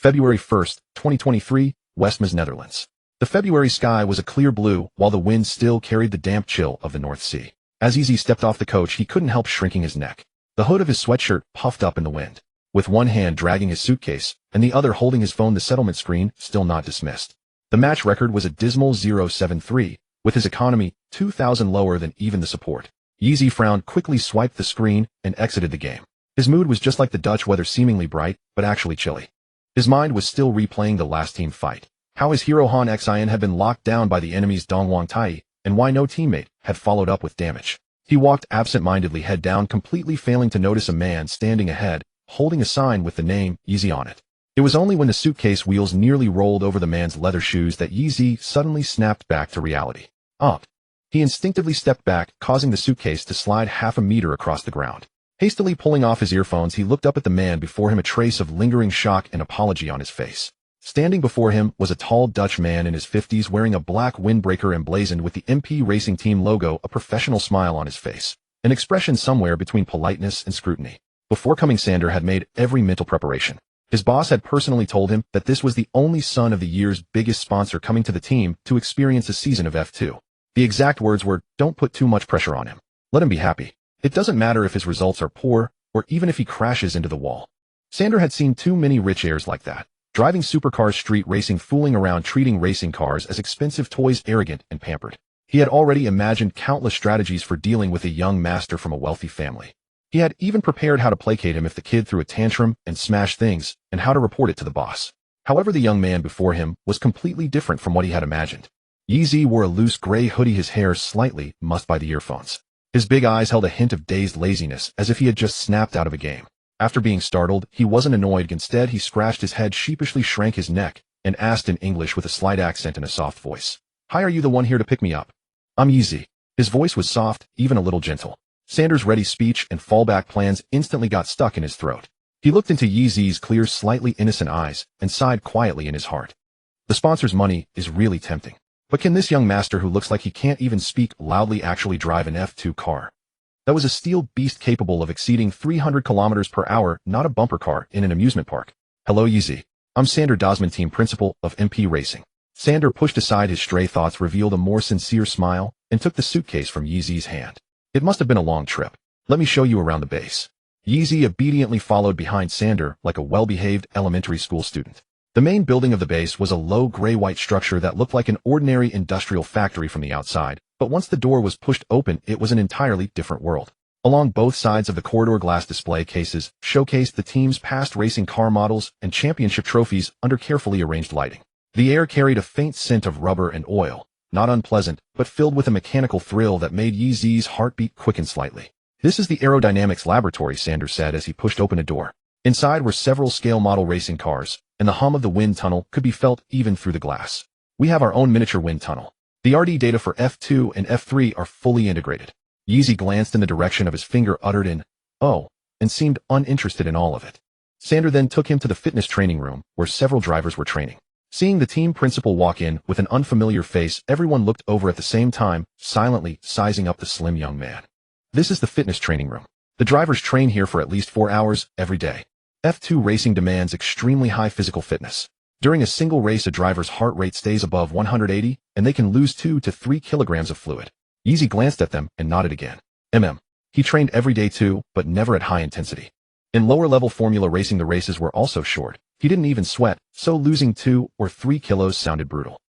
February 1st, 2023, Westmaas, Netherlands. The February sky was a clear blue, while the wind still carried the damp chill of the North Sea. As Easy stepped off the coach, he couldn't help shrinking his neck. The hood of his sweatshirt puffed up in the wind. With one hand dragging his suitcase, and the other holding his phone, the settlement screen still not dismissed. The match record was a dismal 0-7-3, with his economy 2,000 lower than even the support. Yeezy frowned, quickly swiped the screen, and exited the game. His mood was just like the Dutch weather, seemingly bright, but actually chilly. His mind was still replaying the last team fight. How his hero Han Xian had been locked down by the enemy's Dongwang Tai, and why no teammate had followed up with damage. He walked absent-mindedly, head down, completely failing to notice a man standing ahead, holding a sign with the name Yeezy on it. It was only when the suitcase wheels nearly rolled over the man's leather shoes that Yeezy suddenly snapped back to reality. Up. He instinctively stepped back, causing the suitcase to slide half a meter across the ground. Hastily pulling off his earphones, he looked up at the man before him, a trace of lingering shock and apology on his face. Standing before him was a tall Dutch man in his 50s, wearing a black windbreaker emblazoned with the MP Racing Team logo, a professional smile on his face, an expression somewhere between politeness and scrutiny. Before coming, Sander had made every mental preparation. His boss had personally told him that this was the only son of the year's biggest sponsor coming to the team to experience a season of F2. The exact words were, "Don't put too much pressure on him. Let him be happy. It doesn't matter if his results are poor, or even if he crashes into the wall." Sander had seen too many rich heirs like that. Driving supercars, street racing, fooling around, treating racing cars as expensive toys, arrogant and pampered. He had already imagined countless strategies for dealing with a young master from a wealthy family. He had even prepared how to placate him if the kid threw a tantrum and smashed things, and how to report it to the boss. However, the young man before him was completely different from what he had imagined. Yeezy wore a loose gray hoodie, his hair slightly mussed by the earphones. His big eyes held a hint of dazed laziness, as if he had just snapped out of a game. After being startled, he wasn't annoyed. Instead, he scratched his head, sheepishly shrank his neck, and asked in English with a slight accent and a soft voice, "Hi, are you the one here to pick me up?" "I'm Yeezy." His voice was soft, even a little gentle. Sander's ready speech and fallback plans instantly got stuck in his throat. He looked into Yeezy's clear, slightly innocent eyes, and sighed quietly in his heart. The sponsor's money is really tempting. But can this young master who looks like he can't even speak loudly actually drive an F2 car? That was a steel beast capable of exceeding 300 kilometers per hour, not a bumper car in an amusement park. "Hello, Yeezy. I'm Sander Dosman, team principal of MP Racing." Sander pushed aside his stray thoughts, revealed a more sincere smile, and took the suitcase from Yeezy's hand. "It must have been a long trip. Let me show you around the base." Yeezy obediently followed behind Sander like a well-behaved elementary school student. The main building of the base was a low gray-white structure that looked like an ordinary industrial factory from the outside, but once the door was pushed open, it was an entirely different world. Along both sides of the corridor, glass display cases showcased the team's past racing car models and championship trophies under carefully arranged lighting. The air carried a faint scent of rubber and oil, not unpleasant, but filled with a mechanical thrill that made Yeezy's heartbeat quicken slightly. "This is the aerodynamics laboratory," Sander said as he pushed open a door. Inside were several scale model racing cars, and the hum of the wind tunnel could be felt even through the glass. "We have our own miniature wind tunnel. The RD data for F2 and F3 are fully integrated." Yeezy glanced in the direction of his finger, uttered an "oh," and seemed uninterested in all of it. Sander then took him to the fitness training room, where several drivers were training. Seeing the team principal walk in with an unfamiliar face, everyone looked over at the same time, silently sizing up the slim young man. "This is the fitness training room. The drivers train here for at least 4 hours every day. F2 racing demands extremely high physical fitness. During a single race, a driver's heart rate stays above 180, and they can lose 2 to 3 kilograms of fluid." Yeezy glanced at them and nodded again. He trained every day too, but never at high intensity. In lower-level Formula racing, the races were also short. He didn't even sweat, so losing 2 or 3 kilos sounded brutal.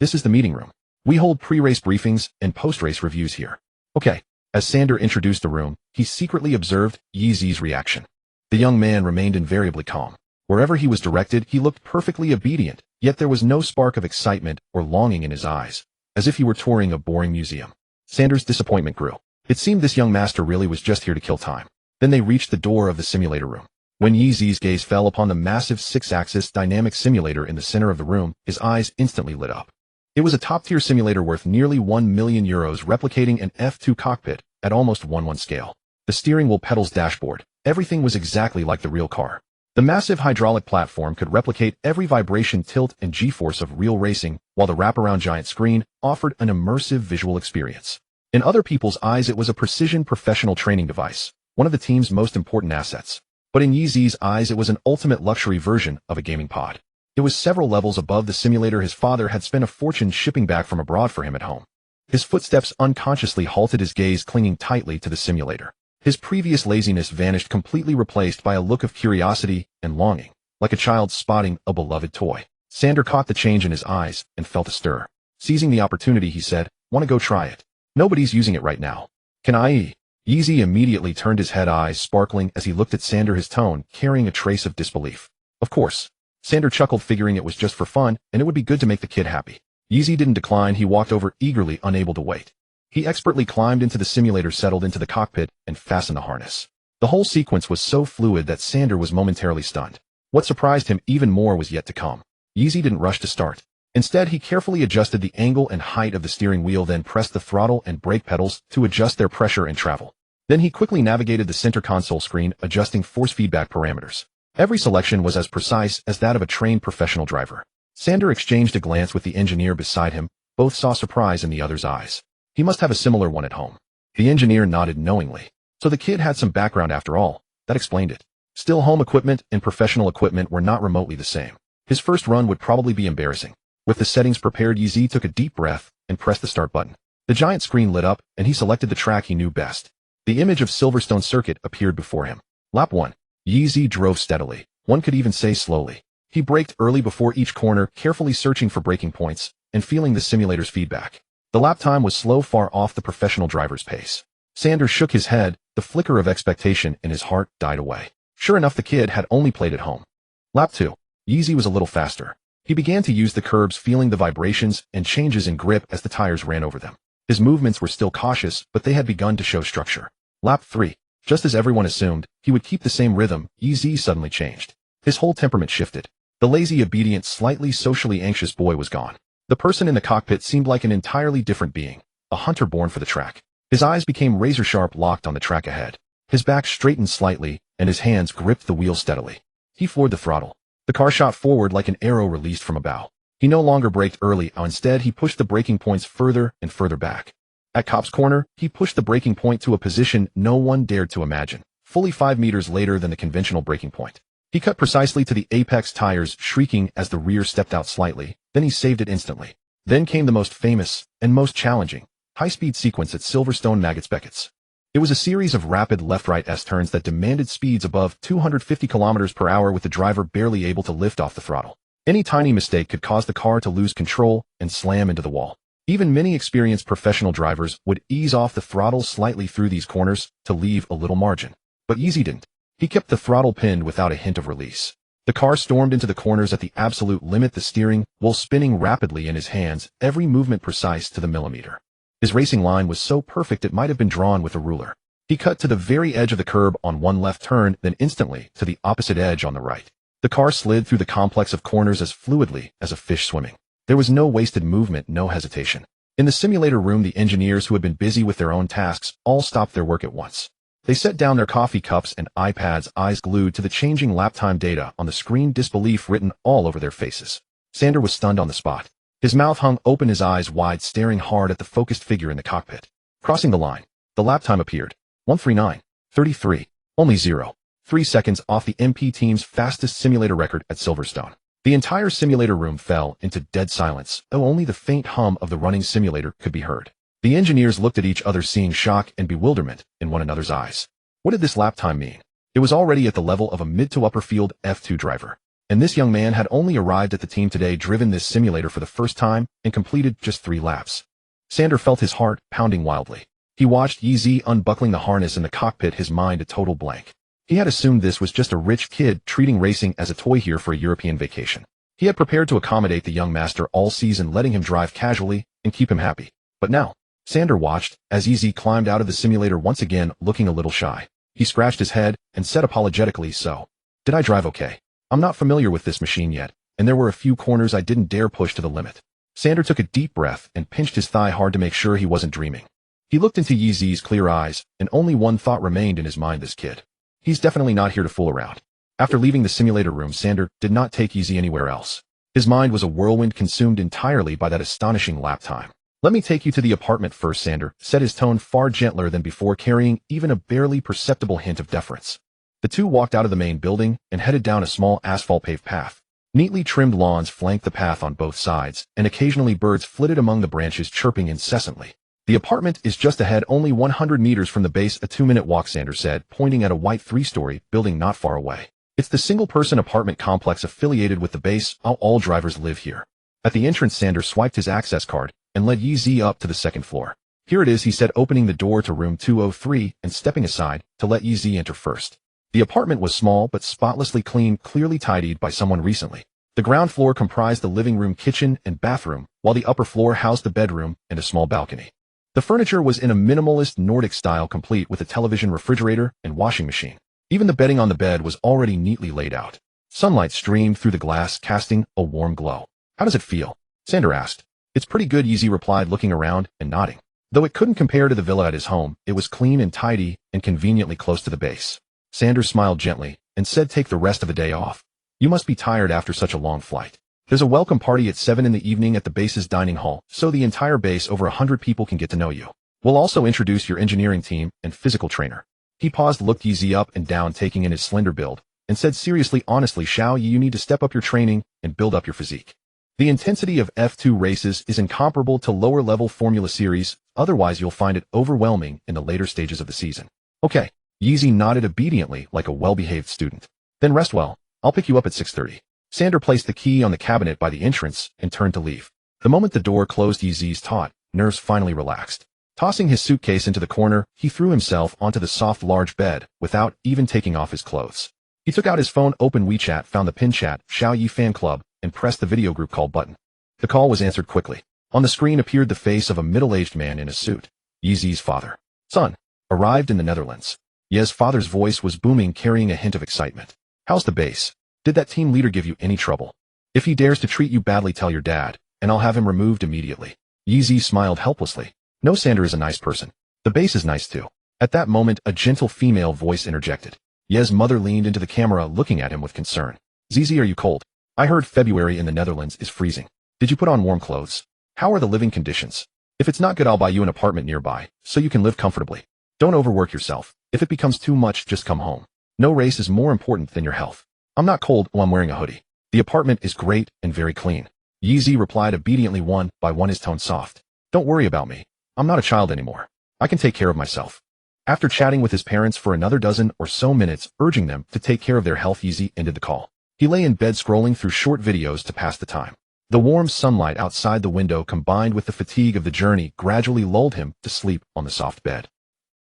"This is the meeting room. We hold pre-race briefings and post-race reviews here." "Okay." As Sander introduced the room, he secretly observed Yeezy's reaction. The young man remained invariably calm. Wherever he was directed, he looked perfectly obedient, yet there was no spark of excitement or longing in his eyes, as if he were touring a boring museum. Sander's disappointment grew. It seemed this young master really was just here to kill time. Then they reached the door of the simulator room. When Yeezy's gaze fell upon the massive 6-axis dynamic simulator in the center of the room, his eyes instantly lit up. It was a top-tier simulator worth nearly €1 million, replicating an F2 cockpit at almost 1:1 scale. The steering wheel, pedals, dashboard, everything was exactly like the real car. The massive hydraulic platform could replicate every vibration, tilt, and G-force of real racing, while the wraparound giant screen offered an immersive visual experience. In other people's eyes, it was a precision professional training device, one of the team's most important assets. But in Yeezy's eyes, it was an ultimate luxury version of a gaming pod. It was several levels above the simulator his father had spent a fortune shipping back from abroad for him at home. His footsteps unconsciously halted, his gaze clinging tightly to the simulator. His previous laziness vanished, completely replaced by a look of curiosity and longing, like a child spotting a beloved toy. Sander caught the change in his eyes and felt a stir. Seizing the opportunity, he said, "Want to go try it? Nobody's using it right now. Can I?" Yeezy immediately turned his head, eyes sparkling as he looked at Sander, his tone carrying a trace of disbelief. "Of course." Sander chuckled, figuring it was just for fun and it would be good to make the kid happy. Yeezy didn't decline. He walked over eagerly, unable to wait. He expertly climbed into the simulator, settled into the cockpit, and fastened the harness. The whole sequence was so fluid that Sander was momentarily stunned. What surprised him even more was yet to come. Yeezy didn't rush to start. Instead, he carefully adjusted the angle and height of the steering wheel, then pressed the throttle and brake pedals to adjust their pressure and travel. Then he quickly navigated the center console screen, adjusting force feedback parameters. Every selection was as precise as that of a trained professional driver. Sander exchanged a glance with the engineer beside him. Both saw surprise in the other's eyes. He must have a similar one at home. The engineer nodded knowingly. So the kid had some background after all. That explained it. Still, home equipment and professional equipment were not remotely the same. His first run would probably be embarrassing. With the settings prepared, Yeezy took a deep breath and pressed the start button. The giant screen lit up, and he selected the track he knew best. The image of Silverstone Circuit appeared before him. Lap 1. Yeezy drove steadily. One could even say slowly. He braked early before each corner, carefully searching for braking points and feeling the simulator's feedback. The lap time was slow, far off the professional driver's pace. Sander shook his head. The flicker of expectation in his heart died away. Sure enough, the kid had only played at home. Lap 2. Yeezy was a little faster. He began to use the curbs, feeling the vibrations and changes in grip as the tires ran over them. His movements were still cautious, but they had begun to show structure. Lap 3. Just as everyone assumed he would keep the same rhythm, Yeezy suddenly changed. His whole temperament shifted. The lazy, obedient, slightly socially anxious boy was gone. The person in the cockpit seemed like an entirely different being, a hunter born for the track. His eyes became razor-sharp, locked on the track ahead. His back straightened slightly, and his hands gripped the wheel steadily. He floored the throttle. The car shot forward like an arrow released from a bow. He no longer braked early. Instead, he pushed the braking points further and further back. At Cops Corner, he pushed the braking point to a position no one dared to imagine, fully 5 meters later than the conventional braking point. He cut precisely to the apex, tires shrieking as the rear stepped out slightly, then he saved it instantly. Then came the most famous and most challenging high-speed sequence at Silverstone Maggots Beckett's. It was a series of rapid left-right S-turns that demanded speeds above 250 km per hour, with the driver barely able to lift off the throttle. Any tiny mistake could cause the car to lose control and slam into the wall. Even many experienced professional drivers would ease off the throttle slightly through these corners to leave a little margin. But Yeezy didn't. He kept the throttle pinned without a hint of release. The car stormed into the corners at the absolute limit, the steering wheel spinning rapidly in his hands, every movement precise to the millimeter. His racing line was so perfect it might have been drawn with a ruler. He cut to the very edge of the curb on one left turn, then instantly to the opposite edge on the right. The car slid through the complex of corners as fluidly as a fish swimming. There was no wasted movement, no hesitation. In the simulator room, the engineers who had been busy with their own tasks all stopped their work at once. They set down their coffee cups and iPads, eyes glued to the changing lap time data on the screen, disbelief written all over their faces. Sander was stunned on the spot. His mouth hung open, his eyes wide, staring hard at the focused figure in the cockpit. Crossing the line, the lap time appeared. 1:39:33, only 0.3 seconds off the MP team's fastest simulator record at Silverstone. The entire simulator room fell into dead silence, though only the faint hum of the running simulator could be heard. The engineers looked at each other, seeing shock and bewilderment in one another's eyes. What did this lap time mean? It was already at the level of a mid to upper field F2 driver. And this young man had only arrived at the team today, driven this simulator for the first time, and completed just 3 laps. Sander felt his heart pounding wildly. He watched Yeezy unbuckling the harness in the cockpit, his mind a total blank. He had assumed this was just a rich kid treating racing as a toy here for a European vacation. He had prepared to accommodate the young master all season, letting him drive casually and keep him happy. But now, Sander watched as Yeezy climbed out of the simulator, once again looking a little shy. He scratched his head and said apologetically, "So, did I drive okay? I'm not familiar with this machine yet, and there were a few corners I didn't dare push to the limit." Sander took a deep breath and pinched his thigh hard to make sure he wasn't dreaming. He looked into Yeezy's clear eyes, and only one thought remained in his mind: this kid. He's definitely not here to fool around. After leaving the simulator room, Sander did not take Yeezy anywhere else. His mind was a whirlwind, consumed entirely by that astonishing lap time. "Let me take you to the apartment first," Sander said, his tone far gentler than before, carrying even a barely perceptible hint of deference. The two walked out of the main building and headed down a small asphalt-paved path. Neatly trimmed lawns flanked the path on both sides, and occasionally birds flitted among the branches chirping incessantly. The apartment is just ahead, only 100 meters from the base, a 2-minute walk, Sanders said, pointing at a white 3-story building not far away. It's the single-person apartment complex affiliated with the base. All drivers live here. At the entrance, Sanders swiped his access card and led Yeezy up to the second floor. Here it is, he said, opening the door to room 203 and stepping aside to let Yeezy enter first. The apartment was small but spotlessly clean, clearly tidied by someone recently. The ground floor comprised the living room, kitchen, and bathroom, while the upper floor housed the bedroom and a small balcony. The furniture was in a minimalist Nordic style, complete with a television, refrigerator, and washing machine. Even the bedding on the bed was already neatly laid out. Sunlight streamed through the glass, casting a warm glow. How does it feel? Sander asked. It's pretty good, Yeezy replied, looking around and nodding. Though it couldn't compare to the villa at his home, it was clean and tidy and conveniently close to the base. Sanders smiled gently and said, take the rest of the day off. You must be tired after such a long flight. There's a welcome party at 7 in the evening at the base's dining hall, so the entire base, over 100 people, can get to know you. We'll also introduce your engineering team and physical trainer. He paused, looked Yeezy up and down, taking in his slender build, and said seriously, honestly, Xiao, you need to step up your training and build up your physique. The intensity of F2 races is incomparable to lower-level Formula Series, otherwise you'll find it overwhelming in the later stages of the season. Okay. Yeezy nodded obediently like a well-behaved student. Then rest well. I'll pick you up at 6:30. Sander placed the key on the cabinet by the entrance and turned to leave. The moment the door closed, Yeezy's taut nerves finally relaxed. Tossing his suitcase into the corner, he threw himself onto the soft, large bed without even taking off his clothes. He took out his phone, opened WeChat, found the pin chat, Xiao Yi Fan Club, and pressed the video group call button. The call was answered quickly. On the screen appeared the face of a middle-aged man in a suit. Yeezy's father. Son. Arrived in the Netherlands. Ye's father's voice was booming, carrying a hint of excitement. How's the base? Did that team leader give you any trouble? If he dares to treat you badly, tell your dad, and I'll have him removed immediately. Yeezy smiled helplessly. No, Sander is a nice person. The base is nice too. At that moment, a gentle female voice interjected. Ye's mother leaned into the camera, looking at him with concern. Zizi, are you cold? I heard February in the Netherlands is freezing. Did you put on warm clothes? How are the living conditions? If it's not good, I'll buy you an apartment nearby, so you can live comfortably. Don't overwork yourself. If it becomes too much, just come home. No race is more important than your health. I'm not cold while I'm wearing a hoodie. The apartment is great and very clean. Yeezy replied obediently, one by one, his tone soft. Don't worry about me. I'm not a child anymore. I can take care of myself. After chatting with his parents for another dozen or so minutes, urging them to take care of their health, Yeezy ended the call. He lay in bed scrolling through short videos to pass the time. The warm sunlight outside the window, combined with the fatigue of the journey, gradually lulled him to sleep on the soft bed.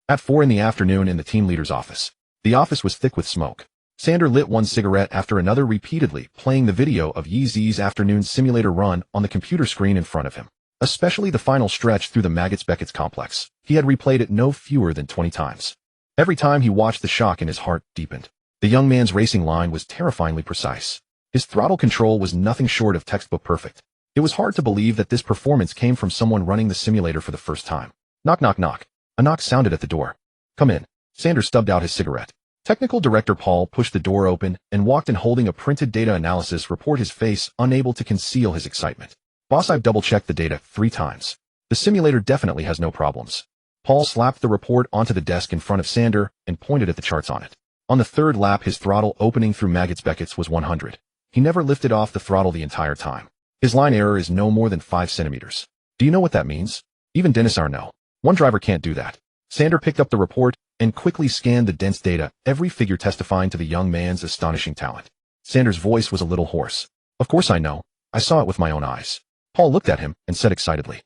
At 4 in the afternoon, in the team leader's office. The office was thick with smoke. Sander lit one cigarette after another, repeatedly playing the video of Yeezy's afternoon simulator run on the computer screen in front of him. Especially the final stretch through the Maggots-Beckett's complex. He had replayed it no fewer than 20 times. Every time he watched, the shock in his heart deepened. The young man's racing line was terrifyingly precise. His throttle control was nothing short of textbook perfect. It was hard to believe that this performance came from someone running the simulator for the first time. Knock, knock, knock. A knock sounded at the door. Come in. Sander stubbed out his cigarette. Technical Director Paul pushed the door open and walked in, holding a printed data analysis report, his face unable to conceal his excitement. Boss, I've double-checked the data 3 times. The simulator definitely has no problems. Paul slapped the report onto the desk in front of Sander and pointed at the charts on it. On the third lap, his throttle opening through Maggots-Beckett's was 100. He never lifted off the throttle the entire time. His line error is no more than 5 centimeters. Do you know what that means? Even Dennis know. One driver can't do that. Sander picked up the report and quickly scanned the dense data, every figure testifying to the young man's astonishing talent. Sander's voice was a little hoarse. Of course I know. I saw it with my own eyes. Paul looked at him and said excitedly,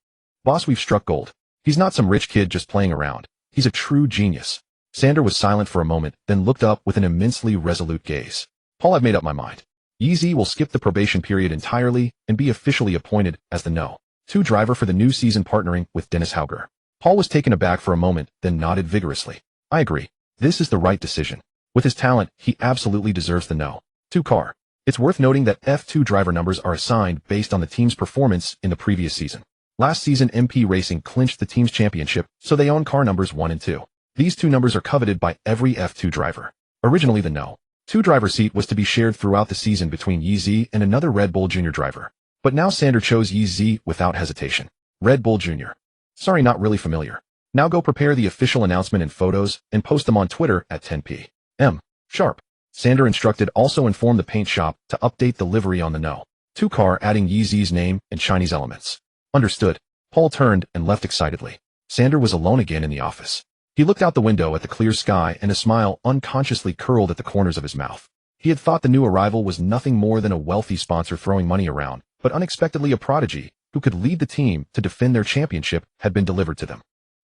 Boss, we've struck gold. He's not some rich kid just playing around. He's a true genius. Sander was silent for a moment, then looked up with an immensely resolute gaze. Paul, I've made up my mind. Yeezy will skip the probation period entirely and be officially appointed as the No. 2 driver for the new season, partnering with Dennis Hauger. Paul was taken aback for a moment, then nodded vigorously. I agree. This is the right decision. With his talent, he absolutely deserves the No. 2 car. It's worth noting that F2 driver numbers are assigned based on the team's performance in the previous season. Last season, MP Racing clinched the team's championship, so they own car numbers 1 and 2. These 2 numbers are coveted by every F2 driver. Originally, the No. 2 driver seat was to be shared throughout the season between Yeezy and another Red Bull Jr. driver. But now Sander chose Yeezy without hesitation. Red Bull Jr. Sorry, not really familiar. Now go prepare the official announcement and photos and post them on Twitter at 10 p.m. Sharp. Sander instructed also informed the paint shop to update the livery on the No. 2 car, adding Yeezy's name and Chinese elements. Understood. Paul turned and left excitedly. Sander was alone again in the office. He looked out the window at the clear sky and a smile unconsciously curled at the corners of his mouth. He had thought the new arrival was nothing more than a wealthy sponsor throwing money around, but unexpectedly a prodigy who could lead the team to defend their championship had been delivered to them.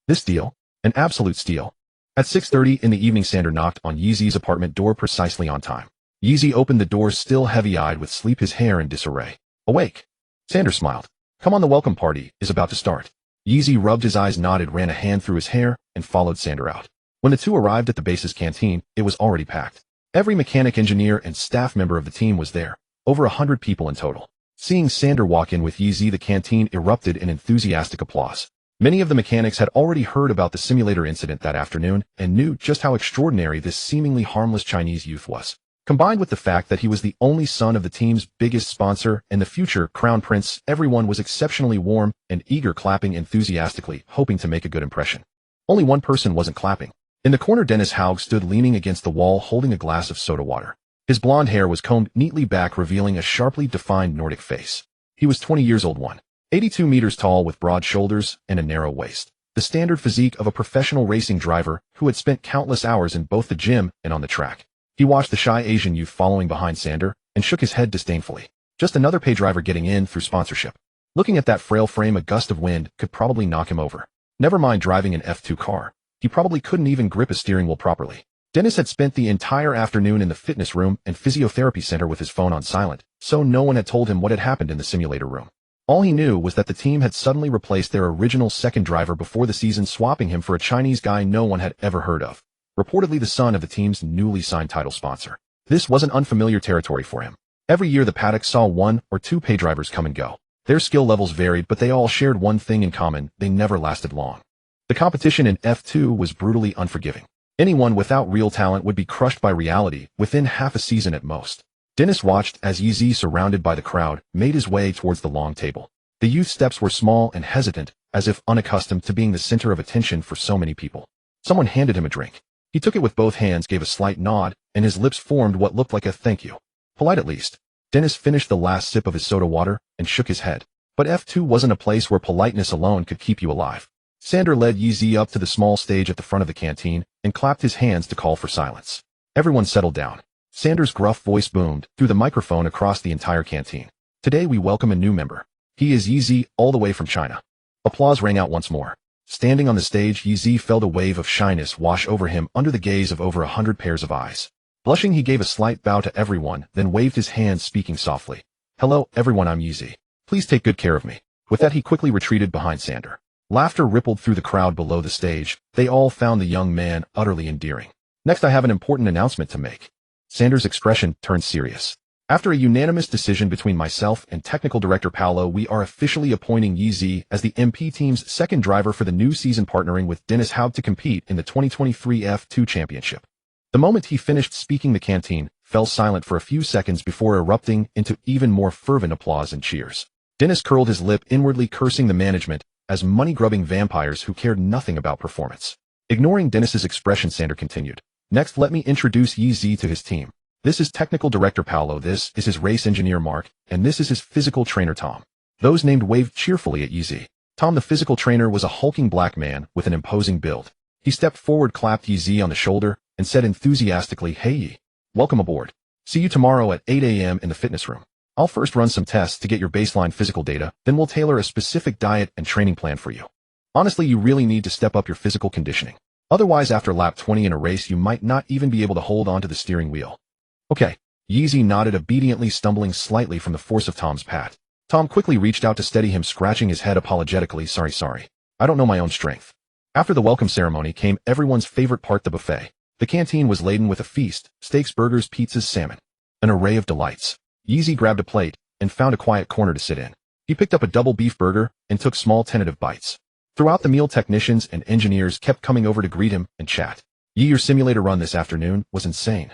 This deal, an absolute steal. At 6:30 in the evening, Sander knocked on Yeezy's apartment door precisely on time. Yeezy opened the door, still heavy-eyed with sleep, his hair in disarray. Awake. Sander smiled. Come on, the welcome party is about to start. Yeezy rubbed his eyes, nodded, ran a hand through his hair, and followed Sander out. When the two arrived at the base's canteen, it was already packed. Every mechanic, engineer, and staff member of the team was there, over 100 people in total. Seeing Sander walk in with Yeezy, the canteen erupted in enthusiastic applause. Many of the mechanics had already heard about the simulator incident that afternoon and knew just how extraordinary this seemingly harmless Chinese youth was. Combined with the fact that he was the only son of the team's biggest sponsor and the future crown prince, everyone was exceptionally warm and eager, clapping enthusiastically, hoping to make a good impression. Only one person wasn't clapping. In the corner, Dennis Haug stood leaning against the wall holding a glass of soda water. His blonde hair was combed neatly back, revealing a sharply defined Nordic face. He was 20 years old, 182 meters tall, with broad shoulders and a narrow waist. The standard physique of a professional racing driver who had spent countless hours in both the gym and on the track. He watched the shy Asian youth following behind Sander and shook his head disdainfully. Just another pay driver getting in through sponsorship. Looking at that frail frame, a gust of wind could probably knock him over. Never mind driving an F2 car. He probably couldn't even grip a steering wheel properly. Dennis had spent the entire afternoon in the fitness room and physiotherapy center with his phone on silent, so no one had told him what had happened in the simulator room. All he knew was that the team had suddenly replaced their original second driver before the season, swapping him for a Chinese guy no one had ever heard of. Reportedly the son of the team's newly signed title sponsor. This wasn't unfamiliar territory for him. Every year the paddock saw 1 or 2 pay drivers come and go. Their skill levels varied, but they all shared one thing in common: they never lasted long. The competition in F2 was brutally unforgiving. Anyone without real talent would be crushed by reality within half a season at most. Dennis watched as Yeezy, surrounded by the crowd, made his way towards the long table. The youth's steps were small and hesitant, as if unaccustomed to being the center of attention for so many people. Someone handed him a drink. He took it with both hands, gave a slight nod, and his lips formed what looked like a thank you. Polite at least. Dennis finished the last sip of his soda water and shook his head. But F2 wasn't a place where politeness alone could keep you alive. Sander led Yeezy up to the small stage at the front of the canteen and clapped his hands to call for silence. Everyone settled down. Sander's gruff voice boomed through the microphone across the entire canteen. Today we welcome a new member. He is Yeezy, all the way from China. Applause rang out once more. Standing on the stage, Yeezy felt a wave of shyness wash over him under the gaze of over 100 pairs of eyes. Blushing, he gave a slight bow to everyone, then waved his hand, speaking softly. Hello, everyone, I'm Yeezy. Please take good care of me. With that, he quickly retreated behind Sander. Laughter rippled through the crowd below the stage. They all found the young man utterly endearing. Next, I have an important announcement to make. Sander's expression turned serious. After a unanimous decision between myself and technical director Paolo, we are officially appointing Yeezy as the MP team's second driver for the new season, partnering with Dennis Haug to compete in the 2023 F2 Championship. The moment he finished speaking, the canteen fell silent for a few seconds before erupting into even more fervent applause and cheers. Dennis curled his lip, inwardly cursing the management as money-grubbing vampires who cared nothing about performance. Ignoring Dennis's expression, Sander continued. Next, let me introduce Yeezy to his team. This is technical director Paolo, this is his race engineer Mark, and this is his physical trainer Tom. Those named waved cheerfully at Yeezy. Tom, the physical trainer, was a hulking black man with an imposing build. He stepped forward, clapped Yeezy on the shoulder, and said enthusiastically, Hey Yee, welcome aboard. See you tomorrow at 8 a.m. in the fitness room. I'll first run some tests to get your baseline physical data, then we'll tailor a specific diet and training plan for you. Honestly, you really need to step up your physical conditioning. Otherwise, after lap 20 in a race, you might not even be able to hold onto the steering wheel. Okay. Yeezy nodded obediently, stumbling slightly from the force of Tom's pat. Tom quickly reached out to steady him, scratching his head apologetically. Sorry. I don't know my own strength. After the welcome ceremony came everyone's favorite part, the buffet. The canteen was laden with a feast: steaks, burgers, pizzas, salmon. An array of delights. Yeezy grabbed a plate and found a quiet corner to sit in. He picked up a double beef burger and took small tentative bites. Throughout the meal, technicians and engineers kept coming over to greet him and chat. Yee, your simulator run this afternoon was insane.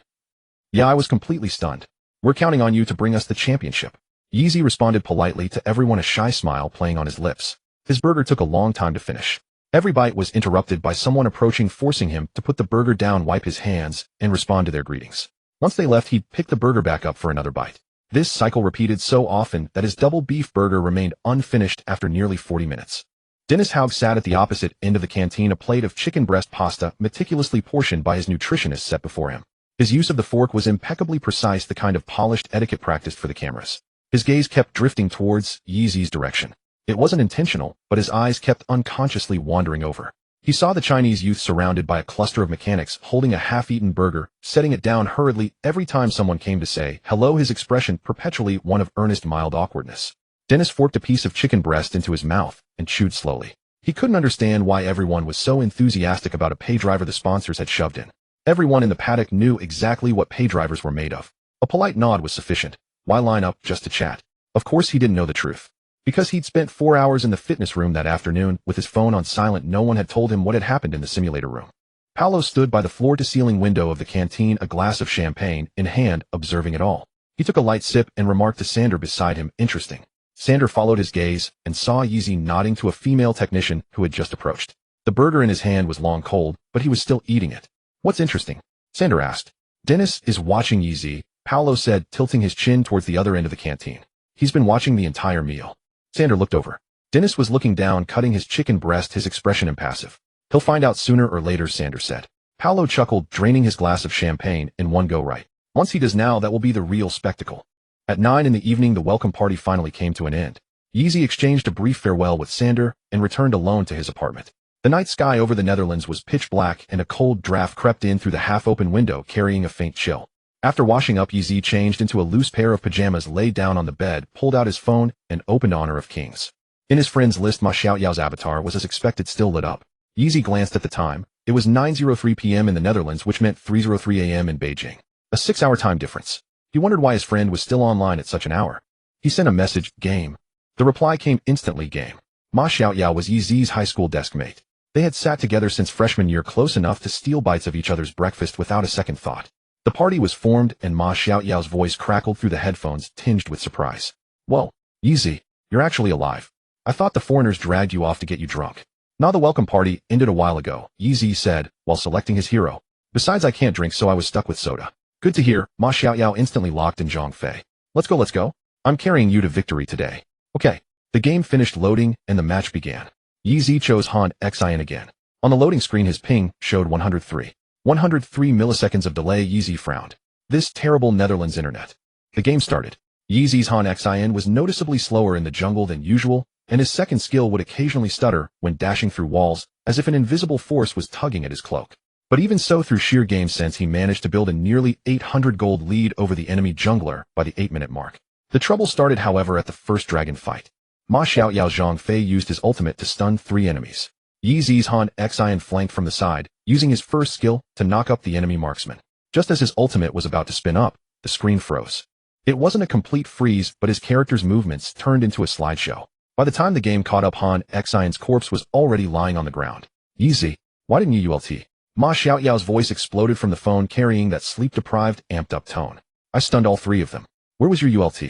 Yeah, I was completely stunned. We're counting on you to bring us the championship. Yeezy responded politely to everyone, a shy smile playing on his lips. His burger took a long time to finish. Every bite was interrupted by someone approaching, forcing him to put the burger down, wipe his hands, and respond to their greetings. Once they left, he'd pick the burger back up for another bite. This cycle repeated so often that his double beef burger remained unfinished after nearly 40 minutes. Dennis Haug sat at the opposite end of the canteen, a plate of chicken breast pasta meticulously portioned by his nutritionist set before him. His use of the fork was impeccably precise, the kind of polished etiquette practiced for the cameras. His gaze kept drifting towards Yeezy's direction. It wasn't intentional, but his eyes kept unconsciously wandering over. He saw the Chinese youth surrounded by a cluster of mechanics holding a half-eaten burger, setting it down hurriedly every time someone came to say hello, his expression perpetually one of earnest, mild awkwardness. Dennis forked a piece of chicken breast into his mouth and chewed slowly. He couldn't understand why everyone was so enthusiastic about a pay driver the sponsors had shoved in. Everyone in the paddock knew exactly what pay drivers were made of. A polite nod was sufficient. Why line up just to chat? Of course he didn't know the truth. Because he'd spent 4 hours in the fitness room that afternoon with his phone on silent, no one had told him what had happened in the simulator room. Paolo stood by the floor-to-ceiling window of the canteen, a glass of champagne in hand, observing it all. He took a light sip and remarked to Sander beside him, "Interesting." Sander followed his gaze and saw Yeezy nodding to a female technician who had just approached. The burger in his hand was long cold, but he was still eating it. "What's interesting?" Sander asked. "Dennis is watching Yeezy," Paolo said, tilting his chin towards the other end of the canteen. "He's been watching the entire meal." Sander looked over. Dennis was looking down, cutting his chicken breast, his expression impassive. "He'll find out sooner or later," Sander said. Paolo chuckled, draining his glass of champagne in one go. "Right. Once he does now, that will be the real spectacle." At 9 in the evening, the welcome party finally came to an end. Yeezy exchanged a brief farewell with Sander and returned alone to his apartment. The night sky over the Netherlands was pitch black, and a cold draft crept in through the half-open window, carrying a faint chill. After washing up, Yeezy changed into a loose pair of pajamas, lay down on the bed, pulled out his phone, and opened Honor of Kings. In his friends list, Ma Xiaoyao's avatar was as expected still lit up. Yeezy glanced at the time. It was 9:03 p.m. in the Netherlands, which meant 3:03 a.m. in Beijing. A 6-hour time difference. He wondered why his friend was still online at such an hour. He sent a message, "Game." The reply came instantly, "Game." Ma Xiaoyao was Yeezy's high school desk mate. They had sat together since freshman year, close enough to steal bites of each other's breakfast without a second thought. The party was formed, and Ma Xiaoyao's voice crackled through the headphones, tinged with surprise. "Whoa, Yeezy, you're actually alive. I thought the foreigners dragged you off to get you drunk." "Nah, the welcome party ended a while ago," Yeezy said, while selecting his hero. "Besides, I can't drink, so I was stuck with soda." "Good to hear." Ma Xiaoyao instantly locked in Zhang Fei. Let's go. I'm carrying you to victory today." "Okay." The game finished loading, and the match began. Yeezy chose Han Xin again. On the loading screen, his ping showed 103. 103 milliseconds of delay. Yeezy frowned. This terrible Netherlands internet. The game started. Yeezy's Han Xin was noticeably slower in the jungle than usual, and his second skill would occasionally stutter when dashing through walls, as if an invisible force was tugging at his cloak. But even so, through sheer game sense, he managed to build a nearly 800 gold lead over the enemy jungler by the 8-minute mark. The trouble started, however, at the first dragon fight. Ma Xiaoyao Zhang Fei used his ultimate to stun 3 enemies. Yeezy's Han Xin flanked from the side, using his first skill to knock up the enemy marksman. Just as his ultimate was about to spin up, the screen froze. It wasn't a complete freeze, but his character's movements turned into a slideshow. By the time the game caught up, Han Xion's corpse was already lying on the ground. "Yeezy, why didn't you ult?" Ma Xiaoyao's voice exploded from the phone, carrying that sleep-deprived, amped-up tone. "I stunned all 3 of them. Where was your ult?"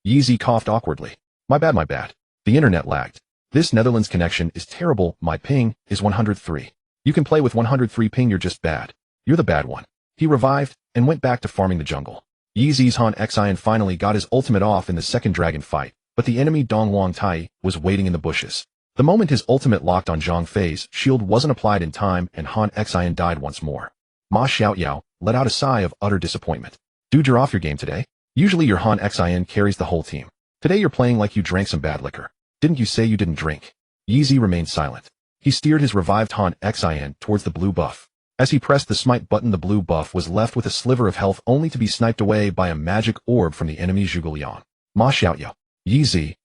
Yeezy coughed awkwardly. My bad. The internet lagged. This Netherlands connection is terrible. My ping is 103. You can play with 103 ping, you're just bad. You're the bad one." He revived and went back to farming the jungle. Yeezy's Han Xion finally got his ultimate off in the second dragon fight, but the enemy Dongwang Tai was waiting in the bushes. The moment his ultimate locked on Zhang Fei's shield wasn't applied in time, and Han Xion died once more. Ma Xiaoyao let out a sigh of utter disappointment. "Dude, you're off your game today. Usually your Han Xion carries the whole team. Today you're playing like you drank some bad liquor. Didn't you say you didn't drink?" Yeezy remained silent. He steered his revived Han Xion towards the blue buff. As he pressed the smite button, the blue buff was left with a sliver of health, only to be sniped away by a magic orb from the enemy Zhuge Liang. Ma Xiaoyao. Yeezy.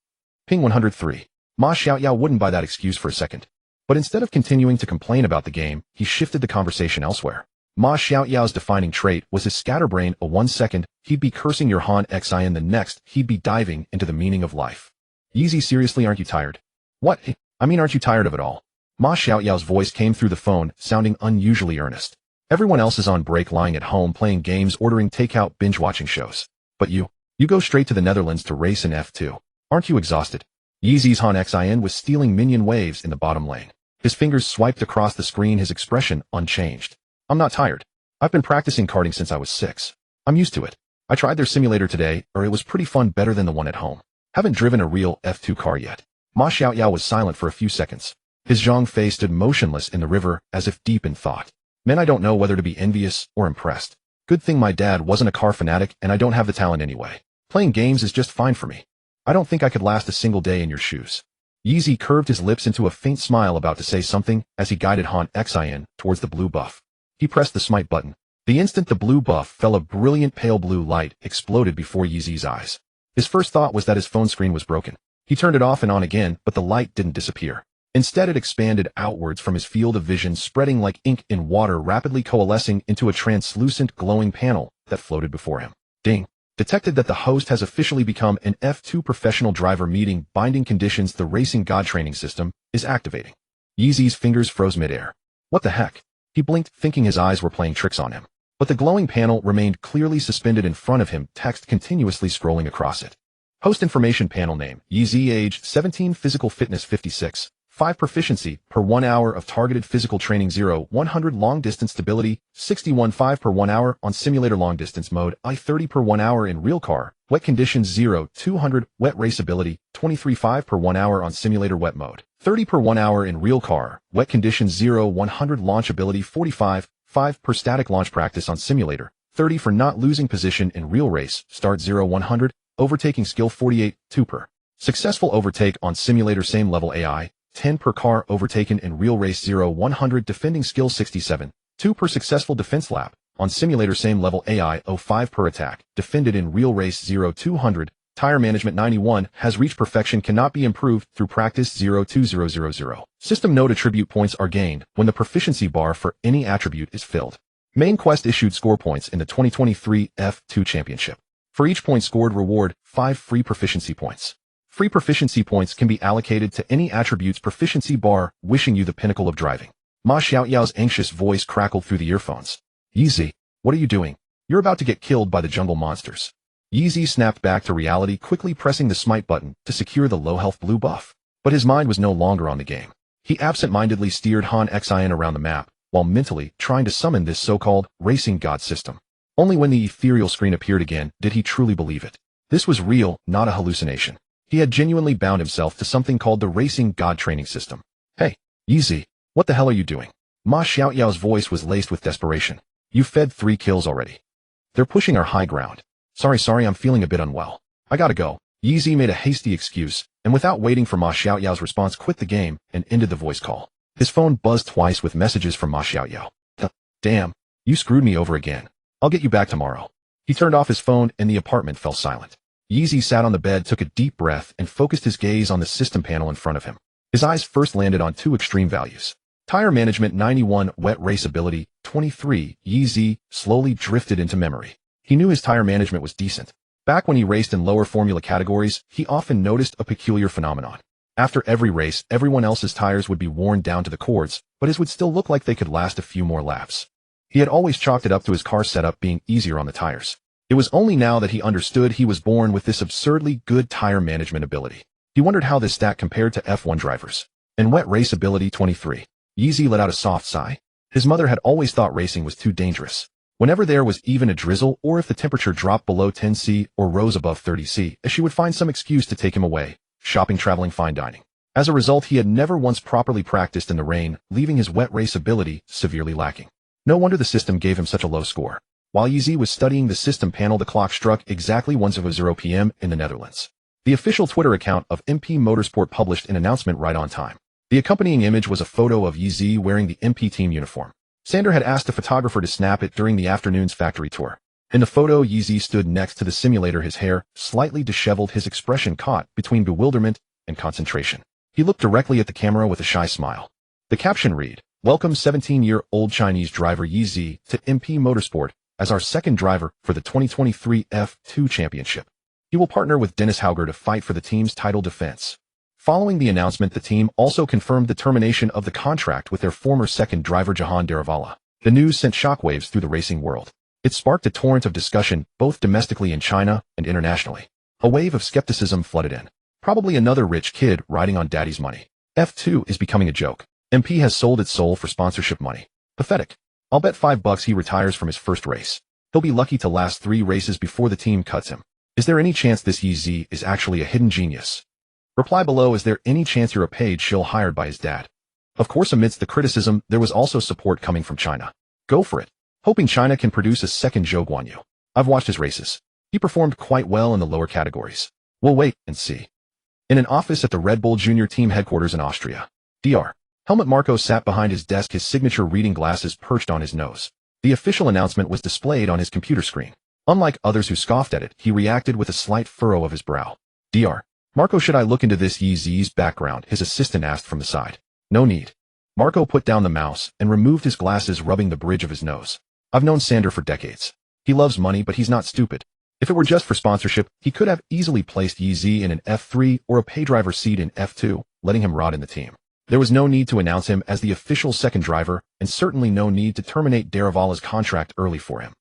Ping 103. Ma Xiaoyao wouldn't buy that excuse for a second. But instead of continuing to complain about the game, he shifted the conversation elsewhere. Ma Xiaoyao's defining trait was his scatterbrain. 1 second, he'd be cursing your Han Xion, the next, he'd be diving into the meaning of life. "Yeezy, seriously, aren't you tired?" "What? Aren't you tired of it all?" Ma Xiaoyao's voice came through the phone, sounding unusually earnest. "Everyone else is on break, lying at home, playing games, ordering takeout, binge-watching shows. But you go straight to the Netherlands to race in F2. Aren't you exhausted?" Yeezy's Han Xion was stealing minion waves in the bottom lane. His fingers swiped across the screen, his expression unchanged. I'm not tired. I've been practicing karting since I was 6. I'm used to it. I tried their simulator today, it was pretty fun, better than the one at home. Haven't driven a real F2 car yet. Ma Xiaoyao was silent for a few seconds. His zhong face stood motionless in the river, as if deep in thought. Man, I don't know whether to be envious or impressed. Good thing my dad wasn't a car fanatic and I don't have the talent anyway. Playing games is just fine for me. I don't think I could last a single day in your shoes. Yeezy curved his lips into a faint smile, about to say something, as he guided Han Xin towards the blue buff. He pressed the smite button. The instant the blue buff fell, a brilliant pale blue light exploded before Yeezy's eyes. His first thought was that his phone screen was broken. He turned it off and on again, but the light didn't disappear. Instead, it expanded outwards from his field of vision, spreading like ink in water, rapidly coalescing into a translucent, glowing panel that floated before him. Ding. Detected that the host has officially become an F2 professional driver, meeting binding conditions. The racing god training system is activating. Yeezy's fingers froze midair. What the heck? He blinked, thinking his eyes were playing tricks on him. But the glowing panel remained clearly suspended in front of him, text continuously scrolling across it. Host information panel name, Yeezy, age 17, physical fitness 56, 5 proficiency per 1 hour of targeted physical training, 0-100 long distance stability, 61.5 per 1 hour on simulator long distance mode, I-30 per 1 hour in real car, wet conditions 0-200, wet race ability, 23.5 per 1 hour on simulator wet mode, 30 per 1 hour in real car, wet conditions 0-100, launch ability 45.5 per static launch practice on simulator, 30 for not losing position in real race, start 0-100, overtaking skill 48.2 per. Successful overtake on simulator same level AI, 10 per car overtaken in real race, 0-100, defending skill 67, 2 per successful defense lap, on simulator same level AI, 05 per attack, defended in real race, 0-200, tire management 91, has reached perfection, cannot be improved through practice, 0-2000. System node attribute points are gained when the proficiency bar for any attribute is filled. Main quest issued score points in the 2023 F2 Championship. For each point scored, reward 5 free proficiency points. Free proficiency points can be allocated to any attribute's proficiency bar, wishing you the pinnacle of driving. Ma Xiaoyao's anxious voice crackled through the earphones. Yeezy, what are you doing? You're about to get killed by the jungle monsters. Yeezy snapped back to reality, quickly pressing the smite button to secure the low-health blue buff. But his mind was no longer on the game. He absent-mindedly steered Han Xin around the map, while mentally trying to summon this so-called racing god system. Only when the ethereal screen appeared again did he truly believe it. This was real, not a hallucination. He had genuinely bound himself to something called the racing god training system. Hey, Yeezy, what the hell are you doing? Ma Xiaoyao's voice was laced with desperation. You fed 3 kills already. They're pushing our high ground. Sorry, I'm feeling a bit unwell. I gotta go. Yeezy made a hasty excuse, and without waiting for Ma Xiaoyao's response, quit the game and ended the voice call. His phone buzzed twice with messages from Ma Xiaoyao. Damn, you screwed me over again. I'll get you back tomorrow. He turned off his phone and the apartment fell silent. Yeezy sat on the bed, took a deep breath, and focused his gaze on the system panel in front of him. His eyes first landed on 2 extreme values. Tire management 91, wet race ability 23. Yeezy slowly drifted into memory. He knew his tire management was decent. Back when he raced in lower formula categories, he often noticed a peculiar phenomenon. After every race, everyone else's tires would be worn down to the cords, but his would still look like they could last a few more laps. He had always chalked it up to his car setup being easier on the tires. It was only now that he understood he was born with this absurdly good tire management ability. He wondered how this stat compared to F1 drivers. And wet race ability 23. Yeezy let out a soft sigh. His mother had always thought racing was too dangerous. Whenever there was even a drizzle, or if the temperature dropped below 10 C or rose above 30 C, she would find some excuse to take him away, shopping, traveling, fine dining. As a result, he had never once properly practiced in the rain, leaving his wet race ability severely lacking. No wonder the system gave him such a low score. While Yeezy was studying the system panel, the clock struck exactly 1:00 p.m. in the Netherlands. The official Twitter account of MP Motorsport published an announcement right on time. The accompanying image was a photo of Yeezy wearing the MP team uniform. Sander had asked a photographer to snap it during the afternoon's factory tour. In the photo, Yeezy stood next to the simulator, his hair slightly disheveled, his expression caught between bewilderment and concentration. He looked directly at the camera with a shy smile. The caption read, "Welcome 17-year-old Chinese driver Yeezy to MP Motorsport as our second driver for the 2023 F2 Championship. He will partner with Dennis Hauger to fight for the team's title defense." Following the announcement, the team also confirmed the termination of the contract with their former second driver Jahan Darivala. The news sent shockwaves through the racing world. It sparked a torrent of discussion both domestically in China and internationally. A wave of skepticism flooded in. Probably another rich kid riding on daddy's money. F2 is becoming a joke. MP has sold its soul for sponsorship money. Pathetic. I'll bet $5 he retires from his first race. He'll be lucky to last 3 races before the team cuts him. Is there any chance this YZ is actually a hidden genius? Reply below, is there any chance you're a paid shill hired by his dad? Of course, amidst the criticism, there was also support coming from China. Go for it. Hoping China can produce a second Zhou Guanyu. I've watched his races. He performed quite well in the lower categories. We'll wait and see. In an office at the Red Bull Junior Team headquarters in Austria. Dr. Helmut Marko sat behind his desk, his signature reading glasses perched on his nose. The official announcement was displayed on his computer screen. Unlike others who scoffed at it, he reacted with a slight furrow of his brow. Dr. Marko, should I look into this YZ's background? His assistant asked from the side. No need. Marko put down the mouse and removed his glasses, rubbing the bridge of his nose. I've known Sander for decades. He loves money, but he's not stupid. If it were just for sponsorship, he could have easily placed YZ in an F3 or a pay driver seat in F2, letting him rot in the team. There was no need to announce him as the official second driver, and certainly no need to terminate Daravala's contract early for him.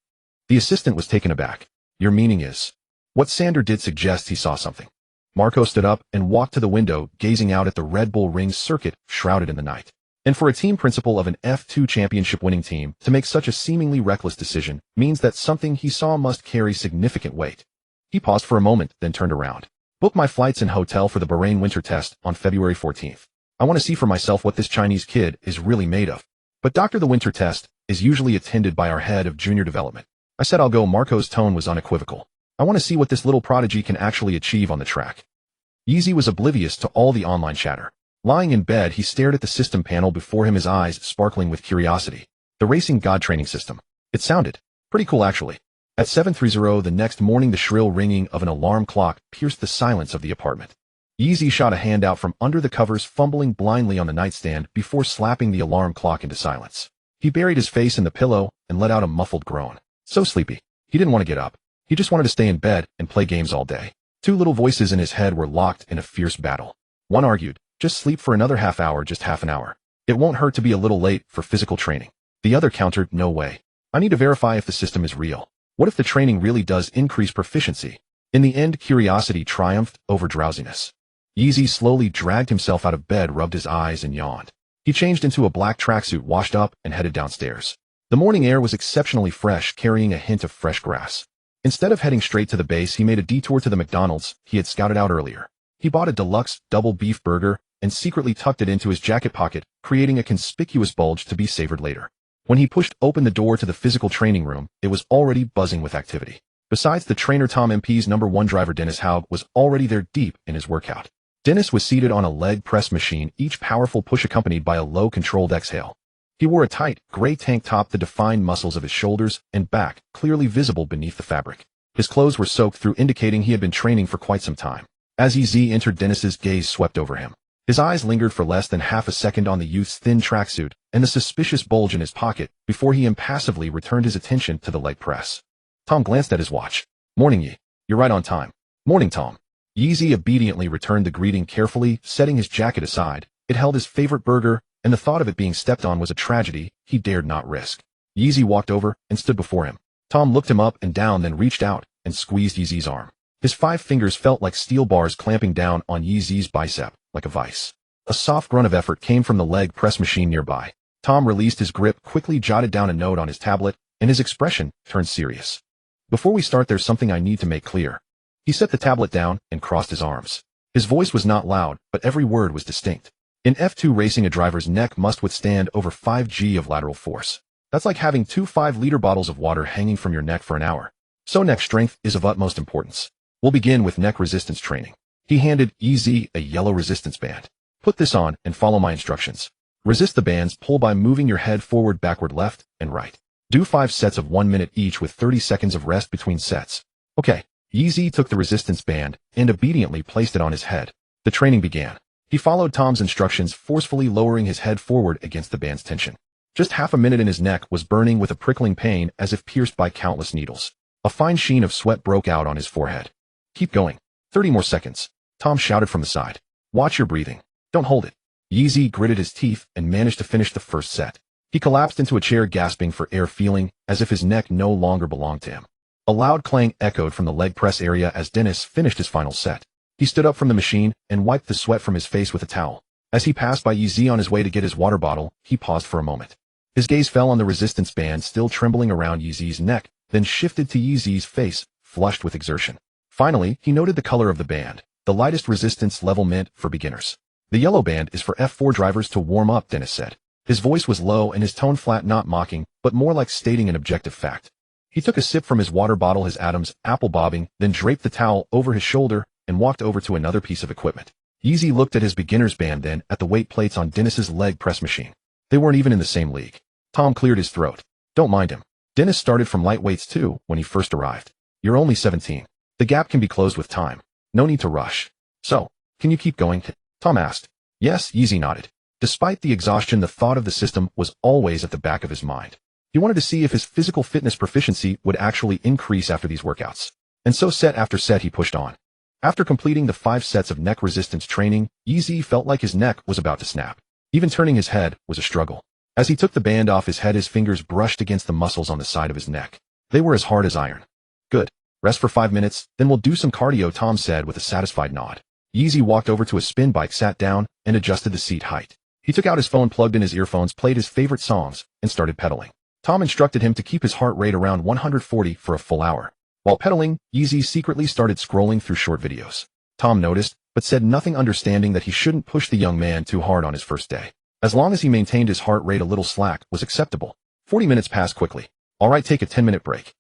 The assistant was taken aback. Your meaning is? What Sander did suggests he saw something. Marko stood up and walked to the window, gazing out at the Red Bull Ring circuit shrouded in the night. And for a team principal of an F2 championship winning team to make such a seemingly reckless decision means that something he saw must carry significant weight. He paused for a moment, then turned around. Book my flights and hotel for the Bahrain winter test on February 14th. I want to see for myself what this Chinese kid is really made of. But Dr. The winter test is usually attended by our head of junior development. I said I'll go. Marko's tone was unequivocal. I want to see what this little prodigy can actually achieve on the track. YZ was oblivious to all the online chatter. Lying in bed, he stared at the system panel before him, his eyes sparkling with curiosity. The Racing God training system. It sounded pretty cool, actually. At 7:30 the next morning, the shrill ringing of an alarm clock pierced the silence of the apartment. YZ shot a hand out from under the covers, fumbling blindly on the nightstand before slapping the alarm clock into silence. He buried his face in the pillow and let out a muffled groan. So sleepy. He didn't want to get up. He just wanted to stay in bed and play games all day. 2 little voices in his head were locked in a fierce battle. One argued, just sleep for another half hour, just half an hour. It won't hurt to be a little late for physical training. The other countered, no way. I need to verify if the system is real. What if the training really does increase proficiency? In the end, curiosity triumphed over drowsiness. YZ slowly dragged himself out of bed, rubbed his eyes, and yawned. He changed into a black tracksuit, washed up, and headed downstairs. The morning air was exceptionally fresh, carrying a hint of fresh grass. Instead of heading straight to the base, he made a detour to the McDonald's he had scouted out earlier. He bought a deluxe double beef burger and secretly tucked it into his jacket pocket, creating a conspicuous bulge to be savored later. When he pushed open the door to the physical training room, it was already buzzing with activity. Besides the trainer, Tom MP's #1 driver Dennis Haug was already there, deep in his workout. Dennis was seated on a leg press machine, each powerful push accompanied by a low controlled exhale. He wore a tight, gray tank top that defined muscles of his shoulders and back, clearly visible beneath the fabric. His clothes were soaked through, indicating he had been training for quite some time. As YZ entered, Dennis's gaze swept over him. His eyes lingered for less than half a second on the youth's thin tracksuit and the suspicious bulge in his pocket before he impassively returned his attention to the leg press. Tom glanced at his watch. Morning, Yi. You're right on time. Morning, Tom. YZ obediently returned the greeting, carefully setting his jacket aside. It held his favorite burger, and the thought of it being stepped on was a tragedy he dared not risk. YZ walked over and stood before him. Tom looked him up and down, then reached out and squeezed YZ's arm. His 5 fingers felt like steel bars clamping down on YZ's bicep, like a vice. A soft grunt of effort came from the leg press machine nearby. Tom released his grip, quickly jotted down a note on his tablet, and his expression turned serious. Before we start, there's something I need to make clear. He set the tablet down and crossed his arms. His voice was not loud, but every word was distinct. In F2 racing, a driver's neck must withstand over 5 g of lateral force. That's like having 2 5-liter bottles of water hanging from your neck for an hour. So neck strength is of utmost importance. We'll begin with neck resistance training. He handed YZ a yellow resistance band. Put this on and follow my instructions. Resist the bands, pull by moving your head forward, backward, left, and right. Do 5 sets of 1 minute each with 30 seconds of rest between sets. Okay. YZ took the resistance band and obediently placed it on his head. The training began. He followed Tom's instructions, forcefully lowering his head forward against the band's tension. Just half a minute and his neck was burning with a prickling pain as if pierced by countless needles. A fine sheen of sweat broke out on his forehead. Keep going. 30 more seconds. Tom shouted from the side. Watch your breathing. Don't hold it. YZ gritted his teeth and managed to finish the first set. He collapsed into a chair, gasping for air, feeling as if his neck no longer belonged to him. A loud clang echoed from the leg press area as Dennis finished his final set. He stood up from the machine and wiped the sweat from his face with a towel. As he passed by Yeezy on his way to get his water bottle, he paused for a moment. His gaze fell on the resistance band still trembling around Yeezy's neck, then shifted to Yeezy's face, flushed with exertion. Finally, he noted the color of the band, the lightest resistance level meant for beginners. The yellow band is for F4 drivers to warm up, Dennis said. His voice was low and his tone flat, not mocking, but more like stating an objective fact. He took a sip from his water bottle, his atoms apple bobbing, then draped the towel over his shoulder and walked over to another piece of equipment. Yeezy looked at his beginner's band, then at the weight plates on Dennis's leg press machine. They weren't even in the same league. Tom cleared his throat. Don't mind him. Dennis started from lightweights too when he first arrived. You're only 17. The gap can be closed with time. No need to rush. So, can you keep going? Tom asked. Yes, Yeezy nodded. Despite the exhaustion, the thought of the system was always at the back of his mind. He wanted to see if his physical fitness proficiency would actually increase after these workouts. And so set after set he pushed on. After completing the 5 sets of neck resistance training, Yeezy felt like his neck was about to snap. Even turning his head was a struggle. As he took the band off his head, his fingers brushed against the muscles on the side of his neck. They were as hard as iron. Good. Rest for 5 minutes, then we'll do some cardio, Tom said with a satisfied nod. Yeezy walked over to a spin bike, sat down, and adjusted the seat height. He took out his phone, plugged in his earphones, played his favorite songs, and started pedaling. Tom instructed him to keep his heart rate around 140 for a full hour. While pedaling, Yeezy secretly started scrolling through short videos. Tom noticed, but said nothing, understanding that he shouldn't push the young man too hard on his first day. As long as he maintained his heart rate a little slack was acceptable. 40 minutes passed quickly. All right, take a 10-minute break,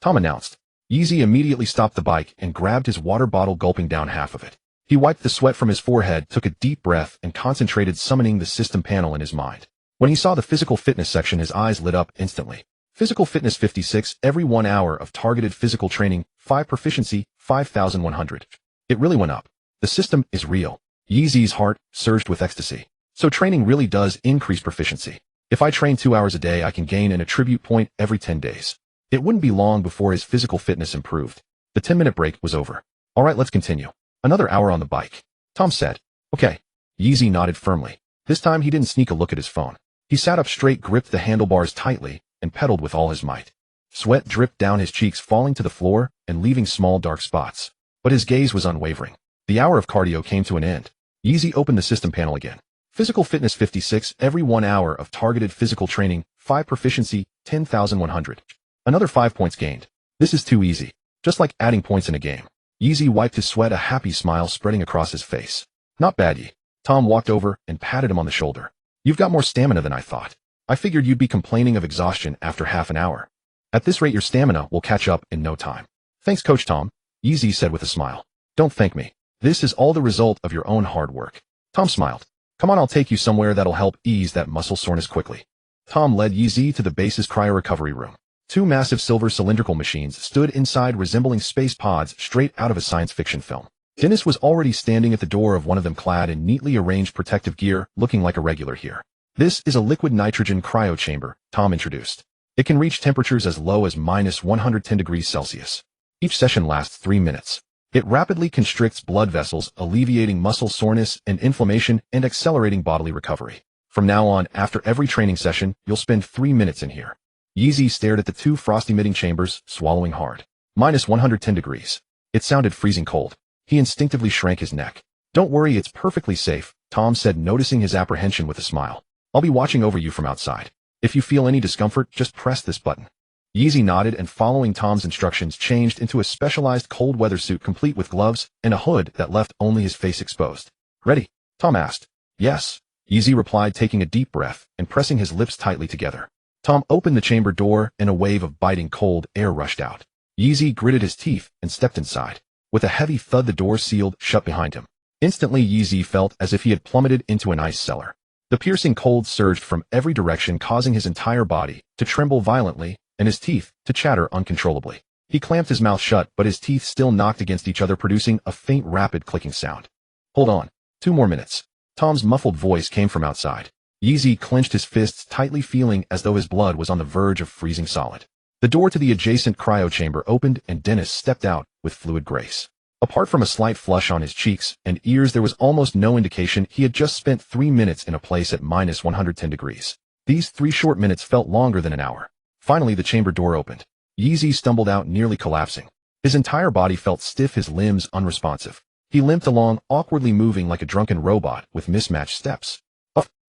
Tom announced. Yeezy immediately stopped the bike and grabbed his water bottle, gulping down half of it. He wiped the sweat from his forehead, took a deep breath, and concentrated, summoning the system panel in his mind. When he saw the physical fitness section, his eyes lit up instantly. Physical fitness 56, every 1 hour of targeted physical training, 5 proficiency, 5,100. It really went up. The system is real. Yeezy's heart surged with ecstasy. So training really does increase proficiency. If I train 2 hours a day, I can gain an attribute point every 10 days. It wouldn't be long before his physical fitness improved. The 10-minute break was over. All right, let's continue. Another hour on the bike, Tom said. Okay. Yeezy nodded firmly. This time he didn't sneak a look at his phone. He sat up straight, gripped the handlebars tightly, and pedaled with all his might. Sweat dripped down his cheeks, falling to the floor and leaving small dark spots. But his gaze was unwavering. The hour of cardio came to an end. Yeezy opened the system panel again. Physical fitness 56, every 1 hour of targeted physical training, 5 proficiency, 10,100. Another 5 points gained. This is too easy. Just like adding points in a game. Yeezy wiped his sweat, a happy smile spreading across his face. Not bad, Yee. Tom walked over and patted him on the shoulder. You've got more stamina than I thought. I figured you'd be complaining of exhaustion after half an hour. At this rate, your stamina will catch up in no time. Thanks, Coach Tom, Yeezy said with a smile. Don't thank me. This is all the result of your own hard work. Tom smiled. Come on, I'll take you somewhere that'll help ease that muscle soreness quickly. Tom led Yeezy to the base's cryo recovery room. 2 massive silver cylindrical machines stood inside, resembling space pods straight out of a science fiction film. Dennis was already standing at the door of one of them, clad in neatly arranged protective gear, looking like a regular here. This is a liquid nitrogen cryo chamber, Tom introduced. It can reach temperatures as low as -110 degrees Celsius. Each session lasts 3 minutes. It rapidly constricts blood vessels, alleviating muscle soreness and inflammation and accelerating bodily recovery. From now on, after every training session, you'll spend 3 minutes in here. Yeezy stared at the 2 frost-emitting chambers, swallowing hard. -110 degrees. It sounded freezing cold. He instinctively shrank his neck. Don't worry, it's perfectly safe, Tom said, noticing his apprehension with a smile. I'll be watching over you from outside. If you feel any discomfort, just press this button. Yeezy nodded and, following Tom's instructions, changed into a specialized cold weather suit complete with gloves and a hood that left only his face exposed. Ready? Tom asked. Yes, Yeezy replied, taking a deep breath and pressing his lips tightly together. Tom opened the chamber door and a wave of biting cold air rushed out. Yeezy gritted his teeth and stepped inside. With a heavy thud, the door sealed shut behind him. Instantly, Yeezy felt as if he had plummeted into an ice cellar. The piercing cold surged from every direction, causing his entire body to tremble violently and his teeth to chatter uncontrollably. He clamped his mouth shut, but his teeth still knocked against each other, producing a faint, rapid clicking sound. Hold on. 2 more minutes. Tom's muffled voice came from outside. Yeezy clenched his fists tightly, feeling as though his blood was on the verge of freezing solid. The door to the adjacent cryo chamber opened and Dennis stepped out with fluid grace. Apart from a slight flush on his cheeks and ears, there was almost no indication he had just spent 3 minutes in a place at -110 degrees. These 3 short minutes felt longer than an hour. Finally, the chamber door opened. Yeezy stumbled out, nearly collapsing. His entire body felt stiff, his limbs unresponsive. He limped along, awkwardly moving like a drunken robot with mismatched steps.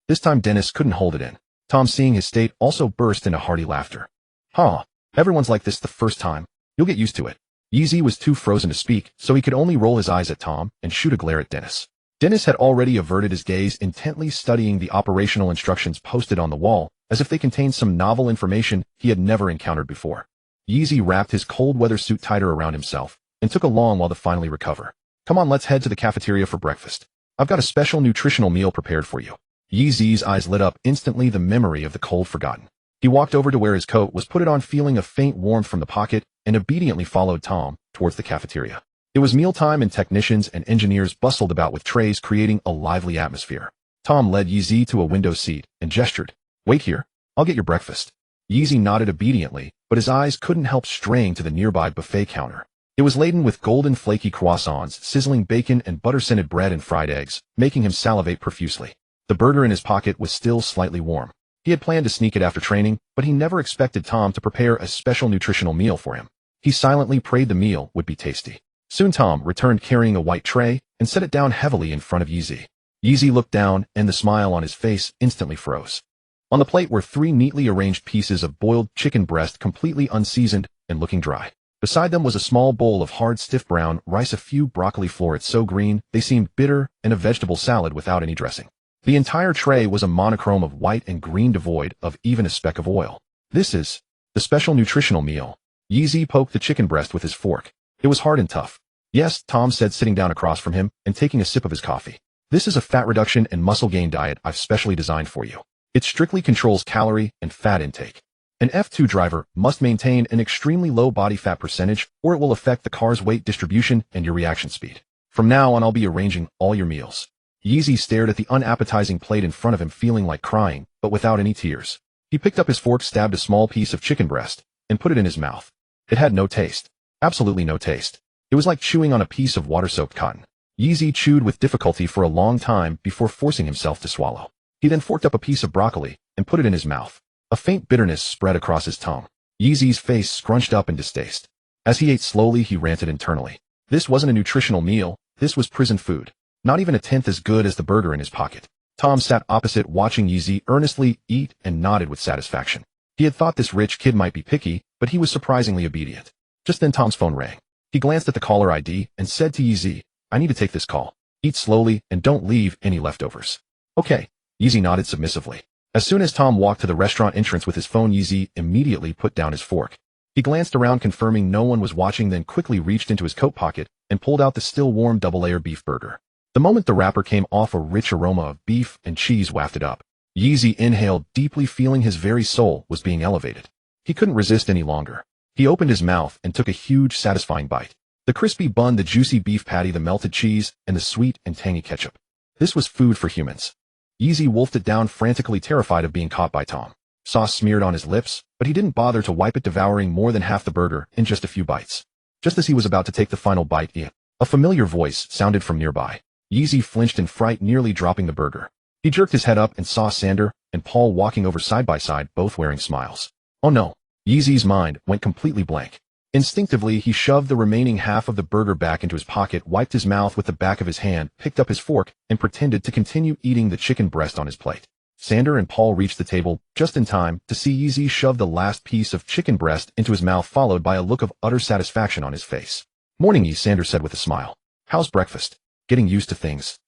This time Dennis couldn't hold it in. Tom, seeing his state, also burst into hearty laughter. Huh, everyone's like this the first time. You'll get used to it. Yeezy was too frozen to speak, so he could only roll his eyes at Tom and shoot a glare at Dennis. Dennis had already averted his gaze, intently studying the operational instructions posted on the wall, as if they contained some novel information he had never encountered before. Yeezy wrapped his cold weather suit tighter around himself and took a long while to finally recover. Come on, let's head to the cafeteria for breakfast. I've got a special nutritional meal prepared for you. Yeezy's eyes lit up instantly, the memory of the cold forgotten. He walked over to where his coat was, put it on, feeling a faint warmth from the pocket, and obediently followed Tom towards the cafeteria. It was mealtime and technicians and engineers bustled about with trays, creating a lively atmosphere. Tom led Yeezy to a window seat and gestured. Wait here, I'll get your breakfast. Yeezy nodded obediently, but his eyes couldn't help straying to the nearby buffet counter. It was laden with golden flaky croissants, sizzling bacon and butter-scented bread and fried eggs, making him salivate profusely. The burger in his pocket was still slightly warm. He had planned to sneak it after training, but he never expected Tom to prepare a special nutritional meal for him. He silently prayed the meal would be tasty. Soon Tom returned carrying a white tray and set it down heavily in front of Yeezy. Yeezy looked down, and the smile on his face instantly froze. On the plate were 3 neatly arranged pieces of boiled chicken breast, completely unseasoned and looking dry. Beside them was a small bowl of hard, stiff brown rice, a few broccoli florets so green they seemed bitter, and a vegetable salad without any dressing. The entire tray was a monochrome of white and green, devoid of even a speck of oil. This is the special nutritional meal. Yeezy poked the chicken breast with his fork. It was hard and tough. Yes, Tom said, sitting down across from him and taking a sip of his coffee. This is a fat reduction and muscle gain diet I've specially designed for you. It strictly controls calorie and fat intake. An F2 driver must maintain an extremely low body fat percentage, or it will affect the car's weight distribution and your reaction speed. From now on, I'll be arranging all your meals. Yeezy stared at the unappetizing plate in front of him, feeling like crying, but without any tears. He picked up his fork, stabbed a small piece of chicken breast, and put it in his mouth. It had no taste. Absolutely no taste. It was like chewing on a piece of water-soaked cotton. Yeezy chewed with difficulty for a long time before forcing himself to swallow. He then forked up a piece of broccoli and put it in his mouth. A faint bitterness spread across his tongue. Yeezy's face scrunched up in distaste. As he ate slowly, he ranted internally. This wasn't a nutritional meal, this was prison food. Not even a tenth as good as the burger in his pocket. Tom sat opposite, watching Yeezy earnestly eat, and nodded with satisfaction. He had thought this rich kid might be picky, but he was surprisingly obedient. Just then Tom's phone rang. He glanced at the caller ID and said to Yeezy, I need to take this call. Eat slowly and don't leave any leftovers. Okay. Yeezy nodded submissively. As soon as Tom walked to the restaurant entrance with his phone, Yeezy immediately put down his fork. He glanced around, confirming no one was watching, then quickly reached into his coat pocket and pulled out the still warm double-layer beef burger. The moment the wrapper came off, a rich aroma of beef and cheese wafted up. Yeezy inhaled deeply, feeling his very soul was being elevated. He couldn't resist any longer. He opened his mouth and took a huge, satisfying bite. The crispy bun, the juicy beef patty, the melted cheese, and the sweet and tangy ketchup. This was food for humans. Yeezy wolfed it down, frantically terrified of being caught by Tom. Sauce smeared on his lips, but he didn't bother to wipe it, devouring more than half the burger in just a few bites. Just as he was about to take the final bite, a familiar voice sounded from nearby. Yeezy flinched in fright, nearly dropping the burger. He jerked his head up and saw Sander and Paul walking over side by side, both wearing smiles. Oh no. Yeezy's mind went completely blank. Instinctively, he shoved the remaining half of the burger back into his pocket, wiped his mouth with the back of his hand, picked up his fork, and pretended to continue eating the chicken breast on his plate. Sander and Paul reached the table just in time to see Yeezy shove the last piece of chicken breast into his mouth, followed by a look of utter satisfaction on his face. Morning, Yeezy, Sander said with a smile. How's breakfast? Getting used to things.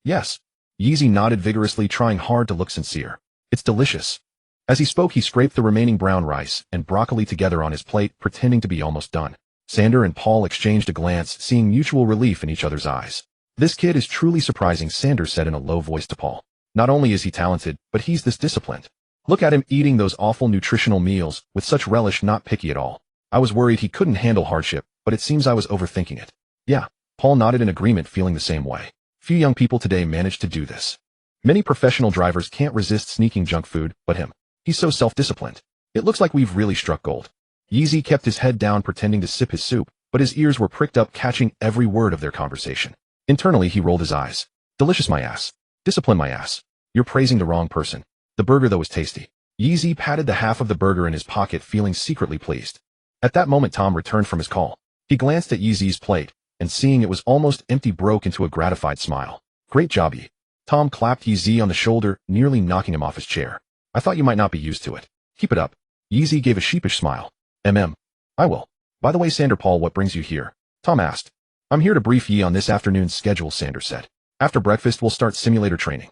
Yes. Yeezy nodded vigorously, trying hard to look sincere. It's delicious. As he spoke, he scraped the remaining brown rice and broccoli together on his plate, pretending to be almost done. Sander and Paul exchanged a glance, seeing mutual relief in each other's eyes. This kid is truly surprising, Sander said in a low voice to Paul. Not only is he talented, but he's this disciplined. Look at him eating those awful nutritional meals with such relish, not picky at all. I was worried he couldn't handle hardship, but it seems I was overthinking it. Yeah. Paul nodded in agreement, feeling the same way. Few young people today manage to do this. Many professional drivers can't resist sneaking junk food, but him. He's so self-disciplined. It looks like we've really struck gold. Yeezy kept his head down, pretending to sip his soup, but his ears were pricked up, catching every word of their conversation. Internally, he rolled his eyes. Delicious, my ass. Discipline, my ass. You're praising the wrong person. The burger, though, was tasty. Yeezy patted the half of the burger in his pocket, feeling secretly pleased. At that moment, Tom returned from his call. He glanced at Yeezy's plate, and seeing it was almost empty broke into a gratified smile. Great job, Yi. Tom clapped Yeezy on the shoulder, nearly knocking him off his chair. I thought you might not be used to it. Keep it up. Yeezy gave a sheepish smile. I will. By the way, Sander Paul, what brings you here? Tom asked. I'm here to brief Yi on this afternoon's schedule, Sander said. After breakfast, we'll start simulator training.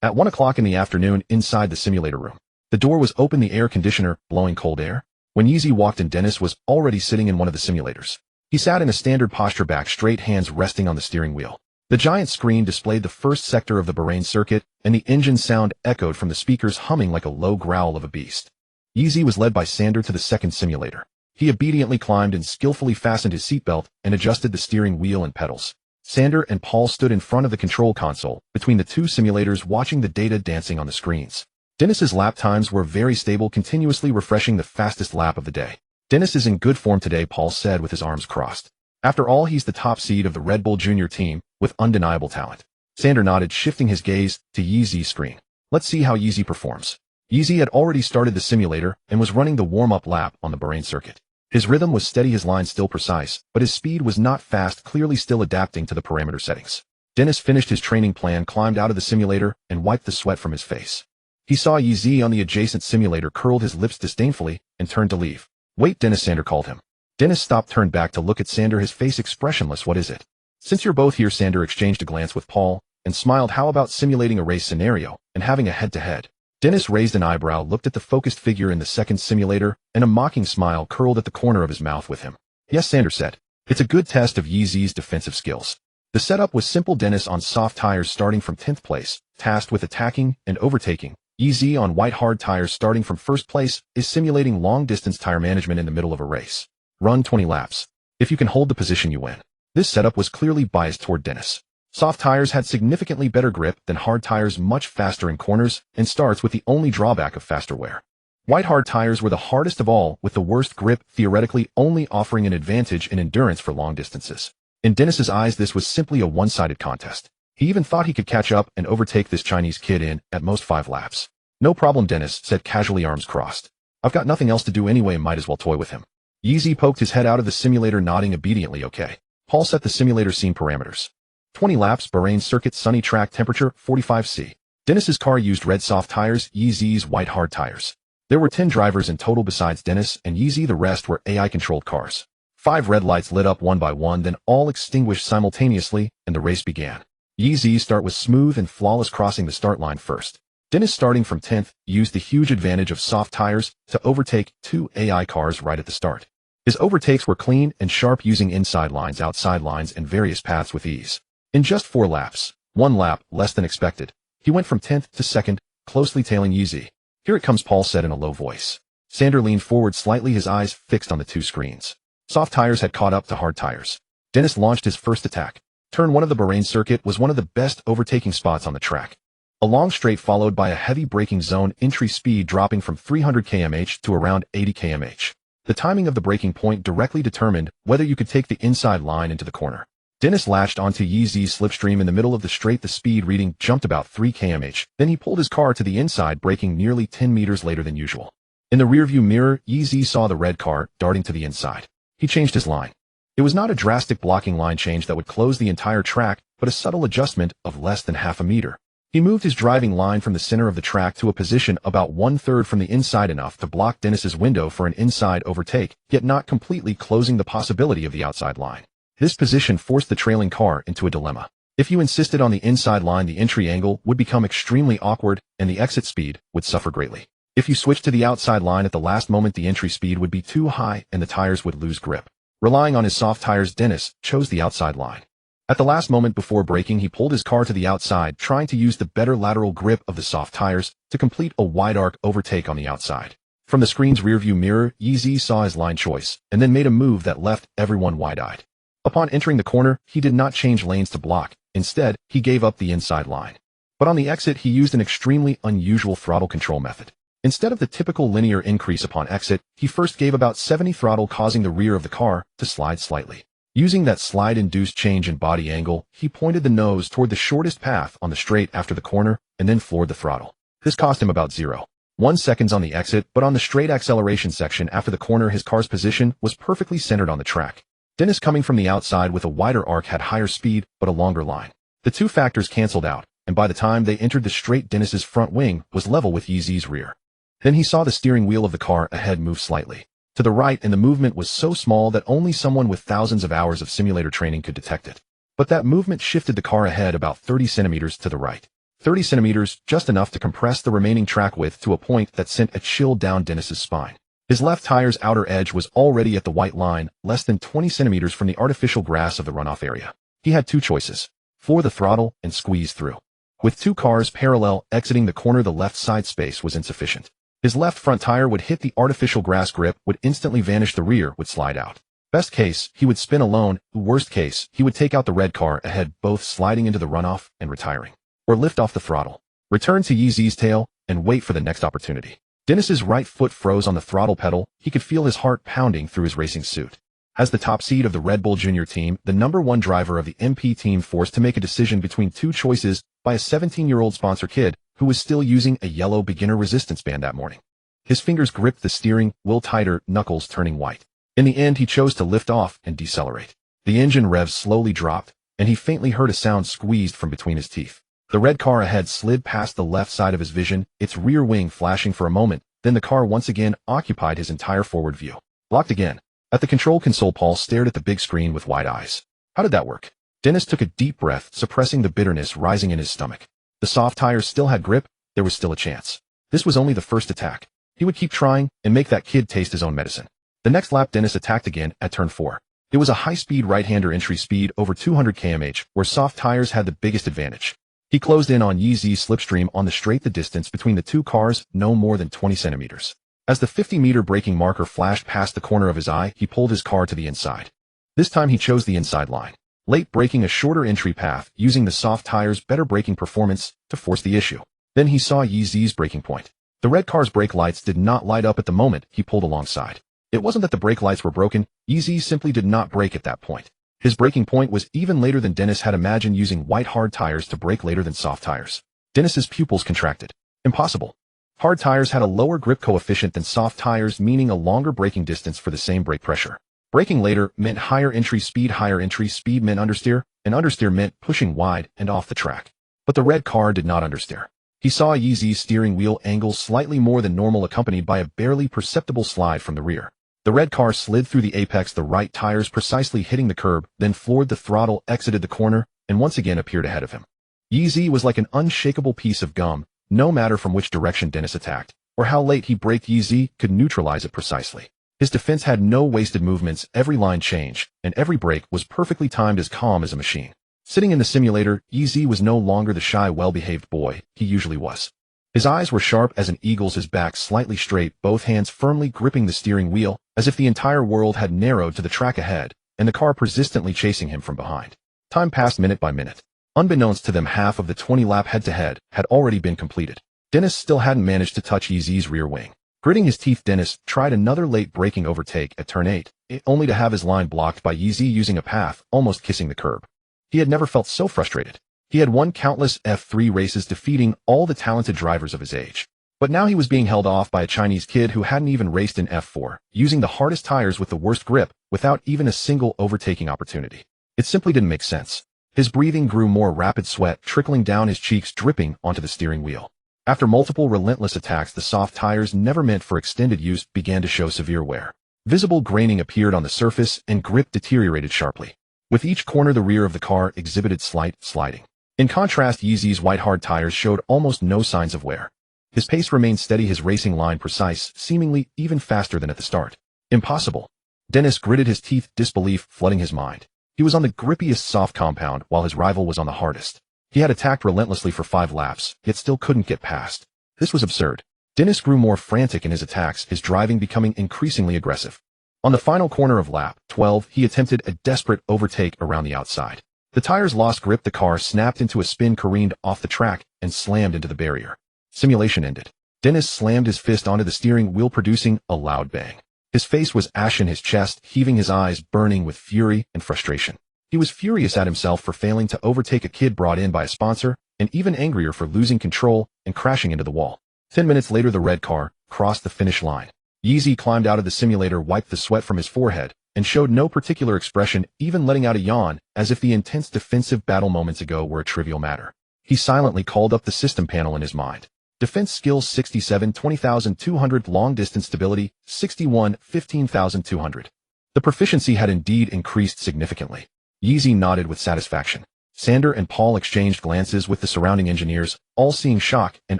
At 1 o'clock in the afternoon, inside the simulator room. The door was open, the air conditioner blowing cold air. When Yeezy walked in, Dennis was already sitting in one of the simulators. He sat in a standard posture, back straight, hands resting on the steering wheel. The giant screen displayed the first sector of the Bahrain circuit, and the engine sound echoed from the speakers, humming like a low growl of a beast. Yeezy was led by Sander to the second simulator. He obediently climbed and skillfully fastened his seatbelt and adjusted the steering wheel and pedals. Sander and Paul stood in front of the control console, between the two simulators, watching the data dancing on the screens. Dennis's lap times were very stable, continuously refreshing the fastest lap of the day. Dennis is in good form today, Paul said with his arms crossed. After all, he's the top seed of the Red Bull Junior team, with undeniable talent. Sander nodded, shifting his gaze to Yeezy's screen. Let's see how Yeezy performs. Yeezy had already started the simulator and was running the warm-up lap on the Bahrain circuit. His rhythm was steady, his line still precise, but his speed was not fast, clearly still adapting to the parameter settings. Dennis finished his training plan, climbed out of the simulator, and wiped the sweat from his face. He saw Yeezy on the adjacent simulator, curled his lips disdainfully, and turned to leave. Wait, Dennis, Sander called him. Dennis stopped, turned back to look at Sander, his face expressionless. What is it? Since you're both here, Sander exchanged a glance with Paul, and smiled. How about simulating a race scenario, and having a head-to-head? Dennis raised an eyebrow, looked at the focused figure in the second simulator, and a mocking smile curled at the corner of his mouth with him. Yes, Sander said. It's a good test of Yeezy's defensive skills. The setup was simple. Dennis on soft tires starting from 10th place, tasked with attacking and overtaking. Yeezy on white hard tires starting from first place is simulating long-distance tire management in the middle of a race. Run 20 laps. If you can hold the position, you win. This setup was clearly biased toward Dennis. Soft tires had significantly better grip than hard tires, much faster in corners and starts, with the only drawback of faster wear. White hard tires were the hardest of all, with the worst grip, theoretically only offering an advantage in endurance for long distances. In Dennis's eyes, this was simply a one-sided contest. He even thought he could catch up and overtake this Chinese kid in, at most, 5 laps. No problem, Dennis said casually, arms crossed. I've got nothing else to do anyway, might as well toy with him. Yeezy poked his head out of the simulator, nodding obediently. Okay. Paul set the simulator scene parameters. 20 laps, Bahrain circuit, sunny track, temperature 45°C. Dennis's car used red soft tires, Yeezy's white hard tires. There were 10 drivers in total besides Dennis and Yeezy. The rest were AI-controlled cars. 5 red lights lit up one by one, then all extinguished simultaneously, and the race began. Yeezy's start was smooth and flawless, crossing the start line first. Dennis, starting from 10th, used the huge advantage of soft tires to overtake 2 AI cars right at the start. His overtakes were clean and sharp, using inside lines, outside lines, and various paths with ease. In just 4 laps, 1 lap less than expected, he went from 10th to 2nd, closely tailing Yeezy. Here it comes, Paul said in a low voice. Sander leaned forward slightly, his eyes fixed on the 2 screens. Soft tires had caught up to hard tires. Dennis launched his first attack. Turn 1 of the Bahrain circuit was one of the best overtaking spots on the track. A long straight followed by a heavy braking zone, entry speed dropping from 300 km/h to around 80 km/h. The timing of the braking point directly determined whether you could take the inside line into the corner. Dennis latched onto Yeezy's slipstream in the middle of the straight. The speed reading jumped about 3 km/h. Then he pulled his car to the inside, braking nearly 10 meters later than usual. In the rearview mirror, Yeezy saw the red car darting to the inside. He changed his line. It was not a drastic blocking line change that would close the entire track, but a subtle adjustment of less than half a meter. He moved his driving line from the center of the track to a position about 1/3 from the inside, enough to block Dennis's window for an inside overtake, yet not completely closing the possibility of the outside line. This position forced the trailing car into a dilemma. If you insisted on the inside line, the entry angle would become extremely awkward and the exit speed would suffer greatly. If you switched to the outside line at the last moment, the entry speed would be too high and the tires would lose grip. Relying on his soft tires, Dennis chose the outside line. At the last moment before braking, he pulled his car to the outside, trying to use the better lateral grip of the soft tires to complete a wide arc overtake on the outside. From the screen's rearview mirror, Yeezy saw his line choice, and then made a move that left everyone wide-eyed. Upon entering the corner, he did not change lanes to block. Instead, he gave up the inside line. But on the exit, he used an extremely unusual throttle control method. Instead of the typical linear increase upon exit, he first gave about 70 throttle, causing the rear of the car to slide slightly. Using that slide-induced change in body angle, he pointed the nose toward the shortest path on the straight after the corner, and then floored the throttle. This cost him about 0.1 seconds on the exit, but on the straight acceleration section after the corner, his car's position was perfectly centered on the track. Dennis, coming from the outside with a wider arc, had higher speed but a longer line. The two factors canceled out, and by the time they entered the straight, Dennis's front wing was level with Yeezy's rear. Then he saw the steering wheel of the car ahead move slightly to the right, and the movement was so small that only someone with thousands of hours of simulator training could detect it. But that movement shifted the car ahead about 30 centimeters to the right. 30 centimeters, just enough to compress the remaining track width to a point that sent a chill down Dennis's spine. His left tire's outer edge was already at the white line, less than 20 centimeters from the artificial grass of the runoff area. He had two choices: floor the throttle and squeeze through. With two cars parallel exiting the corner, the left side space was insufficient. His left front tire would hit the artificial grass grip, would instantly vanish, the rear would slide out. Best case, he would spin alone. Worst case, he would take out the red car ahead, both sliding into the runoff and retiring. Or lift off the throttle, return to Yeezy's tail, and wait for the next opportunity. Dennis's right foot froze on the throttle pedal. He could feel his heart pounding through his racing suit. As the top seed of the Red Bull Junior team, the #1 driver of the MP team, forced to make a decision between two choices by a 17-year-old sponsor kid who was still using a yellow beginner resistance band that morning. His fingers gripped the steering wheel tighter, knuckles turning white. In the end, he chose to lift off and decelerate. The engine revs slowly dropped, and he faintly heard a sound squeezed from between his teeth. The red car ahead slid past the left side of his vision, its rear wing flashing for a moment, then the car once again occupied his entire forward view. Locked again. At the control console, Paul stared at the big screen with wide eyes. How did that work? Dennis took a deep breath, suppressing the bitterness rising in his stomach. The soft tires still had grip. There was still a chance. This was only the first attack. He would keep trying and make that kid taste his own medicine. The next lap, Dennis attacked again at turn 4. It was a high-speed right-hander entry speed over 200 km/h, where soft tires had the biggest advantage. He closed in on Yeezy's slipstream on the straight. The distance between the two cars, no more than 20 centimeters. As the 50-meter braking marker flashed past the corner of his eye, he pulled his car to the inside. This time he chose the inside line, late braking a shorter entry path, using the soft tires' better braking performance to force the issue. Then he saw Yeezy's braking point. The red car's brake lights did not light up at the moment he pulled alongside. It wasn't that the brake lights were broken. Yeezy simply did not brake at that point. His braking point was even later than Dennis had imagined, using white hard tires to brake later than soft tires. Dennis's pupils contracted. Impossible. Hard tires had a lower grip coefficient than soft tires, meaning a longer braking distance for the same brake pressure. Braking later meant higher entry speed meant understeer, and understeer meant pushing wide and off the track. But the red car did not understeer. He saw Yeezy's steering wheel angle slightly more than normal, accompanied by a barely perceptible slide from the rear. The red car slid through the apex, the right tires precisely hitting the curb, then floored the throttle, exited the corner, and once again appeared ahead of him. Yeezy was like an unshakable piece of gum. No matter from which direction Dennis attacked, or how late he braked, Yeezy could neutralize it precisely. His defense had no wasted movements, every line change, and every brake was perfectly timed, as calm as a machine. Sitting in the simulator, Yeezy was no longer the shy, well-behaved boy he usually was. His eyes were sharp as an eagle's, his back slightly straight, both hands firmly gripping the steering wheel, as if the entire world had narrowed to the track ahead, and the car persistently chasing him from behind. Time passed minute by minute. Unbeknownst to them, half of the 20-lap head-to-head had already been completed. Dennis still hadn't managed to touch Yeezy's rear wing. Gritting his teeth, Dennis tried another late braking overtake at turn 8, only to have his line blocked by Yeezy using a path almost kissing the curb. He had never felt so frustrated. He had won countless F3 races, defeating all the talented drivers of his age. But now he was being held off by a Chinese kid who hadn't even raced in F4, using the hardest tires with the worst grip, without even a single overtaking opportunity. It simply didn't make sense. His breathing grew more rapid, sweat trickling down his cheeks, dripping onto the steering wheel. After multiple relentless attacks, the soft tires, never meant for extended use, began to show severe wear. Visible graining appeared on the surface, and grip deteriorated sharply. With each corner, the rear of the car exhibited slight sliding. In contrast, Yeezy's white hard tires showed almost no signs of wear. His pace remained steady, his racing line precise, seemingly even faster than at the start. Impossible. Dennis gritted his teeth, disbelief flooding his mind. He was on the grippiest soft compound, while his rival was on the hardest. He had attacked relentlessly for 5 laps, yet still couldn't get past. This was absurd. Dennis grew more frantic in his attacks, his driving becoming increasingly aggressive. On the final corner of lap 12, he attempted a desperate overtake around the outside. The tires lost grip, the car snapped into a spin, careened off the track, and slammed into the barrier. Simulation ended. Dennis slammed his fist onto the steering wheel, producing a loud bang. His face was ashen, his chest heaving, his eyes burning with fury and frustration. He was furious at himself for failing to overtake a kid brought in by a sponsor, and even angrier for losing control and crashing into the wall. 10 minutes later, the red car crossed the finish line. Yeezy climbed out of the simulator, wiped the sweat from his forehead, and showed no particular expression, even letting out a yawn, as if the intense defensive battle moments ago were a trivial matter. He silently called up the system panel in his mind. Defense skills 67, 20,200, long distance stability 61, 15,200. The proficiency had indeed increased significantly. Yeezy nodded with satisfaction. Sander and Paul exchanged glances with the surrounding engineers, all seeing shock and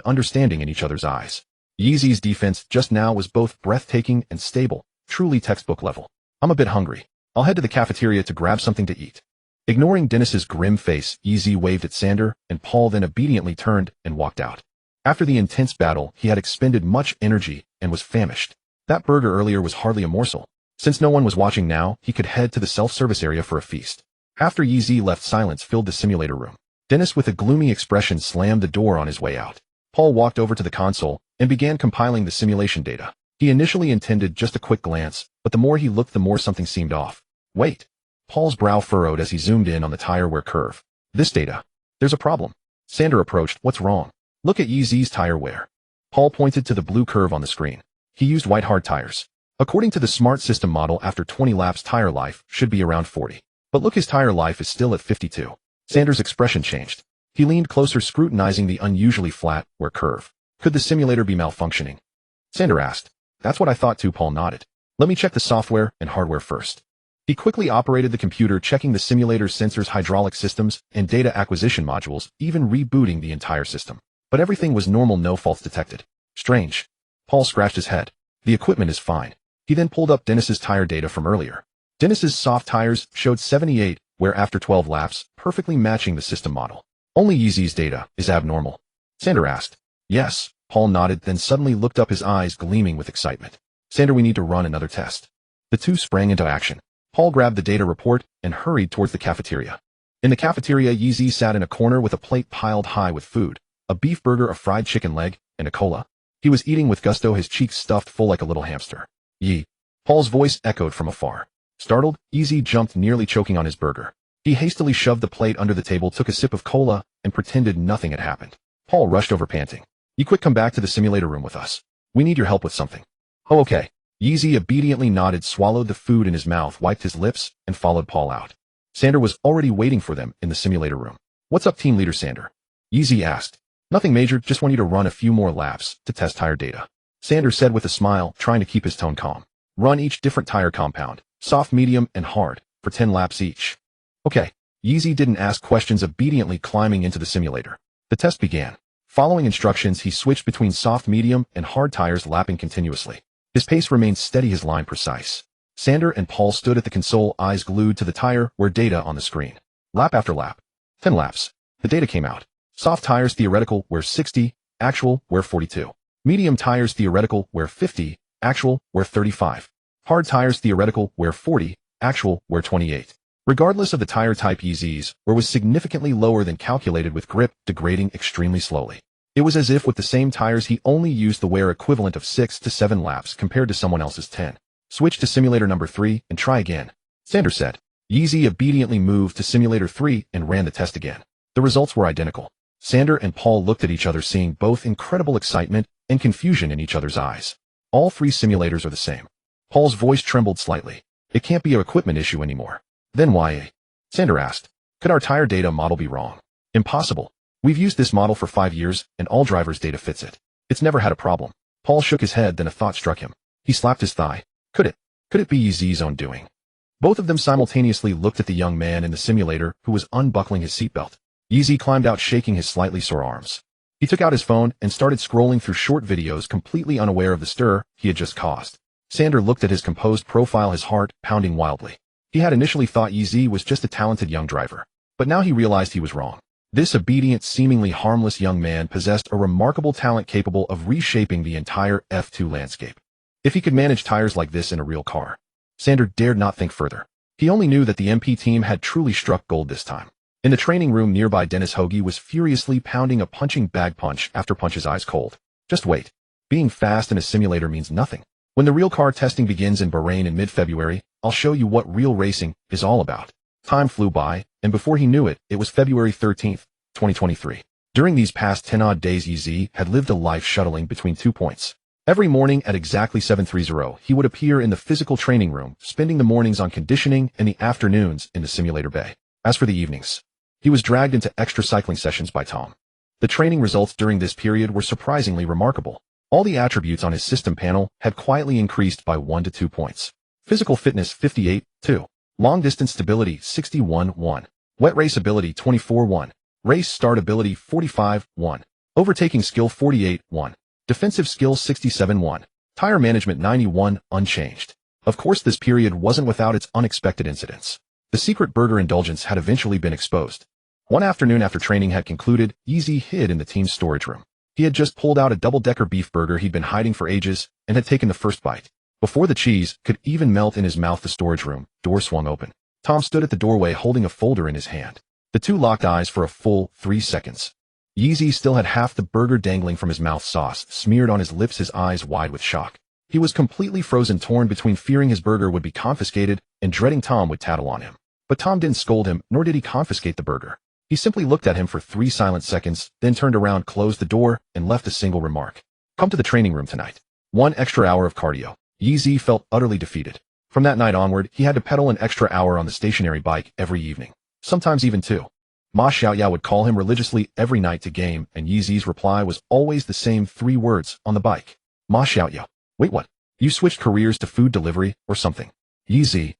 understanding in each other's eyes. Yeezy's defense just now was both breathtaking and stable, truly textbook level. I'm a bit hungry. I'll head to the cafeteria to grab something to eat. Ignoring Dennis's grim face, Yeezy waved at Sander, and Paul then obediently turned and walked out. After the intense battle, he had expended much energy and was famished. That burger earlier was hardly a morsel. Since no one was watching now, he could head to the self-service area for a feast. After Yeezy left, silence filled the simulator room. Dennis, with a gloomy expression, slammed the door on his way out. Paul walked over to the console and began compiling the simulation data. He initially intended just a quick glance, but the more he looked, the more something seemed off. Wait. Paul's brow furrowed as he zoomed in on the tire wear curve. This data. There's a problem. Sander approached. What's wrong? Look at Yeezy's tire wear. Paul pointed to the blue curve on the screen. He used white hard tires. According to the smart system model, after 20 laps, tire life should be around 40. But look, his tire life is still at 52. Sander's expression changed. He leaned closer, scrutinizing the unusually flat wear curve. Could the simulator be malfunctioning? Sander asked. That's what I thought too, Paul nodded. Let me check the software and hardware first. He quickly operated the computer, checking the simulator's sensors, hydraulic systems, and data acquisition modules, even rebooting the entire system. But everything was normal, no faults detected. Strange. Paul scratched his head. The equipment is fine. He then pulled up Dennis's tire data from earlier. Dennis's soft tires showed 78, where after 12 laps, perfectly matching the system model. Only Yeezy's data is abnormal. Sander asked. Yes, Paul nodded, then suddenly looked up, his eyes gleaming with excitement. Sander, we need to run another test. The two sprang into action. Paul grabbed the data report and hurried towards the cafeteria. In the cafeteria, Yeezy sat in a corner with a plate piled high with food, a beef burger, a fried chicken leg, and a cola. He was eating with gusto, his cheeks stuffed full like a little hamster. Yee. Paul's voice echoed from afar. Startled, Yeezy jumped, nearly choking on his burger. He hastily shoved the plate under the table, took a sip of cola, and pretended nothing had happened. Paul rushed over, panting. You quick, come back to the simulator room with us. We need your help with something. Oh, okay. Yeezy obediently nodded, swallowed the food in his mouth, wiped his lips, and followed Paul out. Sander was already waiting for them in the simulator room. What's up, team leader Sander? Yeezy asked. Nothing major, just want you to run a few more laps to test tire data. Sander said with a smile, trying to keep his tone calm. Run each different tire compound, soft, medium, and hard, for 10 laps each. Okay. Yeezy didn't ask questions, obediently climbing into the simulator. The test began. Following instructions, he switched between soft, medium, and hard tires, lapping continuously. His pace remained steady, his line precise. Sander and Paul stood at the console, eyes glued to the tire wear data on the screen. Lap after lap. 10 laps. The data came out. Soft tires theoretical wear 60, actual wear 42. Medium tires theoretical wear 50, actual wear 35. Hard tires theoretical wear 40, actual wear 28. Regardless of the tire type, Yeezy's wear was significantly lower than calculated, with grip degrading extremely slowly. It was as if with the same tires he only used the wear equivalent of 6 to 7 laps compared to someone else's 10. Switch to simulator number 3 and try again, Sander said. Yeezy obediently moved to simulator 3 and ran the test again. The results were identical. Sander and Paul looked at each other, seeing both incredible excitement and confusion in each other's eyes. All three simulators are the same. Paul's voice trembled slightly. It can't be an equipment issue anymore. Then why? Sander asked. Could our tire data model be wrong? Impossible. We've used this model for 5 years, and all drivers' data fits it. It's never had a problem. Paul shook his head, then a thought struck him. He slapped his thigh. Could it be Yeezy's own doing? Both of them simultaneously looked at the young man in the simulator, who was unbuckling his seatbelt. Yeezy climbed out, shaking his slightly sore arms. He took out his phone and started scrolling through short videos, completely unaware of the stir he had just caused. Sander looked at his composed profile, his heart pounding wildly. He had initially thought Yeezy was just a talented young driver, but now he realized he was wrong. This obedient, seemingly harmless young man possessed a remarkable talent capable of reshaping the entire F2 landscape. If he could manage tires like this in a real car, Sander dared not think further. He only knew that the MP team had truly struck gold this time. In the training room nearby, Dennis Hoagie was furiously pounding a punching bag, punch after punch, his eyes cold. Just wait. Being fast in a simulator means nothing. When the real car testing begins in Bahrain in mid-February, I'll show you what real racing is all about. Time flew by, and before he knew it, it was February 13th, 2023. During these past 10-odd days, Yeezy had lived a life shuttling between 2 points. Every morning at exactly 7:30, he would appear in the physical training room, spending the mornings on conditioning and the afternoons in the simulator bay. As for the evenings, he was dragged into extra cycling sessions by Tom. The training results during this period were surprisingly remarkable. All the attributes on his system panel had quietly increased by 1 to 2 points. Physical fitness 58-2. Long distance stability 61-1. Wet race ability 24-1. Race start ability 45-1. Overtaking skill 48-1. Defensive skill 67-1. Tire management 91, unchanged. Of course, this period wasn't without its unexpected incidents. The secret burger indulgence had eventually been exposed. One afternoon after training had concluded, Yeezy hid in the team's storage room. He had just pulled out a double-decker beef burger he'd been hiding for ages and had taken the first bite. Before the cheese could even melt in his mouth, the storage room door swung open. Tom stood at the doorway holding a folder in his hand. The two locked eyes for a full 3 seconds. Yeezy still had half the burger dangling from his mouth, sauce smeared on his lips, his eyes wide with shock. He was completely frozen, torn between fearing his burger would be confiscated and dreading Tom would tattle on him. But Tom didn't scold him, nor did he confiscate the burger. He simply looked at him for 3 silent seconds, then turned around, closed the door, and left a single remark. Come to the training room tonight. 1 extra hour of cardio. Yeezy felt utterly defeated. From that night onward, he had to pedal an extra hour on the stationary bike every evening. Sometimes even 2. Ma Xiaoyao would call him religiously every night to game, and Yeezy's reply was always the same 3 words on the bike. Ma Xiaoyao. Wait, what? You switched careers to food delivery or something? Yeezy.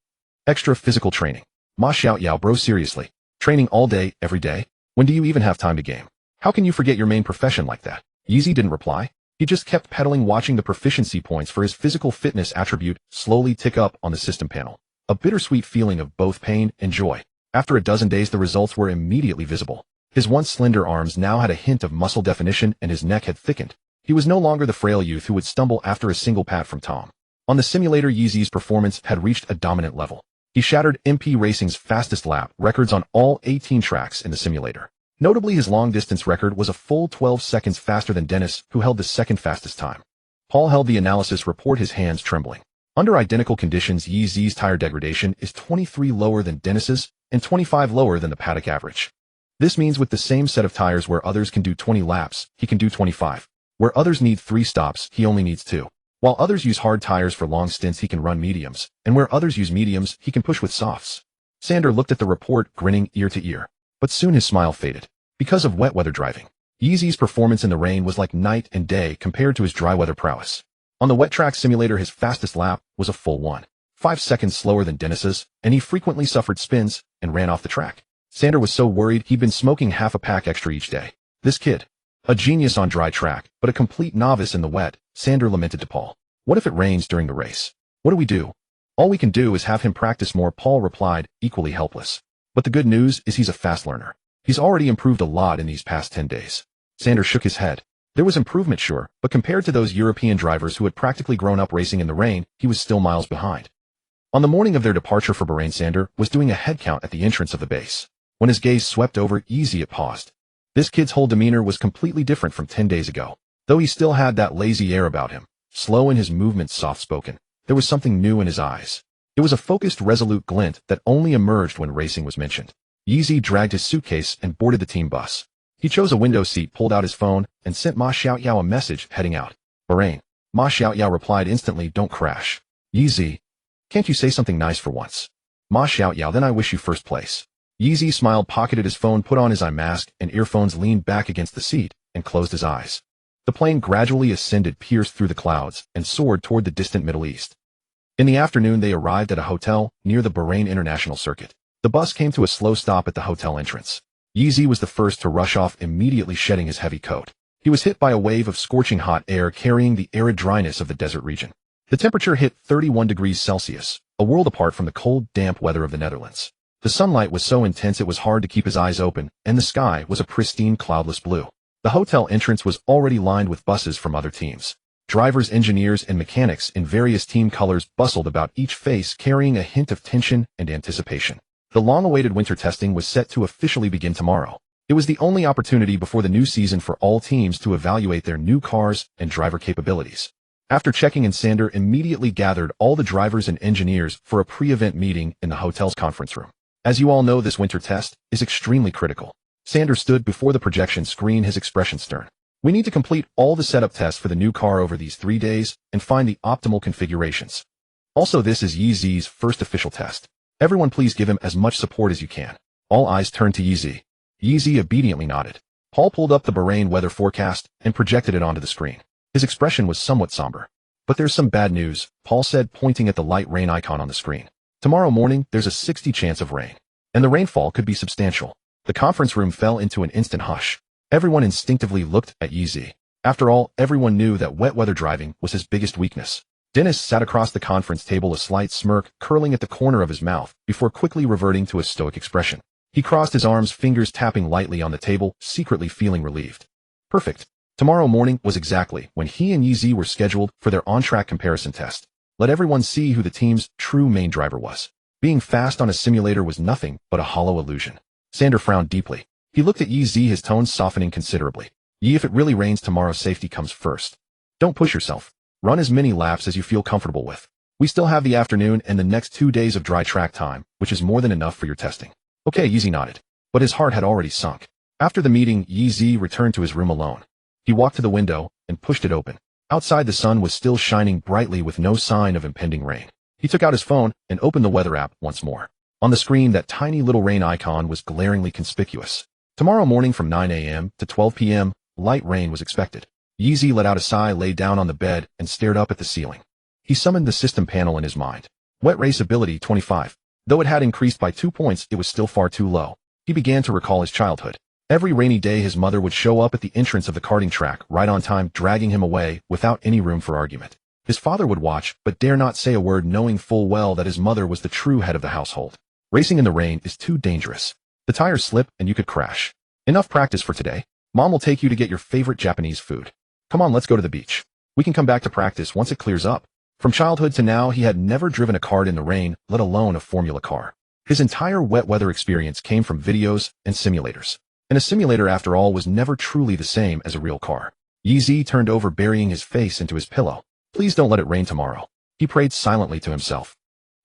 Extra physical training. Ma Xiaoyao, bro, seriously. Training all day, every day? When do you even have time to game? How can you forget your main profession like that? Yeezy didn't reply. He just kept pedaling, watching the proficiency points for his physical fitness attribute slowly tick up on the system panel. A bittersweet feeling of both pain and joy. After a dozen days, the results were immediately visible. His once slender arms now had a hint of muscle definition, and his neck had thickened. He was no longer the frail youth who would stumble after a single pat from Tom. On the simulator, Yeezy's performance had reached a dominant level. He shattered MP Racing's fastest lap records on all 18 tracks in the simulator. Notably, his long-distance record was a full 12 seconds faster than Dennis, who held the second fastest time. Paul held the analysis report, his hands trembling. Under identical conditions, Yeezy's tire degradation is 23 lower than Dennis's and 25 lower than the paddock average. This means with the same set of tires, where others can do 20 laps, he can do 25. Where others need 3 stops, he only needs 2. While others use hard tires for long stints, he can run mediums, and where others use mediums, he can push with softs. Sander looked at the report, grinning ear to ear. But soon his smile faded. Because of wet weather driving, Yeezy's performance in the rain was like night and day compared to his dry weather prowess. On the wet track simulator, his fastest lap was a full 1.5 seconds slower than Dennis's, and he frequently suffered spins and ran off the track. Sander was so worried he'd been smoking half a pack extra each day. This kid. A genius on dry track, but a complete novice in the wet, Sander lamented to Paul. What if it rains during the race? What do we do? All we can do is have him practice more, Paul replied, equally helpless. But the good news is he's a fast learner. He's already improved a lot in these past 10 days. Sander shook his head. There was improvement, sure, but compared to those European drivers who had practically grown up racing in the rain, he was still miles behind. On the morning of their departure for Bahrain, Sander was doing a head count at the entrance of the base. When his gaze swept over Yeezy, it paused. This kid's whole demeanor was completely different from 10 days ago. Though he still had that lazy air about him, slow in his movements, soft-spoken, there was something new in his eyes. It was a focused, resolute glint that only emerged when racing was mentioned. Yeezy dragged his suitcase and boarded the team bus. He chose a window seat, pulled out his phone, and sent Ma Xiaoyao a message heading out. Bahrain. Ma Xiaoyao replied instantly, don't crash. Yeezy. Can't you say something nice for once? Ma Xiaoyao, then I wish you first place. Yeezy smiled, pocketed his phone, put on his eye mask and earphones, leaned back against the seat, and closed his eyes. The plane gradually ascended, pierced through the clouds, and soared toward the distant Middle East. In the afternoon, they arrived at a hotel near the Bahrain International Circuit. The bus came to a slow stop at the hotel entrance. Yeezy was the first to rush off, immediately shedding his heavy coat. He was hit by a wave of scorching hot air carrying the arid dryness of the desert region. The temperature hit 31 degrees Celsius, a world apart from the cold, damp weather of the Netherlands. The sunlight was so intense it was hard to keep his eyes open, and the sky was a pristine, cloudless blue. The hotel entrance was already lined with buses from other teams. Drivers, engineers, and mechanics in various team colors bustled about, each face carrying a hint of tension and anticipation. The long-awaited winter testing was set to officially begin tomorrow. It was the only opportunity before the new season for all teams to evaluate their new cars and driver capabilities. After checking in, Sander immediately gathered all the drivers and engineers for a pre-event meeting in the hotel's conference room. As you all know, this winter test is extremely critical. Sander stood before the projection screen, his expression stern. We need to complete all the setup tests for the new car over these 3 days and find the optimal configurations. Also, this is Yeezy's first official test. Everyone please give him as much support as you can. All eyes turned to Yeezy. Yeezy obediently nodded. Paul pulled up the Bahrain weather forecast and projected it onto the screen. His expression was somewhat somber. But there's some bad news, Paul said, pointing at the light rain icon on the screen. Tomorrow morning, there's a 60% chance of rain. And the rainfall could be substantial. The conference room fell into an instant hush. Everyone instinctively looked at Yeezy. After all, everyone knew that wet weather driving was his biggest weakness. Dennis sat across the conference table, a slight smirk curling at the corner of his mouth, before quickly reverting to a stoic expression. He crossed his arms, fingers tapping lightly on the table, secretly feeling relieved. Perfect. Tomorrow morning was exactly when he and Yeezy were scheduled for their on-track comparison test. Let everyone see who the team's true main driver was. Being fast on a simulator was nothing but a hollow illusion. Sander frowned deeply. He looked at Yeezy, his tone softening considerably. Yee, if it really rains tomorrow, safety comes first. Don't push yourself. Run as many laps as you feel comfortable with. We still have the afternoon and the next 2 days of dry track time, which is more than enough for your testing. Okay, Yeezy nodded. But his heart had already sunk. After the meeting, Yeezy returned to his room alone. He walked to the window and pushed it open. Outside, the sun was still shining brightly with no sign of impending rain. He took out his phone and opened the weather app once more. On the screen, that tiny little rain icon was glaringly conspicuous. Tomorrow morning from 9 a.m. to 12 p.m., light rain was expected. Yeezy let out a sigh, lay down on the bed, and stared up at the ceiling. He summoned the system panel in his mind. Wet race ability 25. Though it had increased by 2 points, it was still far too low. He began to recall his childhood. Every rainy day, his mother would show up at the entrance of the karting track right on time, dragging him away without any room for argument. His father would watch, but dare not say a word, knowing full well that his mother was the true head of the household. Racing in the rain is too dangerous. The tires slip and you could crash. Enough practice for today. Mom will take you to get your favorite Japanese food. Come on, let's go to the beach. We can come back to practice once it clears up. From childhood to now, he had never driven a kart in the rain, let alone a Formula car. His entire wet weather experience came from videos and simulators. And a simulator, after all, was never truly the same as a real car. Yeezy turned over, burying his face into his pillow. Please don't let it rain tomorrow. He prayed silently to himself.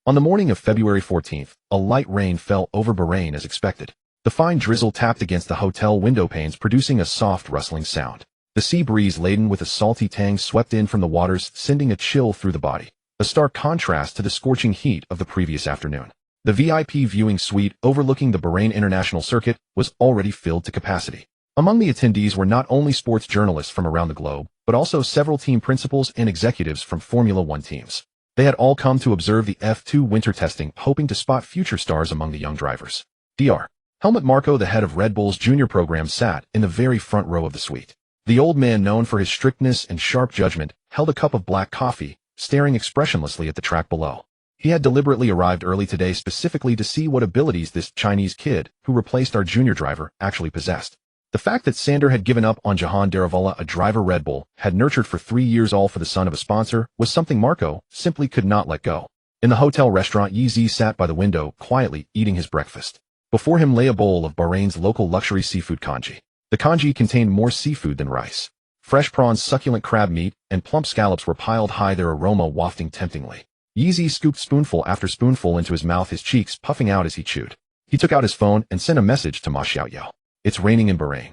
On the morning of February 14th, a light rain fell over Bahrain as expected. The fine drizzle tapped against the hotel window panes, producing a soft rustling sound. The sea breeze, laden with a salty tang, swept in from the waters, sending a chill through the body, a stark contrast to the scorching heat of the previous afternoon. The VIP viewing suite overlooking the Bahrain International Circuit was already filled to capacity. Among the attendees were not only sports journalists from around the globe, but also several team principals and executives from Formula One teams. They had all come to observe the F2 winter testing, hoping to spot future stars among the young drivers. Dr. Helmut Marko, the head of Red Bull's junior program, sat in the very front row of the suite. The old man, known for his strictness and sharp judgment, held a cup of black coffee, staring expressionlessly at the track below. He had deliberately arrived early today specifically to see what abilities this Chinese kid, who replaced our junior driver, actually possessed. The fact that Sander had given up on Jahan Daruvala, a driver Red Bull had nurtured for 3 years, all for the son of a sponsor, was something Marko simply could not let go. In the hotel restaurant, Yeezy sat by the window, quietly eating his breakfast. Before him lay a bowl of Bahrain's local luxury seafood congee. The congee contained more seafood than rice. Fresh prawns, succulent crab meat, and plump scallops were piled high, their aroma wafting temptingly. Yeezy scooped spoonful after spoonful into his mouth, his cheeks puffing out as he chewed. He took out his phone and sent a message to Ma Xiaoyao. It's raining in Bahrain.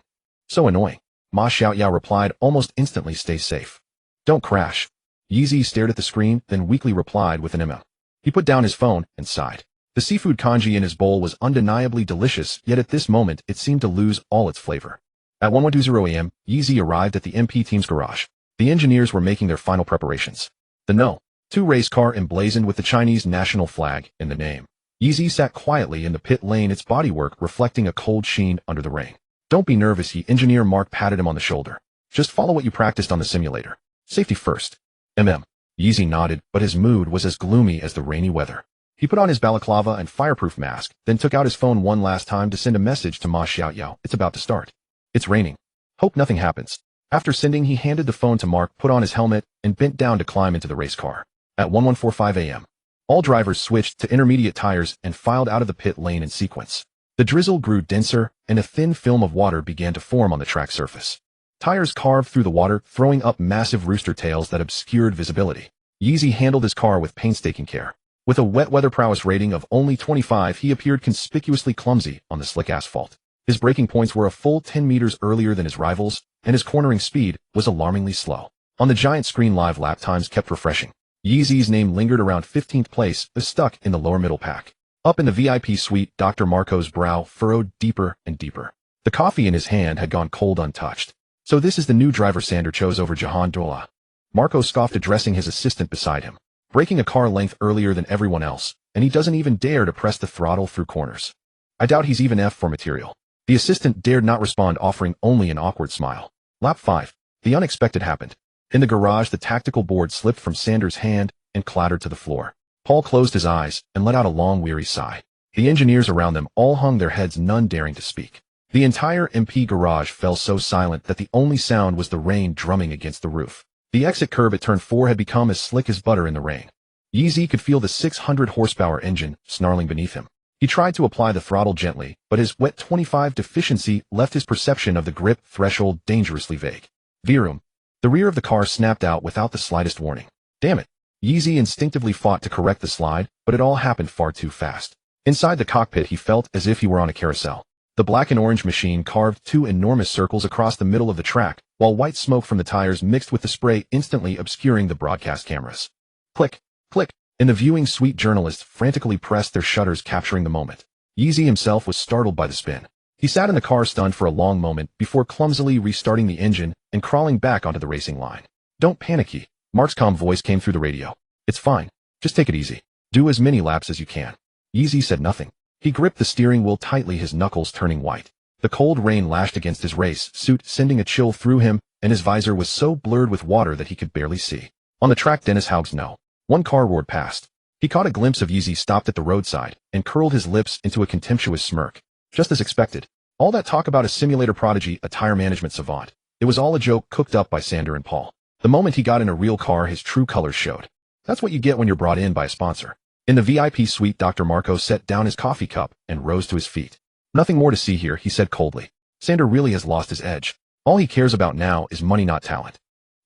So annoying. Ma Xiaoyao replied almost instantly, stay safe. Don't crash. Yeezy stared at the screen, then weakly replied with an mm. He put down his phone and sighed. The seafood congee in his bowl was undeniably delicious, yet at this moment it seemed to lose all its flavor. At 11:20 a.m., Yeezy arrived at the MP team's garage. The engineers were making their final preparations. The No.2 race car emblazoned with the Chinese national flag in the name. Yeezy sat quietly in the pit lane, its bodywork reflecting a cold sheen under the rain. Don't be nervous, engineer Mark patted him on the shoulder. Just follow what you practiced on the simulator. Safety first. Yeezy nodded, but his mood was as gloomy as the rainy weather. He put on his balaclava and fireproof mask, then took out his phone one last time to send a message to Ma Xiaoyao. It's about to start. It's raining. Hope nothing happens. After sending, he handed the phone to Mark, put on his helmet, and bent down to climb into the race car. At 11:45 a.m., all drivers switched to intermediate tires and filed out of the pit lane in sequence. The drizzle grew denser, and a thin film of water began to form on the track surface. Tires carved through the water, throwing up massive rooster tails that obscured visibility. Yeezy handled his car with painstaking care. With a wet weather prowess rating of only 25, he appeared conspicuously clumsy on the slick asphalt. His braking points were a full 10 meters earlier than his rivals, and his cornering speed was alarmingly slow. On the giant screen, live lap times kept refreshing. Yeezy's name lingered around 15th place, but stuck in the lower middle pack. Up in the VIP suite, Dr. Marco's brow furrowed deeper and deeper. The coffee in his hand had gone cold untouched. So this is the new driver Sander chose over Jahan Dola. Marco scoffed, addressing his assistant beside him. Braking a car length earlier than everyone else, and he doesn't even dare to press the throttle through corners. I doubt he's even F for material. The assistant dared not respond, offering only an awkward smile. Lap 5. The unexpected happened. In the garage, the tactical board slipped from Sander's hand and clattered to the floor. Paul closed his eyes and let out a long, weary sigh. The engineers around them all hung their heads, none daring to speak. The entire MP garage fell so silent that the only sound was the rain drumming against the roof. The exit curb at turn 4 had become as slick as butter in the rain. Yeezy could feel the 600 horsepower engine snarling beneath him. He tried to apply the throttle gently, but his wet 25 deficiency left his perception of the grip threshold dangerously vague. Vroom. The rear of the car snapped out without the slightest warning. Damn it. Yeezy instinctively fought to correct the slide, but it all happened far too fast. Inside the cockpit, he felt as if he were on a carousel. The black and orange machine carved 2 enormous circles across the middle of the track, while white smoke from the tires mixed with the spray instantly obscuring the broadcast cameras. Click, click. In the viewing suite, journalists frantically pressed their shutters, capturing the moment. Yeezy himself was startled by the spin. He sat in the car stunned for a long moment before clumsily restarting the engine and crawling back onto the racing line. Don't panic, Mark's calm voice came through the radio. It's fine. Just take it easy. Do as many laps as you can. Yeezy said nothing. He gripped the steering wheel tightly, his knuckles turning white. The cold rain lashed against his race suit, sending a chill through him, and his visor was so blurred with water that he could barely see. On the track, Dennis Haug's no. One car roared past. He caught a glimpse of Yeezy stopped at the roadside and curled his lips into a contemptuous smirk. Just as expected. All that talk about a simulator prodigy, a tire management savant. It was all a joke cooked up by Sander and Paul. The moment he got in a real car, his true colors showed. That's what you get when you're brought in by a sponsor. In the VIP suite, Dr. Marco set down his coffee cup and rose to his feet. Nothing more to see here, he said coldly. Sander really has lost his edge. All he cares about now is money, not talent.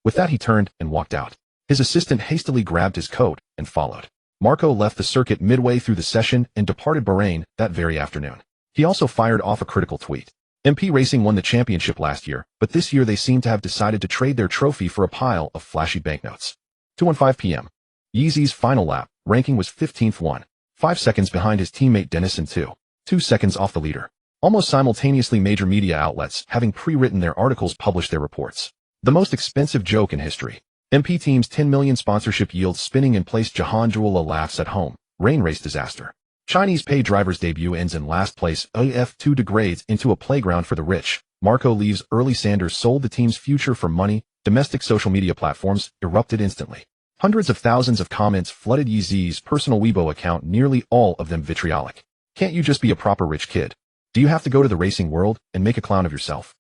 With that, he turned and walked out. His assistant hastily grabbed his coat and followed. Marco left the circuit midway through the session and departed Bahrain that very afternoon. He also fired off a critical tweet. MP Racing won the championship last year, but this year they seem to have decided to trade their trophy for a pile of flashy banknotes. 2:15 p.m. Yeezy's final lap ranking was 15th, 5 seconds behind his teammate Dennis and 2 seconds off the leader. Almost simultaneously, major media outlets, having pre-written their articles, published their reports. The most expensive joke in history. MP team's 10 million sponsorship yields spinning in place. Jahan Dola laughs at home. Rain race disaster. Chinese paid driver's debut ends in last place. AF2 degrades into a playground for the rich. Marco leaves early. Sanders sold the team's future for money. Domestic social media platforms erupted instantly. Hundreds of thousands of comments flooded Yeezy's personal Weibo account, nearly all of them vitriolic. Can't you just be a proper rich kid? Do you have to go to the racing world and make a clown of yourself?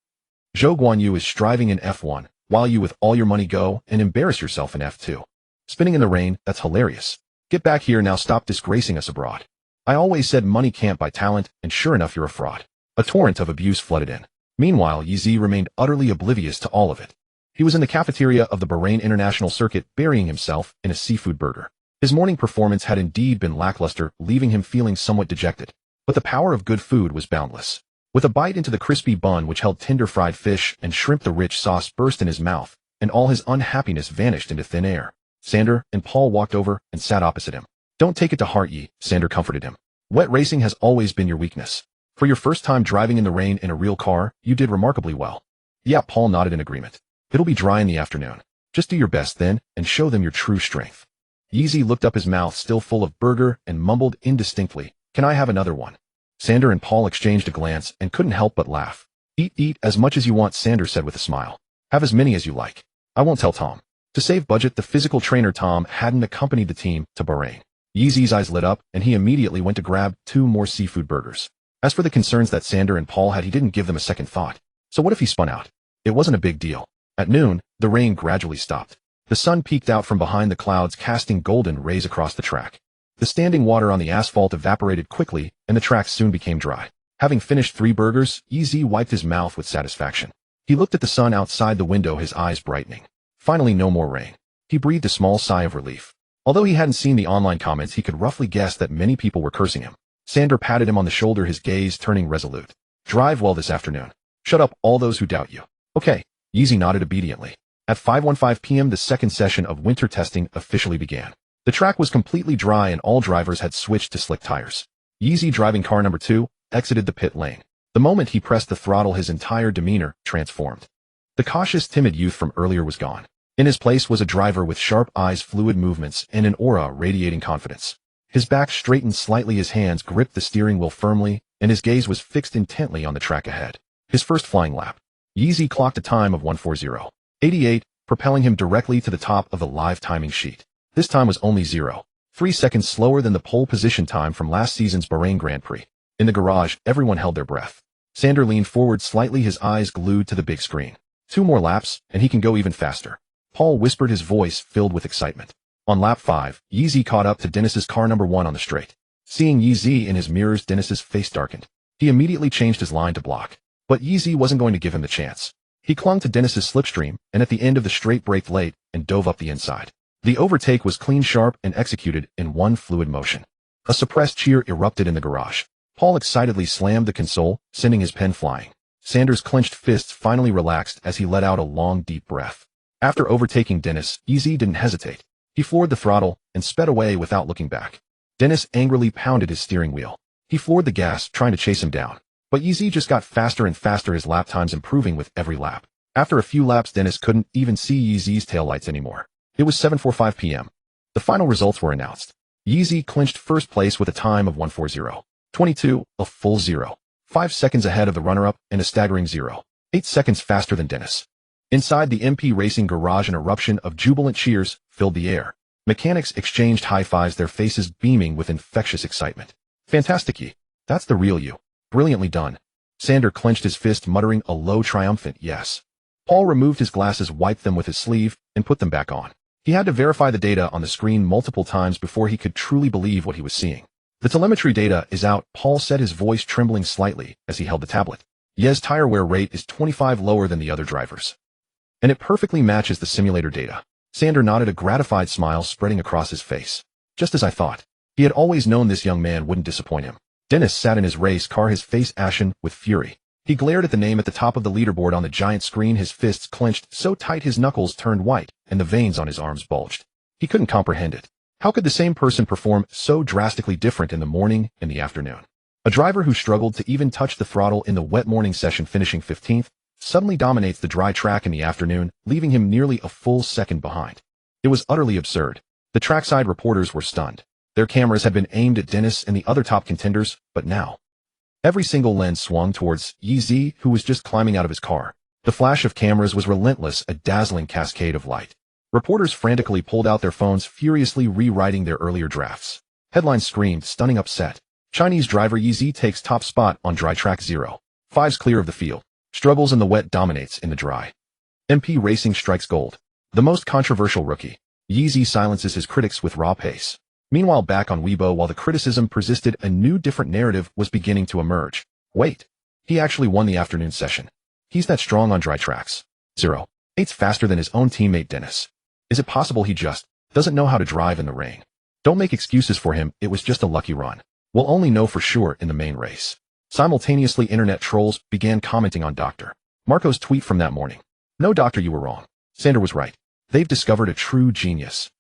Zhou Guanyu is striving in F1, while you with all your money go and embarrass yourself in F2. Spinning in the rain, that's hilarious. Get back here now, stop disgracing us abroad. I always said money can't buy talent, and sure enough, you're a fraud. A torrent of abuse flooded in. Meanwhile, Yeezy remained utterly oblivious to all of it. He was in the cafeteria of the Bahrain International Circuit, burying himself in a seafood burger. His morning performance had indeed been lackluster, leaving him feeling somewhat dejected. But the power of good food was boundless. With a bite into the crispy bun which held tender fried fish and shrimp, the rich sauce burst in his mouth, and all his unhappiness vanished into thin air. Sander and Paul walked over and sat opposite him. Don't take it to heart, Yi, Sander comforted him. Wet racing has always been your weakness. For your first time driving in the rain in a real car, you did remarkably well. Yeah, Paul nodded in agreement. It'll be dry in the afternoon. Just do your best then, and show them your true strength. Yeezy looked up, his mouth still full of burger, and mumbled indistinctly, Can I have another one? Sander and Paul exchanged a glance and couldn't help but laugh. Eat as much as you want, Sander said with a smile. Have as many as you like. I won't tell Tom. To save budget, the physical trainer Tom hadn't accompanied the team to Bahrain. Yeezy's eyes lit up, and he immediately went to grab 2 more seafood burgers. As for the concerns that Sander and Paul had, he didn't give them a second thought. So what if he spun out? It wasn't a big deal. At noon, the rain gradually stopped. The sun peeked out from behind the clouds, casting golden rays across the track. The standing water on the asphalt evaporated quickly, and the track soon became dry. Having finished 3 burgers, Yeezy wiped his mouth with satisfaction. He looked at the sun outside the window, his eyes brightening. Finally, no more rain. He breathed a small sigh of relief. Although he hadn't seen the online comments, he could roughly guess that many people were cursing him. Sander patted him on the shoulder, his gaze turning resolute. Drive well this afternoon. Shut up, all those who doubt you. Okay, Yeezy nodded obediently. At 5:15 p.m. the second session of winter testing officially began. The track was completely dry and all drivers had switched to slick tires. Yeezy, driving car number 2, exited the pit lane. The moment he pressed the throttle, his entire demeanor transformed. The cautious, timid youth from earlier was gone. In his place was a driver with sharp eyes, fluid movements, and an aura radiating confidence. His back straightened slightly, his hands gripped the steering wheel firmly, and his gaze was fixed intently on the track ahead. His first flying lap. Yeezy clocked a time of 1:40.88, propelling him directly to the top of the live timing sheet. This time was only 0.3 seconds slower than the pole position time from last season's Bahrain Grand Prix. In the garage, everyone held their breath. Sander leaned forward slightly, his eyes glued to the big screen. 2 more laps, and he can go even faster. Paul whispered, his voice filled with excitement. On lap 5, Yeezy caught up to Dennis's car number 1 on the straight. Seeing Yeezy in his mirrors, Dennis's face darkened. He immediately changed his line to block. But Yeezy wasn't going to give him the chance. He clung to Dennis's slipstream, and at the end of the straight braked late and dove up the inside. The overtake was clean, sharp, and executed in one fluid motion. A suppressed cheer erupted in the garage. Paul excitedly slammed the console, sending his pen flying. Sanders' clenched fists finally relaxed as he let out a long, deep breath. After overtaking Dennis, Yeezy didn't hesitate. He floored the throttle and sped away without looking back. Dennis angrily pounded his steering wheel. He floored the gas, trying to chase him down. But Yeezy just got faster and faster, his lap times improving with every lap. After a few laps, Dennis couldn't even see Yeezy's taillights anymore. It was 7:45 p.m. The final results were announced. Yeezy clinched first place with a time of 1:40.22, a full 0.5 seconds ahead of the runner-up and a staggering 0.8 seconds faster than Dennis. Inside the MP Racing garage, an eruption of jubilant cheers filled the air. Mechanics exchanged high-fives, their faces beaming with infectious excitement. Fantastic, Yee. That's the real you. Brilliantly done. Sander clenched his fist, muttering a low, triumphant yes. Paul removed his glasses, wiped them with his sleeve, and put them back on. He had to verify the data on the screen multiple times before he could truly believe what he was seeing. The telemetry data is out, Paul said, his voice trembling slightly as he held the tablet. Ye's tire wear rate is 25 lower than the other drivers. And it perfectly matches the simulator data. Sander nodded, a gratified smile spreading across his face. Just as I thought. He had always known this young man wouldn't disappoint him. Dennis sat in his race car, his face ashen with fury. He glared at the name at the top of the leaderboard on the giant screen, his fists clenched so tight his knuckles turned white and the veins on his arms bulged. He couldn't comprehend it. How could the same person perform so drastically different in the morning and the afternoon? A driver who struggled to even touch the throttle in the wet morning session, finishing 15th, suddenly dominates the dry track in the afternoon, leaving him nearly a full second behind. It was utterly absurd. The trackside reporters were stunned. Their cameras had been aimed at Dennis and the other top contenders, but now every single lens swung towards Yeezy, who was just climbing out of his car. The flash of cameras was relentless, a dazzling cascade of light. Reporters frantically pulled out their phones, furiously rewriting their earlier drafts. Headlines screamed, stunning upset. Chinese driver Yeezy takes top spot on dry track 0.5's clear of the field. Struggles in the wet, dominates in the dry. MP Racing strikes gold. The most controversial rookie. Yeezy silences his critics with raw pace. Meanwhile, back on Weibo, while the criticism persisted, a new, different narrative was beginning to emerge. Wait. He actually won the afternoon session. He's that strong on dry tracks. 0.8's faster than his own teammate Dennis. Is it possible he just doesn't know how to drive in the rain? Don't make excuses for him, it was just a lucky run. We'll only know for sure in the main race. Simultaneously, internet trolls began commenting on Dr. Marco's tweet from that morning. No, Doctor, you were wrong. Sander was right. They've discovered a true genius.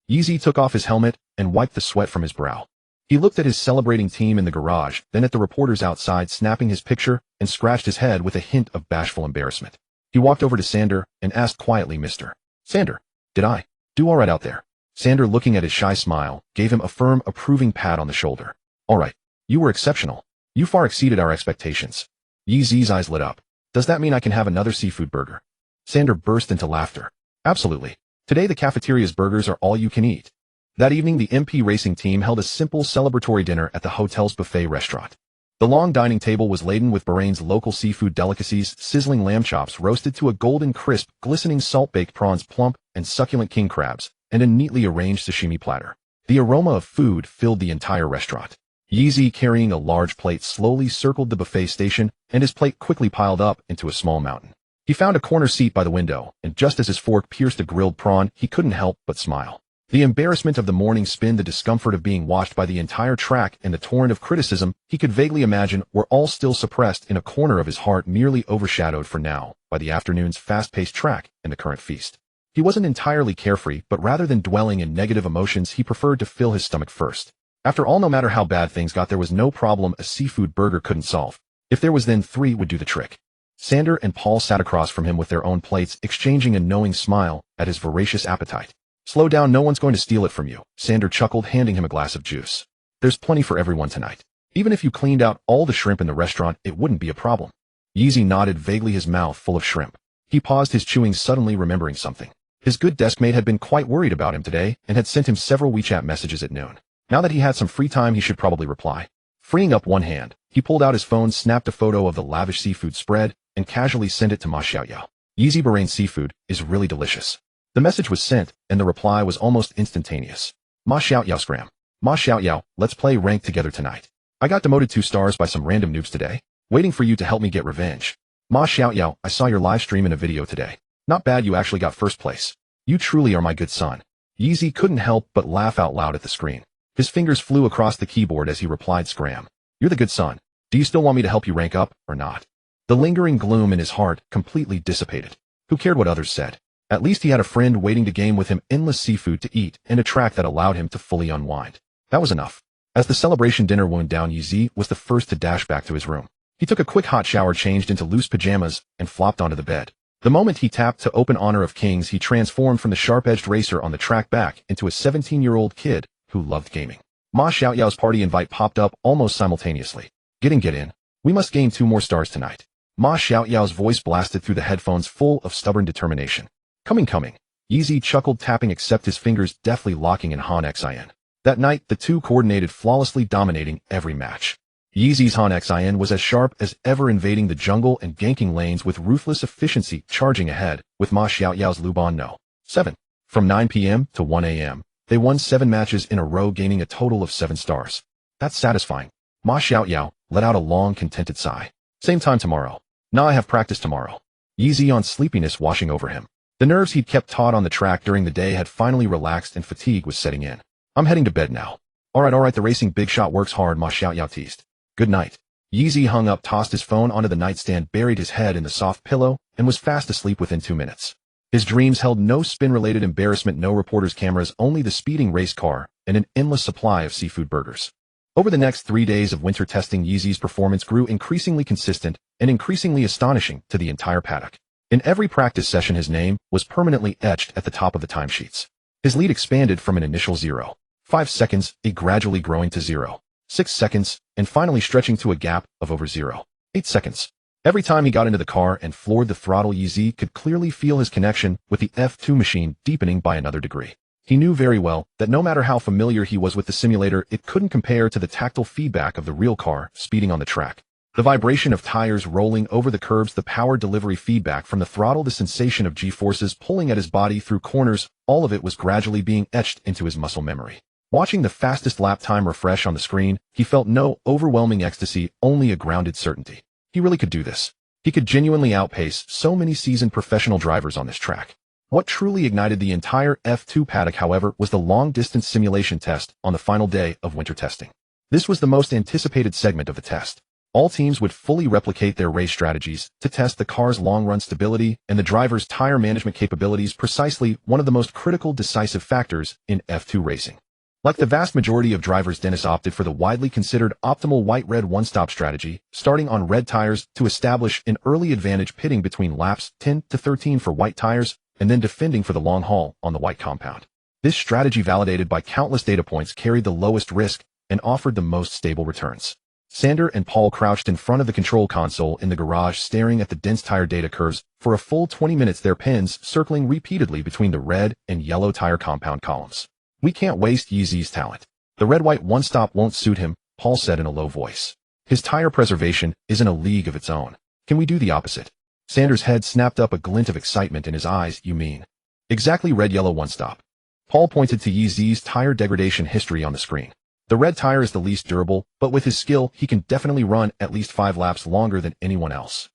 Yeezy took off his helmet and wiped the sweat from his brow. He looked at his celebrating team in the garage, then at the reporters outside, snapping his picture, and scratched his head with a hint of bashful embarrassment. He walked over to Sander and asked quietly, Mr. Sander, did I do all right out there? Sander, looking at his shy smile, gave him a firm, approving pat on the shoulder. All right. You were exceptional. You far exceeded our expectations. Yeezy's eyes lit up. Does that mean I can have another seafood burger? Sander burst into laughter. Absolutely. Today the cafeteria's burgers are all you can eat. That evening, the MP Racing team held a simple celebratory dinner at the hotel's buffet restaurant. The long dining table was laden with Bahrain's local seafood delicacies, sizzling lamb chops roasted to a golden crisp, glistening salt-baked prawns, plump and succulent king crabs, and a neatly arranged sashimi platter. The aroma of food filled the entire restaurant. Yeezy, carrying a large plate, slowly circled the buffet station, and his plate quickly piled up into a small mountain. He found a corner seat by the window, and just as his fork pierced a grilled prawn, he couldn't help but smile. The embarrassment of the morning spin, the discomfort of being watched by the entire track, and the torrent of criticism he could vaguely imagine were all still suppressed in a corner of his heart, merely overshadowed for now by the afternoon's fast-paced track and the current feast. He wasn't entirely carefree, but rather than dwelling in negative emotions, he preferred to fill his stomach first. After all, no matter how bad things got, there was no problem a seafood burger couldn't solve. If there was, then 3 would do the trick. Sander and Paul sat across from him with their own plates, exchanging a knowing smile at his voracious appetite. "Slow down, no one's going to steal it from you," Sander chuckled, handing him a glass of juice. "There's plenty for everyone tonight. Even if you cleaned out all the shrimp in the restaurant, it wouldn't be a problem." Yeezy nodded vaguely, his mouth full of shrimp. He paused his chewing, suddenly remembering something. His good deskmate had been quite worried about him today and had sent him several WeChat messages at noon. Now that he had some free time, he should probably reply. Freeing up one hand, he pulled out his phone, snapped a photo of the lavish seafood spread, and casually sent it to Ma Xiaoyao. "Yeezy Bahrain seafood is really delicious." The message was sent, and the reply was almost instantaneous. "Ma Xiaoyao scram. Ma Xiaoyao, let's play ranked together tonight. I got demoted 2 stars by some random noobs today. Waiting for you to help me get revenge. Ma Xiaoyao, I saw your live stream in a video today. Not bad, you actually got first place. You truly are my good son." Yeezy couldn't help but laugh out loud at the screen. His fingers flew across the keyboard as he replied, "Scram. You're the good son. Do you still want me to help you rank up, or not?" The lingering gloom in his heart completely dissipated. Who cared what others said? At least he had a friend waiting to game with him, endless seafood to eat, and a track that allowed him to fully unwind. That was enough. As the celebration dinner wound down, Yeezy was the first to dash back to his room. He took a quick hot shower, changed into loose pajamas, and flopped onto the bed. The moment he tapped to open Honor of Kings, he transformed from the sharp-edged racer on the track back into a 17-year-old kid who loved gaming. Ma Xiaoyao's party invite popped up almost simultaneously. Get in. We must gain 2 more stars tonight." Ma Xiaoyao's voice blasted through the headphones, full of stubborn determination. Coming. Yeezy chuckled, tapping accept, his fingers deftly locking in Han Xin. That night, the 2 coordinated flawlessly, dominating every match. Yeezy's Han Xin was as sharp as ever, invading the jungle and ganking lanes with ruthless efficiency, charging ahead, with Ma Xiaoyao's Albon No. 7. From 9 p.m. to 1 a.m., they won 7 matches in a row, gaining a total of 7 stars. That's satisfying. Ma Xiaoyao let out a long, contented sigh. "Same time tomorrow." "Nah, I have practice tomorrow." Yeezy on sleepiness washing over him. The nerves he'd kept taut on the track during the day had finally relaxed and fatigue was setting in. "I'm heading to bed now." All right, the racing big shot works hard," Ma Xiaoyao teased. "Good night." Yeezy hung up, tossed his phone onto the nightstand, buried his head in the soft pillow, and was fast asleep within 2 minutes. His dreams held no spin-related embarrassment, no reporters' cameras, only the speeding race car and an endless supply of seafood burgers. Over the next 3 days of winter testing, Yeezy's performance grew increasingly consistent and increasingly astonishing to the entire paddock. In every practice session, his name was permanently etched at the top of the timesheets. His lead expanded from an initial 0.5 seconds, gradually growing to 0.6 seconds, and finally stretching to a gap of over 0.8 seconds. Every time he got into the car and floored the throttle, Yeezy could clearly feel his connection with the F2 machine deepening by another degree. He knew very well that no matter how familiar he was with the simulator, it couldn't compare to the tactile feedback of the real car speeding on the track. The vibration of tires rolling over the curbs, the power delivery feedback from the throttle, the sensation of G-forces pulling at his body through corners, all of it was gradually being etched into his muscle memory. Watching the fastest lap time refresh on the screen, he felt no overwhelming ecstasy, only a grounded certainty. He really could do this. He could genuinely outpace so many seasoned professional drivers on this track. What truly ignited the entire F2 paddock, however, was the long-distance simulation test on the final day of winter testing. This was the most anticipated segment of the test. All teams would fully replicate their race strategies to test the car's long-run stability and the driver's tire management capabilities, precisely one of the most critical, decisive factors in F2 racing. Like the vast majority of drivers, Dennis opted for the widely considered optimal white-red one-stop strategy, starting on red tires to establish an early advantage, pitting between laps 10 to 13 for white tires, and then defending for the long haul on the white compound. This strategy, validated by countless data points, carried the lowest risk and offered the most stable returns. Sander and Paul crouched in front of the control console in the garage, staring at the dense tire data curves for a full 20 minutes, their pens circling repeatedly between the red and yellow tire compound columns. "We can't waste Yeezy's talent. The red-white one-stop won't suit him," Paul said in a low voice. "His tire preservation is in a league of its own. Can we do the opposite?" Sander's head snapped up, a glint of excitement in his eyes. "You mean?" "Exactly, red-yellow one-stop." Paul pointed to Yeezy's tire degradation history on the screen. "The red tire is the least durable, but with his skill, he can definitely run at least 5 laps longer than anyone else.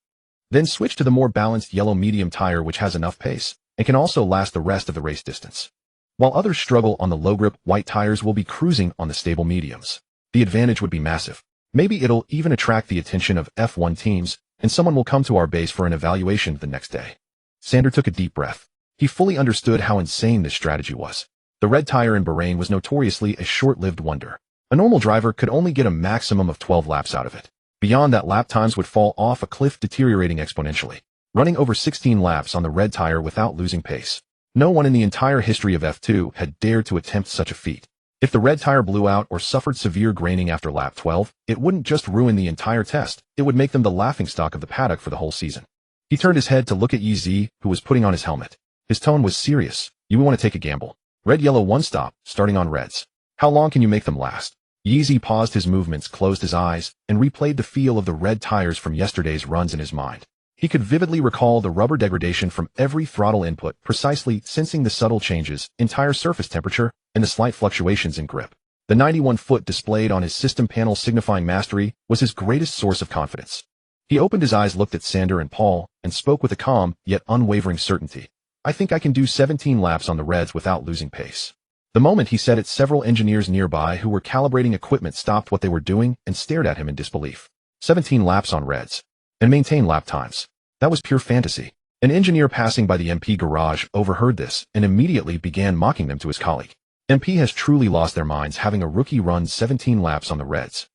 Then switch to the more balanced yellow medium tire, which has enough pace and can also last the rest of the race distance." While others struggle on the low-grip, white tires will be cruising on the stable mediums. The advantage would be massive. Maybe it'll even attract the attention of F1 teams, and someone will come to our base for an evaluation the next day. Sander took a deep breath. He fully understood how insane this strategy was. The red tire in Bahrain was notoriously a short-lived wonder. A normal driver could only get a maximum of 12 laps out of it. Beyond that, lap times would fall off a cliff, deteriorating exponentially. Running over 16 laps on the red tire without losing pace. No one in the entire history of F2 had dared to attempt such a feat. If the red tire blew out or suffered severe graining after lap 12, it wouldn't just ruin the entire test, it would make them the laughingstock of the paddock for the whole season. He turned his head to look at Yi, who was putting on his helmet. His tone was serious. You want to take a gamble. Red, yellow, one stop, starting on reds. How long can you make them last? Yi paused his movements, closed his eyes, and replayed the feel of the red tires from yesterday's runs in his mind. He could vividly recall the rubber degradation from every throttle input, precisely sensing the subtle changes in tire surface temperature and the slight fluctuations in grip. The 91-foot displayed on his system panel signifying mastery was his greatest source of confidence. He opened his eyes, looked at Sander and Paul, and spoke with a calm, yet unwavering certainty. I think I can do 17 laps on the reds without losing pace. The moment he said it, several engineers nearby who were calibrating equipment stopped what they were doing and stared at him in disbelief. 17 laps on reds. And maintain lap times. That was pure fantasy. An engineer passing by the MP garage overheard this and immediately began mocking them to his colleague. MP has truly lost their minds having a rookie run 17 laps on the reds.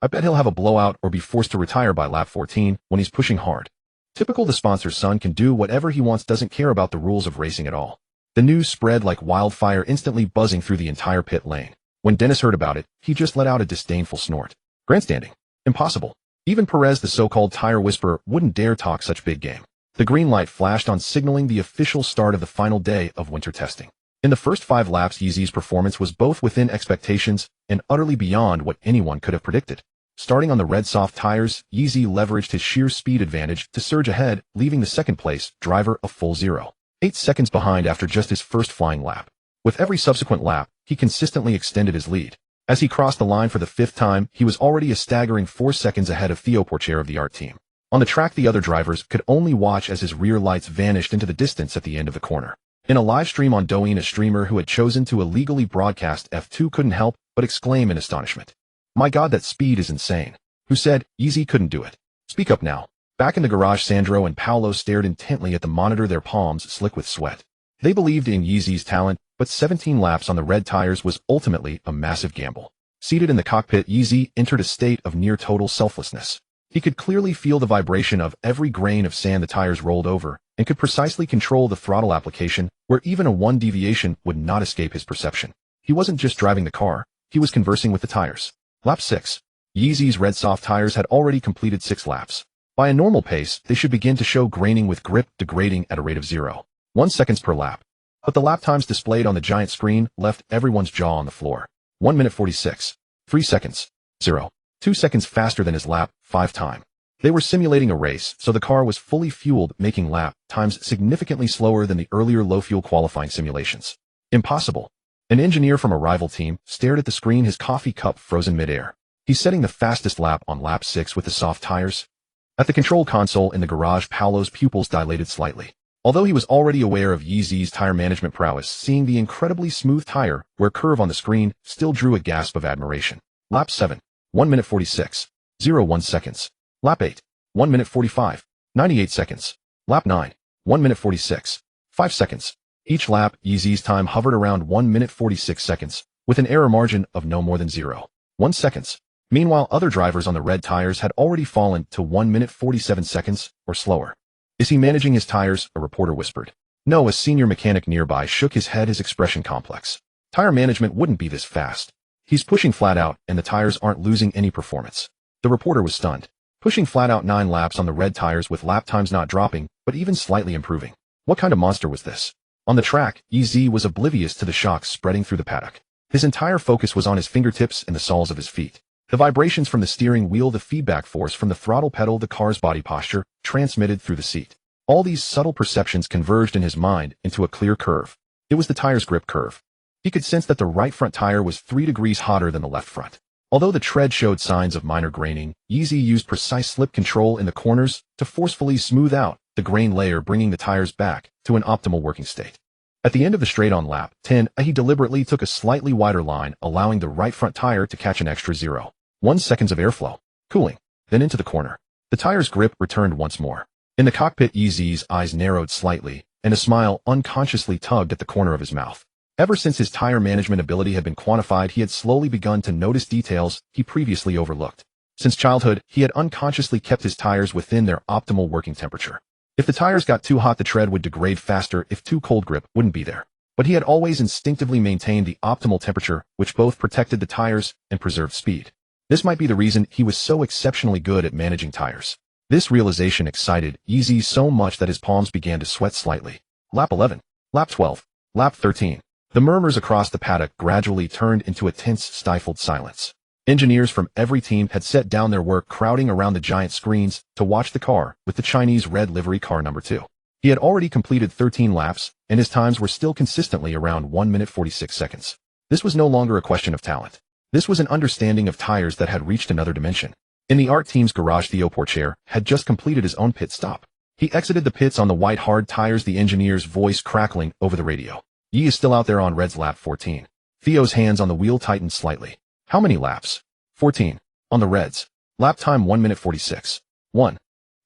I bet he'll have a blowout or be forced to retire by lap 14 when he's pushing hard. Typical, the sponsor's son can do whatever he wants, doesn't care about the rules of racing at all. The news spread like wildfire, instantly buzzing through the entire pit lane. When Dennis heard about it, he just let out a disdainful snort. Grandstanding. Impossible. Even Perez, the so-called tire whisperer, wouldn't dare talk such big game. The green light flashed on, signaling the official start of the final day of winter testing. In the first 5 laps, Yi's performance was both within expectations and utterly beyond what anyone could have predicted. Starting on the red soft tires, Yi leveraged his sheer speed advantage to surge ahead, leaving the second-place driver a full 0.8 seconds behind after just his first flying lap. With every subsequent lap, he consistently extended his lead. As he crossed the line for the 5th time, he was already a staggering 4 seconds ahead of Theo Porcher of the art team. On the track, the other drivers could only watch as his rear lights vanished into the distance at the end of the corner. In a live stream on Douyin, a streamer who had chosen to illegally broadcast F2 couldn't help but exclaim in astonishment. My God, that speed is insane. Who said Yi couldn't do it? Speak up now. Back in the garage, Sandro and Paolo stared intently at the monitor, their palms slick with sweat. They believed in Yi's talent, but 17 laps on the red tires was ultimately a massive gamble. Seated in the cockpit, Yi entered a state of near total selflessness. He could clearly feel the vibration of every grain of sand the tires rolled over, and could precisely control the throttle application, where even a 1 deviation would not escape his perception. He wasn't just driving the car, he was conversing with the tires. Lap 6. Yi's red soft tires had already completed 6 laps. By a normal pace, they should begin to show graining, with grip degrading at a rate of 0.1 seconds per lap. But the lap times displayed on the giant screen left everyone's jaw on the floor. 1 minute 46. 3 seconds. 0.2 seconds faster than his lap 5 time. They were simulating a race, so the car was fully fueled, making lap times significantly slower than the earlier low-fuel qualifying simulations. Impossible. An engineer from a rival team stared at the screen, his coffee cup frozen midair. He's setting the fastest lap on lap 6 with the soft tires. At the control console in the garage, Paolo's pupils dilated slightly. Although he was already aware of Yi's tire management prowess, seeing the incredibly smooth tire wear curve on the screen still drew a gasp of admiration. Lap 7. 1 minute 46. 0.1 seconds. Lap 8. 1 minute 45. 98 seconds. Lap 9. 1 minute 46. 5 seconds. Each lap, Yi's time hovered around 1 minute 46 seconds, with an error margin of no more than 0.1 seconds. Meanwhile, other drivers on the red tires had already fallen to 1 minute 47 seconds or slower. Is he managing his tires? A reporter whispered. No, a senior mechanic nearby shook his head, his expression complex. Tire management wouldn't be this fast. He's pushing flat out, and the tires aren't losing any performance. The reporter was stunned. Pushing flat out 9 laps on the red tires with lap times not dropping, but even slightly improving. What kind of monster was this? On the track, Yi was oblivious to the shocks spreading through the paddock. His entire focus was on his fingertips and the soles of his feet. The vibrations from the steering wheel, the feedback force from the throttle pedal, the car's body posture, transmitted through the seat. All these subtle perceptions converged in his mind into a clear curve. It was the tire's grip curve. He could sense that the right front tire was 3 degrees hotter than the left front. Although the tread showed signs of minor graining, Yi used precise slip control in the corners to forcefully smooth out the grain layer, bringing the tires back to an optimal working state. At the end of the straight on lap 10, he deliberately took a slightly wider line, allowing the right front tire to catch an extra 0.1 seconds of airflow, cooling, then into the corner. The tire's grip returned once more. In the cockpit, Yeezy's eyes narrowed slightly, and a smile unconsciously tugged at the corner of his mouth. Ever since his tire management ability had been quantified, he had slowly begun to notice details he previously overlooked. Since childhood, he had unconsciously kept his tires within their optimal working temperature. If the tires got too hot, the tread would degrade faster. If too cold, grip wouldn't be there. But he had always instinctively maintained the optimal temperature, which both protected the tires and preserved speed. This might be the reason he was so exceptionally good at managing tires. This realization excited Yeezy so much that his palms began to sweat slightly. Lap 11, lap 12, lap 13. The murmurs across the paddock gradually turned into a tense, stifled silence. Engineers from every team had set down their work, crowding around the giant screens to watch the car with the Chinese red livery car number 2. He had already completed 13 laps, and his times were still consistently around 1 minute 46 seconds. This was no longer a question of talent. This was an understanding of tires that had reached another dimension. In the art team's garage, Theo Porcher had just completed his own pit stop. He exited the pits on the white hard tires, the engineer's voice crackling over the radio. Yi is still out there on Red's lap 14. Theo's hands on the wheel tightened slightly. How many laps? 14. On the Reds. Lap time 1 minute 46. 1.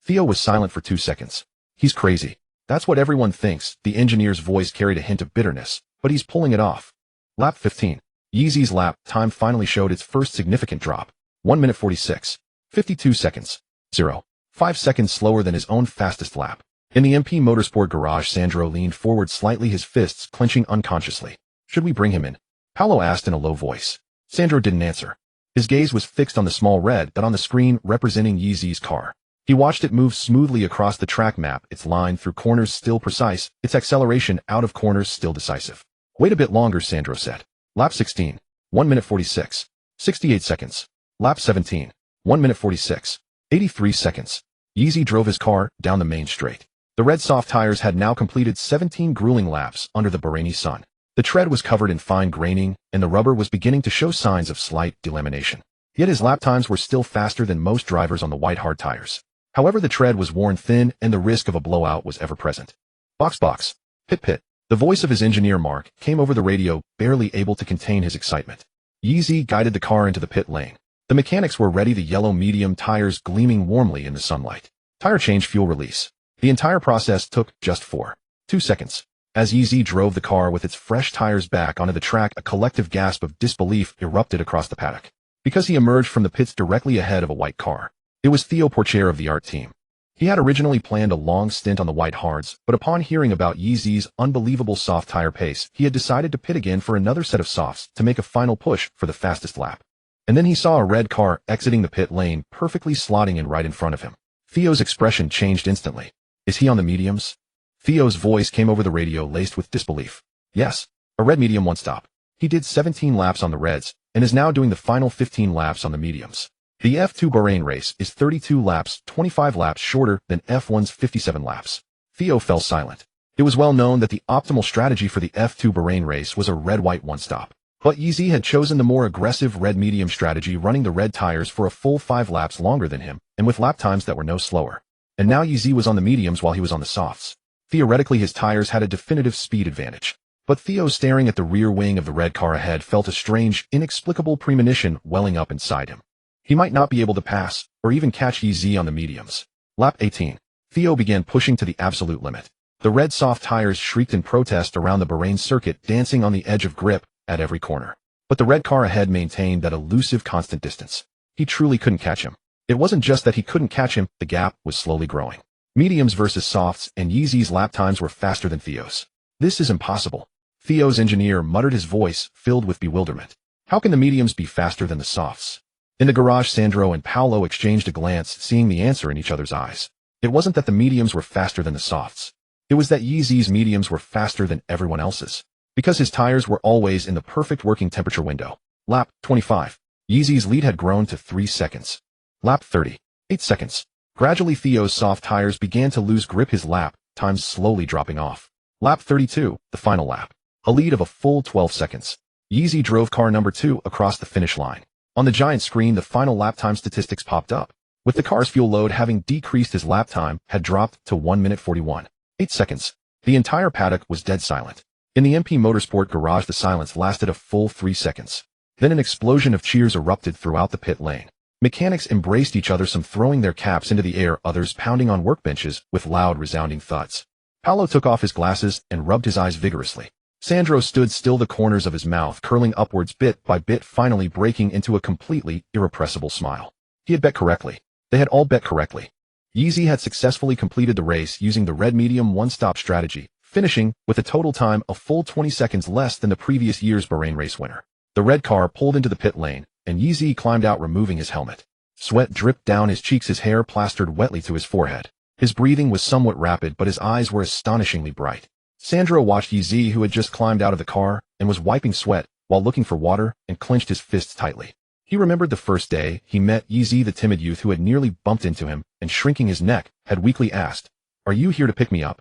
Theo was silent for 2 seconds. He's crazy. That's what everyone thinks. The engineer's voice carried a hint of bitterness, but he's pulling it off. Lap 15. Yeezy's lap time finally showed its first significant drop. 1 minute 46. 52 seconds. 0.5 seconds slower than his own fastest lap. In the MP Motorsport garage, Sandro leaned forward slightly, his fists clenching unconsciously. Should we bring him in? Paolo asked in a low voice. Sandro didn't answer. His gaze was fixed on the small red dot on the screen representing Yeezy's car. He watched it move smoothly across the track map, its line through corners still precise, its acceleration out of corners still decisive. Wait a bit longer, Sandro said. Lap 16. 1 minute 46. 68 seconds. Lap 17. 1 minute 46. 83 seconds. Yeezy drove his car down the main straight. The red soft tires had now completed 17 grueling laps under the Bahraini sun. The tread was covered in fine graining, and the rubber was beginning to show signs of slight delamination. Yet his lap times were still faster than most drivers on the white hard tires. However, the tread was worn thin, and the risk of a blowout was ever present. Box. Pit. The voice of his engineer Mark came over the radio, barely able to contain his excitement. Yeezy guided the car into the pit lane. The mechanics were ready, the yellow medium tires gleaming warmly in the sunlight. Tire change, fuel release. The entire process took just 4.2 seconds. As Yeezy drove the car with its fresh tires back onto the track, a collective gasp of disbelief erupted across the paddock. Because he emerged from the pits directly ahead of a white car. It was Theo Porcher of the art team. He had originally planned a long stint on the white hards, but upon hearing about Yeezy's unbelievable soft tire pace, he had decided to pit again for another set of softs to make a final push for the fastest lap. And then he saw a red car exiting the pit lane, perfectly slotting in right in front of him. Theo's expression changed instantly. Is he on the mediums? Theo's voice came over the radio, laced with disbelief. Yes, a red medium one stop. He did 17 laps on the Reds, and is now doing the final 15 laps on the mediums. The F2 Bahrain race is 32 laps, 25 laps shorter than F1's 57 laps. Theo fell silent. It was well known that the optimal strategy for the F2 Bahrain race was a red-white one-stop. But Yeezy had chosen the more aggressive red-medium strategy, running the red tires for a full 5 laps longer than him, and with lap times that were no slower. And now Yeezy was on the mediums while he was on the softs. Theoretically, his tires had a definitive speed advantage. But Theo, staring at the rear wing of the red car ahead, felt a strange, inexplicable premonition welling up inside him. He might not be able to pass, or even catch Yeezy on the mediums. Lap 18. Theo began pushing to the absolute limit. The red soft tires shrieked in protest around the Bahrain circuit, dancing on the edge of grip at every corner. But the red car ahead maintained that elusive constant distance. He truly couldn't catch him. It wasn't just that he couldn't catch him, the gap was slowly growing. Mediums versus softs, and Yeezy's lap times were faster than Theo's. This is impossible. Theo's engineer muttered, his voice filled with bewilderment. How can the mediums be faster than the softs? In the garage, Sandro and Paolo exchanged a glance, seeing the answer in each other's eyes. It wasn't that the mediums were faster than the softs. It was that Yeezy's mediums were faster than everyone else's. Because his tires were always in the perfect working temperature window. Lap 25. Yeezy's lead had grown to 3 seconds. Lap 30. 8 seconds. Gradually, Theo's soft tires began to lose grip, his lap times slowly dropping off. Lap 32, the final lap. A lead of a full 12 seconds. Yeezy drove car number 2 across the finish line. On the giant screen, the final lap time statistics popped up. With the car's fuel load having decreased, his lap time had dropped to 1 minute 41. 8 seconds. The entire paddock was dead silent. In the MP Motorsport garage, the silence lasted a full 3 seconds. Then an explosion of cheers erupted throughout the pit lane. Mechanics embraced each other, some throwing their caps into the air, others pounding on workbenches with loud resounding thuds. Paolo took off his glasses and rubbed his eyes vigorously. Sandro stood still, the corners of his mouth curling upwards bit by bit, finally breaking into a completely irrepressible smile. He had bet correctly. They had all bet correctly. Yeezy had successfully completed the race using the red medium one-stop strategy, finishing with a total time a full 20 seconds less than the previous year's Bahrain race winner. The red car pulled into the pit lane, and Yeezy climbed out, removing his helmet. Sweat dripped down his cheeks, his hair plastered wetly to his forehead. His breathing was somewhat rapid, but his eyes were astonishingly bright. Sandro watched Yeezy, who had just climbed out of the car and was wiping sweat while looking for water, and clenched his fists tightly. He remembered the first day he met Yeezy, the timid youth who had nearly bumped into him and, shrinking his neck, had weakly asked, "Are you here to pick me up?"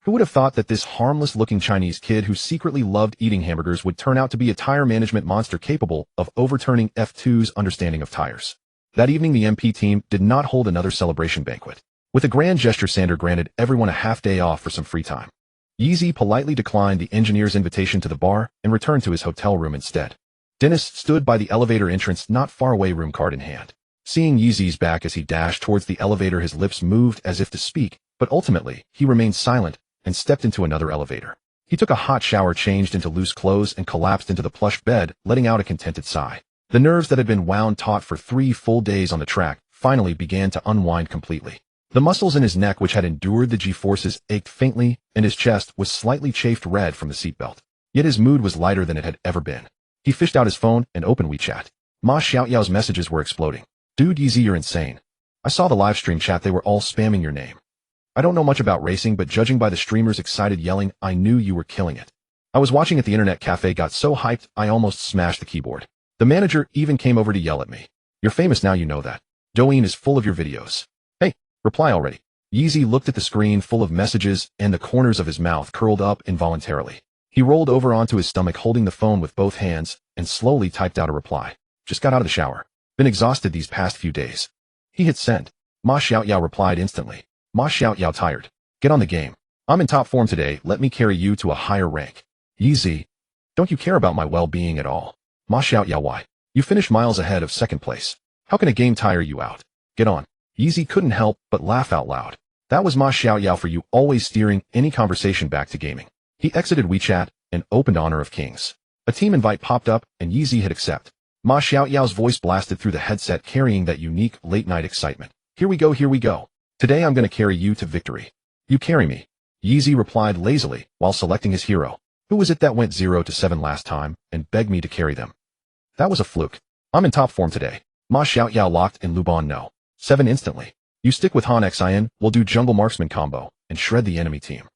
Who would have thought that this harmless-looking Chinese kid who secretly loved eating hamburgers would turn out to be a tire management monster capable of overturning F2's understanding of tires? That evening, the MP team did not hold another celebration banquet. With a grand gesture, Sander granted everyone a half-day off for some free time. Yeezy politely declined the engineer's invitation to the bar and returned to his hotel room instead. Dennis stood by the elevator entrance not far away, room card in hand. Seeing Yeezy's back as he dashed towards the elevator, his lips moved as if to speak, but ultimately he remained silent and stepped into another elevator. He took a hot shower, changed into loose clothes, and collapsed into the plush bed, letting out a contented sigh. The nerves that had been wound taut for 3 full days on the track finally began to unwind completely. The muscles in his neck, which had endured the G-forces, ached faintly, and his chest was slightly chafed red from the seatbelt. Yet his mood was lighter than it had ever been. He fished out his phone and opened WeChat. Ma Xiaoyao's messages were exploding. "Dude, Yeezy, you're insane. I saw the live stream chat, they were all spamming your name. I don't know much about racing, but judging by the streamers' excited yelling, I knew you were killing it. I was watching at the internet cafe, got so hyped, I almost smashed the keyboard. The manager even came over to yell at me. You're famous now, you know that. Douyin is full of your videos. Hey, reply already." Yeezy looked at the screen full of messages, and the corners of his mouth curled up involuntarily. He rolled over onto his stomach, holding the phone with both hands, and slowly typed out a reply. "Just got out of the shower. Been exhausted these past few days." He hit send. Ma Xiaoyao replied instantly. "Ma Xiaoyao, tired. Get on the game. I'm in top form today, let me carry you to a higher rank." "Yeezy, don't you care about my well-being at all?" "Ma Xiaoyao, why? You finished miles ahead of second place. How can a game tire you out? Get on." Yeezy couldn't help but laugh out loud. That was Ma Xiaoyao for you, always steering any conversation back to gaming. He exited WeChat and opened Honor of Kings. A team invite popped up, and Yeezy hit accept. Ma Xiaoyao's voice blasted through the headset, carrying that unique late-night excitement. "Here we go, here we go. Today I'm going to carry you to victory." "You carry me," Yeezy replied lazily while selecting his hero. "Who was it that went 0 to 7 last time and begged me to carry them?" "That was a fluke. I'm in top form today." Ma Xiaoyao locked in Albon no. 7 instantly. "You stick with Han Xin, we'll do jungle marksman combo and shred the enemy team."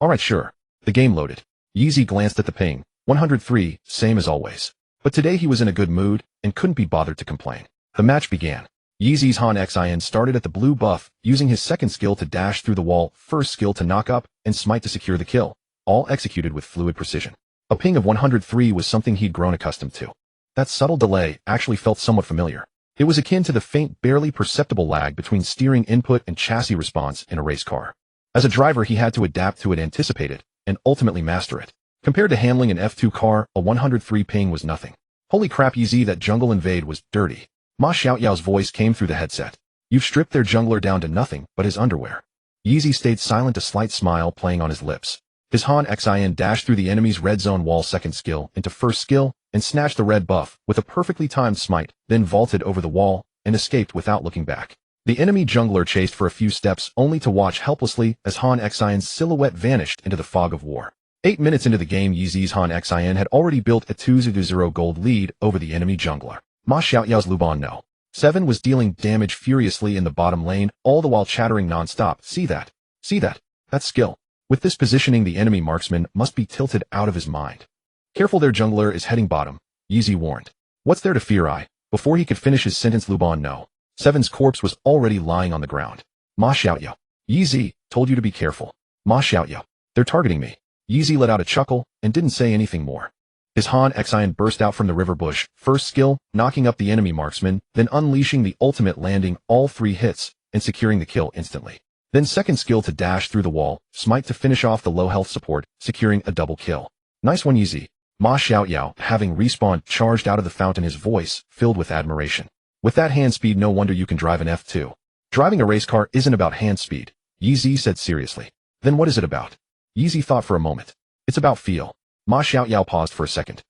"Alright, sure." The game loaded. Yeezy glanced at the ping. 103, same as always. But today he was in a good mood and couldn't be bothered to complain. The match began. Yeezy's Han Xin started at the blue buff, using his second skill to dash through the wall, first skill to knock up, and smite to secure the kill, all executed with fluid precision. A ping of 103 was something he'd grown accustomed to. That subtle delay actually felt somewhat familiar. It was akin to the faint, barely perceptible lag between steering input and chassis response in a race car. As a driver, he had to adapt to it, anticipate it, and ultimately master it. Compared to handling an F2 car, a 103 ping was nothing. "Holy crap, Yeezy, that jungle invade was dirty." Ma Xiaoyao's voice came through the headset. "You've stripped their jungler down to nothing but his underwear." Yeezy stayed silent, a slight smile playing on his lips. His Han Xin dashed through the enemy's red zone wall, second skill into first skill, and snatched the red buff with a perfectly timed smite, then vaulted over the wall and escaped without looking back. The enemy jungler chased for a few steps, only to watch helplessly as Han Xion's silhouette vanished into the fog of war. 8 minutes into the game, Yeezy's Han Xion had already built a 2-0 gold lead over the enemy jungler. Ma Xiaoyao's Albon no. 7 was dealing damage furiously in the bottom lane, all the while chattering non-stop. See that? See that? That's skill. With this positioning, the enemy marksman must be tilted out of his mind. "Careful, their jungler is heading bottom," Yeezy warned. "What's there to fear?" Before he could finish his sentence, Albon no. 7's corpse was already lying on the ground. "Ma Xiaoyao. Yeezy, told you to be careful." "Ma Xiaoyao. They're targeting me." Yeezy let out a chuckle and didn't say anything more. His Han Xion burst out from the river bush, first skill, knocking up the enemy marksman, then unleashing the ultimate, landing all 3 hits and securing the kill instantly. Then second skill to dash through the wall, smite to finish off the low health support, securing a double kill. Nice one, Yeezy. Ma Xiaoyao, having respawned, charged out of the fountain, his voice filled with admiration. With that hand speed, no wonder you can drive an F2. Driving a race car isn't about hand speed, Yeezy said seriously. Then what is it about? Yeezy thought for a moment. It's about feel. Ma Xiaoyao paused for a second.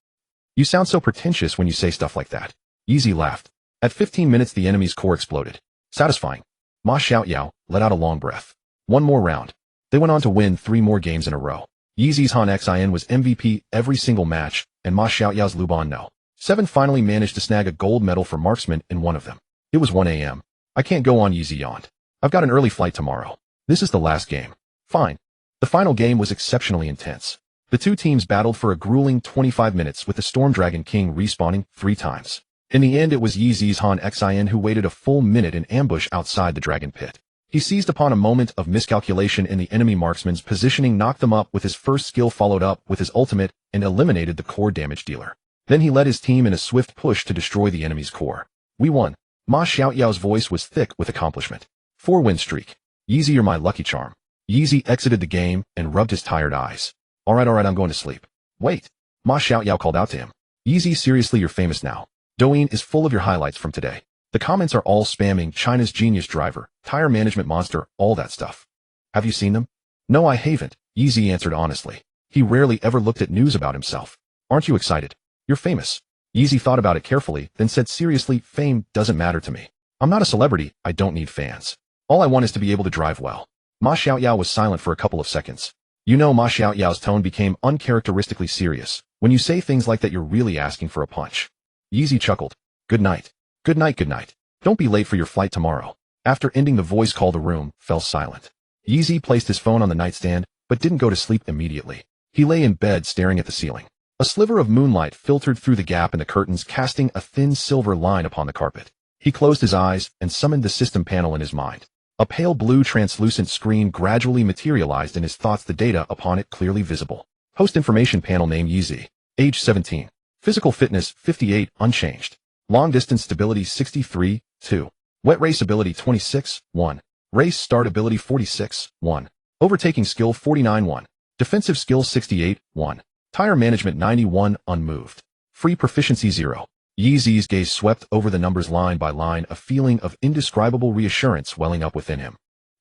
You sound so pretentious when you say stuff like that. Yeezy laughed. At 15 minutes the enemy's core exploded. Satisfying. Ma Xiaoyao let out a long breath. One more round. They went on to win 3 more games in a row. Yeezy's Han Xin was MVP every single match, and Ma Xiaoyao's Albon no. 7 finally managed to snag a gold medal for marksman in one of them. It was 1 a.m. I can't go on, Yeezy yawned. I've got an early flight tomorrow. This is the last game. Fine. The final game was exceptionally intense. The two teams battled for a grueling 25 minutes with the Storm Dragon King respawning 3 times. In the end, it was Yeezy's Han Xin who waited a full minute in ambush outside the Dragon Pit. He seized upon a moment of miscalculation in the enemy marksman's positioning, knocked them up with his first skill, followed up with his ultimate, and eliminated the core damage dealer. Then he led his team in a swift push to destroy the enemy's core. We won. Ma Xiaoyao's voice was thick with accomplishment. 4-win streak. Yeezy, you're my lucky charm. Yeezy exited the game and rubbed his tired eyes. Alright, I'm going to sleep. Wait. Ma Xiaoyao called out to him. Yeezy, seriously, you're famous now. Douyin is full of your highlights from today. The comments are all spamming China's genius driver, tire management monster, all that stuff. Have you seen them? No, I haven't, Yeezy answered honestly. He rarely ever looked at news about himself. Aren't you excited? You're famous. Yeezy thought about it carefully, then said seriously, fame doesn't matter to me. I'm not a celebrity, I don't need fans. All I want is to be able to drive well. Ma Xiaoyao was silent for a couple of seconds. You know, Ma Xiaoyao's tone became uncharacteristically serious. When you say things like that, you're really asking for a punch. Yeezy chuckled. Good night. Good night, good night. Don't be late for your flight tomorrow. After ending the voice call, the room fell silent. Yeezy placed his phone on the nightstand, but didn't go to sleep immediately. He lay in bed staring at the ceiling. A sliver of moonlight filtered through the gap in the curtains, casting a thin silver line upon the carpet. He closed his eyes and summoned the system panel in his mind. A pale blue translucent screen gradually materialized in his thoughts, the data upon it clearly visible. Host information panel, name Yeezy. Age 17. Physical fitness 58, unchanged. Long distance stability 63, 2. Wet race ability 26, 1. Race start ability 46, 1. Overtaking skill 49, 1. Defensive skill 68, 1. Tire management 91, unmoved. Free proficiency 0. Yeezy's gaze swept over the numbers line by line, a feeling of indescribable reassurance welling up within him.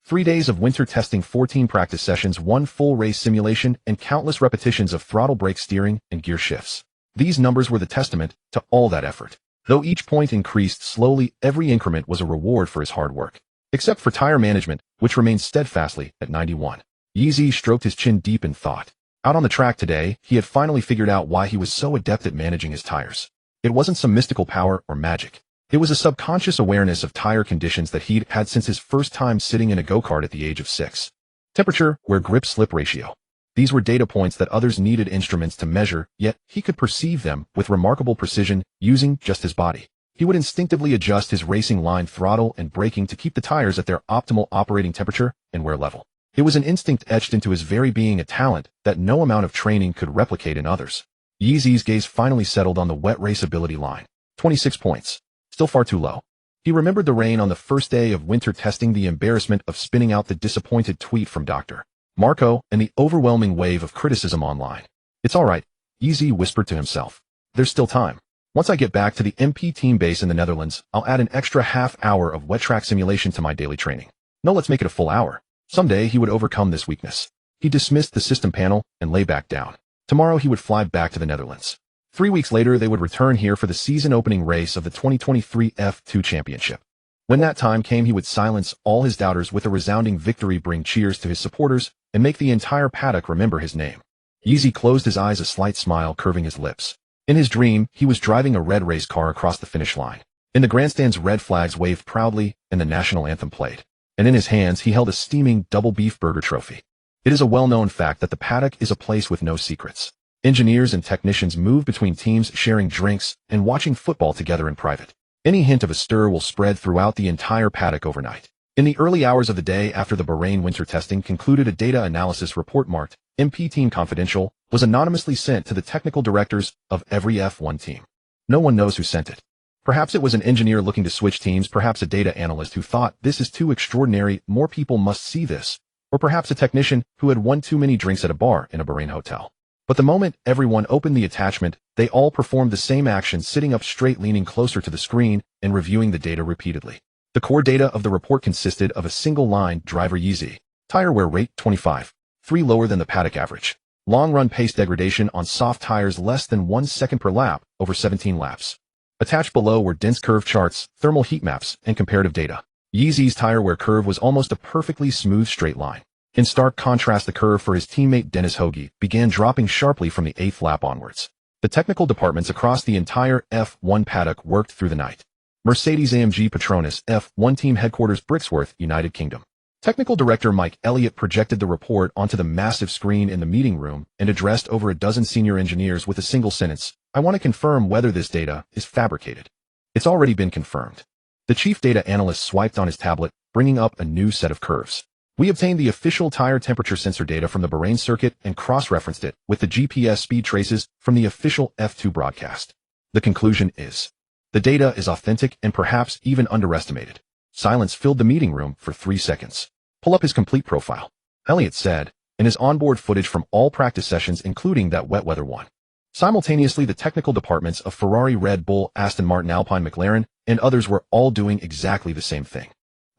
3 days of winter testing, 14 practice sessions, 1 full race simulation, and countless repetitions of throttle brake steering and gear shifts. These numbers were the testament to all that effort. Though each point increased slowly, every increment was a reward for his hard work. Except for tire management, which remained steadfastly at 91. Yeezy stroked his chin deep in thought. Out on the track today, he had finally figured out why he was so adept at managing his tires. It wasn't some mystical power or magic. It was a subconscious awareness of tire conditions that he'd had since his first time sitting in a go-kart at the age of 6. Temperature, wear grip-slip ratio. These were data points that others needed instruments to measure, yet he could perceive them with remarkable precision using just his body. He would instinctively adjust his racing line throttle and braking to keep the tires at their optimal operating temperature and wear level. It was an instinct etched into his very being, a talent that no amount of training could replicate in others. Yeezy's gaze finally settled on the wet race ability line. 26 points. Still far too low. He remembered the rain on the first day of winter testing, the embarrassment of spinning out the disappointed tweet from Dr. Marco, and the overwhelming wave of criticism online. It's alright, Yeezy whispered to himself. There's still time. Once I get back to the MP team base in the Netherlands, I'll add an extra half hour of wet track simulation to my daily training. No, let's make it a full hour. Someday he would overcome this weakness. He dismissed the system panel and lay back down. Tomorrow he would fly back to the Netherlands. 3 weeks later they would return here for the season opening race of the 2023 F2 Championship. When that time came, he would silence all his doubters with a resounding victory, bring cheers to his supporters, and make the entire paddock remember his name. Yeezy closed his eyes, a slight smile curving his lips. In his dream, he was driving a red race car across the finish line. In the grandstands, red flags waved proudly, and the national anthem played. And in his hands, he held a steaming double beef burger trophy. It is a well-known fact that the paddock is a place with no secrets. Engineers and technicians move between teams, sharing drinks and watching football together in private. Any hint of a stir will spread throughout the entire paddock overnight. In the early hours of the day after the Bahrain winter testing concluded, a data analysis report marked MP Team Confidential was anonymously sent to the technical directors of every F1 team. No one knows who sent it. Perhaps it was an engineer looking to switch teams, perhaps a data analyst who thought this is too extraordinary, more people must see this, or perhaps a technician who had won too many drinks at a bar in a Bahrain hotel. But the moment everyone opened the attachment, they all performed the same action, sitting up straight, leaning closer to the screen, and reviewing the data repeatedly. The core data of the report consisted of a single line: driver YZ, tire wear rate 25, 3 lower than the paddock average. Long run pace degradation on soft tires less than 1 second per lap, over 17 laps. Attached below were dense curve charts, thermal heat maps, and comparative data. YZ's tire wear curve was almost a perfectly smooth straight line. In stark contrast, the curve for his teammate Dennis Hoagie began dropping sharply from the 8th lap onwards. The technical departments across the entire F1 paddock worked through the night. Mercedes-AMG Petronas, F1 team headquarters, Brixworth, United Kingdom. Technical director Mike Elliott projected the report onto the massive screen in the meeting room and addressed over a dozen senior engineers with a single sentence: "I want to confirm whether this data is fabricated." It's already been confirmed. The chief data analyst swiped on his tablet, bringing up a new set of curves. "We obtained the official tire temperature sensor data from the Bahrain circuit and cross-referenced it with the GPS speed traces from the official F2 broadcast. The conclusion is, the data is authentic and perhaps even underestimated." Silence filled the meeting room for 3 seconds. "Pull up his complete profile," Elliott said, "and his onboard footage from all practice sessions, including that wet weather one." Simultaneously, the technical departments of Ferrari, Red Bull, Aston Martin, Alpine, McLaren, and others were all doing exactly the same thing.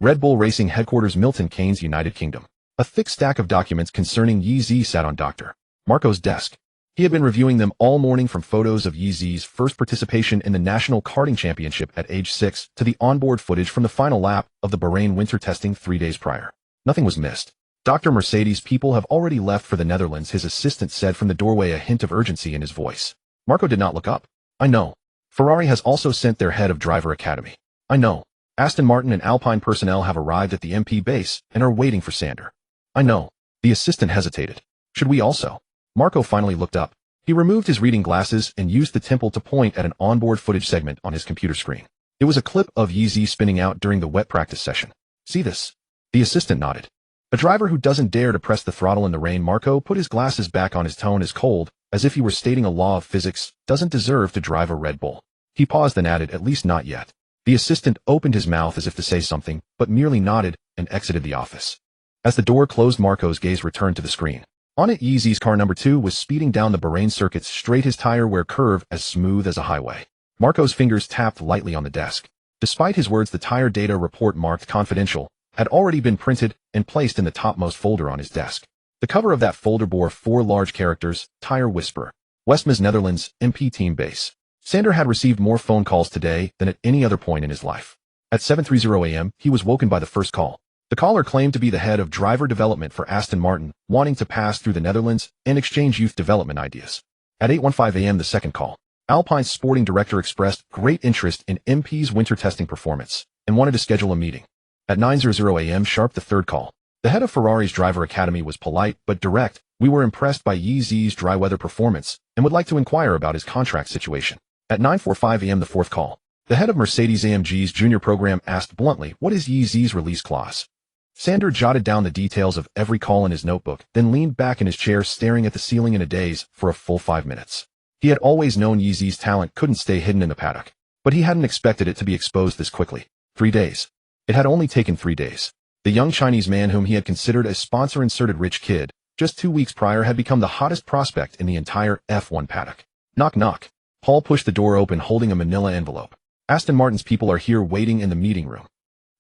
Red Bull Racing headquarters, Milton Keynes, United Kingdom. A thick stack of documents concerning YZ sat on Dr. Marco's desk. He had been reviewing them all morning, from photos of YZ's first participation in the National Karting Championship at age 6 to the onboard footage from the final lap of the Bahrain winter testing 3 days prior. Nothing was missed. "Dr. Mercedes' people have already left for the Netherlands," his assistant said from the doorway, a hint of urgency in his voice. Marco did not look up. "I know. Ferrari has also sent their head of driver academy." "I know. Aston Martin and Alpine personnel have arrived at the MP base and are waiting for Sander." "I know." The assistant hesitated. "Should we also?" Marco finally looked up. He removed his reading glasses and used the temple to point at an onboard footage segment on his computer screen. It was a clip of YZ spinning out during the wet practice session. "See this?" The assistant nodded. "A driver who doesn't dare to press the throttle in the rain." Marco put his glasses back on. His tone as cold as if he were stating a law of physics: "doesn't deserve to drive a Red Bull." He paused and added, "At least not yet." The assistant opened his mouth as if to say something, but merely nodded and exited the office. As the door closed, Marco's gaze returned to the screen. On it, YZ's car number 2 was speeding down the Bahrain circuit straight, his tire wear curve as smooth as a highway. Marco's fingers tapped lightly on the desk. Despite his words, the tire data report, marked confidential, had already been printed and placed in the topmost folder on his desk. The cover of that folder bore 4 large characters: Tire Whisperer, Westmas, Netherlands, MP team base. Sander had received more phone calls today than at any other point in his life. At 7:30 a.m., he was woken by the first call. The caller claimed to be the head of driver development for Aston Martin, wanting to pass through the Netherlands and exchange youth development ideas. At 8:15 a.m., the second call. Alpine's sporting director expressed great interest in MP's winter testing performance and wanted to schedule a meeting. At 9:00 a.m. sharp, the third call. The head of Ferrari's driver academy was polite but direct. "We were impressed by YZ's dry weather performance and would like to inquire about his contract situation." At 9:45 a.m., the fourth call. The head of Mercedes-AMG's junior program asked bluntly, "What is YZ's release clause?" Sander jotted down the details of every call in his notebook, then leaned back in his chair, staring at the ceiling in a daze for a full 5 minutes. He had always known YZ's talent couldn't stay hidden in the paddock, but he hadn't expected it to be exposed this quickly. 3 days. It had only taken 3 days. The young Chinese man whom he had considered a sponsor-inserted rich kid just 2 weeks prior had become the hottest prospect in the entire F1 paddock. Knock knock. Paul pushed the door open, holding a manila envelope. "Aston Martin's people are here waiting in the meeting room."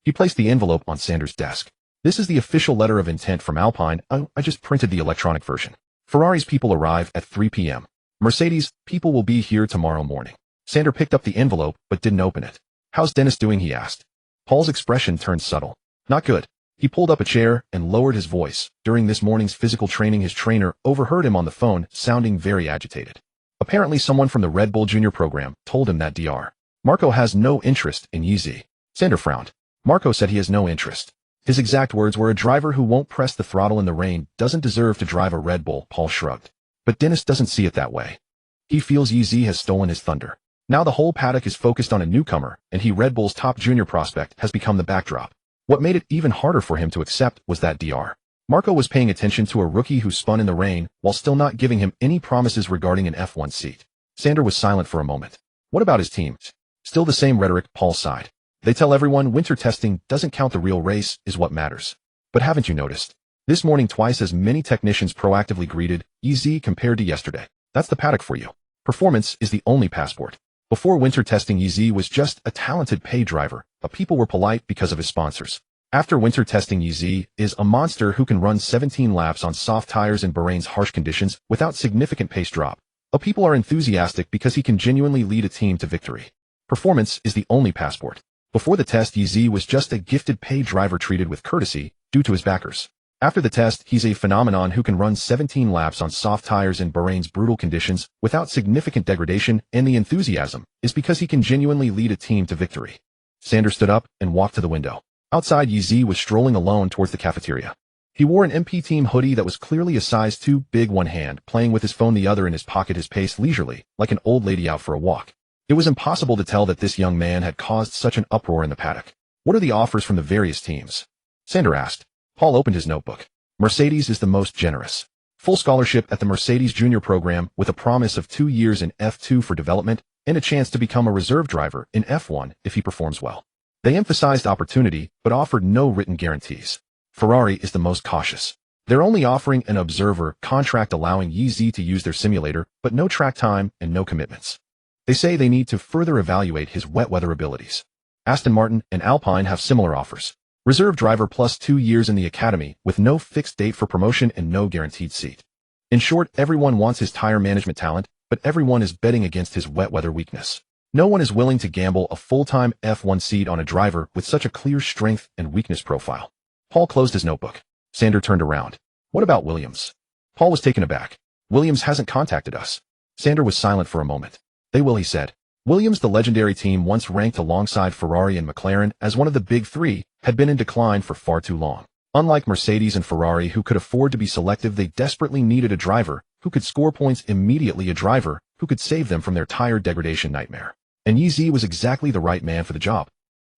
He placed the envelope on Sander's desk. "This is the official letter of intent from Alpine. I just printed the electronic version. Ferrari's people arrive at 3 p.m. Mercedes' people will be here tomorrow morning." Sander picked up the envelope but didn't open it. "How's Dennis doing?" he asked. Paul's expression turned subtle. "Not good." He pulled up a chair and lowered his voice. During this morning's physical training, his trainer overheard him on the phone, sounding very agitated. Apparently someone from the Red Bull Junior program told him that Dr. Marco has no interest in YZ. Sander frowned. Marco said he has no interest. His exact words were, "A driver who won't press the throttle in the rain doesn't deserve to drive a Red Bull." Paul shrugged. But Dennis doesn't see it that way. He feels YZ has stolen his thunder. Now the whole paddock is focused on a newcomer, and he, Red Bull's top junior prospect, has become the backdrop. What made it even harder for him to accept was that Dr. Marco was paying attention to a rookie who spun in the rain while still not giving him any promises regarding an F1 seat. Sander was silent for a moment. "What about his team?" "Still the same rhetoric," Paul sighed. "They tell everyone winter testing doesn't count. The real race is what matters." "But haven't you noticed? This morning twice as many technicians proactively greeted EZ compared to yesterday. That's the paddock for you. Performance is the only passport. Before winter testing, EZ was just a talented paid driver, but people were polite because of his sponsors. After winter testing, EZ is a monster who can run 17 laps on soft tires in Bahrain's harsh conditions without significant pace drop. But people are enthusiastic because he can genuinely lead a team to victory. Performance is the only passport. Before the test, EZ was just a gifted paid driver treated with courtesy due to his backers. After the test, he's a phenomenon who can run 17 laps on soft tires in Bahrain's brutal conditions without significant degradation, and the enthusiasm is because he can genuinely lead a team to victory. Sander stood up and walked to the window. Outside, EZ was strolling alone towards the cafeteria. He wore an MP team hoodie that was clearly a size too big, one hand playing with his phone, the other in his pocket, his pace leisurely, like an old lady out for a walk. It was impossible to tell that this young man had caused such an uproar in the paddock. What are the offers from the various teams? Sander asked. Paul opened his notebook. Mercedes is the most generous. Full scholarship at the Mercedes Junior program with a promise of 2 years in F2 for development and a chance to become a reserve driver in F1 if he performs well. They emphasized opportunity but offered no written guarantees. Ferrari is the most cautious. They're only offering an observer contract allowing EZ to use their simulator, but no track time and no commitments. They say they need to further evaluate his wet weather abilities. Aston Martin and Alpine have similar offers. Reserve driver plus 2 years in the academy with no fixed date for promotion and no guaranteed seat. In short, everyone wants his tire management talent, but everyone is betting against his wet weather weakness. No one is willing to gamble a full-time F1 seat on a driver with such a clear strength and weakness profile. Paul closed his notebook. Sander turned around. What about Williams? Paul was taken aback. Williams hasn't contacted us. Sander was silent for a moment. They will, he said. Williams, the legendary team once ranked alongside Ferrari and McLaren as one of the big three, had been in decline for far too long. Unlike Mercedes and Ferrari, who could afford to be selective, they desperately needed a driver who could score points immediately, a driver who could save them from their tire degradation nightmare. And EZ was exactly the right man for the job.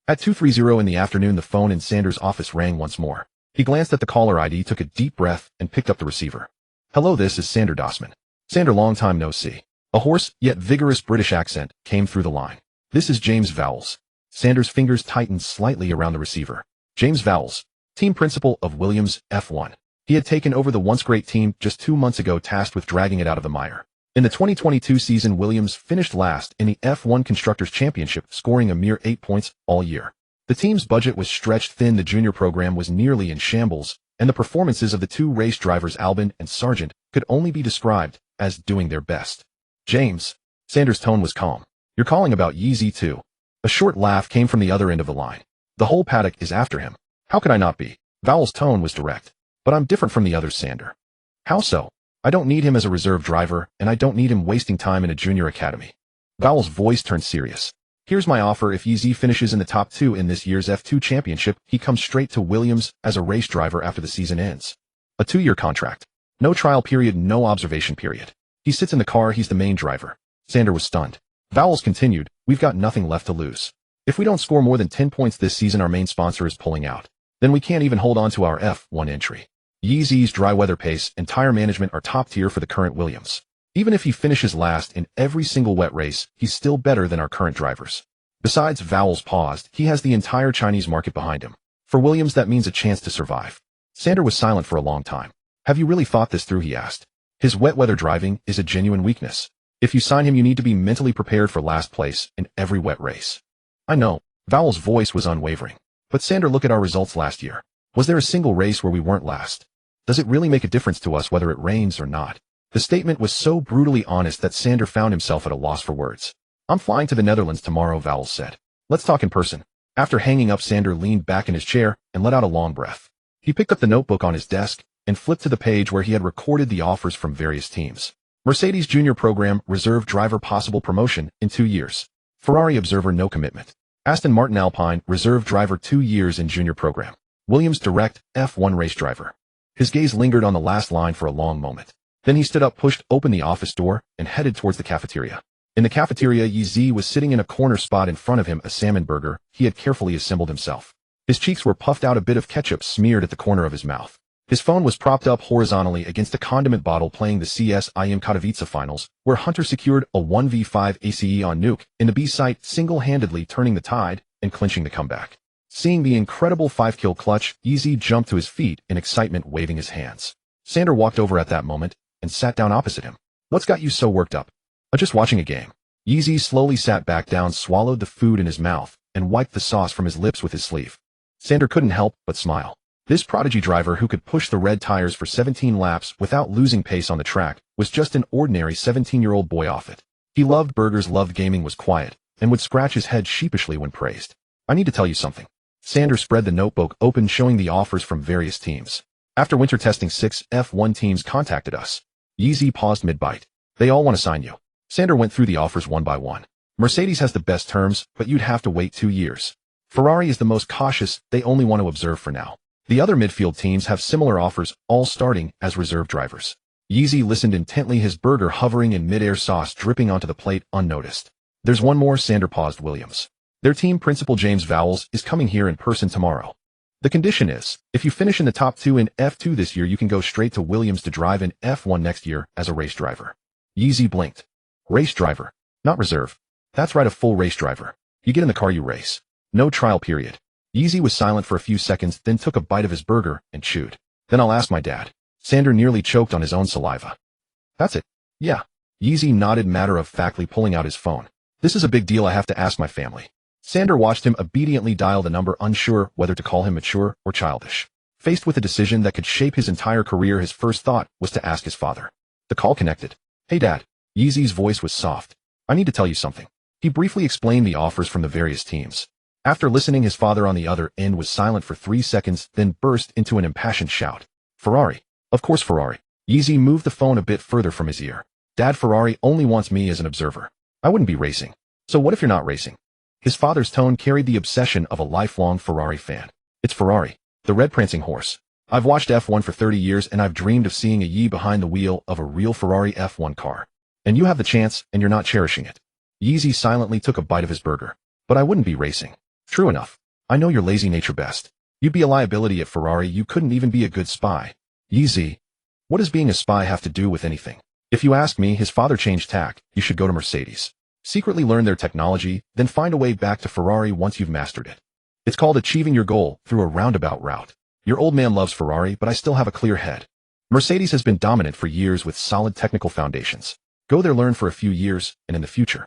At 2:30 in the afternoon, the phone in Sander's office rang once more. He glanced at the caller ID, took a deep breath, and picked up the receiver. Hello, this is Sander Dossman. Sander, long time no see. A hoarse, yet vigorous British accent came through the line. This is James Vowles. Sander's fingers tightened slightly around the receiver. James Vowles, team principal of Williams, F1. He had taken over the once great team just 2 months ago, tasked with dragging it out of the mire. In the 2022 season, Williams finished last in the F1 Constructors Championship, scoring a mere 8 points all year. The team's budget was stretched thin, the junior program was nearly in shambles, and the performances of the 2 race drivers, Albon and Sargent, could only be described as doing their best. James. Sander's tone was calm. You're calling about Yeezy too. A short laugh came from the other end of the line. The whole paddock is after him. How could I not be? Vowles' tone was direct. But I'm different from the others, Sander. How so? I don't need him as a reserve driver, and I don't need him wasting time in a junior academy. Vowles' voice turned serious. Here's my offer. If Yeezy finishes in the top 2 in this year's F2 championship, he comes straight to Williams as a race driver after the season ends. A 2-year contract. No trial period, no observation period. He sits in the car, he's the main driver. Sander was stunned. Vowles continued, we've got nothing left to lose. If we don't score more than 10 points this season, our main sponsor is pulling out. Then we can't even hold on to our F1 entry. Yeezy's dry weather pace and tire management are top tier for the current Williams. Even if he finishes last in every single wet race, he's still better than our current drivers. Besides, Vowles paused, he has the entire Chinese market behind him. For Williams, that means a chance to survive. Sander was silent for a long time. Have you really thought this through? He asked. His wet weather driving is a genuine weakness. If you sign him, you need to be mentally prepared for last place in every wet race. I know. Vowles' voice was unwavering. But Sander, look at our results last year. Was there a single race where we weren't last? Does it really make a difference to us whether it rains or not? The statement was so brutally honest that Sander found himself at a loss for words. I'm flying to the Netherlands tomorrow, Vowles said. Let's talk in person. After hanging up, Sander leaned back in his chair and let out a long breath. He picked up the notebook on his desk and flipped to the page where he had recorded the offers from various teams. Mercedes Junior Program, reserve driver, possible promotion in 2 years. Ferrari observer, no commitment. Aston Martin Alpine, reserve driver, 2 years in Junior Program. Williams direct, F1 race driver. His gaze lingered on the last line for a long moment. Then he stood up, pushed open the office door, and headed towards the cafeteria. In the cafeteria, Yeezy was sitting in a corner spot. In front of him, a salmon burger he had carefully assembled himself. His cheeks were puffed out, a bit of ketchup smeared at the corner of his mouth. His phone was propped up horizontally against a condiment bottle, playing the CSIM Katowice finals, where Hunter secured a 1v5 ACE on Nuke in the B site, single-handedly turning the tide and clinching the comeback. Seeing the incredible 5-kill clutch, Easy jumped to his feet in excitement, waving his hands. Sander walked over at that moment and sat down opposite him. What's got you so worked up? Just watching a game. Easy slowly sat back down, swallowed the food in his mouth, and wiped the sauce from his lips with his sleeve. Sander couldn't help but smile. This prodigy driver who could push the red tires for 17 laps without losing pace on the track was just an ordinary 17-year-old boy off it. He loved burgers, loved gaming, was quiet, and would scratch his head sheepishly when praised. I need to tell you something. Sander spread the notebook open, showing the offers from various teams. After winter testing, 6 F1 teams contacted us. Yeezy paused mid-bite. They all want to sign you. Sander went through the offers one by one. Mercedes has the best terms, but you'd have to wait 2 years. Ferrari is the most cautious, they only want to observe for now. The other midfield teams have similar offers, all starting as reserve drivers. Yeezy listened intently, his burger hovering in mid-air, sauce dripping onto the plate unnoticed. There's one more. Sander paused. Williams. Their team principal James Vowles is coming here in person tomorrow. The condition is, if you finish in the top 2 in F2 this year, you can go straight to Williams to drive in F1 next year as a race driver. Yeezy blinked. Race driver. Not reserve. That's right, a full race driver. You get in the car, you race. No trial period. Yeezy was silent for a few seconds, then took a bite of his burger and chewed. Then I'll ask my dad. Sander nearly choked on his own saliva. That's it. Yeah. Yeezy nodded matter-of-factly, pulling out his phone. This is a big deal, I have to ask my family. Sander watched him obediently dial the number, unsure whether to call him mature or childish. Faced with a decision that could shape his entire career, his first thought was to ask his father. The call connected. Hey Dad. Yeezy's voice was soft. I need to tell you something. He briefly explained the offers from the various teams. After listening, his father on the other end was silent for 3 seconds, then burst into an impassioned shout. Ferrari. Of course Ferrari. Yeezy moved the phone a bit further from his ear. Dad, Ferrari only wants me as an observer. I wouldn't be racing. So what if you're not racing? His father's tone carried the obsession of a lifelong Ferrari fan. It's Ferrari, the red prancing horse. I've watched F1 for 30 years and I've dreamed of seeing a Yee behind the wheel of a real Ferrari F1 car. And you have the chance and you're not cherishing it. Yeezy silently took a bite of his burger. But I wouldn't be racing. True enough. I know your lazy nature best. You'd be a liability at Ferrari, you couldn't even be a good spy. Yeezy. What does being a spy have to do with anything? If you ask me, his father changed tack. You should go to Mercedes. Secretly learn their technology, then find a way back to Ferrari once you've mastered it. It's called achieving your goal through a roundabout route. Your old man loves Ferrari, but I still have a clear head. Mercedes has been dominant for years with solid technical foundations. Go there, learn for a few years, and in the future.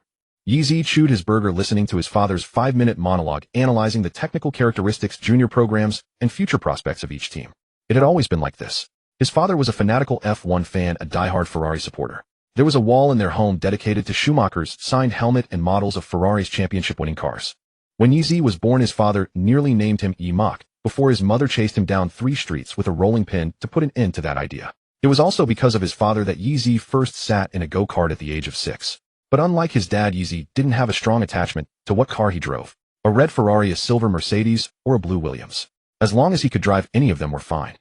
Yeezy chewed his burger, listening to his father's 5-minute monologue, analyzing the technical characteristics, junior programs, and future prospects of each team. It had always been like this. His father was a fanatical F1 fan, a diehard Ferrari supporter. There was a wall in their home dedicated to Schumacher's signed helmet and models of Ferrari's championship-winning cars. When Yeezy was born, his father nearly named him Ye-Mach, before his mother chased him down 3 streets with a rolling pin to put an end to that idea. It was also because of his father that Yeezy first sat in a go-kart at the age of 6. But unlike his dad, Yeezy didn't have a strong attachment to what car he drove. A red Ferrari, a silver Mercedes, or a blue Williams. As long as he could drive any of them were fine.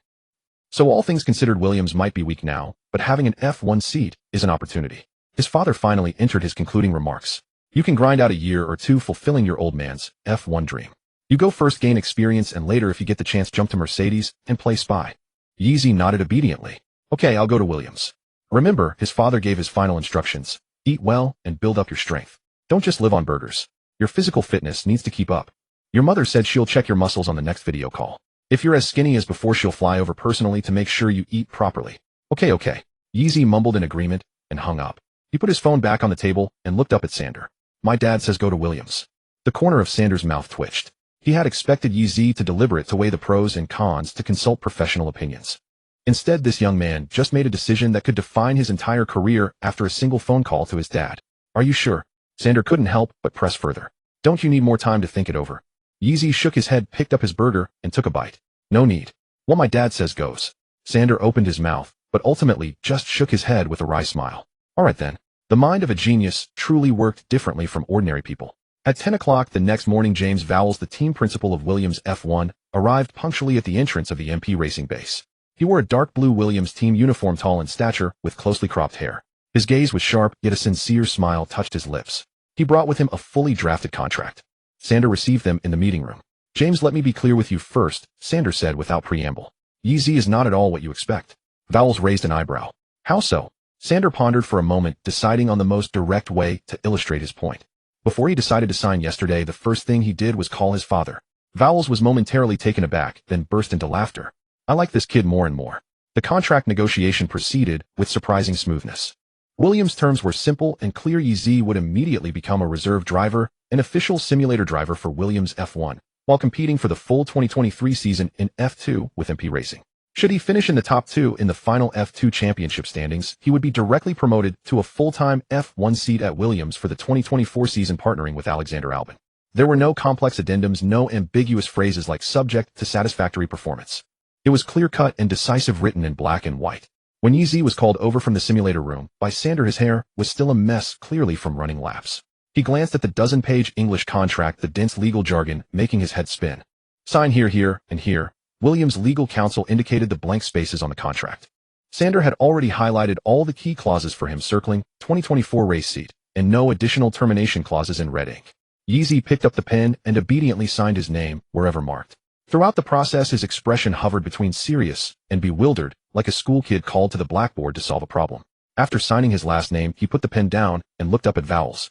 So all things considered, Williams might be weak now, but having an F1 seat is an opportunity. His father finally entered his concluding remarks. You can grind out a year or 2 fulfilling your old man's F1 dream. You go first, gain experience, and later, if you get the chance, jump to Mercedes and play spy. Yeezy nodded obediently. Okay, I'll go to Williams. Remember, his father gave his final instructions. Eat well and build up your strength. Don't just live on burgers. Your physical fitness needs to keep up. Your mother said she'll check your muscles on the next video call. If you're as skinny as before, she'll fly over personally to make sure you eat properly. Okay. Yeezy mumbled in agreement and hung up. He put his phone back on the table and looked up at Sander. My dad says go to Williams. The corner of Sander's mouth twitched. He had expected Yeezy to deliberate, to weigh the pros and cons, to consult professional opinions. Instead, this young man just made a decision that could define his entire career after a single phone call to his dad. Are you sure? Sander couldn't help but press further. Don't you need more time to think it over? Yeezy shook his head, picked up his burger, and took a bite. No need. What my dad says goes. Sander opened his mouth, but ultimately just shook his head with a wry smile. All right then. The mind of a genius truly worked differently from ordinary people. At 10 o'clock the next morning, James Vowles, the team principal of Williams F1, arrived punctually at the entrance of the MP Racing base. He wore a dark blue Williams team uniform, tall in stature, with closely cropped hair. His gaze was sharp, yet a sincere smile touched his lips. He brought with him a fully drafted contract. Sander received them in the meeting room. James, let me be clear with you first, Sander said without preamble. Yeezy is not at all what you expect. Vowles raised an eyebrow. How so? Sander pondered for a moment, deciding on the most direct way to illustrate his point. Before he decided to sign yesterday, the first thing he did was call his father. Vowles was momentarily taken aback, then burst into laughter. I like this kid more and more. The contract negotiation proceeded with surprising smoothness. Williams' terms were simple and clear. Yeezy would immediately become a reserve driver, an official simulator driver for Williams F1, while competing for the full 2023 season in F2 with MP Racing. Should he finish in the top 2 in the final F2 championship standings, he would be directly promoted to a full-time F1 seat at Williams for the 2024 season, partnering with Alexander Albon. There were no complex addendums, no ambiguous phrases like subject to satisfactory performance. It was clear-cut and decisive, written in black and white. When Yeezy was called over from the simulator room by Sander, his hair was still a mess, clearly from running laps. He glanced at the dozen-page English contract, the dense legal jargon making his head spin. Sign here, here, and here. Williams' legal counsel indicated the blank spaces on the contract. Sander had already highlighted all the key clauses for him, circling 2024 race seat, and no additional termination clauses in red ink. Yeezy picked up the pen and obediently signed his name wherever marked. Throughout the process, his expression hovered between serious and bewildered, like a school kid called to the blackboard to solve a problem. After signing his last name, he put the pen down and looked up at Vowles.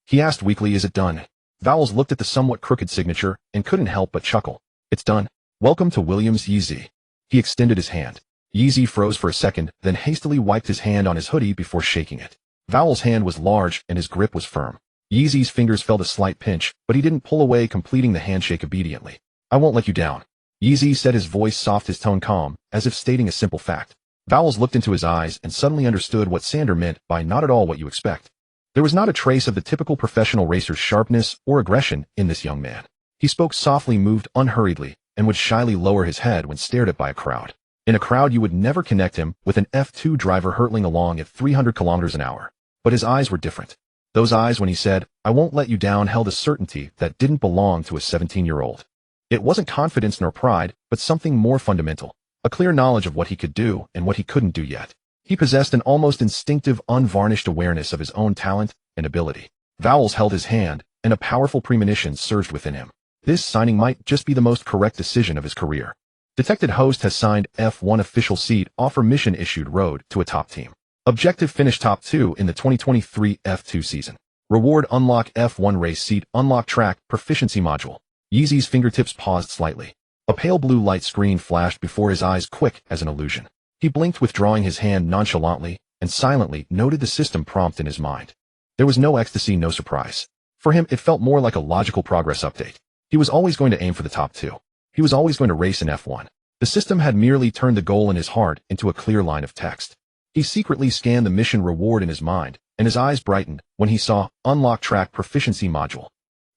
He asked weakly, is it done? Vowles looked at the somewhat crooked signature and couldn't help but chuckle. It's done. Welcome to Williams, Yeezy. He extended his hand. Yeezy froze for a second, then hastily wiped his hand on his hoodie before shaking it. Vowles' hand was large and his grip was firm. Yeezy's fingers felt a slight pinch, but he didn't pull away, completing the handshake obediently. I won't let you down. Yeezy said, his voice soft, his tone calm, as if stating a simple fact. Vowles looked into his eyes and suddenly understood what Sander meant by not at all what you expect. There was not a trace of the typical professional racer's sharpness or aggression in this young man. He spoke softly, moved unhurriedly, and would shyly lower his head when stared at by a crowd. In a crowd, you would never connect him with an F2 driver hurtling along at 300 kilometers an hour. But his eyes were different. Those eyes, when he said, I won't let you down, held a certainty that didn't belong to a 17-year-old. It wasn't confidence nor pride, but something more fundamental. A clear knowledge of what he could do and what he couldn't do yet. He possessed an almost instinctive, unvarnished awareness of his own talent and ability. Vowles held his hand, and a powerful premonition surged within him. This signing might just be the most correct decision of his career. Detected host has signed F1 official seat, offer mission issued, road to a top team. Objective, finish top 2 in the 2023 F2 season. Reward, unlock F1 race seat, unlock track proficiency module. Yeezy's fingertips paused slightly. A pale blue light screen flashed before his eyes, quick as an illusion. He blinked, withdrawing his hand nonchalantly, and silently noted the system prompt in his mind. There was no ecstasy, no surprise. For him, it felt more like a logical progress update. He was always going to aim for the top 2. He was always going to race in F1. The system had merely turned the goal in his heart into a clear line of text. He secretly scanned the mission reward in his mind, and his eyes brightened when he saw unlock track proficiency module.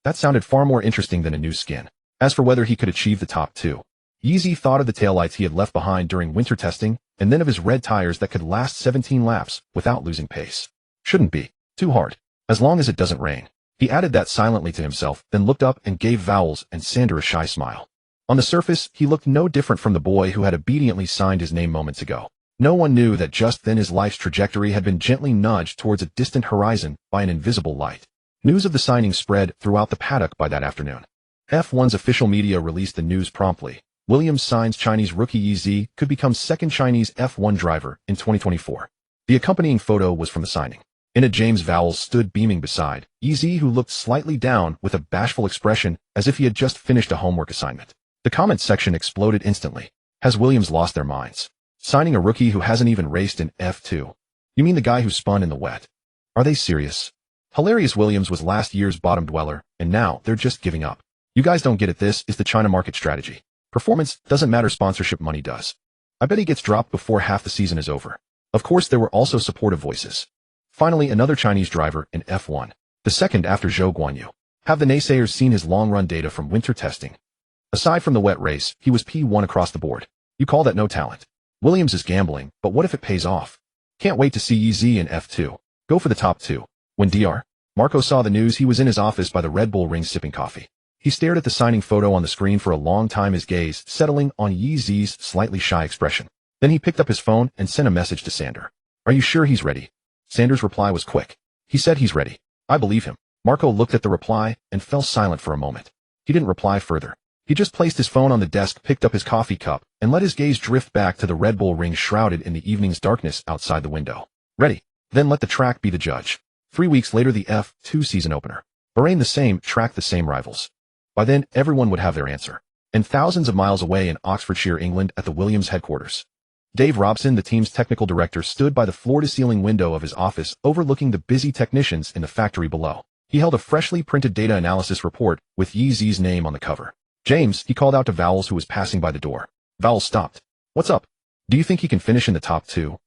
That sounded far more interesting than a new skin. As for whether he could achieve the top 2, Yeezy thought of the taillights he had left behind during winter testing, and then of his red tires that could last 17 laps without losing pace. Shouldn't be too hard, as long as it doesn't rain. He added that silently to himself, then looked up and gave Vowles and Sander a shy smile. On the surface, he looked no different from the boy who had obediently signed his name moments ago. No one knew that just then his life's trajectory had been gently nudged towards a distant horizon by an invisible light. News of the signing spread throughout the paddock by that afternoon. F1's official media released the news promptly. Williams signs Chinese rookie Yeezy could become second Chinese F1 driver in 2024. The accompanying photo was from the signing. In it, James Vowles stood beaming beside Yeezy, who looked slightly down with a bashful expression as if he had just finished a homework assignment. The comment section exploded instantly. Has Williams lost their minds? Signing a rookie who hasn't even raced in F2? You mean the guy who spun in the wet? Are they serious? Hilarious. Williams was last year's bottom dweller, and now they're just giving up. You guys don't get it. This is the China market strategy. Performance doesn't matter, sponsorship money does. I bet he gets dropped before half the season is over. Of course, there were also supportive voices. Finally, another Chinese driver in F1, the second after Zhou Guanyu. Have the naysayers seen his long-run data from winter testing? Aside from the wet race, he was P1 across the board. You call that no talent? Williams is gambling, but what if it pays off? Can't wait to see Yeezy in F2. Go for the top 2. When Dr. Marco saw the news, he was in his office by the Red Bull ring sipping coffee. He stared at the signing photo on the screen for a long time, his gaze settling on Yeezy's slightly shy expression. Then he picked up his phone and sent a message to Sander. Are you sure he's ready? Sander's reply was quick. He said he's ready. I believe him. Marco looked at the reply and fell silent for a moment. He didn't reply further. He just placed his phone on the desk, picked up his coffee cup, and let his gaze drift back to the Red Bull ring shrouded in the evening's darkness outside the window. Ready. Then let the track be the judge. 3 weeks later, the F2 season opener. Bahrain, the same track, the same rivals. By then, everyone would have their answer. And thousands of miles away in Oxfordshire, England, at the Williams headquarters, Dave Robson, the team's technical director, stood by the floor-to-ceiling window of his office overlooking the busy technicians in the factory below. He held a freshly printed data analysis report with Yeezy's name on the cover. "James," he called out to Vowles, who was passing by the door. Vowles stopped. "What's up? Do you think he can finish in the top 2?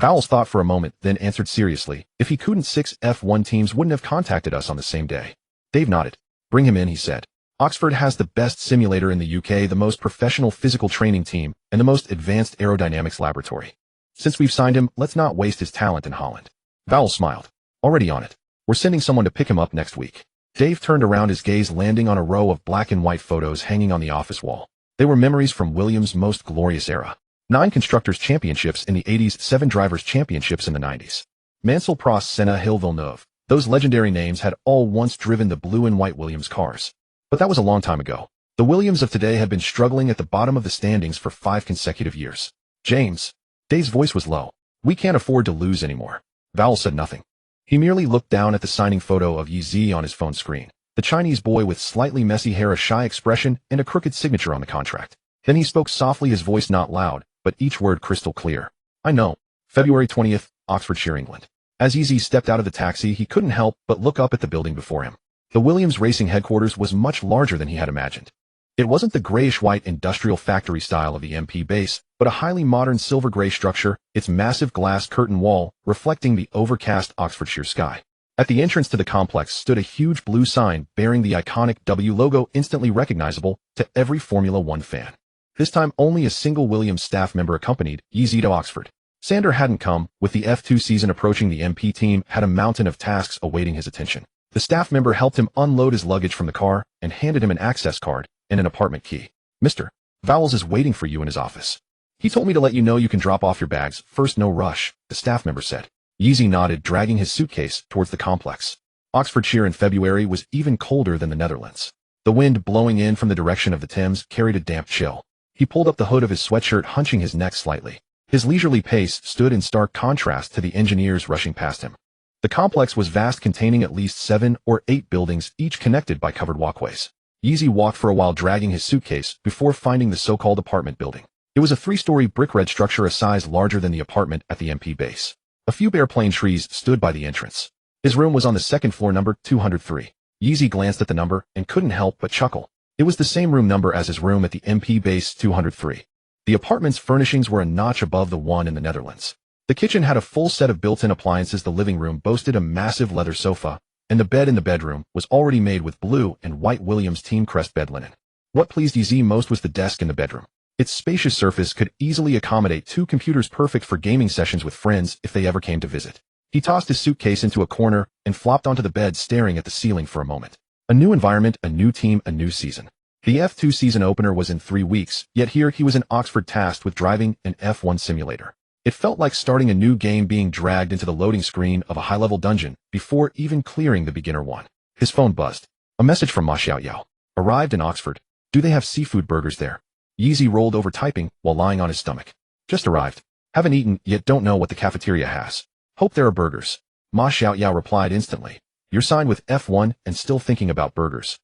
Vowles thought for a moment, then answered seriously, "If he couldn't, 6 F1 teams wouldn't have contacted us on the same day." Dave nodded. "Bring him in," he said. "Oxford has the best simulator in the UK, the most professional physical training team, and the most advanced aerodynamics laboratory. Since we've signed him, let's not waste his talent in Holland." Vowles smiled. "Already on it. We're sending someone to pick him up next week." Dave turned around, his gaze landing on a row of black and white photos hanging on the office wall. They were memories from Williams' most glorious era. 9 Constructors Championships in the 80s, 7 Drivers' Championships in the 90s. Mansell, Prost, Senna, Hill, Villeneuve. Those legendary names had all once driven the blue and white Williams cars. But that was a long time ago. The Williams of today had been struggling at the bottom of the standings for 5 consecutive years. "James." Dave's voice was low. "We can't afford to lose anymore." Vowles said nothing. He merely looked down at the signing photo of Yeezy on his phone screen. The Chinese boy with slightly messy hair, a shy expression, and a crooked signature on the contract. Then he spoke softly, his voice not loud, but each word crystal clear. "I know. February 20th, Oxfordshire, England." As Yeezy stepped out of the taxi, he couldn't help but look up at the building before him. The Williams Racing headquarters was much larger than he had imagined. It wasn't the grayish-white industrial factory style of the MP base, but a highly modern silver-gray structure, its massive glass curtain wall reflecting the overcast Oxfordshire sky. At the entrance to the complex stood a huge blue sign bearing the iconic W logo, instantly recognizable to every Formula One fan. This time only a single Williams staff member accompanied Yeezy to Oxford. Sander hadn't come. With the F2 season approaching, the MP team had a mountain of tasks awaiting his attention. The staff member helped him unload his luggage from the car and handed him an access card and an apartment key. "Mr. Vowles is waiting for you in his office. He told me to let you know you can drop off your bags first, no rush," the staff member said. Yeezy nodded, dragging his suitcase towards the complex. Oxfordshire in February was even colder than the Netherlands. The wind blowing in from the direction of the Thames carried a damp chill. He pulled up the hood of his sweatshirt, hunching his neck slightly. His leisurely pace stood in stark contrast to the engineers rushing past him. The complex was vast, containing at least 7 or 8 buildings, each connected by covered walkways. Yeezy walked for a while, dragging his suitcase, before finding the so-called apartment building. It was a 3-story brick-red structure, a size larger than the apartment at the MP base. A few bare plane trees stood by the entrance. His room was on the second floor, number 203. Yeezy glanced at the number and couldn't help but chuckle. It was the same room number as his room at the MP base, 203. The apartment's furnishings were a notch above the one in the Netherlands. The kitchen had a full set of built-in appliances, the living room boasted a massive leather sofa, and the bed in the bedroom was already made with blue and white Williams team crest bed linen. What pleased Yeezy most was the desk in the bedroom. Its spacious surface could easily accommodate 2 computers, perfect for gaming sessions with friends if they ever came to visit. He tossed his suitcase into a corner and flopped onto the bed, staring at the ceiling for a moment. A new environment, a new team, a new season. The F2 season opener was in 3 weeks, yet here he was in Oxford, tasked with driving an F1 simulator. It felt like starting a new game, being dragged into the loading screen of a high-level dungeon before even clearing the beginner one. His phone buzzed. A message from Ma Xiaoyao. "Arrived in Oxford. Do they have seafood burgers there?" Yeezy rolled over, typing while lying on his stomach. "Just arrived. Haven't eaten yet, don't know what the cafeteria has. Hope there are burgers." Ma Xiaoyao replied instantly. "You're signed with F1 and still thinking about burgers.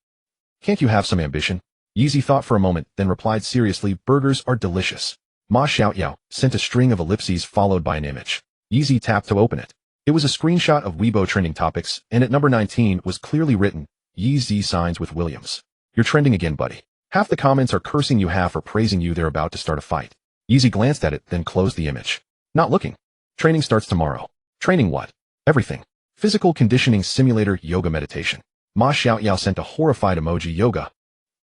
Can't you have some ambition?" Yeezy thought for a moment, then replied seriously, "Burgers are delicious." Ma Xiaoyao sent a string of ellipses followed by an image. Yeezy tapped to open it. It was a screenshot of Weibo trending topics, and at number 19 was clearly written, "Yeezy signs with Williams. You're trending again, buddy." Half the comments are cursing you, half are praising you. They're about to start a fight. Yeezy glanced at it, then closed the image. "Not looking. Training starts tomorrow." "Training what?" "Everything. Physical conditioning simulator, yoga, meditation." Ma Xiaoyao sent a horrified emoji. "Yoga?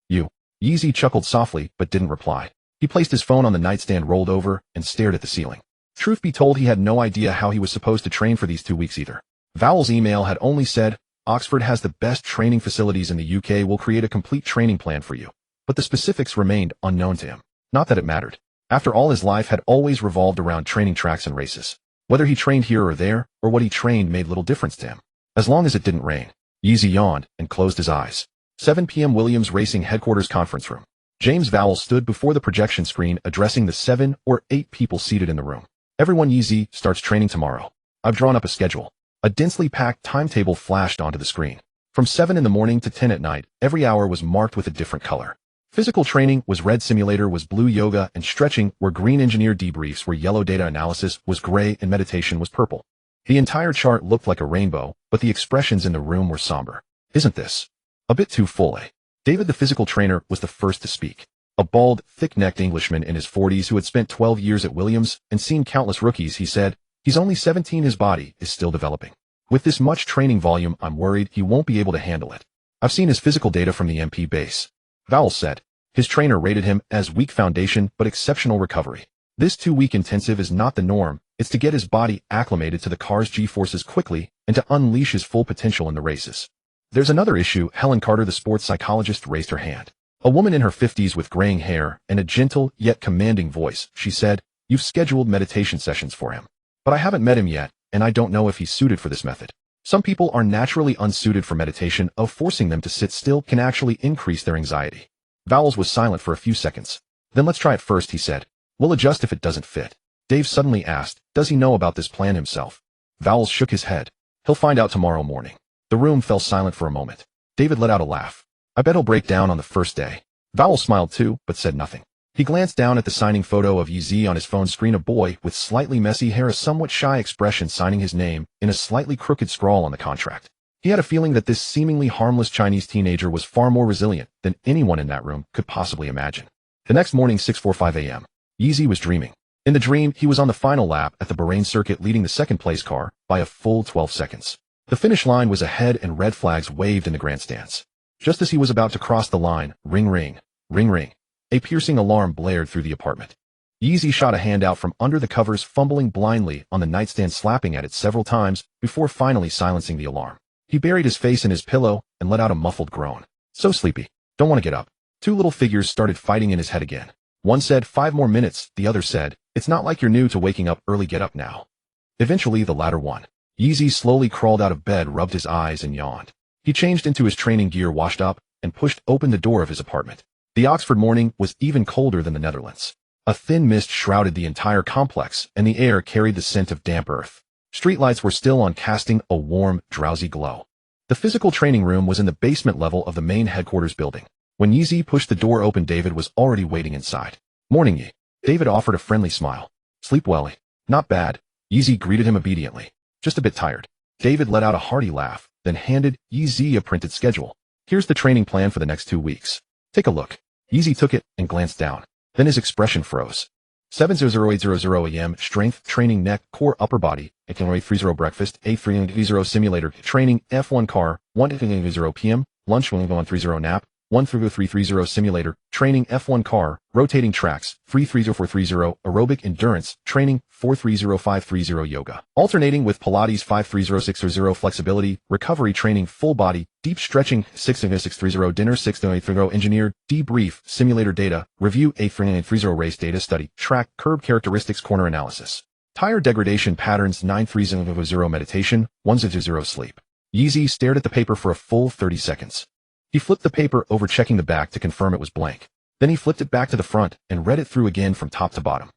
You?" Yeezy chuckled softly, but didn't reply. He placed his phone on the nightstand, rolled over, and stared at the ceiling. Truth be told, he had no idea how he was supposed to train for these 2 weeks either. Vowles' email had only said, "Oxford has the best training facilities in the UK, will create a complete training plan for you." But the specifics remained unknown to him. Not that it mattered. After all, his life had always revolved around training tracks and races. Whether he trained here or there, or what he trained, made little difference to him. As long as it didn't rain. Yeezy yawned and closed his eyes. 7 p.m. Williams Racing Headquarters conference room. James Vowles stood before the projection screen, addressing the 7 or 8 people seated in the room. "Everyone, Yeezy starts training tomorrow. I've drawn up a schedule." A densely packed timetable flashed onto the screen. From 7 in the morning to 10 at night, every hour was marked with a different color. Physical training was red, simulator was blue, yoga and stretching were green, engineer debriefs were yellow, data analysis was gray, and meditation was purple. The entire chart looked like a rainbow, but the expressions in the room were somber. Isn't this a bit too full, eh? David, the physical trainer, was the first to speak. A bald, thick-necked Englishman in his 40s who had spent 12 years at Williams and seen countless rookies, he said, "He's only 17, his body is still developing. With this much training volume, I'm worried he won't be able to handle it. I've seen his physical data from the MP base." Vowles said. His trainer rated him as weak foundation but exceptional recovery. This 2-week intensive is not the norm. It's to get his body acclimated to the car's G-forces quickly and to unleash his full potential in the races. There's another issue. Helen Carter, the sports psychologist, raised her hand. A woman in her 50s with graying hair and a gentle yet commanding voice, she said, "You've scheduled meditation sessions for him. But I haven't met him yet, and I don't know if he's suited for this method. Some people are naturally unsuited for meditation. Forcing them to sit still can actually increase their anxiety." Vowles was silent for a few seconds. "Then let's try it first," he said. "We'll adjust if it doesn't fit." Dave suddenly asked, "Does he know about this plan himself?" Vowles shook his head. "He'll find out tomorrow morning." The room fell silent for a moment. David let out a laugh. "I bet he'll break down on the first day." Vowles smiled too, but said nothing. He glanced down at the signing photo of Yeezy on his phone screen, a boy with slightly messy hair, a somewhat shy expression, signing his name in a slightly crooked scrawl on the contract. He had a feeling that this seemingly harmless Chinese teenager was far more resilient than anyone in that room could possibly imagine. The next morning, 6:45 a.m., Yeezy was dreaming. In the dream, he was on the final lap at the Bahrain circuit, leading the second-place car by a full 12 seconds. The finish line was ahead and red flags waved in the grandstands. Just as he was about to cross the line, ring, ring, ring, ring, a piercing alarm blared through the apartment. Yeezy shot a hand out from under the covers, fumbling blindly on the nightstand, slapping at it several times before finally silencing the alarm. He buried his face in his pillow and let out a muffled groan. "So sleepy. Don't want to get up." Two little figures started fighting in his head again. One said, "5 more minutes." The other said, "It's not like you're new to waking up early. Get up now." Eventually, the latter won. Yeezy slowly crawled out of bed, rubbed his eyes, and yawned. He changed into his training gear, washed up, and pushed open the door of his apartment. The Oxford morning was even colder than the Netherlands. A thin mist shrouded the entire complex, and the air carried the scent of damp earth. Streetlights were still on, casting a warm, drowsy glow. The physical training room was in the basement level of the main headquarters building. When Yeezy pushed the door open, David was already waiting inside. "Morning, Yee." David offered a friendly smile. "Sleep well, eh?" "Not bad." Yeezy greeted him obediently. "Just a bit tired." David let out a hearty laugh, then handed Yeezy a printed schedule. "Here's the training plan for the next 2 weeks. Take a look." Yeezy took it and glanced down. Then his expression froze. 7:00 a.m. Strength training, neck, core, upper body. 8:30 breakfast. 8:30 simulator training, F1 car. 1:30 p.m. lunch. 1:30 nap. 1:330 simulator training, F1 car. Rotating tracks. 3:30 aerobic endurance training. 4:30 yoga. Alternating with Pilates. 5:30 flexibility recovery training, full body deep stretching. 6:30 dinner. 6:30 engineered debrief simulator data review. 8:30 race data study track curb characteristics corner analysis. Tire degradation patterns. 9:30 meditation. 1:00 sleep. Yeezy stared at the paper for a full 30 seconds. He flipped the paper over, checking the back to confirm it was blank. Then he flipped it back to the front and read it through again from top to bottom.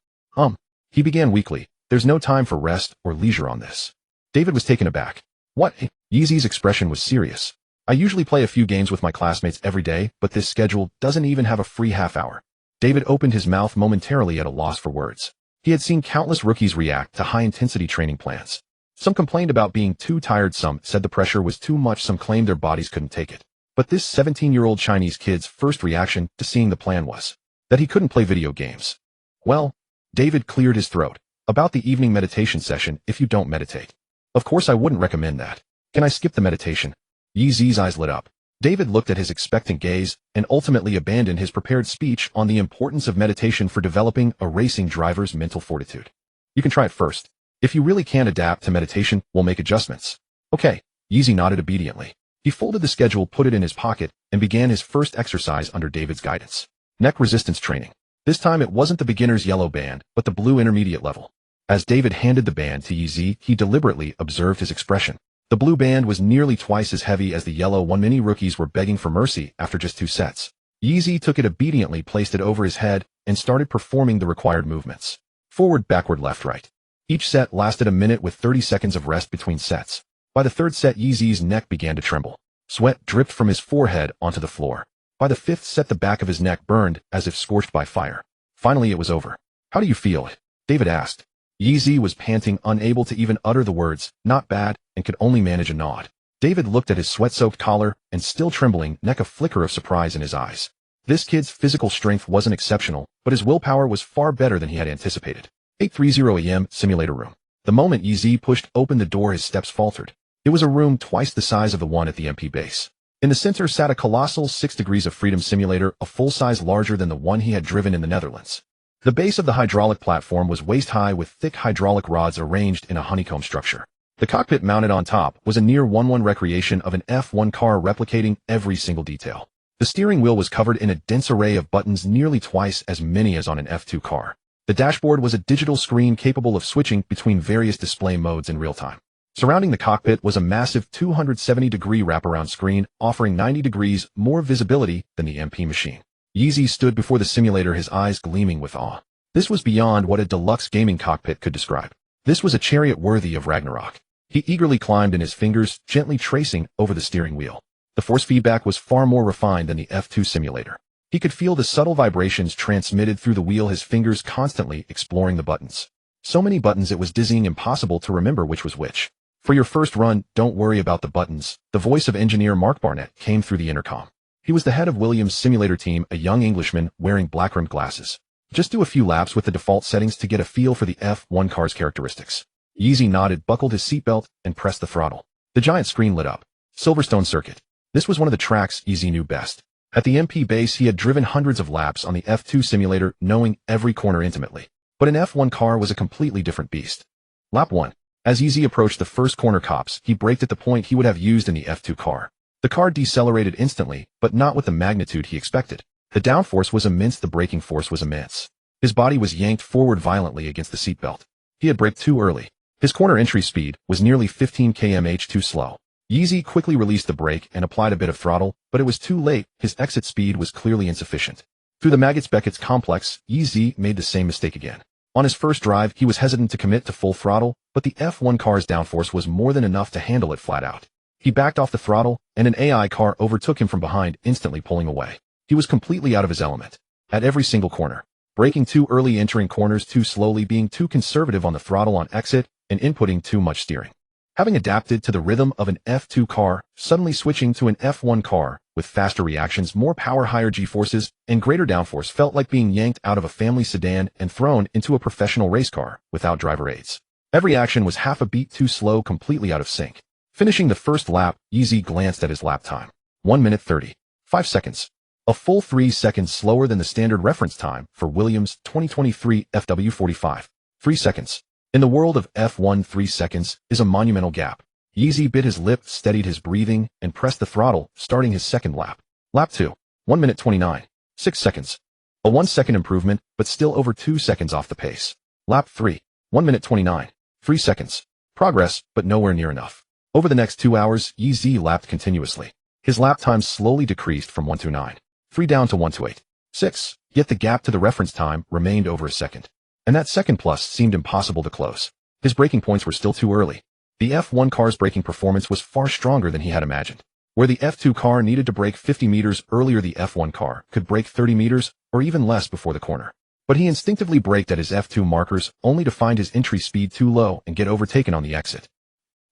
He began weakly. "There's no time for rest or leisure on this." David was taken aback. "What?" Yeezy's expression was serious. "I usually play a few games with my classmates every day, but this schedule doesn't even have a free half hour." David opened his mouth, momentarily at a loss for words. He had seen countless rookies react to high-intensity training plans. Some complained about being too tired, some said the pressure was too much, some claimed their bodies couldn't take it. But this 17-year-old Chinese kid's first reaction to seeing the plan was that he couldn't play video games. "Well," David cleared his throat, "about the evening meditation session, if you don't meditate." "Of course I wouldn't recommend that. Can I skip the meditation?" Yeezy's eyes lit up. David looked at his expectant gaze and ultimately abandoned his prepared speech on the importance of meditation for developing a racing driver's mental fortitude. "You can try it first. If you really can't adapt to meditation, we'll make adjustments." "Okay." Yeezy nodded obediently. He folded the schedule, put it in his pocket, and began his first exercise under David's guidance. Neck resistance training. This time it wasn't the beginner's yellow band, but the blue intermediate level. As David handed the band to Yeezy, he deliberately observed his expression. The blue band was nearly twice as heavy as the yellow one. Many rookies were begging for mercy after just 2 sets. Yeezy took it obediently, placed it over his head, and started performing the required movements. Forward, backward, left, right. Each set lasted a minute with 30 seconds of rest between sets. By the third set, Yeezy's neck began to tremble. Sweat dripped from his forehead onto the floor. By the fifth set, the back of his neck burned as if scorched by fire. Finally, it was over. How do you feel? David asked. Yeezy was panting, unable to even utter the words, "Not bad," and could only manage a nod. David looked at his sweat-soaked collar and, still trembling neck, a flicker of surprise in his eyes. This kid's physical strength wasn't exceptional, but his willpower was far better than he had anticipated. 8:30 a.m. Simulator room. The moment Yeezy pushed open the door, his steps faltered. It was a room twice the size of the one at the MP base. In the center sat a colossal 6 Degrees of Freedom simulator, a full size larger than the one he had driven in the Netherlands. The base of the hydraulic platform was waist-high with thick hydraulic rods arranged in a honeycomb structure. The cockpit mounted on top was a near one-one recreation of an F1 car, replicating every single detail. The steering wheel was covered in a dense array of buttons, nearly twice as many as on an F2 car. The dashboard was a digital screen capable of switching between various display modes in real time. Surrounding the cockpit was a massive 270-degree wraparound screen, offering 90 degrees more visibility than the MP machine. Yeezy stood before the simulator, his eyes gleaming with awe. This was beyond what a deluxe gaming cockpit could describe. This was a chariot worthy of Ragnarok. He eagerly climbed in, his fingers gently tracing over the steering wheel. The force feedback was far more refined than the F2 simulator. He could feel the subtle vibrations transmitted through the wheel, his fingers constantly exploring the buttons. So many buttons it was dizzying, impossible to remember which was which. For your first run, don't worry about the buttons. The voice of engineer Mark Barnett came through the intercom. He was the head of Williams' simulator team, a young Englishman wearing black-rimmed glasses. Just do a few laps with the default settings to get a feel for the F1 car's characteristics. Yeezy nodded, buckled his seatbelt, and pressed the throttle. The giant screen lit up. Silverstone Circuit. This was one of the tracks Yeezy knew best. At the MP base, he had driven hundreds of laps on the F2 simulator, knowing every corner intimately. But an F1 car was a completely different beast. Lap 1. As Yeezy approached the first corner copse, he braked at the point he would have used in the F2 car. The car decelerated instantly, but not with the magnitude he expected. The downforce was immense, the braking force was immense. His body was yanked forward violently against the seatbelt. He had braked too early. His corner entry speed was nearly 15 km/h too slow. Yeezy quickly released the brake and applied a bit of throttle, but it was too late. His exit speed was clearly insufficient. Through the Maggots-Beckett's complex, Yeezy made the same mistake again. On his first drive, he was hesitant to commit to full throttle, but the F1 car's downforce was more than enough to handle it flat out. He backed off the throttle, and an AI car overtook him from behind, instantly pulling away. He was completely out of his element. At every single corner. Braking too early, entering corners too slowly, being too conservative on the throttle on exit, and inputting too much steering. Having adapted to the rhythm of an F2 car, suddenly switching to an F1 car, with faster reactions, more power, higher G-forces, and greater downforce, felt like being yanked out of a family sedan and thrown into a professional race car, without driver aids. Every action was half a beat too slow, completely out of sync. Finishing the first lap, Yeezy glanced at his lap time. 1 minute 35 seconds. A full 3 seconds slower than the standard reference time for Williams' 2023 FW45. 3 seconds. In the world of F1, 3 seconds is a monumental gap. Yeezy bit his lip, steadied his breathing, and pressed the throttle, starting his second lap. Lap 2. 1 minute 29. 6 seconds. A 1 second improvement, but still over 2 seconds off the pace. Lap 3. 1 minute 29. 3 seconds. Progress, but nowhere near enough. Over the next 2 hours, Yeezy lapped continuously. His lap time slowly decreased from 1:09.3 down to 1:08.6, yet the gap to the reference time remained over a second. And that second plus seemed impossible to close. His braking points were still too early. The F1 car's braking performance was far stronger than he had imagined. Where the F2 car needed to brake 50 meters earlier, the F1 car could brake 30 meters or even less before the corner. But he instinctively braked at his F2 markers, only to find his entry speed too low and get overtaken on the exit.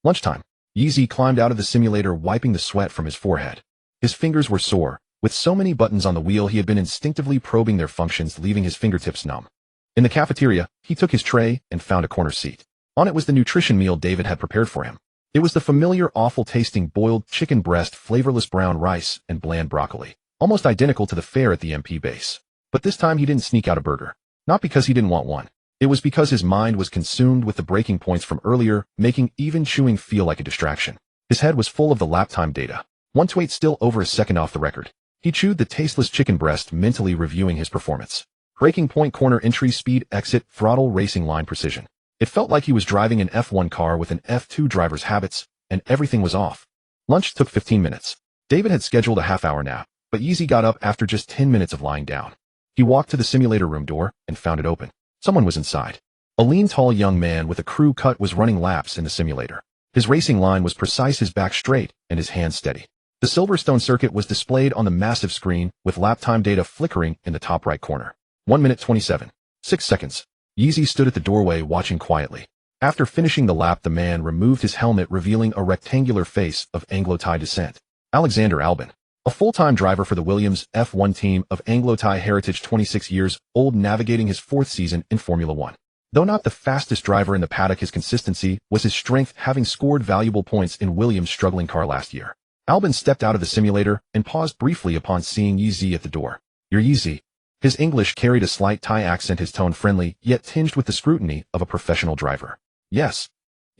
Lunchtime. Yeezy climbed out of the simulator, wiping the sweat from his forehead. His fingers were sore. With so many buttons on the wheel, he had been instinctively probing their functions, leaving his fingertips numb. In the cafeteria, he took his tray and found a corner seat. On it was the nutrition meal David had prepared for him. It was the familiar, awful-tasting boiled chicken breast, flavorless brown rice, and bland broccoli, almost identical to the fare at the MP base. But this time he didn't sneak out a burger. Not because he didn't want one. It was because his mind was consumed with the braking points from earlier, making even chewing feel like a distraction. His head was full of the lap time data. 1:08, still over a second off the record. He chewed the tasteless chicken breast, mentally reviewing his performance. Braking point, corner entry, speed, exit, throttle, racing line, precision. It felt like he was driving an F1 car with an F2 driver's habits, and everything was off. Lunch took 15 minutes. David had scheduled a half-hour nap, but Yeezy got up after just 10 minutes of lying down. He walked to the simulator room door and found it open. Someone was inside. A lean, tall young man with a crew cut was running laps in the simulator. His racing line was precise, his back straight, and his hands steady. The Silverstone circuit was displayed on the massive screen, with lap time data flickering in the top right corner. 1 minute 27.6 seconds. Yeezy stood at the doorway watching quietly. After finishing the lap, the man removed his helmet, revealing a rectangular face of Anglo-Thai descent. Alexander Albon, a full-time driver for the Williams F1 team of Anglo-Thai heritage, 26 years old, navigating his 4th season in Formula One. Though not the fastest driver in the paddock, his consistency was his strength, having scored valuable points in Williams' struggling car last year. Albon stepped out of the simulator and paused briefly upon seeing Yeezy at the door. "You're Yeezy." His English carried a slight Thai accent, his tone friendly, yet tinged with the scrutiny of a professional driver. "Yes."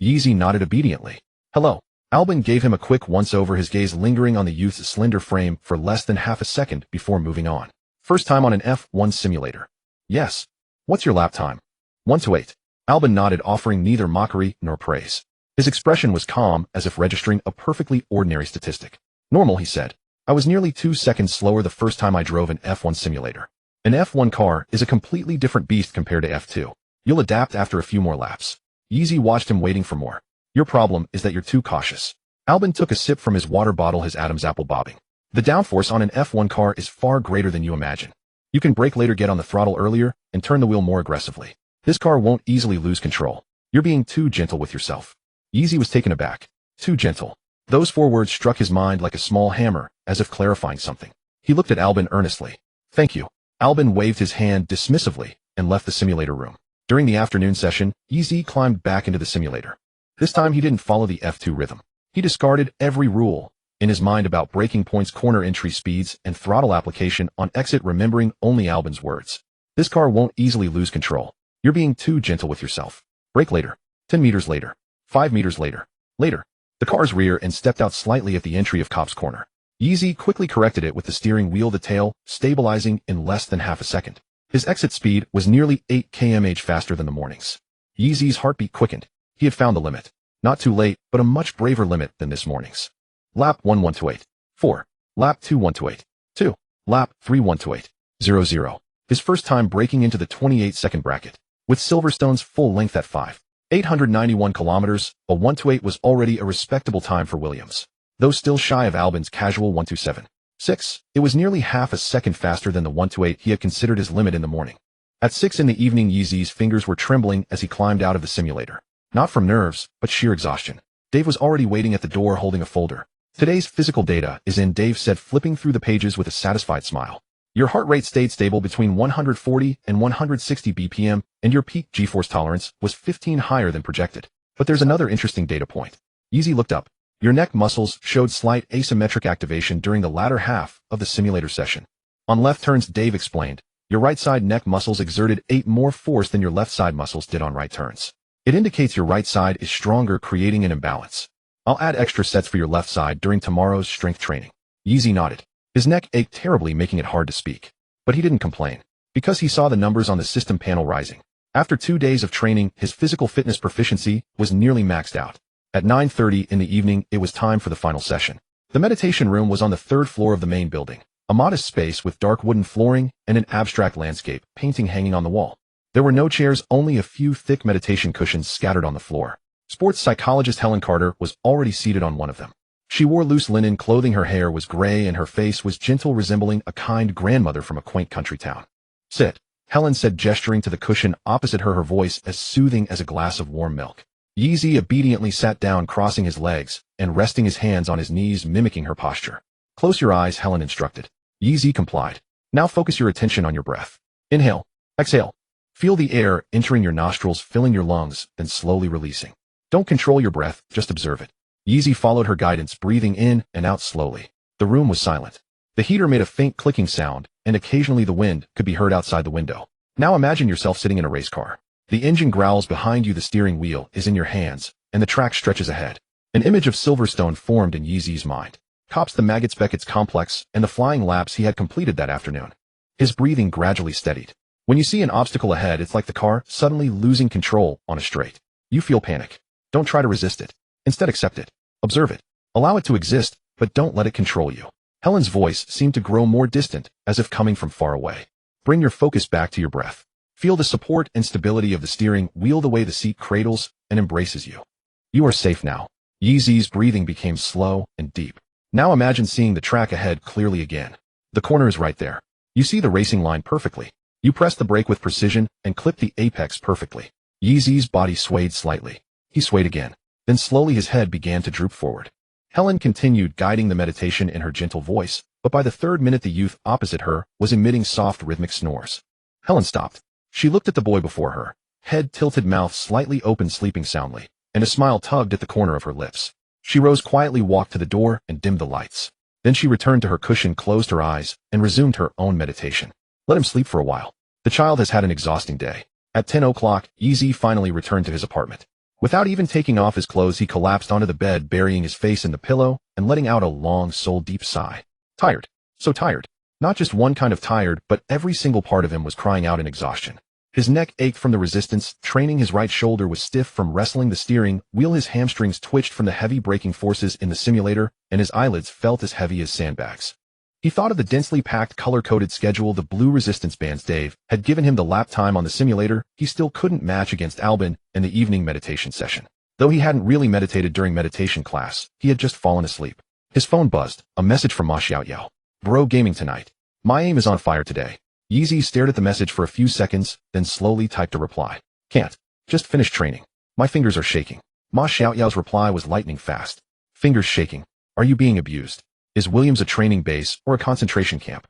Yeezy nodded obediently. "Hello." Albon gave him a quick once-over, his gaze lingering on the youth's slender frame for less than half a second before moving on. "First time on an F1 simulator?" "Yes." "What's your lap time?" 1:08. Albon nodded, offering neither mockery nor praise. His expression was calm, as if registering a perfectly ordinary statistic. "Normal," he said. "I was nearly 2 seconds slower the first time I drove an F1 simulator. An F1 car is a completely different beast compared to F2. You'll adapt after a few more laps." Yeezy watched him, waiting for more. "Your problem is that you're too cautious." Albon took a sip from his water bottle, his Adam's apple bobbing. "The downforce on an F1 car is far greater than you imagine. You can brake later, get on the throttle earlier, and turn the wheel more aggressively. This car won't easily lose control. You're being too gentle with yourself." Yeezy was taken aback. Too gentle. Those 4 words struck his mind like a small hammer, as if clarifying something. He looked at Albon earnestly. "Thank you." Albon waved his hand dismissively and left the simulator room. During the afternoon session, Yeezy climbed back into the simulator. This time he didn't follow the F2 rhythm. He discarded every rule in his mind about braking points, corner entry speeds, and throttle application on exit, remembering only Albon's words. "This car won't easily lose control. You're being too gentle with yourself. Brake later. 10 meters later. 5 meters later. Later." The car's rear end stepped out slightly at the entry of Cops Corner. Yeezy quickly corrected it with the steering wheel, the tail stabilizing in less than half a second. His exit speed was nearly 8 km/h faster than the morning's. Yeezy's heartbeat quickened. He had found the limit. Not too late, but a much braver limit than this morning's. Lap 1 1:28. 4. Lap 2 1:28. 2. Lap 3 1:28. 0:0. His first time breaking into the 28-second bracket. With Silverstone's full length at 5,891 kilometers, a 1:28 was already a respectable time for Williams. Though still shy of Albon's casual 1:27.6, it was nearly half a second faster than the 1:28 he had considered his limit in the morning. At 6 in the evening, Yeezy's fingers were trembling as he climbed out of the simulator. Not from nerves, but sheer exhaustion. Dave was already waiting at the door holding a folder. "Today's physical data is in," Dave said, flipping through the pages with a satisfied smile. "Your heart rate stayed stable between 140 and 160 BPM, and your peak G-force tolerance was 15 higher than projected. But there's another interesting data point." Yeezy looked up. "Your neck muscles showed slight asymmetric activation during the latter half of the simulator session. On left turns," Dave explained. "Your right side neck muscles exerted 8 more force than your left side muscles did on right turns. It indicates your right side is stronger, creating an imbalance. I'll add extra sets for your left side during tomorrow's strength training." Yeezy nodded. His neck ached terribly, making it hard to speak. But he didn't complain, because he saw the numbers on the system panel rising. After 2 days of training, his physical fitness proficiency was nearly maxed out. At 9:30 in the evening, it was time for the final session. The meditation room was on the 3rd floor of the main building, a modest space with dark wooden flooring and an abstract landscape painting hanging on the wall. There were no chairs, only a few thick meditation cushions scattered on the floor. Sports psychologist Helen Carter was already seated on one of them. She wore loose linen clothing, her hair was gray, and her face was gentle, resembling a kind grandmother from a quaint country town. "Sit," Helen said, gesturing to the cushion opposite her, her voice as soothing as a glass of warm milk. Yeezy obediently sat down, crossing his legs and resting his hands on his knees, mimicking her posture. "Close your eyes," Helen instructed. Yeezy complied. "Now focus your attention on your breath. Inhale. Exhale. Feel the air entering your nostrils, filling your lungs, then slowly releasing. Don't control your breath, just observe it." Yeezy followed her guidance, breathing in and out slowly. The room was silent. The heater made a faint clicking sound, and occasionally the wind could be heard outside the window. Now imagine yourself sitting in a race car. The engine growls behind you, the steering wheel is in your hands, and the track stretches ahead. An image of Silverstone formed in Yeezy's mind. Cops, the Maggots Beckett's complex, and the flying laps he had completed that afternoon. His breathing gradually steadied. When you see an obstacle ahead, it's like the car suddenly losing control on a straight. You feel panic. Don't try to resist it. Instead, accept it. Observe it. Allow it to exist, but don't let it control you. Helen's voice seemed to grow more distant, as if coming from far away. Bring your focus back to your breath. Feel the support and stability of the steering wheel, the way the seat cradles and embraces you. You are safe now. Yeezy's breathing became slow and deep. Now imagine seeing the track ahead clearly again. The corner is right there. You see the racing line perfectly. You press the brake with precision and clip the apex perfectly. Yeezy's body swayed slightly. He swayed again. Then slowly his head began to droop forward. Helen continued guiding the meditation in her gentle voice, but by the third minute the youth opposite her was emitting soft rhythmic snores. Helen stopped. She looked at the boy before her, head tilted, mouth slightly open, sleeping soundly, and a smile tugged at the corner of her lips. She rose quietly, walked to the door, and dimmed the lights. Then she returned to her cushion, closed her eyes, and resumed her own meditation. Let him sleep for a while. The child has had an exhausting day. At 10 o'clock, Yeezy finally returned to his apartment. Without even taking off his clothes, he collapsed onto the bed, burying his face in the pillow and letting out a long, soul-deep sigh. Tired. So tired. Not just one kind of tired, but every single part of him was crying out in exhaustion. His neck ached from the resistance training, his right shoulder was stiff from wrestling the steering wheel, his hamstrings twitched from the heavy braking forces in the simulator, and his eyelids felt as heavy as sandbags. He thought of the densely packed, color-coded schedule the blue resistance bands Dave had given him, the lap time on the simulator he still couldn't match against Albon, and the evening meditation session. Though he hadn't really meditated during meditation class, he had just fallen asleep. His phone buzzed, a message from Ma Xiaoyao. Bro, gaming tonight. My aim is on fire today. Yeezy stared at the message for a few seconds, then slowly typed a reply. Can't. Just finished training. My fingers are shaking. Ma Xiaoyao's reply was lightning fast. Fingers shaking. Are you being abused? Is Williams a training base or a concentration camp?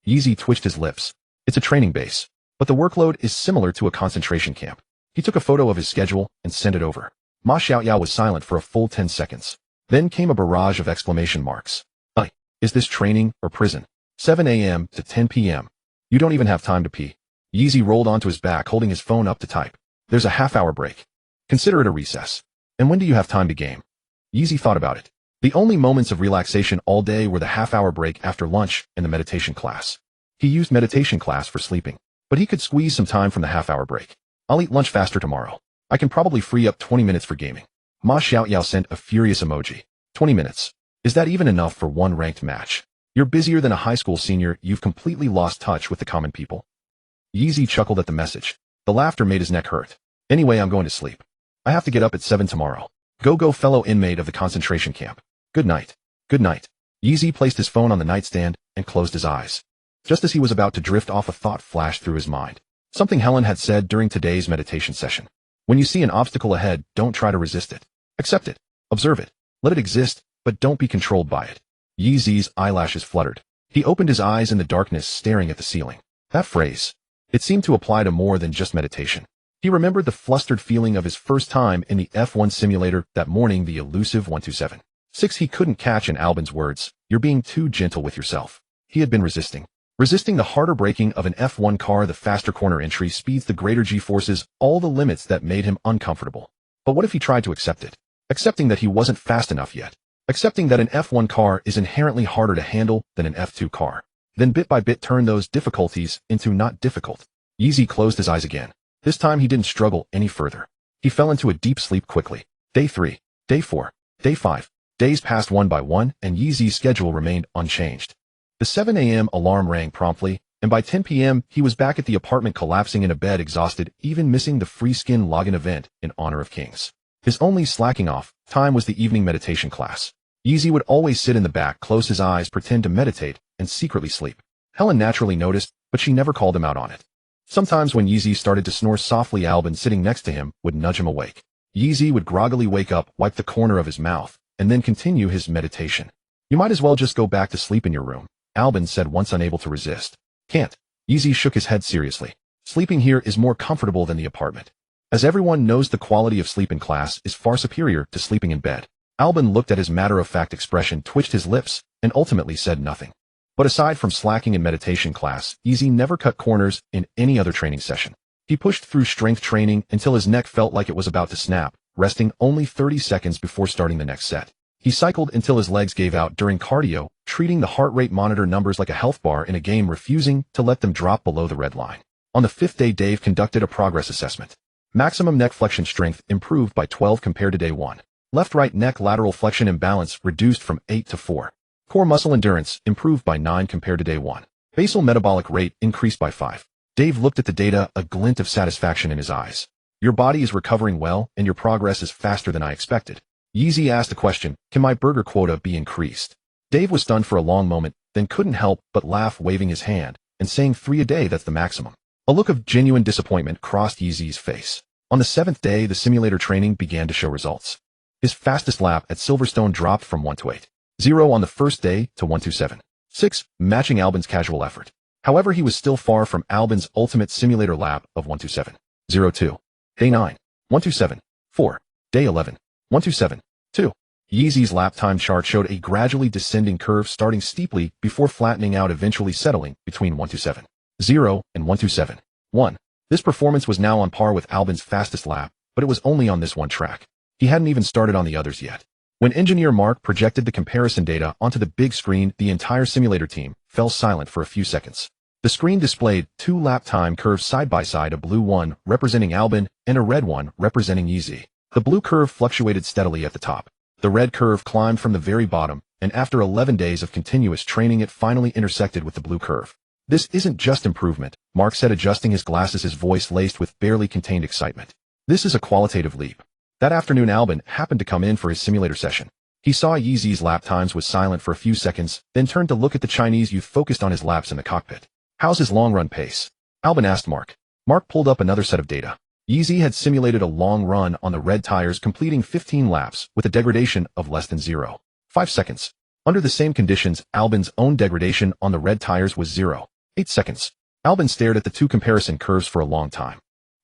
Yeezy twitched his lips. It's a training base, but the workload is similar to a concentration camp. He took a photo of his schedule and sent it over. Ma Xiaoyao was silent for a full 10 seconds. Then came a barrage of exclamation marks. Is this training or prison? 7 a.m. to 10 p.m. You don't even have time to pee. Yeezy rolled onto his back, holding his phone up to type. There's a half-hour break. Consider it a recess. And when do you have time to game? Yeezy thought about it. The only moments of relaxation all day were the half-hour break after lunch and the meditation class. He used meditation class for sleeping, but he could squeeze some time from the half-hour break. I'll eat lunch faster tomorrow. I can probably free up 20 minutes for gaming. Ma Xiaoyao sent a furious emoji. 20 minutes. Is that even enough for one ranked match? You're busier than a high school senior. You've completely lost touch with the common people. Yeezy chuckled at the message. The laughter made his neck hurt. Anyway, I'm going to sleep. I have to get up at 7 tomorrow. Go, fellow inmate of the concentration camp. Good night. Good night. Yeezy placed his phone on the nightstand and closed his eyes. Just as he was about to drift off, a thought flashed through his mind. Something Helen had said during today's meditation session. When you see an obstacle ahead, don't try to resist it. Accept it. Observe it. Let it exist, but don't be controlled by it. Yeezy's eyelashes fluttered. He opened his eyes in the darkness, staring at the ceiling. That phrase. It seemed to apply to more than just meditation. He remembered the flustered feeling of his first time in the F1 simulator that morning, the elusive 127.6. He couldn't catch in Albon's words, "You're being too gentle with yourself." He had been resisting. Resisting the harder braking of an F1 car, the faster corner entry speeds, the greater G-forces, all the limits that made him uncomfortable. But what if he tried to accept it? Accepting that he wasn't fast enough yet. Accepting that an F1 car is inherently harder to handle than an F2 car. Then bit by bit turn those difficulties into not difficult. Yeezy closed his eyes again. This time he didn't struggle any further. He fell into a deep sleep quickly. Day 3, Day 4, Day 5. Days passed one by one, and Yeezy's schedule remained unchanged. The 7 a.m. alarm rang promptly, and by 10 p.m. he was back at the apartment, collapsing in a bed, exhausted, even missing the free skin login event in honor of Kings. His only slacking off time was the evening meditation class. Yeezy would always sit in the back, close his eyes, pretend to meditate, and secretly sleep. Helen naturally noticed, but she never called him out on it. Sometimes when Yeezy started to snore softly, Albon, sitting next to him, would nudge him awake. Yeezy would groggily wake up, wipe the corner of his mouth, and then continue his meditation. You might as well just go back to sleep in your room, Albon said once, unable to resist. Can't. Yeezy shook his head seriously. Sleeping here is more comfortable than the apartment. As everyone knows, the quality of sleep in class is far superior to sleeping in bed. Albon looked at his matter-of-fact expression, twitched his lips, and ultimately said nothing. But aside from slacking in meditation class, Yeezy never cut corners in any other training session. He pushed through strength training until his neck felt like it was about to snap, resting only 30 seconds before starting the next set. He cycled until his legs gave out during cardio, treating the heart rate monitor numbers like a health bar in a game, refusing to let them drop below the red line. On the 5th day, Dave conducted a progress assessment. Maximum neck flexion strength improved by 12 compared to day 1. Left-right neck lateral flexion imbalance reduced from 8 to 4. Core muscle endurance improved by 9 compared to day 1. Basal metabolic rate increased by 5. Dave looked at the data, a glint of satisfaction in his eyes. Your body is recovering well, and your progress is faster than I expected. Yeezy asked a question, can my burger quota be increased? Dave was stunned for a long moment, then couldn't help but laugh, waving his hand and saying 3 a day, that's the maximum. A look of genuine disappointment crossed Yeezy's face. On the 7th day, the simulator training began to show results. His fastest lap at Silverstone dropped from 1:28.0 on the first day to 1:27.6, matching Albon's casual effort. However, he was still far from Albon's ultimate simulator lap of 1:27.02. Day 9, 1:27.4. Day 11, 1:27.2. Yeezy's lap time chart showed a gradually descending curve starting steeply before flattening out, eventually settling between 1:27.0 and 1:27.1. This performance was now on par with Albon's fastest lap, but it was only on this one track. He hadn't even started on the others yet. When engineer Mark projected the comparison data onto the big screen, the entire simulator team fell silent for a few seconds. The screen displayed 2 lap time curves side by side, a blue one representing Albon and a red one representing Yeezy. The blue curve fluctuated steadily at the top. The red curve climbed from the very bottom, and after 11 days of continuous training, it finally intersected with the blue curve. This isn't just improvement, Mark said, adjusting his glasses, his voice laced with barely contained excitement. This is a qualitative leap. That afternoon, Albon happened to come in for his simulator session. He saw Yeezy's lap times, was silent for a few seconds, then turned to look at the Chinese youth, focused on his laps in the cockpit. How's his long run pace? Albon asked Mark. Mark pulled up another set of data. Yeezy had simulated a long run on the red tires, completing 15 laps with a degradation of less than 0.5 seconds. Under the same conditions, Albon's own degradation on the red tires was 0.8 seconds. Albon stared at the 2 comparison curves for a long time.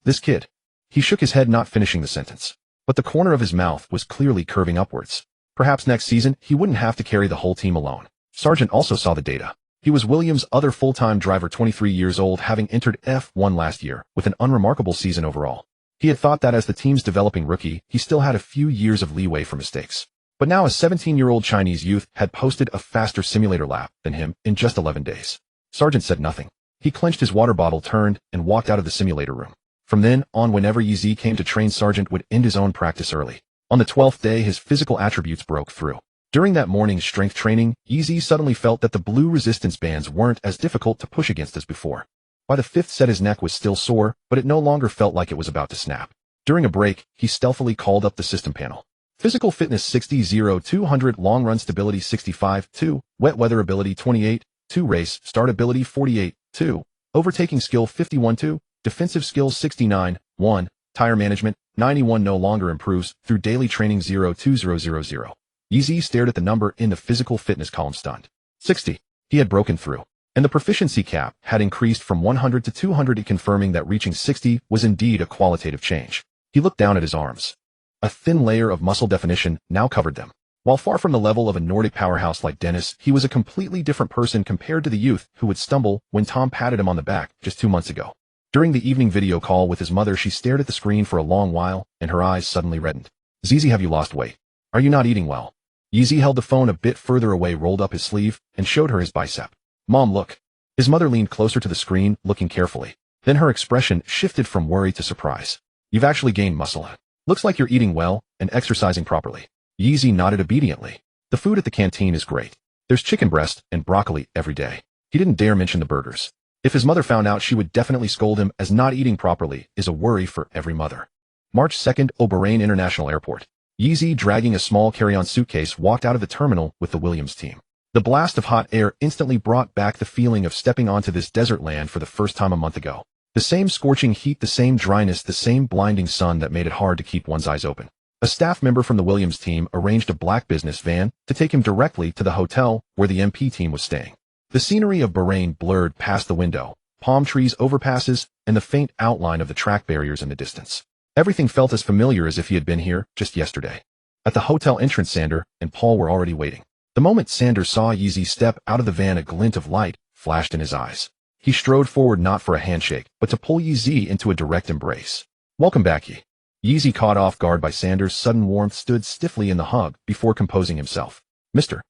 This kid. He shook his head, not finishing the sentence. But the corner of his mouth was clearly curving upwards. Perhaps next season, he wouldn't have to carry the whole team alone. Sargent also saw the data. He was Williams' other full-time driver, 23 years old, having entered F1 last year, with an unremarkable season overall. He had thought that as the team's developing rookie, he still had a few years of leeway for mistakes. But now a 17-year-old Chinese youth had posted a faster simulator lap than him in just 11 days. Sargent said nothing. He clenched his water bottle, turned, and walked out of the simulator room. From then on, whenever Yeezy came to train, Sargent would end his own practice early. On the 12th day, his physical attributes broke through. During that morning's strength training, Yeezy suddenly felt that the blue resistance bands weren't as difficult to push against as before. By the 5th set, his neck was still sore, but it no longer felt like it was about to snap. During a break, he stealthily called up the system panel. Physical fitness 60-0-200, long run stability 65-2, wet weather ability 28-2, race start ability 48-2, overtaking skill 51-2, defensive skills 69-1, tire management 91 no longer improves through daily training 0-2000. Yeezy stared at the number in the physical fitness column, stunned. 60. He had broken through. And the proficiency cap had increased from 100 to 200, confirming that reaching 60 was indeed a qualitative change. He looked down at his arms. A thin layer of muscle definition now covered them. While far from the level of a Nordic powerhouse like Dennis, he was a completely different person compared to the youth who would stumble when Tom patted him on the back just 2 months ago. During the evening video call with his mother, she stared at the screen for a long while, and her eyes suddenly reddened. Yeezy, have you lost weight? Are you not eating well? Yeezy held the phone a bit further away, rolled up his sleeve, and showed her his bicep. Mom, look. His mother leaned closer to the screen, looking carefully. Then her expression shifted from worry to surprise. You've actually gained muscle. Looks like you're eating well and exercising properly. Yeezy nodded obediently. The food at the canteen is great. There's chicken breast and broccoli every day. He didn't dare mention the burgers. If his mother found out, she would definitely scold him, as not eating properly is a worry for every mother. March 2nd, Bahrain International Airport. Yeezy, dragging a small carry-on suitcase, walked out of the terminal with the Williams team. The blast of hot air instantly brought back the feeling of stepping onto this desert land for the first time a month ago. The same scorching heat, the same dryness, the same blinding sun that made it hard to keep one's eyes open. A staff member from the Williams team arranged a black business van to take him directly to the hotel where the MP team was staying. The scenery of Bahrain blurred past the window, palm trees, overpasses, and the faint outline of the track barriers in the distance. Everything felt as familiar as if he had been here just yesterday. At the hotel entrance, Sander and Paul were already waiting. The moment Sander saw Yeezy step out of the van, a glint of light flashed in his eyes. He strode forward, not for a handshake, but to pull Yeezy into a direct embrace. Welcome back, Ye. Yeezy, caught off guard by Sander's sudden warmth, stood stiffly in the hug before composing himself. Mr.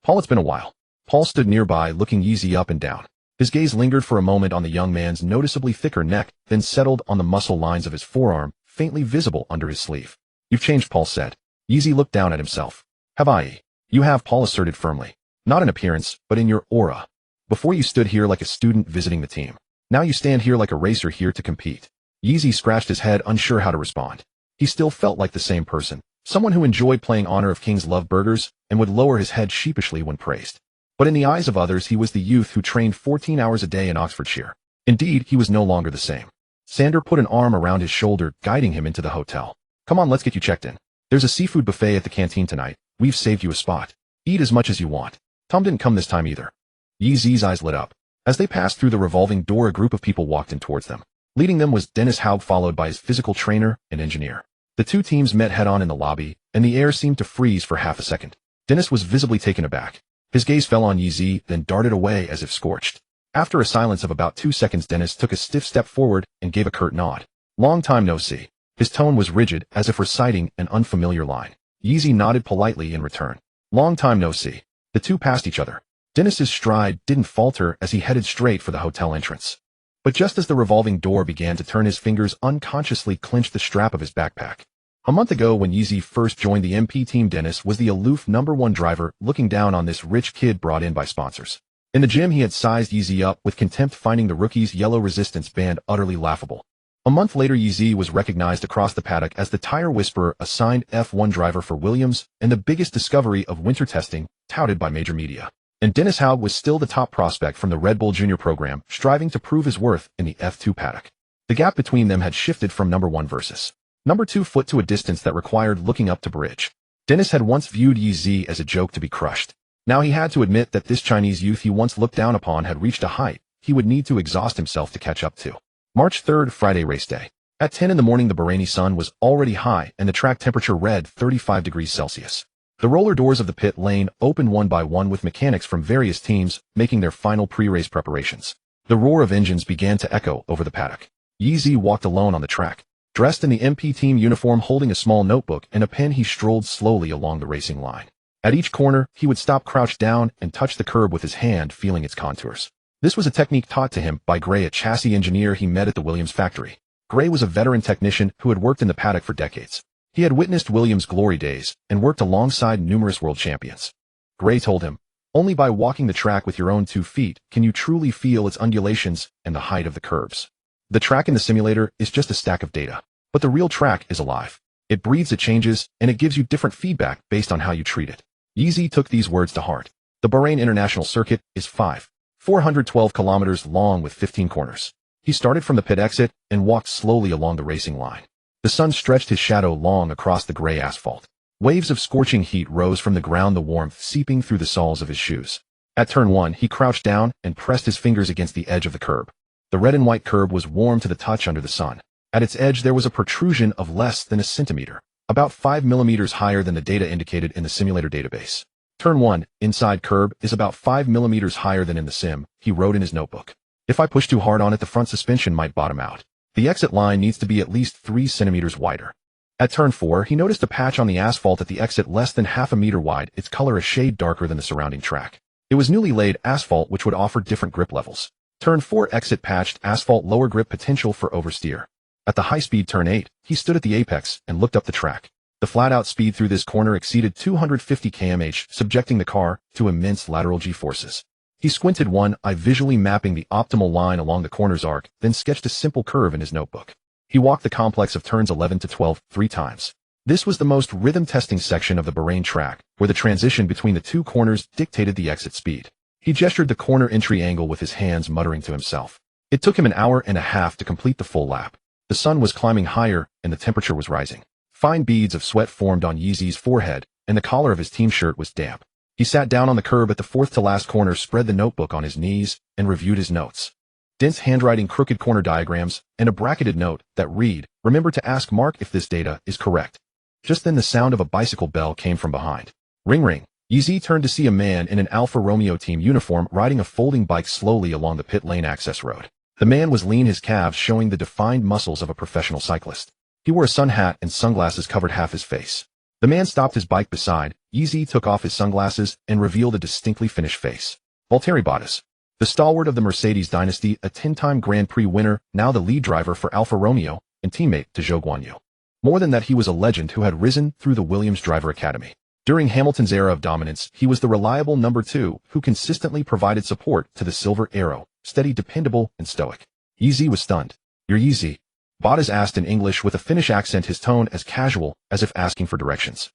Paul, it's been a while. Paul stood nearby, looking Yeezy up and down. His gaze lingered for a moment on the young man's noticeably thicker neck, then settled on the muscle lines of his forearm, faintly visible under his sleeve. You've changed, Paul said. Yeezy looked down at himself. Have I? You have, Paul asserted firmly. Not in appearance, but in your aura. Before you stood here like a student visiting the team. Now you stand here like a racer here to compete. Yeezy scratched his head, unsure how to respond. He still felt like the same person, Someone who enjoyed playing Honor of Kings loved burgers and would lower his head sheepishly when praised. But in the eyes of others he was the youth who trained 14 hours a day in Oxfordshire. Indeed, he was no longer the same. Sander put an arm around his shoulder, guiding him into the hotel. Come on, let's get you checked in. There's a seafood buffet at the canteen tonight. We've saved you a spot. Eat as much as you want. Tom didn't come this time either. Yi Zi's eyes lit up. As they passed through the revolving door, a group of people walked in towards them. Leading them was Dennis Haug, followed by his physical trainer and engineer. The two teams met head-on in the lobby, and the air seemed to freeze for half a second. Dennis was visibly taken aback. His gaze fell on Yi Zi, then darted away as if scorched. After a silence of about 2 seconds, Dennis took a stiff step forward and gave a curt nod. Long time no see. His tone was rigid, as if reciting an unfamiliar line. Yi Zi nodded politely in return. Long time no see. The two passed each other. Dennis's stride didn't falter as he headed straight for the hotel entrance. But just as the revolving door began to turn, his fingers unconsciously clinched the strap of his backpack. A month ago, when Yi Zi first joined the MP team, Dennis was the aloof #1 driver, looking down on this rich kid brought in by sponsors. In the gym, he had sized Yi Zi up with contempt, finding the rookie's yellow resistance band utterly laughable. A month later, Yi Zi was recognized across the paddock as the tire whisperer, assigned F1 driver for Williams, and the biggest discovery of winter testing, touted by major media. And Dennis Haug was still the top prospect from the Red Bull Junior program, striving to prove his worth in the F2 paddock. The gap between them had shifted from #1 versus #2 foot to a distance that required looking up to bridge. Dennis had once viewed Yi Zi as a joke to be crushed. Now he had to admit that this Chinese youth he once looked down upon had reached a height he would need to exhaust himself to catch up to. March 3rd, Friday race day. At 10 in the morning, the Bahraini sun was already high and the track temperature read 35 degrees Celsius. The roller doors of the pit lane opened one by one, with mechanics from various teams making their final pre-race preparations. The roar of engines began to echo over the paddock. Yi Zi walked alone on the track. Dressed in the MP team uniform, holding a small notebook and a pen, he strolled slowly along the racing line. At each corner, he would stop, crouch down, and touch the curb with his hand, feeling its contours. This was a technique taught to him by Gray, a chassis engineer he met at the Williams factory. Gray was a veteran technician who had worked in the paddock for decades. He had witnessed Williams' glory days and worked alongside numerous world champions. Gray told him, only by walking the track with your own 2 feet can you truly feel its undulations and the height of the curves. The track in the simulator is just a stack of data, but the real track is alive. It breathes, it changes, and it gives you different feedback based on how you treat it. Yi Zi took these words to heart. The Bahrain International Circuit is 412 kilometers long with 15 corners. He started from the pit exit and walked slowly along the racing line. The sun stretched his shadow long across the gray asphalt. Waves of scorching heat rose from the ground, the warmth seeping through the soles of his shoes. At turn 1, he crouched down and pressed his fingers against the edge of the curb. The red and white curb was warm to the touch under the sun. At its edge there was a protrusion of less than a centimeter, about 5 millimeters higher than the data indicated in the simulator database. Turn 1, inside curb, is about 5 millimeters higher than in the sim, he wrote in his notebook. If I push too hard on it, the front suspension might bottom out. The exit line needs to be at least 3 centimeters wider. At turn 4, he noticed a patch on the asphalt at the exit less than half a meter wide, its color a shade darker than the surrounding track. It was newly laid asphalt, which would offer different grip levels. Turn 4 exit patched asphalt, lower grip potential for oversteer. At the high-speed turn 8, he stood at the apex and looked up the track. The flat-out speed through this corner exceeded 250 km/h, subjecting the car to immense lateral G-forces. He squinted one eye, visually mapping the optimal line along the corner's arc, then sketched a simple curve in his notebook. He walked the complex of turns 11 to 12 3 times. This was the most rhythm-testing section of the Bahrain track, where the transition between the 2 corners dictated the exit speed. He gestured the corner entry angle with his hands, muttering to himself. It took him an hour and a half to complete the full lap. The sun was climbing higher, and the temperature was rising. Fine beads of sweat formed on Yi Zi's forehead, and the collar of his team shirt was damp. He sat down on the curb at the 4th-to-last corner, spread the notebook on his knees, and reviewed his notes. Dense handwriting, crooked corner diagrams, and a bracketed note that read, "Remember to ask Mark if this data is correct." Just then the sound of a bicycle bell came from behind. Ring ring. Yi Zi turned to see a man in an Alfa Romeo team uniform riding a folding bike slowly along the pit lane access road. The man was lean, his calves showing the defined muscles of a professional cyclist. He wore a sun hat and sunglasses covered half his face. The man stopped his bike beside. Yi Zi took off his sunglasses and revealed a distinctly finished face. Valtteri Bottas, the stalwart of the Mercedes Dynasty, a 10-time Grand Prix winner, now the lead driver for Alfa Romeo, and teammate to Zhou Guanyu. More than that, he was a legend who had risen through the Williams Driver Academy. During Hamilton's era of dominance, he was the reliable number 2 who consistently provided support to the Silver Arrow, steady, dependable, and stoic. Yi Zi was stunned. "You're Yi Zi." Bottas asked in English with a Finnish accent, his tone as casual as if asking for directions.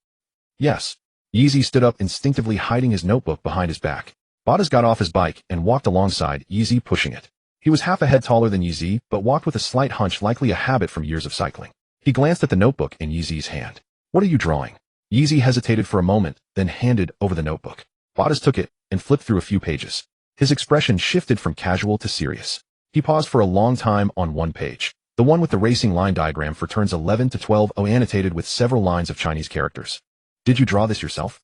Yes. Yeezy stood up, instinctively hiding his notebook behind his back. Bottas got off his bike and walked alongside Yeezy, pushing it. He was half a head taller than Yeezy, but walked with a slight hunch, likely a habit from years of cycling. He glanced at the notebook in Yeezy's hand. What are you drawing? Yeezy hesitated for a moment, then handed over the notebook. Bottas took it and flipped through a few pages. His expression shifted from casual to serious. He paused for a long time on one page, the one with the racing line diagram for turns 11 to 12, annotated with several lines of Chinese characters. Did you draw this yourself?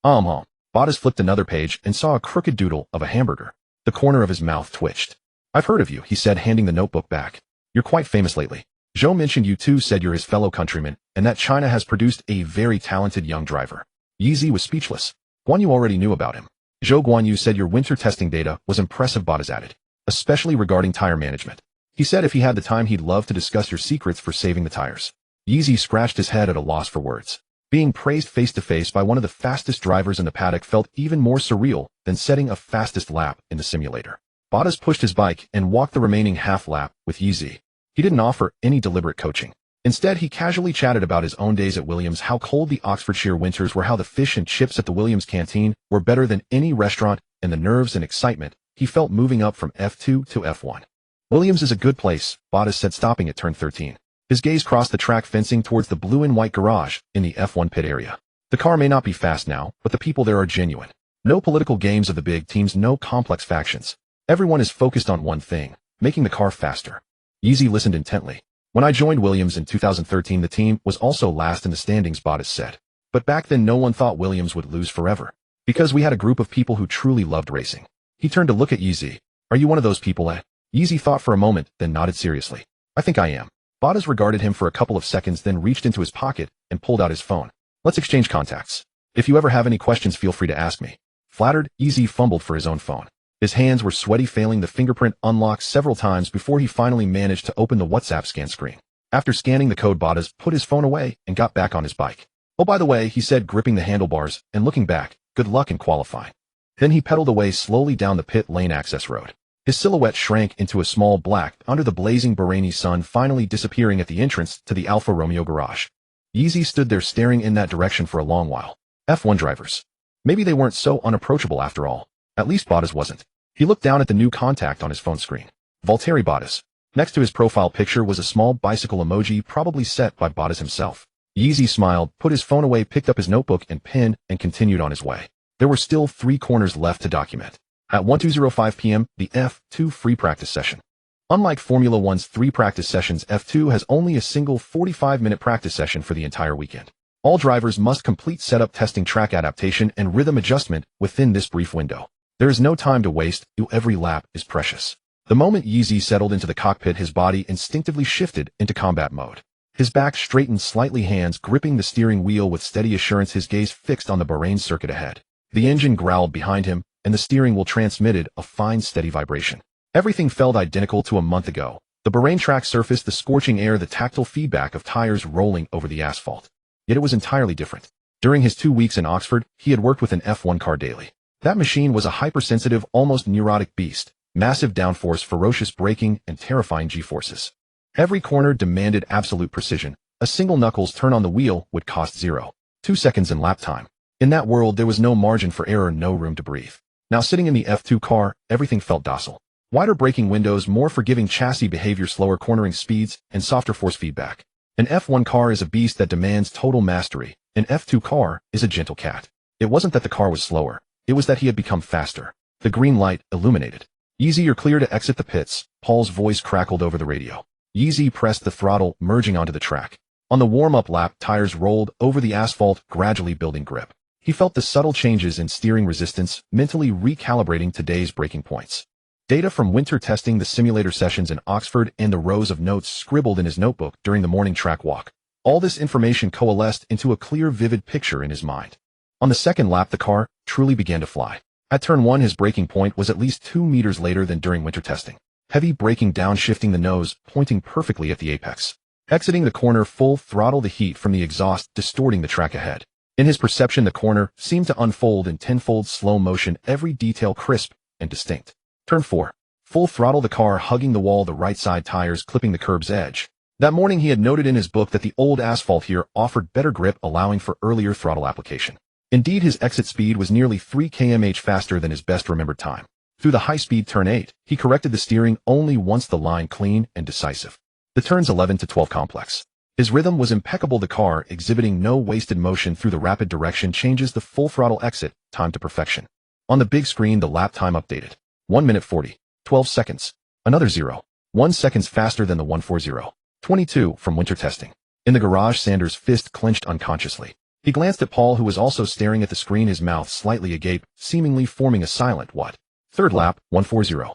Bottas flipped another page and saw a crooked doodle of a hamburger. The corner of his mouth twitched. I've heard of you, he said, handing the notebook back. You're quite famous lately. Zhou mentioned you too, said you're his fellow countryman, and that China has produced a very talented young driver. Yeezy was speechless. Guan Yu already knew about him. Zhou Guanyu said your winter testing data was impressive, Bottas added, especially regarding tire management. He said if he had the time he'd love to discuss your secrets for saving the tires. Yeezy scratched his head at a loss for words. Being praised face-to-face by one of the fastest drivers in the paddock felt even more surreal than setting a fastest lap in the simulator. Bottas pushed his bike and walked the remaining half lap with Yeezy. He didn't offer any deliberate coaching. Instead, he casually chatted about his own days at Williams, how cold the Oxfordshire winters were, how the fish and chips at the Williams canteen were better than any restaurant, and the nerves and excitement he felt moving up from F2 to F1. Williams is a good place, Bottas said, stopping at turn 13. His gaze crossed the track fencing towards the blue and white garage in the F1 pit area. The car may not be fast now, but the people there are genuine. No political games of the big teams, no complex factions. Everyone is focused on one thing, making the car faster. Yeezy listened intently. When I joined Williams in 2013, the team was also last in the standings, Bottas said. But back then no one thought Williams would lose forever. Because we had a group of people who truly loved racing. He turned to look at Yeezy. Are you one of those people, eh? Yeezy thought for a moment, then nodded seriously. I think I am. Bottas regarded him for a couple of seconds, then reached into his pocket and pulled out his phone. Let's exchange contacts. If you ever have any questions, feel free to ask me. Flattered, Yeezy fumbled for his own phone. His hands were sweaty, failing the fingerprint unlock several times before he finally managed to open the WhatsApp scan screen. After scanning the code, Bottas put his phone away and got back on his bike. Oh, by the way, he said, gripping the handlebars and looking back, good luck in qualifying. Then he pedaled away slowly down the pit lane access road. His silhouette shrank into a small black under the blazing Bahraini sun, finally disappearing at the entrance to the Alfa Romeo garage. Yeezy stood there staring in that direction for a long while. F1 drivers. Maybe they weren't so unapproachable after all. At least Bottas wasn't. He looked down at the new contact on his phone screen. Valtteri Bottas. Next to his profile picture was a small bicycle emoji, probably set by Bottas himself. Yeezy smiled, put his phone away, picked up his notebook and pen, and continued on his way. There were still 3 corners left to document. At 12:05 p.m., the F2 free practice session. Unlike Formula One's 3 practice sessions, F2 has only a single 45-minute practice session for the entire weekend. All drivers must complete setup, testing, track adaptation, and rhythm adjustment within this brief window. There is no time to waste, every lap is precious. The moment Yeezy settled into the cockpit, his body instinctively shifted into combat mode. His back straightened slightly, hands gripping the steering wheel with steady assurance, his gaze fixed on the Bahrain circuit ahead. The engine growled behind him, and the steering wheel transmitted a fine, steady vibration. Everything felt identical to a month ago. The Bahrain track surface, the scorching air, the tactile feedback of tires rolling over the asphalt. Yet it was entirely different. During his 2 weeks in Oxford, he had worked with an F1 car daily. That machine was a hypersensitive, almost neurotic beast. Massive downforce, ferocious braking, and terrifying G-forces. Every corner demanded absolute precision. A single knuckles turn on the wheel would cost 0.2 seconds in lap time. In that world, there was no margin for error, no room to breathe. Now sitting in the F2 car, everything felt docile. Wider braking windows, more forgiving chassis behavior, slower cornering speeds, and softer force feedback. An F1 car is a beast that demands total mastery. An F2 car is a gentle cat. It wasn't that the car was slower. It was that he had become faster. The green light illuminated. Yeezy, you're clear to exit the pits. Paul's voice crackled over the radio. Yeezy pressed the throttle, merging onto the track. On the warm-up lap, tires rolled over the asphalt, gradually building grip. He felt the subtle changes in steering resistance, mentally recalibrating today's braking points. Data from winter testing, the simulator sessions in Oxford, and the rows of notes scribbled in his notebook during the morning track walk. All this information coalesced into a clear, vivid picture in his mind. On the second lap, the car truly began to fly. At turn 1, his braking point was at least 2 meters later than during winter testing. Heavy braking, downshifting the nose, pointing perfectly at the apex. Exiting the corner, full throttle, the heat from the exhaust distorting the track ahead. In his perception, the corner seemed to unfold in tenfold slow motion, every detail crisp and distinct. Turn 4. Full throttle, the car hugging the wall, the right side tires clipping the curb's edge. That morning he had noted in his book that the old asphalt here offered better grip, allowing for earlier throttle application. Indeed, his exit speed was nearly 3 km/h faster than his best remembered time. Through the high-speed turn 8, he corrected the steering only once, the line clean and decisive. The turns 11 to 12 complex. His rhythm was impeccable, the car exhibiting no wasted motion through the rapid direction changes, the full throttle exit, time to perfection. On the big screen the lap time updated. 1 minute 40. 12 seconds. Another 0. 1 seconds faster than the 1:40. 22 from winter testing. In the garage, Sanders' fist clenched unconsciously. He glanced at Paul, who was also staring at the screen, his mouth slightly agape, seemingly forming a silent what. Third lap, 1:40.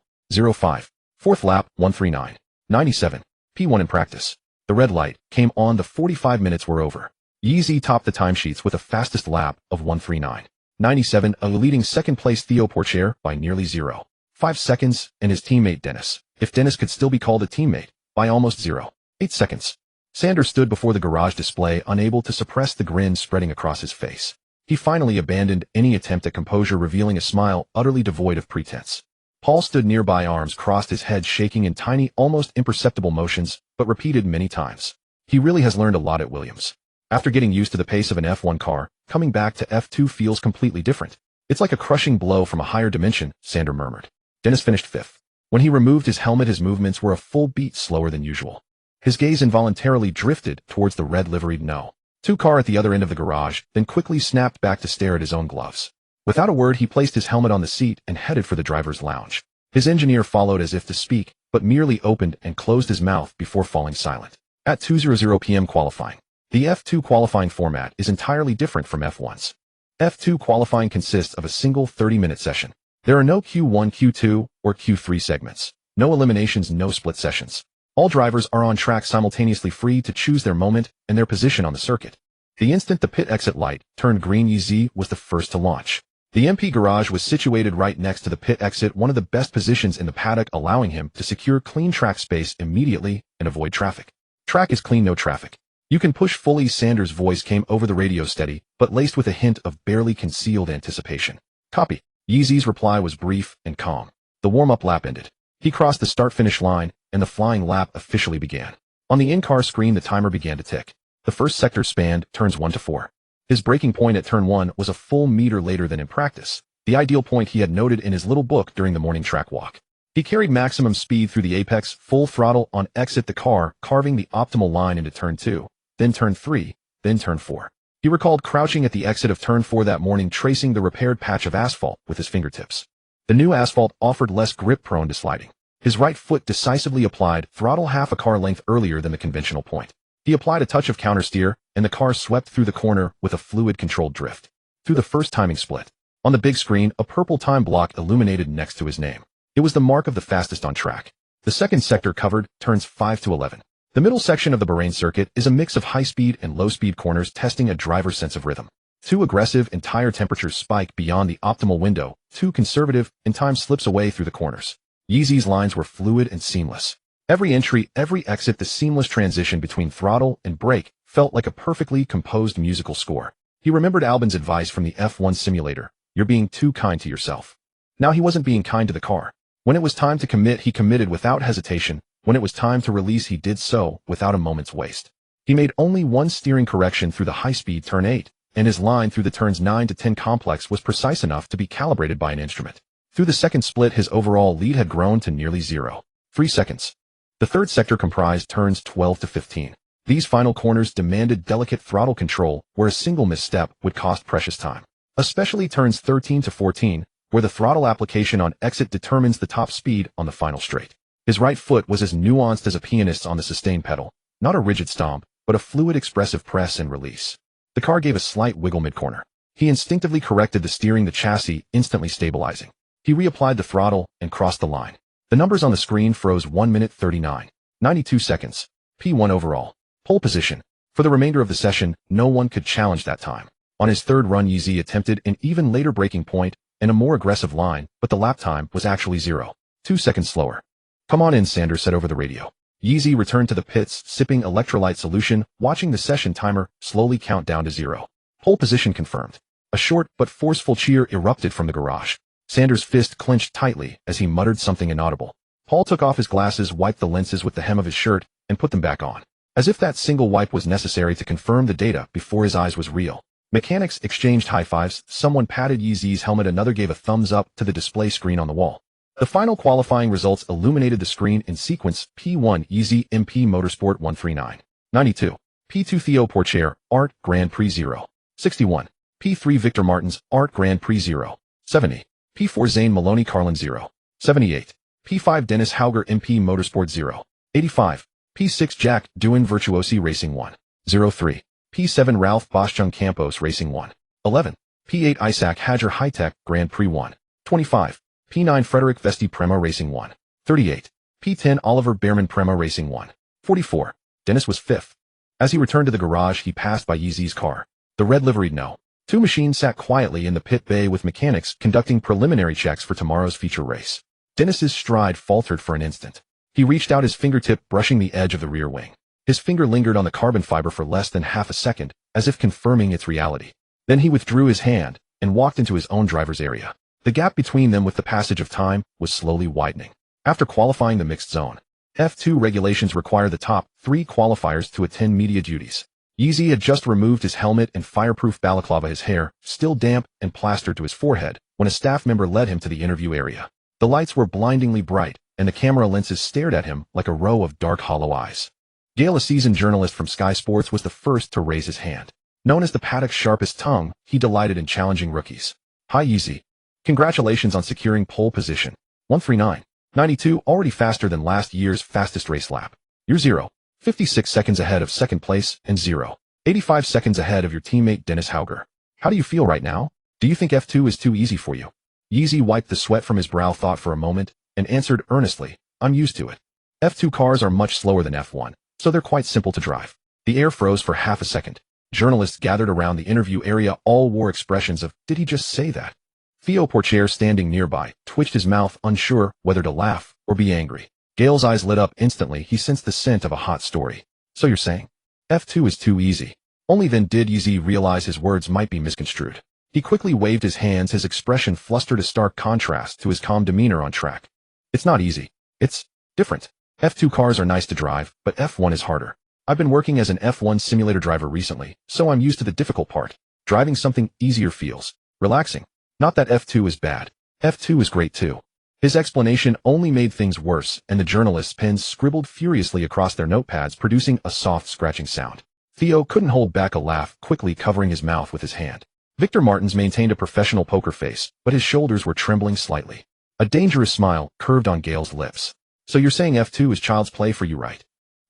05. Fourth lap, 1:39. 97. P1 in practice. The red light came on, the 45 minutes were over. Yeezy topped the timesheets with a fastest lap of 1:39. 97, a leading second-place Theo Pourchaire by nearly 0.5 seconds, and his teammate Dennis, if Dennis could still be called a teammate, by almost 0.8 seconds. Sanders stood before the garage display, unable to suppress the grin spreading across his face. He finally abandoned any attempt at composure, revealing a smile utterly devoid of pretense. Paul stood nearby, arms crossed, his head shaking in tiny, almost imperceptible motions, but repeated many times. He really has learned a lot at Williams. After getting used to the pace of an F1 car, coming back to F2 feels completely different. It's like a crushing blow from a higher dimension, Sanders murmured. Dennis finished 5th. When he removed his helmet, his movements were a full beat slower than usual. His gaze involuntarily drifted towards the red liveried No.2 car at the other end of the garage, then quickly snapped back to stare at his own gloves. Without a word, he placed his helmet on the seat and headed for the driver's lounge. His engineer followed as if to speak, but merely opened and closed his mouth before falling silent. At 2:00 p.m. qualifying. The F2 qualifying format is entirely different from F1's. F2 qualifying consists of a single 30-minute session. There are no Q1, Q2, or Q3 segments. No eliminations, no split sessions. All drivers are on track simultaneously, free to choose their moment and their position on the circuit. The instant the pit exit light turned green, Yeezy was the first to launch. The MP garage was situated right next to the pit exit, one of the best positions in the paddock, allowing him to secure clean track space immediately and avoid traffic. Track is clean, no traffic. You can push fully. Sanders' voice came over the radio, steady, but laced with a hint of barely concealed anticipation. Copy. Yeezy's reply was brief and calm. The warm-up lap ended. He crossed the start-finish line, and the flying lap officially began. On the in-car screen the timer began to tick. The first sector spanned turns 1 to 4. His braking point at turn 1 was a full meter later than in practice, the ideal point he had noted in his little book during the morning track walk. He carried maximum speed through the apex, full throttle on exit, the car carving the optimal line into turn 2, then turn 3, then turn 4. He recalled crouching at the exit of turn 4 that morning, tracing the repaired patch of asphalt with his fingertips. The new asphalt offered less grip, prone to sliding. His right foot decisively applied throttle half a car length earlier than the conventional point. He applied a touch of countersteer, and the car swept through the corner with a fluid-controlled drift. Through the first timing split. On the big screen, a purple time block illuminated next to his name. It was the mark of the fastest on track. The second sector covered turns 5 to 11. The middle section of the Bahrain circuit is a mix of high-speed and low-speed corners, testing a driver's sense of rhythm. Too aggressive and tire temperatures spike beyond the optimal window. Too conservative, and time slips away through the corners. Yeezy's lines were fluid and seamless. Every entry, every exit, the seamless transition between throttle and brake felt like a perfectly composed musical score. He remembered Albon's advice from the F1 simulator: "You're being too kind to yourself." Now he wasn't being kind to the car. When it was time to commit, he committed without hesitation. When it was time to release, he did so without a moment's waste. He made only one steering correction through the high-speed turn 8, and his line through the turns 9 to 10 complex was precise enough to be calibrated by an instrument. Through the second split, his overall lead had grown to nearly 0.3 seconds. The third sector comprised turns 12 to 15. These final corners demanded delicate throttle control, where a single misstep would cost precious time. Especially turns 13 to 14, where the throttle application on exit determines the top speed on the final straight. His right foot was as nuanced as a pianist's on the sustain pedal, not a rigid stomp, but a fluid, expressive press and release. The car gave a slight wiggle mid-corner. He instinctively corrected the steering, the chassis instantly stabilizing. He reapplied the throttle and crossed the line. The numbers on the screen froze. 1 minute 39. 92 seconds. P1 overall. Pole position. For the remainder of the session, no one could challenge that time. On his third run, Yeezy attempted an even later braking point and a more aggressive line, but the lap time was actually 0.2 seconds slower. "Come on in," Sanders said over the radio. Yeezy returned to the pits, sipping electrolyte solution, watching the session timer slowly count down to 0. Pole position confirmed. A short but forceful cheer erupted from the garage. Sanders' fist clenched tightly as he muttered something inaudible. Paul took off his glasses, wiped the lenses with the hem of his shirt, and put them back on. As if that single wipe was necessary to confirm the data before his eyes was real. Mechanics exchanged high fives, someone patted Yeezy's helmet, another gave a thumbs up to the display screen on the wall. The final qualifying results illuminated the screen in sequence: P1 Yeezy MP Motorsport 139. 92. P2 Theo Pourchaire, Art Grand Prix 0. 61. P3 Victor Martins, Art Grand Prix 0. 70. P4 Zane Maloney Carlin 0. 78. P5 Dennis Hauger MP Motorsport 0. 85. P6 Jack Doohan Virtuosi Racing 1. 03. P7 Ralph Boschung Campos Racing 1. 11. P8 Isaac Hager High-Tech Grand Prix 1. 25. P9 Frederick Vesti Prema Racing 1. 38. P10 Oliver Behrman Prema Racing 1. 44. Dennis was 5th. As he returned to the garage, he passed by Yeezy's car. The red liveried No. 2 machine sat quietly in the pit bay with mechanics conducting preliminary checks for tomorrow's feature race. Dennis's stride faltered for an instant. He reached out his fingertip, brushing the edge of the rear wing. His finger lingered on the carbon fiber for less than half a second, as if confirming its reality. Then he withdrew his hand and walked into his own driver's area. The gap between them with the passage of time was slowly widening. After qualifying the mixed zone, F2 regulations require the top 3 qualifiers to attend media duties. Yeezy had just removed his helmet and fireproof balaclava, his hair, still damp and plastered to his forehead, when a staff member led him to the interview area. The lights were blindingly bright, and the camera lenses stared at him like a row of dark hollow eyes. Gale, a seasoned journalist from Sky Sports, was the first to raise his hand. Known as the paddock's sharpest tongue, he delighted in challenging rookies. Hi Yeezy. Congratulations on securing pole position. 139.92, already faster than last year's fastest race lap. You're 0.56 seconds ahead of second place and 0.85 seconds ahead of your teammate Dennis Hauger. How do you feel right now? Do you think F2 is too easy for you? Yeezy wiped the sweat from his brow, thought for a moment, and answered earnestly, I'm used to it. F2 cars are much slower than F1, so they're quite simple to drive. The air froze for half a second. Journalists gathered around the interview area all wore expressions of, did he just say that? Theo Pourchaire, standing nearby, twitched his mouth, unsure whether to laugh or be angry. Gale's eyes lit up instantly. He sensed the scent of a hot story. So you're saying F2 is too easy? Only then did Yeezy realize his words might be misconstrued. He quickly waved his hands, his expression flustered, a stark contrast to his calm demeanor on track. It's not easy. It's different. F2 cars are nice to drive, but F1 is harder. I've been working as an F1 simulator driver recently, so I'm used to the difficult part. Driving something easier feels relaxing. Not that F2 is bad. F2 is great too. His explanation only made things worse, and the journalists' pens scribbled furiously across their notepads, producing a soft scratching sound. Theo couldn't hold back a laugh, quickly covering his mouth with his hand. Victor Martins maintained a professional poker face, but his shoulders were trembling slightly. A dangerous smile curved on Gale's lips. So you're saying F2 is child's play for you, right?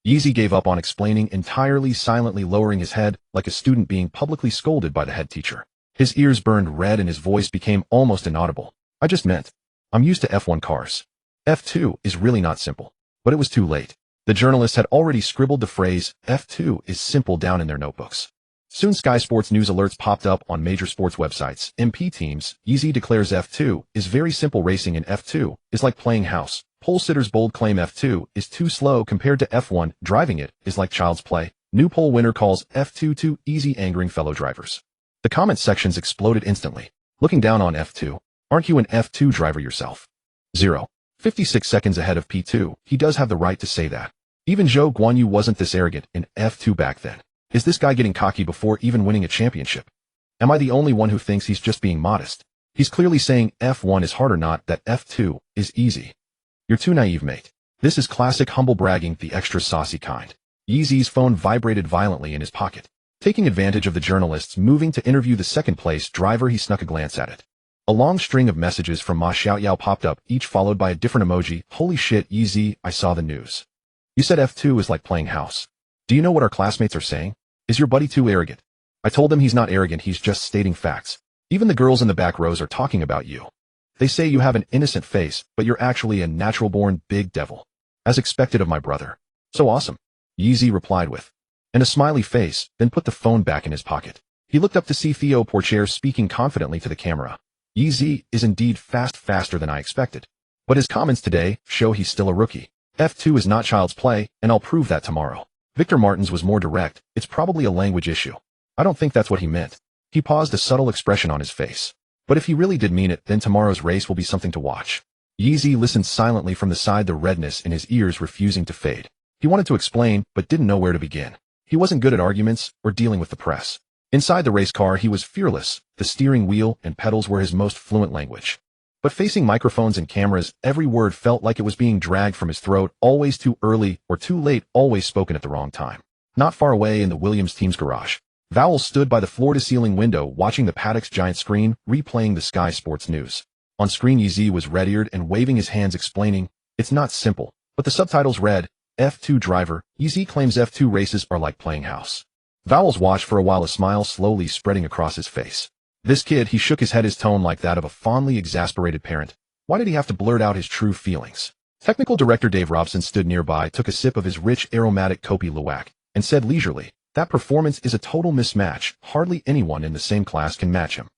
Yeezy gave up on explaining, entirely silently lowering his head like a student being publicly scolded by the head teacher. His ears burned red and his voice became almost inaudible. I just meant, I'm used to F1 cars. F2 is really not simple. But it was too late. The journalists had already scribbled the phrase, F2 is simple, down in their notebooks. Soon Sky Sports news alerts popped up on major sports websites. MP teams, Yeezy declares F2 is very simple. Racing in F2 is like playing house. Pole sitters bold claim F2 is too slow compared to F1. Driving it is like child's play. New poll winner calls F2 too easy, angering fellow drivers. The comment sections exploded instantly. Looking down on F2, aren't you an F2 driver yourself? 0.56 seconds ahead of P2, he does have the right to say that. Even Zhou Guanyu wasn't this arrogant in F2 back then. Is this guy getting cocky before even winning a championship? Am I the only one who thinks he's just being modest? He's clearly saying F1 is harder, not that F2 is easy. You're too naive, mate. This is classic humble bragging, the extra saucy kind. Yeezy's phone vibrated violently in his pocket. Taking advantage of the journalists moving to interview the second-place driver, he snuck a glance at it. A long string of messages from Ma Xiaoyao popped up, each followed by a different emoji. Holy shit, Yeezy, I saw the news. You said F2 is like playing house. Do you know what our classmates are saying? Is your buddy too arrogant? I told them he's not arrogant, he's just stating facts. Even the girls in the back rows are talking about you. They say you have an innocent face, but you're actually a natural-born big devil. As expected of my brother. So awesome. Yeezy replied with, and a smiley face, then put the phone back in his pocket. He looked up to see Theo Pourchaire speaking confidently to the camera. Yeezy is indeed faster than I expected. But his comments today show he's still a rookie. F2 is not child's play, and I'll prove that tomorrow. Victor Martins was more direct. It's probably a language issue. I don't think that's what he meant. He paused, a subtle expression on his face. But if he really did mean it, then tomorrow's race will be something to watch. Yeezy listened silently from the side, the redness in his ears refusing to fade. He wanted to explain, but didn't know where to begin. He wasn't good at arguments or dealing with the press. Inside the race car, he was fearless. The steering wheel and pedals were his most fluent language. But facing microphones and cameras, every word felt like it was being dragged from his throat, always too early or too late, always spoken at the wrong time. Not far away in the Williams team's garage, Vowles stood by the floor-to-ceiling window watching the paddock's giant screen, replaying the Sky Sports news. On screen, Yeezy was red-eared and waving his hands explaining, "It's not simple," but the subtitles read, "F2 driver, Yeezy claims F2 races are like playing house." Vowles watched for a while, a smile slowly spreading across his face. This kid, he shook his head, his tone like that of a fondly exasperated parent. Why did he have to blurt out his true feelings? Technical director Dave Robson stood nearby, took a sip of his rich, aromatic Kopi Luwak, and said leisurely, "That performance is a total mismatch. Hardly anyone in the same class can match him."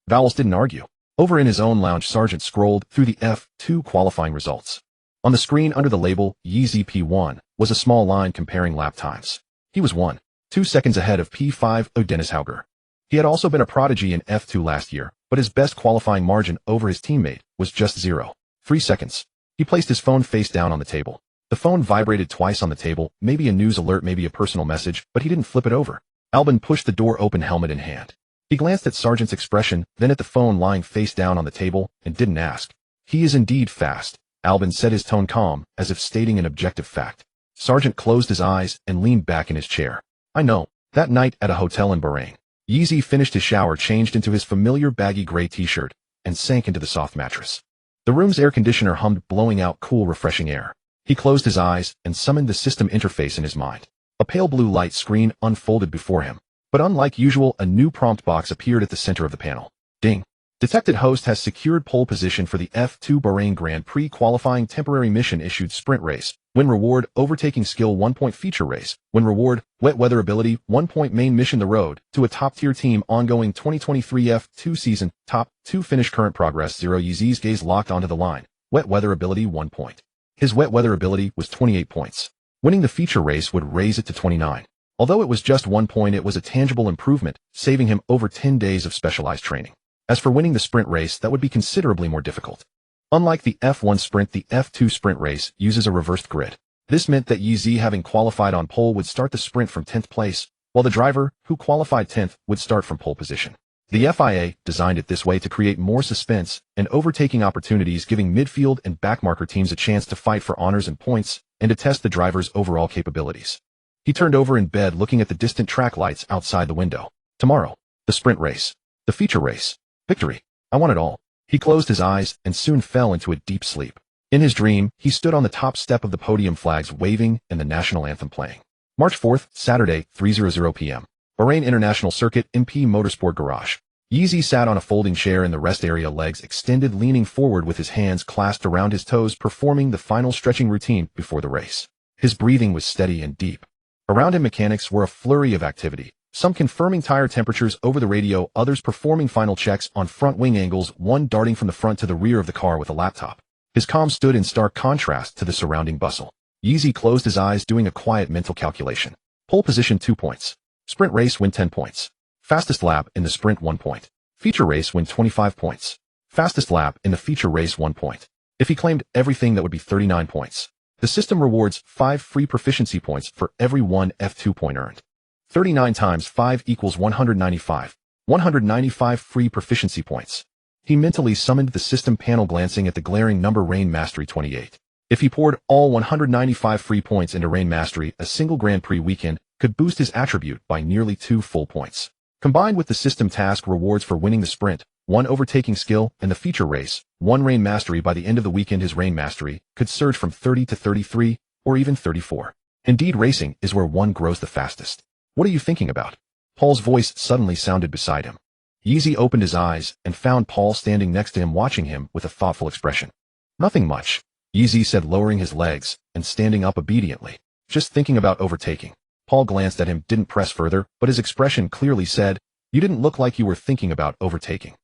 Vowles didn't argue. Over in his own lounge, Sargent scrolled through the F2 qualifying results. On the screen under the label Yeezy P1 was a small line comparing lap times. He was 1.2 seconds ahead of P5 Dennis Hauger. He had also been a prodigy in F2 last year, but his best qualifying margin over his teammate was just 0.3 seconds. He placed his phone face down on the table. The phone vibrated twice on the table, maybe a news alert, maybe a personal message, but he didn't flip it over. Albon pushed the door open, helmet in hand. He glanced at Sargent's expression, then at the phone lying face down on the table, and didn't ask. "He is indeed fast," Albon said, his tone calm, as if stating an objective fact. Sargent closed his eyes and leaned back in his chair. "I know." That night at a hotel in Bahrain, Yeezy finished his shower, changed into his familiar baggy gray t-shirt, and sank into the soft mattress. The room's air conditioner hummed, blowing out cool, refreshing air. He closed his eyes and summoned the system interface in his mind. A pale blue light screen unfolded before him. But unlike usual, a new prompt box appeared at the center of the panel. Ding. Detected host has secured pole position for the F2 Bahrain Grand Prix qualifying temporary mission issued sprint race. Win reward, overtaking skill 1 point feature race. Win reward, wet weather ability 1 point main mission, the road to a top tier team, ongoing 2023 F2 season, top 2 finish, current progress 0. Yeezy's gaze locked onto the line. Wet weather ability 1 point. His wet weather ability was 28 points. Winning the feature race would raise it to 29. Although it was just 1 point, it was a tangible improvement, saving him over 10 days of specialized training. As for winning the sprint race, that would be considerably more difficult. Unlike the F1 sprint, the F2 sprint race uses a reversed grid. This meant that Yeezy, having qualified on pole, would start the sprint from 10th place, while the driver, who qualified 10th, would start from pole position. The FIA designed it this way to create more suspense and overtaking opportunities, giving midfield and backmarker teams a chance to fight for honors and points, and to test the driver's overall capabilities. He turned over in bed, looking at the distant track lights outside the window. Tomorrow, the sprint race, the feature race, victory. I want it all. He closed his eyes and soon fell into a deep sleep. In his dream, he stood on the top step of the podium, flags waving and the national anthem playing. March 4th, Saturday, 3:00 p.m. Bahrain International Circuit, MP Motorsport Garage. Yeezy sat on a folding chair in the rest area, legs extended, leaning forward with his hands clasped around his toes, performing the final stretching routine before the race. His breathing was steady and deep. Around him, mechanics were a flurry of activity, some confirming tire temperatures over the radio, others performing final checks on front wing angles, one darting from the front to the rear of the car with a laptop. His calm stood in stark contrast to the surrounding bustle. Yeezy closed his eyes, doing a quiet mental calculation. Pole position 2 points. Sprint race win 10 points. Fastest lap in the sprint 1 point. Feature race win 25 points. Fastest lap in the feature race 1 point. If he claimed everything, that would be 39 points. The system rewards 5 free proficiency points for every 1 F2 point earned. 39 times 5 equals 195. 195 free proficiency points. He mentally summoned the system panel, glancing at the glaring number Rain Mastery 28. If he poured all 195 free points into Rain Mastery, a single Grand Prix weekend could boost his attribute by nearly 2 full points. Combined with the system task rewards for winning the sprint, 1 overtaking skill, and the feature race, 1 Rain Mastery, by the end of the weekend his Rain Mastery could surge from 30 to 33, or even 34. Indeed, racing is where one grows the fastest. What are you thinking about? Paul's voice suddenly sounded beside him. Yeezy opened his eyes and found Paul standing next to him, watching him with a thoughtful expression. Nothing much, Yeezy said, lowering his legs and standing up obediently. Just thinking about overtaking. Paul glanced at him, didn't press further, but his expression clearly said, you didn't look like you were thinking about overtaking.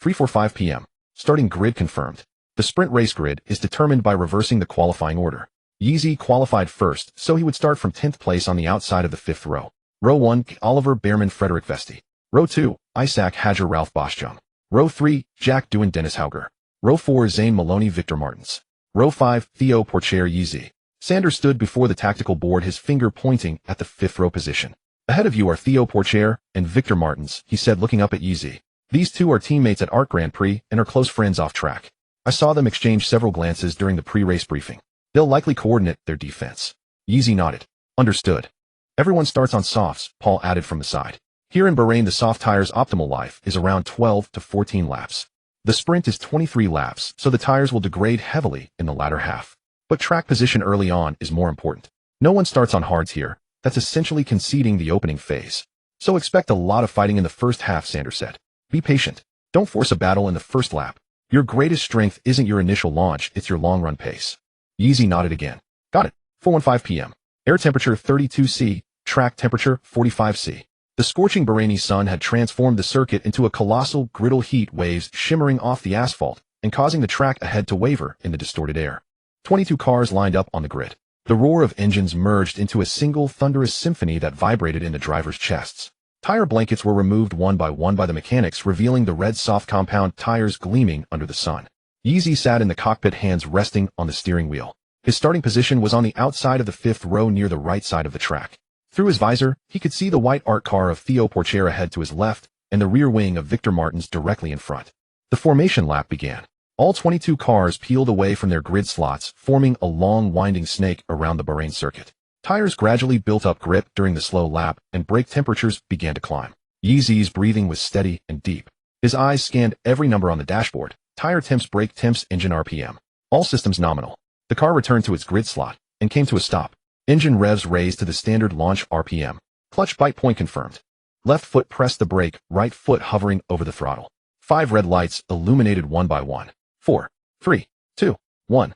3:45 p.m. Starting grid confirmed. The sprint race grid is determined by reversing the qualifying order. Yeezy qualified first, so he would start from 10th place on the outside of the 5th row. Row 1, Oliver Behrman Frederick Vesti. Row 2, Isaac Hadjar Ralph Boschung. Row 3, Jack Doohan Dennis Hauger. Row 4, Zane Maloney Victor Martins. Row 5, Theo Porcher Yeezy. Sander stood before the tactical board, his finger pointing at the fifth row position. Ahead of you are Theo Pourchaire and Victor Martins, he said, looking up at Yeezy. These two are teammates at Art Grand Prix and are close friends off track. I saw them exchange several glances during the pre-race briefing. They'll likely coordinate their defense. Yeezy nodded. Understood. Everyone starts on softs, Paul added from the side. Here in Bahrain, the soft tire's optimal life is around 12 to 14 laps. The sprint is 23 laps, so the tires will degrade heavily in the latter half. But track position early on is more important. No one starts on hards here. That's essentially conceding the opening phase. So expect a lot of fighting in the first half, Sander said. Be patient. Don't force a battle in the first lap. Your greatest strength isn't your initial launch, it's your long-run pace. Yeezy nodded again. Got it. 4:15 p.m. Air temperature 32 C, track temperature 45 C. The scorching Bahraini sun had transformed the circuit into a colossal griddle, heat waves shimmering off the asphalt and causing the track ahead to waver in the distorted air. 22 cars lined up on the grid. The roar of engines merged into a single thunderous symphony that vibrated in the drivers' chests. Tire blankets were removed one by the mechanics, revealing the red soft compound tires gleaming under the sun. Yeezy sat in the cockpit, hands resting on the steering wheel. His starting position was on the outside of the fifth row near the right side of the track. Through his visor, he could see the white art car of Theo Pourchaire ahead to his left and the rear wing of Victor Martins directly in front. The formation lap began. All 22 cars peeled away from their grid slots, forming a long winding snake around the Bahrain circuit. Tires gradually built up grip during the slow lap, and brake temperatures began to climb. Yeezy's breathing was steady and deep. His eyes scanned every number on the dashboard. Tire temps, brake temps, engine RPM. All systems nominal. The car returned to its grid slot and came to a stop. Engine revs raised to the standard launch RPM. Clutch bite point confirmed. Left foot pressed the brake, right foot hovering over the throttle. 5 red lights illuminated one by one. 4, 3, 2, 1.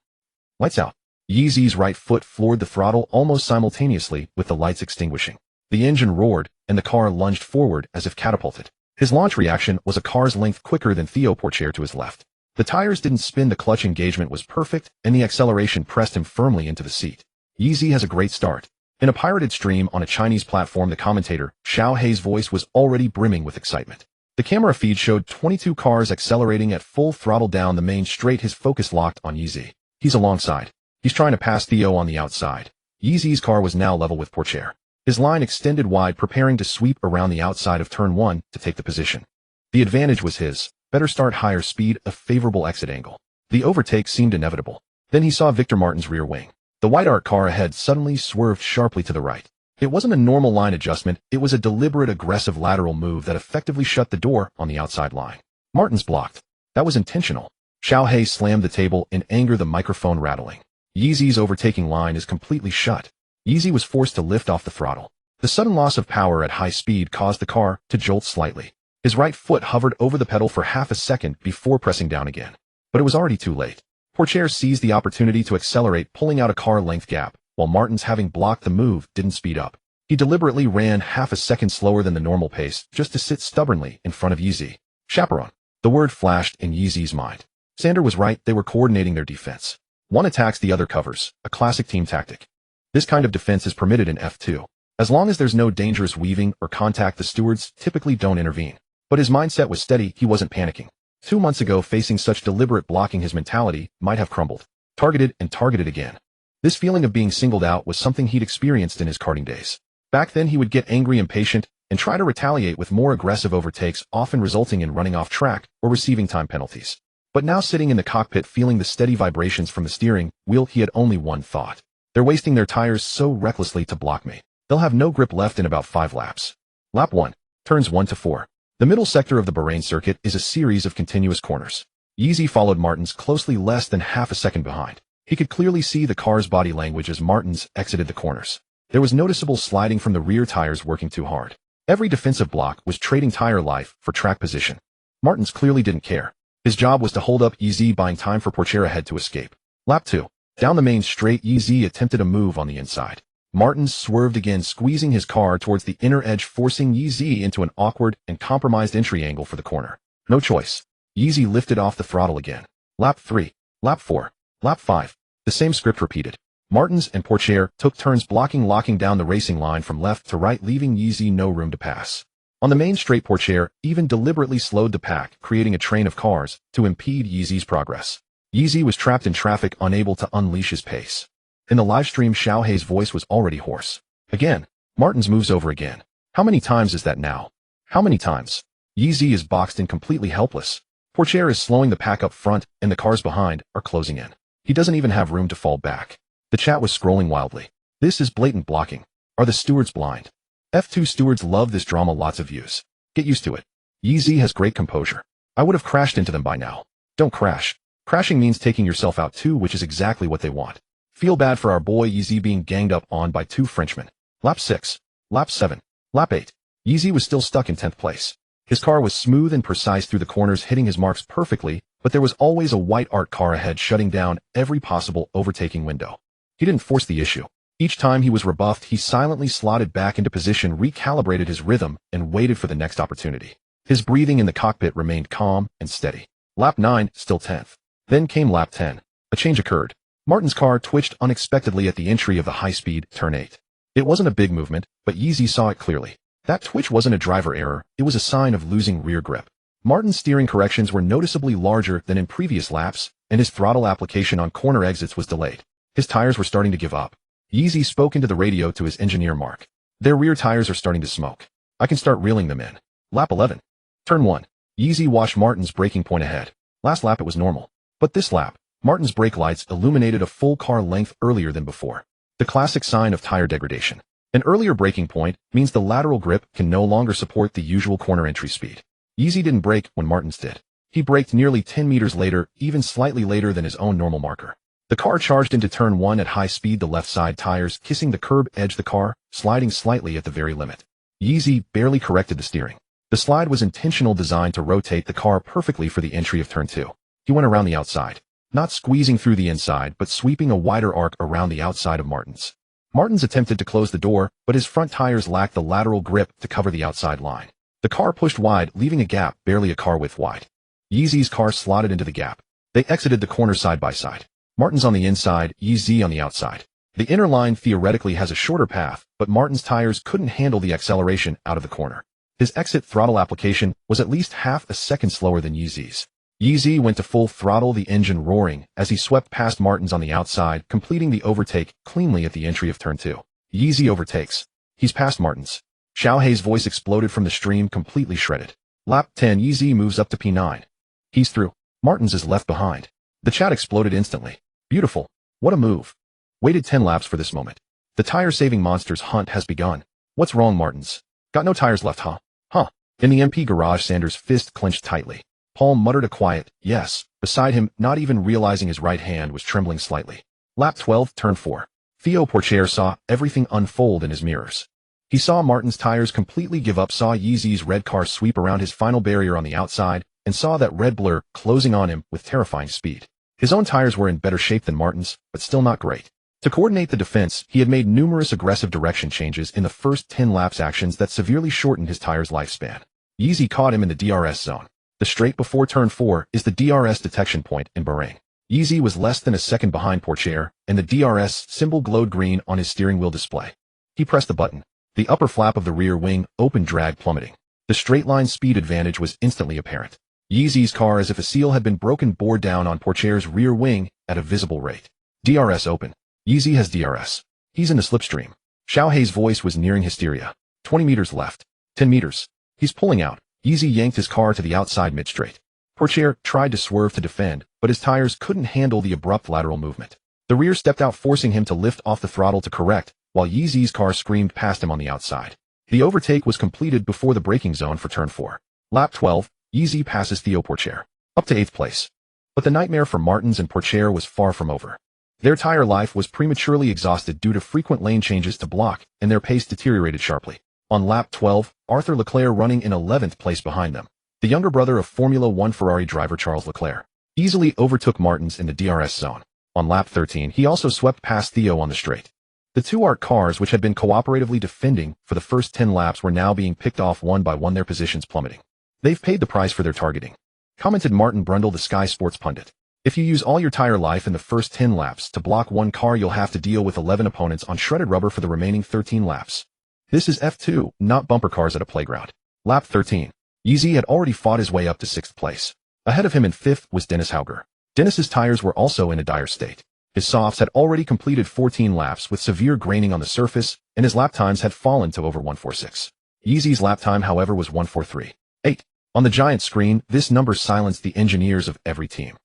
Lights out. Yeezy's right foot floored the throttle almost simultaneously with the lights extinguishing. The engine roared, and the car lunged forward as if catapulted. His launch reaction was a car's length quicker than Theo Pourchaire to his left. The tires didn't spin, the clutch engagement was perfect, and the acceleration pressed him firmly into the seat. Yeezy has a great start. In a pirated stream on a Chinese platform, the commentator, Xiao Hei's voice was already brimming with excitement. The camera feed showed 22 cars accelerating at full throttle down the main straight, his focus locked on Yeezy. He's alongside. He's trying to pass Theo on the outside. Yeezy's car was now level with Pourchaire. His line extended wide, preparing to sweep around the outside of turn 1 to take the position. The advantage was his. Better start, higher speed, a favorable exit angle. The overtake seemed inevitable. Then he saw Victor Martins' rear wing. The white art car ahead suddenly swerved sharply to the right. It wasn't a normal line adjustment, it was a deliberate, aggressive lateral move that effectively shut the door on the outside line. Martins blocked. That was intentional. Xiao Hei slammed the table in anger, the microphone rattling. Yeezy's overtaking line is completely shut. Yeezy was forced to lift off the throttle. The sudden loss of power at high speed caused the car to jolt slightly. His right foot hovered over the pedal for half a second before pressing down again. But it was already too late. Pourchaire seized the opportunity to accelerate, pulling out a car length gap, while Martins, having blocked the move, didn't speed up. He deliberately ran half a second slower than the normal pace, just to sit stubbornly in front of Yeezy. Chaperone. The word flashed in Yeezy's mind. Sander was right, they were coordinating their defense. One attacks, the other covers, a classic team tactic. This kind of defense is permitted in F2. As long as there's no dangerous weaving or contact, the stewards typically don't intervene. But his mindset was steady, he wasn't panicking. 2 months ago, facing such deliberate blocking, his mentality might have crumbled. Targeted and targeted again. This feeling of being singled out was something he'd experienced in his karting days. Back then, he would get angry, impatient, and try to retaliate with more aggressive overtakes, often resulting in running off track or receiving time penalties. But now, sitting in the cockpit feeling the steady vibrations from the steering wheel, he had only one thought. They're wasting their tires so recklessly to block me. They'll have no grip left in about 5 laps. Lap 1. Turns 1 to 4. The middle sector of the Bahrain circuit is a series of continuous corners. Yeezy followed Martins closely, less than half a second behind. He could clearly see the car's body language as Martins exited the corners. There was noticeable sliding from the rear tires working too hard. Every defensive block was trading tire life for track position. Martins clearly didn't care. His job was to hold up Yeezy, buying time for Pourchaire ahead to escape. Lap 2. Down the main straight, Yeezy attempted a move on the inside. Martins swerved again, squeezing his car towards the inner edge, forcing Yeezy into an awkward and compromised entry angle for the corner. No choice. Yeezy lifted off the throttle again. Lap 3. Lap 4. Lap 5. The same script repeated. Martins and Pourchaire took turns blocking, locking down the racing line from left to right, leaving Yeezy no room to pass. On the main straight, Pourchaire even deliberately slowed the pack, creating a train of cars to impede Yeezy's progress. Yeezy was trapped in traffic, unable to unleash his pace. In the livestream, Xiaohei's voice was already hoarse. Again. Martins moves over again. How many times is that now? How many times? Yeezy is boxed in completely helpless. Pourchaire is slowing the pack up front, and the cars behind are closing in. He doesn't even have room to fall back. The chat was scrolling wildly. This is blatant blocking. Are the stewards blind? F2 stewards love this drama, lots of views. Get used to it. Yeezy has great composure. I would have crashed into them by now. Don't crash. Crashing means taking yourself out too, which is exactly what they want. Feel bad for our boy Yeezy being ganged up on by two Frenchmen. Lap 6. Lap 7. Lap 8. Yeezy was still stuck in 10th place. His car was smooth and precise through the corners, hitting his marks perfectly, but there was always a white art car ahead shutting down every possible overtaking window. He didn't force the issue. Each time he was rebuffed, he silently slotted back into position, recalibrated his rhythm, and waited for the next opportunity. His breathing in the cockpit remained calm and steady. Lap 9, still 10th. Then came lap 10. A change occurred. Martin's car twitched unexpectedly at the entry of the high-speed turn 8. It wasn't a big movement, but Yeezy saw it clearly. That twitch wasn't a driver error, it was a sign of losing rear grip. Martin's steering corrections were noticeably larger than in previous laps, and his throttle application on corner exits was delayed. His tires were starting to give up. Yeezy spoke into the radio to his engineer Mark. Their rear tires are starting to smoke. I can start reeling them in. Lap 11. Turn 1. Yeezy watched Martin's braking point ahead. Last lap it was normal. But this lap, Martin's brake lights illuminated a full car length earlier than before. The classic sign of tire degradation. An earlier braking point means the lateral grip can no longer support the usual corner entry speed. Yeezy didn't brake when Martin's did. He braked nearly 10 meters later, even slightly later than his own normal marker. The car charged into turn 1 at high speed, the left side tires kissing the curb edge, the car sliding slightly at the very limit. Yeezy barely corrected the steering. The slide was intentional, designed to rotate the car perfectly for the entry of turn 2. He went around the outside, not squeezing through the inside, but sweeping a wider arc around the outside of Martin's. Martin's attempted to close the door, but his front tires lacked the lateral grip to cover the outside line. The car pushed wide, leaving a gap barely a car width wide. Yeezy's car slotted into the gap. They exited the corner side by side. Martin's on the inside, Yeezy on the outside. The inner line theoretically has a shorter path, but Martin's tires couldn't handle the acceleration out of the corner. His exit throttle application was at least half a second slower than Yeezy's. Yeezy went to full throttle, the engine roaring, as he swept past Martin's on the outside, completing the overtake cleanly at the entry of turn 2. Yeezy overtakes. He's past Martin's. Xiaohei's voice exploded from the stream, completely shredded. Lap 10, Yeezy moves up to P9. He's through. Martin's is left behind. The chat exploded instantly. Beautiful. What a move. Waited 10 laps for this moment. The tire-saving monster's hunt has begun. What's wrong, Martin's? Got no tires left, huh? Huh. In the MP garage, Sanders' fist clenched tightly. Paul muttered a quiet, yes, beside him, not even realizing his right hand was trembling slightly. Lap 12, turn 4. Theo Pourchaire saw everything unfold in his mirrors. He saw Martin's tires completely give up, saw Yeezy's red car sweep around his final barrier on the outside, and saw that Red Bull closing on him with terrifying speed. His own tires were in better shape than Martin's, but still not great. To coordinate the defense, he had made numerous aggressive direction changes in the first 10 laps, actions that severely shortened his tire's lifespan. Yeezy caught him in the DRS zone. The straight before turn 4 is the DRS detection point in Bahrain. Yeezy was less than a second behind Pourchaire, and the DRS symbol glowed green on his steering wheel display. He pressed the button. The upper flap of the rear wing opened, drag plummeting. The straight-line speed advantage was instantly apparent. Yeezy's car, as if a seal had been broken, bore down on Pourchaire's rear wing at a visible rate. DRS open. Yeezy has DRS. He's in the slipstream. Xiaohei's voice was nearing hysteria. 20 meters left. 10 meters. He's pulling out. Yeezy yanked his car to the outside mid-straight. Pourchaire tried to swerve to defend, but his tires couldn't handle the abrupt lateral movement. The rear stepped out, forcing him to lift off the throttle to correct, while Yeezy's car screamed past him on the outside. The overtake was completed before the braking zone for turn 4. Lap 12, Yeezy passes Theo Pourchaire, up to 8th place. But the nightmare for Martins and Pourchaire was far from over. Their tire life was prematurely exhausted due to frequent lane changes to block, and their pace deteriorated sharply. On lap 12, Arthur Leclerc, running in 11th place behind them, the younger brother of Formula 1 Ferrari driver Charles Leclerc, easily overtook Martins in the DRS zone. On lap 13, he also swept past Theo on the straight. The two ARC cars, which had been cooperatively defending for the first 10 laps, were now being picked off one by one, their positions plummeting. They've paid the price for their targeting, commented Martin Brundle, the Sky Sports pundit. If you use all your tire life in the first 10 laps to block one car, you'll have to deal with 11 opponents on shredded rubber for the remaining 13 laps. This is F2, not bumper cars at a playground. Lap 13. Yeezy had already fought his way up to 6th place. Ahead of him in 5th was Dennis Hauger. Dennis's tires were also in a dire state. His softs had already completed 14 laps with severe graining on the surface, and his lap times had fallen to over 1:46. Yeezy's lap time, however, was 1:43.8. On the giant screen, this number silenced the engineers of every team.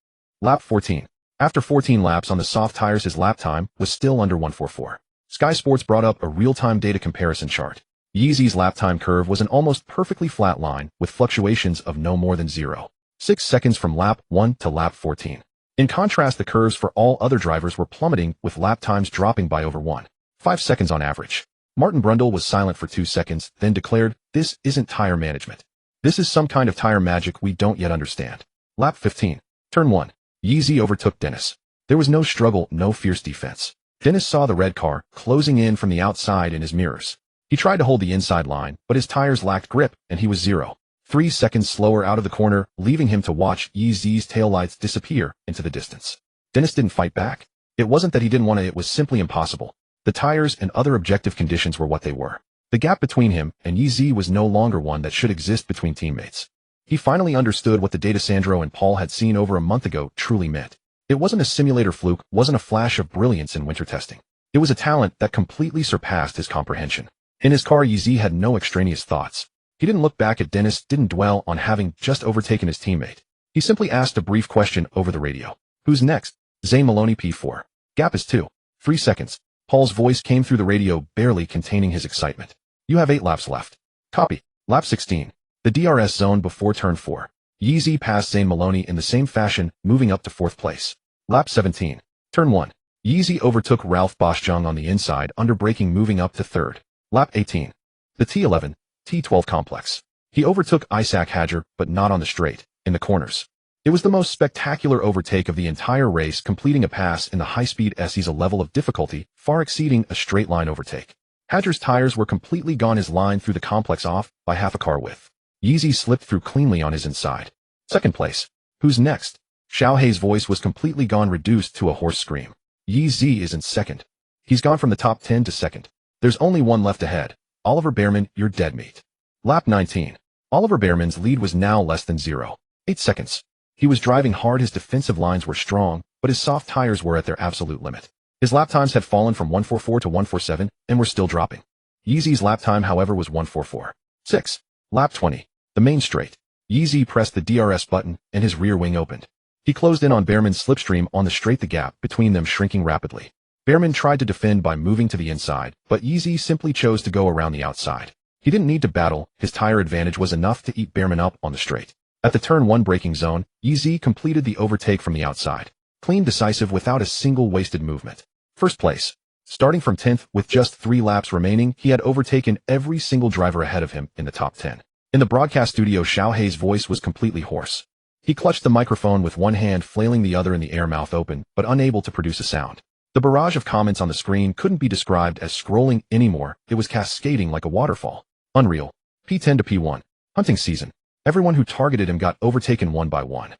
Lap 14. After 14 laps on the soft tires, his lap time was still under 1:44. Sky Sports brought up a real-time data comparison chart. Yeezy's lap time curve was an almost perfectly flat line with fluctuations of no more than 0.6 seconds from lap 1 to lap 14. In contrast, the curves for all other drivers were plummeting, with lap times dropping by over 1.5 seconds on average. Martin Brundle was silent for 2 seconds, then declared, "This isn't tire management. This is some kind of tire magic we don't yet understand." Lap 15. Turn 1. Yeezy overtook Dennis. There was no struggle, no fierce defense. Dennis saw the red car closing in from the outside in his mirrors. He tried to hold the inside line, but his tires lacked grip, and he was 0.3 seconds slower out of the corner, leaving him to watch Yeezy's taillights disappear into the distance. Dennis didn't fight back. It wasn't that he didn't want to, it was simply impossible. The tires and other objective conditions were what they were. The gap between him and Yeezy was no longer one that should exist between teammates. He finally understood what the data Sandro and Paul had seen over a month ago truly meant. It wasn't a simulator fluke, wasn't a flash of brilliance in winter testing. It was a talent that completely surpassed his comprehension. In his car, Yeezy had no extraneous thoughts. He didn't look back at Dennis, didn't dwell on having just overtaken his teammate. He simply asked a brief question over the radio. "Who's next?" "Zane Maloney, P4. Gap is 2.3 seconds. Paul's voice came through the radio, barely containing his excitement. "You have 8 laps left." "Copy." Lap 16. The DRS zone before turn 4. Yeezy passed Zane Maloney in the same fashion, moving up to 4th place. Lap 17. Turn 1. Yeezy overtook Ralph Boschung on the inside, under braking, moving up to 3rd. Lap 18. The T11, T12 complex. He overtook Isaac Hadjar, but not on the straight, in the corners. It was the most spectacular overtake of the entire race, completing a pass in the high-speed SE's, a level of difficulty far exceeding a straight-line overtake. Hadjar's tires were completely gone, his line through the complex off by half a car width. Yeezy slipped through cleanly on his inside. 2nd place. Who's next? Xiaohei's voice was completely gone, reduced to a hoarse scream. Yeezy isn't 2nd. He's gone from the top 10 to 2nd. There's only one left ahead. Oliver Behrman, you're dead meat. Lap 19. Oliver Behrman's lead was now less than 0.8 seconds. He was driving hard, his defensive lines were strong, but his soft tires were at their absolute limit. His lap times had fallen from 1:44 to 1:47, and were still dropping. Yeezy's lap time, however, was 1:44.6. Lap 20. The main straight. Yeezy pressed the DRS button, and his rear wing opened. He closed in on Behrman's slipstream on the straight, the gap between them shrinking rapidly. Behrman tried to defend by moving to the inside, but Yeezy simply chose to go around the outside. He didn't need to battle, his tire advantage was enough to eat Behrman up on the straight. At the turn 1 braking zone, Yeezy completed the overtake from the outside. Clean, decisive, without a single wasted movement. 1st place. Starting from 10th, with just 3 laps remaining, he had overtaken every single driver ahead of him in the top 10. In the broadcast studio, Xiaohei's voice was completely hoarse. He clutched the microphone with one hand, flailing the other in the air, mouth open, but unable to produce a sound. The barrage of comments on the screen couldn't be described as scrolling anymore, it was cascading like a waterfall. Unreal. P10 to P1. Hunting season. Everyone who targeted him got overtaken one by one.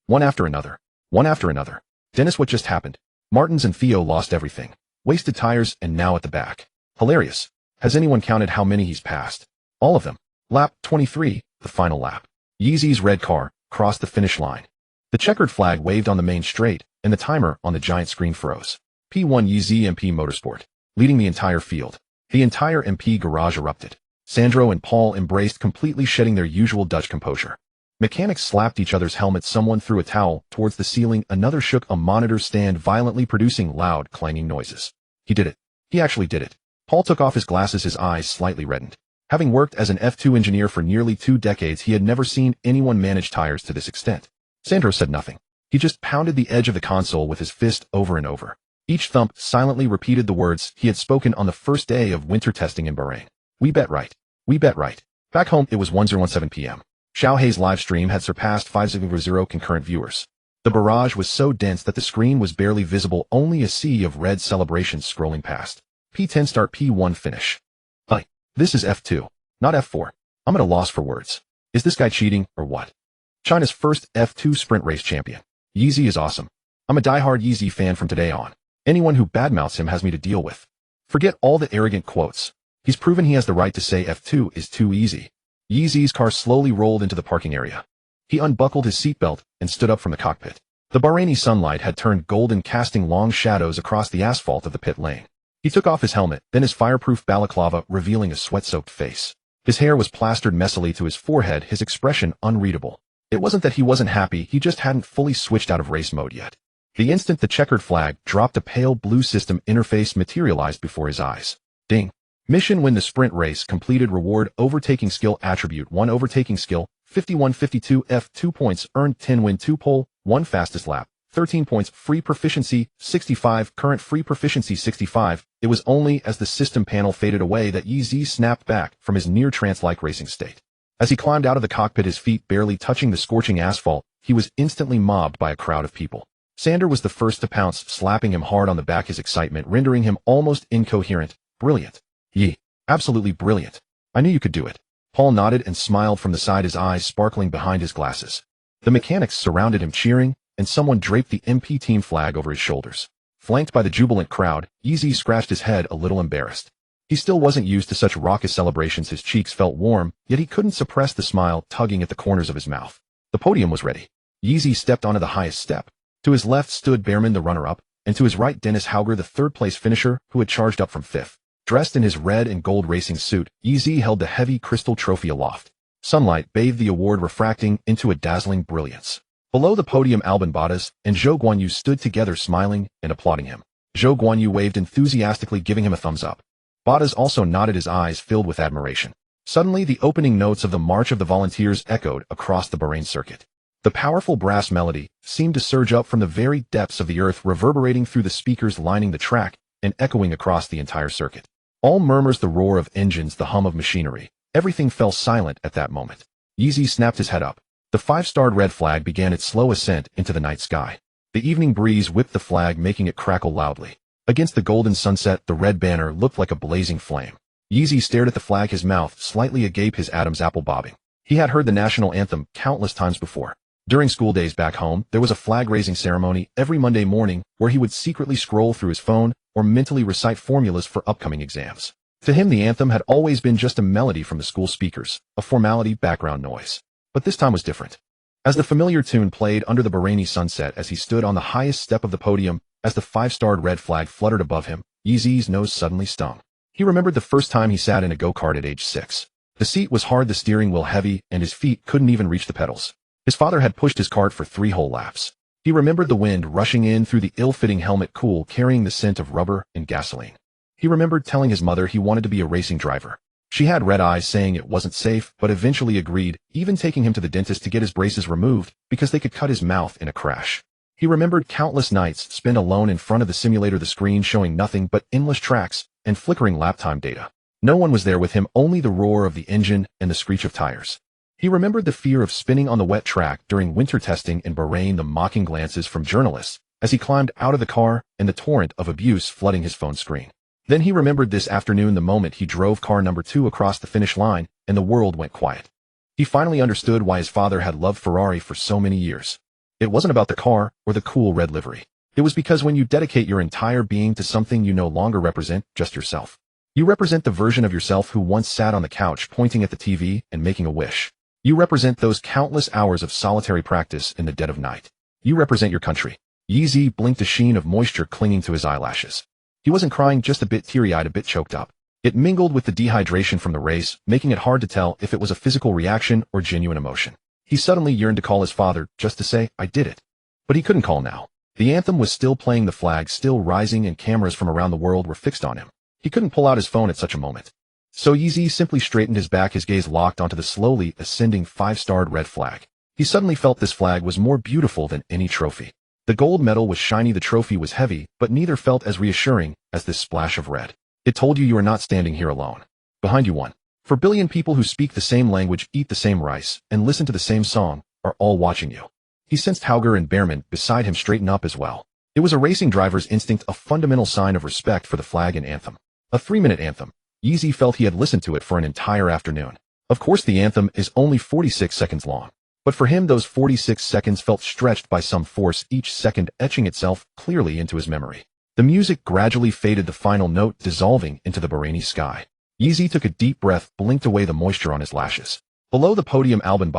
One after another. One after another. Dennis, what just happened? Martins and Theo lost everything. Wasted tires, and now at the back. Hilarious. Has anyone counted how many he's passed? All of them. Lap 23, the final lap. Yeezy's red car crossed the finish line. The checkered flag waved on the main straight, and the timer on the giant screen froze. P1 Yeezy MP Motorsport, leading the entire field. The entire MP garage erupted. Sandro and Paul embraced, completely shedding their usual Dutch composure. Mechanics slapped each other's helmets, someone threw a towel towards the ceiling, another shook a monitor stand violently, producing loud, clanging noises. He did it. He actually did it. Paul took off his glasses, his eyes slightly reddened. Having worked as an F2 engineer for nearly 2 decades, he had never seen anyone manage tires to this extent. Sandro said nothing. He just pounded the edge of the console with his fist over and over. Each thump silently repeated the words he had spoken on the first day of winter testing in Bahrain. We bet right. We bet right. Back home, it was 10:17 p.m. Xiaohei's live stream had surpassed 500 concurrent viewers. The barrage was so dense that the screen was barely visible, only a sea of red celebrations scrolling past. P10 start, P1 finish. This is F2, not F4. I'm at a loss for words. Is this guy cheating, or what? China's first F2 sprint race champion. Yeezy is awesome. I'm a diehard Yeezy fan from today on. Anyone who badmouths him has me to deal with. Forget all the arrogant quotes. He's proven he has the right to say F2 is too easy. Yeezy's car slowly rolled into the parking area. He unbuckled his seatbelt and stood up from the cockpit. The Bahraini sunlight had turned golden, casting long shadows across the asphalt of the pit lane. He took off his helmet, then his fireproof balaclava, revealing a sweat-soaked face. His hair was plastered messily to his forehead, his expression unreadable. It wasn't that he wasn't happy, he just hadn't fully switched out of race mode yet. The instant the checkered flag dropped, a pale blue system interface materialized before his eyes. Ding. Mission: win the sprint race. Completed. Reward: overtaking skill. Attribute 1 overtaking skill, 5152 F. 2 points earned. 10 win 2 pole, 1 fastest lap, 13 points. Free proficiency 65, current free proficiency 65. It was only as the system panel faded away that YZ snapped back from his near trance-like racing state. As he climbed out of the cockpit, his feet barely touching the scorching asphalt, he was instantly mobbed by a crowd of people. Sander was the first to pounce, slapping him hard on the back, his excitement rendering him almost incoherent. Brilliant. Yee. Absolutely brilliant. I knew you could do it. Paul nodded and smiled from the side, his eyes sparkling behind his glasses. The mechanics surrounded him cheering, and someone draped the MP team flag over his shoulders. Flanked by the jubilant crowd, Yeezy scratched his head, a little embarrassed. He still wasn't used to such raucous celebrations. His cheeks felt warm, yet he couldn't suppress the smile tugging at the corners of his mouth. The podium was ready. Yeezy stepped onto the highest step. To his left stood Behrman, the runner-up, and to his right Dennis Hauger, the third-place finisher, who had charged up from fifth. Dressed in his red and gold racing suit, Yeezy held the heavy crystal trophy aloft. Sunlight bathed the award, refracting into a dazzling brilliance. Below the podium, Albon and Zhou Guanyu stood together, smiling and applauding him. Zhou Guanyu waved enthusiastically, giving him a thumbs up. Bottas also nodded, his eyes filled with admiration. Suddenly, the opening notes of the March of the Volunteers echoed across the Bahrain circuit. The powerful brass melody seemed to surge up from the very depths of the earth, reverberating through the speakers lining the track and echoing across the entire circuit. All murmurs, the roar of engines, the hum of machinery. Everything fell silent at that moment. Yeezy snapped his head up. The 5-starred red flag began its slow ascent into the night sky. The evening breeze whipped the flag, making it crackle loudly. Against the golden sunset, the red banner looked like a blazing flame. Yeezy stared at the flag, his mouth slightly agape, his Adam's apple bobbing. He had heard the national anthem countless times before. During school days back home, there was a flag-raising ceremony every Monday morning where he would secretly scroll through his phone or mentally recite formulas for upcoming exams. To him, the anthem had always been just a melody from the school speakers, a formality, background noise. But this time was different. As the familiar tune played under the Bahraini sunset, as he stood on the highest step of the podium, as the 5-starred red flag fluttered above him, Yeezy's nose suddenly stung. He remembered the first time he sat in a go-kart at age 6. The seat was hard, the steering wheel heavy, and his feet couldn't even reach the pedals. His father had pushed his cart for 3 whole laps. He remembered the wind rushing in through the ill-fitting helmet, cool, carrying the scent of rubber and gasoline. He remembered telling his mother he wanted to be a racing driver. She had red eyes, saying it wasn't safe, but eventually agreed, even taking him to the dentist to get his braces removed because they could cut his mouth in a crash. He remembered countless nights spent alone in front of the simulator, the screen showing nothing but endless tracks and flickering lap time data. No one was there with him, only the roar of the engine and the screech of tires. He remembered the fear of spinning on the wet track during winter testing in Bahrain, the mocking glances from journalists as he climbed out of the car, and the torrent of abuse flooding his phone screen. Then he remembered this afternoon, the moment he drove car number 2 across the finish line and the world went quiet. He finally understood why his father had loved Ferrari for so many years. It wasn't about the car or the cool red livery. It was because when you dedicate your entire being to something, you no longer represent just yourself. You represent the version of yourself who once sat on the couch pointing at the TV and making a wish. You represent those countless hours of solitary practice in the dead of night. You represent your country. Yeezy blinked, a sheen of moisture clinging to his eyelashes. He wasn't crying, just a bit teary-eyed, a bit choked up. It mingled with the dehydration from the race, making it hard to tell if it was a physical reaction or genuine emotion. He suddenly yearned to call his father, just to say, "I did it." But he couldn't call now. The anthem was still playing, the flag still rising, and cameras from around the world were fixed on him. He couldn't pull out his phone at such a moment. So Yeezy simply straightened his back, his gaze locked onto the slowly ascending 5-starred red flag. He suddenly felt this flag was more beautiful than any trophy. The gold medal was shiny, the trophy was heavy, but neither felt as reassuring as this splash of red. It told you are not standing here alone. Behind you 1 billion people who speak the same language, eat the same rice, and listen to the same song are all watching you. He sensed Hauger and Behrman beside him straighten up as well. It was a racing driver's instinct, a fundamental sign of respect for the flag and anthem. A 3-minute anthem. Yeezy felt he had listened to it for an entire afternoon. Of course, the anthem is only 46 seconds long. But for him, those 46 seconds felt stretched by some force, each second etching itself clearly into his memory. The music gradually faded, the final note dissolving into the Bahraini sky. Yeezy took a deep breath, blinked away the moisture on his lashes. Below the podium, Albon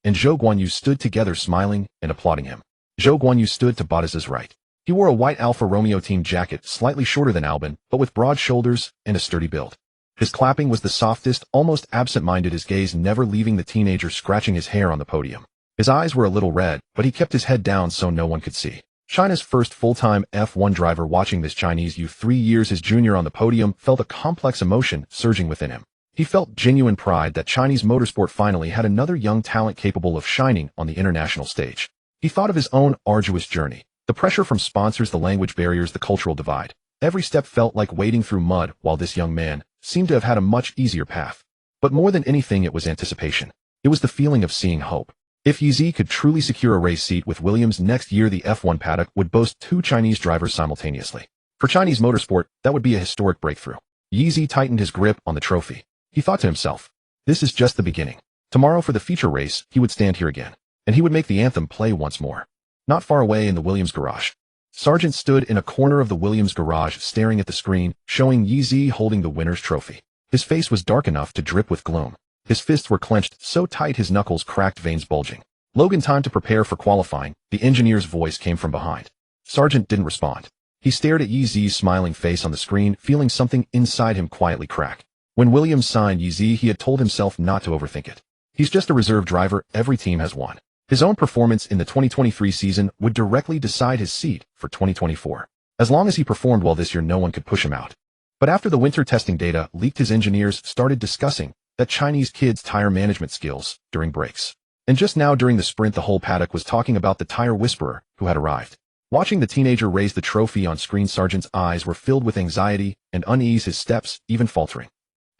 and Zhou Guanyu stood together, smiling and applauding him. Zhou Guanyu stood to Bottas's right. He wore a white Alfa Romeo team jacket, slightly shorter than Albon, but with broad shoulders and a sturdy build. His clapping was the softest, almost absent-minded, his gaze never leaving the teenager scratching his hair on the podium. His eyes were a little red, but he kept his head down so no one could see. China's first full-time F1 driver, watching this Chinese youth 3 years his junior on the podium, felt a complex emotion surging within him. He felt genuine pride that Chinese motorsport finally had another young talent capable of shining on the international stage. He thought of his own arduous journey. The pressure from sponsors, the language barriers, the cultural divide. Every step felt like wading through mud, while this young man seemed to have had a much easier path. But more than anything, it was anticipation. It was the feeling of seeing hope. If Yizi could truly secure a race seat with Williams next year, the F1 paddock would boast 2 Chinese drivers simultaneously. For Chinese motorsport, that would be a historic breakthrough. Yizi tightened his grip on the trophy. He thought to himself, this is just the beginning. Tomorrow for the feature race, he would stand here again, and he would make the anthem play once more. Not far away in the Williams garage, Sargent stood in a corner of the Williams garage staring at the screen, showing Yizi holding the winner's trophy. His face was dark enough to drip with gloom. His fists were clenched so tight his knuckles cracked, veins bulging. Logan, time to prepare for qualifying, the engineer's voice came from behind. Sargent didn't respond. He stared at Yizi's smiling face on the screen, feeling something inside him quietly crack. When Williams signed Yizi, he had told himself not to overthink it. He's just a reserve driver, every team has one. His own performance in the 2023 season would directly decide his seat for 2024. As long as he performed well this year, no one could push him out. But after the winter testing data leaked, his engineers started discussing that Chinese kids' tire management skills during breaks. And just now during the sprint, the whole paddock was talking about the tire whisperer who had arrived. Watching the teenager raise the trophy on screen, Sargent's eyes were filled with anxiety and unease, his steps even faltering.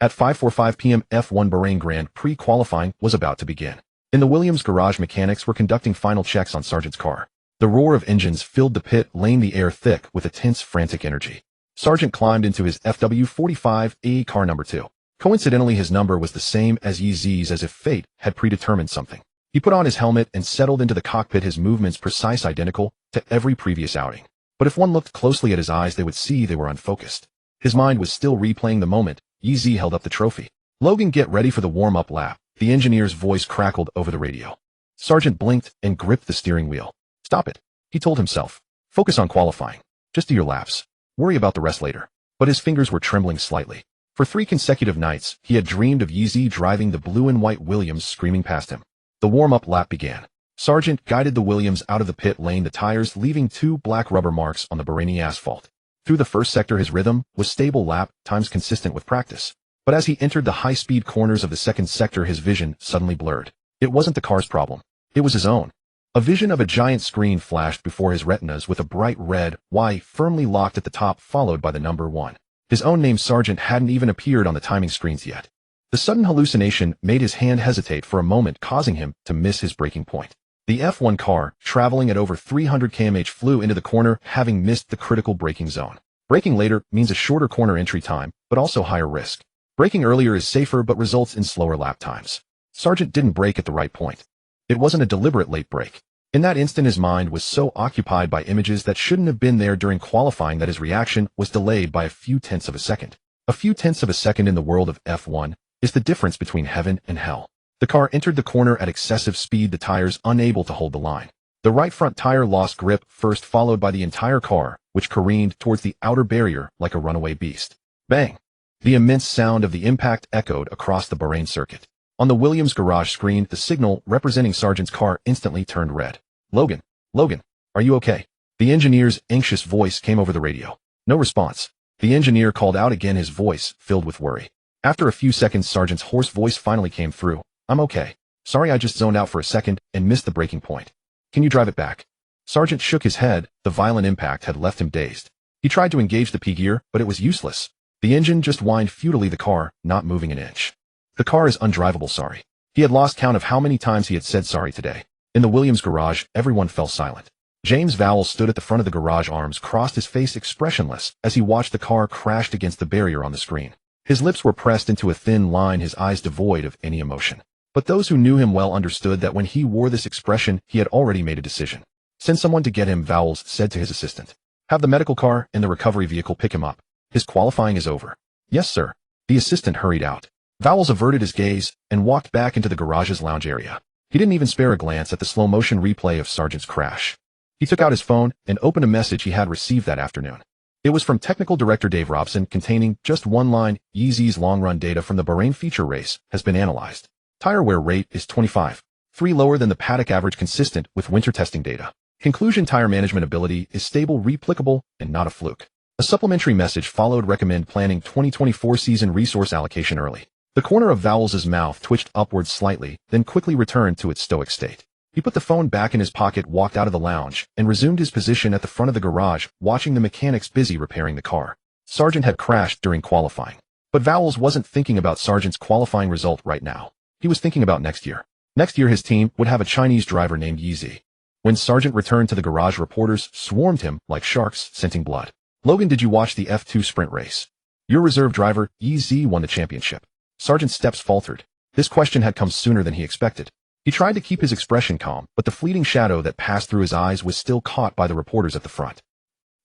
At 5:45 p.m. F1 Bahrain Grand Prix qualifying was about to begin. In the Williams garage, mechanics were conducting final checks on Sargent's car. The roar of engines filled the pit lane, the air thick with a tense, frantic energy. Sargent climbed into his FW45A car number 2. Coincidentally, his number was the same as Yizi's, as if fate had predetermined something. He put on his helmet and settled into the cockpit, his movements precise, identical to every previous outing. But if one looked closely at his eyes, they would see they were unfocused. His mind was still replaying the moment Yizi held up the trophy. Logan, get ready for the warm-up lap, the engineer's voice crackled over the radio. Sargent blinked and gripped the steering wheel. Stop it, he told himself. Focus on qualifying. Just do your laps. Worry about the rest later. But his fingers were trembling slightly. For 3 consecutive nights, he had dreamed of Yizi driving the blue and white Williams screaming past him. The warm-up lap began. Sargent guided the Williams out of the pit lane, the tires leaving 2 black rubber marks on the Bahraini asphalt. Through the first sector, his rhythm was stable, lap times consistent with practice. But as he entered the high-speed corners of the second sector, his vision suddenly blurred. It wasn't the car's problem. It was his own. A vision of a giant screen flashed before his retinas with a bright red Y firmly locked at the top, followed by the number 1. His own name. Sargent hadn't even appeared on the timing screens yet. The sudden hallucination made his hand hesitate for a moment, causing him to miss his braking point. The F1 car, traveling at over 300 km/h, flew into the corner, having missed the critical braking zone. Braking later means a shorter corner entry time, but also higher risk. Braking earlier is safer but results in slower lap times. Sargent didn't brake at the right point. It wasn't a deliberate late brake. In that instant, his mind was so occupied by images that shouldn't have been there during qualifying that his reaction was delayed by a few tenths of a second. A few tenths of a second in the world of F1 is the difference between heaven and hell. The car entered the corner at excessive speed, the tires unable to hold the line. The right front tire lost grip first, followed by the entire car, which careened towards the outer barrier like a runaway beast. Bang! The immense sound of the impact echoed across the Bahrain circuit. On the Williams garage screen, the signal representing Sargent's car instantly turned red. Logan, are you okay? The engineer's anxious voice came over the radio. No response. The engineer called out again, his voice filled with worry. After a few seconds, Sargent's hoarse voice finally came through. I'm okay. Sorry, I just zoned out for a second and missed the braking point. Can you drive it back? Sargent shook his head. The violent impact had left him dazed. He tried to engage the P gear, but it was useless. The engine just whined futilely, the car not moving an inch. The car is undrivable, sorry. He had lost count of how many times he had said sorry today. In the Williams garage, everyone fell silent. James Vowell stood at the front of the garage, arms crossed, his face expressionless as he watched the car crash against the barrier on the screen. His lips were pressed into a thin line, his eyes devoid of any emotion. But those who knew him well understood that when he wore this expression, he had already made a decision. Send someone to get him, Vowell said to his assistant. Have the medical car and the recovery vehicle pick him up. His qualifying is over. Yes, sir. The assistant hurried out. Vowell averted his gaze and walked back into the garage's lounge area. He didn't even spare a glance at the slow-motion replay of Sargent's crash. He took out his phone and opened a message he had received that afternoon. It was from Technical Director Dave Robson, containing just one line: Yeezy's long-run data from the Bahrain feature race has been analyzed. Tire wear rate is 25.3 lower than the paddock average, consistent with winter testing data. Conclusion: tire management ability is stable, replicable, and not a fluke. A supplementary message followed: recommend planning 2024 season resource allocation early. The corner of Vowles' mouth twitched upwards slightly, then quickly returned to its stoic state. He put the phone back in his pocket, walked out of the lounge, and resumed his position at the front of the garage, watching the mechanics busy repairing the car. Sargent had crashed during qualifying. But Vowles wasn't thinking about Sargent's qualifying result right now. He was thinking about next year. Next year his team would have a Chinese driver named Yeezy. When Sargent returned to the garage, reporters swarmed him like sharks scenting blood. Logan, did you watch the F2 sprint race? Your reserve driver, Yeezy, won the championship. Sargent's steps faltered. This question had come sooner than he expected. He tried to keep his expression calm, but the fleeting shadow that passed through his eyes was still caught by the reporters at the front.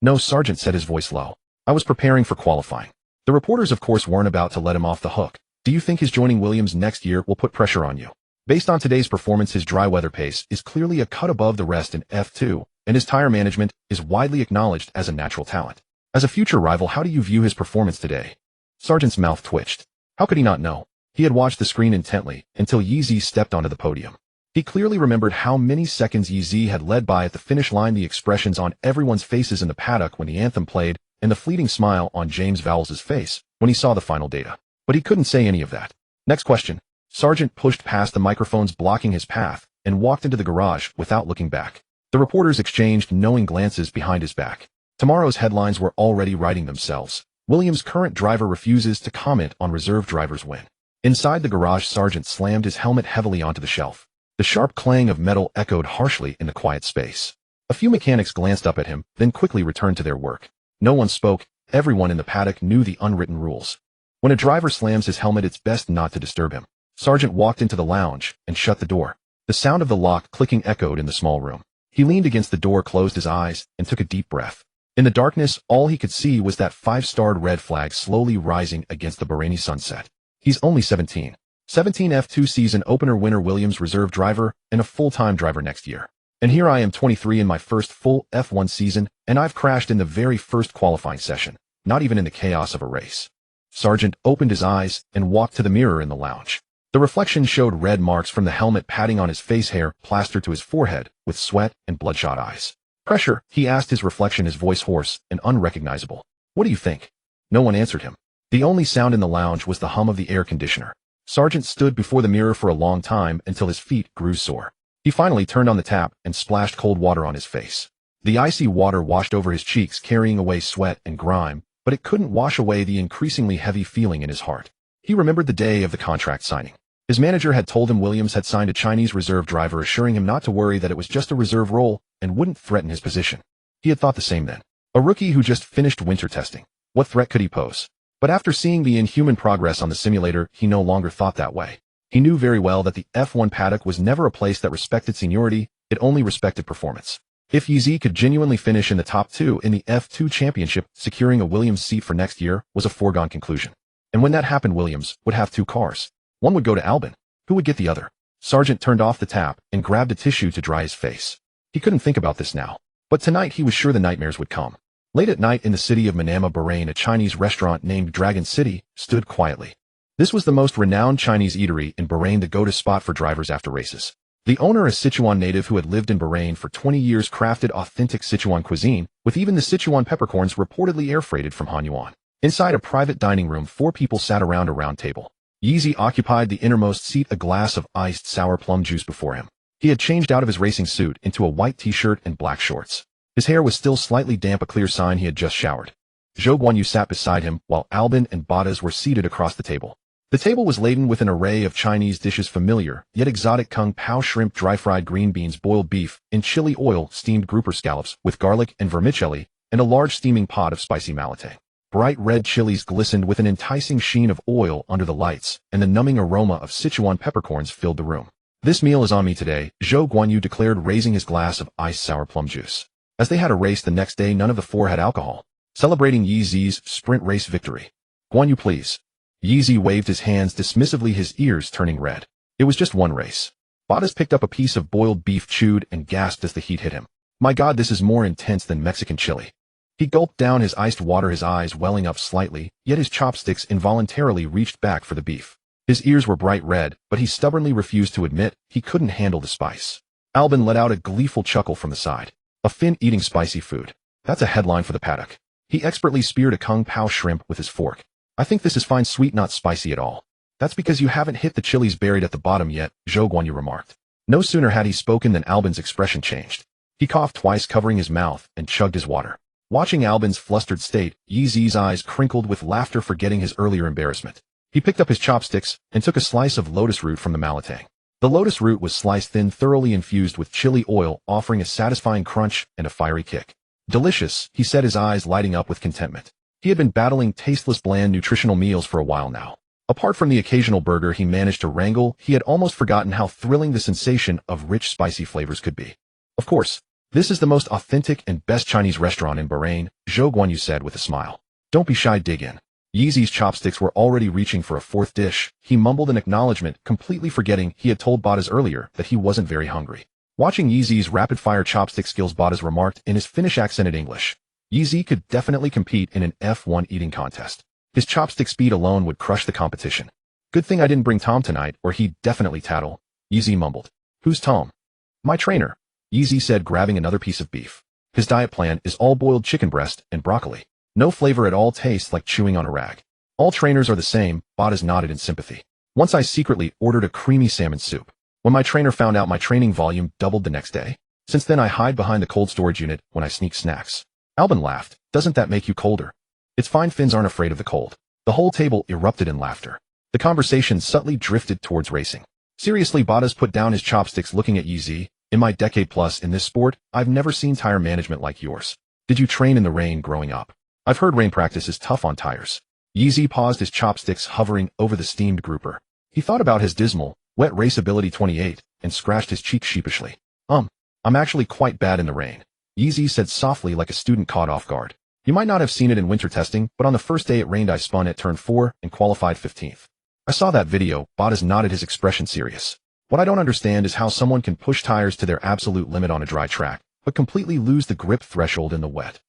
No, Sargent said, his voice low. I was preparing for qualifying. The reporters, of course, weren't about to let him off the hook. Do you think his joining Williams next year will put pressure on you? Based on today's performance, his dry weather pace is clearly a cut above the rest in F2, and his tire management is widely acknowledged as a natural talent. As a future rival, how do you view his performance today? Sargent's mouth twitched. How could he not know? He had watched the screen intently until Yeezy stepped onto the podium. He clearly remembered how many seconds Yeezy had led by at the finish line, the expressions on everyone's faces in the paddock when the anthem played, and the fleeting smile on James Vowles' face when he saw the final data. But he couldn't say any of that. Next question. Sargent pushed past the microphones blocking his path and walked into the garage without looking back. The reporters exchanged knowing glances behind his back. Tomorrow's headlines were already writing themselves. Williams' current driver refuses to comment on reserve driver's win. Inside the garage, Sargent slammed his helmet heavily onto the shelf. The sharp clang of metal echoed harshly in the quiet space. A few mechanics glanced up at him, then quickly returned to their work. No one spoke. Everyone in the paddock knew the unwritten rules. When a driver slams his helmet, it's best not to disturb him. Sargent walked into the lounge and shut the door. The sound of the lock clicking echoed in the small room. He leaned against the door, closed his eyes, and took a deep breath. In the darkness, all he could see was that 5-starred red flag slowly rising against the Bahraini sunset. He's only 17. 17 F2 season opener winner, Williams reserve driver, and a full-time driver next year. And here I am, 23, in my first full F1 season, and I've crashed in the very first qualifying session, not even in the chaos of a race. Sargent opened his eyes and walked to the mirror in the lounge. The reflection showed red marks from the helmet padding on his face, hair plastered to his forehead, with sweat and bloodshot eyes. Pressure, he asked his reflection, his voice hoarse and unrecognizable. What do you think? No one answered him. The only sound in the lounge was the hum of the air conditioner. Sargent stood before the mirror for a long time until his feet grew sore. He finally turned on the tap and splashed cold water on his face. The icy water washed over his cheeks, carrying away sweat and grime, but it couldn't wash away the increasingly heavy feeling in his heart. He remembered the day of the contract signing. His manager had told him Williams had signed a Chinese reserve driver, assuring him not to worry, that it was just a reserve role and wouldn't threaten his position. He had thought the same then. A rookie who just finished winter testing. What threat could he pose? But after seeing the inhuman progress on the simulator, he no longer thought that way. He knew very well that the F1 paddock was never a place that respected seniority, it only respected performance. If Yeezy could genuinely finish in the top 2 in the F2 championship, securing a Williams seat for next year was a foregone conclusion. And when that happened, Williams would have 2 cars. One would go to Albon. Who would get the other? Sargent turned off the tap and grabbed a tissue to dry his face. He couldn't think about this now. But tonight he was sure the nightmares would come. Late at night in the city of Manama, Bahrain, a Chinese restaurant named Dragon City stood quietly. This was the most renowned Chinese eatery in Bahrain, the go-to spot for drivers after races. The owner, a Sichuan native who had lived in Bahrain for 20 years, crafted authentic Sichuan cuisine, with even the Sichuan peppercorns reportedly air-freighted from Hanyuan. Inside a private dining room, 4 people sat around a round table. Yeezy occupied the innermost seat, a glass of iced sour plum juice before him. He had changed out of his racing suit into a white t-shirt and black shorts. His hair was still slightly damp, a clear sign he had just showered. Zhou Guanyu sat beside him, while Albon and Bottas were seated across the table. The table was laden with an array of Chinese dishes, familiar, yet exotic: kung pao shrimp, dry-fried green beans, boiled beef, in chili oil, steamed grouper scallops with garlic and vermicelli, and a large steaming pot of spicy malate. Bright red chilies glistened with an enticing sheen of oil under the lights, and the numbing aroma of Sichuan peppercorns filled the room. This meal is on me today, Zhou Guanyu declared, raising his glass of iced sour plum juice. As they had a race the next day, none of the 4 had alcohol, celebrating Yeezy's sprint race victory. Guanyu, please. Yeezy waved his hands dismissively, his ears turning red. It was just one race. Bottas picked up a piece of boiled beef, chewed, and gasped as the heat hit him. My God, this is more intense than Mexican chili. He gulped down his iced water, his eyes welling up slightly, yet his chopsticks involuntarily reached back for the beef. His ears were bright red, but he stubbornly refused to admit he couldn't handle the spice. Albon let out a gleeful chuckle from the side. A Finn eating spicy food. That's a headline for the paddock. He expertly speared a kung pao shrimp with his fork. I think this is fine, sweet, not spicy at all. That's because you haven't hit the chilies buried at the bottom yet, Zhou Guanyu remarked. No sooner had he spoken than Albon's expression changed. He coughed twice, covering his mouth, and chugged his water. Watching Albon's flustered state, Yi Zi's eyes crinkled with laughter, forgetting his earlier embarrassment. He picked up his chopsticks and took a slice of lotus root from the malatang. The lotus root was sliced thin, thoroughly infused with chili oil, offering a satisfying crunch and a fiery kick. Delicious, he said, his eyes lighting up with contentment. He had been battling tasteless, bland, nutritional meals for a while now. Apart from the occasional burger he managed to wrangle, he had almost forgotten how thrilling the sensation of rich, spicy flavors could be. Of course, this is the most authentic and best Chinese restaurant in Bahrain, Zhou Guanyu said with a smile. Don't be shy, dig in. Yi Zi's chopsticks were already reaching for a fourth dish. He mumbled an acknowledgement, completely forgetting he had told Bottas earlier that he wasn't very hungry. Watching Yi Zi's rapid-fire chopstick skills, Bottas remarked in his Finnish-accented English. Yi Zi could definitely compete in an F1 eating contest. His chopstick speed alone would crush the competition. Good thing I didn't bring Tom tonight, or he'd definitely tattle, Yi Zi mumbled. Who's Tom? My trainer, Yi Zi said, grabbing another piece of beef. His diet plan is all boiled chicken breast and broccoli. No flavor at all, tastes like chewing on a rag. All trainers are the same, Bottas nodded in sympathy. Once I secretly ordered a creamy salmon soup. When my trainer found out, my training volume doubled the next day. Since then I hide behind the cold storage unit when I sneak snacks. Albon laughed. Doesn't that make you colder? It's fine, Finns aren't afraid of the cold. The whole table erupted in laughter. The conversation subtly drifted towards racing. Seriously, Bottas put down his chopsticks, looking at Yi Zi. In my decade plus in this sport, I've never seen tire management like yours. Did you train in the rain growing up? I've heard rain practice is tough on tires. Yi Zi paused, his chopsticks hovering over the steamed grouper. He thought about his dismal, wet race ability 28, and scratched his cheek sheepishly. I'm actually quite bad in the rain, Yi Zi said softly, like a student caught off guard. You might not have seen it in winter testing, but on the first day it rained I spun at turn 4 and qualified 15th. I saw that video. Bottas nodded, his expression serious. What I don't understand is how someone can push tires to their absolute limit on a dry track, but completely lose the grip threshold in the wet.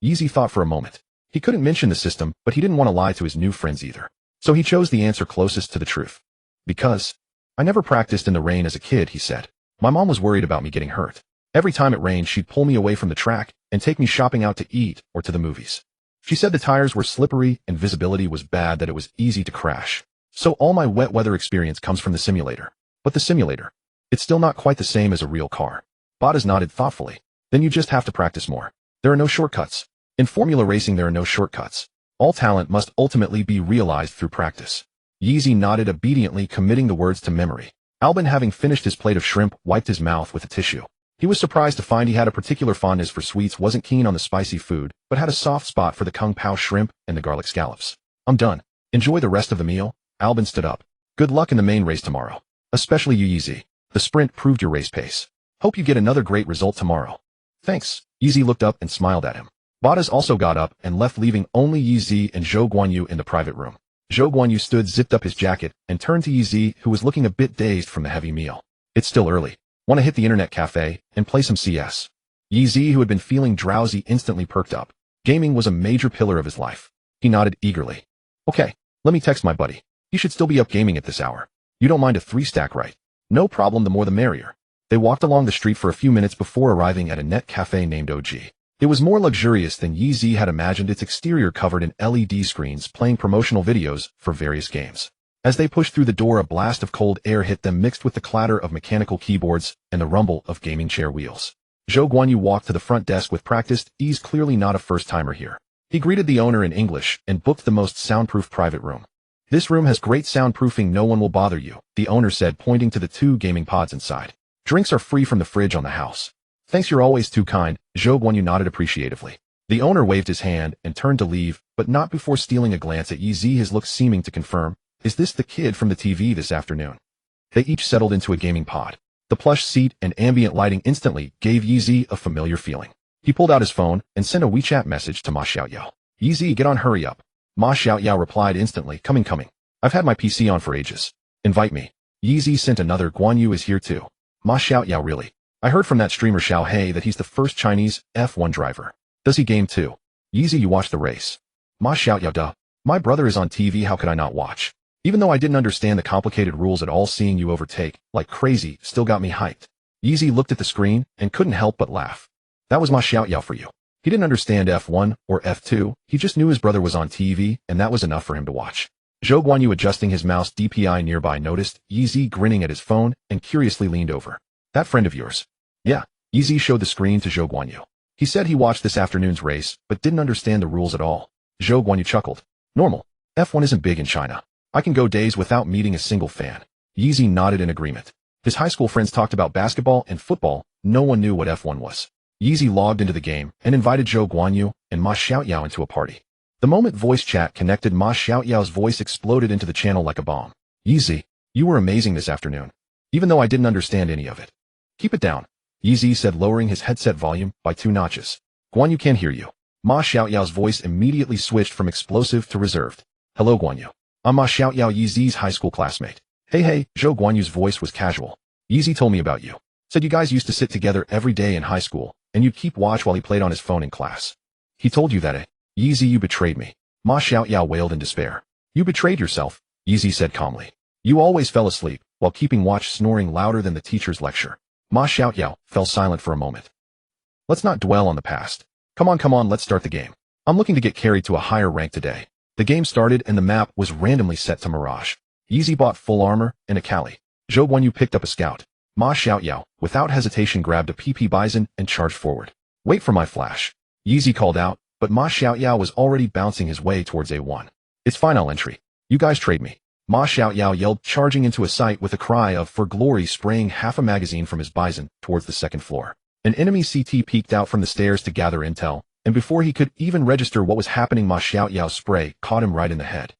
Yi Zi thought for a moment. He couldn't mention the system, but he didn't want to lie to his new friends either. So he chose the answer closest to the truth. Because I never practiced in the rain as a kid, he said. My mom was worried about me getting hurt. Every time it rained, she'd pull me away from the track and take me shopping out to eat or to the movies. She said the tires were slippery and visibility was bad, that it was easy to crash. So all my wet weather experience comes from the simulator. But the simulator, it's still not quite the same as a real car. Bottas nodded thoughtfully. Then you just have to practice more. There are no shortcuts. In Formula racing there are no shortcuts. All talent must ultimately be realized through practice. Yi Zi nodded obediently, committing the words to memory. Albon, having finished his plate of shrimp, wiped his mouth with a tissue. He was surprised to find he had a particular fondness for sweets, wasn't keen on the spicy food, but had a soft spot for the kung pao shrimp and the garlic scallops. I'm done. Enjoy the rest of the meal. Albon stood up. Good luck in the main race tomorrow. Especially you, Yi Zi. The sprint proved your race pace. Hope you get another great result tomorrow. Thanks. Yi Zi looked up and smiled at him. Bottas also got up and left, leaving only Yi Zi and Zhou Guanyu in the private room. Zhou Guanyu stood, zipped up his jacket, and turned to Yi Zi, who was looking a bit dazed from the heavy meal. It's still early. Want to hit the internet cafe and play some CS? Yi Zi, who had been feeling drowsy, instantly perked up. Gaming was a major pillar of his life. He nodded eagerly. Okay, let me text my buddy. He should still be up gaming at this hour. You don't mind a 3-stack, right? No problem, the more the merrier. They walked along the street for a few minutes before arriving at a net cafe named OG. It was more luxurious than Yi Zi had imagined, its exterior covered in LED screens playing promotional videos for various games. As they pushed through the door, a blast of cold air hit them, mixed with the clatter of mechanical keyboards and the rumble of gaming chair wheels. Zhou Guanyu walked to the front desk with practiced ease, clearly not a first-timer here. He greeted the owner in English and booked the most soundproof private room. This room has great soundproofing, no one will bother you, the owner said, pointing to the 2 gaming pods inside. Drinks are free from the fridge on the house. Thanks, you're always too kind, Zhou Guanyu nodded appreciatively. The owner waved his hand and turned to leave, but not before stealing a glance at Yi Zi, his look seeming to confirm, is this the kid from the TV this afternoon? They each settled into a gaming pod. The plush seat and ambient lighting instantly gave Yi Zi a familiar feeling. He pulled out his phone and sent a WeChat message to Ma Xiaoyao. Yi Zi, get on, hurry up. Ma Xiaoyao replied instantly, coming. I've had my PC on for ages. Invite me. Yi Zi sent another, Guanyu is here too. Ma Xiaoyao, really? I heard from that streamer Xiao He that he's the first Chinese F1 driver. Does he game too? Yeezy, you watch the race. Ma Xiao Yao duh. My brother is on TV, how could I not watch? Even though I didn't understand the complicated rules at all, seeing you overtake like crazy still got me hyped. Yeezy looked at the screen and couldn't help but laugh. That was Ma Xiao Yao for you. He didn't understand F1 or F2, he just knew his brother was on TV and that was enough for him to watch. Zhou Guanyu, adjusting his mouse DPI nearby, noticed Yeezy grinning at his phone and curiously leaned over. That friend of yours? Yeah. Yeezy showed the screen to Zhou Guanyu. He said he watched this afternoon's race, but didn't understand the rules at all. Zhou Guanyu chuckled. Normal. F1 isn't big in China. I can go days without meeting a single fan. Yeezy nodded in agreement. His high school friends talked about basketball and football, no one knew what F1 was. Yeezy logged into the game and invited Zhou Guanyu and Ma Xiaoyao into a party. The moment voice chat connected, Ma Xiaoyao's voice exploded into the channel like a bomb. Yeezy, you were amazing this afternoon. Even though I didn't understand any of it. Keep it down, Yeezy said, lowering his headset volume by 2 notches. Guanyu can't hear you. Ma Xiaoyao's voice immediately switched from explosive to reserved. Hello Guanyu. I'm Ma Xiaoyao, Yeezy's high school classmate. Hey, Zhou Guanyu's voice was casual. Yeezy told me about you. Said you guys used to sit together every day in high school, and you'd keep watch while he played on his phone in class. He told you that, eh? Yeezy, you betrayed me. Ma Xiaoyao wailed in despair. You betrayed yourself, Yeezy said calmly. You always fell asleep, while keeping watch, snoring louder than the teacher's lecture. Ma Xiaoyao fell silent for a moment. Let's not dwell on the past. Come on, let's start the game. I'm looking to get carried to a higher rank today. The game started and the map was randomly set to Mirage. Yeezy bought full armor and a Kali. Zhou Guanyu picked up a scout. Ma Xiaoyao, without hesitation, grabbed a PP Bison and charged forward. Wait for my flash. Yeezy called out, but Ma Xiaoyao was already bouncing his way towards A1. It's final entry. You guys trade me. Ma Xiaoyao yelled, charging into a sight with a cry of for glory, spraying half a magazine from his Bison towards the second floor. An enemy CT peeked out from the stairs to gather intel, and before he could even register what was happening, Ma Xiaoyao's spray caught him right in the head.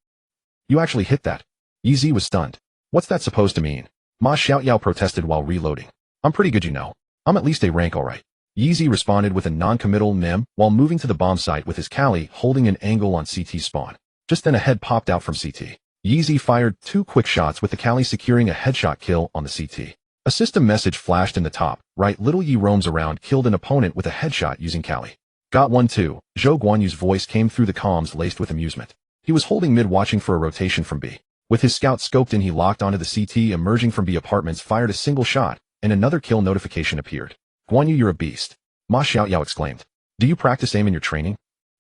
You actually hit that? Yeezy was stunned. What's that supposed to mean? Ma Xiaoyao protested while reloading. I'm pretty good, you know. I'm at least A rank alright. Yeezy responded with a non-committal mem while moving to the bomb site with his Kali holding an angle on CT spawn. Just then a head popped out from CT. Yeezy fired 2 quick shots with the Kali, securing a headshot kill on the CT. A system message flashed in the top right. Little Yi roams around, killed an opponent with a headshot using Kali. Got one too. Zhou Guanyu's voice came through the comms, laced with amusement. He was holding mid, watching for a rotation from B. With his scout scoped in, he locked onto the CT emerging from B apartments, fired a single shot, and another kill notification appeared. Guanyu, you're a beast. Ma Xiaoyao exclaimed. Do you practice aim in your training?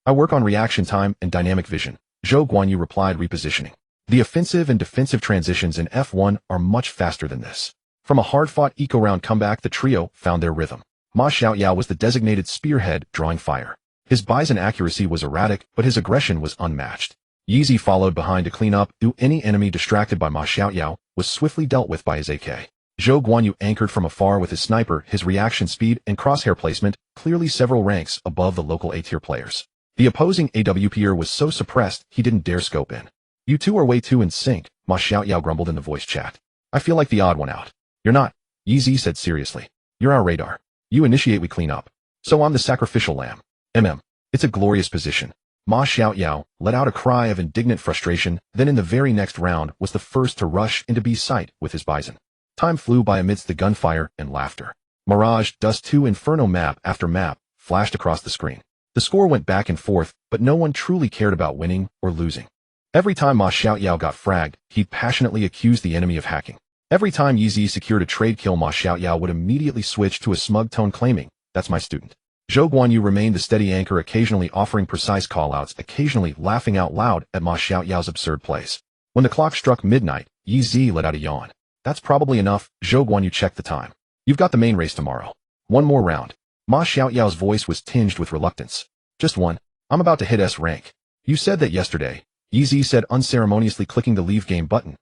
I work on reaction time and dynamic vision, Zhou Guanyu replied, repositioning. The offensive and defensive transitions in F1 are much faster than this. From a hard-fought eco-round comeback, the trio found their rhythm. Ma Xiaoyao was the designated spearhead, drawing fire. His Bison accuracy was erratic, but his aggression was unmatched. Yeezy followed behind to clean up. Any enemy distracted by Ma Xiaoyao was swiftly dealt with by his AK. Zhou Guanyu anchored from afar with his sniper, his reaction speed and crosshair placement clearly several ranks above the local A-tier players. The opposing AWPer was so suppressed he didn't dare scope in. You two are way too in sync, Ma Xiaoyao grumbled in the voice chat. I feel like the odd one out. You're not, Yeezy said seriously. You're our radar. You initiate, we clean up. So I'm the sacrificial lamb. It's a glorious position. Ma Xiaoyao let out a cry of indignant frustration, then in the very next round was the first to rush into B's sight with his Bison. Time flew by amidst the gunfire and laughter. Mirage, Dust 2, Inferno, map after map flashed across the screen. The score went back and forth, but no one truly cared about winning or losing. Every time Ma Xiaoyao got fragged, he'd passionately accuse the enemy of hacking. Every time Yeezy secured a trade kill, Ma Xiaoyao would immediately switch to a smug tone, claiming, that's my student. Zhou Guanyu remained the steady anchor, occasionally offering precise callouts, occasionally laughing out loud at Ma Xiaoyao's absurd plays. When the clock struck midnight, Yeezy let out a yawn. That's probably enough. Zhou Guanyu checked the time. You've got the main race tomorrow. One more round. Ma Xiaoyao's voice was tinged with reluctance. Just one. I'm about to hit S rank. You said that yesterday, Yeezy said, unceremoniously clicking the leave game button.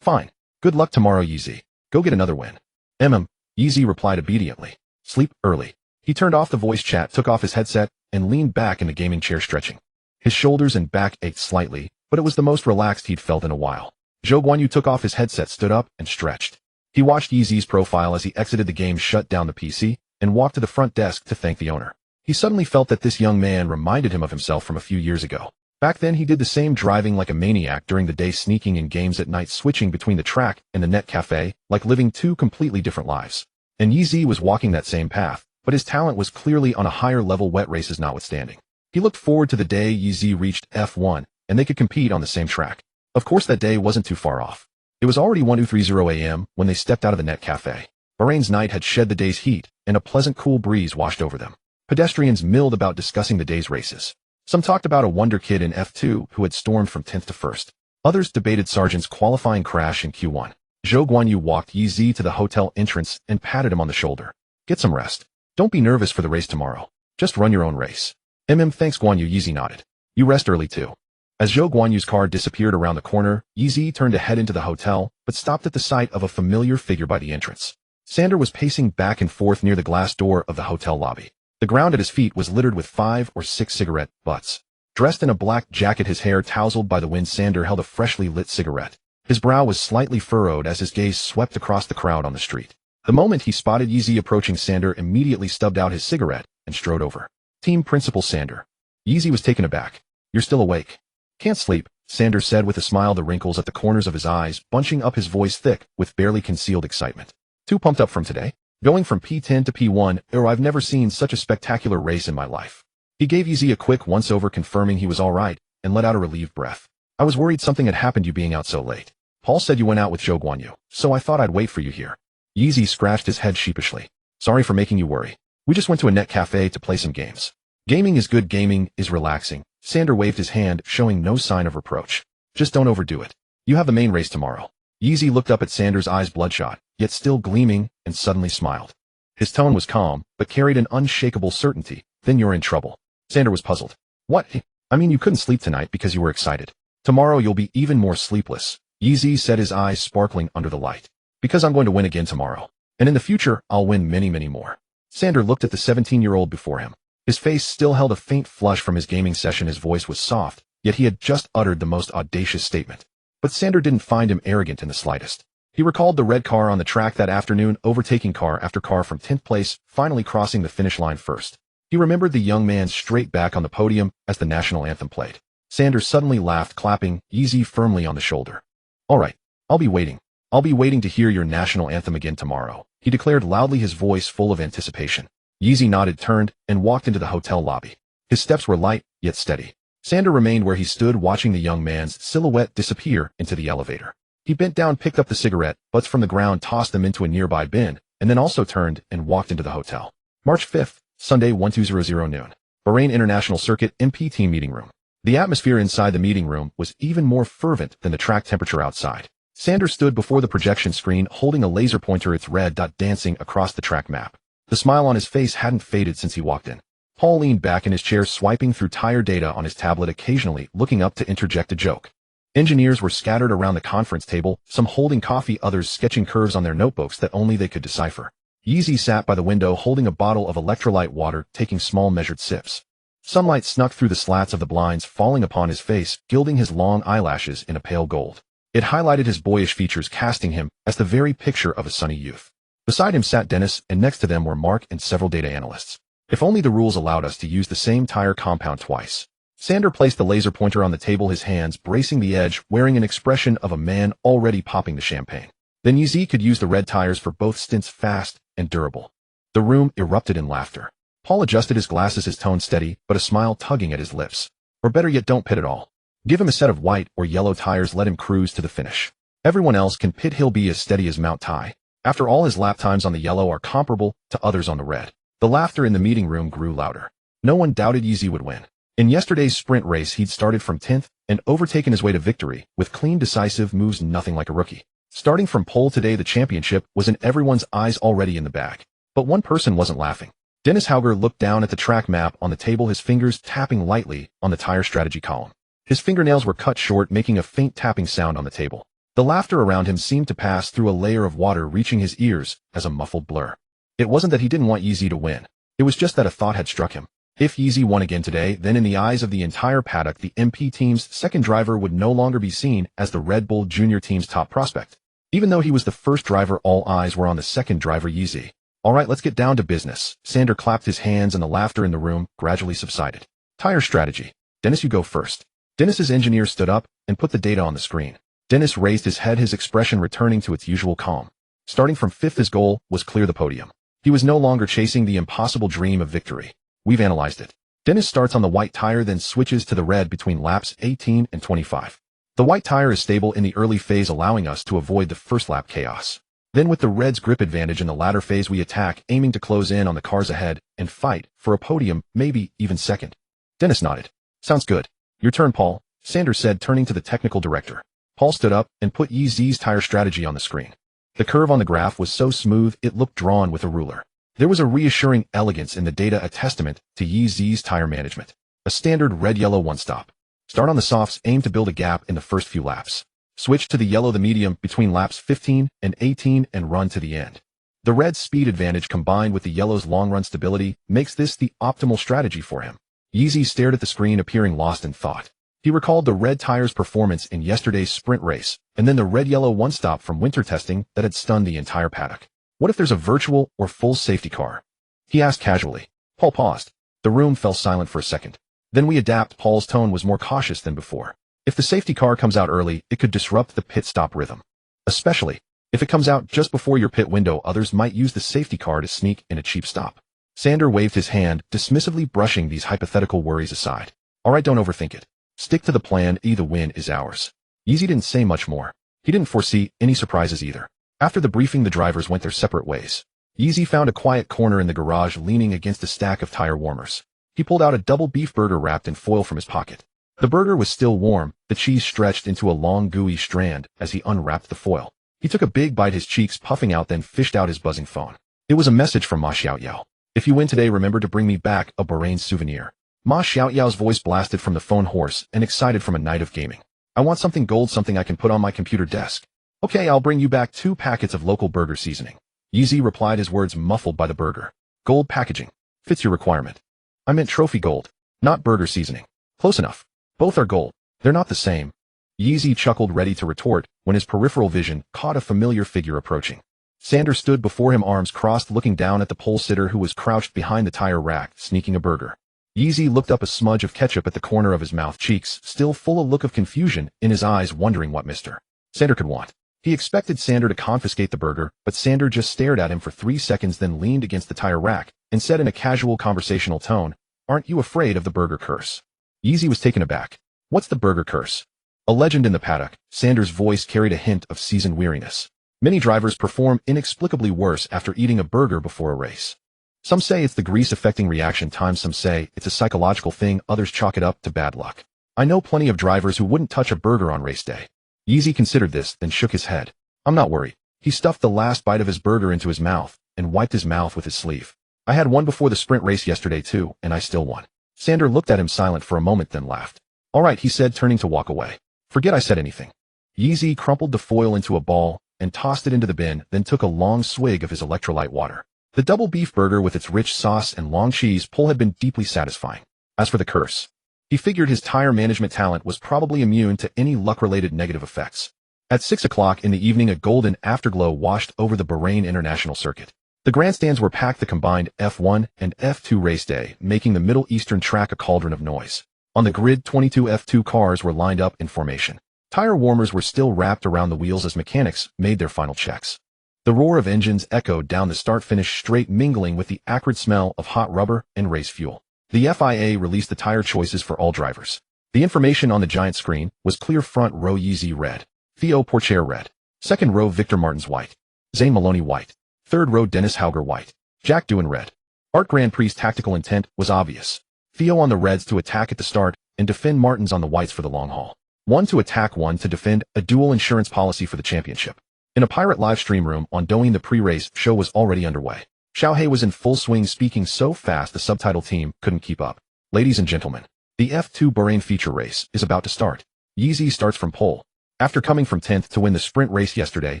Fine. Good luck tomorrow, Yeezy. Go get another win. Yeezy replied obediently. Sleep early. He turned off the voice chat, took off his headset, and leaned back in the gaming chair, stretching. His shoulders and back ached slightly, but it was the most relaxed he'd felt in a while. Zhou Guanyu took off his headset, stood up, and stretched. He watched Yeezy's profile as he exited the game, shut down the PC, and walked to the front desk to thank the owner. He suddenly felt that this young man reminded him of himself from a few years ago. Back then he did the same, driving like a maniac during the day, sneaking in games at night, switching between the track and the net cafe, like living 2 completely different lives. And Yeezy was walking that same path, but his talent was clearly on a higher level, wet races notwithstanding. He looked forward to the day Yeezy reached F1, and they could compete on the same track. Of course that day wasn't too far off. It was already 1:30 a.m. when they stepped out of the Net Cafe. Bahrain's night had shed the day's heat, and a pleasant cool breeze washed over them. Pedestrians milled about discussing the day's races. Some talked about a wonder kid in F2 who had stormed from 10th to 1st. Others debated Sargent's qualifying crash in Q1. Zhou Guanyu walked Yeezy to the hotel entrance and patted him on the shoulder. Get some rest. Don't be nervous for the race tomorrow. Just run your own race. Thanks Guanyu. Yeezy nodded. You rest early too. As Zhou Guanyu's car disappeared around the corner, Yeezy turned to head into the hotel, but stopped at the sight of a familiar figure by the entrance. Sander was pacing back and forth near the glass door of the hotel lobby. The ground at his feet was littered with 5 or 6 cigarette butts. Dressed in a black jacket, his hair tousled by the wind, Sander held a freshly lit cigarette. His brow was slightly furrowed as his gaze swept across the crowd on the street. The moment he spotted Yeezy approaching, Sander immediately stubbed out his cigarette and strode over. Team Principal Sander. Yeezy was taken aback. You're still awake? Can't sleep, Sander said with a smile, the wrinkles at the corners of his eyes bunching up, his voice thick with barely concealed excitement. Too pumped up from today? Going from P10 to P1, I've never seen such a spectacular race in my life. He gave Yeezy a quick once-over, confirming he was all right, and let out a relieved breath. I was worried something had happened, you being out so late. Paul said you went out with Zhou Guanyu, so I thought I'd wait for you here. Yeezy scratched his head sheepishly. Sorry for making you worry. We just went to a net cafe to play some games. Gaming is good, gaming is relaxing. Sander waved his hand, showing no sign of reproach. Just don't overdo it. You have the main race tomorrow. Yeezy looked up at Sander's eyes, bloodshot, yet still gleaming, and suddenly smiled. His tone was calm, but carried an unshakable certainty. Then you're in trouble. Sander was puzzled. What? I mean, you couldn't sleep tonight because you were excited. Tomorrow you'll be even more sleepless. Yeezy said, his eyes sparkling under the light. Because I'm going to win again tomorrow. And in the future, I'll win many, many more. Sander looked at the 17-year-old before him. His face still held a faint flush from his gaming session. His voice was soft, yet he had just uttered the most audacious statement. But Sander didn't find him arrogant in the slightest. He recalled the red car on the track that afternoon, overtaking car after car from 10th place, finally crossing the finish line first. He remembered the young man's straight back on the podium as the national anthem played. Sander suddenly laughed, clapping Yeezy firmly on the shoulder. All right, I'll be waiting. I'll be waiting to hear your national anthem again tomorrow, he declared loudly, his voice full of anticipation. Yeezy nodded, turned, and walked into the hotel lobby. His steps were light, yet steady. Sander remained where he stood, watching the young man's silhouette disappear into the elevator. He bent down, picked up the cigarette butts from the ground, tossed them into a nearby bin, and then also turned and walked into the hotel. March 5th, Sunday, 1200 noon. Bahrain International Circuit, MP team meeting room. The atmosphere inside the meeting room was even more fervent than the track temperature outside. Sander stood before the projection screen, holding a laser pointer, its red dot dancing across the track map. The smile on his face hadn't faded since he walked in. Paul leaned back in his chair, swiping through tire data on his tablet, occasionally looking up to interject a joke. Engineers were scattered around the conference table, some holding coffee, others sketching curves on their notebooks that only they could decipher. Yeezy sat by the window, holding a bottle of electrolyte water, taking small measured sips. Sunlight snuck through the slats of the blinds, falling upon his face, gilding his long eyelashes in a pale gold. It highlighted his boyish features, casting him as the very picture of a sunny youth. Beside him sat Dennis, and next to them were Mark and several data analysts. If only the rules allowed us to use the same tire compound twice. Sander placed the laser pointer on the table, his hands bracing the edge, wearing an expression of a man already popping the champagne. Then Yeezy could use the red tires for both stints, fast and durable. The room erupted in laughter. Paul adjusted his glasses, his tone steady, but a smile tugging at his lips. Or better yet, don't pit at all. Give him a set of white or yellow tires, let him cruise to the finish. Everyone else can pit, he'll be as steady as Mount Tai. After all, his lap times on the yellow are comparable to others on the red. The laughter in the meeting room grew louder. No one doubted Yeezy would win. In yesterday's sprint race, he'd started from 10th and overtaken his way to victory with clean, decisive moves, nothing like a rookie. Starting from pole today, the championship was in everyone's eyes, already in the bag. But one person wasn't laughing. Dennis Hauger looked down at the track map on the table, his fingers tapping lightly on the tire strategy column. His fingernails were cut short, making a faint tapping sound on the table. The laughter around him seemed to pass through a layer of water, reaching his ears as a muffled blur. It wasn't that he didn't want Yeezy to win. It was just that a thought had struck him. If Yeezy won again today, then in the eyes of the entire paddock, the MP team's second driver would no longer be seen as the Red Bull Junior team's top prospect. Even though he was the first driver, all eyes were on the second driver, Yeezy. All right, let's get down to business. Sander clapped his hands and the laughter in the room gradually subsided. Tire strategy. Dennis, you go first. Dennis's engineer stood up and put the data on the screen. Dennis raised his head, his expression returning to its usual calm. Starting from fifth, his goal was clear the podium. He was no longer chasing the impossible dream of victory. We've analyzed it. Dennis starts on the white tire, then switches to the red between laps 18 and 25. The white tire is stable in the early phase, allowing us to avoid the first lap chaos. Then with the red's grip advantage in the latter phase, we attack, aiming to close in on the cars ahead and fight for a podium, maybe even second. Dennis nodded. Sounds good. Your turn, Paul, Sanders said, turning to the technical director. Paul stood up and put Yeezy's tire strategy on the screen. The curve on the graph was so smooth it looked drawn with a ruler. There was a reassuring elegance in the data, a testament to Yeezy's tire management. A standard red-yellow one-stop. Start on the softs, aim to build a gap in the first few laps. Switch to the yellow, the medium, between laps 15 and 18 and run to the end. The red's speed advantage combined with the yellow's long-run stability makes this the optimal strategy for him. Yeezy stared at the screen, appearing lost in thought. He recalled the red tire's performance in yesterday's sprint race, and then the red-yellow one-stop from winter testing that had stunned the entire paddock. What if there's a virtual or full safety car? He asked casually. Paul paused. The room fell silent for a second. Then we adapt. Paul's tone was more cautious than before. If the safety car comes out early, it could disrupt the pit stop rhythm. Especially if it comes out just before your pit window, others might use the safety car to sneak in a cheap stop. Sander waved his hand, dismissively brushing these hypothetical worries aside. All right, don't overthink it. Stick to the plan. The win is ours. Yeezy didn't say much more. He didn't foresee any surprises either. After the briefing, the drivers went their separate ways. Yeezy found a quiet corner in the garage, leaning against a stack of tire warmers. He pulled out a double beef burger wrapped in foil from his pocket. The burger was still warm, the cheese stretched into a long gooey strand as he unwrapped the foil. He took a big bite, his cheeks puffing out, then fished out his buzzing phone. It was a message from Ma Xiaoyao. If you win today, remember to bring me back a Bahrain souvenir. Ma Xiaoyao's voice blasted from the phone, hoarse and excited from a night of gaming. I want something gold, something I can put on my computer desk. Okay, I'll bring you back 2 packets of local burger seasoning. Yeezy replied, his words muffled by the burger. Gold packaging. Fits your requirement. I meant trophy gold, not burger seasoning. Close enough. Both are gold. They're not the same. Yeezy chuckled, ready to retort, when his peripheral vision caught a familiar figure approaching. Sanders stood before him, arms crossed, looking down at the pole sitter who was crouched behind the tire rack, sneaking a burger. Yeezy looked up, a smudge of ketchup at the corner of his mouth, cheeks still full, a look of confusion in his eyes, wondering what Mr. Sander could want. He expected Sander to confiscate the burger, but Sander just stared at him for 3 seconds, then leaned against the tire rack and said in a casual conversational tone, "Aren't you afraid of the burger curse?" Yeezy was taken aback. What's the burger curse? A legend in the paddock. Sander's voice carried a hint of seasoned weariness. Many drivers perform inexplicably worse after eating a burger before a race. Some say it's the grease-affecting reaction time, some say it's a psychological thing, others chalk it up to bad luck. I know plenty of drivers who wouldn't touch a burger on race day. Yeezy considered this, then shook his head. I'm not worried. He stuffed the last bite of his burger into his mouth and wiped his mouth with his sleeve. I had one before the sprint race yesterday too, and I still won. Sander looked at him silent for a moment, then laughed. All right, he said, turning to walk away. Forget I said anything. Yeezy crumpled the foil into a ball and tossed it into the bin, then took a long swig of his electrolyte water. The double beef burger with its rich sauce and long cheese pull had been deeply satisfying. As for the curse, he figured his tire management talent was probably immune to any luck-related negative effects. At 6 o'clock in the evening, a golden afterglow washed over the Bahrain International Circuit. The grandstands were packed, the combined F1 and F2 race day, making the Middle Eastern track a cauldron of noise. On the grid, 22 F2 cars were lined up in formation. Tire warmers were still wrapped around the wheels as mechanics made their final checks. The roar of engines echoed down the start-finish straight, mingling with the acrid smell of hot rubber and race fuel. The FIA released the tire choices for all drivers. The information on the giant screen was clear: front row Yeezy red, Theo Pourchaire red, second row Victor Martins white, Zane Maloney white, third row Dennis Hauger white, Jack Doohan red. Art Grand Prix's tactical intent was obvious. Theo on the reds to attack at the start and defend, Martins on the whites for the long haul. One to attack, one to defend, a dual insurance policy for the championship. In a pirate live stream room on Douyin, the pre-race show was already underway. Xiaohei was in full swing, speaking so fast the subtitle team couldn't keep up. Ladies and gentlemen, the F2 Bahrain feature race is about to start. Yeezy starts from pole. After coming from 10th to win the sprint race yesterday,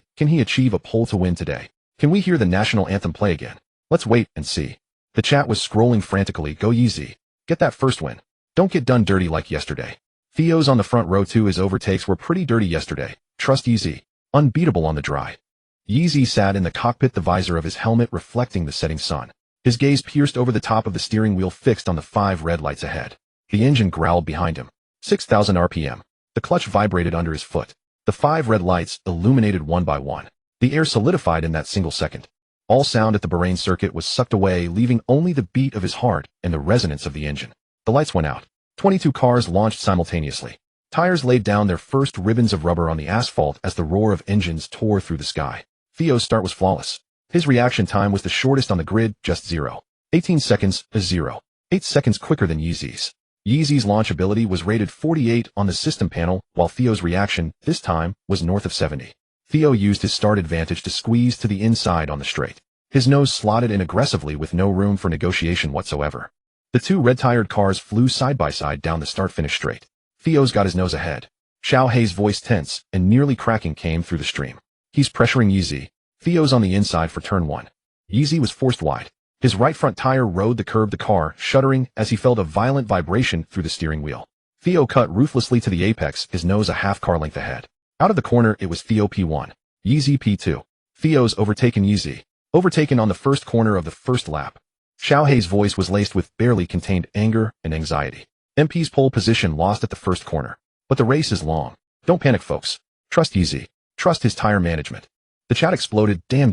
can he achieve a pole to win today? Can we hear the national anthem play again? Let's wait and see. The chat was scrolling frantically. Go Yeezy. Get that first win. Don't get done dirty like yesterday. Theo's on the front row too. His overtakes were pretty dirty yesterday. Trust Yeezy. Unbeatable on the dry. Yeezy sat in the cockpit, the visor of his helmet reflecting the setting sun. His gaze pierced over the top of the steering wheel, fixed on the 5 red lights ahead. The engine growled behind him. 6,000 RPM. The clutch vibrated under his foot. The 5 red lights illuminated one by one. The air solidified in that single second. All sound at the Bahrain circuit was sucked away, leaving only the beat of his heart and the resonance of the engine. The lights went out. 22 cars launched simultaneously. Tires laid down their first ribbons of rubber on the asphalt as the roar of engines tore through the sky. Theo's start was flawless. His reaction time was the shortest on the grid, just 0.18 seconds, 0.8 seconds quicker than Yeezy's. Yeezy's launch ability was rated 48 on the system panel, while Theo's reaction, this time, was north of 70. Theo used his start advantage to squeeze to the inside on the straight. His nose slotted in aggressively with no room for negotiation whatsoever. The two red-tired cars flew side by side down the start-finish straight. Theo's got his nose ahead. Xiao Hei's voice tense and nearly cracking came through the stream. He's pressuring Yeezy. Theo's on the inside for turn 1. Yeezy was forced wide. His right front tire rode the curb, the car shuddering as he felt a violent vibration through the steering wheel. Theo cut ruthlessly to the apex, his nose a half car length ahead. Out of the corner it was Theo P1. Yeezy P2. Theo's overtaken Yeezy. Overtaken on the first corner of the first lap. Xiao Hei's voice was laced with barely contained anger and anxiety. MP's pole position lost at the first corner. But the race is long. Don't panic, folks. Trust Yeezy. Trust his tire management. The chat exploded. Damn.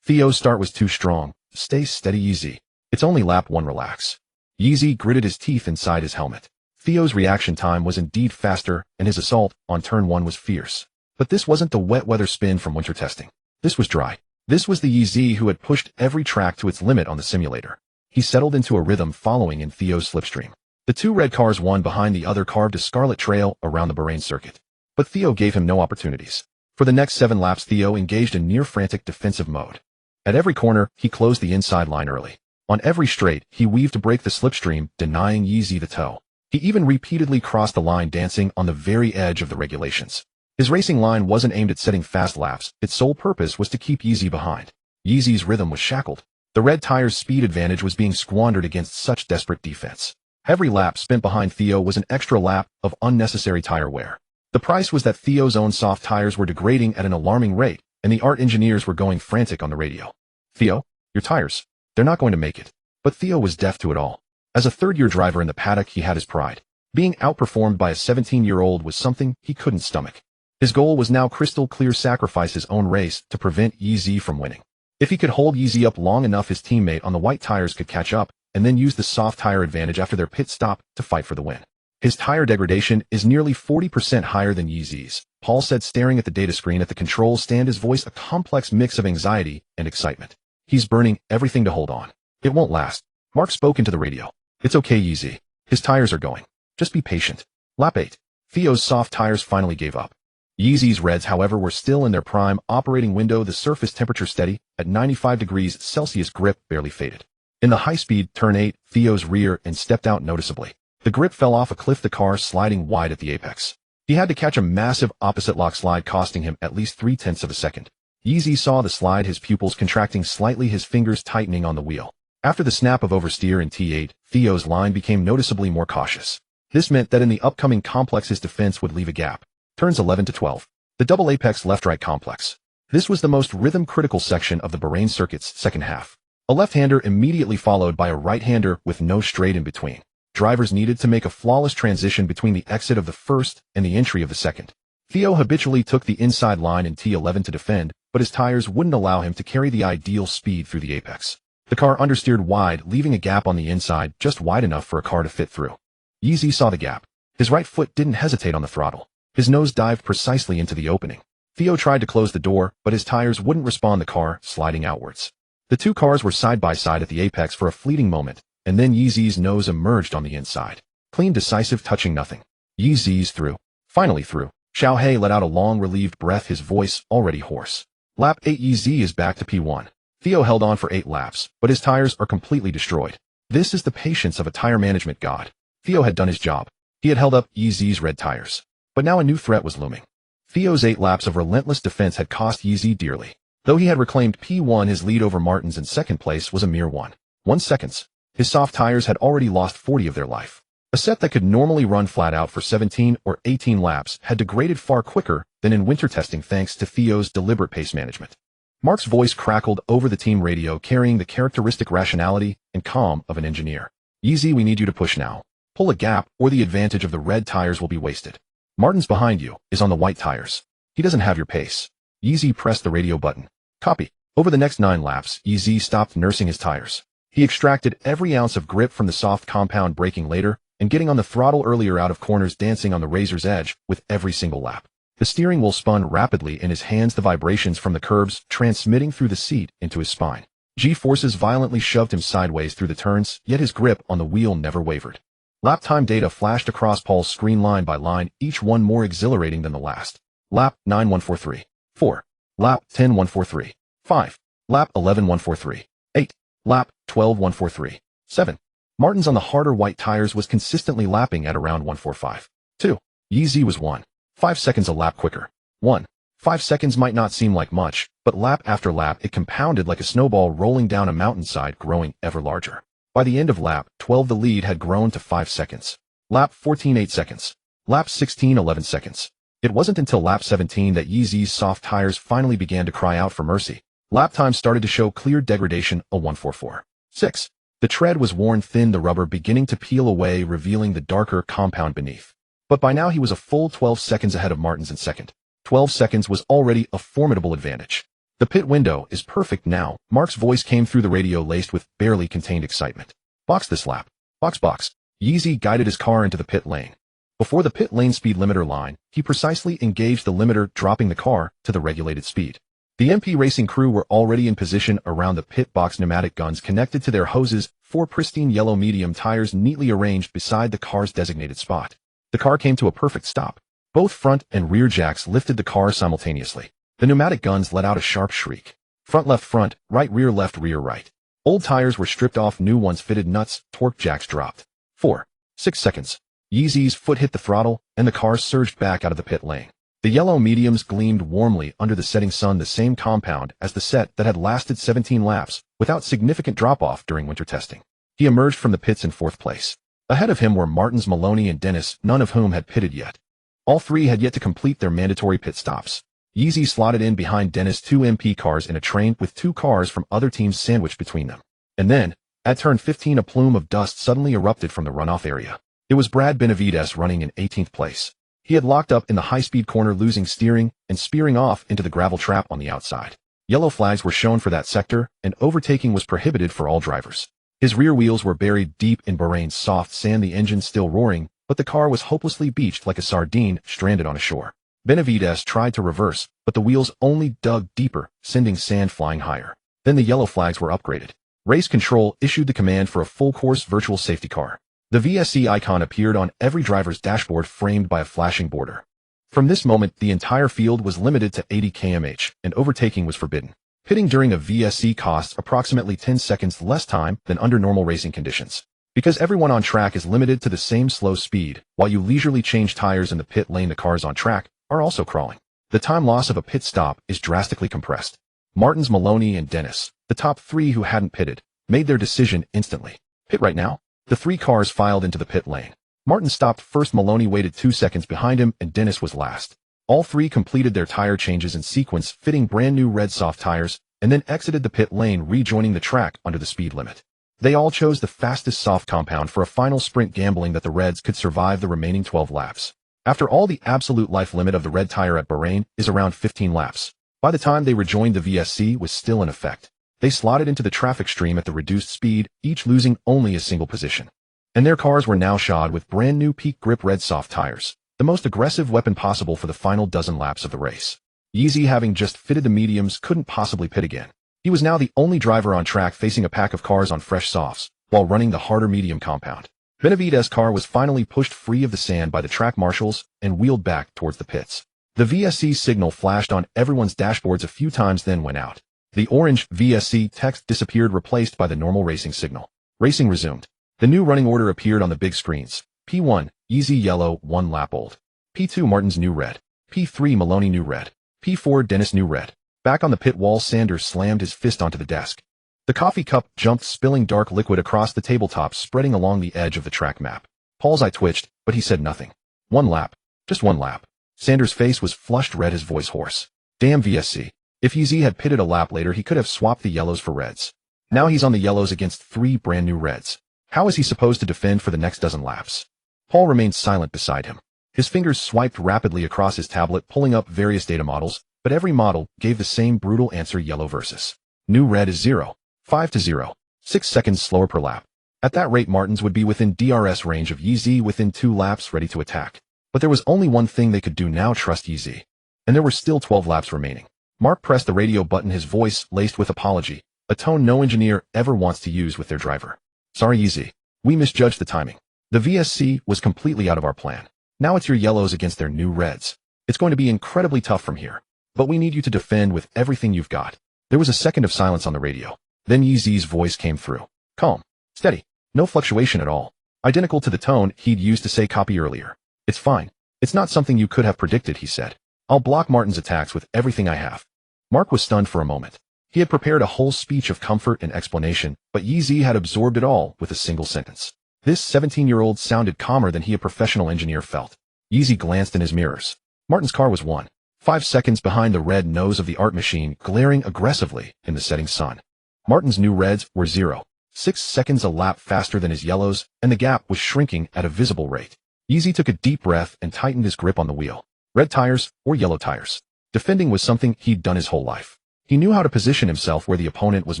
Theo's start was too strong. Stay steady, Yeezy. It's only lap 1, relax. Yeezy gritted his teeth inside his helmet. Theo's reaction time was indeed faster, and his assault on turn 1 was fierce. But this wasn't the wet weather spin from winter testing. This was dry. This was the Yeezy who had pushed every track to its limit on the simulator. He settled into a rhythm following in Theo's slipstream. The two red cars, one behind the other, carved a scarlet trail around the Bahrain circuit. But Theo gave him no opportunities. For the next 7 laps, Theo engaged in near-frantic defensive mode. At every corner, he closed the inside line early. On every straight, he weaved to break the slipstream, denying Yeezy the toe. He even repeatedly crossed the line, dancing on the very edge of the regulations. His racing line wasn't aimed at setting fast laps. Its sole purpose was to keep Yeezy behind. Yeezy's rhythm was shackled. The red tire's speed advantage was being squandered against such desperate defense. Every lap spent behind Theo was an extra lap of unnecessary tire wear. The price was that Theo's own soft tires were degrading at an alarming rate, and the art engineers were going frantic on the radio. Theo, your tires, they're not going to make it. But Theo was deaf to it all. As a third-year driver in the paddock, he had his pride. Being outperformed by a 17-year-old was something he couldn't stomach. His goal was now crystal clear: sacrifice his own race to prevent Yeezy from winning. If he could hold Yeezy up long enough, his teammate on the white tires could catch up, and then use the soft tire advantage after their pit stop to fight for the win. His tire degradation is nearly 40% higher than Yeezy's, Paul said, staring at the data screen at the control stand, his voice a complex mix of anxiety and excitement. He's burning everything to hold on. It won't last. Mark spoke into the radio. It's okay, Yeezy. His tires are going. Just be patient. Lap 8. Theo's soft tires finally gave up. Yeezy's reds, however, were still in their prime operating window, the surface temperature steady at 95 degrees Celsius, grip barely faded. In the high-speed turn 8, Theo's rear end stepped out noticeably. The grip fell off a cliff, the car sliding wide at the apex. He had to catch a massive opposite lock slide, costing him at least 0.3 of a second. Yeezy saw the slide, his pupils contracting slightly, his fingers tightening on the wheel. After the snap of oversteer in T8, Theo's line became noticeably more cautious. This meant that in the upcoming complex his defense would leave a gap. Turns 11 to 12. The double apex left-right complex. This was the most rhythm-critical section of the Bahrain circuit's second half. A left-hander immediately followed by a right-hander with no straight in between. Drivers needed to make a flawless transition between the exit of the first and the entry of the second. Theo habitually took the inside line in T11 to defend, but his tires wouldn't allow him to carry the ideal speed through the apex. The car understeered wide, leaving a gap on the inside just wide enough for a car to fit through. Yeezy saw the gap. His right foot didn't hesitate on the throttle. His nose dived precisely into the opening. Theo tried to close the door, but his tires wouldn't respond, the car sliding outwards. The two cars were side by side at the apex for a fleeting moment, and then Yeezy's nose emerged on the inside. Clean, decisive, touching nothing. Yeezy's through. Finally through. Xiao Hei let out a long, relieved breath, his voice already hoarse. Lap 8, Yeezy is back to P1. Theo held on for 8 laps, but his tires are completely destroyed. This is the patience of a tire management god. Theo had done his job. He had held up Yeezy's red tires. But now a new threat was looming. Theo's 8 laps of relentless defense had cost Yeezy dearly. Though he had reclaimed P1, his lead over Martins in second place was a mere 1 seconds. His soft tires had already lost 40 of their life. A set that could normally run flat out for 17 or 18 laps had degraded far quicker than in winter testing, thanks to Theo's deliberate pace management. Mark's voice crackled over the team radio, carrying the characteristic rationality and calm of an engineer. Yeezy, we need you to push now. Pull a gap, or the advantage of the red tires will be wasted. Martins behind you is on the white tires. He doesn't have your pace. Yeezy pressed the radio button. Copy. Over the next 9 laps, Yeezy stopped nursing his tires. He extracted every ounce of grip from the soft compound braking later, and getting on the throttle earlier out of corners, dancing on the razor's edge with every single lap. The steering wheel spun rapidly in his hands, the vibrations from the curbs transmitting through the seat into his spine. G-forces violently shoved him sideways through the turns, yet his grip on the wheel never wavered. Lap time data flashed across Paul's screen line by line, each one more exhilarating than the last. Lap 9 143. 4. Lap 10 143. 5. Lap 11 143. 8. Lap 12 143. 7. Martin's on the harder white tires was consistently lapping at around 145. 2. Yeezy was 1.5 seconds a lap quicker. 1.5 seconds might not seem like much, but lap after lap it compounded like a snowball rolling down a mountainside, growing ever larger. By the end of lap 12 the lead had grown to 5 seconds. Lap 14 8 seconds. Lap 16 11 seconds. It wasn't until lap 17 that Yeezy's soft tires finally began to cry out for mercy. Lap time started to show clear degradation, a 144. 6. The tread was worn thin, the rubber beginning to peel away, revealing the darker compound beneath. But by now he was a full 12 seconds ahead of Martins in second. 12 seconds was already a formidable advantage. The pit window is perfect now, Mark's voice came through the radio laced with barely contained excitement. Box this lap. Box. Yeezy guided his car into the pit lane. Before the pit lane speed limiter line, he precisely engaged the limiter, dropping the car to the regulated speed. The MP Racing crew were already in position around the pit box, pneumatic guns connected to their hoses, 4 pristine yellow medium tires neatly arranged beside the car's designated spot. The car came to a perfect stop. Both front and rear jacks lifted the car simultaneously. The pneumatic guns let out a sharp shriek. Front left front, right rear left rear right. Old tires were stripped off, new ones fitted, nuts, torque jacks dropped. 4. 6 seconds. Yeezy's foot hit the throttle, and the car surged back out of the pit lane. The yellow mediums gleamed warmly under the setting sun, the same compound as the set that had lasted 17 laps, without significant drop-off during winter testing. He emerged from the pits in 4th place. Ahead of him were Martins, Maloney, and Dennis, none of whom had pitted yet. All 3 had yet to complete their mandatory pit stops. Yeezy slotted in behind Dennis, 2 MP cars in a train with 2 cars from other teams sandwiched between them. And then, at turn 15, a plume of dust suddenly erupted from the runoff area. It was Brad Benavides running in 18th place. He had locked up in the high-speed corner, losing steering and spearing off into the gravel trap on the outside. Yellow flags were shown for that sector, and overtaking was prohibited for all drivers. His rear wheels were buried deep in Bahrain's soft sand, the engine still roaring, but the car was hopelessly beached like a sardine stranded on a shore. Benavides tried to reverse, but the wheels only dug deeper, sending sand flying higher. Then the yellow flags were upgraded. Race Control issued the command for a full-course virtual safety car. The VSC icon appeared on every driver's dashboard, framed by a flashing border. From this moment, the entire field was limited to 80 km/h, and overtaking was forbidden. Pitting during a VSC costs approximately 10 seconds less time than under normal racing conditions. Because everyone on track is limited to the same slow speed, while you leisurely change tires in the pit lane, the cars on track are also crawling. The time loss of a pit stop is drastically compressed. Martins, Maloney, and Dennis, the top 3 who hadn't pitted, made their decision instantly. Pit right now? The 3 cars filed into the pit lane. Martin stopped first, Maloney waited 2 seconds behind him, and Dennis was last. All 3 completed their tire changes in sequence, fitting brand new red soft tires, and then exited the pit lane, rejoining the track under the speed limit. They all chose the fastest soft compound for a final sprint, gambling that the Reds could survive the remaining 12 laps. After all, the absolute life limit of the red tire at Bahrain is around 15 laps. By the time they rejoined, the VSC was still in effect. They slotted into the traffic stream at the reduced speed, each losing only a single position. And their cars were now shod with brand new peak grip red soft tires, the most aggressive weapon possible for the final dozen laps of the race. Yeezy, having just fitted the mediums, couldn't possibly pit again. He was now the only driver on track facing a pack of cars on fresh softs, while running the harder medium compound. Benavides' car was finally pushed free of the sand by the track marshals and wheeled back towards the pits. The VSC signal flashed on everyone's dashboards a few times, then went out. The orange VSC text disappeared, replaced by the normal racing signal. Racing resumed. The new running order appeared on the big screens. P1, Yeezy yellow, 1 lap old. P2, Martins new red. P3, Maloney new red. P4, Dennis new red. Back on the pit wall, Sanders slammed his fist onto the desk. The coffee cup jumped, spilling dark liquid across the tabletop, spreading along the edge of the track map. Paul's eye twitched, but he said nothing. 1 lap. Just 1 lap. Sanders' face was flushed red, his voice hoarse. Damn VSC. If Yeezy had pitted a lap later, he could have swapped the yellows for reds. Now he's on the yellows against 3 brand new reds. How is he supposed to defend for the next dozen laps? Paul remained silent beside him. His fingers swiped rapidly across his tablet, pulling up various data models, but every model gave the same brutal answer: yellow versus new red is 0, 5 to 0, 6 seconds slower per lap. At that rate, Martins would be within DRS range of Yeezy within 2 laps, ready to attack. But there was only one thing they could do now: trust Yeezy. And there were still 12 laps remaining. Mark pressed the radio button, his voice laced with apology, a tone no engineer ever wants to use with their driver. Sorry Yeezy, we misjudged the timing. The VSC was completely out of our plan. Now it's your yellows against their new reds. It's going to be incredibly tough from here. But we need you to defend with everything you've got. There was a second of silence on the radio. Then Yeezy's voice came through. Calm. Steady. No fluctuation at all. Identical to the tone he'd used to say copy earlier. It's fine. It's not something you could have predicted, he said. I'll block Martin's attacks with everything I have. Mark was stunned for a moment. He had prepared a whole speech of comfort and explanation, but Yeezy had absorbed it all with a single sentence. This 17-year-old sounded calmer than he, a professional engineer, felt. Yeezy glanced in his mirrors. Martin's car was 1.5 seconds behind the red nose of the art machine, glaring aggressively in the setting sun. Martin's new reds were 0.6 seconds a lap faster than his yellows, and the gap was shrinking at a visible rate. Yeezy took a deep breath and tightened his grip on the wheel. Red tires or yellow tires. Defending was something he'd done his whole life. He knew how to position himself where the opponent was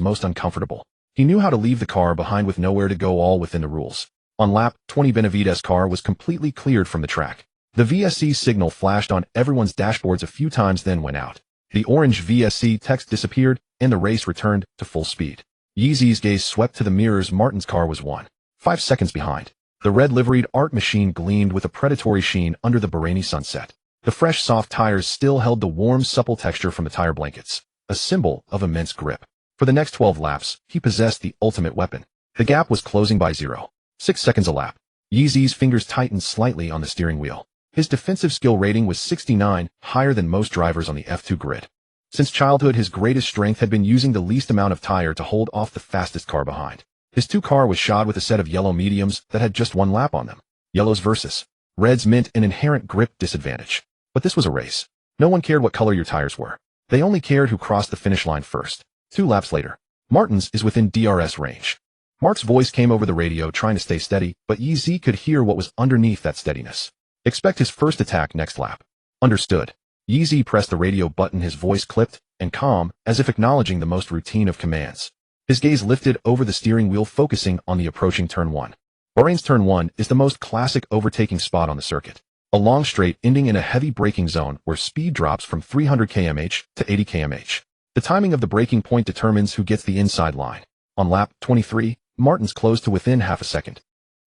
most uncomfortable. He knew how to leave the car behind with nowhere to go, all within the rules. On lap 20, Benavides' car was completely cleared from the track. The VSC signal flashed on everyone's dashboards a few times, then went out. The orange VSC text disappeared, and the race returned to full speed. Yeezy's gaze swept to the mirrors. Martin's car was 1.5 seconds behind. The red liveried art machine gleamed with a predatory sheen under the Bahraini sunset. The fresh, soft tires still held the warm, supple texture from the tire blankets, a symbol of immense grip. For the next 12 laps, he possessed the ultimate weapon. The gap was closing by 0.6 seconds a lap. Yeezy's fingers tightened slightly on the steering wheel. His defensive skill rating was 69, higher than most drivers on the F2 grid. Since childhood, his greatest strength had been using the least amount of tire to hold off the fastest car behind. His 2 car was shod with a set of yellow mediums that had just 1 lap on them. Yellows versus reds meant an inherent grip disadvantage. But this was a race. No one cared what color your tires were. They only cared who crossed the finish line first. 2 laps later, Martins is within DRS range. Mark's voice came over the radio, trying to stay steady, but Yeezy could hear what was underneath that steadiness. Expect his first attack next lap. Understood. Yeezy pressed the radio button, his voice clipped and calm, as if acknowledging the most routine of commands. His gaze lifted over the steering wheel, focusing on the approaching turn 1. Bahrain's turn 1 is the most classic overtaking spot on the circuit. A long straight ending in a heavy braking zone where speed drops from 300 km/h to 80 km/h. The timing of the braking point determines who gets the inside line. On lap 23, Martins closed to within half a second.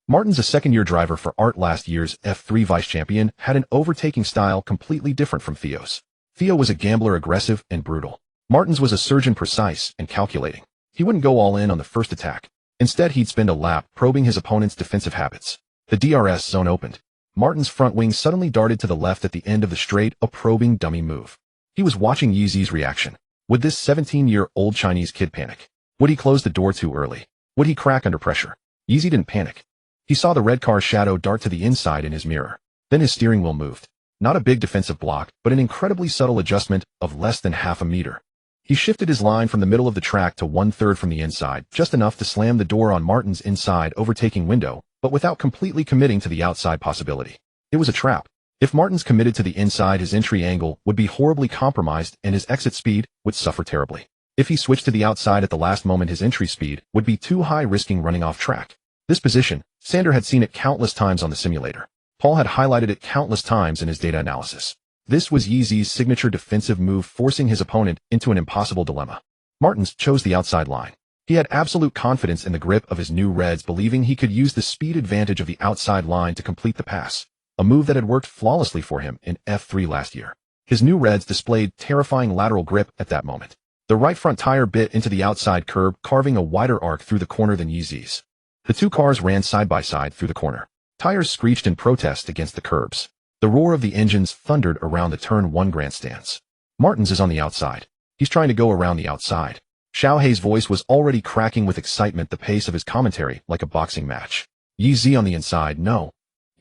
Martins, a second-year driver for Art, last year's F3 vice-champion, had an overtaking style completely different from Theo's. Theo was a gambler, aggressive and brutal. Martins was a surgeon, precise and calculating. He wouldn't go all in on the first attack. Instead, he'd spend a lap probing his opponent's defensive habits. The DRS zone opened. Martin's front wing suddenly darted to the left at the end of the straight, a probing dummy move. He was watching Yeezy's reaction. Would this 17-year-old Chinese kid panic? Would he close the door too early? Would he crack under pressure? Yeezy didn't panic. He saw the red car shadow dart to the inside in his mirror. Then his steering wheel moved. Not a big defensive block, but an incredibly subtle adjustment of less than half a meter. He shifted his line from the middle of the track to 1/3 from the inside, just enough to slam the door on Martin's inside overtaking window, but without completely committing to the outside possibility. It was a trap. If Martins committed to the inside, his entry angle would be horribly compromised and his exit speed would suffer terribly. If he switched to the outside at the last moment, his entry speed would be too high, risking running off track. This position, Sander had seen it countless times on the simulator. Paul had highlighted it countless times in his data analysis. This was Yeezy's signature defensive move, forcing his opponent into an impossible dilemma. Martins chose the outside line. He had absolute confidence in the grip of his new reds, believing he could use the speed advantage of the outside line to complete the pass, a move that had worked flawlessly for him in F3 last year. His new reds displayed terrifying lateral grip at that moment. The right front tire bit into the outside curb, carving a wider arc through the corner than Yeezy's. The 2 cars ran side by side through the corner. Tires screeched in protest against the curbs. The roar of the engines thundered around the turn 1 grandstands. Martins is on the outside. He's trying to go around the outside. Xiaohei's voice was already cracking with excitement, the pace of his commentary like a boxing match. Yeezy on the inside, no.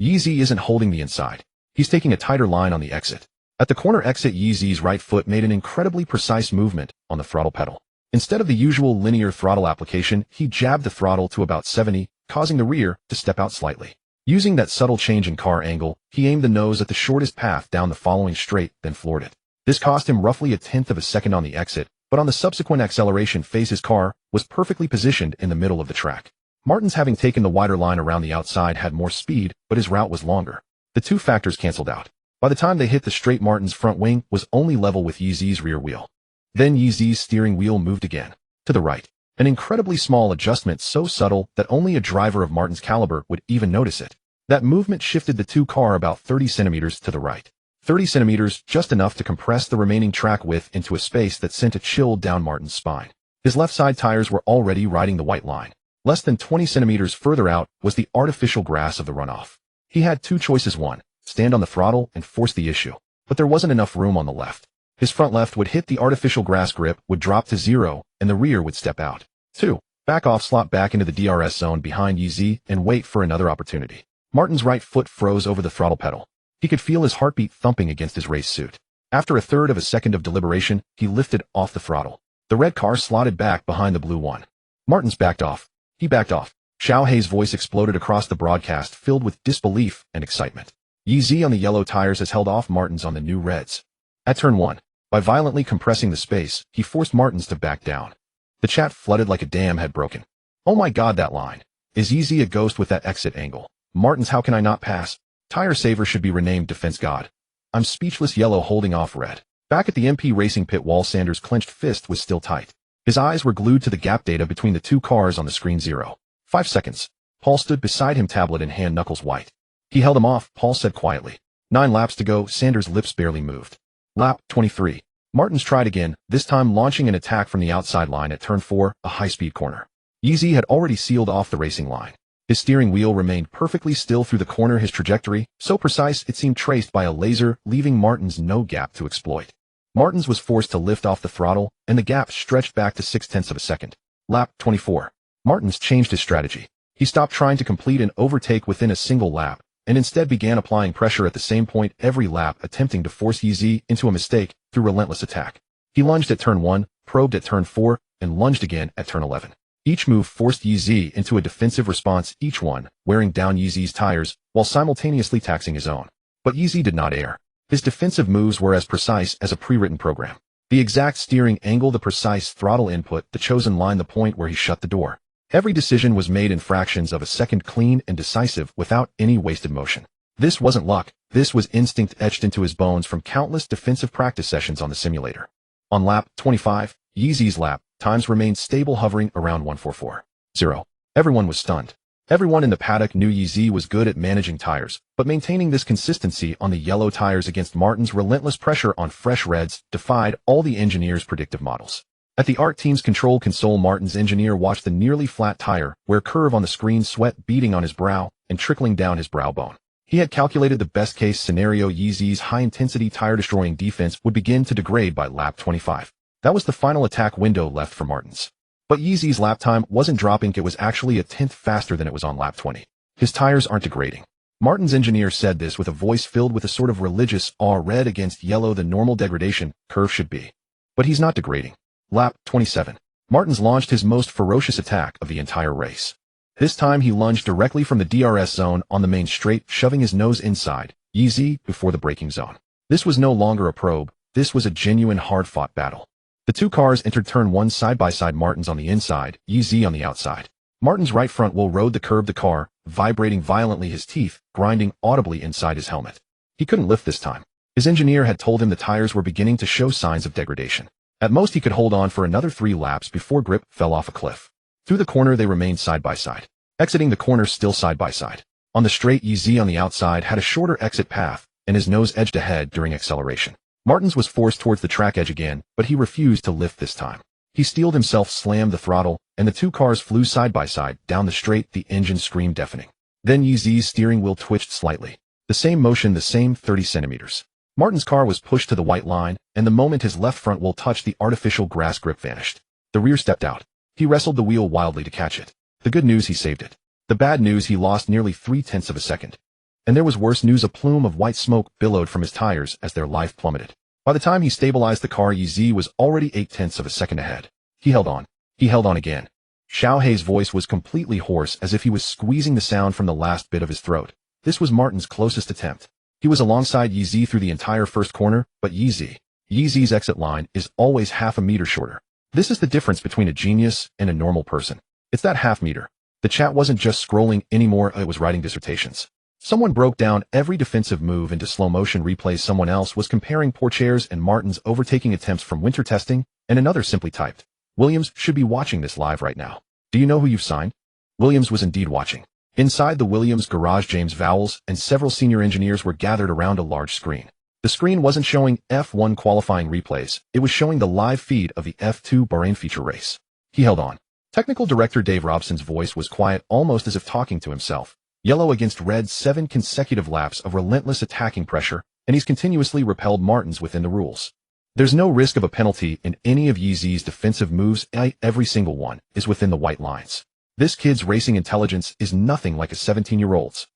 Yeezy isn't holding the inside. He's taking a tighter line on the exit. At the corner exit, Yeezy's right foot made an incredibly precise movement on the throttle pedal. Instead of the usual linear throttle application, he jabbed the throttle to about 70, causing the rear to step out slightly. Using that subtle change in car angle, he aimed the nose at the shortest path down the following straight, then floored it. This cost him roughly a tenth of a second on the exit, but on the subsequent acceleration phase his car was perfectly positioned in the middle of the track. Martin's, having taken the wider line around the outside, had more speed, but his route was longer. The two factors canceled out. By the time they hit the straight, Martin's front wing was only level with Yeezy's rear wheel. Then Yeezy's steering wheel moved again, to the right. An incredibly small adjustment, so subtle that only a driver of Martin's caliber would even notice it. That movement shifted the two car about 30 centimeters to the right. 30 centimeters, just enough to compress the remaining track width into a space that sent a chill down Martin's spine. His left side tires were already riding the white line. Less than 20 centimeters further out was the artificial grass of the runoff. He had two choices: one, stand on the throttle and force the issue. But there wasn't enough room on the left. His front left would hit the artificial grass, grip would drop to zero, and the rear would step out. 2. Back off, slot back into the DRS zone behind Yeezy and wait for another opportunity. Martin's right foot froze over the throttle pedal. He could feel his heartbeat thumping against his race suit. After a third of a second of deliberation, he lifted off the throttle. The red car slotted back behind the blue one. Martin's backed off. He backed off. Xiao Hei's voice exploded across the broadcast, filled with disbelief and excitement. Yeezy on the yellow tires has held off Martin's on the new reds. At turn 1, by violently compressing the space, he forced Martin's to back down. The chat flooded like a dam had broken. Oh my god, that line. Is Yeezy a ghost with that exit angle? Martin's, how can I not pass? Tire saver should be renamed Defense God. I'm speechless. Yellow holding off red. Back at the MP Racing pit wall, Sanders' clenched fist was still tight. His eyes were glued to the gap data between the two cars on the screen. 0.5 seconds. Paul stood beside him, tablet in hand, knuckles white. He held him off, Paul said quietly. 9 laps to go. Sanders' lips barely moved. Lap 23. Martin's tried again, this time launching an attack from the outside line at turn 4, a high-speed corner. Yeezy had already sealed off the racing line. His steering wheel remained perfectly still through the corner, his trajectory, so precise it seemed traced by a laser, leaving Martin's no gap to exploit. Martin's was forced to lift off the throttle, and the gap stretched back to 0.6 of a second. Lap 24. Martin's changed his strategy. He stopped trying to complete an overtake within a single lap, and instead began applying pressure at the same point every lap, attempting to force Yeezy into a mistake through relentless attack. He lunged at turn 1, probed at turn 4, and lunged again at turn 11. Each move forced Yeezy into a defensive response, each one wearing down Yeezy's tires while simultaneously taxing his own. But Yeezy did not err. His defensive moves were as precise as a pre-written program. The exact steering angle, the precise throttle input, the chosen line, the point where he shut the door. Every decision was made in fractions of a second, clean and decisive, without any wasted motion. This wasn't luck. This was instinct etched into his bones from countless defensive practice sessions on the simulator. On lap 25, Yeezy's lap times remained stable, hovering around 1:44.0. Everyone was stunned. Everyone in the paddock knew Yeezy was good at managing tires, but maintaining this consistency on the yellow tires against Martin's relentless pressure on fresh reds defied all the engineers' predictive models. At the ARC team's control console, Martin's engineer watched the nearly flat tire wear curve on the screen, sweat beading on his brow and trickling down his brow bone. He had calculated the best-case scenario: Yeezy's high-intensity tire-destroying defense would begin to degrade by lap 25. That was the final attack window left for Martin's. But Yeezy's lap time wasn't dropping, it was actually a tenth faster than it was on lap 20. His tires aren't degrading. Martin's engineer said this with a voice filled with a sort of religious awe. Red against yellow, the normal degradation curve should be. But he's not degrading. Lap 27. Martin's launched his most ferocious attack of the entire race. This time he lunged directly from the DRS zone on the main straight, shoving his nose inside Yeezy before the braking zone. This was no longer a probe. This was a genuine, hard-fought battle. The two cars entered turn 1 side by side, Martin's on the inside, Yeezy on the outside. Martin's right front wheel rode the curb, the car vibrating violently, his teeth grinding audibly inside his helmet. He couldn't lift this time. His engineer had told him the tires were beginning to show signs of degradation. At most he could hold on for another 3 laps before grip fell off a cliff. Through the corner they remained side by side. Exiting the corner, still side by side. On the straight, Yeezy on the outside had a shorter exit path, and his nose edged ahead during acceleration. Martin's was forced towards the track edge again, but he refused to lift this time. He steeled himself, slammed the throttle, and the two cars flew side by side down the straight, the engine screamed deafening. Then Yeezy's steering wheel twitched slightly. The same motion, the same 30 centimeters. Martin's car was pushed to the white line, and the moment his left front wheel touched the artificial grass, grip vanished. The rear stepped out. He wrestled the wheel wildly to catch it. The good news, he saved it. The bad news, he lost nearly 0.3 of a second. And there was worse news. A plume of white smoke billowed from his tires as their life plummeted. By the time he stabilized the car, Yeezy was already 0.8 of a second ahead. He held on. He held on again. Xiao Hei's voice was completely hoarse, as if he was squeezing the sound from the last bit of his throat. This was Martin's closest attempt. He was alongside Yeezy through the entire first corner, but Yeezy Yeezy's exit line is always half a meter shorter. This is the difference between a genius and a normal person. It's that half meter. The chat wasn't just scrolling anymore, it was writing dissertations. Someone broke down every defensive move into slow motion replays. Someone else was comparing Pourchaire's and Martin's overtaking attempts from winter testing, and another simply typed, Williams should be watching this live right now. Do you know who you've signed? Williams was indeed watching. Inside the Williams garage, James Vowles and several senior engineers were gathered around a large screen. The screen wasn't showing F1 qualifying replays, it was showing the live feed of the F2 Bahrain feature race. He held on. Technical director Dave Robson's voice was quiet, almost as if talking to himself. Yellow against red, 7 consecutive laps of relentless attacking pressure, and he's continuously repelled Martins within the rules. There's no risk of a penalty in any of Yeezy's defensive moves, every single one is within the white lines. This kid's racing intelligence is nothing like a 17-year-old's.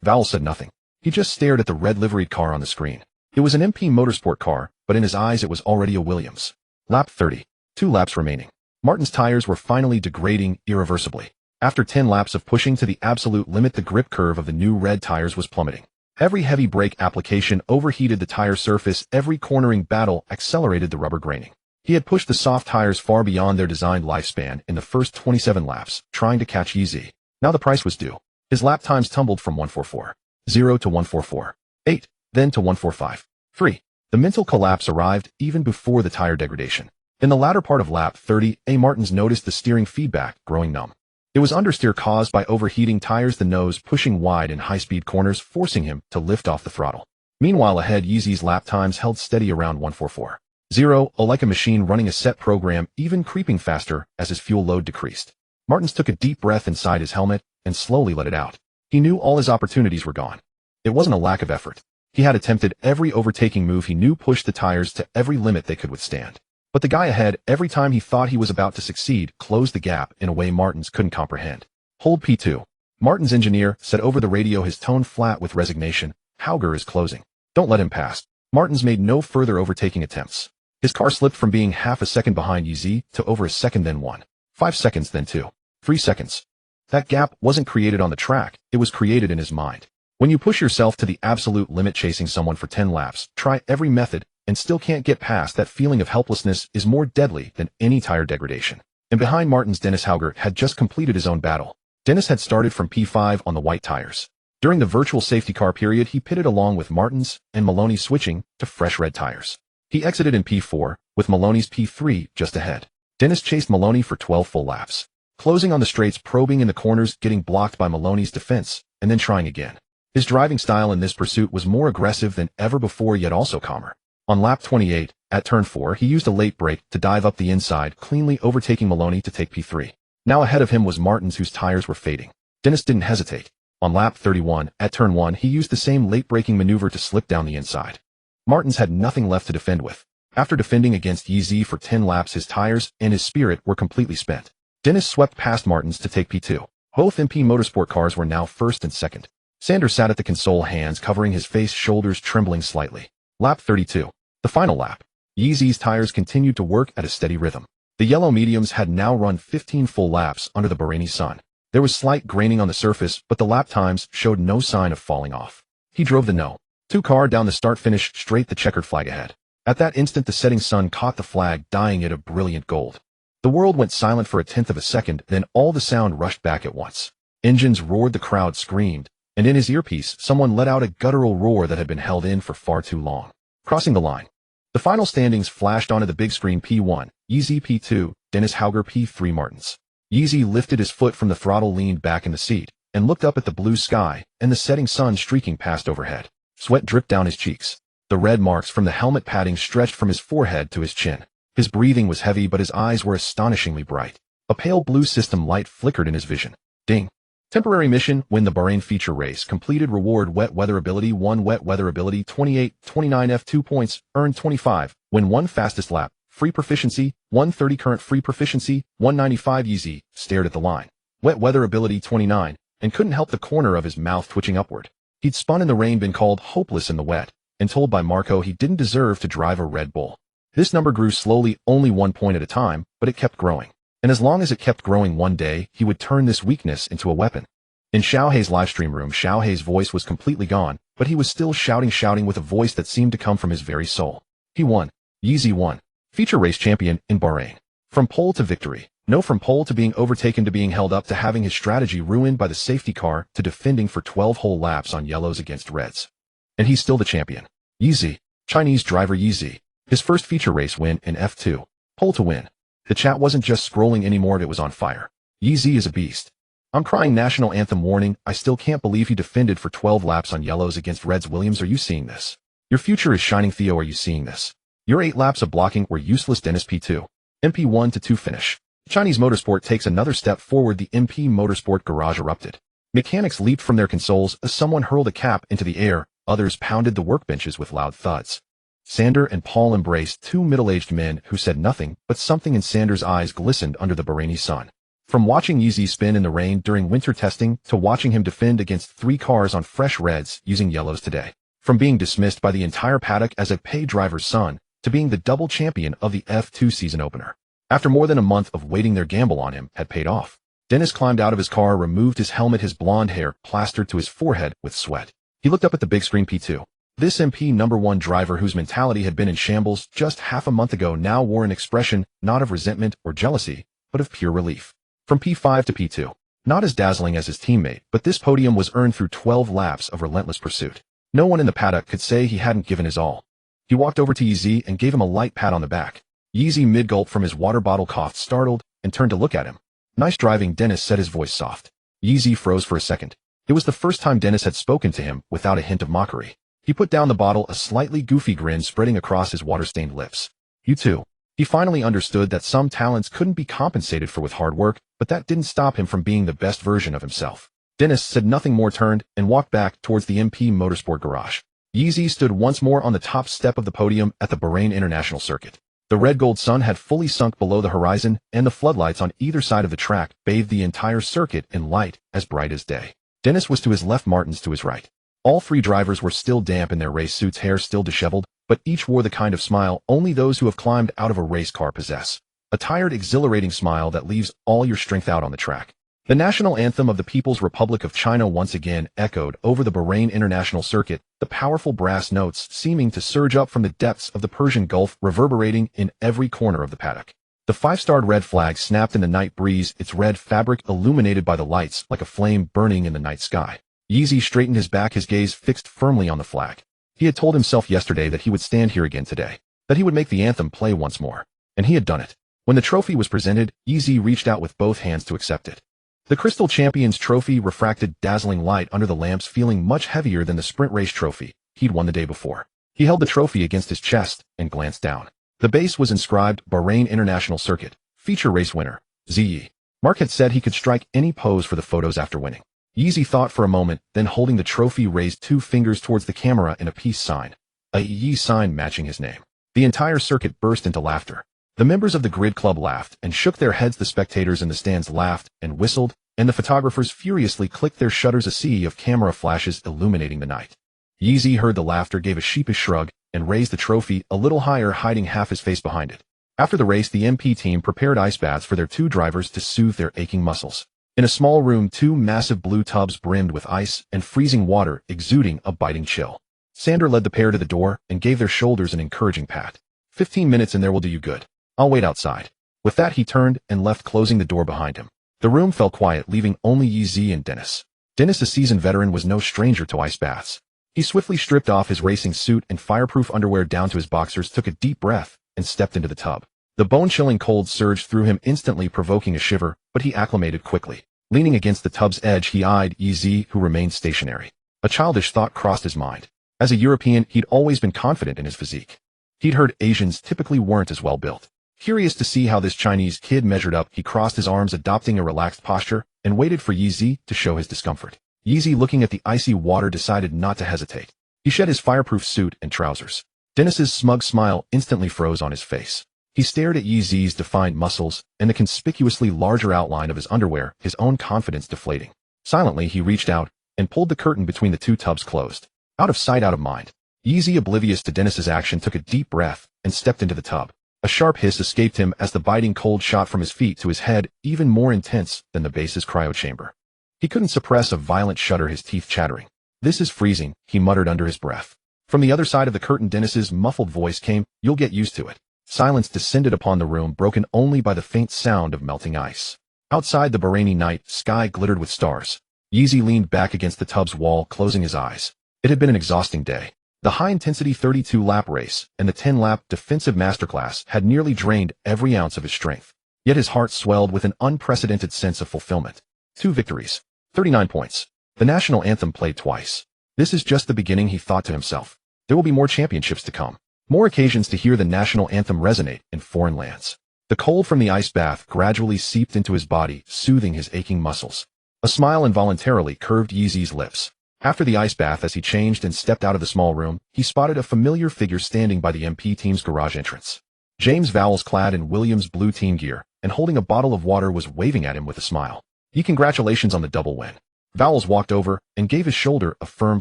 Vowles said nothing. He just stared at the red liveried car on the screen. It was an MP Motorsport car, but in his eyes it was already a Williams. Lap 30. 2 laps remaining. Martin's tires were finally degrading irreversibly. After 10 laps of pushing to the absolute limit, the grip curve of the new red tires was plummeting. Every heavy brake application overheated the tire surface, every cornering battle accelerated the rubber graining. He had pushed the soft tires far beyond their designed lifespan in the first 27 laps, trying to catch Yeezy. Now the price was due. His lap times tumbled from 1:44.0 to 1:44.8, then to 1:45.3. The mental collapse arrived even before the tire degradation. In the latter part of lap 30, Martins noticed the steering feedback growing numb. It was understeer caused by overheating tires, the nose pushing wide in high-speed corners, forcing him to lift off the throttle. Meanwhile ahead, Yeezy's lap times held steady around 1:44.0, like a machine running a set program, even creeping faster as his fuel load decreased. Martins took a deep breath inside his helmet and slowly let it out. He knew all his opportunities were gone. It wasn't a lack of effort. He had attempted every overtaking move he knew pushed the tires to every limit they could withstand. But the guy ahead, every time he thought he was about to succeed, closed the gap in a way Martins couldn't comprehend. Hold P2. Martin's engineer said over the radio, his tone flat with resignation. Hauger is closing. Don't let him pass. Martins made no further overtaking attempts. His car slipped from being half a second behind Yeezy to over a second, then 1. 5 seconds, then 2. 3 seconds. That gap wasn't created on the track, it was created in his mind. When you push yourself to the absolute limit chasing someone for 10 laps, try every method, and still can't get past, that feeling of helplessness is more deadly than any tire degradation. And behind Martins, Dennis Hauger had just completed his own battle. Dennis had started from P5 on the white tires. During the virtual safety car period, he pitted along with Martins and Maloney, switching to fresh red tires. He exited in P4, with Maloney's P3 just ahead. Dennis chased Maloney for 12 full laps, closing on the straights, probing in the corners, getting blocked by Maloney's defense, and then trying again. His driving style in this pursuit was more aggressive than ever before, yet also calmer. On lap 28, at turn 4, he used a late brake to dive up the inside, cleanly overtaking Maloney to take P3. Now ahead of him was Martins, whose tires were fading. Dennis didn't hesitate. On lap 31, at turn 1, he used the same late braking maneuver to slip down the inside. Martins had nothing left to defend with. After defending against Yeezy for 10 laps, his tires and his spirit were completely spent. Dennis swept past Martins to take P2. Both MP Motorsport cars were now first and second. Sanders sat at the console, hands covering his face, shoulders trembling slightly. Lap 32. The final lap. Yeezy's tires continued to work at a steady rhythm. The yellow mediums had now run 15 full laps under the Bahraini sun. There was slight graining on the surface, but the lap times showed no sign of falling off. He drove the No. 2 car down the start-finish straight, the checkered flag ahead. At that instant, the setting sun caught the flag, dyeing it a brilliant gold. The world went silent for a tenth of a second, then all the sound rushed back at once. Engines roared, the crowd screamed, and in his earpiece, someone let out a guttural roar that had been held in for far too long. Crossing the line. The final standings flashed onto the big screen. P1, Yeezy. P2, Dennis Hauger. P3, Martins. Yeezy lifted his foot from the throttle, leaned back in the seat, and looked up at the blue sky and the setting sun streaking past overhead. Sweat dripped down his cheeks. The red marks from the helmet padding stretched from his forehead to his chin. His breathing was heavy, but his eyes were astonishingly bright. A pale blue system light flickered in his vision. Ding. Temporary mission, win the Bahrain feature race, completed, reward wet weather ability 1, wet weather ability 28, 29 F2 points, earned 25, win 1 fastest lap, free proficiency, 130 current free proficiency, 195 Yeezy, stared at the line. Wet weather ability 29, and couldn't help the corner of his mouth twitching upward. He'd spun in the rain, been called hopeless in the wet, and told by Marco he didn't deserve to drive a Red Bull. This number grew slowly, only 1 point at a time, but it kept growing. And as long as it kept growing, one day, he would turn this weakness into a weapon. In Xiaohei's livestream room, Xiaohei's voice was completely gone, but he was still shouting with a voice that seemed to come from his very soul. He won. Yeezy won. Feature race champion in Bahrain. From pole to victory. No, from pole to being overtaken to being held up to having his strategy ruined by the safety car to defending for 12 whole laps on yellows against reds. And he's still the champion. Yeezy. Chinese driver Yeezy. His first feature race win in F2. Pole to win. The chat wasn't just scrolling anymore, it was on fire. Yeezy is a beast. I'm crying national anthem warning. I still can't believe he defended for 12 laps on yellows against reds. Williams, are you seeing this? Your future is shining. Theo, are you seeing this? Your 8 laps of blocking were useless. Dennis P2. MP 1-2 finish. Chinese motorsport takes another step forward. The MP Motorsport garage erupted. Mechanics leaped from their consoles as someone hurled a cap into the air. Others pounded the workbenches with loud thuds. Sander and Paul embraced, 2 middle-aged men who said nothing, but something in Sander's eyes glistened under the Bahraini sun. From watching Yeezy spin in the rain during winter testing to watching him defend against 3 cars on fresh reds using yellows today. From being dismissed by the entire paddock as a pay driver's son to being the double champion of the F2 season opener. After more than a month of waiting, their gamble on him had paid off. Dennis climbed out of his car, removed his helmet, his blonde hair plastered to his forehead with sweat. He looked up at the big screen. P2. This MP #1 driver, whose mentality had been in shambles just half a month ago, now wore an expression not of resentment or jealousy, but of pure relief. From P5 to P2. Not as dazzling as his teammate, but this podium was earned through 12 laps of relentless pursuit. No one in the paddock could say he hadn't given his all. He walked over to Yeezy and gave him a light pat on the back. Yeezy mid-gulp from his water bottle, coughed, startled, and turned to look at him. Nice driving, Dennis said, his voice soft. Yeezy froze for a second. It was the first time Dennis had spoken to him without a hint of mockery. He put down the bottle, a slightly goofy grin spreading across his water-stained lips. You too. He finally understood that some talents couldn't be compensated for with hard work, but that didn't stop him from being the best version of himself. Dennis said nothing more, turned, and walked back towards the MP Motorsport garage. Yeezy stood once more on the top step of the podium at the Bahrain International Circuit. The red-gold sun had fully sunk below the horizon, and the floodlights on either side of the track bathed the entire circuit in light as bright as day. Dennis was to his left, Martins to his right. All 3 drivers were still damp in their race suits, hair still disheveled, but each wore the kind of smile only those who have climbed out of a race car possess. A tired, exhilarating smile that leaves all your strength out on the track. The national anthem of the People's Republic of China once again echoed over the Bahrain International Circuit, the powerful brass notes seeming to surge up from the depths of the Persian Gulf, reverberating in every corner of the paddock. The 5-starred red flag snapped in the night breeze, its red fabric illuminated by the lights like a flame burning in the night sky. Yeezy straightened his back, his gaze fixed firmly on the flag. He had told himself yesterday that he would stand here again today, that he would make the anthem play once more. And he had done it. When the trophy was presented, Yeezy reached out with both hands to accept it. The Crystal Champions trophy refracted dazzling light under the lamps, feeling much heavier than the sprint race trophy he'd won the day before. He held the trophy against his chest and glanced down. The base was inscribed Bahrain International Circuit, feature race winner, Ziyi. Mark had said he could strike any pose for the photos after winning. Yeezy thought for a moment, then holding the trophy raised 2 fingers towards the camera in a peace sign, a Yi sign matching his name. The entire circuit burst into laughter. The members of the grid club laughed and shook their heads, the spectators in the stands laughed and whistled, and the photographers furiously clicked their shutters, a sea of camera flashes illuminating the night. Yeezy heard the laughter, gave a sheepish shrug, and raised the trophy a little higher, hiding half his face behind it. After the race, the MP team prepared ice baths for their 2 drivers to soothe their aching muscles. In a small room, 2 massive blue tubs brimmed with ice and freezing water, exuding a biting chill. Sander led the pair to the door and gave their shoulders an encouraging pat. 15 minutes in there will do you good. I'll wait outside. With that, he turned and left, closing the door behind him. The room fell quiet, leaving only Yeezy and Dennis. Dennis, a seasoned veteran, was no stranger to ice baths. He swiftly stripped off his racing suit and fireproof underwear down to his boxers, took a deep breath, and stepped into the tub. The bone-chilling cold surged through him, instantly provoking a shiver, but he acclimated quickly. Leaning against the tub's edge, he eyed Yeezy, who remained stationary. A childish thought crossed his mind. As a European, he'd always been confident in his physique. He'd heard Asians typically weren't as well built. Curious to see how this Chinese kid measured up, he crossed his arms, adopting a relaxed posture, and waited for Yeezy to show his discomfort. Yeezy, looking at the icy water, decided not to hesitate. He shed his fireproof suit and trousers. Dennis's smug smile instantly froze on his face. He stared at Yeezy's defined muscles and the conspicuously larger outline of his underwear, his own confidence deflating. Silently, he reached out and pulled the curtain between the two tubs closed. Out of sight, out of mind. Yeezy, oblivious to Dennis's action, took a deep breath and stepped into the tub. A sharp hiss escaped him as the biting cold shot from his feet to his head, even more intense than the base's cryo chamber. He couldn't suppress a violent shudder, his teeth chattering. "This is freezing," he muttered under his breath. From the other side of the curtain, Dennis's muffled voice came, "You'll get used to it." Silence descended upon the room, broken only by the faint sound of melting ice. Outside the Bahraini night sky glittered with stars. Yeezy leaned back against the tub's wall, closing his eyes. It had been an exhausting day. The high-intensity 32-lap race and the 10-lap defensive masterclass had nearly drained every ounce of his strength. Yet his heart swelled with an unprecedented sense of fulfillment. 2 victories. 39 points. The national anthem played twice. This is just the beginning, he thought to himself. There will be more championships to come. More occasions to hear the national anthem resonate in foreign lands. The cold from the ice bath gradually seeped into his body, soothing his aching muscles. A smile involuntarily curved Yeezy's lips. After the ice bath, as he changed and stepped out of the small room, he spotted a familiar figure standing by the MP team's garage entrance. James Vowles, clad in Williams' blue team gear and holding a bottle of water, was waving at him with a smile. Congratulations on the double win." Vowles walked over and gave his shoulder a firm,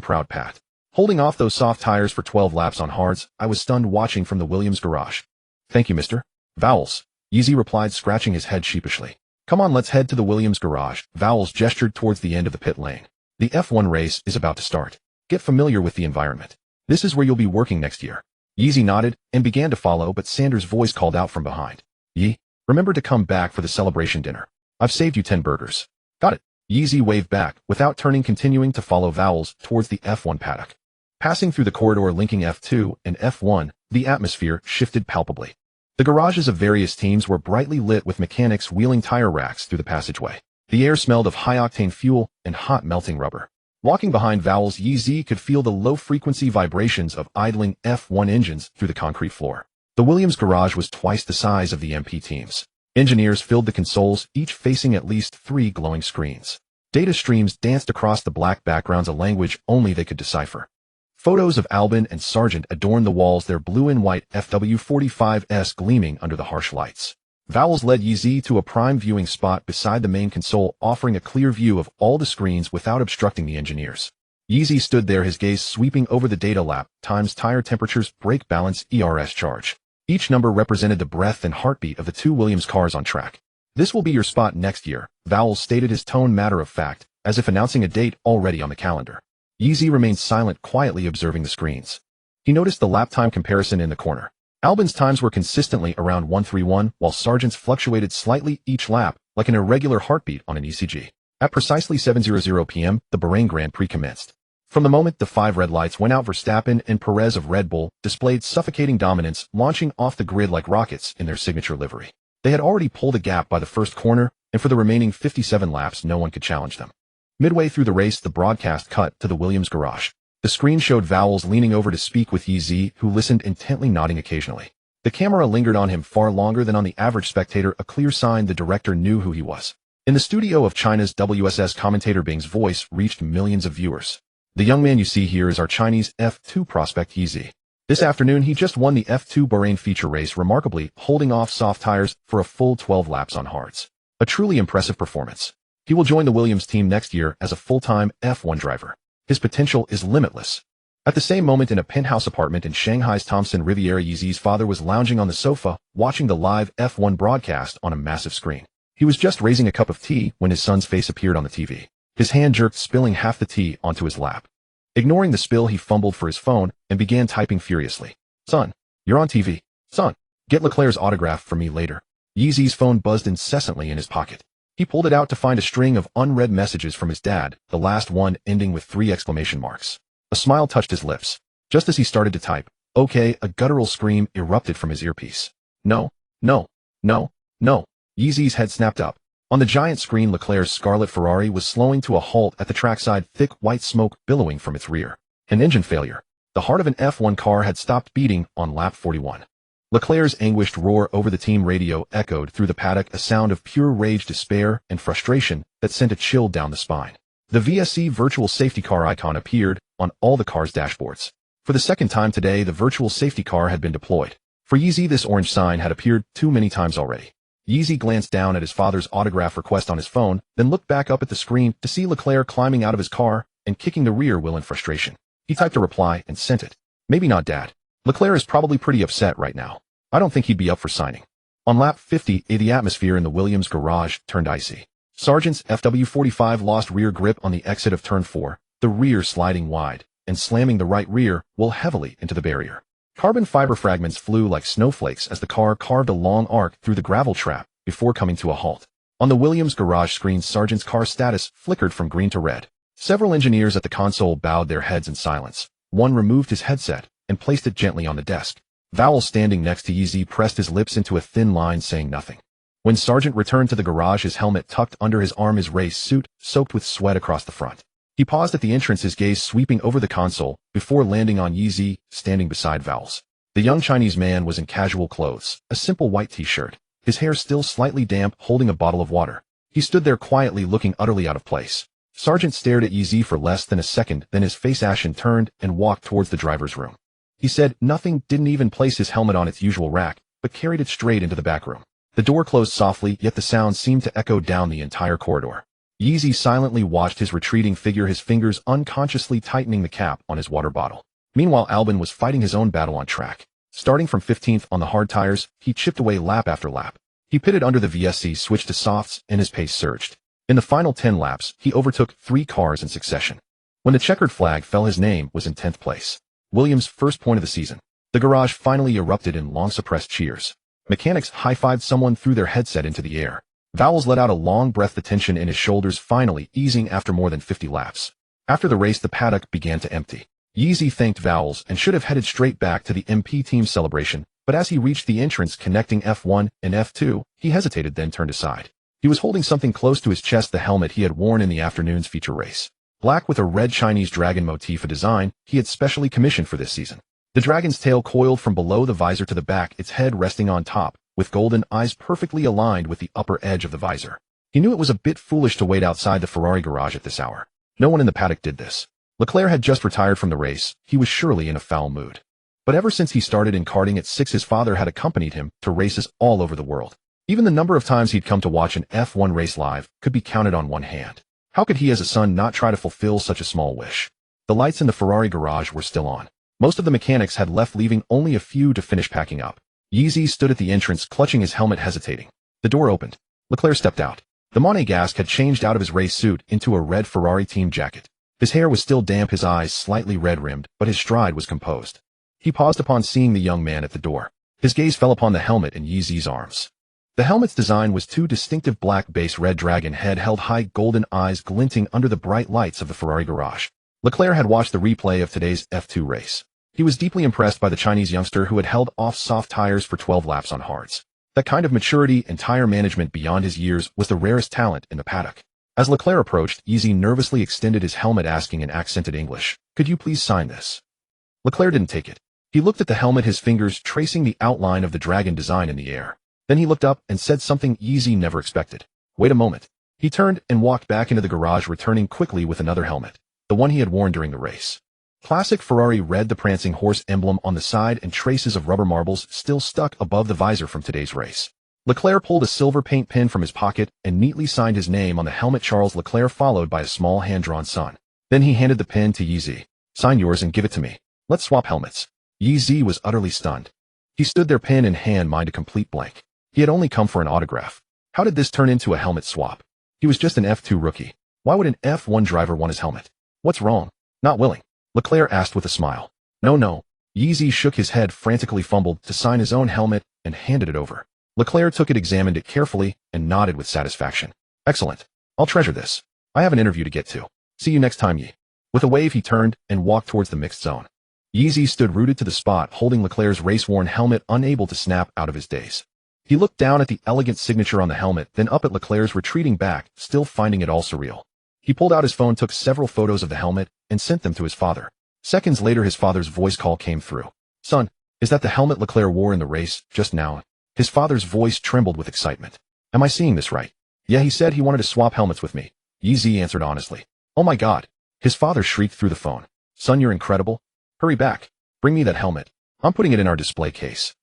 proud pat. "Holding off those soft tires for 12 laps on hards, I was stunned watching from the Williams garage." "Thank you, Mr. Vowles," Yeezy replied, scratching his head sheepishly. "Come on, let's head to the Williams garage." Vowles gestured towards the end of the pit lane. "The F1 race is about to start. Get familiar with the environment. This is where you'll be working next year." Yeezy nodded and began to follow, but Sanders' voice called out from behind. "Yee, remember to come back for the celebration dinner. I've saved you 10 burgers." "Got it." Yeezy waved back, without turning, continuing to follow Vowles towards the F1 paddock. Passing through the corridor linking F2 and F1, the atmosphere shifted palpably. The garages of various teams were brightly lit with mechanics wheeling tire racks through the passageway. The air smelled of high-octane fuel and hot melting rubber. Walking behind Vowles, Yeezy could feel the low-frequency vibrations of idling F1 engines through the concrete floor. The Williams garage was twice the size of the MP teams. Engineers filled the consoles, each facing at least 3 glowing screens. Data streams danced across the black backgrounds, a language only they could decipher. Photos of Albon and Sargent adorned the walls, their blue and white FW45s gleaming under the harsh lights. Vowles led Yeezy to a prime viewing spot beside the main console, offering a clear view of all the screens without obstructing the engineers. Yeezy stood there, his gaze sweeping over the data: lap times, tire temperatures, brake balance, ERS charge. Each number represented the breath and heartbeat of the 2 Williams cars on track. "This will be your spot next year," Vowles stated, his tone matter of fact, as if announcing a date already on the calendar. Yeezy remained silent, quietly observing the screens. He noticed the lap time comparison in the corner. Albon's times were consistently around 1:31, while Sargent's fluctuated slightly each lap, like an irregular heartbeat on an ECG. At precisely 7:00 p.m., the Bahrain Grand Prix commenced. From the moment the 5 red lights went out, Verstappen and Perez of Red Bull displayed suffocating dominance, launching off the grid like rockets in their signature livery. They had already pulled a gap by the first corner, and for the remaining 57 laps, no one could challenge them. Midway through the race, the broadcast cut to the Williams garage. The screen showed Vowles leaning over to speak with Yeezy, who listened intently, nodding occasionally. The camera lingered on him far longer than on the average spectator, a clear sign the director knew who he was. In the studio of China's WSS, commentator Bing's voice reached millions of viewers. "The young man you see here is our Chinese F2 prospect Yeezy. This afternoon he just won the F2 Bahrain feature race, remarkably holding off soft tires for a full 12 laps on hards. A truly impressive performance. He will join the Williams team next year as a full-time F1 driver. His potential is limitless." At the same moment, in a penthouse apartment in Shanghai's Thompson Riviera, Yeezy's father was lounging on the sofa, watching the live F1 broadcast on a massive screen. He was just raising a cup of tea when his son's face appeared on the TV. His hand jerked, spilling half the tea onto his lap. Ignoring the spill, he fumbled for his phone and began typing furiously. "Son, you're on TV. Son, get Leclerc's autograph for me later." Yeezy's phone buzzed incessantly in his pocket. He pulled it out to find a string of unread messages from his dad, the last one ending with 3 exclamation marks. A smile touched his lips. Just as he started to type, "Okay," a guttural scream erupted from his earpiece. "No, no, no, no." Yeezy's head snapped up. On the giant screen, Leclerc's scarlet Ferrari was slowing to a halt at the trackside, thick white smoke billowing from its rear. An engine failure. The heart of an F1 car had stopped beating on lap 41. Leclerc's anguished roar over the team radio echoed through the paddock, a sound of pure rage, despair, and frustration that sent a chill down the spine. The VSC virtual safety car icon appeared on all the cars' dashboards. For the second time today, the virtual safety car had been deployed. For Yeezy, this orange sign had appeared too many times already. Yeezy glanced down at his father's autograph request on his phone, then looked back up at the screen to see Leclerc climbing out of his car and kicking the rear wheel in frustration. He typed a reply and sent it. "Maybe not, Dad. Leclerc is probably pretty upset right now. I don't think he'd be up for signing." On lap 50, the atmosphere in the Williams garage turned icy. Sargent's FW45 lost rear grip on the exit of turn 4, the rear sliding wide, and slamming the right rear wheel heavily into the barrier. Carbon fiber fragments flew like snowflakes as the car carved a long arc through the gravel trap before coming to a halt. On the Williams garage screen, Sargent's car status flickered from green to red. Several engineers at the console bowed their heads in silence. One removed his headset and placed it gently on the desk. Vowell, standing next to Yeezy, pressed his lips into a thin line, saying nothing. When Sargent returned to the garage, his helmet tucked under his arm, his race suit soaked with sweat across the front. He paused at the entrance, his gaze sweeping over the console before landing on Yeezy, standing beside Vowell's. The young Chinese man was in casual clothes, a simple white t-shirt, his hair still slightly damp, holding a bottle of water. He stood there quietly, looking utterly out of place. Sargent stared at Yeezy for less than a second, then his face ashen, turned and walked towards the driver's room. He said nothing, didn't even place his helmet on its usual rack, but carried it straight into the back room. The door closed softly, yet the sound seemed to echo down the entire corridor. Yeezy silently watched his retreating figure, his fingers unconsciously tightening the cap on his water bottle. Meanwhile, Albon was fighting his own battle on track. Starting from 15th on the hard tires, he chipped away lap after lap. He pitted under the VSC, switched to softs, and his pace surged. In the final 10 laps, he overtook 3 cars in succession. When the checkered flag fell, his name was in 10th place. Williams' first point of the season. The garage finally erupted in long-suppressed cheers. Mechanics high-fived, someone threw their headset into the air. Vowell let out a long breath, the tension in his shoulders finally easing after more than 50 laps. After the race, the paddock began to empty. Yeezy thanked Vowell and should have headed straight back to the MP team celebration, but as he reached the entrance connecting F1 and F2, he hesitated, then turned aside. He was holding something close to his chest, the helmet he had worn in the afternoon's feature race. Black with a red Chinese dragon motif, a design he had specially commissioned for this season. The dragon's tail coiled from below the visor to the back, its head resting on top, with golden eyes perfectly aligned with the upper edge of the visor. He knew it was a bit foolish to wait outside the Ferrari garage at this hour. No one in the paddock did this. Leclerc had just retired from the race. He was surely in a foul mood. But ever since he started in karting at 6, his father had accompanied him to races all over the world. Even the number of times he'd come to watch an F1 race live could be counted on one hand. How could he as a son not try to fulfill such a small wish? The lights in the Ferrari garage were still on. Most of the mechanics had left, leaving only a few to finish packing up. Yeezy stood at the entrance, clutching his helmet, hesitating. The door opened. Leclerc stepped out. The Monegasque had changed out of his race suit into a red Ferrari team jacket. His hair was still damp, his eyes slightly red-rimmed, but his stride was composed. He paused upon seeing the young man at the door. His gaze fell upon the helmet in Yeezy's arms. The helmet's design was 2 distinctive black base, red dragon head held high, golden eyes glinting under the bright lights of the Ferrari garage. Leclerc had watched the replay of today's F2 race. He was deeply impressed by the Chinese youngster who had held off soft tires for 12 laps on hards. That kind of maturity and tire management beyond his years was the rarest talent in the paddock. As Leclerc approached, Yeezy nervously extended his helmet, asking in accented English, "Could you please sign this?" Leclerc didn't take it. He looked at the helmet, his fingers tracing the outline of the dragon design in the air. Then he looked up and said something Yeezy never expected. "Wait a moment." He turned and walked back into the garage, returning quickly with another helmet, the one he had worn during the race. Classic Ferrari red, the prancing horse emblem on the side and traces of rubber marbles still stuck above the visor from today's race. Leclerc pulled a silver paint pen from his pocket and neatly signed his name on the helmet, Charles Leclerc, followed by a small hand-drawn sun. Then he handed the pen to Yeezy. "Sign yours and give it to me. Let's swap helmets." Yeezy was utterly stunned. He stood there, pen in hand, mind a complete blank. He had only come for an autograph. How did this turn into a helmet swap? He was just an F2 rookie. Why would an F1 driver want his helmet? What's wrong? Not willing? Leclerc asked with a smile. No. Yeezy shook his head, frantically fumbled to sign his own helmet and handed it over. Leclerc took it, examined it carefully, and nodded with satisfaction. "Excellent. I'll treasure this. I have an interview to get to. See you next time, Yi." With a wave, he turned and walked towards the mixed zone. Yeezy stood rooted to the spot, holding Leclerc's race-worn helmet, unable to snap out of his daze. He looked down at the elegant signature on the helmet, then up at Leclerc's retreating back, still finding it all surreal. He pulled out his phone, took several photos of the helmet, and sent them to his father. Seconds later, his father's voice call came through. "Son, is that the helmet Leclerc wore in the race just now?" His father's voice trembled with excitement. "Am I seeing this right?" "Yeah, he said he wanted to swap helmets with me," Yeezy answered honestly. "Oh my God." His father shrieked through the phone. "Son, you're incredible. Hurry back. Bring me that helmet. I'm putting it in our display case."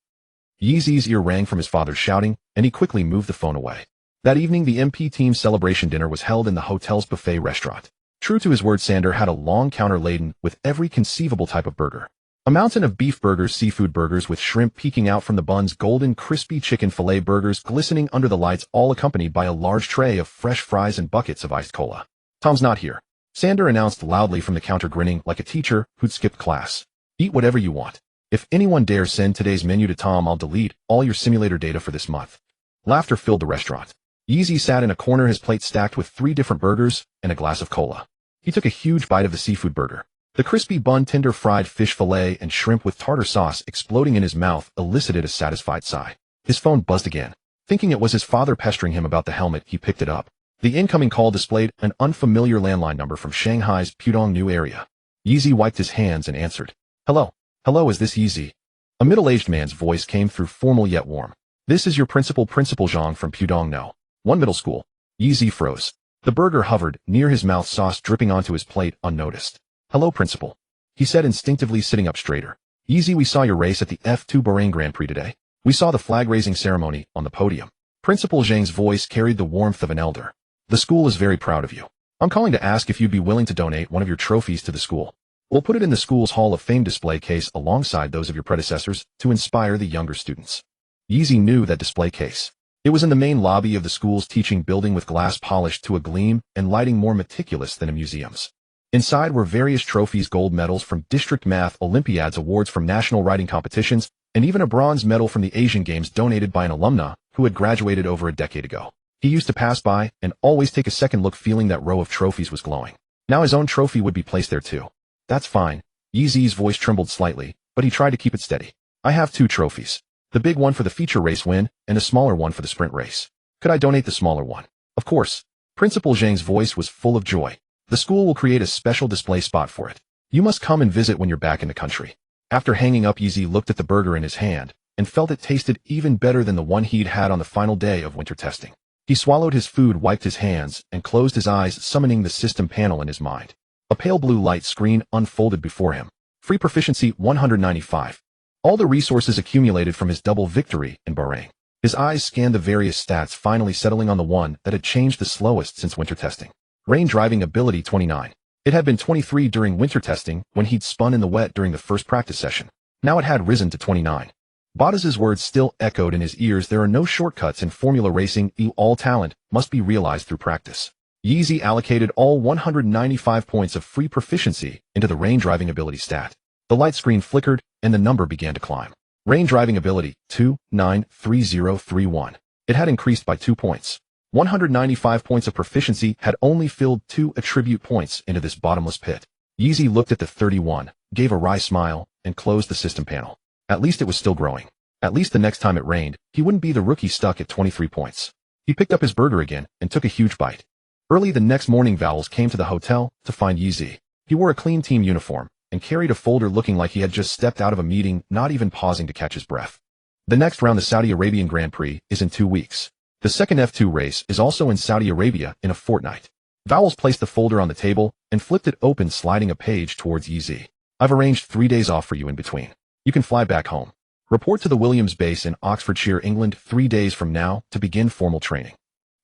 Yeezy's ear rang from his father's shouting, and he quickly moved the phone away. That evening, the MP team celebration dinner was held in the hotel's buffet restaurant. True to his word, Sander had a long counter laden with every conceivable type of burger. A mountain of beef burgers, seafood burgers with shrimp peeking out from the buns, golden crispy chicken fillet burgers glistening under the lights, all accompanied by a large tray of fresh fries and buckets of iced cola. "Tom's not here," Sander announced loudly from the counter, grinning like a teacher who'd skipped class. Eat whatever you want. If anyone dares send today's menu to Tom, I'll delete all your simulator data for this month. Laughter filled the restaurant. Yeezy sat in a corner, his plate stacked with 3 different burgers and a glass of cola. He took a huge bite of the seafood burger. The crispy bun, tender fried fish fillet, and shrimp with tartar sauce exploding in his mouth elicited a satisfied sigh. His phone buzzed again. Thinking it was his father pestering him about the helmet, he picked it up. The incoming call displayed an unfamiliar landline number from Shanghai's Pudong New area. Yeezy wiped his hands and answered. Hello. Hello, is this Yeezy? A middle-aged man's voice came through, formal yet warm. This is your Principal Zhang from Pudong No. 1 Middle School. Yeezy froze. The burger hovered near his mouth, sauce dripping onto his plate unnoticed. Hello, Principal. He said, instinctively sitting up straighter. Yeezy, we saw your race at the F2 Bahrain Grand Prix today. We saw the flag-raising ceremony on the podium. Principal Zhang's voice carried the warmth of an elder. The school is very proud of you. I'm calling to ask if you'd be willing to donate one of your trophies to the school. We'll put it in the school's Hall of Fame display case alongside those of your predecessors to inspire the younger students. Yeezy knew that display case. It was in the main lobby of the school's teaching building, with glass polished to a gleam and lighting more meticulous than in museums. Inside were various trophies, gold medals from district math Olympiads, awards from national writing competitions, and even a bronze medal from the Asian Games donated by an alumna who had graduated over a decade ago. He used to pass by and always take a second look, feeling that row of trophies was glowing. Now his own trophy would be placed there too. That's fine. Yeezy's voice trembled slightly, but he tried to keep it steady. I have 2 trophies. The big one for the feature race win, and a smaller one for the sprint race. Could I donate the smaller one? Of course. Principal Zhang's voice was full of joy. The school will create a special display spot for it. You must come and visit when you're back in the country. After hanging up, Yeezy looked at the burger in his hand and felt it tasted even better than the one he'd had on the final day of winter testing. He swallowed his food, wiped his hands, and closed his eyes, summoning the system panel in his mind. A pale blue light screen unfolded before him. Free proficiency 195. All the resources accumulated from his double victory in Bahrain. His eyes scanned the various stats, finally settling on the one that had changed the slowest since winter testing. Rain driving ability 29. It had been 23 during winter testing when he'd spun in the wet during the first practice session. Now it had risen to 29. Bottas's words still echoed in his ears. There are no shortcuts in Formula Racing. All talent must be realized through practice. Yeezy allocated all 195 points of free proficiency into the rain driving ability stat. The light screen flickered and the number began to climb. Rain driving ability 293031. It had increased by 2 points. 195 points of proficiency had only filled 2 attribute points into this bottomless pit. Yeezy looked at the 31, gave a wry smile, and closed the system panel. At least it was still growing. At least the next time it rained, he wouldn't be the rookie stuck at 23 points. He picked up his burger again and took a huge bite. Early the next morning, Vowles came to the hotel to find Yeezy. He wore a clean team uniform and carried a folder, looking like he had just stepped out of a meeting, not even pausing to catch his breath. The next round, the Saudi Arabian Grand Prix, is in 2 weeks. The second F2 race is also in Saudi Arabia in a fortnight. Vowles placed the folder on the table and flipped it open, sliding a page towards Yeezy. I've arranged 3 days off for you in between. You can fly back home. Report to the Williams base in Oxfordshire, England, 3 days from now to begin formal training.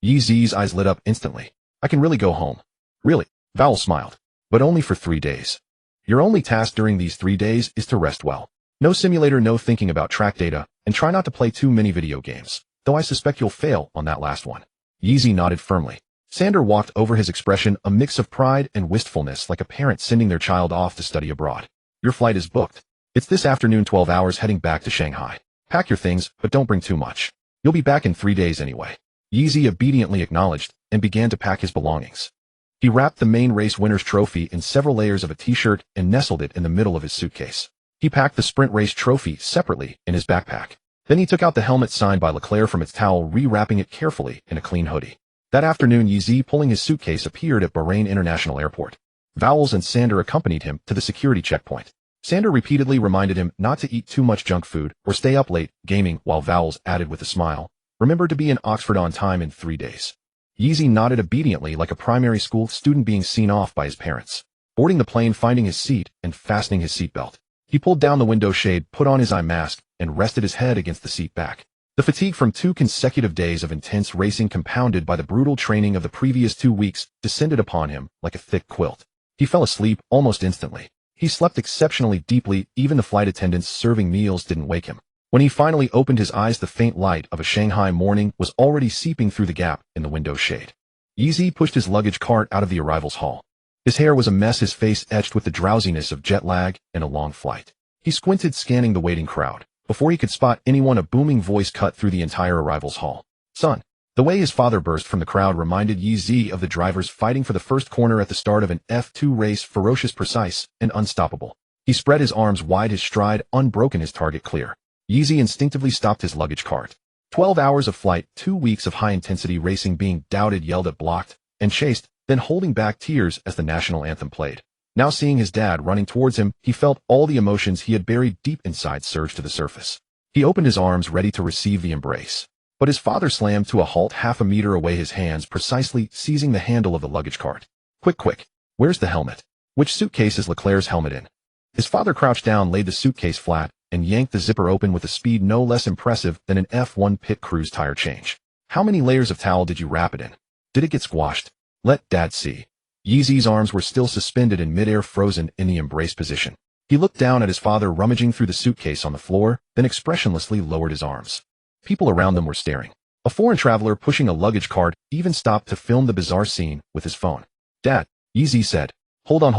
Yeezy's eyes lit up instantly. I can really go home. Really? Vowles smiled. But only for 3 days. Your only task during these 3 days is to rest well. No simulator, no thinking about track data, and try not to play too many video games. Though I suspect you'll fail on that last one. Yeezy nodded firmly. Sander walked over, his expression a mix of pride and wistfulness, like a parent sending their child off to study abroad. Your flight is booked. It's this afternoon, 12 hours, heading back to Shanghai. Pack your things, but don't bring too much. You'll be back in 3 days anyway. Yeezy obediently acknowledged and began to pack his belongings. He wrapped the main race winner's trophy in several layers of a t-shirt and nestled it in the middle of his suitcase. He packed the sprint race trophy separately in his backpack. Then he took out the helmet signed by Leclerc from its towel, rewrapping it carefully in a clean hoodie. That afternoon, Yeezy, pulling his suitcase, appeared at Bahrain International Airport. Vowles and Sander accompanied him to the security checkpoint. Sander repeatedly reminded him not to eat too much junk food or stay up late gaming, while Vowles added with a smile, remember to be in Oxford on time in 3 days. Yeezy nodded obediently, like a primary school student being seen off by his parents. Boarding the plane, finding his seat, and fastening his seatbelt. He pulled down the window shade, put on his eye mask, and rested his head against the seat back. The fatigue from 2 consecutive days of intense racing, compounded by the brutal training of the previous 2 weeks, descended upon him like a thick quilt. He fell asleep almost instantly. He slept exceptionally deeply. Even the flight attendants serving meals didn't wake him. When he finally opened his eyes, the faint light of a Shanghai morning was already seeping through the gap in the window shade. Yeezy pushed his luggage cart out of the arrivals hall. His hair was a mess, his face etched with the drowsiness of jet lag and a long flight. He squinted, scanning the waiting crowd. Before he could spot anyone, a booming voice cut through the entire arrivals hall. "Son." The way his father burst from the crowd reminded Yi of the drivers fighting for the first corner at the start of an F2 race, ferocious, precise, and unstoppable. He spread his arms wide, his stride unbroken, his target clear. Yi instinctively stopped his luggage cart. 12 hours of flight, 2 weeks of high-intensity racing, being doubted, yelled at, blocked, and chased, then holding back tears as the national anthem played. Now seeing his dad running towards him, he felt all the emotions he had buried deep inside surge to the surface. He opened his arms, ready to receive the embrace. But his father slammed to a halt half a meter away, his hands precisely seizing the handle of the luggage cart. "Quick, quick. Where's the helmet? Which suitcase is Leclerc's helmet in?" His father crouched down, laid the suitcase flat, and yanked the zipper open with a speed no less impressive than an F1 pit cruise tire change. "How many layers of towel did you wrap it in? Did it get squashed? Let Dad see." Yi's arms were still suspended in midair, frozen in the embrace position. He looked down at his father rummaging through the suitcase on the floor, then expressionlessly lowered his arms. People around them were staring. A foreign traveler pushing a luggage cart even stopped to film the bizarre scene with his phone. "Dad," Yi said. Hold on,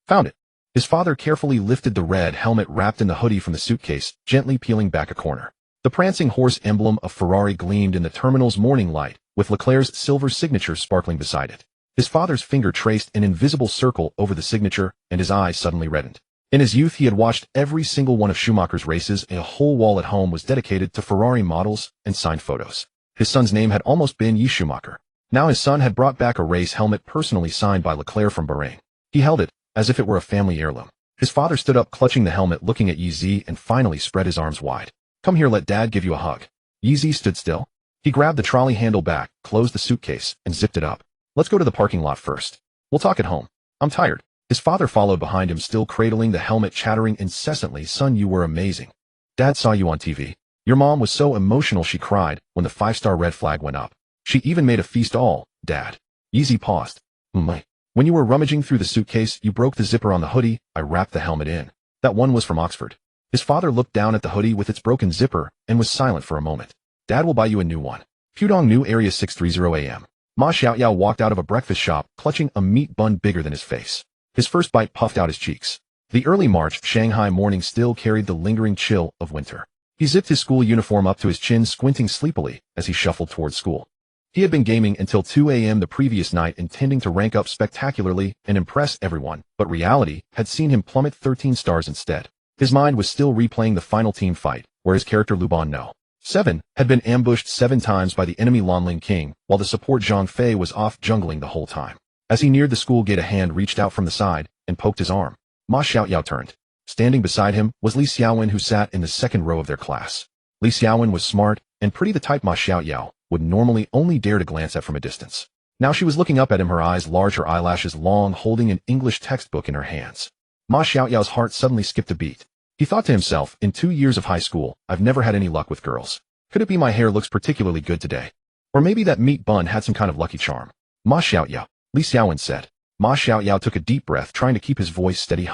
found it." His father carefully lifted the red helmet wrapped in the hoodie from the suitcase, gently peeling back a corner. The prancing horse emblem of Ferrari gleamed in the terminal's morning light, with Leclerc's silver signature sparkling beside it. His father's finger traced an invisible circle over the signature, and his eyes suddenly reddened. In his youth, he had watched every single one of Schumacher's races, and a whole wall at home was dedicated to Ferrari models and signed photos. His son's name had almost been Yi Schumacher. Now his son had brought back a race helmet personally signed by Leclerc from Bahrain. He held it, as if it were a family heirloom. His father stood up, clutching the helmet, looking at Yi, and finally spread his arms wide. "Come here, let Dad give you a hug." Yi stood still. He grabbed the trolley handle back, closed the suitcase, and zipped it up. "Let's go to the parking lot first. We'll talk at home. I'm tired." His father followed behind him, still cradling the helmet, chattering incessantly, "Son, you were amazing. Dad saw you on TV. Your mom was so emotional she cried when the 5-star red flag went up. She even made a feast all, Dad." Yi paused. "When you were rummaging through the suitcase, you broke the zipper on the hoodie I wrapped the helmet in. That one was from Oxford." His father looked down at the hoodie with its broken zipper and was silent for a moment. "Dad will buy you a new one." Pudong, New Area, 6:30 a.m. Ma Xiaoyao walked out of a breakfast shop, clutching a meat bun bigger than his face. His first bite puffed out his cheeks. The early March Shanghai morning still carried the lingering chill of winter. He zipped his school uniform up to his chin, squinting sleepily as he shuffled towards school. He had been gaming until 2 a.m. the previous night, intending to rank up spectacularly and impress everyone, but reality had seen him plummet 13 stars instead. His mind was still replaying the final team fight, where his character Albon No. 7 had been ambushed 7 times by the enemy Lonling King, while the support Zhang Fei was off jungling the whole time. As he neared the school gate, a hand reached out from the side and poked his arm. Ma Xiaoyao turned. Standing beside him was Li Xiaowen, who sat in the second row of their class. Li Xiaowen was smart and pretty, the type Ma Xiaoyao would normally only dare to glance at from a distance. Now she was looking up at him, her eyes large, her eyelashes long, holding an English textbook in her hands. Ma Xiaoyao's heart suddenly skipped a beat. He thought to himself, in 2 years of high school, I've never had any luck with girls. Could it be my hair looks particularly good today? Or maybe that meat bun had some kind of lucky charm? Ma Xiaoyao, Li Xiaowen said. Ma Xiaoyao took a deep breath, trying to keep his voice steady.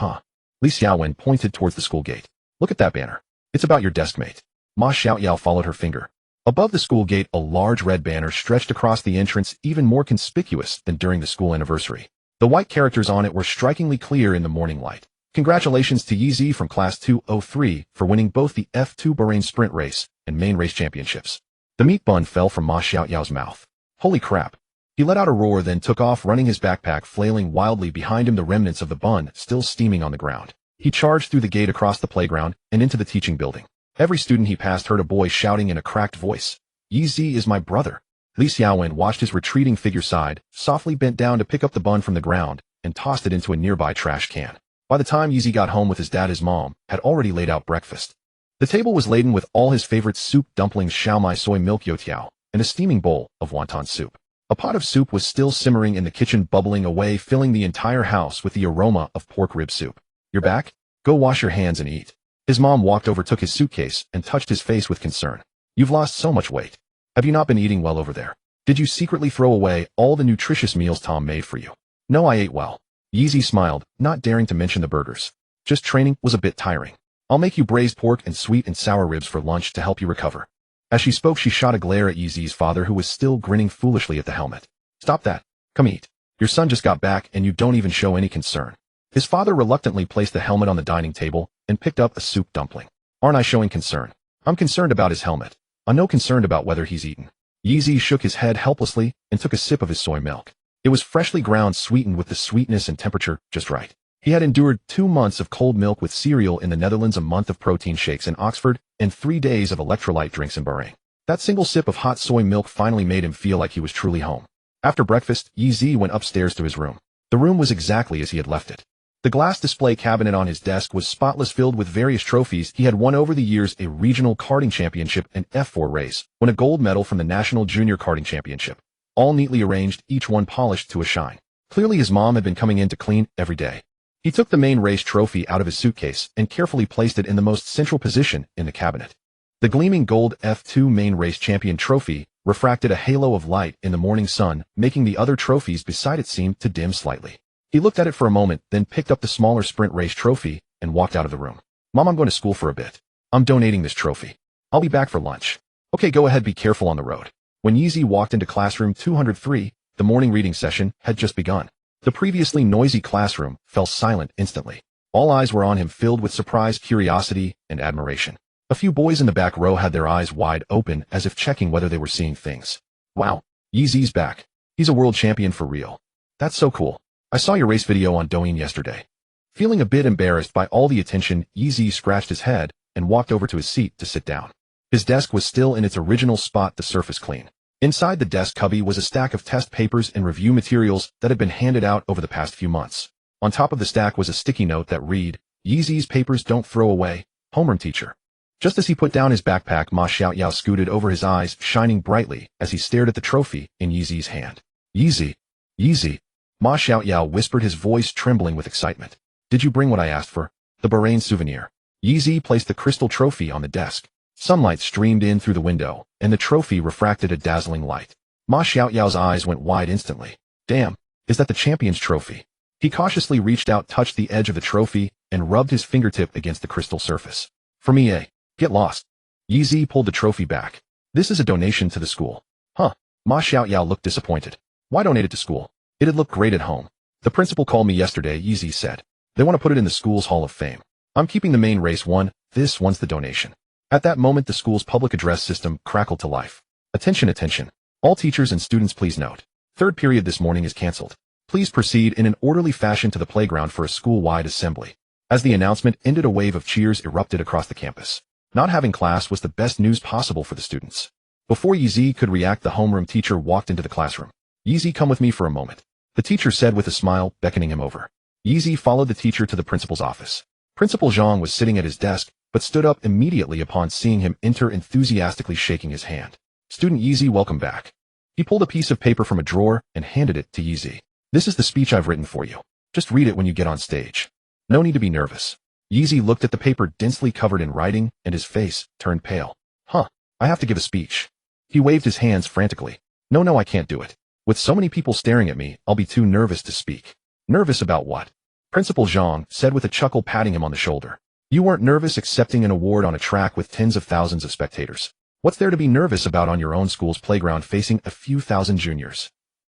Li Xiaowen pointed towards the school gate. Look at that banner. It's about your deskmate. Ma Xiaoyao followed her finger. Above the school gate, a large red banner stretched across the entrance, even more conspicuous than during the school anniversary. The white characters on it were strikingly clear in the morning light. Congratulations to Yi from Class 203 for winning both the F2 Bahrain Sprint Race and Main Race Championships. The meat bun fell from Ma Xiaoyao's mouth. Holy crap. He let out a roar, then took off running, his backpack flailing wildly behind him, the remnants of the bun still steaming on the ground. He charged through the gate, across the playground, and into the teaching building. Every student he passed heard a boy shouting in a cracked voice, Yi is my brother. Li Xiaowen watched his retreating figure side, softly bent down to pick up the bun from the ground, and tossed it into a nearby trash can. By the time Yi got home with his dad, his mom had already laid out breakfast. The table was laden with all his favorite soup, dumplings, xiaomai, soy milk, youtiao, and a steaming bowl of wonton soup. A pot of soup was still simmering in the kitchen, bubbling away, filling the entire house with the aroma of pork rib soup. You're back? Go wash your hands and eat. His mom walked over, took his suitcase, and touched his face with concern. You've lost so much weight. Have you not been eating well over there? Did you secretly throw away all the nutritious meals Tom made for you? No, I ate well. Yi smiled, not daring to mention the burgers. Just training was a bit tiring. I'll make you braised pork and sweet and sour ribs for lunch to help you recover. As she spoke, she shot a glare at Yi's father, who was still grinning foolishly at the helmet. Stop that. Come eat. Your son just got back and you don't even show any concern. His father reluctantly placed the helmet on the dining table and picked up a soup dumpling. Aren't I showing concern? I'm concerned about his helmet. I'm no concerned about whether he's eaten. Yeezy shook his head helplessly and took a sip of his soy milk. It was freshly ground, sweetened with the sweetness and temperature just right. He had endured 2 months of cold milk with cereal in the Netherlands, a month of protein shakes in Oxford, and 3 days of electrolyte drinks in Bahrain. That single sip of hot soy milk finally made him feel like he was truly home. After breakfast, Yeezy went upstairs to his room. The room was exactly as he had left it. The glass display cabinet on his desk was spotless, filled with various trophies he had won over the years: a regional karting championship, an F4 race, won a gold medal from the National Junior Karting Championship. All neatly arranged, each one polished to a shine. Clearly his mom had been coming in to clean every day. He took the main race trophy out of his suitcase and carefully placed it in the most central position in the cabinet. The gleaming gold F2 main race champion trophy refracted a halo of light in the morning sun, making the other trophies beside it seem to dim slightly. He looked at it for a moment, then picked up the smaller sprint race trophy and walked out of the room. Mom, I'm going to school for a bit. I'm donating this trophy. I'll be back for lunch. Okay, go ahead, be careful on the road. When Yeezy walked into classroom 203, the morning reading session had just begun. The previously noisy classroom fell silent instantly. All eyes were on him, filled with surprise, curiosity, and admiration. A few boys in the back row had their eyes wide open as if checking whether they were seeing things. Wow, Yeezy's back. He's a world champion for real. That's so cool. I saw your race video on Douyin yesterday. Feeling a bit embarrassed by all the attention, Yeezy scratched his head and walked over to his seat to sit down. His desk was still in its original spot, the surface clean. Inside the desk cubby was a stack of test papers and review materials that had been handed out over the past few months. On top of the stack was a sticky note that read, "Yeezy's papers don't throw away, homeroom teacher." Just as he put down his backpack, Ma Xiaoyao scooted over, his eyes shining brightly as he stared at the trophy in Yeezy's hand. Yeezy, Yeezy. Ma Xiaoyao whispered, his voice trembling with excitement. Did you bring what I asked for? The Bahrain souvenir. Yeezy placed the crystal trophy on the desk. Sunlight streamed in through the window, and the trophy refracted a dazzling light. Ma Xiaoyao's eyes went wide instantly. Damn, is that the champion's trophy? He cautiously reached out, touched the edge of the trophy, and rubbed his fingertip against the crystal surface. For me, eh? Get lost. Yeezy pulled the trophy back. This is a donation to the school. Huh. Ma Xiaoyao looked disappointed. Why donate it to school? It'd look great at home. The principal called me yesterday, Yeezy said. They want to put it in the school's Hall of Fame. I'm keeping the main race one. This one's the donation. At that moment, the school's public address system crackled to life. Attention, attention. All teachers and students, please note. Third period this morning is cancelled. Please proceed in an orderly fashion to the playground for a school-wide assembly. As the announcement ended, a wave of cheers erupted across the campus. Not having class was the best news possible for the students. Before Yeezy could react, the homeroom teacher walked into the classroom. Yeezy, come with me for a moment. The teacher said with a smile, beckoning him over. Yeezy followed the teacher to the principal's office. Principal Zhang was sitting at his desk, but stood up immediately upon seeing him enter, enthusiastically shaking his hand. Student Yeezy, welcome back. He pulled a piece of paper from a drawer and handed it to Yeezy. This is the speech I've written for you. Just read it when you get on stage. No need to be nervous. Yeezy looked at the paper densely covered in writing, and his face turned pale. Huh, I have to give a speech. He waved his hands frantically. No, I can't do it. With so many people staring at me, I'll be too nervous to speak. Nervous about what? Principal Zhang said with a chuckle, patting him on the shoulder. You weren't nervous accepting an award on a track with tens of thousands of spectators. What's there to be nervous about on your own school's playground facing a few thousand juniors?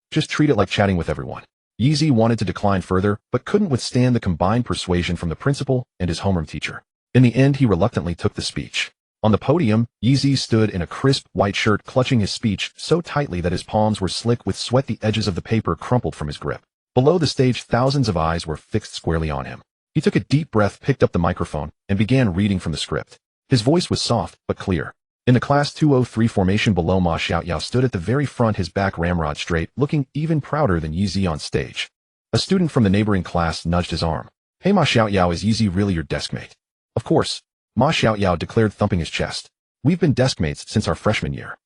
Just treat it like chatting with everyone. Yeezy wanted to decline further, but couldn't withstand the combined persuasion from the principal and his homeroom teacher. In the end, he reluctantly took the speech. On the podium, Yeezy stood in a crisp white shirt, clutching his speech so tightly that his palms were slick with sweat, the edges of the paper crumpled from his grip. Below the stage, thousands of eyes were fixed squarely on him. He took a deep breath, picked up the microphone, and began reading from the script. His voice was soft but clear. In the Class 203 formation below, Ma Xiaoyao stood at the very front, his back ramrod straight, looking even prouder than Yeezy on stage. A student from the neighboring class nudged his arm. Hey Ma Xiaoyao, is Yeezy really your deskmate? Of course. Ma Xiaoyao declared, thumping his chest. We've been deskmates since our freshman year.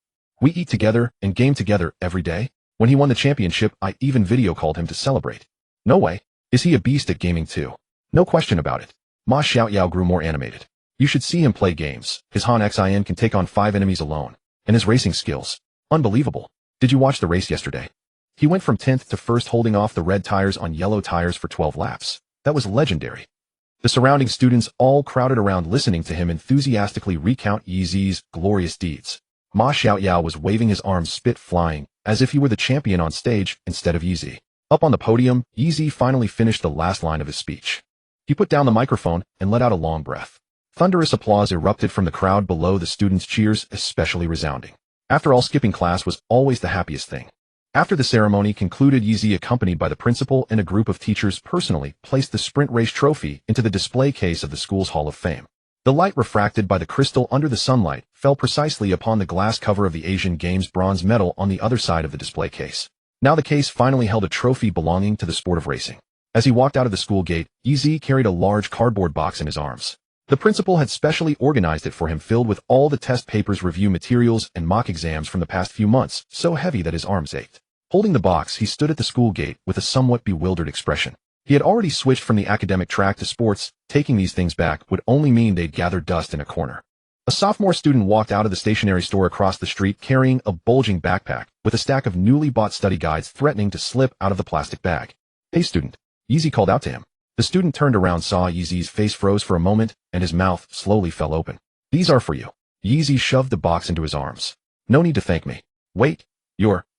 We eat together and game together every day. When he won the championship, I even video called him to celebrate. No way. Is he a beast at gaming too? No question about it. Ma Xiaoyao grew more animated. You should see him play games. His Han Xin can take on 5 enemies alone. And his racing skills. Unbelievable. Did you watch the race yesterday? He went from 10th to 1st, holding off the red tires on yellow tires for 12 laps. That was legendary. The surrounding students all crowded around, listening to him enthusiastically recount Yeezy's glorious deeds. Ma Xiaoyao was waving his arms, spit flying, as if he were the champion on stage instead of Yeezy. Up on the podium, Yeezy finally finished the last line of his speech. He put down the microphone and let out a long breath. Thunderous applause erupted from the crowd below, the students' cheers especially resounding. After all, skipping class was always the happiest thing. After the ceremony concluded, Yeezy, accompanied by the principal and a group of teachers, personally placed the sprint race trophy into the display case of the school's Hall of Fame. The light refracted by the crystal under the sunlight fell precisely upon the glass cover of the Asian Games bronze medal on the other side of the display case. Now the case finally held a trophy belonging to the sport of racing. As he walked out of the school gate, Yeezy carried a large cardboard box in his arms. The principal had specially organized it for him, filled with all the test papers, review materials, and mock exams from the past few months, so heavy that his arms ached. Holding the box, he stood at the school gate with a somewhat bewildered expression. He had already switched from the academic track to sports. Taking these things back would only mean they'd gather dust in a corner. A sophomore student walked out of the stationery store across the street carrying a bulging backpack with a stack of newly bought study guides, threatening to slip out of the plastic bag. "Hey, student," Yeezy called out to him. The student turned around, saw Yeezy's face, froze for a moment, and his mouth slowly fell open. "These are for you." Yeezy shoved the box into his arms. "No need to thank me." "Wait,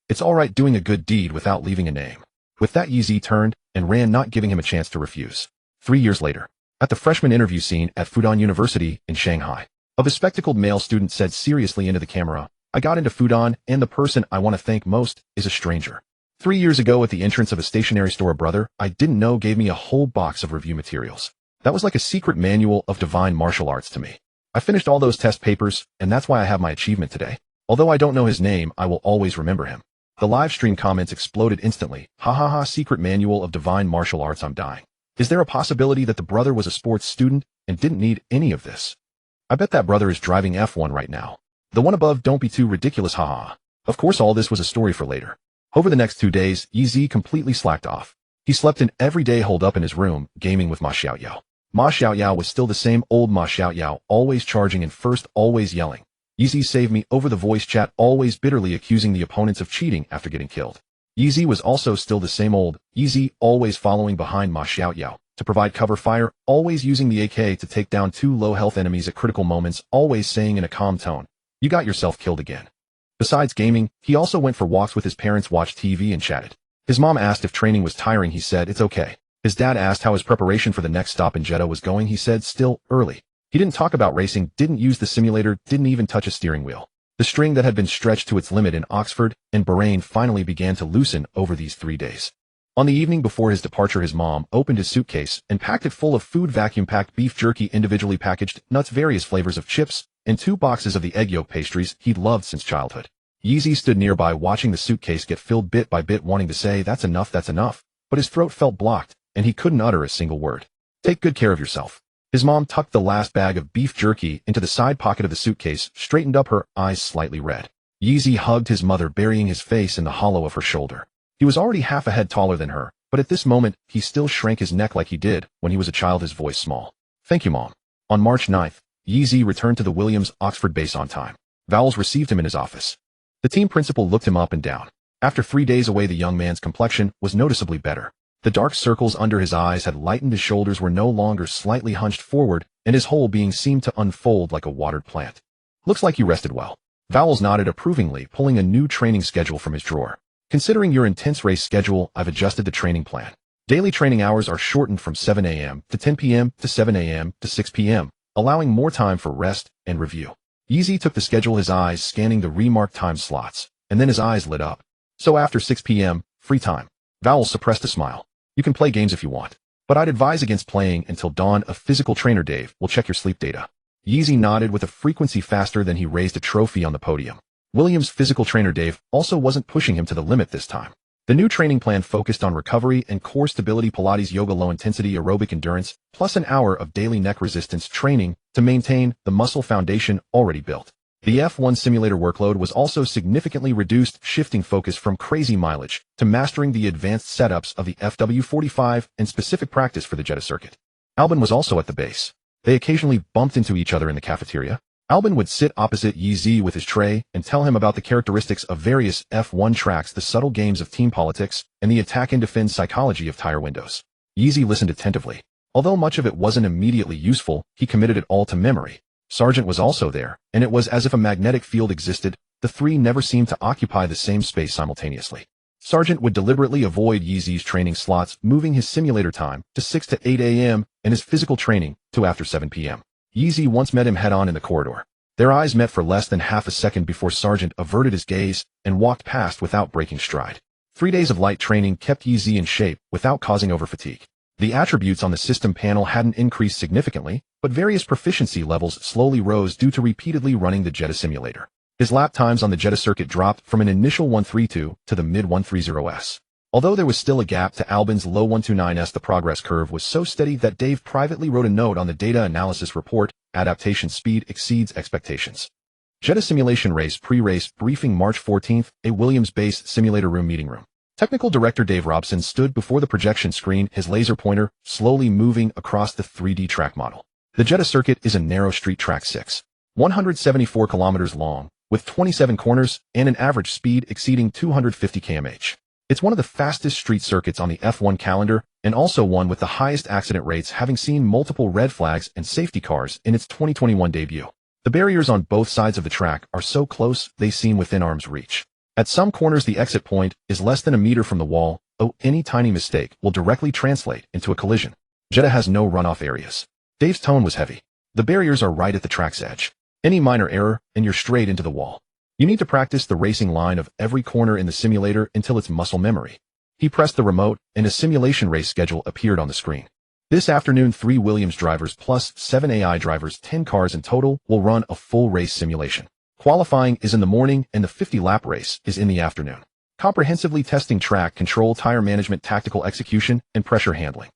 it's all right doing a good deed without leaving a name." With that, Yeezy turned and ran, not giving him a chance to refuse. 3 years later, at the freshman interview scene at Fudan University in Shanghai, a bespectacled male student said seriously into the camera, "I got into Fudan, and the person I want to thank most is a stranger. 3 years ago at the entrance of a stationery store, a brother I didn't know gave me a whole box of review materials. That was like a secret manual of divine martial arts to me. I finished all those test papers, and that's why I have my achievement today. Although I don't know his name, I will always remember him." The live stream comments exploded instantly. "Ha ha ha, secret manual of divine martial arts, I'm dying. Is there a possibility that the brother was a sports student and didn't need any of this? I bet that brother is driving F1 right now. The one above, don't be too ridiculous, ha ha." Of course, all this was a story for later. Over the next 2 days, Yeezy completely slacked off. He slept in every day, holed up in his room, gaming with Ma Xiaoyao. Ma Xiaoyao was still the same old Ma Xiaoyao, always charging in first, always yelling, "Yeezy, save me," over the voice chat, always bitterly accusing the opponents of cheating after getting killed. Yeezy was also still the same old Yeezy, always following behind Ma Xiaoyao to provide cover fire, always using the AK to take down 2 low-health enemies at critical moments, always saying in a calm tone, "You got yourself killed again." Besides gaming, he also went for walks with his parents, watched TV, and chatted. His mom asked if training was tiring. He said, "It's okay." His dad asked how his preparation for the next stop in Jeddah was going. He said, "Still early." He didn't talk about racing, didn't use the simulator, didn't even touch a steering wheel. The string that had been stretched to its limit in Oxford and Bahrain finally began to loosen over these 3 days. On the evening before his departure, his mom opened his suitcase and packed it full of food: vacuum-packed beef jerky, individually packaged nuts, various flavors of chips, and 2 boxes of the egg yolk pastries he'd loved since childhood. Yeezy stood nearby watching the suitcase get filled bit by bit, wanting to say, that's enough, but his throat felt blocked, and he couldn't utter a single word. "Take good care of yourself." His mom tucked the last bag of beef jerky into the side pocket of the suitcase, straightened up, her eyes slightly red. Yeezy hugged his mother, burying his face in the hollow of her shoulder. He was already half a head taller than her, but at this moment, he still shrank his neck like he did when he was a child, his voice small. "Thank you, Mom." On March 9th, Yeezy returned to the Williams Oxford base on time. Vowles received him in his office. The team principal looked him up and down. After 3 days away, the young man's complexion was noticeably better. The dark circles under his eyes had lightened, his shoulders were no longer slightly hunched forward, and his whole being seemed to unfold like a watered plant. "Looks like you rested well." Vowles nodded approvingly, pulling a new training schedule from his drawer. "Considering your intense race schedule, I've adjusted the training plan. Daily training hours are shortened from 7 a.m. to 10 p.m. to 7 a.m. to 6 p.m., allowing more time for rest and review." Yeezy took the schedule, his eyes scanning the remarked time slots, and then his eyes lit up. "So after 6 p.m., free time." Vowles suppressed a smile. "You can play games if you want, but I'd advise against playing until dawn. A physical trainer, Dave, will check your sleep data." Yeezy nodded with a frequency faster than he raised a trophy on the podium. Williams' physical trainer, Dave, also wasn't pushing him to the limit this time. The new training plan focused on recovery and core stability: Pilates, yoga, low-intensity aerobic endurance, plus an hour of daily neck resistance training to maintain the muscle foundation already built. The F1 simulator workload was also significantly reduced, shifting focus from crazy mileage to mastering the advanced setups of the FW45 and specific practice for the Jeddah circuit. Albon was also at the base. They occasionally bumped into each other in the cafeteria. Albon would sit opposite Yeezy with his tray and tell him about the characteristics of various F1 tracks, the subtle games of team politics, and the attack and defend psychology of tire windows. Yeezy listened attentively. Although much of it wasn't immediately useful, he committed it all to memory. Sargent was also there, and it was as if a magnetic field existed. The three never seemed to occupy the same space simultaneously. Sargent would deliberately avoid Yeezy's training slots, moving his simulator time to 6 to 8 a.m. and his physical training to after 7 p.m. Yeezy once met him head-on in the corridor. Their eyes met for less than half a second before Sargent averted his gaze and walked past without breaking stride. 3 days of light training kept Yeezy in shape without causing overfatigue. The attributes on the system panel hadn't increased significantly, but various proficiency levels slowly rose due to repeatedly running the Jetta simulator. His lap times on the Jetta circuit dropped from an initial 132 to the mid-130s. Although there was still a gap to Albon's low 129s, the progress curve was so steady that Dave privately wrote a note on the data analysis report: adaptation speed exceeds expectations. Jetta simulation race pre-race briefing March 14th, a Williams-based simulator room meeting room. Technical director Dave Robson stood before the projection screen, his laser pointer slowly moving across the 3D track model. The Jetta circuit is a narrow street track 174 kilometers long, with 27 corners and an average speed exceeding 250 km/h. It's one of the fastest street circuits on the F1 calendar, and also one with the highest accident rates, having seen multiple red flags and safety cars in its 2021 debut. The barriers on both sides of the track are so close they seem within arm's reach. At some corners the exit point is less than a meter from the wall, any tiny mistake will directly translate into a collision. Jetta has no runoff areas. Dave's tone was heavy. The barriers are right at the track's edge. Any minor error, and you're straight into the wall. You need to practice the racing line of every corner in the simulator until it's muscle memory. He pressed the remote, and a simulation race schedule appeared on the screen. This afternoon, 3 Williams drivers plus 7 AI drivers, 10 cars in total, will run a full race simulation. Qualifying is in the morning, and the 50-lap race is in the afternoon. Comprehensively testing track control, tire management, tactical execution, and pressure handling.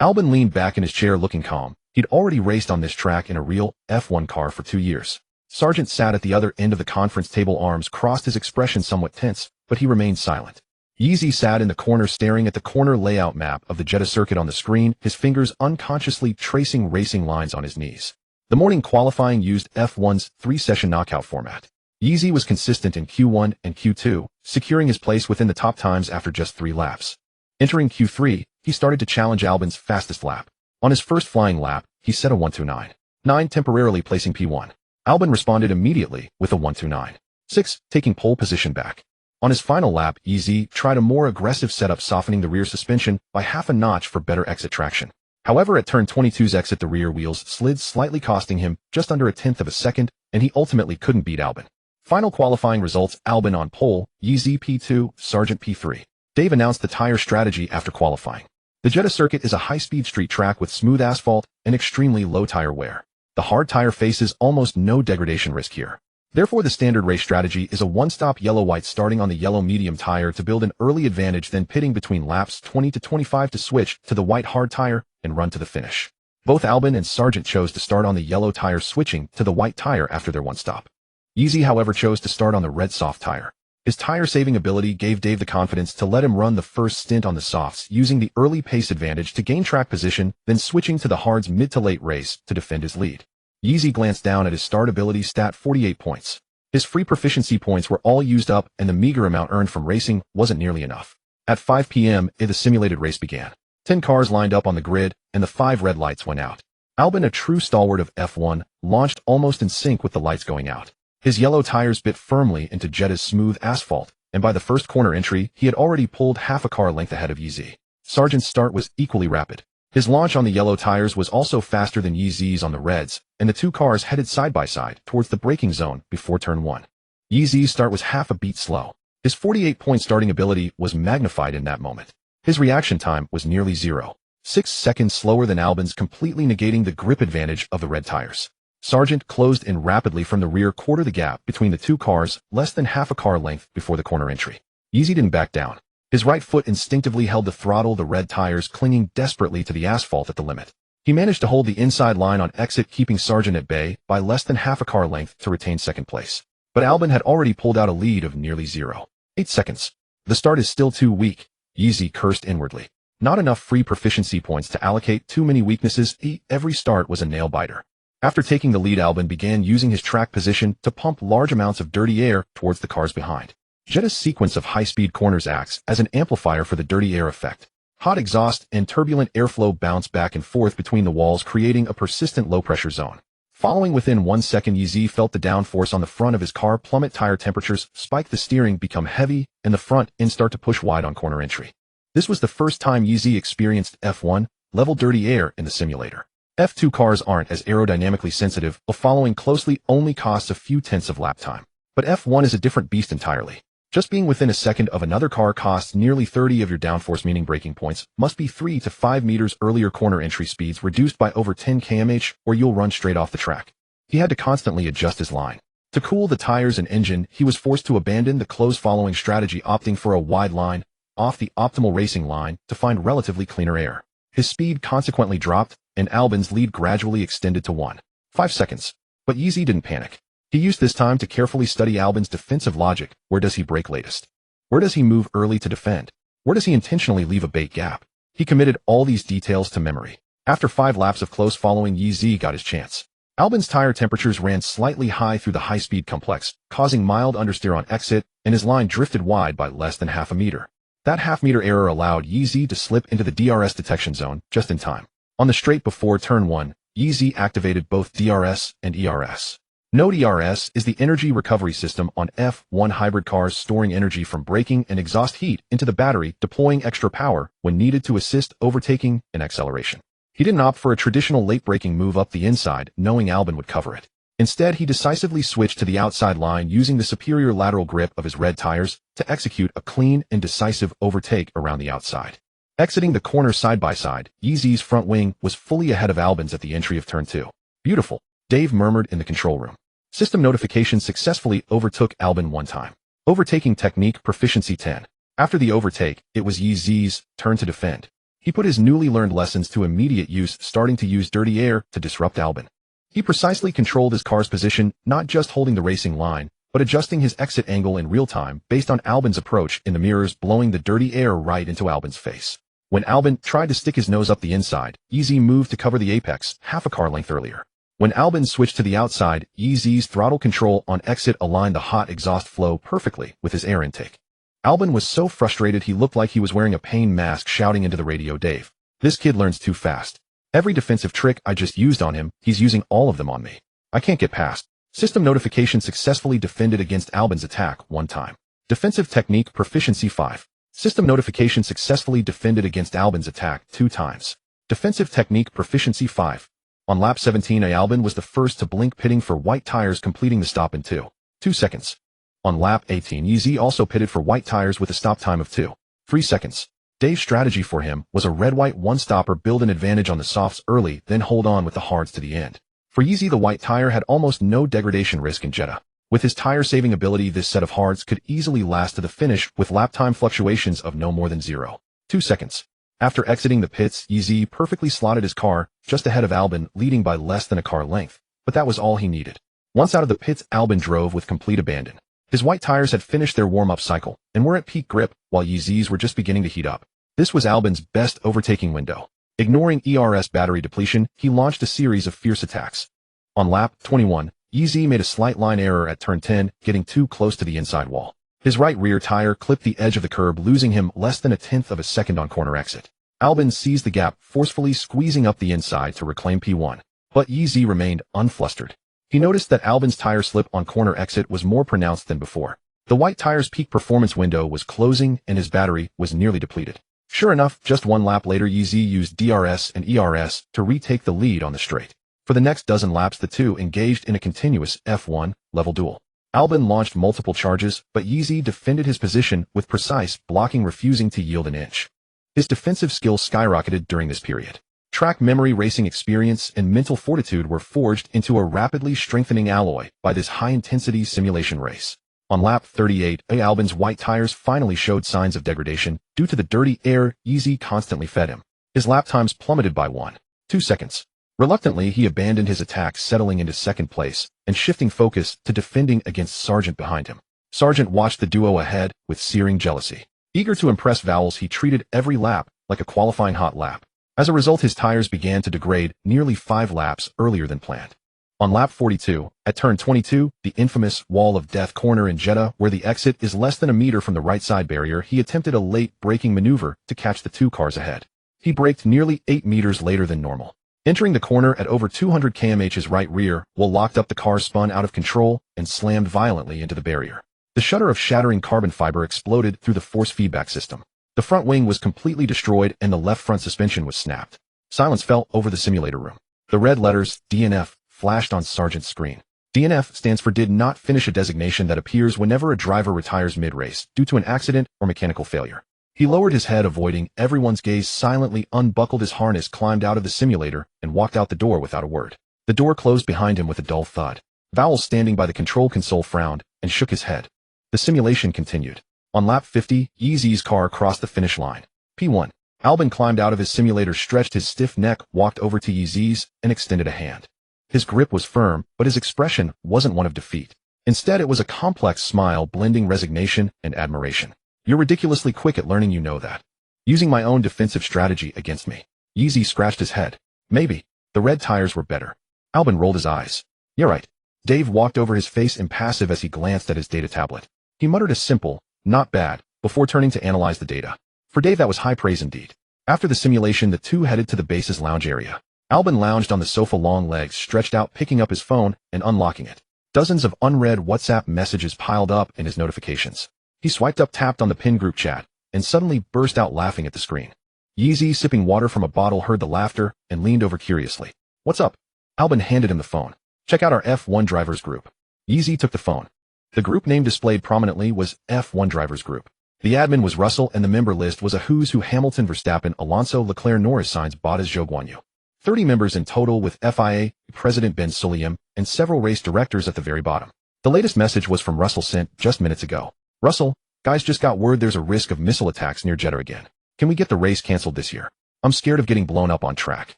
Albon leaned back in his chair looking calm. He'd already raced on this track in a real F1 car for 2 years. Sargent sat at the other end of the conference table, arms crossed, his expression somewhat tense, but he remained silent. Yeezy sat in the corner staring at the corner layout map of the Jetta circuit on the screen, his fingers unconsciously tracing racing lines on his knees. The morning qualifying used F1's 3-session knockout format. Yeezy was consistent in Q1 and Q2, securing his place within the top times after just 3 laps. Entering Q3, he started to challenge Albon's fastest lap. On his first flying lap, he set a 1:29.9, temporarily placing P1. Albon responded immediately with a 1:29.6, taking pole position back. On his final lap, Yeezy tried a more aggressive setup, softening the rear suspension by half a notch for better exit traction. However, at turn 22's exit, the rear wheels slid slightly, costing him just under 1/10 of a second, and he ultimately couldn't beat Albon. Final qualifying results: Albon on pole, Yeezy P2, Sargent P3. Dave announced the tire strategy after qualifying. The Jetta circuit is a high-speed street track with smooth asphalt and extremely low tire wear. The hard tire faces almost no degradation risk here. Therefore, the standard race strategy is a one-stop yellow-white, starting on the yellow medium tire to build an early advantage, then pitting between laps 20 to 25 to switch to the white hard tire and run to the finish. Both Albon and Sargent chose to start on the yellow tire, switching to the white tire after their one stop. Yeezy, however, chose to start on the red soft tire. His tire-saving ability gave Dave the confidence to let him run the first stint on the softs, using the early pace advantage to gain track position, then switching to the hards mid to late race to defend his lead. Yeezy glanced down at his start ability stat: 48 points. His free proficiency points were all used up, and the meager amount earned from racing wasn't nearly enough. At 5 p.m., the simulated race began. 10 cars lined up on the grid, and the 5 red lights went out. Albon, a true stalwart of F1, launched almost in sync with the lights going out. His yellow tires bit firmly into Jetta's smooth asphalt, and by the first corner entry, he had already pulled half a car length ahead of Yeezy. Sargent's start was equally rapid. His launch on the yellow tires was also faster than Yeezy's on the reds, and the 2 cars headed side by side towards the braking zone before turn 1. Yeezy's start was half a beat slow. His 48-point starting ability was magnified in that moment. His reaction time was nearly 0.6 seconds slower than Albon's, completely negating the grip advantage of the red tires. Sargent closed in rapidly from the rear quarter, the gap between the 2 cars less than half a car length before the corner entry. Yeezy didn't back down. His right foot instinctively held the throttle, the red tires clinging desperately to the asphalt at the limit. He managed to hold the inside line on exit, keeping Sargent at bay by less than half a car length to retain second place. But Albon had already pulled out a lead of nearly 0.8 seconds. The start is still too weak, Yeezy cursed inwardly. Not enough free proficiency points to allocate, too many weaknesses. Every start was a nail-biter. After taking the lead, Albon began using his track position to pump large amounts of dirty air towards the cars behind. Jetta's sequence of high-speed corners acts as an amplifier for the dirty air effect. Hot exhaust and turbulent airflow bounce back and forth between the walls, creating a persistent low-pressure zone. Following within 1 second, Yeezy felt the downforce on the front of his car plummet, tire temperatures spike, the steering become heavy, and the front end start to push wide on corner entry. This was the first time Yeezy experienced F1 level dirty air in the simulator. F2 cars aren't as aerodynamically sensitive, following closely only costs a few tenths of lap time. But F1 is a different beast entirely. Just being within a second of another car costs nearly 30 of your downforce, meaning braking points must be 3 to 5 meters earlier, corner entry speeds reduced by over 10 km/h, or you'll run straight off the track. He had to constantly adjust his line. To cool the tires and engine, he was forced to abandon the close following strategy, opting for a wide line off the optimal racing line to find relatively cleaner air. His speed consequently dropped, and Albon's lead gradually extended to 1.5 seconds. But Yeezy didn't panic. He used this time to carefully study Albon's defensive logic. Where does he brake latest? Where does he move early to defend? Where does he intentionally leave a bait gap? He committed all these details to memory. After 5 laps of close following, Yeezy got his chance. Albon's tire temperatures ran slightly high through the high-speed complex, causing mild understeer on exit, and his line drifted wide by less than half a meter. That half-meter error allowed Yeezy to slip into the DRS detection zone just in time. On the straight before turn 1, Yeezy activated both DRS and ERS. Note ERS is the energy recovery system on F1 hybrid cars, storing energy from braking and exhaust heat into the battery, deploying extra power when needed to assist overtaking and acceleration. He didn't opt for a traditional late braking move up the inside, knowing Albon would cover it. Instead, he decisively switched to the outside line, using the superior lateral grip of his red tires to execute a clean and decisive overtake around the outside. Exiting the corner side by side, Yeezy's front wing was fully ahead of Albon's at the entry of turn 2. Beautiful, Dave murmured in the control room. System notification successfully overtook Albon one time. Overtaking technique proficiency 10. After the overtake, it was Yeezy's turn to defend. He put his newly learned lessons to immediate use, starting to use dirty air to disrupt Albon. He precisely controlled his car's position, not just holding the racing line, but adjusting his exit angle in real time based on Albon's approach in the mirrors, blowing the dirty air right into Albon's face. When Albon tried to stick his nose up the inside, Yeezy moved to cover the apex half a car length earlier. When Albon switched to the outside, Yeezy's throttle control on exit aligned the hot exhaust flow perfectly with his air intake. Albon was so frustrated he looked like he was wearing a pain mask, shouting into the radio, "Dave, this kid learns too fast. Every defensive trick I just used on him, he's using all of them on me. I can't get past." System notification successfully defended against Albon's attack one time. Defensive technique proficiency 5. System notification successfully defended against Albon's attack 2 times. Defensive technique proficiency 5. On lap 17, Albon was the first to blink, pitting for white tires, completing the stop in 2 seconds. On lap 18, Yeezy also pitted for white tires with a stop time of 2.3 seconds. Dave's strategy for him was a red-white one-stopper, build an advantage on the softs early, then hold on with the hards to the end. For Yeezy, the white tire had almost no degradation risk in Jeddah. With his tire-saving ability, this set of hards could easily last to the finish with lap time fluctuations of no more than 0.2 seconds. After exiting the pits, Yeezy perfectly slotted his car just ahead of Albon, leading by less than a car length. But that was all he needed. Once out of the pits, Albon drove with complete abandon. His white tires had finished their warm-up cycle and were at peak grip, while Yeezy's were just beginning to heat up. This was Albon's best overtaking window. Ignoring ERS battery depletion, he launched a series of fierce attacks. On lap 21, Yeezy made a slight line error at turn 10, getting too close to the inside wall. His right rear tire clipped the edge of the curb, losing him less than a tenth of a second on corner exit. Albon seized the gap, forcefully squeezing up the inside to reclaim P1. But Yeezy remained unflustered. He noticed that Albon's tire slip on corner exit was more pronounced than before. The white tire's peak performance window was closing and his battery was nearly depleted. Sure enough, just 1 lap later, Yeezy used DRS and ERS to retake the lead on the straight. For the next dozen laps, the two engaged in a continuous F1 level duel. Albon launched multiple charges, but Yeezy defended his position with precise blocking, refusing to yield an inch. His defensive skills skyrocketed during this period. Track memory, racing experience, and mental fortitude were forged into a rapidly strengthening alloy by this high-intensity simulation race. On lap 38, Albon's white tires finally showed signs of degradation due to the dirty air Yeezy constantly fed him. His lap times plummeted by 1.2 seconds. Reluctantly, he abandoned his attack, settling into second place and shifting focus to defending against Sargent behind him. Sargent watched the duo ahead with searing jealousy. Eager to impress Vowles, he treated every lap like a qualifying hot lap. As a result, his tires began to degrade nearly 5 laps earlier than planned. On lap 42, at turn 22, the infamous Wall of Death corner in Jeddah, where the exit is less than a meter from the right side barrier, he attempted a late braking maneuver to catch the 2 cars ahead. He braked nearly 8 meters later than normal. Entering the corner at over 200 km/h's right rear, while locked up, the car spun out of control and slammed violently into the barrier. The shutter of shattering carbon fiber exploded through the force feedback system. The front wing was completely destroyed and the left front suspension was snapped. Silence fell over the simulator room. The red letters, DNF, flashed on Sargent's screen. DNF stands for Did Not Finish, a designation that appears whenever a driver retires mid-race due to an accident or mechanical failure. He lowered his head, avoiding everyone's gaze, silently unbuckled his harness, climbed out of the simulator, and walked out the door without a word. The door closed behind him with a dull thud. Vowles, standing by the control console, frowned and shook his head. The simulation continued. On lap 50, Yeezy's car crossed the finish line. P1. Albon climbed out of his simulator, stretched his stiff neck, walked over to Yeezy's, and extended a hand. His grip was firm, but his expression wasn't one of defeat. Instead, it was a complex smile blending resignation and admiration. You're ridiculously quick at learning, you know that. Using my own defensive strategy against me. Yeezy scratched his head. Maybe. The red tires were better. Albon rolled his eyes. You're right. Dave walked over, his face impassive as he glanced at his data tablet. He muttered a simple, not bad, before turning to analyze the data. For Dave, that was high praise indeed. After the simulation, the two headed to the base's lounge area. Albon lounged on the sofa, long legs stretched out, picking up his phone and unlocking it. Dozens of unread WhatsApp messages piled up in his notifications. He swiped up, tapped on the pin group chat, and suddenly burst out laughing at the screen. Yeezy, sipping water from a bottle, heard the laughter and leaned over curiously. What's up? Albon handed him the phone. Check out our F1 drivers group. Yeezy took the phone. The group name displayed prominently was F1 drivers group. The admin was Russell, and the member list was a who's who: Hamilton, Verstappen, Alonso, Leclerc, Norris, Sainz, Bottas, Zhou Guanyu. 30 members in total, with FIA President Ben Sulayem and several race directors at the very bottom. The latest message was from Russell, sent just minutes ago. Russell, guys, just got word there's a risk of missile attacks near Jeddah again. Can we get the race canceled this year? I'm scared of getting blown up on track.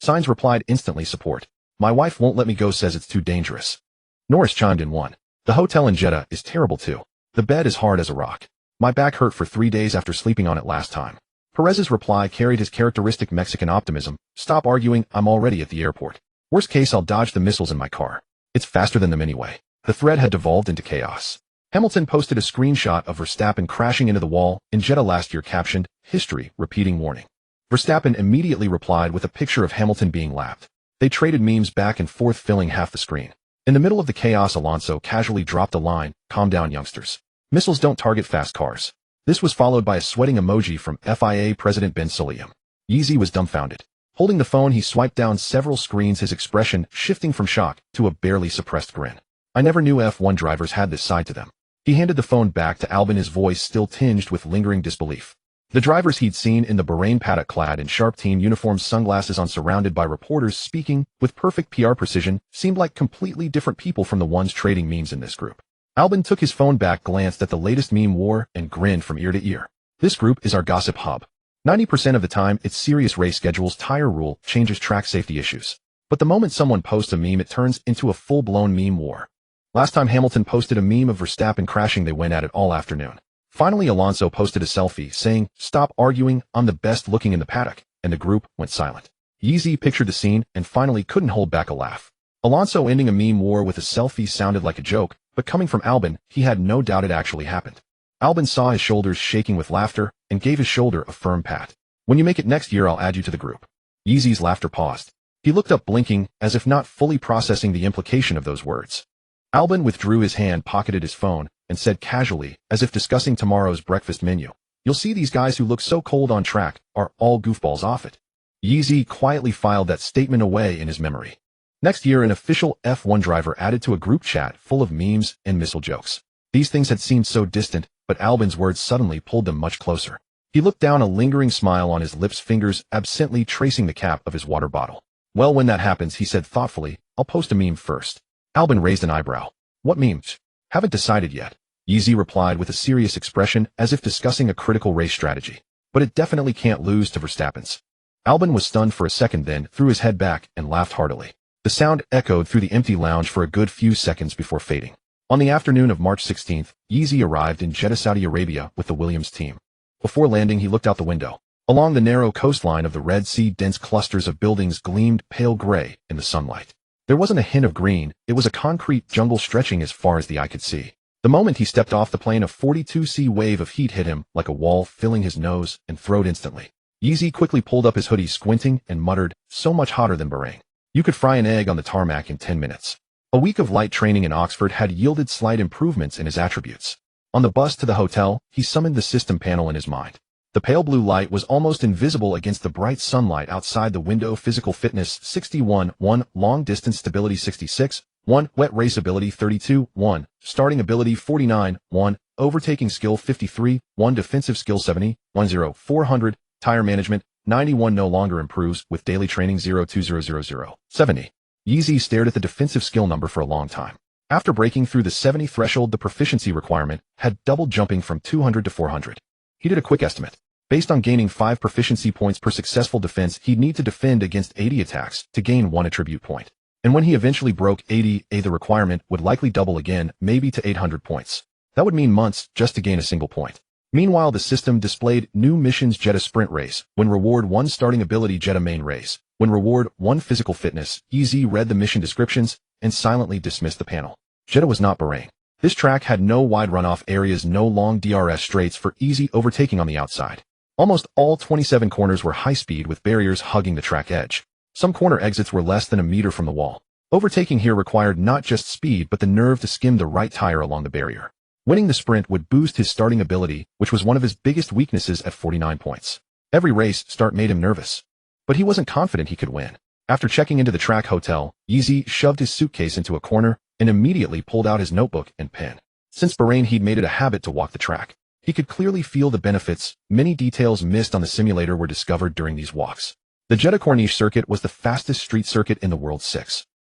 Sainz replied instantly, support. My wife won't let me go, says it's too dangerous. Norris chimed in, one. The hotel in Jeddah is terrible too. The bed is hard as a rock. My back hurt for 3 days after sleeping on it last time. Perez's reply carried his characteristic Mexican optimism. Stop arguing, I'm already at the airport. Worst case, I'll dodge the missiles in my car. It's faster than them anyway. The thread had devolved into chaos. Hamilton posted a screenshot of Verstappen crashing into the wall in Jeddah last year, captioned, history, repeating warning. Verstappen immediately replied with a picture of Hamilton being lapped. They traded memes back and forth, filling half the screen. In the middle of the chaos, Alonso casually dropped a line, calm down youngsters. Missiles don't target fast cars. This was followed by a sweating emoji from FIA President Ben Sulayem. Yeezy was dumbfounded. Holding the phone, he swiped down several screens, his expression shifting from shock to a barely suppressed grin. I never knew F1 drivers had this side to them. He handed the phone back to Albon, his voice still tinged with lingering disbelief. The drivers he'd seen in the Bahrain paddock, clad in sharp team uniforms, sunglasses on, surrounded by reporters speaking with perfect PR precision, seemed like completely different people from the ones trading memes in this group. Albon took his phone back, glanced at the latest meme war, and grinned from ear to ear. This group is our gossip hub. 90% of the time, it's serious race schedules, tire rule, changes, track safety issues. But the moment someone posts a meme, it turns into a full-blown meme war. Last time Hamilton posted a meme of Verstappen crashing, they went at it all afternoon. Finally, Alonso posted a selfie saying, stop arguing, I'm the best looking in the paddock, and the group went silent. Yeezy pictured the scene and finally couldn't hold back a laugh. Alonso ending a meme war with a selfie sounded like a joke, but coming from Albon, he had no doubt it actually happened. Albon saw his shoulders shaking with laughter and gave his shoulder a firm pat. When you make it next year, I'll add you to the group. Yeezy's laughter paused. He looked up, blinking, as if not fully processing the implication of those words. Albon withdrew his hand, pocketed his phone, and said casually, as if discussing tomorrow's breakfast menu, you'll see these guys who look so cold on track are all goofballs off it. Yeezy quietly filed that statement away in his memory. Next year, an official F1 driver added to a group chat full of memes and missile jokes. These things had seemed so distant, but Albon's words suddenly pulled them much closer. He looked down, a lingering smile on his lips, fingers absently tracing the cap of his water bottle. Well, when that happens, he said thoughtfully, I'll post a meme first. Albon raised an eyebrow. What memes? Haven't decided yet. Yeezy replied with a serious expression, as if discussing a critical race strategy. But it definitely can't lose to Verstappen's. Albon was stunned for a second, then threw his head back and laughed heartily. The sound echoed through the empty lounge for a good few seconds before fading. On the afternoon of March 16th, Yeezy arrived in Jeddah, Saudi Arabia with the Williams team. Before landing, he looked out the window. Along the narrow coastline of the Red Sea, dense clusters of buildings gleamed pale gray in the sunlight. There wasn't a hint of green, it was a concrete jungle stretching as far as the eye could see. The moment he stepped off the plane, a 42°C wave of heat hit him like a wall, filling his nose and throat instantly. Yeezy quickly pulled up his hoodie squinting and muttered, so much hotter than Bahrain. You could fry an egg on the tarmac in 10 minutes. A week of light training in Oxford had yielded slight improvements in his attributes. On the bus to the hotel, he summoned the system panel in his mind. The pale blue light was almost invisible against the bright sunlight outside the window. Physical fitness 61, 1, long distance stability 66, 1, wet race ability 32, 1, starting ability 49, 1, overtaking skill 53, 1, defensive skill 70, 10, 400, tire management 91 no longer improves with daily training 02000, 70. Yeezy stared at the defensive skill number for a long time. After breaking through the 70 threshold, the proficiency requirement had doubled, jumping from 200 to 400. He did a quick estimate. Based on gaining 5 proficiency points per successful defense, he'd need to defend against 80 attacks to gain 1 attribute point. And when he eventually broke 80, the requirement would likely double again, maybe to 800 points. That would mean months just to gain a single point. Meanwhile, the system displayed new missions: Jetta Sprint Race, when reward 1 starting ability; Jetta Main Race, when reward 1 physical fitness. Yeezy read the mission descriptions and silently dismissed the panel. Jetta was not Bahrain. This track had no wide runoff areas, no long DRS straights for easy overtaking on the outside. Almost all 27 corners were high-speed with barriers hugging the track edge. Some corner exits were less than a meter from the wall. Overtaking here required not just speed but the nerve to skim the right tire along the barrier. Winning the sprint would boost his starting ability, which was one of his biggest weaknesses at 49 points. Every race start made him nervous. But he wasn't confident he could win. After checking into the track hotel, Yeezy shoved his suitcase into a corner and immediately pulled out his notebook and pen. Since Bahrain, he'd made it a habit to walk the track. He could clearly feel the benefits. Many details missed on the simulator were discovered during these walks. The Jeddah Corniche circuit was the fastest street circuit in the world.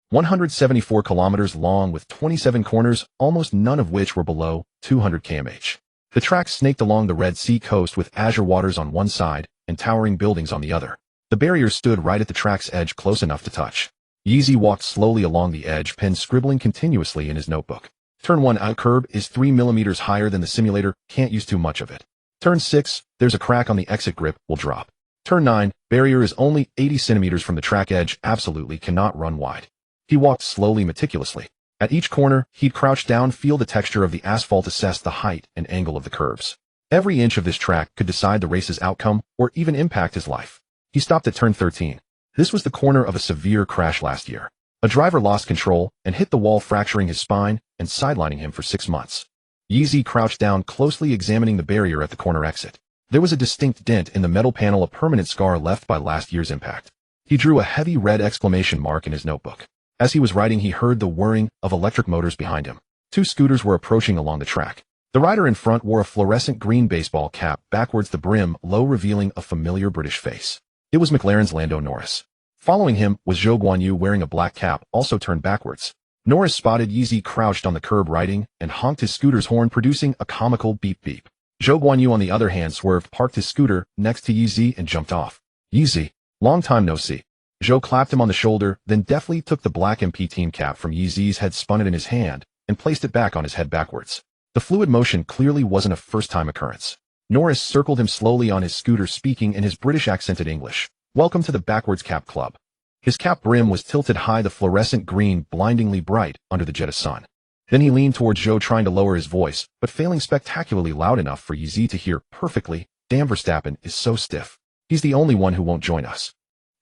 174 kilometers long with 27 corners, almost none of which were below 200 km/h. The track snaked along the Red Sea coast with azure waters on one side and towering buildings on the other. The barriers stood right at the track's edge, close enough to touch. Yeezy walked slowly along the edge, pen scribbling continuously in his notebook. Turn 1 out curb is 3 millimeters higher than the simulator, can't use too much of it. Turn 6, there's a crack on the exit grip, will drop. Turn 9, barrier is only 80 centimeters from the track edge, absolutely cannot run wide. He walked slowly, meticulously. At each corner, he'd crouch down, feel the texture of the asphalt, assess the height and angle of the curves. Every inch of this track could decide the race's outcome or even impact his life. He stopped at turn 13. This was the corner of a severe crash last year. A driver lost control and hit the wall, fracturing his spine and sidelining him for 6 months. Yeezy crouched down, closely examining the barrier at the corner exit. There was a distinct dent in the metal panel, a permanent scar left by last year's impact. He drew a heavy red exclamation mark in his notebook. As he was writing, he heard the whirring of electric motors behind him. 2 scooters were approaching along the track. The rider in front wore a fluorescent green baseball cap, backwards the brim, low, revealing a familiar British face. It was McLaren's Lando Norris. Following him was Zhou Guanyu, wearing a black cap, also turned backwards. Norris spotted Yeezy crouched on the curb writing and honked his scooter's horn, producing a comical beep beep. Zhou Guanyu, on the other hand, swerved, parked his scooter next to Yeezy and jumped off. Yeezy, long time no see. Zhou clapped him on the shoulder, then deftly took the black MP team cap from Yeezy's head, spun it in his hand, and placed it back on his head backwards. The fluid motion clearly wasn't a first-time occurrence. Norris circled him slowly on his scooter, speaking in his British accented English. Welcome to the Backwards Cap Club. His cap brim was tilted high, the fluorescent green blindingly bright under the Jeddah sun. Then he leaned towards Zhou, trying to lower his voice, but failing spectacularly loud enough for Yeezy to hear perfectly. Damn, Verstappen is so stiff. He's the only one who won't join us.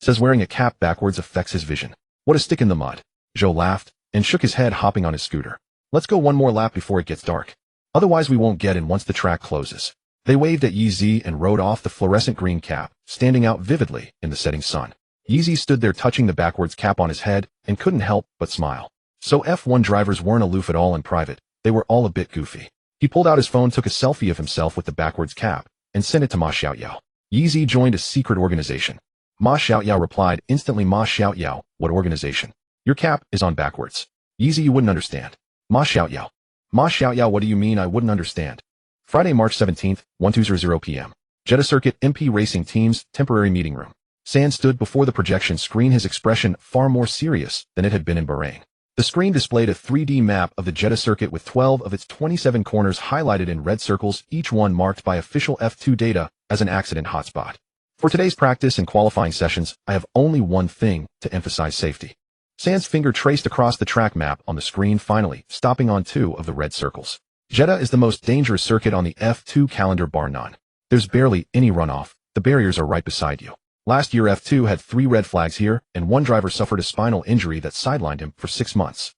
Says wearing a cap backwards affects his vision. What a stick in the mud. Zhou laughed and shook his head, hopping on his scooter. Let's go one more lap before it gets dark. Otherwise we won't get in once the track closes. They waved at Yeezy and rode off, the fluorescent green cap standing out vividly in the setting sun. Yeezy stood there touching the backwards cap on his head and couldn't help but smile. So F1 drivers weren't aloof at all in private, they were all a bit goofy. He pulled out his phone, took a selfie of himself with the backwards cap, and sent it to Ma Xiaoyao. Yeezy joined a secret organization. Ma Xiaoyao replied instantly, Ma Xiaoyao, what organization? Your cap is on backwards. Yeezy, you wouldn't understand. Ma Xiaoyao. Ma Xiaoyao, what do you mean I wouldn't understand? Friday, March 17th, 12:00 p.m. Jeddah Circuit MP Racing Team's temporary meeting room. Sainz stood before the projection screen, his expression far more serious than it had been in Bahrain. The screen displayed a 3D map of the Jeddah Circuit with 12 of its 27 corners highlighted in red circles, each one marked by official F2 data as an accident hotspot. For today's practice and qualifying sessions, I have only one thing to emphasize: safety. Sainz's finger traced across the track map on the screen, finally stopping on 2 of the red circles. Jeddah is the most dangerous circuit on the F2 calendar, bar none. There's barely any runoff, The barriers are right beside you. Last year F2 had 3 red flags here, and one driver suffered a spinal injury that sidelined him for 6 months.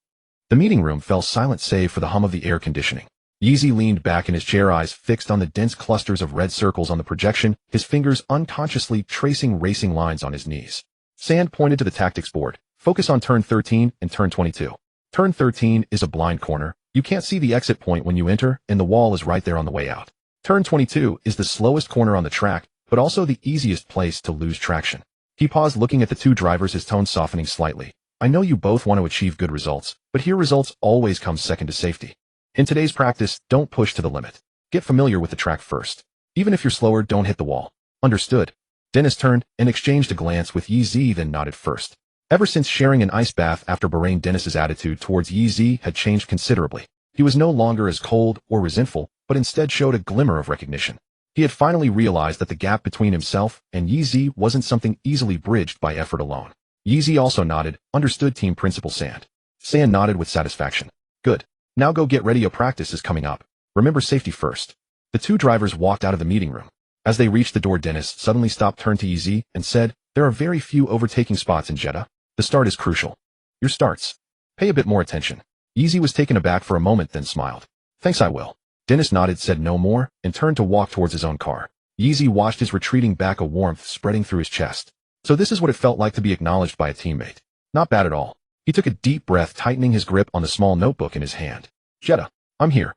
The meeting room fell silent save for the hum of the air conditioning. Yeezy leaned back in his chair, eyes fixed on the dense clusters of red circles on the projection, his fingers unconsciously tracing racing lines on his knees. Sand pointed to the tactics board. Focus on turn 13 and turn 22. Turn 13 is a blind corner. You can't see the exit point when you enter, and the wall is right there on the way out. Turn 22 is the slowest corner on the track, but also the easiest place to lose traction. He paused, looking at the two drivers, his tone softening slightly. I know you both want to achieve good results, but here results always come second to safety. In today's practice, don't push to the limit. Get familiar with the track first. Even if you're slower, don't hit the wall. Understood? Dennis turned and exchanged a glance with Yeezy, then nodded first. Ever since sharing an ice bath after Bahrain, Dennis's attitude towards Yeezy had changed considerably. He was no longer as cold or resentful, but instead showed a glimmer of recognition. He had finally realized that the gap between himself and Yeezy wasn't something easily bridged by effort alone. Yeezy also nodded. Understood, team principal Sand. Sand nodded with satisfaction. Good. Now go get ready, your practice is coming up. Remember safety first. The two drivers walked out of the meeting room. As they reached the door, Dennis suddenly stopped, turned to Yeezy, and said, there are very few overtaking spots in Jeddah. The start is crucial. Your starts. Pay a bit more attention. Yeezy was taken aback for a moment, then smiled. Thanks, I will. Dennis nodded, said no more, and turned to walk towards his own car. Yeezy watched his retreating back, a warmth spreading through his chest. So this is what it felt like to be acknowledged by a teammate. Not bad at all. He took a deep breath, tightening his grip on the small notebook in his hand. Jeddah, I'm here.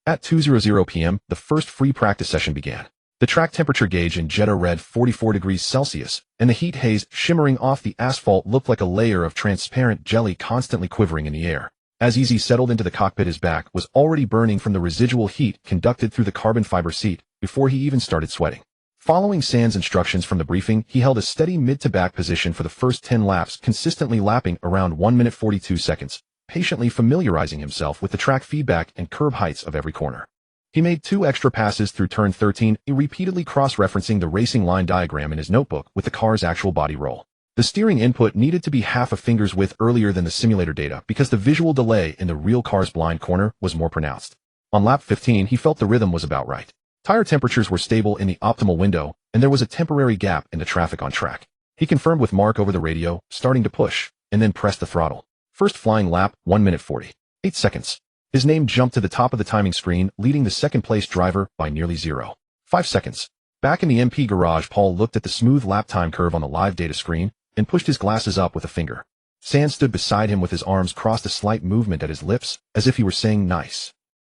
At 2:00 p.m., the first free practice session began. The track temperature gauge in Jeddah read 44 degrees Celsius, and the heat haze shimmering off the asphalt looked like a layer of transparent jelly constantly quivering in the air. As Yeezy settled into the cockpit, his back was already burning from the residual heat conducted through the carbon fiber seat before he even started sweating. Following Sand's instructions from the briefing, he held a steady mid-to-back position for the first 10 laps, consistently lapping around 1 minute 42 seconds, patiently familiarizing himself with the track feedback and curb heights of every corner. He made 2 extra passes through turn 13, repeatedly cross-referencing the racing line diagram in his notebook with the car's actual body roll. The steering input needed to be half a finger's width earlier than the simulator data because the visual delay in the real car's blind corner was more pronounced. On lap 15, he felt the rhythm was about right. Tire temperatures were stable in the optimal window, and there was a temporary gap in the traffic on track. He confirmed with Mark over the radio, starting to push, and then pressed the throttle. First flying lap, 1 minute 48 seconds. His name jumped to the top of the timing screen, leading the second-place driver by nearly 0.5 seconds. Back in the MP garage, Paul looked at the smooth lap time curve on the live data screen and pushed his glasses up with a finger. Sand stood beside him with his arms crossed, a slight movement at his lips, as if he were saying nice.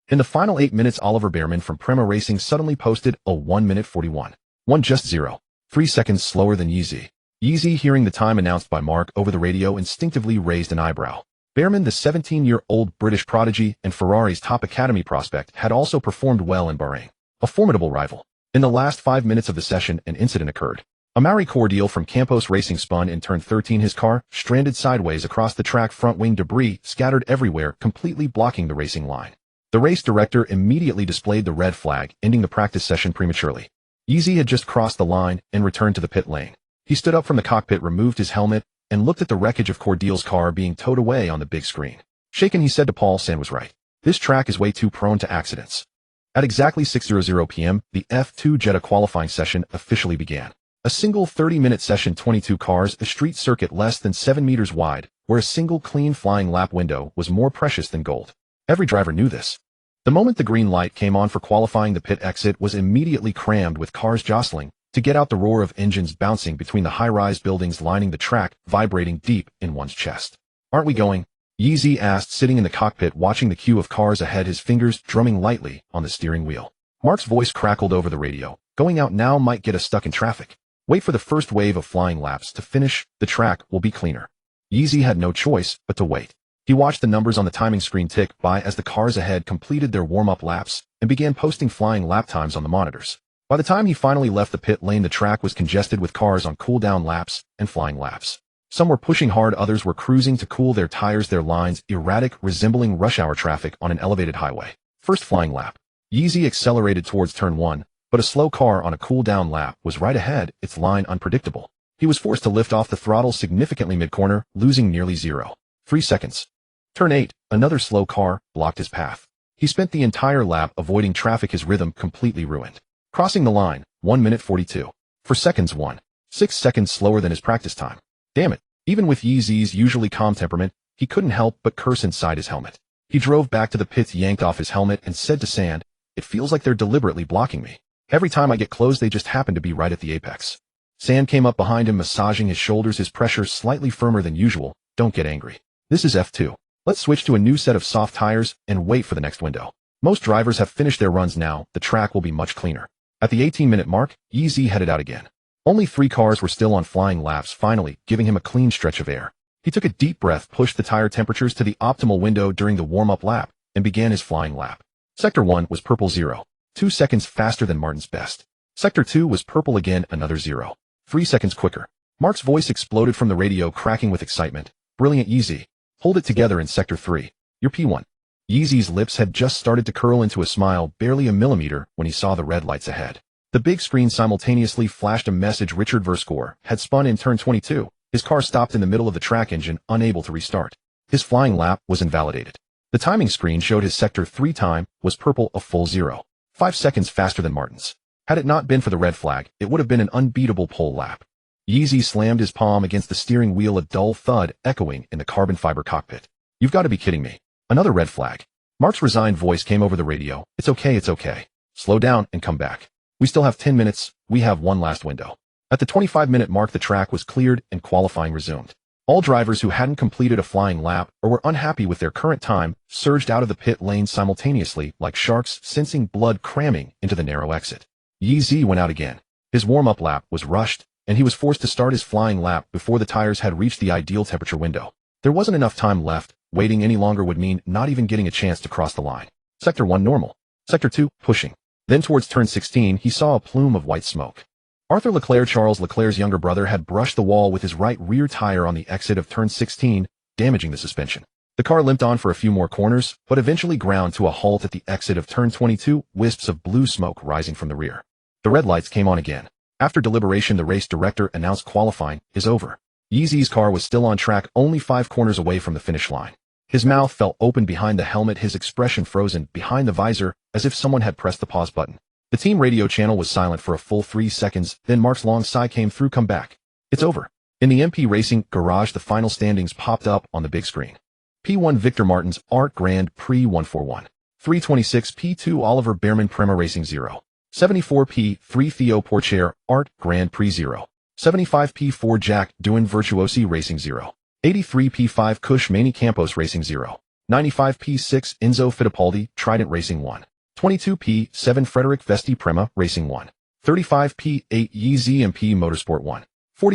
In the final 8 minutes, Oliver Behrman from Prema Racing suddenly posted a 1 minute 41. 1.03 seconds slower than Yeezy. Yeezy, hearing the time announced by Mark over the radio, instinctively raised an eyebrow. Behrman, the 17-year-old British prodigy and Ferrari's top academy prospect, had also performed well in Bahrain, a formidable rival. In the last 5 minutes of the session, an incident occurred. A Mauri Cordial from Campos Racing spun in turn 13, his car stranded sideways across the track, front wing debris scattered everywhere, completely blocking the racing line. The race director immediately displayed the red flag, ending the practice session prematurely. Yeezy had just crossed the line and returned to the pit lane. He stood up from the cockpit, removed his helmet, and looked at the wreckage of Cordial's car being towed away on the big screen. Shaken, he said to Paul, Sand was right. This track is way too prone to accidents. At exactly 6:00 p.m., the F2 Jeddah qualifying session officially began. A single 30-minute session, 22 cars, a street circuit less than 7 meters wide, where a single clean flying lap window was more precious than gold. Every driver knew this. The moment the green light came on for qualifying, the pit exit was immediately crammed with cars jostling to get out, the roar of engines bouncing between the high-rise buildings lining the track, vibrating deep in one's chest. Aren't we going? Yeezy asked, sitting in the cockpit watching the queue of cars ahead, his fingers drumming lightly on the steering wheel. Mark's voice crackled over the radio. Going out now might get us stuck in traffic. Wait for the first wave of flying laps to finish, the track will be cleaner. Yeezy had no choice but to wait. He watched the numbers on the timing screen tick by as the cars ahead completed their warm-up laps and began posting flying lap times on the monitors. By the time he finally left the pit lane, the track was congested with cars on cool-down laps and flying laps. Some were pushing hard, others were cruising to cool their tires, their lines erratic, resembling rush hour traffic on an elevated highway. First flying lap. Yeezy accelerated towards turn 1, but a slow car on a cool-down lap was right ahead, its line unpredictable. He was forced to lift off the throttle significantly mid-corner, losing nearly 0.3 seconds. Turn 8, another slow car blocked his path. He spent the entire lap avoiding traffic, his rhythm completely ruined. Crossing the line, 1 minute 42. For seconds 1.6 seconds slower than his practice time. Damn it. Even with Yeezy's usually calm temperament, he couldn't help but curse inside his helmet. He drove back to the pits, yanked off his helmet, and said to Sand, "It feels like they're deliberately blocking me. Every time I get close, they just happen to be right at the apex." Sand came up behind him, massaging his shoulders, his pressure slightly firmer than usual. "Don't get angry. This is F2. Let's switch to a new set of soft tires and wait for the next window." Most drivers have finished their runs now. The track will be much cleaner. At the 18-minute mark, Yeezy headed out again. Only 3 cars were still on flying laps, finally giving him a clean stretch of air. He took a deep breath, pushed the tire temperatures to the optimal window during the warm-up lap, and began his flying lap. Sector 1 was purple 0.2 seconds faster than Martin's best. Sector 2 was purple again, another 0.3 seconds quicker. Mark's voice exploded from the radio, cracking with excitement. "Brilliant, Yeezy. Hold it together in Sector 3. You're P1. Yeezy's lips had just started to curl into a smile, barely a millimeter, when he saw the red lights ahead. The big screen simultaneously flashed a message. Richard Verscore had spun in turn 22. His car stopped in the middle of the track, engine unable to restart. His flying lap was invalidated. The timing screen showed his Sector 3 time was purple, a full 0.5 seconds faster than Martin's. Had it not been for the red flag, it would have been an unbeatable pole lap. Yeezy slammed his palm against the steering wheel, a dull thud echoing in the carbon fiber cockpit. "You've got to be kidding me. Another red flag." Mark's resigned voice came over the radio. "It's okay, it's okay. Slow down and come back. We still have 10 minutes. We have one last window." At the 25-minute mark, the track was cleared and qualifying resumed. All drivers who hadn't completed a flying lap or were unhappy with their current time surged out of the pit lane simultaneously like sharks, sensing blood cramming into the narrow exit. Yeezy went out again. His warm-up lap was rushed, and he was forced to start his flying lap before the tires had reached the ideal temperature window. There wasn't enough time left. Waiting any longer would mean not even getting a chance to cross the line. Sector 1 normal. Sector 2 pushing. Then towards turn 16, he saw a plume of white smoke. Arthur Leclerc, Charles Leclerc's younger brother, had brushed the wall with his right rear tire on the exit of turn 16, damaging the suspension. The car limped on for a few more corners, but eventually ground to a halt at the exit of turn 22, wisps of blue smoke rising from the rear. The red lights came on again. After deliberation, the race director announced qualifying is over. Yeezy's car was still on track, only 5 corners away from the finish line. His mouth fell open behind the helmet, his expression frozen behind the visor, as if someone had pressed the pause button. The team radio channel was silent for a full 3 seconds, then Mark's long sigh came through. "Come back. It's over." In the MP Racing garage, the final standings popped up on the big screen. P1 Victor Martins, Art Grand Prix 141. 326 P2 Oliver Behrman Prema Racing 0.74 P3 Theo Porcher, Art Grand Prix 0.75 P4 Jack Doohan Virtuosi Racing 0.83 P5 Cush Manny Campos Racing 0.95 P6 Enzo Fittipaldi Trident Racing 1.22 P7 Frederick Vesti Prema Racing 1.35 P8 Yeezy MP Motorsport 1.40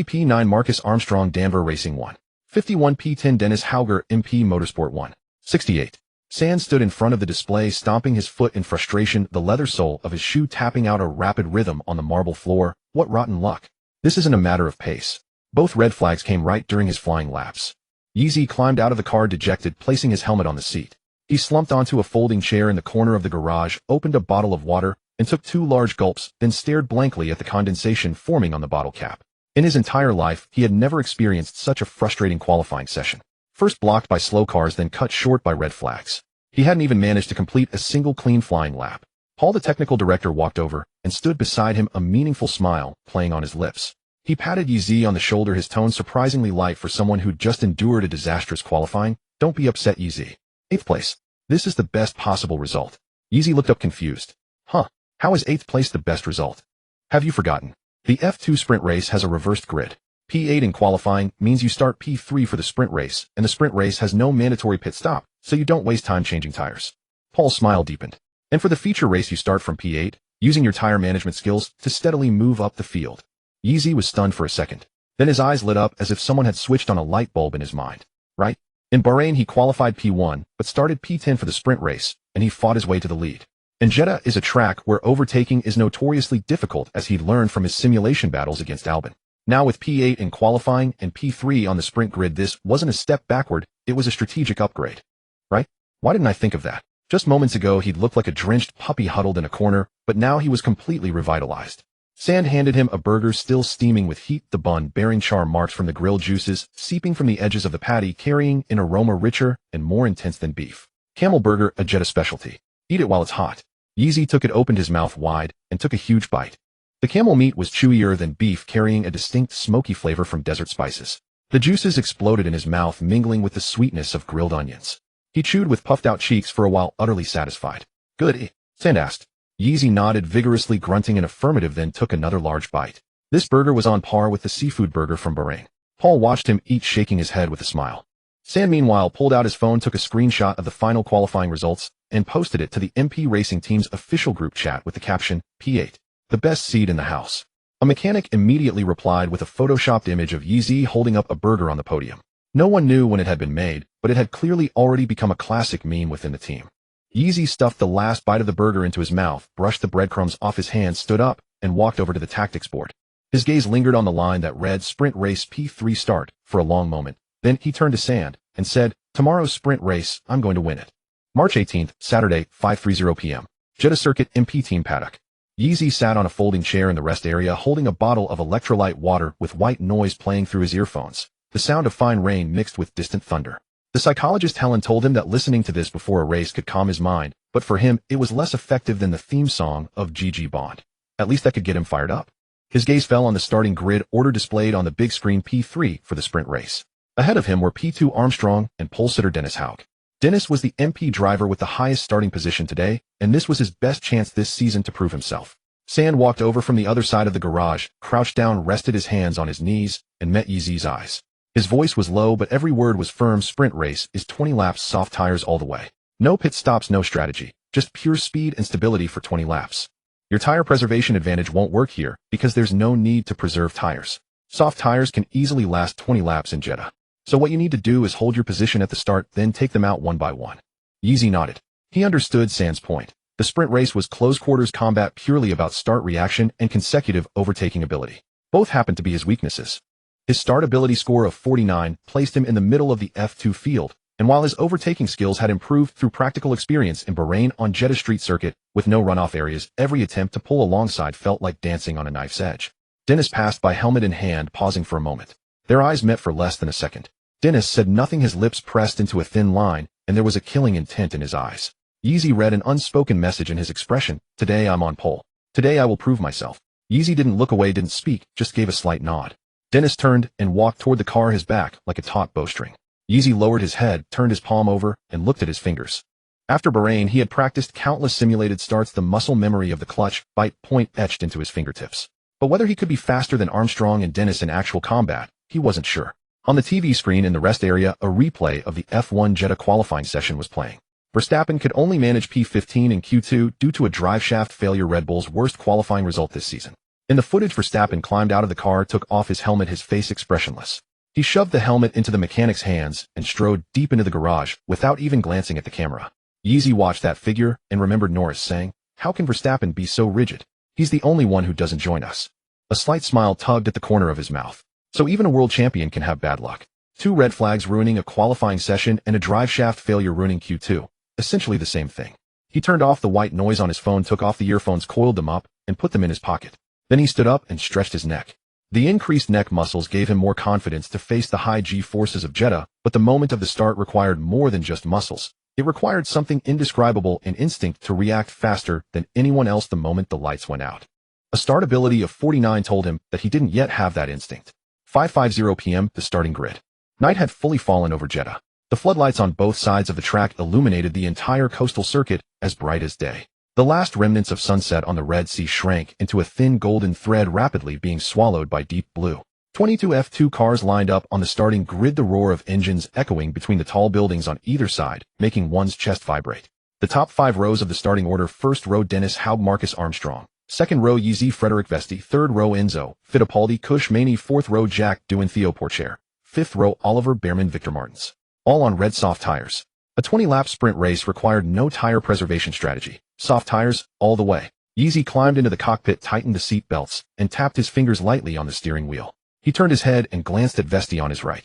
P9 Marcus Armstrong Danver Racing 1.51 P10 Dennis Hauger MP Motorsport 1.68. Sainz stood in front of the display, stomping his foot in frustration, the leather sole of his shoe tapping out a rapid rhythm on the marble floor. What rotten luck. This isn't a matter of pace. Both red flags came right during his flying laps. Yeezy climbed out of the car dejected, placing his helmet on the seat. He slumped onto a folding chair in the corner of the garage, opened a bottle of water, and took 2 large gulps, then stared blankly at the condensation forming on the bottle cap. In his entire life, he had never experienced such a frustrating qualifying session. First blocked by slow cars, then cut short by red flags. He hadn't even managed to complete a single clean flying lap. Paul, the technical director, walked over and stood beside him, a meaningful smile playing on his lips. He patted Yeezy on the shoulder, his tone surprisingly light for someone who'd just endured a disastrous qualifying. "Don't be upset, Yeezy. 8th place. This is the best possible result." Yeezy looked up confused. "Huh? How is 8th place the best result? Have you forgotten? The F2 sprint race has a reversed grid. P8 in qualifying means you start P3 for the sprint race, and the sprint race has no mandatory pit stop, so you don't waste time changing tires." Paul's smile deepened. "And for the feature race, you start from P8, using your tire management skills to steadily move up the field." Yeezy was stunned for a second. Then his eyes lit up as if someone had switched on a light bulb in his mind. Right? In Bahrain, he qualified P1, but started P10 for the sprint race, and he fought his way to the lead. And Jeddah is a track where overtaking is notoriously difficult, as he'd learned from his simulation battles against Albon. Now with P8 in qualifying and P3 on the sprint grid, this wasn't a step backward, it was a strategic upgrade. Right? Why didn't I think of that? Just moments ago, he'd looked like a drenched puppy huddled in a corner, but now he was completely revitalized. Sand handed him a burger still steaming with heat, the bun bearing char marks from the grill juices seeping from the edges of the patty, carrying an aroma richer and more intense than beef. Camel burger, a Jeddah specialty. Eat it while it's hot. Yeezy took it, opened his mouth wide, and took a huge bite. The camel meat was chewier than beef, carrying a distinct smoky flavor from desert spices. The juices exploded in his mouth, mingling with the sweetness of grilled onions. He chewed with puffed-out cheeks for a while, utterly satisfied. Good, Sainz asked. Yeezy nodded, vigorously grunting in affirmative, then took another large bite. This burger was on par with the seafood burger from Bahrain. Paul watched him eat, shaking his head with a smile. Sainz, meanwhile, pulled out his phone, took a screenshot of the final qualifying results, and posted it to the MP Racing Team's official group chat with the caption, P8, the best seat in the house. A mechanic immediately replied with a photoshopped image of Yeezy holding up a burger on the podium. No one knew when it had been made, but it had clearly already become a classic meme within the team. Yeezy stuffed the last bite of the burger into his mouth, brushed the breadcrumbs off his hands, stood up, and walked over to the tactics board. His gaze lingered on the line that read Sprint Race P3 Start for a long moment. Then he turned to Sainz and said, "Tomorrow's sprint race, I'm going to win it." March 18th, Saturday, 5:30 p.m. Jeddah Circuit MP Team Paddock. Yeezy sat on a folding chair in the rest area, holding a bottle of electrolyte water with white noise playing through his earphones, the sound of fine rain mixed with distant thunder. The psychologist Helen told him that listening to this before a race could calm his mind, but for him, it was less effective than the theme song of Gigi Bond. At least that could get him fired up. His gaze fell on the starting grid order displayed on the big screen P3 for the sprint race. Ahead of him were P2 Armstrong and pole sitter Dennis Hauck. Dennis was the MP driver with the highest starting position today, and this was his best chance this season to prove himself. Sainz walked over from the other side of the garage, crouched down, rested his hands on his knees, and met Yeezy's eyes. His voice was low, but every word was firm. Sprint race is 20 laps, soft tires all the way. No pit stops, no strategy, just pure speed and stability for 20 laps. Your tire preservation advantage won't work here because there's no need to preserve tires. Soft tires can easily last 20 laps in Jeddah. So what you need to do is hold your position at the start, then take them out one by one. Yeezy nodded. He understood Sainz's point. The sprint race was close quarters combat, purely about start reaction and consecutive overtaking ability. Both happened to be his weaknesses. His start ability score of 49 placed him in the middle of the F2 field, and while his overtaking skills had improved through practical experience in Bahrain on Jeddah Street Circuit, with no runoff areas, every attempt to pull alongside felt like dancing on a knife's edge. Dennis passed by helmet in hand, pausing for a moment. Their eyes met for less than a second. Dennis said nothing, his lips pressed into a thin line, and there was a killing intent in his eyes. Yeezy read an unspoken message in his expression. Today I'm on pole. Today I will prove myself. Yeezy didn't look away, didn't speak, just gave a slight nod. Dennis turned and walked toward the car, his back like a taut bowstring. Yeezy lowered his head, turned his palm over, and looked at his fingers. After Bahrain, he had practiced countless simulated starts, the muscle memory of the clutch bite point etched into his fingertips. But whether he could be faster than Armstrong and Dennis in actual combat, he wasn't sure. On the TV screen in the rest area, a replay of the F1 Jeddah qualifying session was playing. Verstappen could only manage P15 in Q2 due to a driveshaft failure, Red Bull's worst qualifying result this season. In the footage, Verstappen climbed out of the car, took off his helmet, his face expressionless. He shoved the helmet into the mechanic's hands and strode deep into the garage without even glancing at the camera. Yeezy watched that figure and remembered Norris saying, "How can Verstappen be so rigid? He's the only one who doesn't join us." A slight smile tugged at the corner of his mouth. So even a world champion can have bad luck. 2 red flags ruining a qualifying session and a driveshaft failure ruining Q2. Essentially the same thing. He turned off the white noise on his phone, took off the earphones, coiled them up, and put them in his pocket. Then he stood up and stretched his neck. The increased neck muscles gave him more confidence to face the high G-forces of Jeddah, but the moment of the start required more than just muscles. It required something indescribable, an instinct to react faster than anyone else the moment the lights went out. A start ability of 49 told him that he didn't yet have that instinct. 5:50 p.m. The starting grid. Night had fully fallen over Jeddah. The floodlights on both sides of the track illuminated the entire coastal circuit as bright as day. The last remnants of sunset on the Red Sea shrank into a thin golden thread, rapidly being swallowed by deep blue. 22 F2 cars lined up on the starting grid, the roar of engines echoing between the tall buildings on either side, making one's chest vibrate. The top 5 rows of the starting order: first row Dennis Hauck, Marcus Armstrong; second row Yeezy, Frederick Vesti; third row Enzo Fittipaldi, Cush Maney; fourth row Jack Doohan, Theo Porcher; fifth row Oliver Behrman, Victor Martins. All on red soft tires. A 20-lap sprint race required no tire preservation strategy. Soft tires, all the way. Yeezy climbed into the cockpit, tightened the seat belts, and tapped his fingers lightly on the steering wheel. He turned his head and glanced at Vesti on his right.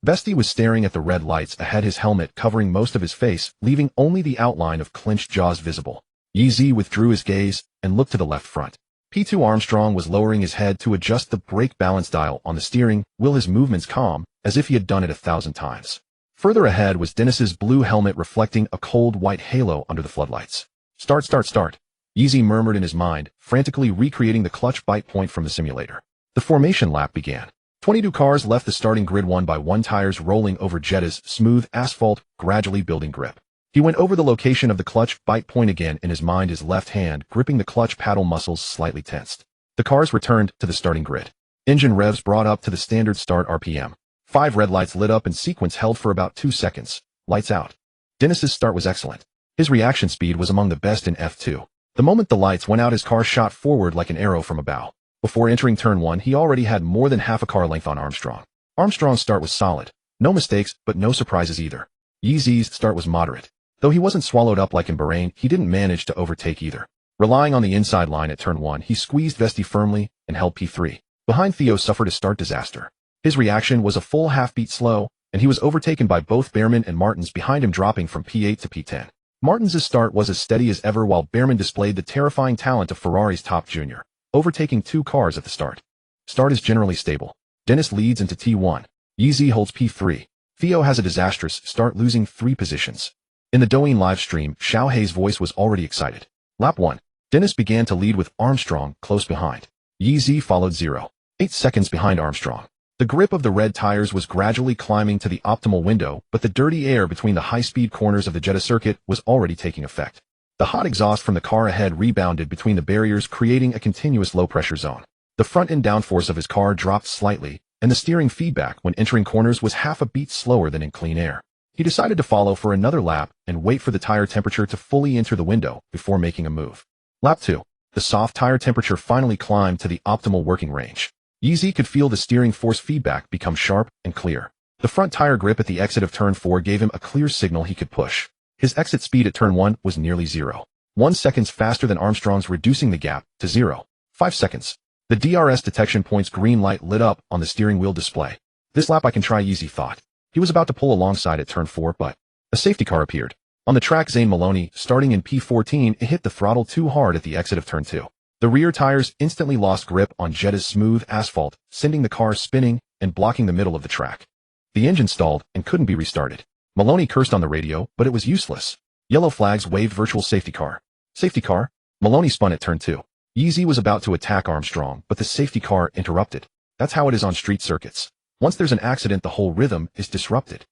Vesti was staring at the red lights ahead, his helmet covering most of his face, leaving only the outline of clenched jaws visible. Yeezy withdrew his gaze and looked to the left front. P2 Armstrong was lowering his head to adjust the brake balance dial on the steering wheel, his movements calm, as if he had done it 1,000 times. Further ahead was Dennis's blue helmet reflecting a cold white halo under the floodlights. Start, start, start. Yeezy murmured in his mind, frantically recreating the clutch bite point from the simulator. The formation lap began. 22 cars left the starting grid one by one, tires rolling over Jeddah's smooth asphalt, gradually building grip. He went over the location of the clutch bite point again in his mind, his left hand gripping the clutch paddle, muscles slightly tensed. The cars returned to the starting grid. Engine revs brought up to the standard start RPM. 5 red lights lit up in sequence, held for about 2 seconds. Lights out. Dennis's start was excellent. His reaction speed was among the best in F2. The moment the lights went out, his car shot forward like an arrow from a bow. Before entering turn 1, he already had more than half a car length on Armstrong. Armstrong's start was solid. No mistakes, but no surprises either. Yeezy's start was moderate. Though he wasn't swallowed up like in Bahrain, he didn't manage to overtake either. Relying on the inside line at turn 1, he squeezed Vesti firmly and held P3. Behind, Theo suffered a start disaster. His reaction was a full half beat slow, and he was overtaken by both Behrman and Martins behind him, dropping from P8 to P10. Martins' start was as steady as ever, while Behrman displayed the terrifying talent of Ferrari's top junior, overtaking 2 cars at the start. Start is generally stable. Dennis leads into T1. Yeezy holds P3. Theo has a disastrous start, losing 3 positions. In the Douyin live stream, Xiao Hei's voice was already excited. Lap 1. Dennis began to lead with Armstrong close behind. Yeezy followed 0.8 seconds behind Armstrong. The grip of the red tires was gradually climbing to the optimal window, but the dirty air between the high-speed corners of the Jeddah circuit was already taking effect. The hot exhaust from the car ahead rebounded between the barriers, creating a continuous low-pressure zone. The front-end downforce of his car dropped slightly, and the steering feedback when entering corners was half a beat slower than in clean air. He decided to follow for another lap and wait for the tire temperature to fully enter the window before making a move. Lap 2. The soft tire temperature finally climbed to the optimal working range. Yeezy could feel the steering force feedback become sharp and clear. The front tire grip at the exit of turn 4 gave him a clear signal he could push. His exit speed at turn 1 was nearly 0.1 seconds faster than Armstrong's, reducing the gap to 0.5 seconds. The DRS detection point's green light lit up on the steering wheel display. This lap I can try, Yeezy thought. He was about to pull alongside at turn 4, but a safety car appeared. On the track, Zane Maloney, starting in P14, hit the throttle too hard at the exit of turn 2. The rear tires instantly lost grip on Jeddah's smooth asphalt, sending the car spinning and blocking the middle of the track. The engine stalled and couldn't be restarted. Maloney cursed on the radio, but it was useless. Yellow flags waved. Virtual safety car. Safety car? Maloney spun at turn 2. Yeezy was about to attack Armstrong, but the safety car interrupted. That's how it is on street circuits. Once there's an accident, the whole rhythm is disrupted.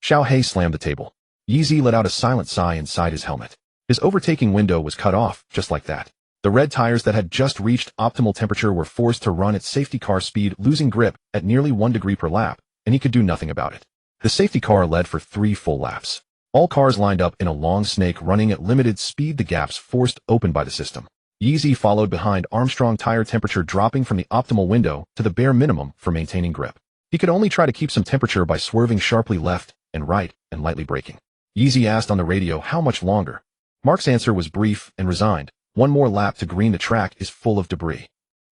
Xiao Hei slammed the table. Yeezy let out a silent sigh inside his helmet. His overtaking window was cut off, just like that. The red tires that had just reached optimal temperature were forced to run at safety car speed, losing grip at nearly 1 degree per lap, and he could do nothing about it. The safety car led for 3 full laps. All cars lined up in a long snake, running at limited speed, the gaps forced open by the system. Yeezy followed behind Armstrong, tire temperature dropping from the optimal window to the bare minimum for maintaining grip. He could only try to keep some temperature by swerving sharply left and right and lightly braking. Yeezy asked on the radio how much longer. Mark's answer was brief and resigned. 1 more lap to green, the track is full of debris.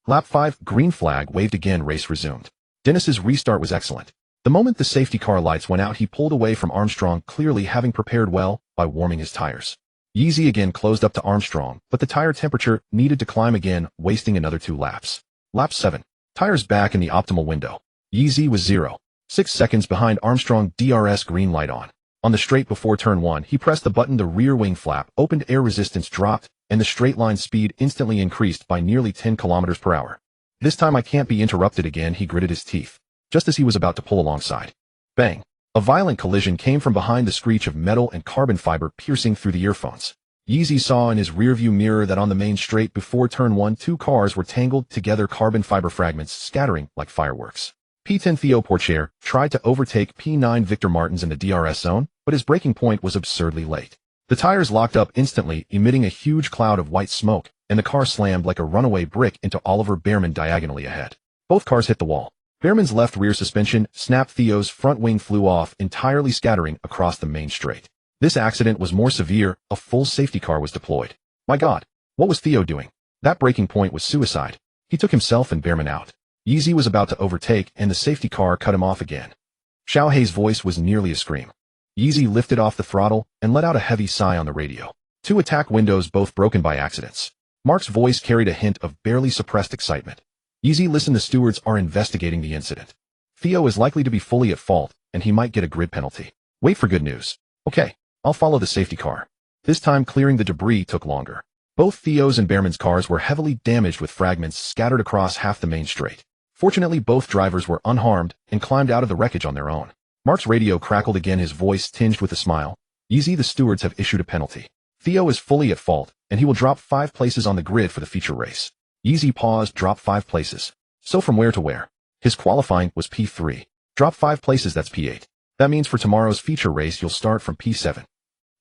Lap 5, green flag waved again, race resumed. Dennis's restart was excellent. The moment the safety car lights went out, he pulled away from Armstrong, clearly having prepared well by warming his tires. Yeezy again closed up to Armstrong, but the tire temperature needed to climb again, wasting another 2 laps. Lap 7, tires back in the optimal window. Yeezy was 0.6 seconds behind Armstrong, DRS green light on. On the straight before turn 1, he pressed the button, the rear wing flap opened, air resistance dropped, and the straight line speed instantly increased by nearly 10 kilometers per hour. This time I can't be interrupted again, he gritted his teeth, just as he was about to pull alongside. Bang! A violent collision came from behind, the screech of metal and carbon fiber piercing through the earphones. Yeezy saw in his rearview mirror that on the main straight before turn 1, 2 cars were tangled together, carbon fiber fragments scattering like fireworks. P10 Theo Porcher tried to overtake P9 Victor Martins in the DRS zone, but his braking point was absurdly late. The tires locked up instantly, emitting a huge cloud of white smoke, and the car slammed like a runaway brick into Oliver Behrman diagonally ahead. Both cars hit the wall. Behrman's left rear suspension snapped, Theo's front wing flew off, entirely scattering across the main straight. This accident was more severe, a full safety car was deployed. My God, what was Theo doing? That braking point was suicide. He took himself and Behrman out. Yeezy was about to overtake, and the safety car cut him off again. Xiao Hei's voice was nearly a scream. Yeezy lifted off the throttle and let out a heavy sigh on the radio. 2 attack windows, both broken by accidents. Mark's voice carried a hint of barely suppressed excitement. Yeezy, listen, the stewards are investigating the incident. Theo is likely to be fully at fault, and he might get a grid penalty. Wait for good news. Okay, I'll follow the safety car. This time clearing the debris took longer. Both Theo's and Behrman's cars were heavily damaged with fragments scattered across half the main straight. Fortunately, both drivers were unharmed and climbed out of the wreckage on their own. Mark's radio crackled again, his voice tinged with a smile. Easy, the stewards have issued a penalty. Theo is fully at fault, and he will drop 5 places on the grid for the feature race. Easy paused, drop 5 places. So from where to where? His qualifying was P3. Drop 5 places, that's P8. That means for tomorrow's feature race you'll start from P7.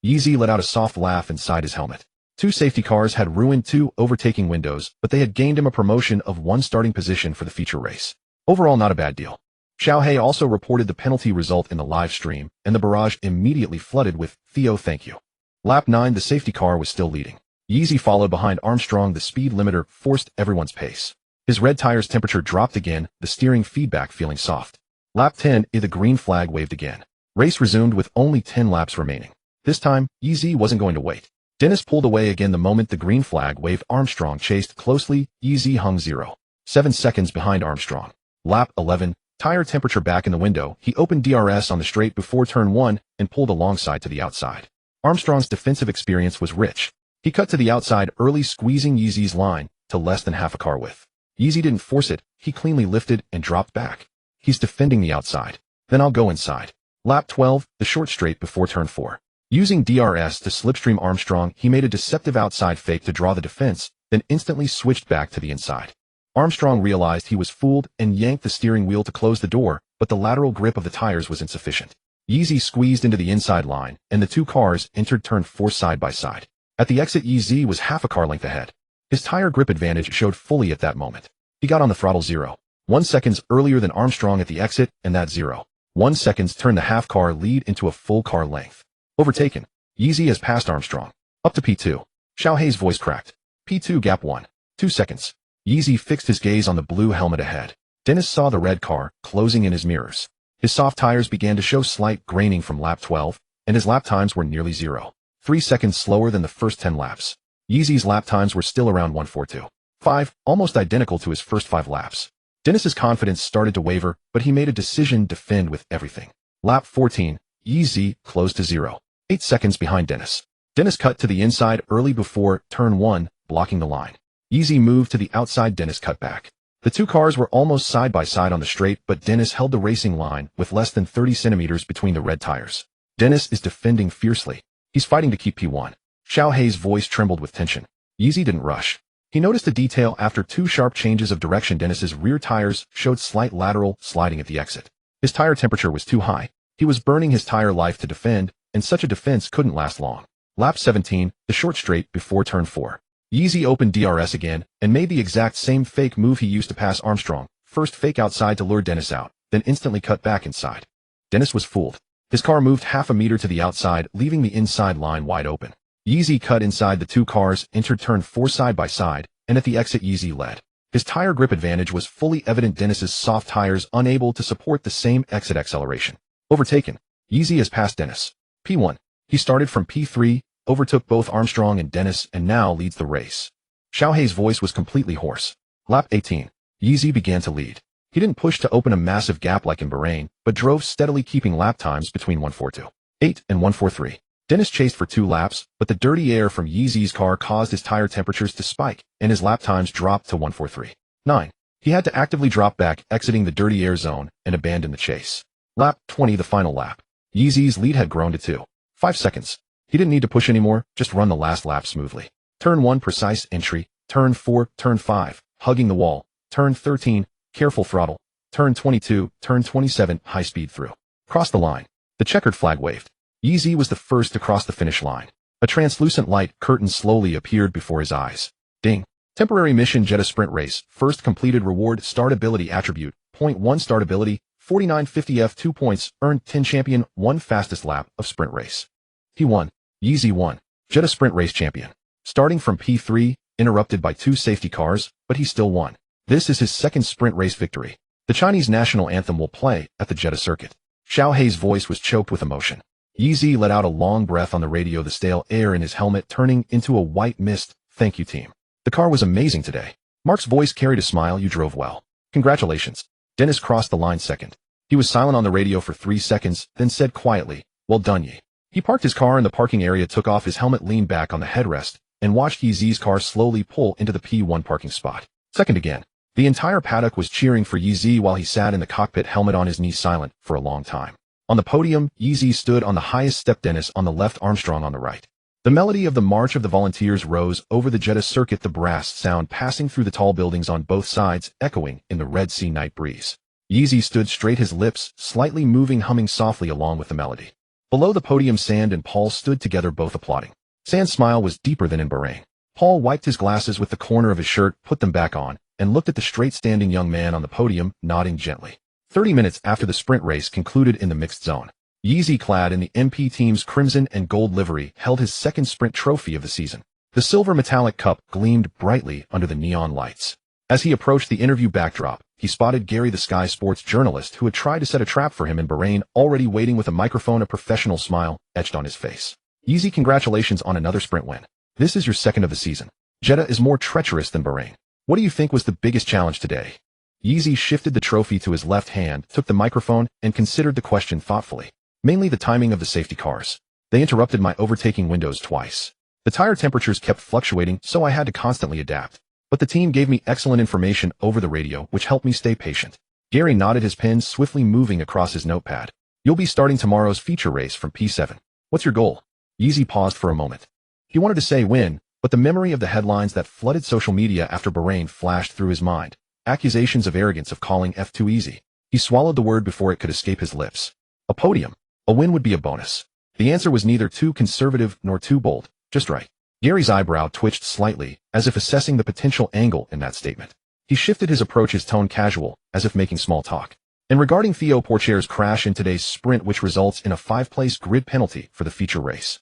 Easy let out a soft laugh inside his helmet. 2 safety cars had ruined 2 overtaking windows, but they had gained him a promotion of 1 starting position for the feature race. Overall, not a bad deal. Xiaohei also reported the penalty result in the live stream, and the barrage immediately flooded with, "Theo, thank you." Lap 9, the safety car was still leading. Yeezy followed behind Armstrong. The speed limiter forced everyone's pace. His red tire's temperature dropped again, the steering feedback feeling soft. Lap 10, the green flag waved again. Race resumed with only 10 laps remaining. This time, Yeezy wasn't going to wait. Dennis pulled away again the moment the green flag waved. Armstrong chased closely. Yeezy hung 0.7 seconds behind Armstrong. Lap 11, tire temperature back in the window. He opened DRS on the straight before turn 1 and pulled alongside to the outside. Armstrong's defensive experience was rich. He cut to the outside early, squeezing Yeezy's line to less than half a car width. Yeezy didn't force it, he cleanly lifted and dropped back. He's defending the outside. Then I'll go inside. Lap 12, the short straight before turn 4. Using DRS to slipstream Armstrong, he made a deceptive outside fake to draw the defense, then instantly switched back to the inside. Armstrong realized he was fooled and yanked the steering wheel to close the door, but the lateral grip of the tires was insufficient. Yeezy squeezed into the inside line, and the 2 cars entered turn 4 side by side. At the exit, Yeezy was half a car length ahead. His tire grip advantage showed fully at that moment. He got on the throttle 0.1 seconds earlier than Armstrong at the exit, and that 0.1 seconds turned the half-car lead into a full car length. Overtaken. Yeezy has passed Armstrong. Up to P2. Xiaohei's voice cracked. P2 gap 1.2 seconds. Yeezy fixed his gaze on the blue helmet ahead. Dennis saw the red car closing in his mirrors. His soft tires began to show slight graining from lap 12, and his lap times were nearly 0.3 seconds slower than the first 10 laps. Yeezy's lap times were still around 1:42.5, almost identical to his first 5 laps. Dennis's confidence started to waver, but he made a decision to defend with everything. Lap 14, Yeezy closed to 0.8 seconds behind Dennis. Dennis cut to the inside early before turn 1, blocking the line. Yeezy moved to the outside, Dennis cut back. The 2 cars were almost side by side on the straight, but Dennis held the racing line with less than 30 centimeters between the red tires. Dennis is defending fiercely. He's fighting to keep P1. Xiaohei's voice trembled with tension. Yeezy didn't rush. He noticed a detail after 2 sharp changes of direction. Dennis's rear tires showed slight lateral sliding at the exit. His tire temperature was too high. He was burning his tire life to defend, and such a defense couldn't last long. Lap 17, the short straight before turn 4. Yeezy opened DRS again and made the exact same fake move he used to pass Armstrong. First fake outside to lure Dennis out, then instantly cut back inside. Dennis was fooled. His car moved half a meter to the outside, leaving the inside line wide open. Yeezy cut inside the 2 cars, entered turn 4 side by side, and at the exit Yeezy led. His tire grip advantage was fully evident. Dennis's soft tires unable to support the same exit acceleration. Overtaken. Yeezy has passed Dennis. P1. He started from P3, overtook both Armstrong and Dennis, and now leads the race. Xiaohei's voice was completely hoarse. Lap 18. Yeezy began to lead. He didn't push to open a massive gap like in Bahrain, but drove steadily, keeping lap times between 1:42.8 and 1:43. Dennis chased for 2 laps, but the dirty air from Yeezy's car caused his tire temperatures to spike, and his lap times dropped to 1:43.9. He had to actively drop back, exiting the dirty air zone, and abandon the chase. Lap 20, the final lap. Yeezy's lead had grown to 2.5 seconds. He didn't need to push anymore, just run the last lap smoothly. Turn 1, precise entry. Turn 4, turn 5, hugging the wall. Turn 13, careful throttle. Turn 22, turn 27, high speed through. Cross the line. The checkered flag waved. Yeezy was the first to cross the finish line. A translucent light curtain slowly appeared before his eyes. Ding. Temporary mission Jetta sprint race. First completed reward startability attribute. Point 1 startability. 4950F 2 points. Earned 10 champion. 1 fastest lap of sprint race. He won. Yeezy won. Jetta sprint race champion. Starting from P3, interrupted by 2 safety cars, but he still won. This is his 2nd sprint race victory. The Chinese national anthem will play at the Jeddah circuit. Xiaohei's voice was choked with emotion. Yeezy let out a long breath on the radio, the stale air in his helmet turning into a white mist. Thank you, team. The car was amazing today. Mark's voice carried a smile. You drove well. Congratulations. Dennis crossed the line second. He was silent on the radio for 3 seconds, then said quietly, well done, ye. He parked his car in the parking area, took off his helmet, leaned back on the headrest, and watched Yeezy's car slowly pull into the P1 parking spot. Second again. The entire paddock was cheering for Yeezy while he sat in the cockpit, helmet on his knee, silent for a long time. On the podium, Yeezy stood on the highest step, Dennis on the left, Armstrong on the right. The melody of the March of the Volunteers rose over the Jeddah circuit, the brass sound passing through the tall buildings on both sides, echoing in the Red Sea night breeze. Yeezy stood straight, his lips slightly moving, humming softly along with the melody. Below the podium, Sand and Paul stood together, both applauding. Sand's smile was deeper than in Bahrain. Paul wiped his glasses with the corner of his shirt, put them back on, and looked at the straight-standing young man on the podium, nodding gently. 30 minutes after the sprint race concluded in the mixed zone, Yeezy, clad in the MP team's crimson and gold livery, held his second sprint trophy of the season. The silver metallic cup gleamed brightly under the neon lights. As he approached the interview backdrop, he spotted Gary, the Sky Sports journalist who had tried to set a trap for him in Bahrain, already waiting with a microphone, a professional smile etched on his face. Yeezy, congratulations on another sprint win. This is your second of the season. Jeddah is more treacherous than Bahrain. What do you think was the biggest challenge today? Yeezy shifted the trophy to his left hand, took the microphone, and considered the question thoughtfully. Mainly the timing of the safety cars. They interrupted my overtaking windows twice. The tire temperatures kept fluctuating, so I had to constantly adapt. But the team gave me excellent information over the radio, which helped me stay patient. Gary nodded, his pen swiftly moving across his notepad. You'll be starting tomorrow's feature race from P7. What's your goal? Yeezy paused for a moment. He wanted to say win, but the memory of the headlines that flooded social media after Bahrain flashed through his mind. Accusations of arrogance, of calling F2 easy. He swallowed the word before it could escape his lips. A podium. A win would be a bonus. The answer was neither too conservative nor too bold, just right. Gary's eyebrow twitched slightly, as if assessing the potential angle in that statement. He shifted his approach, his tone casual, as if making small talk. And regarding Theo Pourchaire's crash in today's sprint, which results in a 5-place grid penalty for the feature race.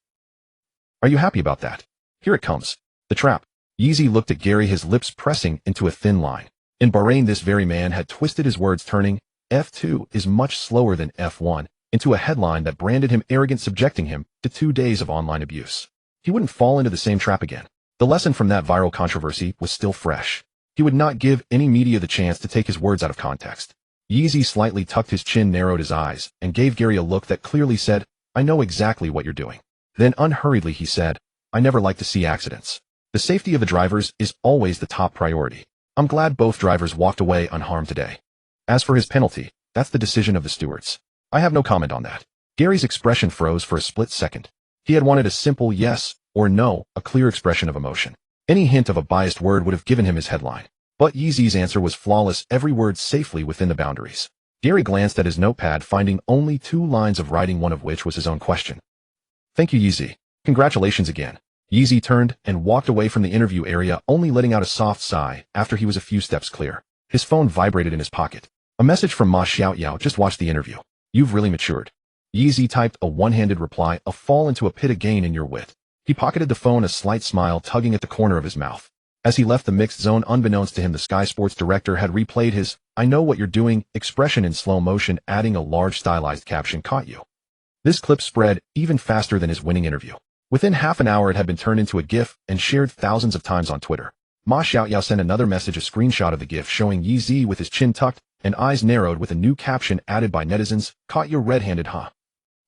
Are you happy about that? Here it comes. The trap. Yeezy looked at Gary, his lips pressing into a thin line. In Bahrain, this very man had twisted his words, turning F2 is much slower than F1 into a headline that branded him arrogant, subjecting him to 2 days of online abuse. He wouldn't fall into the same trap again. The lesson from that viral controversy was still fresh. He would not give any media the chance to take his words out of context. Yeezy slightly tucked his chin, narrowed his eyes, and gave Gary a look that clearly said, I know exactly what you're doing. Then unhurriedly he said, I never like to see accidents. The safety of the drivers is always the top priority. I'm glad both drivers walked away unharmed today. As for his penalty, that's the decision of the stewards. I have no comment on that. Gary's expression froze for a split second. He had wanted a simple yes or no, a clear expression of emotion. Any hint of a biased word would have given him his headline. But Yeezy's answer was flawless, every word safely within the boundaries. Gary glanced at his notepad, finding only 2 lines of writing, one of which was his own question. Thank you, Yeezy. Congratulations again. Yeezy turned and walked away from the interview area, only letting out a soft sigh after he was a few steps clear. His phone vibrated in his pocket. A message from Ma Xiaoyao, just watched the interview. You've really matured. Yeezy typed a one-handed reply, a fall into a pit again in your wit. He pocketed the phone, a slight smile tugging at the corner of his mouth. As he left the mixed zone, unbeknownst to him, the Sky Sports director had replayed his I know what you're doing expression in slow motion, adding a large stylized caption, caught you. This clip spread even faster than his winning interview. Within half an hour it had been turned into a GIF and shared thousands of times on Twitter. Ma Xiaoyao sent another message, a screenshot of the GIF showing Yeezy with his chin tucked and eyes narrowed, with a new caption added by netizens, caught you red-handed, huh?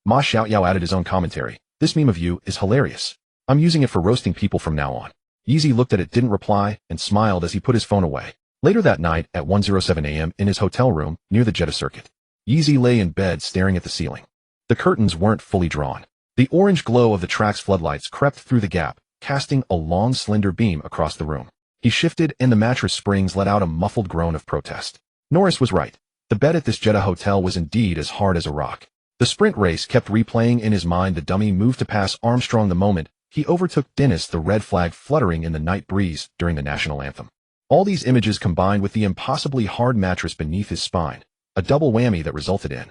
Ma Xiaoyao added his own commentary. This meme of you is hilarious. I'm using it for roasting people from now on. Yeezy looked at it, didn't reply, and smiled as he put his phone away. Later that night, at 1:07 a.m. in his hotel room near the Jeddah circuit, Yeezy lay in bed staring at the ceiling. The curtains weren't fully drawn. The orange glow of the track's floodlights crept through the gap, casting a long, slender beam across the room. He shifted, and the mattress springs let out a muffled groan of protest. Norris was right. The bed at this Jeddah hotel was indeed as hard as a rock. The sprint race kept replaying in his mind. The dummy moved to pass Armstrong the moment he overtook Dennis, the red flag fluttering in the night breeze during the national anthem. All these images combined with the impossibly hard mattress beneath his spine, a double whammy that resulted in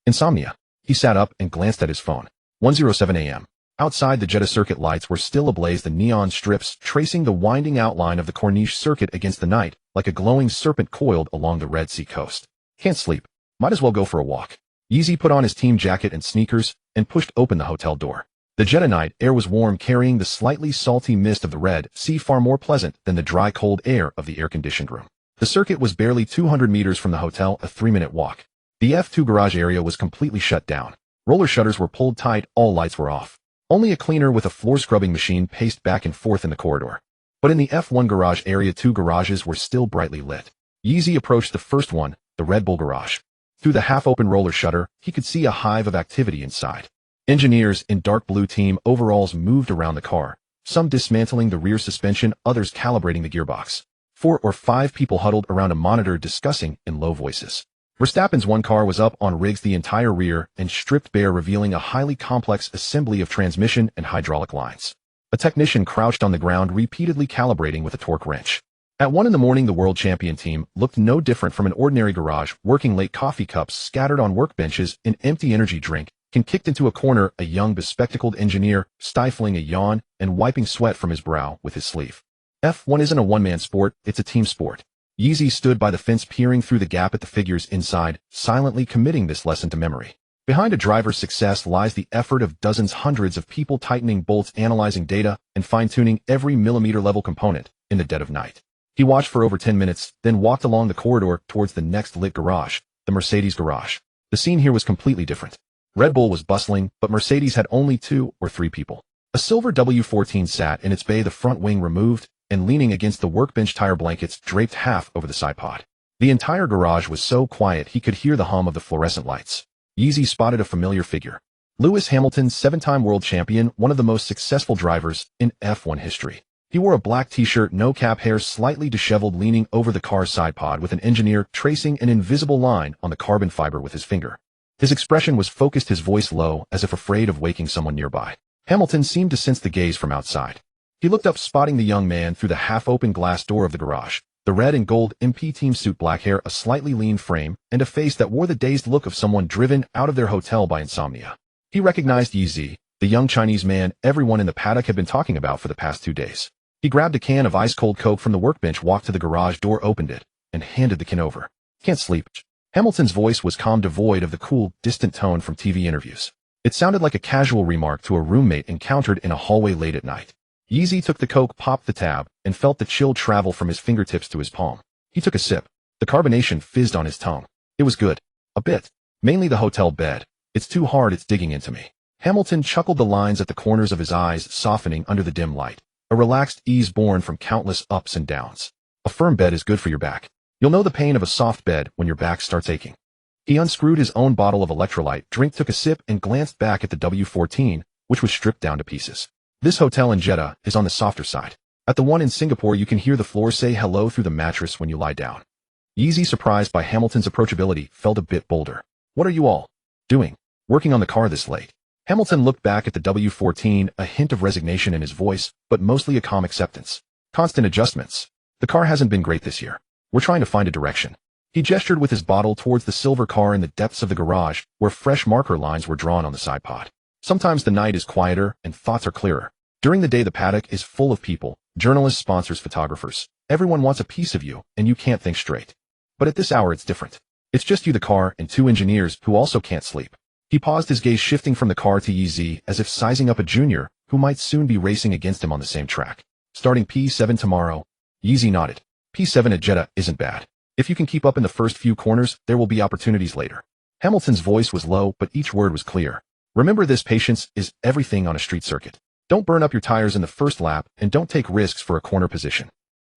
insomnia. He sat up and glanced at his phone. 1:07 a.m. Outside, the Jeddah circuit lights were still ablaze, the neon strips tracing the winding outline of the Corniche circuit against the night like a glowing serpent coiled along the Red Sea coast. Can't sleep. Might as well go for a walk. Yeezy put on his team jacket and sneakers and pushed open the hotel door. The Jeddah night air was warm, carrying the slightly salty mist of the Red Sea, far more pleasant than the dry, cold air of the air-conditioned room. The circuit was barely 200 meters from the hotel, a 3-minute walk. The F2 garage area was completely shut down. Roller shutters were pulled tight, all lights were off. Only a cleaner with a floor-scrubbing machine paced back and forth in the corridor. But in the F1 garage area, 2 garages were still brightly lit. Yeezy approached the first one, the Red Bull garage. Through the half-open roller shutter, he could see a hive of activity inside. Engineers in dark blue team overalls moved around the car, some dismantling the rear suspension, others calibrating the gearbox. 4 or 5 people huddled around a monitor discussing in low voices. Verstappen's one car was up on rigs the entire rear and stripped bare, revealing a highly complex assembly of transmission and hydraulic lines. A technician crouched on the ground, repeatedly calibrating with a torque wrench. At 1 a.m, the world champion team looked no different from an ordinary garage, working late, coffee cups scattered on workbenches, an empty energy drink can kicked into a corner, a young bespectacled engineer stifling a yawn and wiping sweat from his brow with his sleeve. F1 isn't a one-man sport, it's a team sport. Yeezy stood by the fence, peering through the gap at the figures inside, silently committing this lesson to memory. Behind a driver's success lies the effort of dozens, hundreds of people tightening bolts, analyzing data, and fine-tuning every millimeter-level component in the dead of night. He watched for over 10 minutes, then walked along the corridor towards the next lit garage, the Mercedes garage. The scene here was completely different. Red Bull was bustling, but Mercedes had only 2 or 3 people. A silver W14 sat in its bay, the front wing removed, and leaning against the workbench, tire blankets draped half over the side pod. The entire garage was so quiet he could hear the hum of the fluorescent lights. Yeezy spotted a familiar figure. Lewis Hamilton, 7-time world champion, one of the most successful drivers in F1 history. He wore a black t-shirt, no cap, hair slightly disheveled, leaning over the car's side pod with an engineer tracing an invisible line on the carbon fiber with his finger. His expression was focused, his voice low, as if afraid of waking someone nearby. Hamilton seemed to sense the gaze from outside. He looked up, spotting the young man through the half-open glass door of the garage. The red and gold MP team suit, black hair, a slightly lean frame, and a face that wore the dazed look of someone driven out of their hotel by insomnia. He recognized Yeezy, the young Chinese man everyone in the paddock had been talking about for the past 2 days. He grabbed a can of ice-cold Coke from the workbench, walked to the garage door, opened it, and handed the can over. Can't sleep. Hamilton's voice was calm, devoid of the cool, distant tone from TV interviews. It sounded like a casual remark to a roommate encountered in a hallway late at night. Yeezy took the Coke, popped the tab, and felt the chill travel from his fingertips to his palm. He took a sip. The carbonation fizzed on his tongue. It was good. A bit. Mainly the hotel bed. It's too hard, it's digging into me. Hamilton chuckled, the lines at the corners of his eyes softening under the dim light. A relaxed ease born from countless ups and downs. A firm bed is good for your back. You'll know the pain of a soft bed when your back starts aching. He unscrewed his own bottle of electrolyte drink, took a sip, and glanced back at the W14, which was stripped down to pieces. This hotel in Jeddah is on the softer side. At the one in Singapore, you can hear the floor say hello through the mattress when you lie down. Yeezy, surprised by Hamilton's approachability, felt a bit bolder. What are you all doing? Working on the car this late? Hamilton looked back at the W14, a hint of resignation in his voice, but mostly a calm acceptance. Constant adjustments. The car hasn't been great this year. We're trying to find a direction. He gestured with his bottle towards the silver car in the depths of the garage, where fresh marker lines were drawn on the side pod. Sometimes the night is quieter and thoughts are clearer. During the day, the paddock is full of people, journalists, sponsors, photographers. Everyone wants a piece of you, and you can't think straight. But at this hour, it's different. It's just you, the car, and 2 engineers who also can't sleep. He paused, his gaze shifting from the car to Yeezy, as if sizing up a junior who might soon be racing against him on the same track. Starting P7 tomorrow. Yeezy nodded. P7 at Jeddah isn't bad. If you can keep up in the first few corners, there will be opportunities later. Hamilton's voice was low, but each word was clear. Remember this, patience is everything on a street circuit. Don't burn up your tires in the first lap, and don't take risks for a corner position.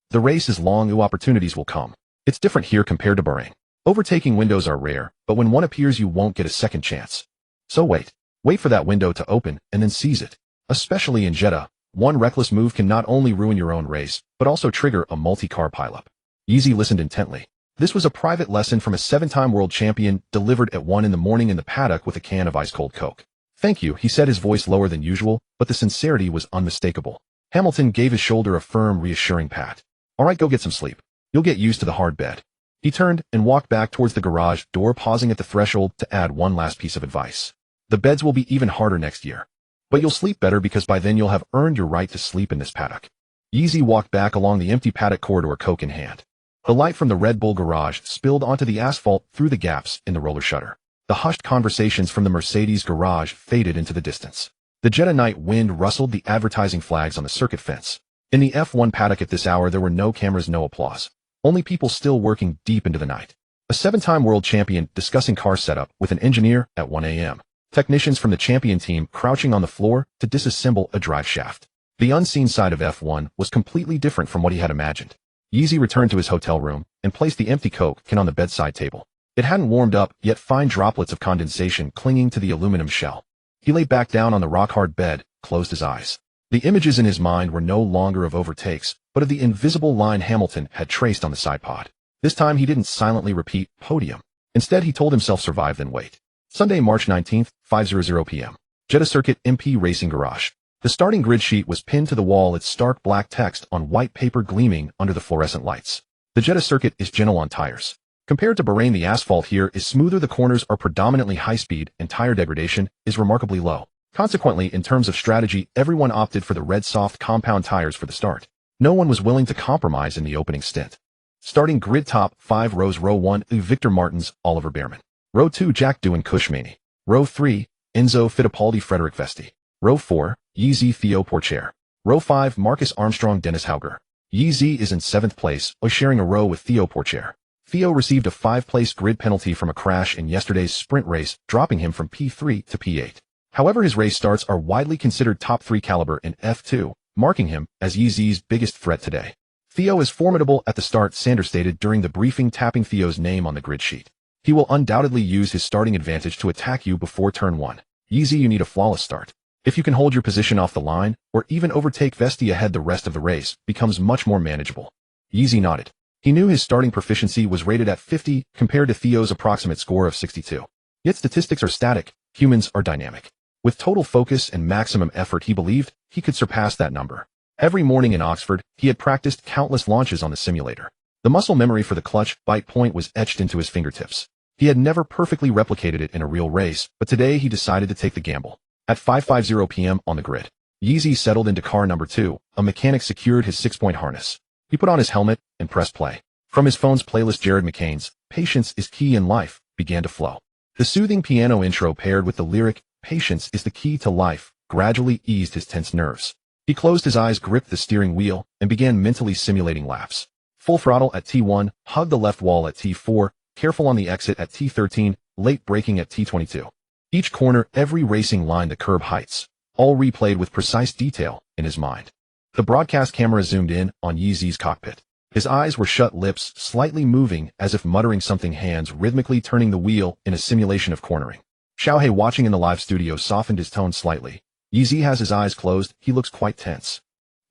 The race is long, new opportunities will come. It's different here compared to Bahrain. Overtaking windows are rare, but when one appears, you won't get a second chance. So wait. Wait for that window to open, and then seize it. Especially in Jeddah, one reckless move can not only ruin your own race, but also trigger a multi-car pileup. Yeezy listened intently. This was a private lesson from a 7-time world champion, delivered at 1 a.m. in the paddock with a can of ice-cold Coke. Thank you, he said, his voice lower than usual, but the sincerity was unmistakable. Hamilton gave his shoulder a firm, reassuring pat. All right, go get some sleep. You'll get used to the hard bed. He turned and walked back towards the garage door, pausing at the threshold to add one last piece of advice. The beds will be even harder next year. But you'll sleep better because by then you'll have earned your right to sleep in this paddock. Yeezy walked back along the empty paddock corridor, Coke in hand. The light from the Red Bull garage spilled onto the asphalt through the gaps in the roller shutter. The hushed conversations from the Mercedes garage faded into the distance. The Jeddah night wind rustled the advertising flags on the circuit fence. In the F1 paddock at this hour, there were no cameras, no applause. Only people still working deep into the night. A 7-time world champion discussing car setup with an engineer at 1 a.m. Technicians from the champion team crouching on the floor to disassemble a drive shaft. The unseen side of F1 was completely different from what he had imagined. Yeezy returned to his hotel room and placed the empty Coke can on the bedside table. It hadn't warmed up, yet fine droplets of condensation clinging to the aluminum shell. He lay back down on the rock-hard bed, closed his eyes. The images in his mind were no longer of overtakes, but of the invisible line Hamilton had traced on the side pod. This time he didn't silently repeat podium. Instead, he told himself survive then wait. Sunday, March 19th, 5:00 p.m. Jeddah Circuit MP Racing Garage. The starting grid sheet was pinned to the wall, its stark black text on white paper gleaming under the fluorescent lights. The Jeddah Circuit is gentle on tires. Compared to Bahrain, the asphalt here is smoother, the corners are predominantly high-speed, and tire degradation is remarkably low. Consequently, in terms of strategy, everyone opted for the red soft compound tires for the start. No one was willing to compromise in the opening stint. Starting grid top 5 rows: Row 1, Victor Martins, Oliver Behrman. Row 2, Jack Doohan, Cushmaney. Row 3, Enzo Fittipaldi, Frederick Vesti. Row 4, Yeezy, Theo Pourchaire. Row 5, Marcus Armstrong, Dennis Hauger. Yeezy is in 7th place, sharing a row with Theo Pourchaire. Theo received a 5-place grid penalty from a crash in yesterday's sprint race, dropping him from P3 to P8. However, his race starts are widely considered top 3 caliber in F2, marking him as Yeezy's biggest threat today. Theo is formidable at the start, Sanders stated during the briefing, tapping Theo's name on the grid sheet. He will undoubtedly use his starting advantage to attack you before turn 1. Yeezy, you need a flawless start. If you can hold your position off the line, or even overtake Vesti ahead, the rest of the race becomes much more manageable. Yeezy nodded. He knew his starting proficiency was rated at 50 compared to Theo's approximate score of 62. Yet statistics are static, humans are dynamic. With total focus and maximum effort, he believed he could surpass that number. Every morning in Oxford, he had practiced countless launches on the simulator. The muscle memory for the clutch bite point was etched into his fingertips. He had never perfectly replicated it in a real race, but today he decided to take the gamble. At 5:50 p.m. on the grid, Yeezy settled into car number 2. A mechanic secured his 6-point harness. He put on his helmet and pressed play. From his phone's playlist, Jared McCain's "Patience is Key in Life" began to flow. The soothing piano intro paired with the lyric "Patience is the key to life" gradually eased his tense nerves. He closed his eyes, gripped the steering wheel, and began mentally simulating laps. Full throttle at T1, hug the left wall at T4, careful on the exit at T13, late braking at T22. Each corner, every racing line, the curb heights, all replayed with precise detail in his mind. The broadcast camera zoomed in on Yeezy's cockpit. His eyes were shut, lips slightly moving as if muttering something, hands rhythmically turning the wheel in a simulation of cornering. Xiaohei, watching in the live studio, softened his tone slightly. Yeezy has his eyes closed, he looks quite tense.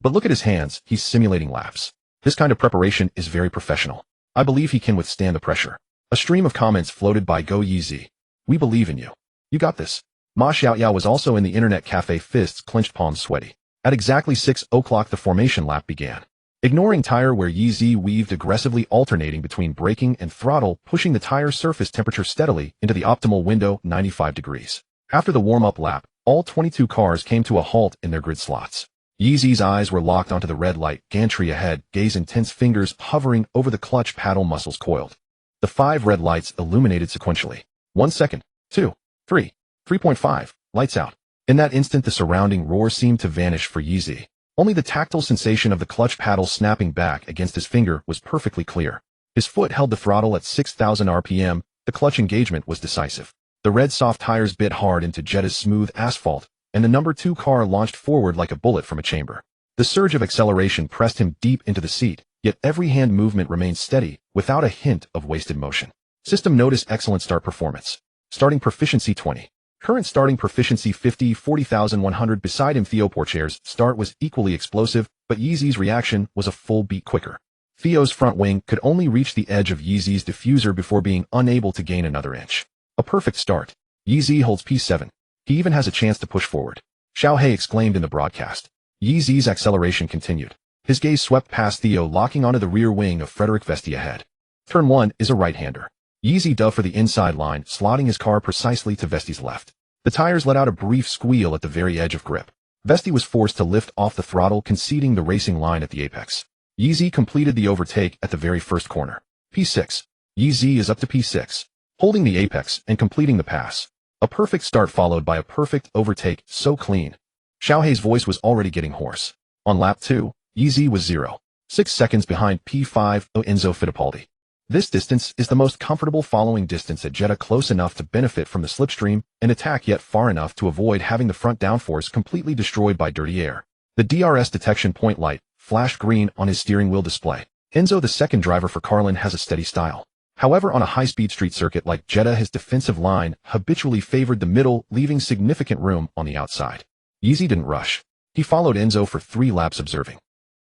But look at his hands, he's simulating laps. This kind of preparation is very professional. I believe he can withstand the pressure. A stream of comments floated by. Go Yeezy. We believe in you. You got this. Ma Xiaoyao was also in the internet cafe, fists clenched, palms sweaty. At exactly 6 o'clock the formation lap began. Ignoring tire wear, Yeezy weaved aggressively, alternating between braking and throttle, pushing the tire surface temperature steadily into the optimal window, 95 degrees. After the warm-up lap, all 22 cars came to a halt in their grid slots. Yeezy's eyes were locked onto the red light gantry ahead, gaze intense, fingers hovering over the clutch paddle, muscles coiled. The 5 red lights illuminated sequentially. 1 second, 2, 3, 3.5, lights out. In that instant, the surrounding roar seemed to vanish for Yeezy. Only the tactile sensation of the clutch paddle snapping back against his finger was perfectly clear. His foot held the throttle at 6,000 RPM, the clutch engagement was decisive. The red soft tires bit hard into Jeddah's smooth asphalt, and the number 2 car launched forward like a bullet from a chamber. The surge of acceleration pressed him deep into the seat, yet every hand movement remained steady, without a hint of wasted motion. System notice excellent start performance. Starting proficiency 20. Current starting proficiency 50, 40,100. Beside him, Theo Pourchaire's start was equally explosive, but Yeezy's reaction was a full beat quicker. Theo's front wing could only reach the edge of Yeezy's diffuser before being unable to gain another inch. A perfect start. Yeezy holds P7. He even has a chance to push forward. Xiaohei exclaimed in the broadcast. Yeezy's acceleration continued. His gaze swept past Theo, locking onto the rear wing of Frederick Vesti ahead. Turn 1 is a right-hander. Yeezy dove for the inside line, slotting his car precisely to Vesti's left. The tires let out a brief squeal at the very edge of grip. Vesti was forced to lift off the throttle, conceding the racing line at the apex. Yeezy completed the overtake at the very first corner. P6. Yeezy is up to P6, holding the apex and completing the pass. A perfect start followed by a perfect overtake, so clean. Xiaohei's voice was already getting hoarse. On lap 2, Yeezy was 0.6 seconds behind P5 Enzo Fittipaldi. This distance is the most comfortable following distance at Jeddah, close enough to benefit from the slipstream and attack, yet far enough to avoid having the front downforce completely destroyed by dirty air. The DRS detection point light flashed green on his steering wheel display. Enzo, the second driver for Carlin, has a steady style. However, on a high-speed street circuit like Jeddah, his defensive line habitually favored the middle, leaving significant room on the outside. Yeezy didn't rush. He followed Enzo for 3 laps, observing.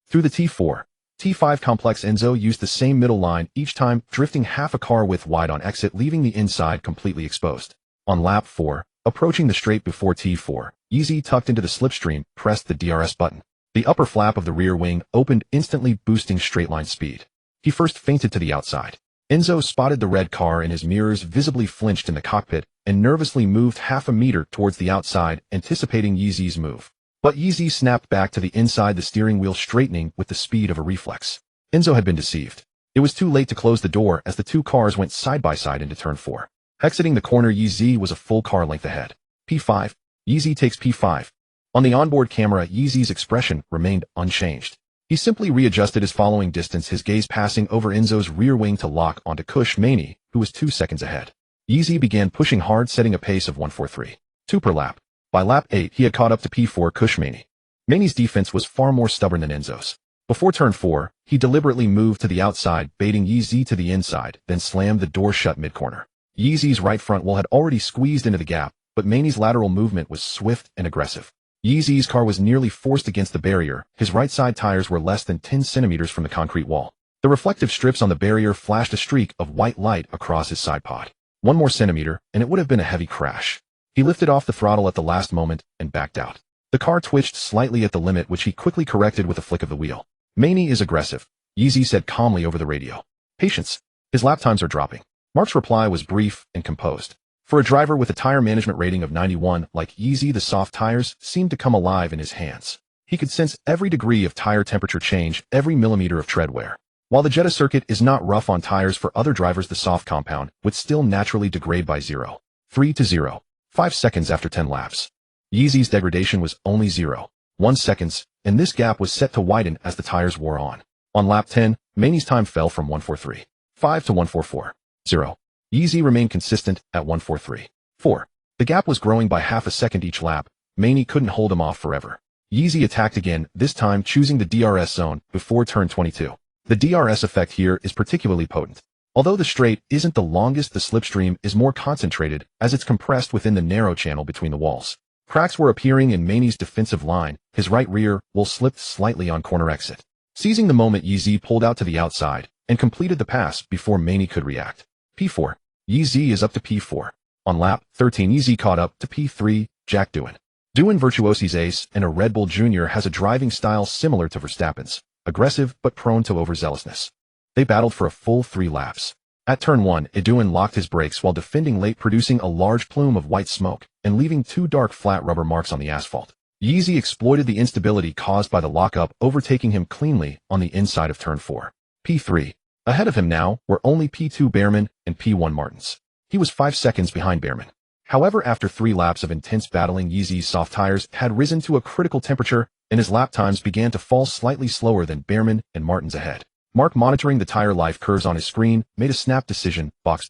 Through the T4, T5 complex, Enzo used the same middle line each time, drifting half a car width wide on exit, leaving the inside completely exposed. On lap 4, approaching the straight before T4, Yeezy tucked into the slipstream, pressed the DRS button. The upper flap of the rear wing opened, instantly boosting straight-line speed. He first feinted to the outside. Enzo spotted the red car in his mirrors, visibly flinched in the cockpit, and nervously moved half a meter towards the outside, anticipating Yeezy's move. But Yeezy snapped back to the inside, the steering wheel straightening with the speed of a reflex. Enzo had been deceived. It was too late to close the door as the 2 cars went side by side into turn 4. Exiting the corner, Yeezy was a full car length ahead. P5. Yeezy takes P5. On the onboard camera, Yeezy's expression remained unchanged. He simply readjusted his following distance, his gaze passing over Enzo's rear wing to lock onto Kush Maney, who was 2 seconds ahead. Yeezy began pushing hard, setting a pace of 1:43.2 per lap. By lap 8, he had caught up to P4 Kush Maney. Maney's defense was far more stubborn than Enzo's. Before turn 4, he deliberately moved to the outside, baiting Yeezy to the inside, then slammed the door shut mid-corner. Yeezy's right front wheel had already squeezed into the gap, but Maney's lateral movement was swift and aggressive. Yeezy's car was nearly forced against the barrier. His right side tires were less than 10 centimeters from the concrete wall. The reflective strips on the barrier flashed a streak of white light across his side pod. 1 more centimeter, and it would have been a heavy crash. He lifted off the throttle at the last moment and backed out. The car twitched slightly at the limit, which he quickly corrected with a flick of the wheel. Maney is aggressive, Yeezy said calmly over the radio. Patience. His lap times are dropping. Mark's reply was brief and composed. For a driver with a tire management rating of 91 like Yeezy, the soft tires seemed to come alive in his hands. He could sense every degree of tire temperature change, every millimeter of tread wear. While the Jeddah circuit is not rough on tires, for other drivers the soft compound would still naturally degrade by 0.3 to 0.5 seconds after 10 laps. Yeezy's degradation was only 0.1 seconds, and this gap was set to widen as the tires wore on. On lap 10, Maney's time fell from 1:43.5 to 1:44.0. Yeezy remained consistent at 1:43.4. The gap was growing by half a second each lap. Maney couldn't hold him off forever. Yeezy attacked again, this time choosing the DRS zone before turn 22. The DRS effect here is particularly potent. Although the straight isn't the longest, the slipstream is more concentrated as it's compressed within the narrow channel between the walls. Cracks were appearing in Maney's defensive line. His right rear wheel slipped slightly on corner exit. Seizing the moment, Yeezy pulled out to the outside and completed the pass before Maney could react. P4. Yeezy is up to P4. On lap 13, Yeezy caught up to P3, Jack Doohan. Doohan, Virtuosi's ace and a Red Bull Jr., has a driving style similar to Verstappen's, aggressive but prone to overzealousness. They battled for a full 3 laps. At turn 1, Doohan locked his brakes while defending late, producing a large plume of white smoke and leaving 2 dark flat rubber marks on the asphalt. Yeezy exploited the instability caused by the lockup, overtaking him cleanly on the inside of turn 4. P3. Ahead of him now were only P2 Behrman and P1 Martins. He was 5 seconds behind Behrman. However, after 3 laps of intense battling, Yeezy's soft tires had risen to a critical temperature, and his lap times began to fall slightly slower than Behrman and Martins ahead. Mark, monitoring the tire life curves on his screen, made a snap decision. Box.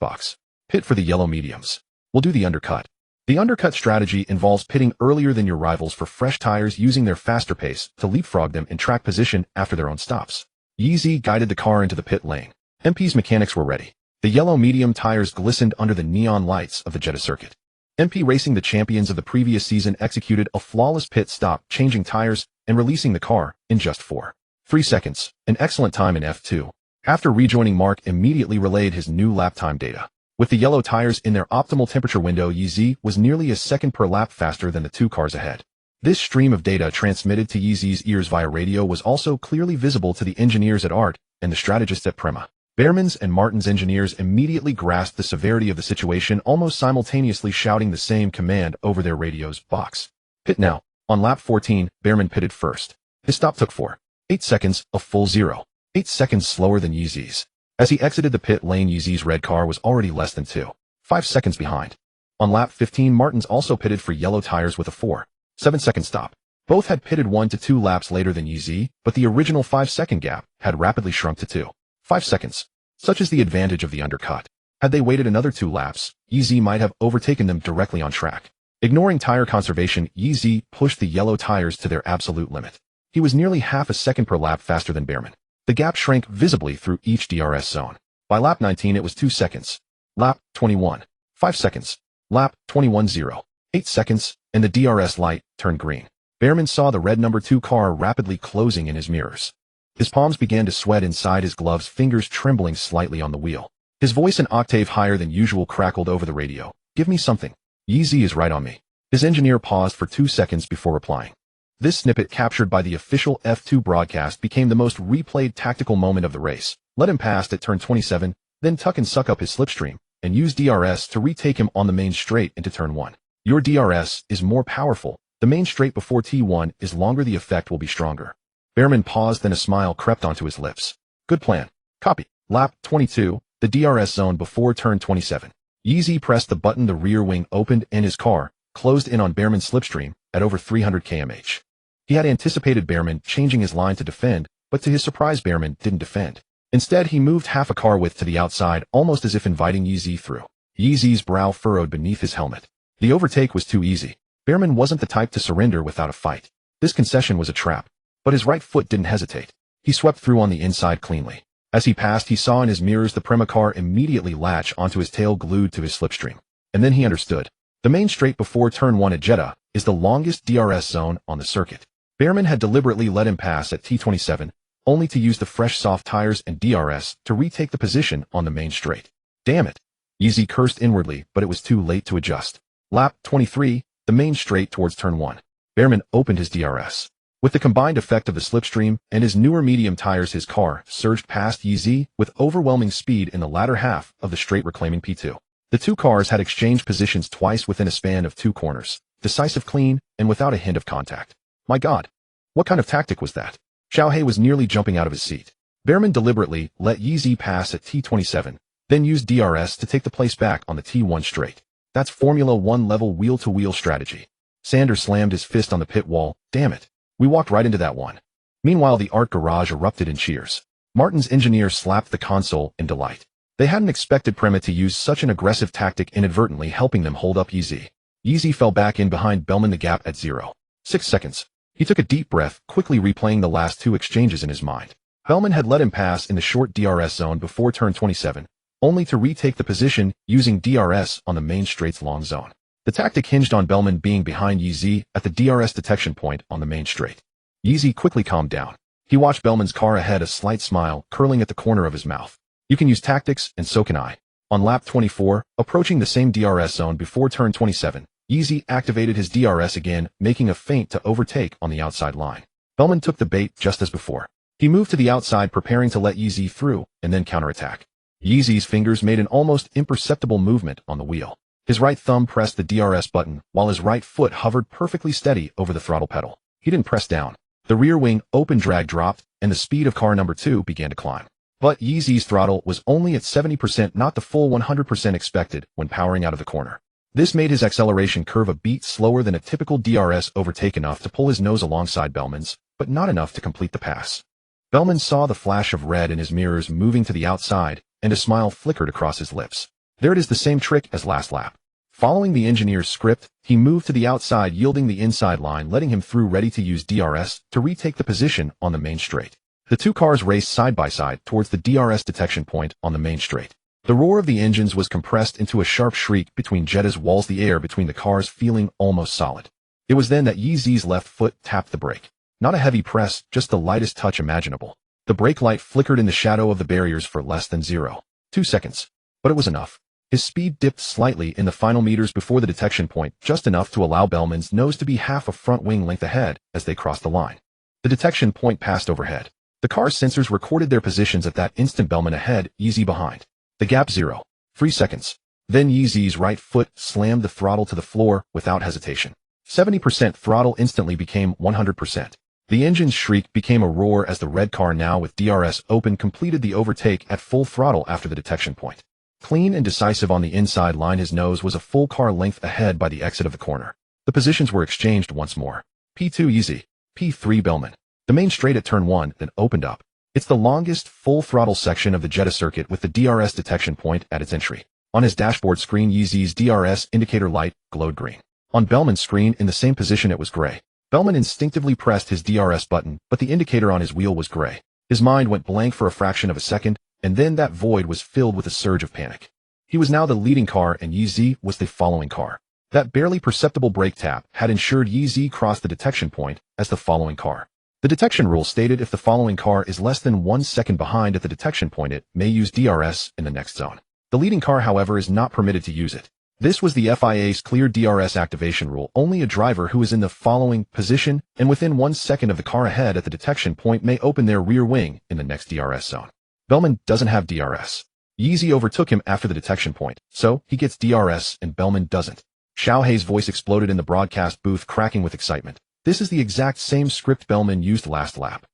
Pit for the yellow mediums. We'll do the undercut. The undercut strategy involves pitting earlier than your rivals for fresh tires, using their faster pace to leapfrog them in track position after their own stops. Yeezy guided the car into the pit lane. MP's mechanics were ready. The yellow medium tires glistened under the neon lights of the Jeddah circuit. MP Racing, the champions of the previous season, executed a flawless pit stop, changing tires and releasing the car in just 4.3 seconds, an excellent time in F2. After rejoining, Mark immediately relayed his new lap time data. With the yellow tires in their optimal temperature window, Yeezy was nearly a second per lap faster than the 2 cars ahead. This stream of data, transmitted to Yeezy's ears via radio, was also clearly visible to the engineers at ART and the strategists at Prema. Behrman's and Martin's engineers immediately grasped the severity of the situation, almost simultaneously shouting the same command over their radios. Box. Pit now. On lap 14, Behrman pitted first. His stop took 4.8 seconds, a full 0.8 seconds slower than Yeezy's. As he exited the pit lane, Yeezy's red car was already less than 2.5 seconds behind. On lap 15, Martins also pitted for yellow tires with a 4.7-second stop. Both had pitted 1 to 2 laps later than Yeezy, but the original 5-second gap had rapidly shrunk to 2.5 seconds. Such is the advantage of the undercut. Had they waited another 2 laps, Yeezy might have overtaken them directly on track. Ignoring tire conservation, Yeezy pushed the yellow tires to their absolute limit. He was nearly half a second per lap faster than Behrman. The gap shrank visibly through each DRS zone. By lap 19 it was 2 seconds. Lap 21, 5 seconds. Lap 21 0, 8 seconds, and the DRS light turned green. Behrman saw the red number 2 car rapidly closing in his mirrors. His palms began to sweat inside his gloves, fingers trembling slightly on the wheel. His voice an octave higher than usual crackled over the radio. Give me something. Yeezy is right on me. His engineer paused for 2 seconds before replying. This snippet captured by the official F2 broadcast became the most replayed tactical moment of the race. Let him pass at turn 27, then tuck and suck up his slipstream, and use DRS to retake him on the main straight into turn 1. Your DRS is more powerful. The main straight before T1 is longer, the effect will be stronger. Behrman paused, then a smile crept onto his lips. Good plan. Copy. Lap 22, the DRS zone before turn 27. Yeezy pressed the button, the rear wing opened, and his car closed in on Behrman's slipstream at over 300 km/h. He had anticipated Behrman changing his line to defend, but to his surprise Behrman didn't defend. Instead, he moved half a car width to the outside, almost as if inviting Yeezy through. Yeezy's brow furrowed beneath his helmet. The overtake was too easy. Behrman wasn't the type to surrender without a fight. This concession was a trap. But his right foot didn't hesitate. He swept through on the inside cleanly. As he passed, he saw in his mirrors the Prema car immediately latch onto his tail, glued to his slipstream. And then he understood. The main straight before turn 1 at Jeddah is the longest DRS zone on the circuit. Behrman had deliberately let him pass at T27, only to use the fresh soft tires and DRS to retake the position on the main straight. Damn it. Yeezy cursed inwardly, but it was too late to adjust. Lap 23, the main straight towards turn 1. Behrman opened his DRS. With the combined effect of the slipstream and his newer medium tires, his car surged past Yeezy with overwhelming speed in the latter half of the straight, reclaiming P2. The 2 cars had exchanged positions twice within a span of 2 corners, decisive, clean, and without a hint of contact. My God. What kind of tactic was that? Xiaohei was nearly jumping out of his seat. Behrman deliberately let Yeezy pass at T27, then used DRS to take the place back on the T1 straight. That's Formula 1 level wheel-to-wheel strategy. Sanders slammed his fist on the pit wall. Damn it. We walked right into that one. Meanwhile, the art garage erupted in cheers. Martin's engineer slapped the console in delight. They hadn't expected Prema to use such an aggressive tactic, inadvertently helping them hold up Yeezy. Yeezy fell back in behind Bellman, the gap at 0.6 seconds. He took a deep breath, quickly replaying the last 2 exchanges in his mind. Bellman had let him pass in the short DRS zone before turn 27, only to retake the position using DRS on the main straight's long zone. The tactic hinged on Bellman being behind Yeezy at the DRS detection point on the main straight. Yeezy quickly calmed down. He watched Bellman's car ahead, a slight smile curling at the corner of his mouth. You can use tactics, and so can I. On lap 24, approaching the same DRS zone before turn 27, Yeezy activated his DRS again, making a feint to overtake on the outside line. Bellman took the bait just as before. He moved to the outside, preparing to let Yeezy through, and then counterattack. Yeezy's fingers made an almost imperceptible movement on the wheel. His right thumb pressed the DRS button, while his right foot hovered perfectly steady over the throttle pedal. He didn't press down. The rear wing open drag dropped, and the speed of car number 2 began to climb. But Yeezy's throttle was only at 70%, not the full 100% expected when powering out of the corner. This made his acceleration curve a beat slower than a typical DRS overtake, enough to pull his nose alongside Bellman's, but not enough to complete the pass. Bellman saw the flash of red in his mirrors moving to the outside, and a smile flickered across his lips. There it is, the same trick as last lap. Following the engineer's script, he moved to the outside, yielding the inside line, letting him through, ready to use DRS to retake the position on the main straight. The 2 cars raced side by side towards the DRS detection point on the main straight. The roar of the engines was compressed into a sharp shriek between Jeddah's walls, the air between the cars feeling almost solid. It was then that Yeezy's left foot tapped the brake. Not a heavy press, just the lightest touch imaginable. The brake light flickered in the shadow of the barriers for less than 0.2 seconds. But it was enough. His speed dipped slightly in the final meters before the detection point, just enough to allow Bellman's nose to be half a front wing length ahead as they crossed the line. The detection point passed overhead. The car's sensors recorded their positions at that instant. Bellman ahead, Yeezy behind. The gap 0.3 seconds. Then Yeezy's right foot slammed the throttle to the floor without hesitation. 70% throttle instantly became 100%. The engine's shriek became a roar as the red car, now with DRS open, completed the overtake at full throttle after the detection point. Clean and decisive on the inside line, his nose was a full car length ahead by the exit of the corner. The positions were exchanged once more. P2 Yeezy, P3 Bellman. The main straight at turn 1 then opened up. It's the longest, full-throttle section of the Jeddah circuit with the DRS detection point at its entry. On his dashboard screen, Yeezy's DRS indicator light glowed green. On Bellman's screen, in the same position, it was gray. Bellman instinctively pressed his DRS button, but the indicator on his wheel was gray. His mind went blank for a fraction of a second, and then that void was filled with a surge of panic. He was now the leading car, and Yeezy was the following car. That barely perceptible brake tap had ensured Yeezy crossed the detection point as the following car. The detection rule stated if the following car is less than 1 second behind at the detection point, it may use DRS in the next zone. The leading car, however, is not permitted to use it. This was the FIA's clear DRS activation rule. Only a driver who is in the following position and within 1 second of the car ahead at the detection point may open their rear wing in the next DRS zone. Bellman doesn't have DRS. Yeezy overtook him after the detection point, so he gets DRS and Bellman doesn't. Xiaohei's voice exploded in the broadcast booth, cracking with excitement. This is the exact same script Bellman used last lap.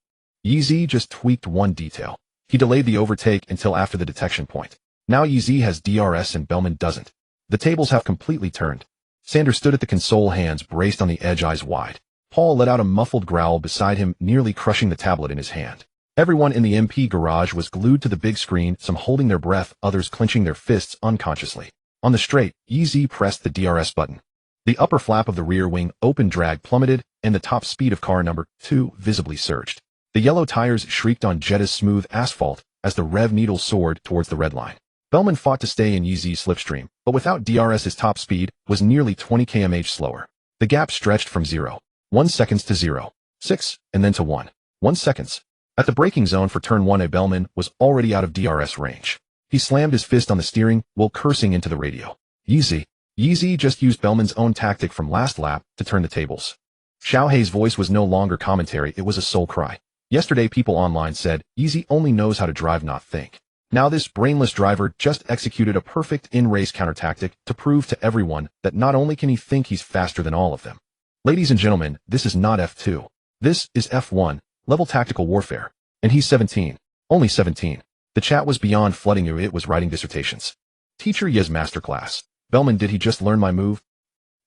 Yeezy just tweaked one detail. He delayed the overtake until after the detection point. Now Yeezy has DRS and Bellman doesn't. The tables have completely turned. Sanders stood at the console, hands braced on the edge, eyes wide. Paul let out a muffled growl beside him, nearly crushing the tablet in his hand. Everyone in the MP garage was glued to the big screen, some holding their breath, others clenching their fists unconsciously. On the straight, Yeezy pressed the DRS button. The upper flap of the rear wing open drag plummeted, and the top speed of car number 2 visibly surged. The yellow tires shrieked on Jeddah's smooth asphalt as the rev needle soared towards the red line. Bellman fought to stay in Yeezy's slipstream, but without DRS his top speed was nearly 20 km/h slower. The gap stretched from 0.1 seconds to 0.6, and then to 1 seconds. At the braking zone for turn 1A, Bellman was already out of DRS range. He slammed his fist on the steering while cursing into the radio. Yeezy just used Bellman's own tactic from last lap to turn the tables. Xiaohei's voice was no longer commentary, it was a soul cry. Yesterday people online said, Yeezy only knows how to drive, not think. Now this brainless driver just executed a perfect in-race counter tactic to prove to everyone that not only can he think, he's faster than all of them. Ladies and gentlemen, this is not F2. This is F1, level tactical warfare. And he's 17. Only 17. The chat was beyond flooding you, it was writing dissertations. Teacher Ye's masterclass. Bellman, did he just learn my move?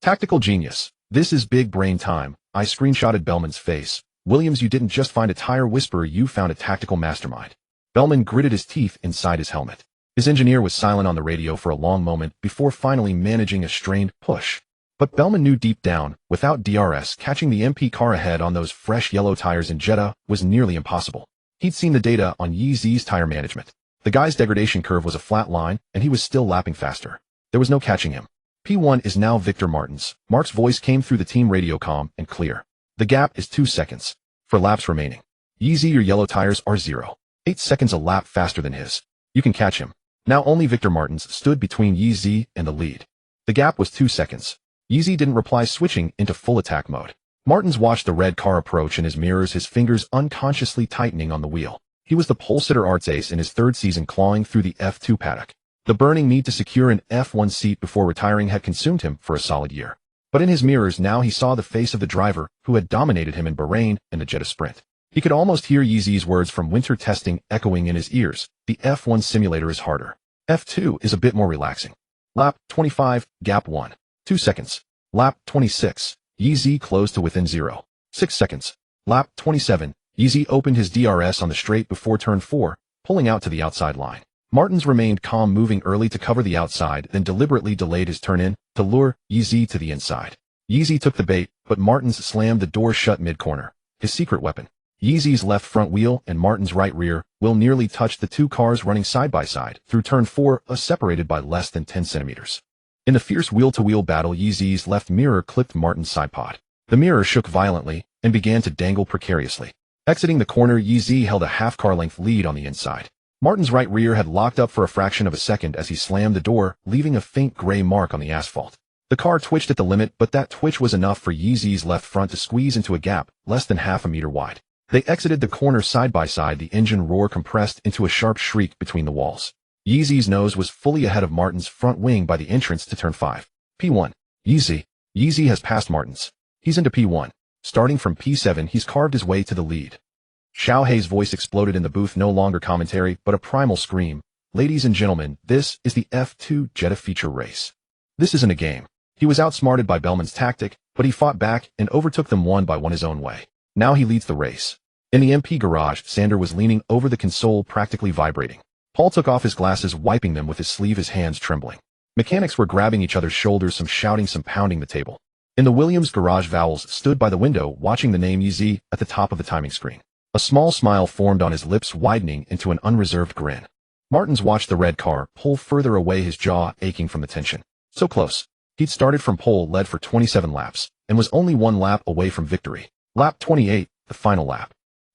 Tactical genius. This is big brain time. I screenshotted Bellman's face. Williams, you didn't just find a tire whisperer, you found a tactical mastermind. Bellman gritted his teeth inside his helmet. His engineer was silent on the radio for a long moment before finally managing a strained push. But Bellman knew deep down, without DRS, catching the MP car ahead on those fresh yellow tires in Jeddah was nearly impossible. He'd seen the data on Yeezy's tire management. The guy's degradation curve was a flat line, and he was still lapping faster. There was no catching him. P1 is now Victor Martins. Mark's voice came through the team radio calm and clear. The gap is 2 seconds. For laps remaining. Yeezy, your yellow tires are 0.8 seconds a lap faster than his. You can catch him. Now only Victor Martins stood between Yeezy and the lead. The gap was 2 seconds. Yeezy didn't reply, switching into full attack mode. Martins watched the red car approach in his mirrors, his fingers unconsciously tightening on the wheel. He was the pole sitter arts ace in his 3rd season, clawing through the F2 paddock. The burning need to secure an F1 seat before retiring had consumed him for a solid year. But in his mirrors now he saw the face of the driver who had dominated him in Bahrain and the Jeddah Sprint. He could almost hear Yeezy's words from winter testing echoing in his ears. The F1 simulator is harder. F2 is a bit more relaxing. Lap 25, gap 1.2 seconds. Lap 26, Yeezy closed to within 0.6 seconds. Lap 27, Yeezy opened his DRS on the straight before turn 4, pulling out to the outside line. Martins remained calm, moving early to cover the outside, then deliberately delayed his turn-in to lure Yeezy to the inside. Yeezy took the bait, but Martins slammed the door shut mid-corner. His secret weapon. Yeezy's left front wheel and Martins' right rear wheel nearly touched the two cars running side by side through turn 4, separated by less than 10 centimeters. In the fierce wheel-to-wheel battle, Yeezy's left mirror clipped Martins' side pod. The mirror shook violently and began to dangle precariously. Exiting the corner, Yeezy held a half-car length lead on the inside. Martins' right rear had locked up for a fraction of a second as he slammed the door, leaving a faint gray mark on the asphalt. The car twitched at the limit, but that twitch was enough for Yeezy's left front to squeeze into a gap less than half a meter wide. They exited the corner side by side, the engine roar compressed into a sharp shriek between the walls. Yeezy's nose was fully ahead of Martins' front wing by the entrance to turn 5. P1. Yeezy has passed Martins. He's into P1. Starting from P7, he's carved his way to the lead. Xiaohei's voice exploded in the booth, no longer commentary, but a primal scream. Ladies and gentlemen, this is the F2 Jeddah feature race. This isn't a game. He was outsmarted by Bellman's tactic, but he fought back and overtook them 1-1 his own way. Now he leads the race. In the MP garage, Sander was leaning over the console, practically vibrating. Paul took off his glasses, wiping them with his sleeve, his hands trembling. Mechanics were grabbing each other's shoulders, some shouting, some pounding the table. In the Williams garage, Vowles stood by the window, watching the name Yeezy at the top of the timing screen. A small smile formed on his lips, widening into an unreserved grin. Martins watched the red car pull further away, his jaw aching from the tension. So close. He'd started from pole, led for 27 laps, and was only one lap away from victory. Lap 28, the final lap.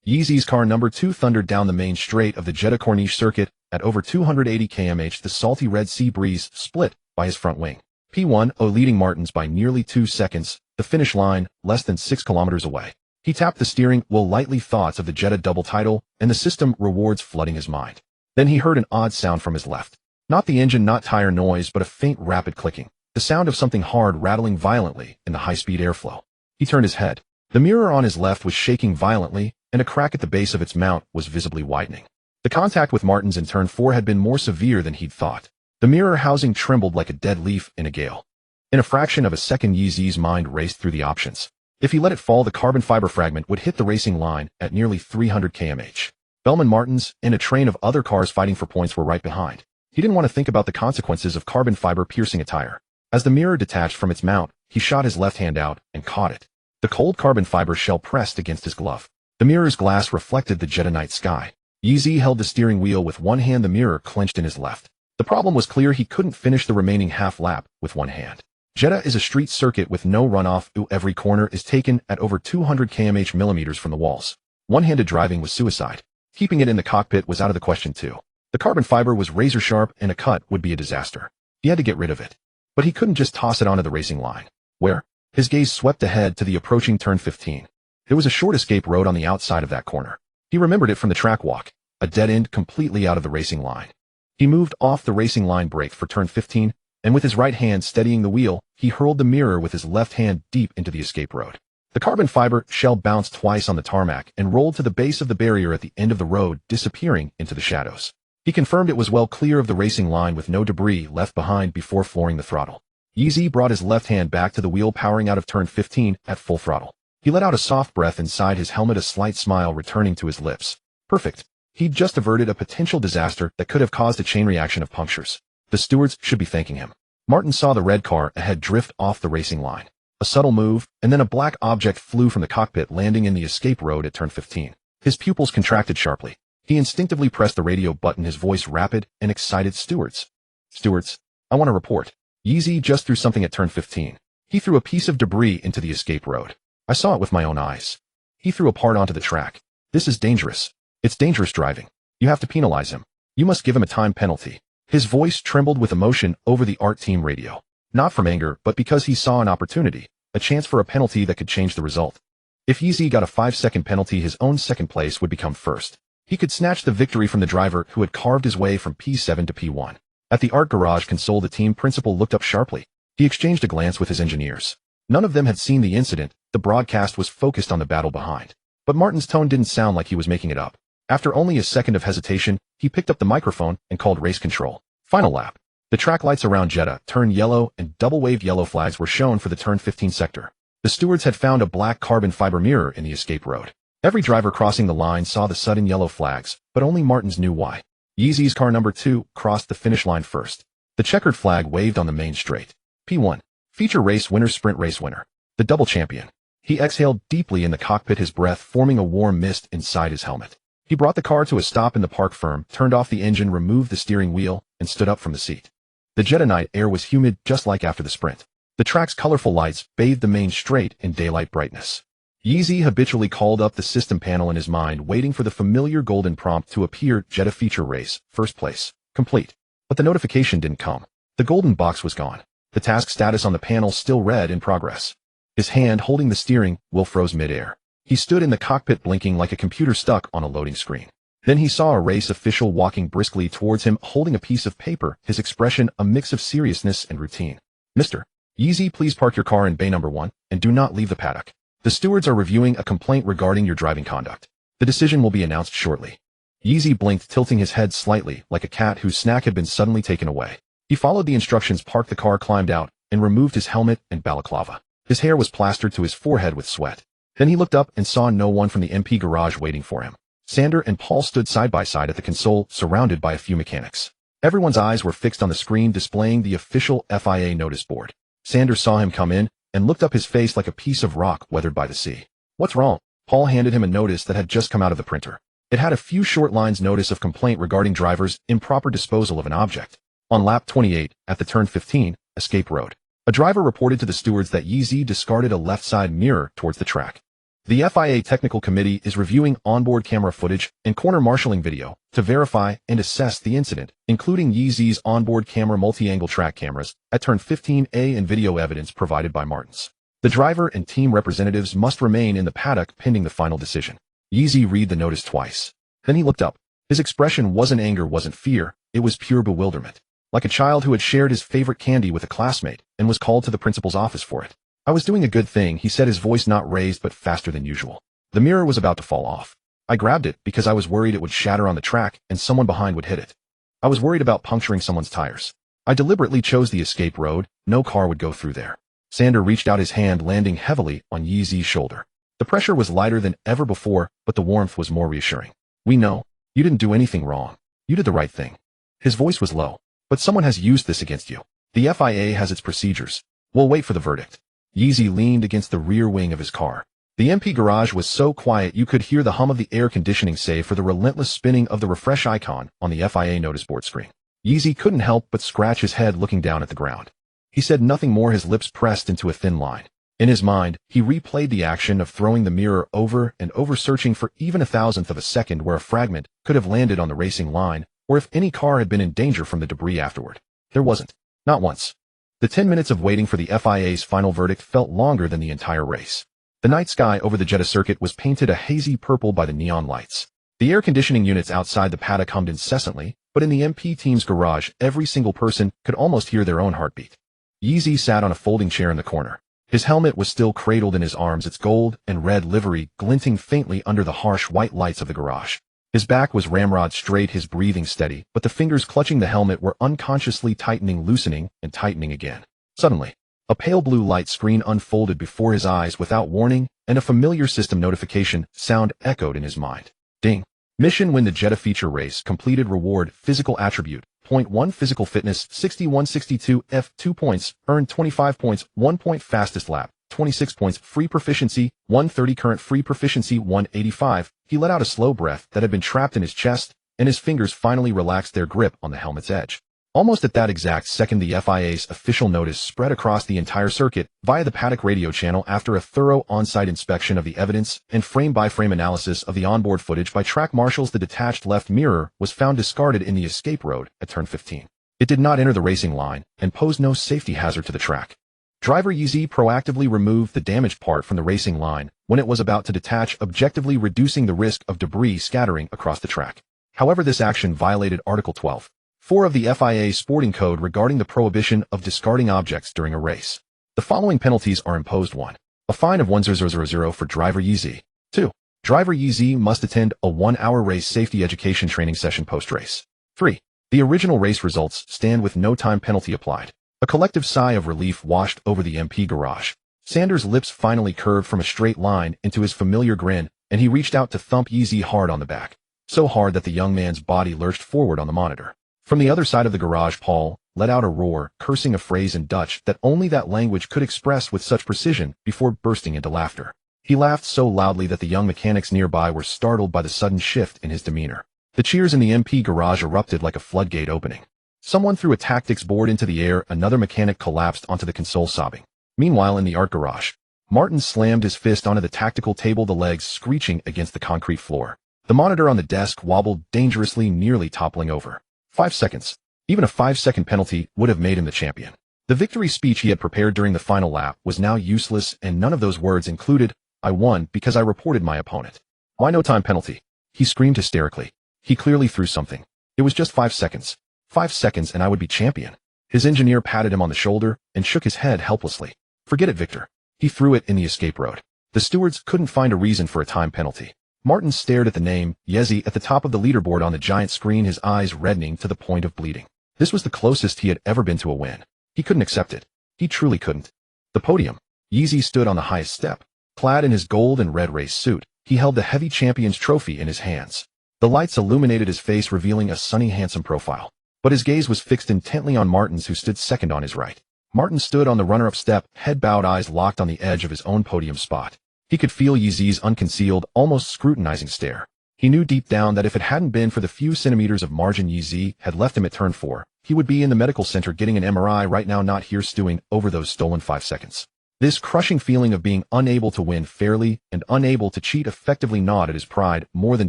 Yeezy's car number 2 thundered down the main straight of the Jeddah Corniche circuit at over 280 km/h. The salty Red Sea breeze split by his front wing. P1 leading Martins by nearly 2 seconds, the finish line less than 6 kilometers away. He tapped the steering wheel lightly, thoughts of the Jeddah double title and the system rewards flooding his mind. Then he heard an odd sound from his left. Not the engine, not tire noise, but a faint rapid clicking. The sound of something hard rattling violently in the high-speed airflow. He turned his head. The mirror on his left was shaking violently, and a crack at the base of its mount was visibly widening. The contact with Martins in turn 4 had been more severe than he'd thought. The mirror housing trembled like a dead leaf in a gale. In a fraction of a second, Yeezy's mind raced through the options. If he let it fall, the carbon fiber fragment would hit the racing line at nearly 300 km/h. Bellman, Martins, and a train of other cars fighting for points were right behind. He didn't want to think about the consequences of carbon fiber piercing a tire. As the mirror detached from its mount, he shot his left hand out and caught it. The cold carbon fiber shell pressed against his glove. The mirror's glass reflected the Jeddah night sky. Yeezy held the steering wheel with one hand, the mirror clenched in his left. The problem was clear: he couldn't finish the remaining half lap with one hand. Jeddah is a street circuit with no runoff. Every corner is taken at over 200 km/h from the walls. One-handed driving was suicide. Keeping it in the cockpit was out of the question too. The carbon fiber was razor sharp, and a cut would be a disaster. He had to get rid of it. But he couldn't just toss it onto the racing line. Where? His gaze swept ahead to the approaching turn 15. There was a short escape road on the outside of that corner. He remembered it from the track walk, a dead end completely out of the racing line. He moved off the racing line, braked for turn 15, and with his right hand steadying the wheel, he hurled the mirror with his left hand deep into the escape road. The carbon fiber shell bounced twice on the tarmac and rolled to the base of the barrier at the end of the road, disappearing into the shadows. He confirmed it was well clear of the racing line with no debris left behind before flooring the throttle. Yeezy brought his left hand back to the wheel, powering out of turn 15 at full throttle. He let out a soft breath inside his helmet, a slight smile returning to his lips. Perfect. He'd just averted a potential disaster that could have caused a chain reaction of punctures. The stewards should be thanking him. Martin saw the red car ahead drift off the racing line. A subtle move, and then a black object flew from the cockpit, landing in the escape road at turn 15. His pupils contracted sharply. He instinctively pressed the radio button, his voice rapid and excited. Stewards, I want to report. Yeezy just threw something at turn 15. He threw a piece of debris into the escape road. I saw it with my own eyes. He threw a part onto the track. This is dangerous. It's dangerous driving. You have to penalize him. You must give him a time penalty. His voice trembled with emotion over the art team radio. Not from anger, but because he saw an opportunity, a chance for a penalty that could change the result. If Yeezy got a 5-second penalty, his own second place would become first. He could snatch the victory from the driver who had carved his way from P7 to P1. At the art garage console, the team principal looked up sharply. He exchanged a glance with his engineers. None of them had seen the incident. The broadcast was focused on the battle behind. But Martin's tone didn't sound like he was making it up. After only a second of hesitation, he picked up the microphone and called race control. Final lap. The track lights around Jeddah turned yellow, and double-waved yellow flags were shown for the turn 15 sector. The stewards had found a black carbon fiber mirror in the escape road. Every driver crossing the line saw the sudden yellow flags, but only Martins knew why. Yeezy's car number 2 crossed the finish line first. The checkered flag waved on the main straight. P1. Feature race winner, sprint race winner. The double champion. He exhaled deeply in the cockpit, his breath forming a warm mist inside his helmet. He brought the car to a stop in the park firm, turned off the engine, removed the steering wheel, and stood up from the seat. The Jeddah night air was humid, just like after the sprint. The track's colorful lights bathed the main straight in daylight brightness. Yeezy habitually called up the system panel in his mind, waiting for the familiar golden prompt to appear: Jeddah feature race, first place, complete. But the notification didn't come. The golden box was gone. The task status on the panel still read in progress. His hand holding the steering wheel froze midair. He stood in the cockpit, blinking like a computer stuck on a loading screen. Then he saw a race official walking briskly towards him, holding a piece of paper, his expression a mix of seriousness and routine. Mr. Yeezy, please park your car in bay number 1, and do not leave the paddock. The stewards are reviewing a complaint regarding your driving conduct. The decision will be announced shortly. Yeezy blinked, tilting his head slightly, like a cat whose snack had been suddenly taken away. He followed the instructions, parked the car, climbed out, and removed his helmet and balaclava. His hair was plastered to his forehead with sweat. Then he looked up and saw no one from the MP garage waiting for him. Sander and Paul stood side by side at the console, surrounded by a few mechanics. Everyone's eyes were fixed on the screen displaying the official FIA notice board. Sander saw him come in and looked up, his face like a piece of rock weathered by the sea. "What's wrong?" Paul handed him a notice that had just come out of the printer. It had a few short lines: notice of complaint regarding driver's improper disposal of an object. On lap 28, at the turn 15, escape road, a driver reported to the stewards that Yeezy discarded a left side mirror towards the track. The FIA Technical Committee is reviewing onboard camera footage and corner marshalling video to verify and assess the incident, including Yeezy's onboard camera multi-angle track cameras at turn 15A and video evidence provided by Martins. The driver and team representatives must remain in the paddock pending the final decision. Yeezy read the notice twice. Then he looked up. His expression wasn't anger, wasn't fear, it was pure bewilderment. Like a child who had shared his favorite candy with a classmate and was called to the principal's office for it. "I was doing a good thing," he said, his voice not raised but faster than usual. "The mirror was about to fall off. I grabbed it because I was worried it would shatter on the track and someone behind would hit it. I was worried about puncturing someone's tires. I deliberately chose the escape road, no car would go through there." Sander reached out his hand, landing heavily on Yeezy's shoulder. The pressure was lighter than ever before, but the warmth was more reassuring. "We know. You didn't do anything wrong. You did the right thing." His voice was low. "But someone has used this against you. The FIA has its procedures. We'll wait for the verdict." Yeezy leaned against the rear wing of his car. The MP garage was so quiet you could hear the hum of the air conditioning save for the relentless spinning of the refresh icon on the FIA notice board screen. Yeezy couldn't help but scratch his head, looking down at the ground. He said nothing more, his lips pressed into a thin line. In his mind, he replayed the action of throwing the mirror over and over, searching for even a thousandth of a second where a fragment could have landed on the racing line, or if any car had been in danger from the debris afterward. There wasn't. Not once. The 10 minutes of waiting for the FIA's final verdict felt longer than the entire race. The night sky over the Jeddah circuit was painted a hazy purple by the neon lights. The air conditioning units outside the paddock hummed incessantly, but in the MP team's garage, every single person could almost hear their own heartbeat. Yeezy sat on a folding chair in the corner. His helmet was still cradled in his arms, its gold and red livery glinting faintly under the harsh white lights of the garage. His back was ramrod straight, his breathing steady, but the fingers clutching the helmet were unconsciously tightening, loosening, and tightening again. Suddenly, a pale blue light screen unfolded before his eyes without warning, and a familiar system notification sound echoed in his mind. Ding. Mission: win the Jeddah feature race. Completed. Reward: physical attribute. Point 1 physical fitness 6162 F 2 points, earned 25 points, 1 point fastest lap, 26 points, free proficiency 130, current free proficiency 185. He let out a slow breath that had been trapped in his chest, and his fingers finally relaxed their grip on the helmet's edge. Almost at that exact second, the FIA's official notice spread across the entire circuit via the paddock radio channel. After a thorough on-site inspection of the evidence and frame-by-frame analysis of the onboard footage by track marshals, the detached left mirror was found discarded in the escape road at turn 15. It did not enter the racing line and posed no safety hazard to the track. Driver Yeezy proactively removed the damaged part from the racing line when it was about to detach, objectively reducing the risk of debris scattering across the track. However, this action violated Article 12.4 of the FIA Sporting Code regarding the prohibition of discarding objects during a race. The following penalties are imposed: 1. A fine of 1,000 for driver Yeezy. 2. Driver Yeezy must attend a 1-hour race safety education training session post-race. 3. The original race results stand with no time penalty applied. A collective sigh of relief washed over the MP garage. Sander's lips finally curved from a straight line into his familiar grin, and he reached out to thump Yeezy hard on the back. So hard that the young man's body lurched forward on the monitor. From the other side of the garage, Paul let out a roar, cursing a phrase in Dutch that only that language could express with such precision before bursting into laughter. He laughed so loudly that the young mechanics nearby were startled by the sudden shift in his demeanor. The cheers in the MP garage erupted like a floodgate opening. Someone threw a tactics board into the air, another mechanic collapsed onto the console sobbing. Meanwhile, in the art garage, Martin slammed his fist onto the tactical table, the legs screeching against the concrete floor. The monitor on the desk wobbled dangerously, nearly toppling over. 5 seconds. Even a 5-second penalty would have made him the champion. The victory speech he had prepared during the final lap was now useless, and none of those words included, "I won because I reported my opponent." Why no time penalty? He screamed hysterically. He clearly threw something. It was just 5 seconds. 5 seconds and I would be champion. His engineer patted him on the shoulder and shook his head helplessly. Forget it, Victor. He threw it in the escape road. The stewards couldn't find a reason for a time penalty. Martin stared at the name, Yeezy, at the top of the leaderboard on the giant screen, his eyes reddening to the point of bleeding. This was the closest he had ever been to a win. He couldn't accept it. He truly couldn't. The podium. Yeezy stood on the highest step. Clad in his gold and red race suit, he held the heavy champion's trophy in his hands. The lights illuminated his face, revealing a sunny, handsome profile. But his gaze was fixed intently on Martins, who stood second on his right. Martin stood on the runner-up step, head bowed, eyes locked on the edge of his own podium spot. He could feel Yeezy's unconcealed, almost scrutinizing stare. He knew deep down that if it hadn't been for the few centimeters of margin Yeezy had left him at turn 4, he would be in the medical center getting an MRI right now, not here stewing over those stolen 5 seconds. This crushing feeling of being unable to win fairly and unable to cheat effectively gnawed at his pride more than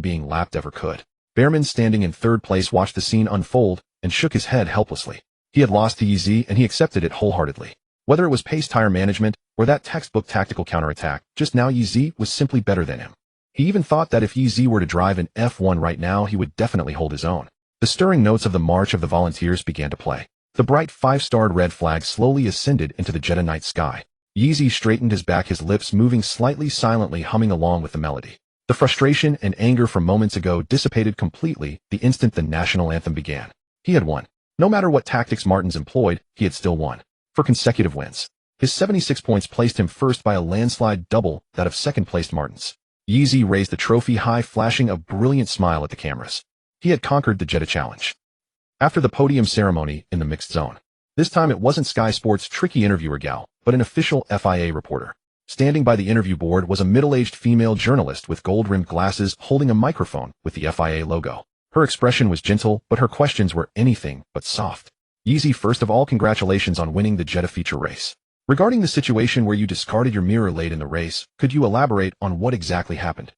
being lapped ever could. Behrman, standing in third place, watched the scene unfold and shook his head helplessly. He had lost to Yeezy, and he accepted it wholeheartedly. Whether it was pace tire management or that textbook tactical counterattack, just now Yeezy was simply better than him. He even thought that if Yeezy were to drive an F1 right now, he would definitely hold his own. The stirring notes of the March of the Volunteers began to play. The bright 5-starred red flag slowly ascended into the Jeddah night sky. Yeezy straightened his back, his lips moving slightly, silently humming along with the melody. The frustration and anger from moments ago dissipated completely the instant the national anthem began. He had won. No matter what tactics Martins employed, he had still won. For consecutive wins. His 76 points placed him first by a landslide, double that of second-placed Martins. Yeezy raised the trophy high, flashing a brilliant smile at the cameras. He had conquered the Jeddah Challenge. After the podium ceremony in the mixed zone. This time it wasn't Sky Sports' tricky interviewer gal, but an official FIA reporter. Standing by the interview board was a middle-aged female journalist with gold-rimmed glasses holding a microphone with the FIA logo. Her expression was gentle, but her questions were anything but soft. Yeezy, first of all, congratulations on winning the Jeddah feature race. Regarding the situation where you discarded your mirror late in the race, could you elaborate on what exactly happened?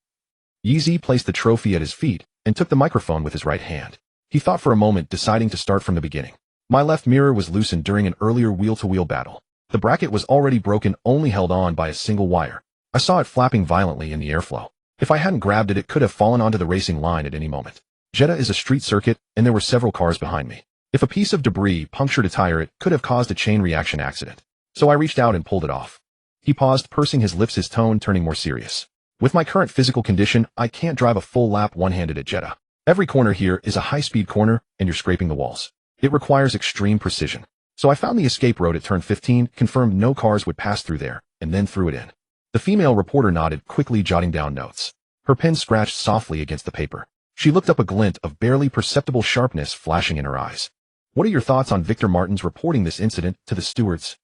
Yeezy placed the trophy at his feet and took the microphone with his right hand. He thought for a moment, deciding to start from the beginning. My left mirror was loosened during an earlier wheel-to-wheel battle. The bracket was already broken, only held on by a single wire. I saw it flapping violently in the airflow. If I hadn't grabbed it, it could have fallen onto the racing line at any moment. Jeddah is a street circuit, and there were several cars behind me. If a piece of debris punctured a tire, it could have caused a chain reaction accident. So I reached out and pulled it off. He paused, pursing his lips, his tone turning more serious. With my current physical condition, I can't drive a full lap one-handed at Jeddah. Every corner here is a high-speed corner, and you're scraping the walls. It requires extreme precision. So I found the escape road at turn 15, confirmed no cars would pass through there, and then threw it in. The female reporter nodded, quickly jotting down notes. Her pen scratched softly against the paper. She looked up, a glint of barely perceptible sharpness flashing in her eyes. What are your thoughts on Victor Martins reporting this incident to the stewards?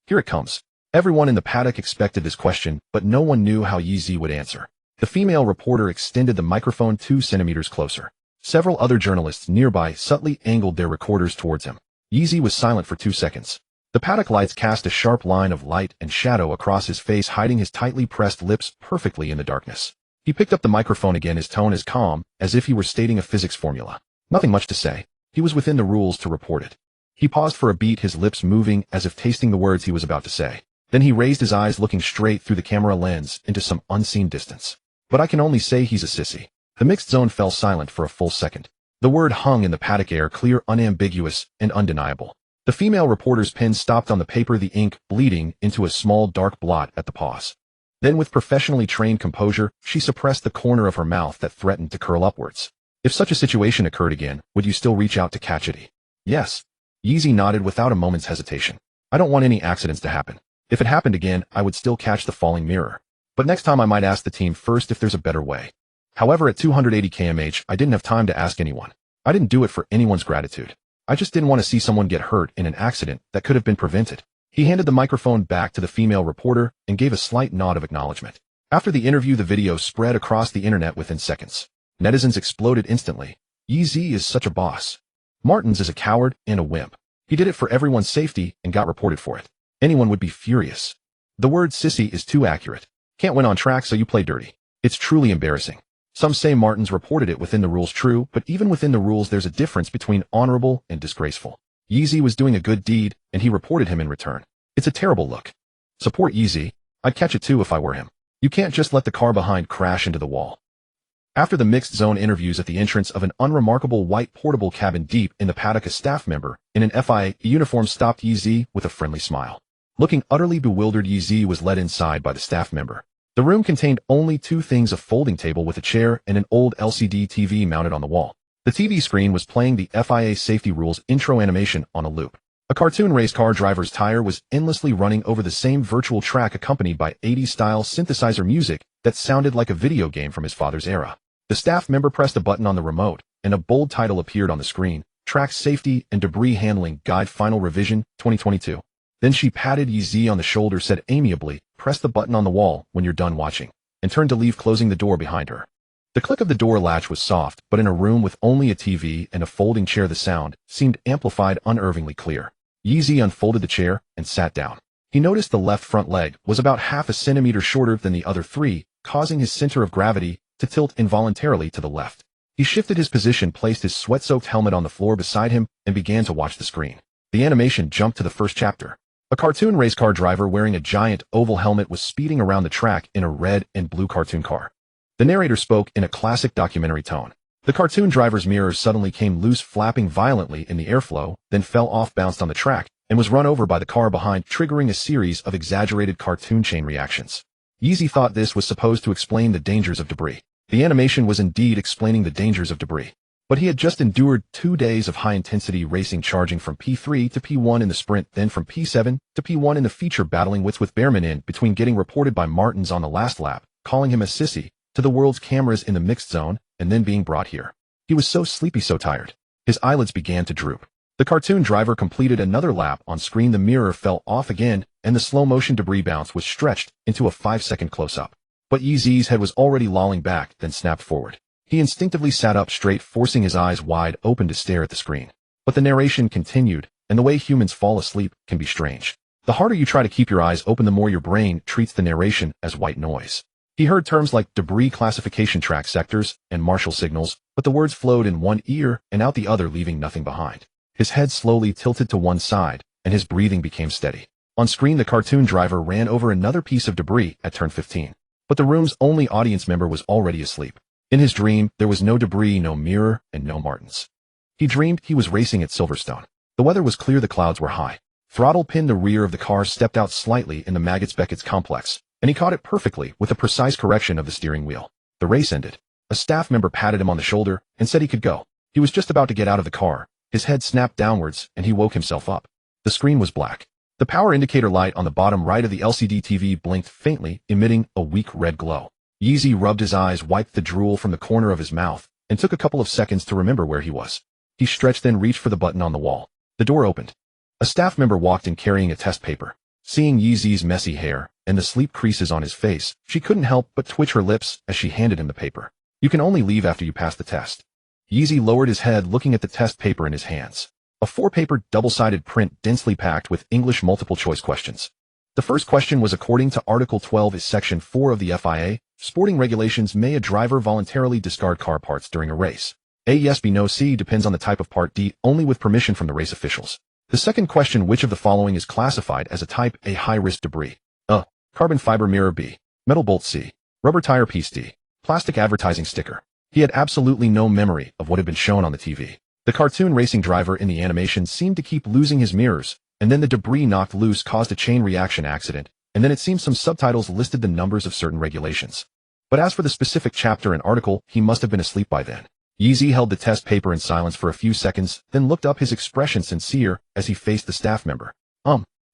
Here it comes. Everyone in the paddock expected this question, but no one knew how Yeezy would answer. The female reporter extended the microphone 2 centimeters closer. Several other journalists nearby subtly angled their recorders towards him. Yeezy was silent for 2 seconds. The paddock lights cast a sharp line of light and shadow across his face, hiding his tightly pressed lips perfectly in the darkness. He picked up the microphone again, his tone as calm as if he were stating a physics formula. Nothing much to say. He was within the rules to report it. He paused for a beat, his lips moving as if tasting the words he was about to say. Then he raised his eyes, looking straight through the camera lens into some unseen distance. But I can only say he's a sissy. The mixed zone fell silent for a full second. The word hung in the paddock air, clear, unambiguous, and undeniable. The female reporter's pen stopped on the paper, the ink bleeding into a small dark blot at the pause. Then, with professionally trained composure, she suppressed the corner of her mouth that threatened to curl upwards. If such a situation occurred again, would you still reach out to catch it? Yes. Yeezy nodded without a moment's hesitation. I don't want any accidents to happen. If it happened again, I would still catch the falling mirror. But next time I might ask the team first if there's a better way. However, at 280 km/h, I didn't have time to ask anyone. I didn't do it for anyone's gratitude. I just didn't want to see someone get hurt in an accident that could have been prevented. He handed the microphone back to the female reporter and gave a slight nod of acknowledgement. After the interview, the video spread across the internet within seconds. Netizens exploded instantly. Yeezy is such a boss. Martins is a coward and a wimp. He did it for everyone's safety and got reported for it. Anyone would be furious. The word sissy is too accurate. Can't win on track, so you play dirty. It's truly embarrassing. Some say Martins reported it within the rules, true, but even within the rules there's a difference between honorable and disgraceful. Yeezy was doing a good deed, and he reported him in return. It's a terrible look. Support Yeezy. I'd catch it too if I were him. You can't just let the car behind crash into the wall. After the mixed zone interviews, at the entrance of an unremarkable white portable cabin deep in the paddock, a staff member in an FIA uniform stopped Yeezy with a friendly smile. Looking utterly bewildered, Yeezy was led inside by the staff member. The room contained only 2 things: a folding table with a chair and an old LCD TV mounted on the wall. The TV screen was playing the FIA safety rules intro animation on a loop. A cartoon race car driver's tire was endlessly running over the same virtual track accompanied by 80s-style synthesizer music that sounded like a video game from his father's era. The staff member pressed a button on the remote, and a bold title appeared on the screen, Track Safety and Debris Handling Guide Final Revision, 2022. Then she patted Yeezy on the shoulder, said amiably, "Press the button on the wall when you're done watching," and turned to leave, closing the door behind her. The click of the door latch was soft, but in a room with only a TV and a folding chair the sound seemed amplified, unnervingly clear. Yeezy unfolded the chair and sat down. He noticed the left front leg was about half a centimeter shorter than the other three, causing his center of gravity to tilt involuntarily to the left. He shifted his position, placed his sweat-soaked helmet on the floor beside him, and began to watch the screen. The animation jumped to the first chapter. A cartoon race car driver wearing a giant oval helmet was speeding around the track in a red and blue cartoon car. The narrator spoke in a classic documentary tone. The cartoon driver's mirrors suddenly came loose, flapping violently in the airflow, then fell off, bounced on the track, and was run over by the car behind, triggering a series of exaggerated cartoon chain reactions. Yeezy thought this was supposed to explain the dangers of debris. The animation was indeed explaining the dangers of debris. But he had just endured 2 days of high-intensity racing, charging from P3 to P1 in the sprint, then from P7 to P1 in the feature, battling wits with Behrman in between, getting reported by Martins on the last lap, calling him a sissy, to the world's cameras in the mixed zone, and then being brought here. He was so sleepy, so tired. His eyelids began to droop. The cartoon driver completed another lap. On screen, the mirror fell off again, and the slow-motion debris bounce was stretched into a 5-second close-up. But Yeezy's head was already lolling back, then snapped forward. He instinctively sat up straight, forcing his eyes wide open to stare at the screen. But the narration continued, and the way humans fall asleep can be strange. The harder you try to keep your eyes open, the more your brain treats the narration as white noise. He heard terms like debris classification, track sectors, and Marshall signals, but the words flowed in one ear and out the other, leaving nothing behind. His head slowly tilted to one side, and his breathing became steady. On screen, the cartoon driver ran over another piece of debris at turn 15. But the room's only audience member was already asleep. In his dream, there was no debris, no mirror, and no Martins. He dreamed he was racing at Silverstone. The weather was clear, the clouds were high. Throttle pin, the rear of the car stepped out slightly in the Maggots-Beckett's complex, and he caught it perfectly with a precise correction of the steering wheel. The race ended. A staff member patted him on the shoulder and said he could go. He was just about to get out of the car. His head snapped downwards, and he woke himself up. The screen was black. The power indicator light on the bottom right of the LCD TV blinked faintly, emitting a weak red glow. Yeezy rubbed his eyes, wiped the drool from the corner of his mouth, and took a couple of seconds to remember where he was. He stretched, then reached for the button on the wall. The door opened. A staff member walked in carrying a test paper. Seeing Yeezy's messy hair and the sleep creases on his face, she couldn't help but twitch her lips as she handed him the paper. "You can only leave after you pass the test." Yeezy lowered his head, looking at the test paper in his hands. A 4-paper, double-sided print densely packed with English multiple-choice questions. The first question was, according to Article 12 is Section 4 of the FIA, sporting regulations, may a driver voluntarily discard car parts during a race? A, yes, B, no, C, depends on the type of part, D, only with permission from the race officials. The second question, which of the following is classified as a type A high-risk debris? A, carbon fiber mirror, B, metal bolt, C, rubber tire piece, D, plastic advertising sticker. He had absolutely no memory of what had been shown on the TV. The cartoon racing driver in the animation seemed to keep losing his mirrors, and then the debris knocked loose caused a chain reaction accident, and then it seemed some subtitles listed the numbers of certain regulations. But as for the specific chapter and article, he must have been asleep by then. Yeezy held the test paper in silence for a few seconds, then looked up, his expression sincere as he faced the staff member.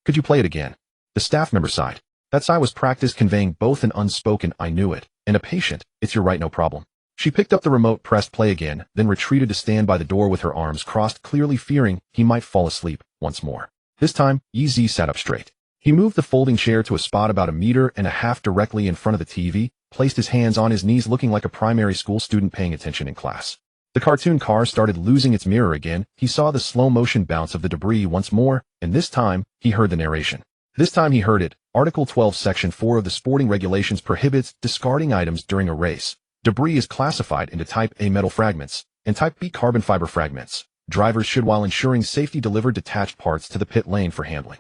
Could you play it again?" The staff member sighed. That sigh was practice, conveying both an unspoken "I knew it" and a patient "It's your right, no problem." She picked up the remote, pressed play again, then retreated to stand by the door with her arms crossed, clearly fearing he might fall asleep once more. This time, Yeezy sat up straight. He moved the folding chair to a spot about 1.5 meters directly in front of the TV, placed his hands on his knees, looking like a primary school student paying attention in class. The cartoon car started losing its mirror again. He saw the slow-motion bounce of the debris once more, and this time, he heard the narration. This time he heard it. Article 12, Section 4 of the sporting regulations prohibits discarding items during a race. Debris is classified into Type A metal fragments and Type B carbon fiber fragments. Drivers should, while ensuring safety, deliver detached parts to the pit lane for handling.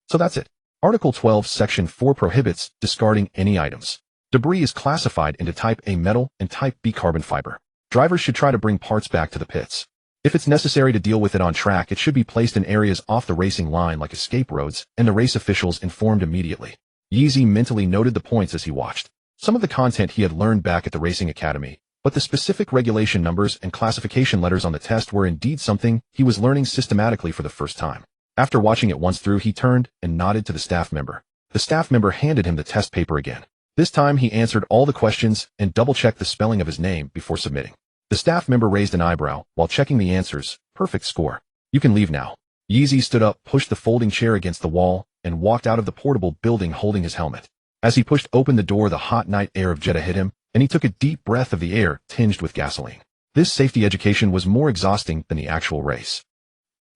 So that's it. Article 12, Section 4 prohibits discarding any items. Debris is classified into Type A metal and Type B carbon fiber. Drivers should try to bring parts back to the pits. If it's necessary to deal with it on track, it should be placed in areas off the racing line like escape roads, and the race officials informed immediately. Yeezy mentally noted the points as he watched. Some of the content he had learned back at the racing academy, but the specific regulation numbers and classification letters on the test were indeed something he was learning systematically for the first time. After watching it once through, he turned and nodded to the staff member. The staff member handed him the test paper again. This time he answered all the questions and double-checked the spelling of his name before submitting. The staff member raised an eyebrow while checking the answers. Perfect score. You can leave now. Yeezy stood up, pushed the folding chair against the wall, and walked out of the portable building holding his helmet. As he pushed open the door, the hot night air of Jeddah hit him, and he took a deep breath of the air tinged with gasoline. This safety education was more exhausting than the actual race.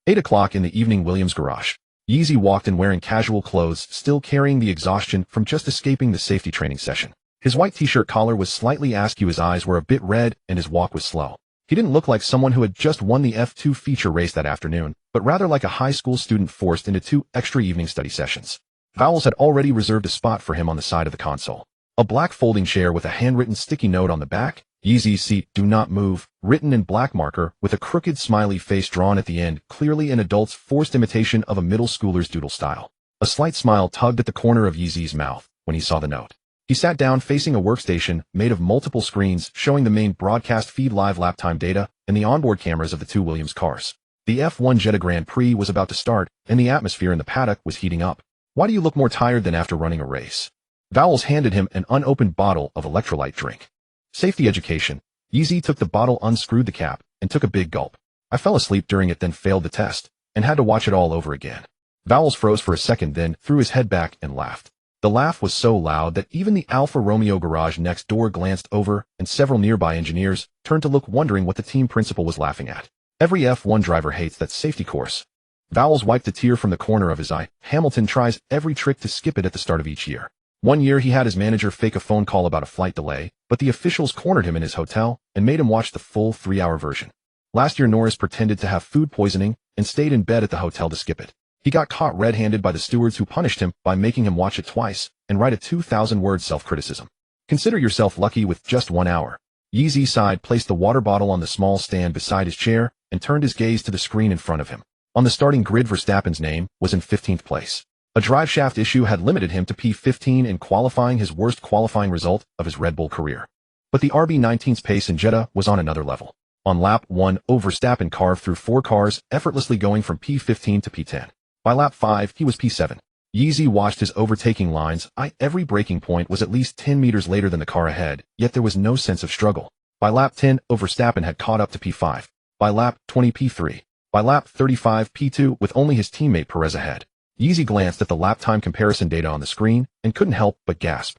8 o'clock in the evening, Williams' garage. Yeezy walked in wearing casual clothes, still carrying the exhaustion from just escaping the safety training session. His white t-shirt collar was slightly askew, his eyes were a bit red, and his walk was slow. He didn't look like someone who had just won the F2 feature race that afternoon, but rather like a high school student forced into 2 extra evening study sessions. Vowels had already reserved a spot for him on the side of the console. A black folding chair with a handwritten sticky note on the back, Yeezy's seat, do not move, written in black marker with a crooked smiley face drawn at the end, clearly an adult's forced imitation of a middle schooler's doodle style. A slight smile tugged at the corner of Yeezy's mouth when he saw the note. He sat down facing a workstation made of multiple screens showing the main broadcast feed, live lap time data, and the onboard cameras of the 2 Williams cars. The F1 Jeddah Grand Prix was about to start, and the atmosphere in the paddock was heating up. Why do you look more tired than after running a race? Vowels handed him an unopened bottle of electrolyte drink. Safety education. Yeezy took the bottle, unscrewed the cap, and took a big gulp. I fell asleep during it, then failed the test, and had to watch it all over again. Vowels froze for a second, then threw his head back and laughed. The laugh was so loud that even the Alfa Romeo garage next door glanced over, and several nearby engineers turned to look, wondering what the team principal was laughing at. Every F1 driver hates that safety course. Vowels wiped a tear from the corner of his eye. Hamilton tries every trick to skip it at the start of each year. One year he had his manager fake a phone call about a flight delay, but the officials cornered him in his hotel and made him watch the full 3-hour version. Last year Norris pretended to have food poisoning and stayed in bed at the hotel to skip it. He got caught red-handed by the stewards, who punished him by making him watch it twice and write a 2,000-word self-criticism. Consider yourself lucky with just 1 hour. Yeezy sighed, placed the water bottle on the small stand beside his chair, and turned his gaze to the screen in front of him. On the starting grid, Verstappen's name was in 15th place. A driveshaft issue had limited him to P15 in qualifying, his worst qualifying result of his Red Bull career. But the RB19's pace in Jeddah was on another level. On lap 1, Verstappen carved through 4 cars, effortlessly going from P15 to P10. By lap 5, he was P7. Yeezy watched his overtaking lines. Every braking point was at least 10 meters later than the car ahead, yet there was no sense of struggle. By lap 10, Verstappen had caught up to P5. By lap 20, P3. By lap 35, P2, with only his teammate Perez ahead. Yeezy glanced at the lap time comparison data on the screen and couldn't help but gasp.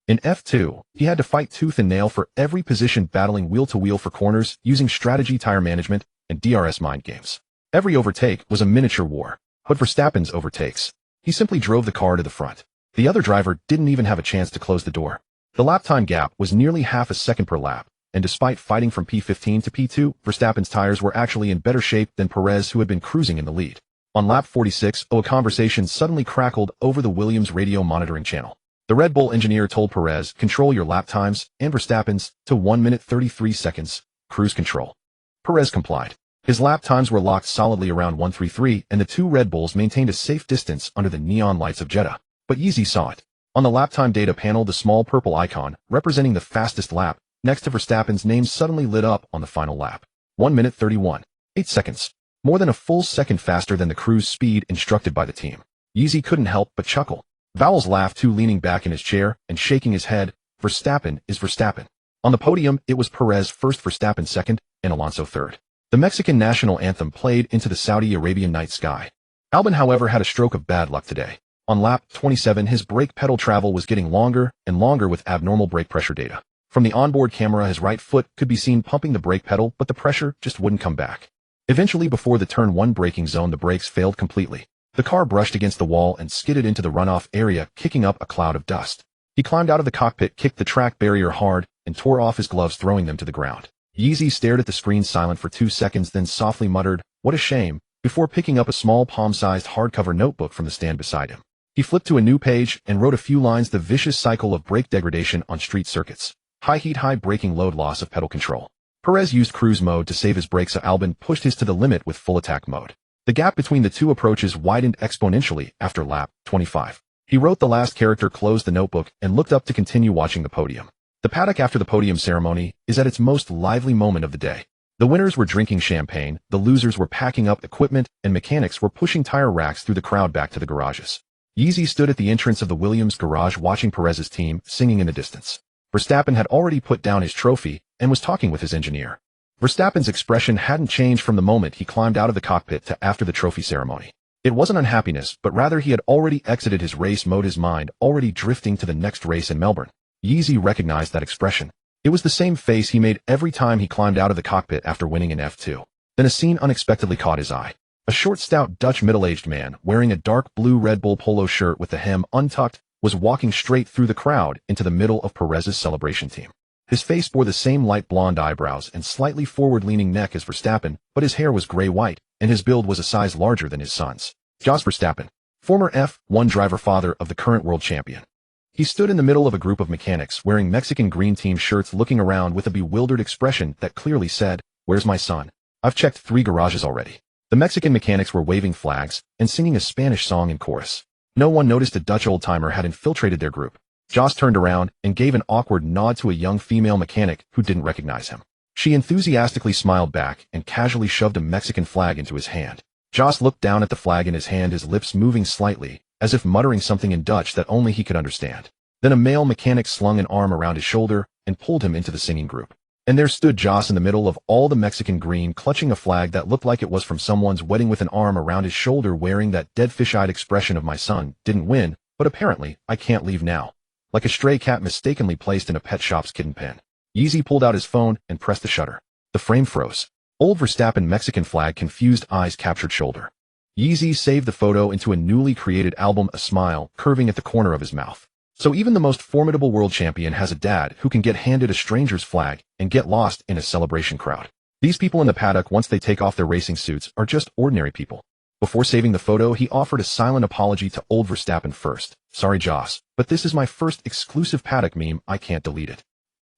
In F2, he had to fight tooth and nail for every position, battling wheel-to-wheel for corners, using strategy, tire management, and DRS mind games. Every overtake was a miniature war. But Verstappen's overtakes, he simply drove the car to the front. The other driver didn't even have a chance to close the door. The lap time gap was nearly half a second per lap, and despite fighting from P15 to P2, Verstappen's tires were actually in better shape than Perez, who had been cruising in the lead. On lap 46, a conversation suddenly crackled over the Williams radio monitoring channel. The Red Bull engineer told Perez, control your lap times, and Verstappen's, to 1 minute 33 seconds, cruise control. Perez complied. His lap times were locked solidly around 1:33, and the 2 Red Bulls maintained a safe distance under the neon lights of Jeddah. But Yeezy saw it. On the lap time data panel, the small purple icon, representing the fastest lap, next to Verstappen's name suddenly lit up on the final lap. 1 minute 31.8 seconds. More than a full second faster than the cruise speed instructed by the team. Yeezy couldn't help but chuckle. Vowels laughed too, leaning back in his chair and shaking his head. Verstappen is Verstappen. On the podium, it was Perez first, Verstappen second, and Alonso third. The Mexican national anthem played into the Saudi Arabian night sky. Albon, however, had a stroke of bad luck today. On lap 27, his brake pedal travel was getting longer and longer with abnormal brake pressure data. From the onboard camera, his right foot could be seen pumping the brake pedal, but the pressure just wouldn't come back. Eventually, before the turn 1 braking zone, the brakes failed completely. The car brushed against the wall and skidded into the runoff area, kicking up a cloud of dust. He climbed out of the cockpit, kicked the track barrier hard, and tore off his gloves, throwing them to the ground. Yeezy stared at the screen, silent for 2 seconds, then softly muttered, "What a shame," before picking up a small palm-sized hardcover notebook from the stand beside him. He flipped to a new page and wrote a few lines: the vicious cycle of brake degradation on street circuits. High heat, high braking load, loss of pedal control. Perez used cruise mode to save his brakes, so Albon pushed his to the limit with full attack mode. The gap between the 2 approaches widened exponentially after lap 25. He wrote the last character, closed the notebook, and looked up to continue watching the podium. The paddock after the podium ceremony is at its most lively moment of the day. The winners were drinking champagne, the losers were packing up equipment, and mechanics were pushing tire racks through the crowd back to the garages. Yeezy stood at the entrance of the Williams garage watching Perez's team singing in the distance. Verstappen had already put down his trophy and was talking with his engineer. Verstappen's expression hadn't changed from the moment he climbed out of the cockpit to after the trophy ceremony. It wasn't unhappiness, but rather he had already exited his race mode, his mind already drifting to the next race in Melbourne. Yeezy recognized that expression. It was the same face he made every time he climbed out of the cockpit after winning in F2. Then a scene unexpectedly caught his eye. A short, stout Dutch middle-aged man wearing a dark blue Red Bull polo shirt with the hem untucked was walking straight through the crowd into the middle of Perez's celebration team. His face bore the same light blonde eyebrows and slightly forward-leaning neck as Verstappen, but his hair was gray-white, and his build was a size larger than his son's. Jos Verstappen, former F1 driver, father of the current world champion. He stood in the middle of a group of mechanics wearing Mexican green team shirts, looking around with a bewildered expression that clearly said, "Where's my son? I've checked 3 garages already." The Mexican mechanics were waving flags and singing a Spanish song in chorus. No one noticed a Dutch old-timer had infiltrated their group. Jos turned around and gave an awkward nod to a young female mechanic who didn't recognize him. She enthusiastically smiled back and casually shoved a Mexican flag into his hand. Jos looked down at the flag in his hand, his lips moving slightly, as if muttering something in Dutch that only he could understand. Then a male mechanic slung an arm around his shoulder and pulled him into the singing group. And there stood Jos in the middle of all the Mexican green, clutching a flag that looked like it was from someone's wedding, with an arm around his shoulder, wearing that dead fish-eyed expression of "My son didn't win, but apparently I can't leave now." Like a stray cat mistakenly placed in a pet shop's kitten pen. Yeezy pulled out his phone and pressed the shutter. The frame froze. Old Verstappen Mexican flag, confused eyes captured shoulder. Yeezy saved the photo into a newly created album, a smile curving at the corner of his mouth. So even the most formidable world champion has a dad who can get handed a stranger's flag and get lost in a celebration crowd. These people in the paddock, once they take off their racing suits, are just ordinary people. Before saving the photo, he offered a silent apology to old Verstappen first. "Sorry, Jos, but this is my first exclusive paddock meme. I can't delete it."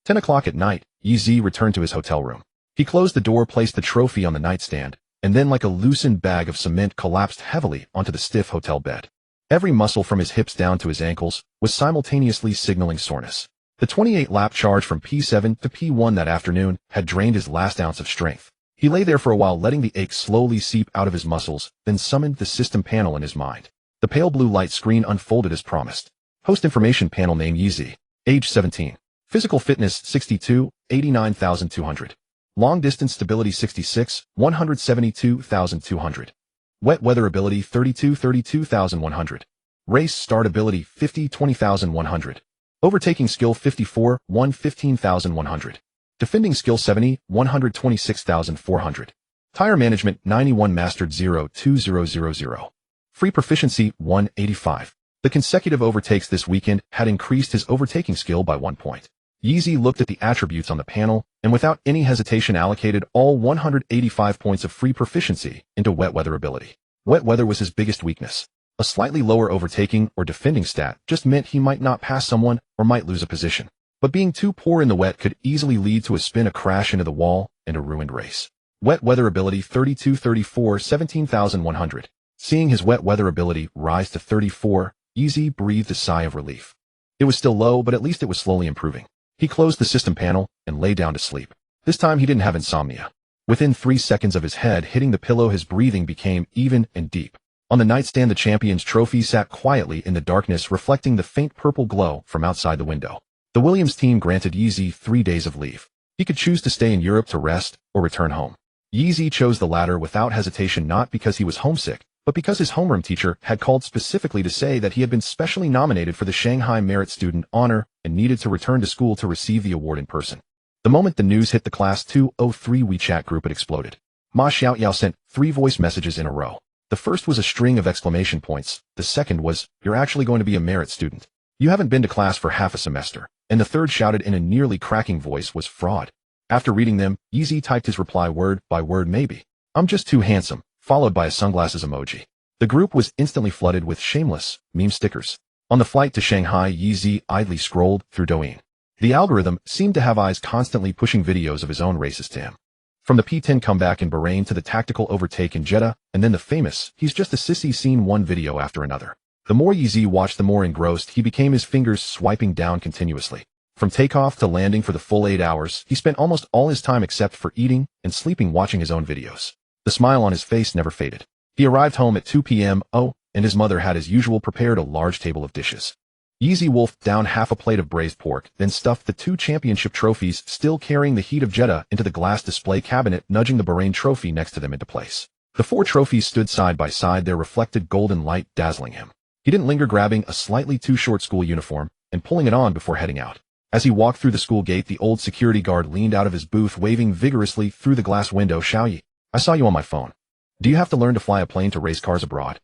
10 o'clock at night, Yeezy returned to his hotel room. He closed the door, placed the trophy on the nightstand, and then, like a loosened bag of cement, collapsed heavily onto the stiff hotel bed. Every muscle from his hips down to his ankles was simultaneously signaling soreness. The 28-lap charge from P7 to P1 that afternoon had drained his last ounce of strength. He lay there for a while, letting the ache slowly seep out of his muscles, then summoned the system panel in his mind. The pale blue light screen unfolded as promised. Host information panel: name Yeezy. Age 17. Physical fitness 62, 89,200. Long distance stability 66, 172,200. Wet weather ability 32, 32,100. Race start ability 50, 20,100. Overtaking skill 54, 115,100. Defending skill 70, 126,400. Tire management 91, mastered 02000. Free proficiency 185. The consecutive overtakes this weekend had increased his overtaking skill by 1 point. Yeezy looked at the attributes on the panel and without any hesitation allocated all 185 points of free proficiency into wet weather ability. Wet weather was his biggest weakness. A slightly lower overtaking or defending stat just meant he might not pass someone or might lose a position. But being too poor in the wet could easily lead to a spin, a crash into the wall, and a ruined race. Wet weather ability 32, 34, 17,100. Seeing his wet weather ability rise to 34, Yeezy breathed a sigh of relief. It was still low, but at least it was slowly improving. He closed the system panel and lay down to sleep. This time he didn't have insomnia. Within 3 seconds of his head hitting the pillow, his breathing became even and deep. On the nightstand, the champion's trophy sat quietly in the darkness, reflecting the faint purple glow from outside the window. The Williams team granted Yeezy 3 days of leave. He could choose to stay in Europe to rest or return home. Yeezy chose the latter without hesitation, not because he was homesick, but because his homeroom teacher had called specifically to say that he had been specially nominated for the Shanghai Merit Student Honor and needed to return to school to receive the award in person. The moment the news hit the Class 203 WeChat group, it exploded. Ma Xiaoyao sent 3 voice messages in a row. The first was a string of exclamation points. The second was, "You're actually going to be a merit student. You haven't been to class for half a semester." And the third, shouted in a nearly cracking voice, was fraud. After reading them, Yeezy typed his reply word by word: "Maybe. I'm just too handsome," followed by a sunglasses emoji. The group was instantly flooded with shameless meme stickers. On the flight to Shanghai, Yeezy idly scrolled through Douyin. The algorithm seemed to have eyes constantly pushing videos of his own races to him. From the P10 comeback in Bahrain to the tactical overtake in Jeddah, and then the famous "He's just a sissy" scene, one video after another. The more Yeezy watched, the more engrossed he became, his fingers swiping down continuously. From takeoff to landing for the full 8 hours, he spent almost all his time except for eating and sleeping watching his own videos. The smile on his face never faded. He arrived home at 2 p.m. And his mother had as usual prepared a large table of dishes. Yeezy wolfed down half a plate of braised pork, then stuffed the 2 championship trophies, still carrying the heat of Jeddah, into the glass display cabinet, nudging the Bahrain trophy next to them into place. The 4 trophies stood side by side, their reflected golden light dazzling him. He didn't linger, grabbing a slightly too short school uniform and pulling it on before heading out. As he walked through the school gate, the old security guard leaned out of his booth, waving vigorously through the glass window. "Xiaoyi, I saw you on my phone. Do you have to learn to fly a plane to race cars abroad?"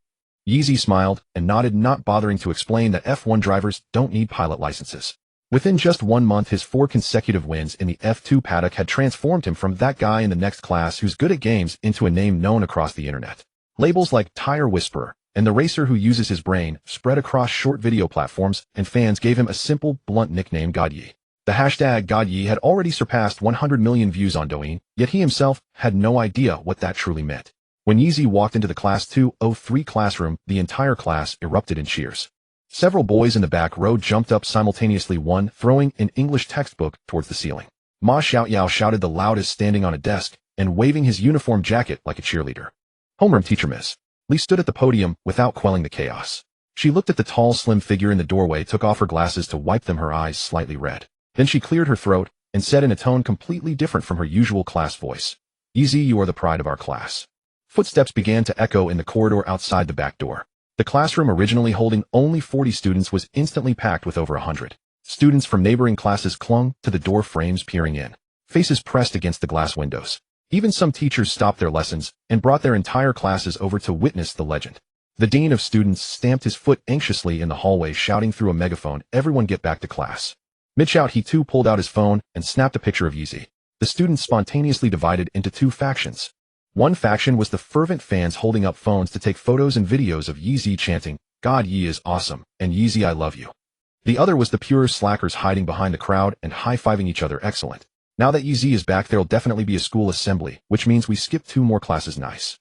Yeezy smiled and nodded, not bothering to explain that F1 drivers don't need pilot licenses. Within just 1 month, his 4 consecutive wins in the F2 paddock had transformed him from that guy in the next class who's good at games into a name known across the internet. Labels like Tire Whisperer and the racer who uses his brain spread across short video platforms, and fans gave him a simple, blunt nickname: Godyi. The hashtag Godyi had already surpassed 100 million views on Douyin, yet he himself had no idea what that truly meant. When Yeezy walked into the Class 203 classroom, the entire class erupted in cheers. Several boys in the back row jumped up simultaneously, one throwing an English textbook towards the ceiling. Ma Xiaoyao shouted the loudest, standing on a desk and waving his uniform jacket like a cheerleader. "Homeroom teacher Miss Lee" stood at the podium without quelling the chaos. She looked at the tall, slim figure in the doorway, took off her glasses to wipe them, her eyes slightly red. Then she cleared her throat and said in a tone completely different from her usual class voice, "Yeezy, you are the pride of our class." Footsteps began to echo in the corridor outside the back door. The classroom, originally holding only 40 students, was instantly packed with over 100. Students from neighboring classes clung to the door frames, peering in, faces pressed against the glass windows. Even some teachers stopped their lessons and brought their entire classes over to witness the legend. The dean of students stamped his foot anxiously in the hallway, shouting through a megaphone, "Everyone get back to class." Mid-shout, he too pulled out his phone and snapped a picture of Yeezy. The students spontaneously divided into 2 factions. One faction was the fervent fans holding up phones to take photos and videos of Yeezy, chanting, "God, Yi is awesome," and "Yeezy, I love you." The other was the pure slackers hiding behind the crowd and high-fiving each other. "Excellent. Now that Yeezy is back, there'll definitely be a school assembly, which means we skip 2 more classes. Nice."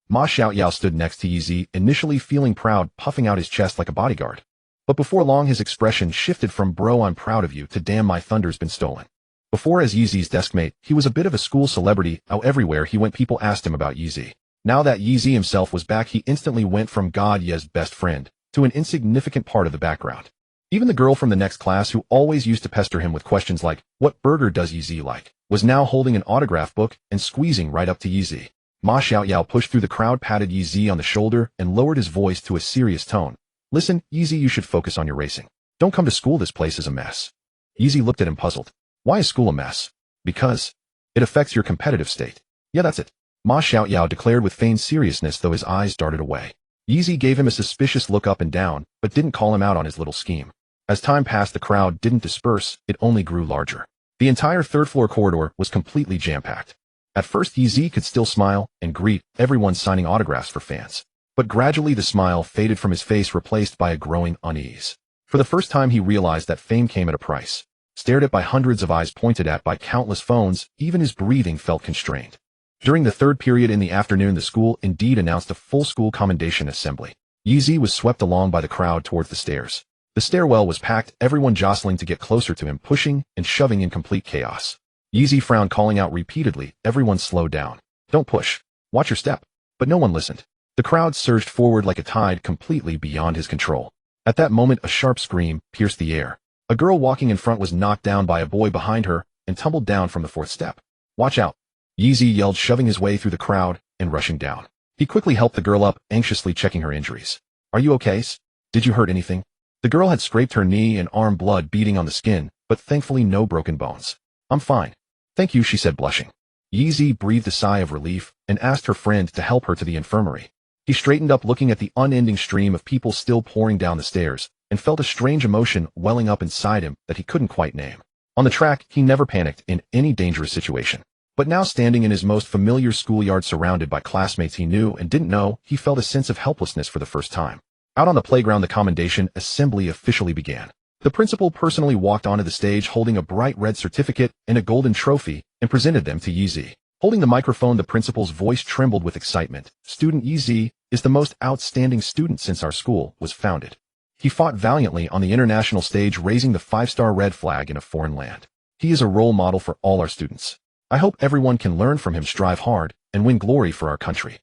Ma Xiaoyao stood next to Yeezy, initially feeling proud, puffing out his chest like a bodyguard. But before long, his expression shifted from "Bro, I'm proud of you" to "Damn, my thunder's been stolen." Before, as Yeezy's deskmate, he was a bit of a school celebrity. Everywhere he went, people asked him about Yeezy. Now that Yeezy himself was back, he instantly went from God Ye's best friend to an insignificant part of the background. Even the girl from the next class, who always used to pester him with questions like, "What burger does Yeezy like?" was now holding an autograph book and squeezing right up to Yeezy. Ma Xiaoyao pushed through the crowd, patted Yeezy on the shoulder, and lowered his voice to a serious tone. "Listen, Yeezy, you should focus on your racing. Don't come to school. This place is a mess." Yeezy looked at him, puzzled. "Why is school a mess?" "Because it affects your competitive state." "Yeah, that's it," Ma Xiaoyao declared with feigned seriousness, though his eyes darted away. Yeezy gave him a suspicious look up and down, but didn't call him out on his little scheme. As time passed, the crowd didn't disperse, it only grew larger. The entire third-floor corridor was completely jam-packed. At first, Yeezy could still smile and greet everyone, signing autographs for fans. But gradually the smile faded from his face, replaced by a growing unease. For the first time, he realized that fame came at a price. Stared at by hundreds of eyes, pointed at by countless phones, even his breathing felt constrained. During the third period in the afternoon, the school indeed announced a full school commendation assembly. Yeezy was swept along by the crowd towards the stairs. The stairwell was packed, everyone jostling to get closer to him, pushing and shoving in complete chaos. Yeezy frowned, calling out repeatedly, "Everyone slow down. Don't push. Watch your step." But no one listened. The crowd surged forward like a tide, completely beyond his control. At that moment, a sharp scream pierced the air. A girl walking in front was knocked down by a boy behind her and tumbled down from the 4th step. "Watch out," Yeezy yelled, shoving his way through the crowd and rushing down. He quickly helped the girl up, anxiously checking her injuries. "Are you okay? Did you hurt anything?" The girl had scraped her knee and arm, blood beading on the skin, but thankfully no broken bones. "I'm fine. Thank you," she said, blushing. Yeezy breathed a sigh of relief and asked her friend to help her to the infirmary. He straightened up, looking at the unending stream of people still pouring down the stairs, and felt a strange emotion welling up inside him that he couldn't quite name. On the track, he never panicked in any dangerous situation. But now, standing in his most familiar schoolyard, surrounded by classmates he knew and didn't know, he felt a sense of helplessness for the first time. Out on the playground, the commendation assembly officially began. The principal personally walked onto the stage, holding a bright red certificate and a golden trophy, and presented them to Yeezy. Holding the microphone, the principal's voice trembled with excitement. "Student Yeezy is the most outstanding student since our school was founded. He fought valiantly on the international stage, raising the 5-star red flag in a foreign land. He is a role model for all our students. I hope everyone can learn from him, strive hard, and win glory for our country.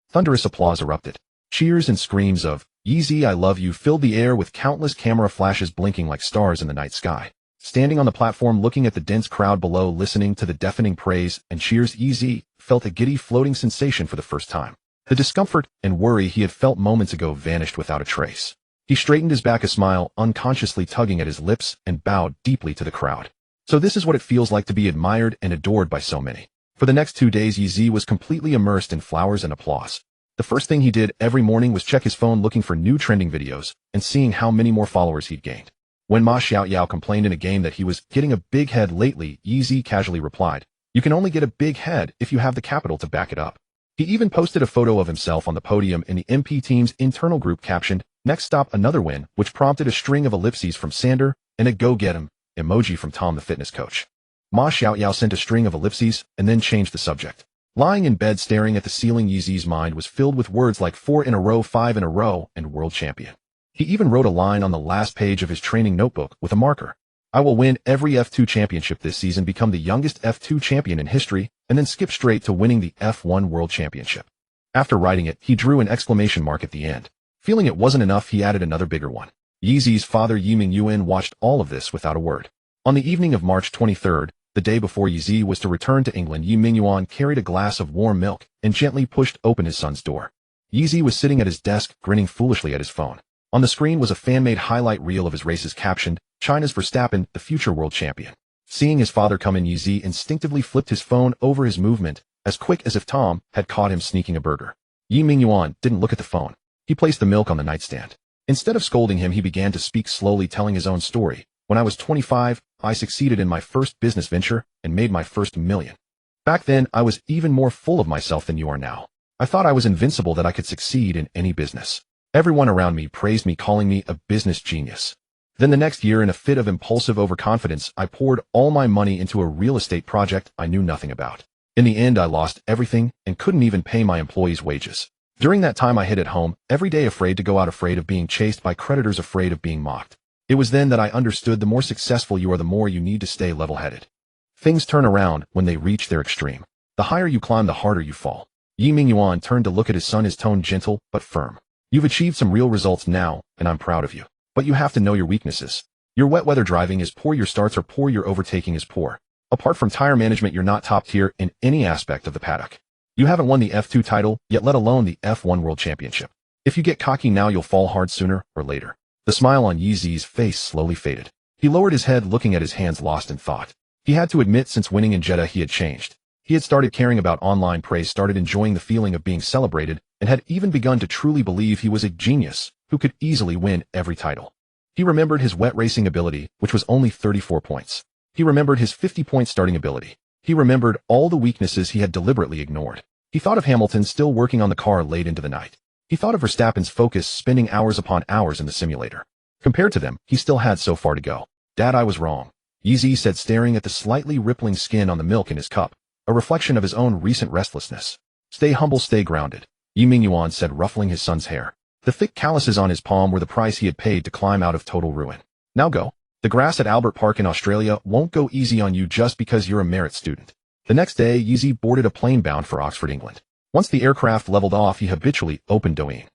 Thunderous applause erupted. Cheers and screams of, "Yeezy, I love you," filled the air with countless camera flashes blinking like stars in the night sky. Standing on the platform looking at the dense crowd below, listening to the deafening praise and cheers, Yeezy felt a giddy floating sensation for the first time. The discomfort and worry he had felt moments ago vanished without a trace. He straightened his back, a smile unconsciously tugging at his lips, and bowed deeply to the crowd. So this is what it feels like to be admired and adored by so many. For the next 2 days, Yeezy was completely immersed in flowers and applause. The first thing he did every morning was check his phone looking for new trending videos and seeing how many more followers he'd gained. When Ma Xiaoyao complained in a game that he was getting a big head lately, Yeezy casually replied, "You can only get a big head if you have the capital to back it up." He even posted a photo of himself on the podium in the MP team's internal group captioned, "Next stop, another win," which prompted a string of ellipses from Sander and a "go get him" emoji from Tom the fitness coach. Ma Xiaoyao sent a string of ellipses and then changed the subject. Lying in bed staring at the ceiling, Yeezy's mind was filled with words like 4 in a row, 5 in a row, and world champion. He even wrote a line on the last page of his training notebook with a marker. "I will win every F2 championship this season, become the youngest F2 champion in history, and then skip straight to winning the F1 World Championship." After writing it, he drew an exclamation mark at the end. Feeling it wasn't enough, he added another bigger one. Yeezy's father, Yi Mingyuan, watched all of this without a word. On the evening of March 23rd, the day before Yeezy was to return to England, Yi Mingyuan carried a glass of warm milk and gently pushed open his son's door. Yeezy was sitting at his desk, grinning foolishly at his phone. On the screen was a fan-made highlight reel of his races captioned, "China's Verstappen, the future world champion." Seeing his father come in, Yeezy instinctively flipped his phone over his movement, as quick as if Tom had caught him sneaking a burger. Yi Mingyuan didn't look at the phone. He placed the milk on the nightstand. Instead of scolding him, he began to speak slowly, telling his own story. "When I was 25, I succeeded in my first business venture and made my first million. Back then, I was even more full of myself than you are now. I thought I was invincible, that I could succeed in any business. Everyone around me praised me, calling me a business genius. Then the next year, in a fit of impulsive overconfidence, I poured all my money into a real estate project I knew nothing about. In the end, I lost everything and couldn't even pay my employees' wages. During that time, I hid at home, every day, afraid to go out, afraid of being chased by creditors, afraid of being mocked. It was then that I understood the more successful you are, the more you need to stay level-headed. Things turn around when they reach their extreme. The higher you climb, the harder you fall." Yi Mingyuan turned to look at his son, his tone gentle but firm. "You've achieved some real results now, and I'm proud of you. But you have to know your weaknesses. Your wet weather driving is poor, your starts are poor, your overtaking is poor. Apart from tire management, you're not top tier in any aspect of the paddock. You haven't won the F2 title, yet let alone the F1 World Championship. If you get cocky now, you'll fall hard sooner or later." The smile on Yeezy's face slowly faded. He lowered his head, looking at his hands, lost in thought. He had to admit, since winning in Jeddah, he had changed. He had started caring about online praise, started enjoying the feeling of being celebrated, and had even begun to truly believe he was a genius who could easily win every title. He remembered his wet racing ability, which was only 34 points. He remembered his 50-point starting ability. He remembered all the weaknesses he had deliberately ignored. He thought of Hamilton still working on the car late into the night. He thought of Verstappen's focus, spending hours upon hours in the simulator. Compared to them, he still had so far to go. "Dad, I was wrong," Yeezy said, staring at the slightly rippling skin on the milk in his cup, a reflection of his own recent restlessness. "Stay humble, stay grounded," Yi Mingyuan said, ruffling his son's hair. The thick calluses on his palm were the price he had paid to climb out of total ruin. "Now go. The grass at Albert Park in Australia won't go easy on you just because you're a merit student." The next day, Yeezy boarded a plane bound for Oxford, England. Once the aircraft leveled off, he habitually opened Douyin.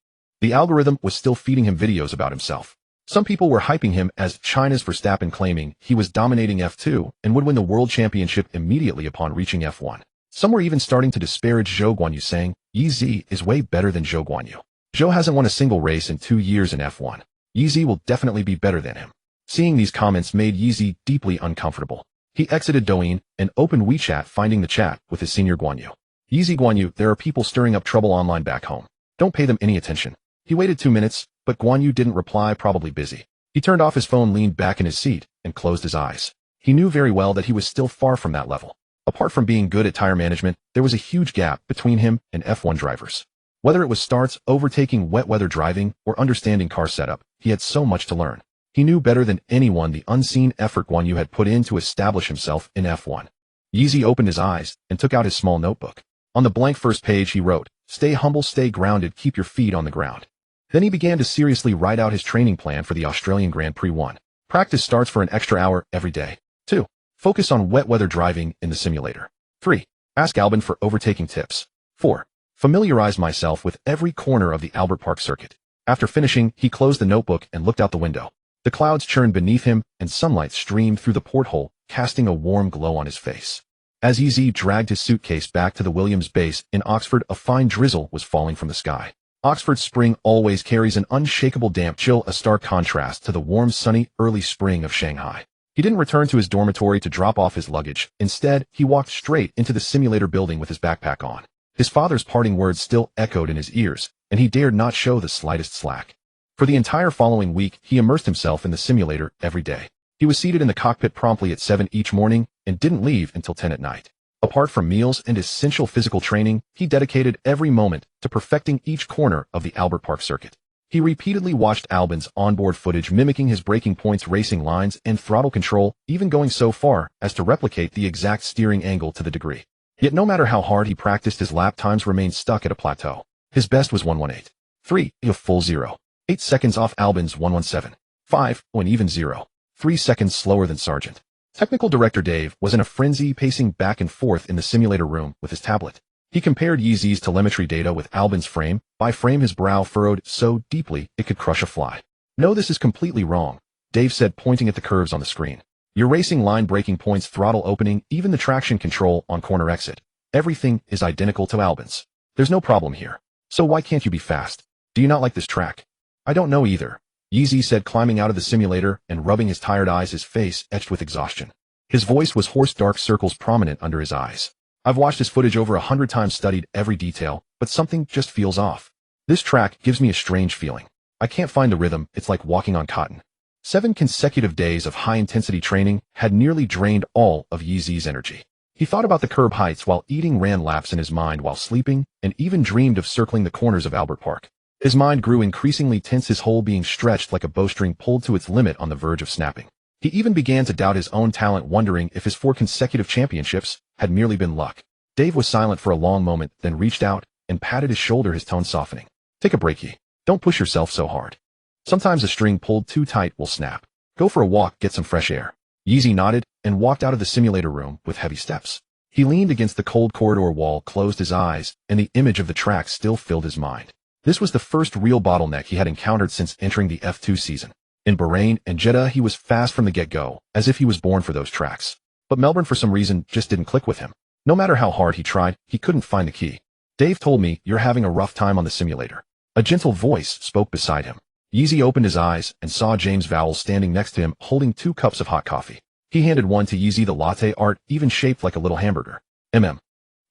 The algorithm was still feeding him videos about himself. Some people were hyping him as China's Verstappen, claiming he was dominating F2 and would win the world championship immediately upon reaching F1. Some were even starting to disparage Zhou Guanyu, saying, "Yeezy is way better than Zhou Guanyu. Zhou hasn't won a single race in 2 years in F1. Yeezy will definitely be better than him." Seeing these comments made Yeezy deeply uncomfortable. He exited Douyin and opened WeChat, finding the chat with his senior Guanyu. "Yeezy Guanyu, there are people stirring up trouble online back home. Don't pay them any attention." He waited 2 minutes, but Guanyu didn't reply, probably busy. He turned off his phone, leaned back in his seat, and closed his eyes. He knew very well that he was still far from that level. Apart from being good at tire management, there was a huge gap between him and F1 drivers. Whether it was starts, overtaking, wet weather driving, or understanding car setup, he had so much to learn. He knew better than anyone the unseen effort Guanyu had put in to establish himself in F1. Yeezy opened his eyes and took out his small notebook. On the blank first page, he wrote, "Stay humble, stay grounded, keep your feet on the ground." Then he began to seriously write out his training plan for the Australian Grand Prix. 1. Practice starts for an extra hour every day. 2. Focus on wet weather driving in the simulator. 3. Ask Albon for overtaking tips. 4. Familiarize myself with every corner of the Albert Park circuit. After finishing, he closed the notebook and looked out the window. The clouds churned beneath him, and sunlight streamed through the porthole, casting a warm glow on his face. As EZ dragged his suitcase back to the Williams base in Oxford, a fine drizzle was falling from the sky. Oxford's spring always carries an unshakable damp chill, a stark contrast to the warm, sunny, early spring of Shanghai. He didn't return to his dormitory to drop off his luggage. Instead, he walked straight into the simulator building with his backpack on. His father's parting words still echoed in his ears, and he dared not show the slightest slack. For the entire following week, he immersed himself in the simulator every day. He was seated in the cockpit promptly at 7 each morning and didn't leave until 10 at night. Apart from meals and essential physical training, he dedicated every moment to perfecting each corner of the Albert Park circuit. He repeatedly watched Albon's onboard footage mimicking his braking points, racing lines, and throttle control, even going so far as to replicate the exact steering angle to the degree. Yet no matter how hard he practiced, his lap times remained stuck at a plateau. His best was 1:18.3, a full 0.8 seconds off Albon's 1:17.5, and even 0.3 seconds slower than Sargent. Technical director Dave was in a frenzy, pacing back and forth in the simulator room with his tablet. He compared Yeezy's telemetry data with Albon's frame by frame, his brow furrowed so deeply it could crush a fly. "No, this is completely wrong," Dave said, pointing at the curves on the screen. "Your racing line, braking points, throttle opening, even the traction control on corner exit. Everything is identical to Albon's. There's no problem here. So why can't you be fast? Do you not like this track?" "I don't know either," Yeezy said, climbing out of the simulator and rubbing his tired eyes, his face etched with exhaustion. His voice was hoarse, dark circles prominent under his eyes. "I've watched his footage over 100 times, studied every detail, but something just feels off. This track gives me a strange feeling. I can't find the rhythm. It's like walking on cotton." 7 consecutive days of high-intensity training had nearly drained all of Yeezy's energy. He thought about the curb heights while eating, ran laps in his mind while sleeping, and even dreamed of circling the corners of Albert Park. His mind grew increasingly tense, his whole being stretched like a bowstring pulled to its limit on the verge of snapping. He even began to doubt his own talent, wondering if his 4 consecutive championships had merely been luck. Dave was silent for a long moment, then reached out and patted his shoulder, his tone softening. "Take a break, Don't push yourself so hard. Sometimes a string pulled too tight will snap. Go for a walk, get some fresh air." Yeezy nodded and walked out of the simulator room with heavy steps. He leaned against the cold corridor wall, closed his eyes, and the image of the track still filled his mind. This was the first real bottleneck he had encountered since entering the F2 season. In Bahrain and Jeddah, he was fast from the get-go, as if he was born for those tracks. But Melbourne, for some reason, just didn't click with him. No matter how hard he tried, he couldn't find the key. "Dave told me you're having a rough time on the simulator." A gentle voice spoke beside him. Yeezy opened his eyes and saw James Vowles standing next to him, holding 2 cups of hot coffee. He handed one to Yeezy, the latte art, even shaped like a little hamburger.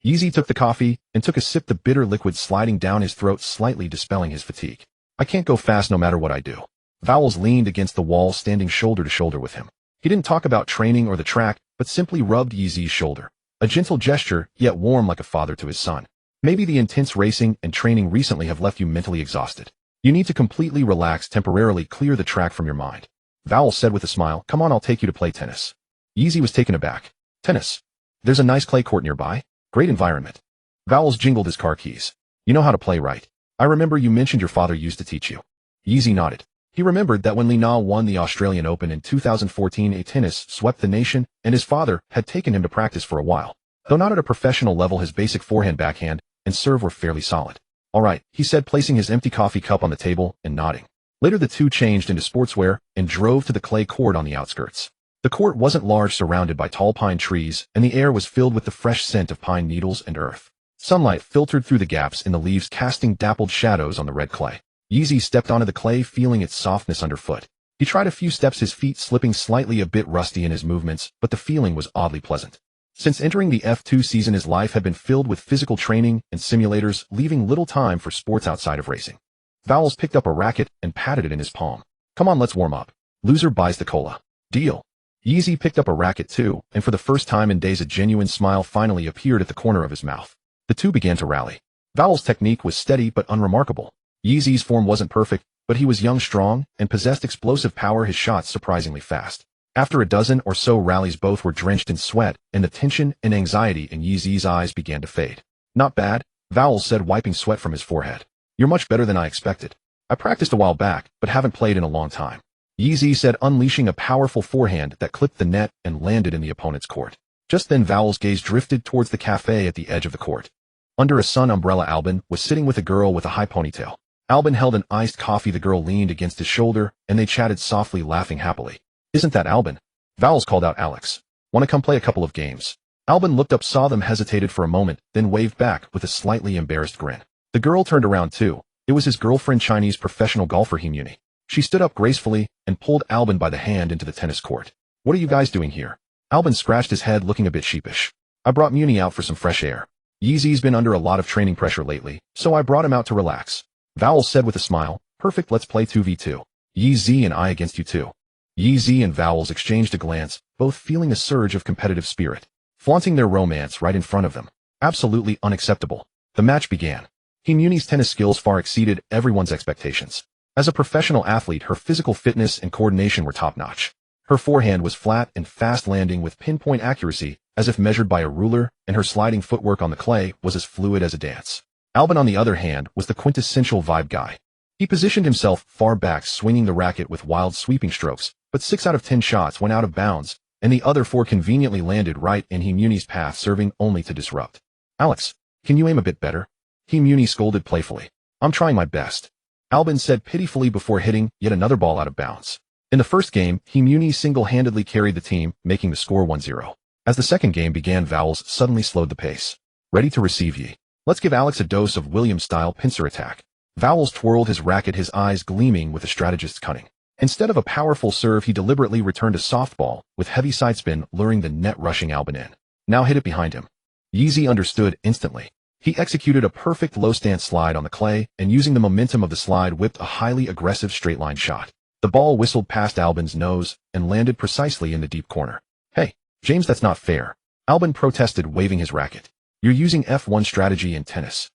Yeezy took the coffee and took a sip, the bitter liquid sliding down his throat, slightly dispelling his fatigue. "I can't go fast no matter what I do." Vowles leaned against the wall, standing shoulder to shoulder with him. He didn't talk about training or the track, but simply rubbed Yeezy's shoulder. A gentle gesture, yet warm like a father to his son. "Maybe the intense racing and training recently have left you mentally exhausted. You need to completely relax, temporarily clear the track from your mind." Vowles said with a smile, "Come on, I'll take you to play tennis." Yeezy was taken aback. "Tennis? There's a nice clay court nearby. Great environment." Vowles jingled his car keys. "You know how to play, right? I remember you mentioned your father used to teach you." Yeezy nodded. He remembered that when Li Na won the Australian Open in 2014, tennis swept the nation, and his father had taken him to practice for a while. Though not at a professional level, his basic forehand, backhand, and serve were fairly solid. "All right," he said, placing his empty coffee cup on the table and nodding. Later the two changed into sportswear and drove to the clay court on the outskirts. The court wasn't large, surrounded by tall pine trees, and the air was filled with the fresh scent of pine needles and earth. Sunlight filtered through the gaps in the leaves, casting dappled shadows on the red clay. Yeezy stepped onto the clay, feeling its softness underfoot. He tried a few steps, his feet slipping, slightly a bit rusty in his movements, but the feeling was oddly pleasant. Since entering the F2 season, his life had been filled with physical training and simulators, leaving little time for sports outside of racing. Vowles picked up a racket and patted it in his palm. "Come on, let's warm up. Loser buys the cola. Deal." Yeezy picked up a racket too, and for the first time in days a genuine smile finally appeared at the corner of his mouth. The two began to rally. Vowles' technique was steady but unremarkable. Yeezy's form wasn't perfect, but he was young, strong, and possessed explosive power, his shots surprisingly fast. After a dozen or so rallies, both were drenched in sweat, and the tension and anxiety in Yeezy's eyes began to fade. "Not bad," Vowles said, wiping sweat from his forehead. "You're much better than I expected." I practiced a while back, but haven't played in a long time. Yeezy said, unleashing a powerful forehand that clipped the net and landed in the opponent's court. Just then Vowell's gaze drifted towards the cafe at the edge of the court. Under a sun umbrella, Albon was sitting with a girl with a high ponytail. Albon held an iced coffee. The girl leaned against his shoulder, and they chatted softly, laughing happily. Isn't that Albon? Vowells called out Alex. Want to come play a couple of games? Albon looked up, saw them, hesitated for a moment, then waved back with a slightly embarrassed grin. The girl turned around too. It was his girlfriend, Chinese professional golfer Himuni. She stood up gracefully and pulled Albon by the hand into the tennis court. What are you guys doing here? Albon scratched his head, looking a bit sheepish. I brought Muni out for some fresh air. Yeezy's been under a lot of training pressure lately, so I brought him out to relax. Vowell said with a smile. Perfect, let's play 2v2. Yeezy and I against you two. Yeezy and Vowells exchanged a glance, both feeling a surge of competitive spirit. Flaunting their romance right in front of them. Absolutely unacceptable. The match began. Himuni's tennis skills far exceeded everyone's expectations. As a professional athlete, her physical fitness and coordination were top-notch. Her forehand was flat and fast, landing with pinpoint accuracy, as if measured by a ruler, and her sliding footwork on the clay was as fluid as a dance. Albon, on the other hand, was the quintessential vibe guy. He positioned himself far back, swinging the racket with wild sweeping strokes, but 6 out of 10 shots went out of bounds, and the other 4 conveniently landed right in Himuni's path, serving only to disrupt. Alex, can you aim a bit better? Himuni scolded playfully. I'm trying my best. Albon said pitifully before hitting yet another ball out of bounds. In the first game, Himuni single-handedly carried the team, making the score 1-0. As the second game began, Vowells suddenly slowed the pace. Ready to receive ye. Let's give Alex a dose of Williams-style pincer attack. Vowells twirled his racket, his eyes gleaming with a strategist's cunning. Instead of a powerful serve, he deliberately returned a softball, with heavy side spin luring the net, rushing Albon in. Now hit it behind him. Yeezy understood instantly. He executed a perfect low-stance slide on the clay, and using the momentum of the slide, whipped a highly aggressive straight-line shot. The ball whistled past Albon's nose and landed precisely in the deep corner. Hey, James, that's not fair. Albon protested, waving his racket. You're using F1 strategy in tennis.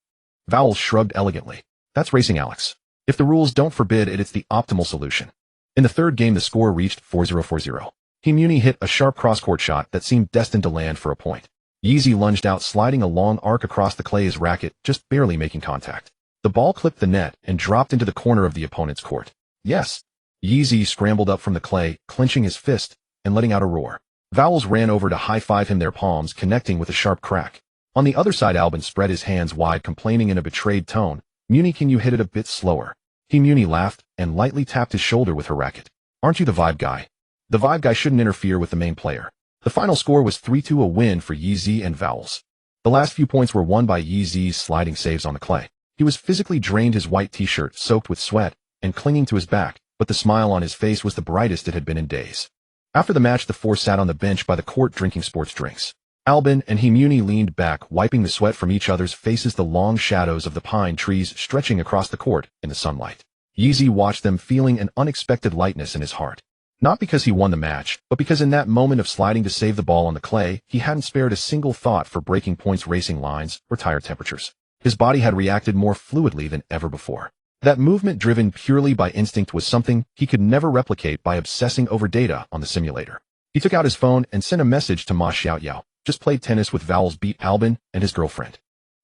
Vowells shrugged elegantly. That's racing, Alex. If the rules don't forbid it, it's the optimal solution. In the third game, the score reached 4-0. Himuni hit a sharp cross-court shot that seemed destined to land for a point. Yeezy lunged out, sliding a long arc across the clay, his racket just barely making contact. The ball clipped the net and dropped into the corner of the opponent's court. Yes. Yeezy scrambled up from the clay, clenching his fist and letting out a roar. Vowells ran over to high-five him, their palms connecting with a sharp crack. On the other side, Albon spread his hands wide, complaining in a betrayed tone. Muni, can you hit it a bit slower? Himuni laughed and lightly tapped his shoulder with her racket. Aren't you the vibe guy? The vibe guy shouldn't interfere with the main player. The final score was 3-2, a win for Yeezy and Vowells. The last few points were won by Yeezy's sliding saves on the clay. He was physically drained, his white t-shirt soaked with sweat and clinging to his back, but the smile on his face was the brightest it had been in days. After the match, the four sat on the bench by the court drinking sports drinks. Albon and Himuni leaned back, wiping the sweat from each other's faces, the long shadows of the pine trees stretching across the court in the sunlight. Yeezy watched them, feeling an unexpected lightness in his heart. Not because he won the match, but because in that moment of sliding to save the ball on the clay, he hadn't spared a single thought for breaking points, racing lines, or tire temperatures. His body had reacted more fluidly than ever before. That movement, driven purely by instinct, was something he could never replicate by obsessing over data on the simulator. He took out his phone and sent a message to Ma Xiaoyao. Just played tennis with Vowells, beat Albon and his girlfriend.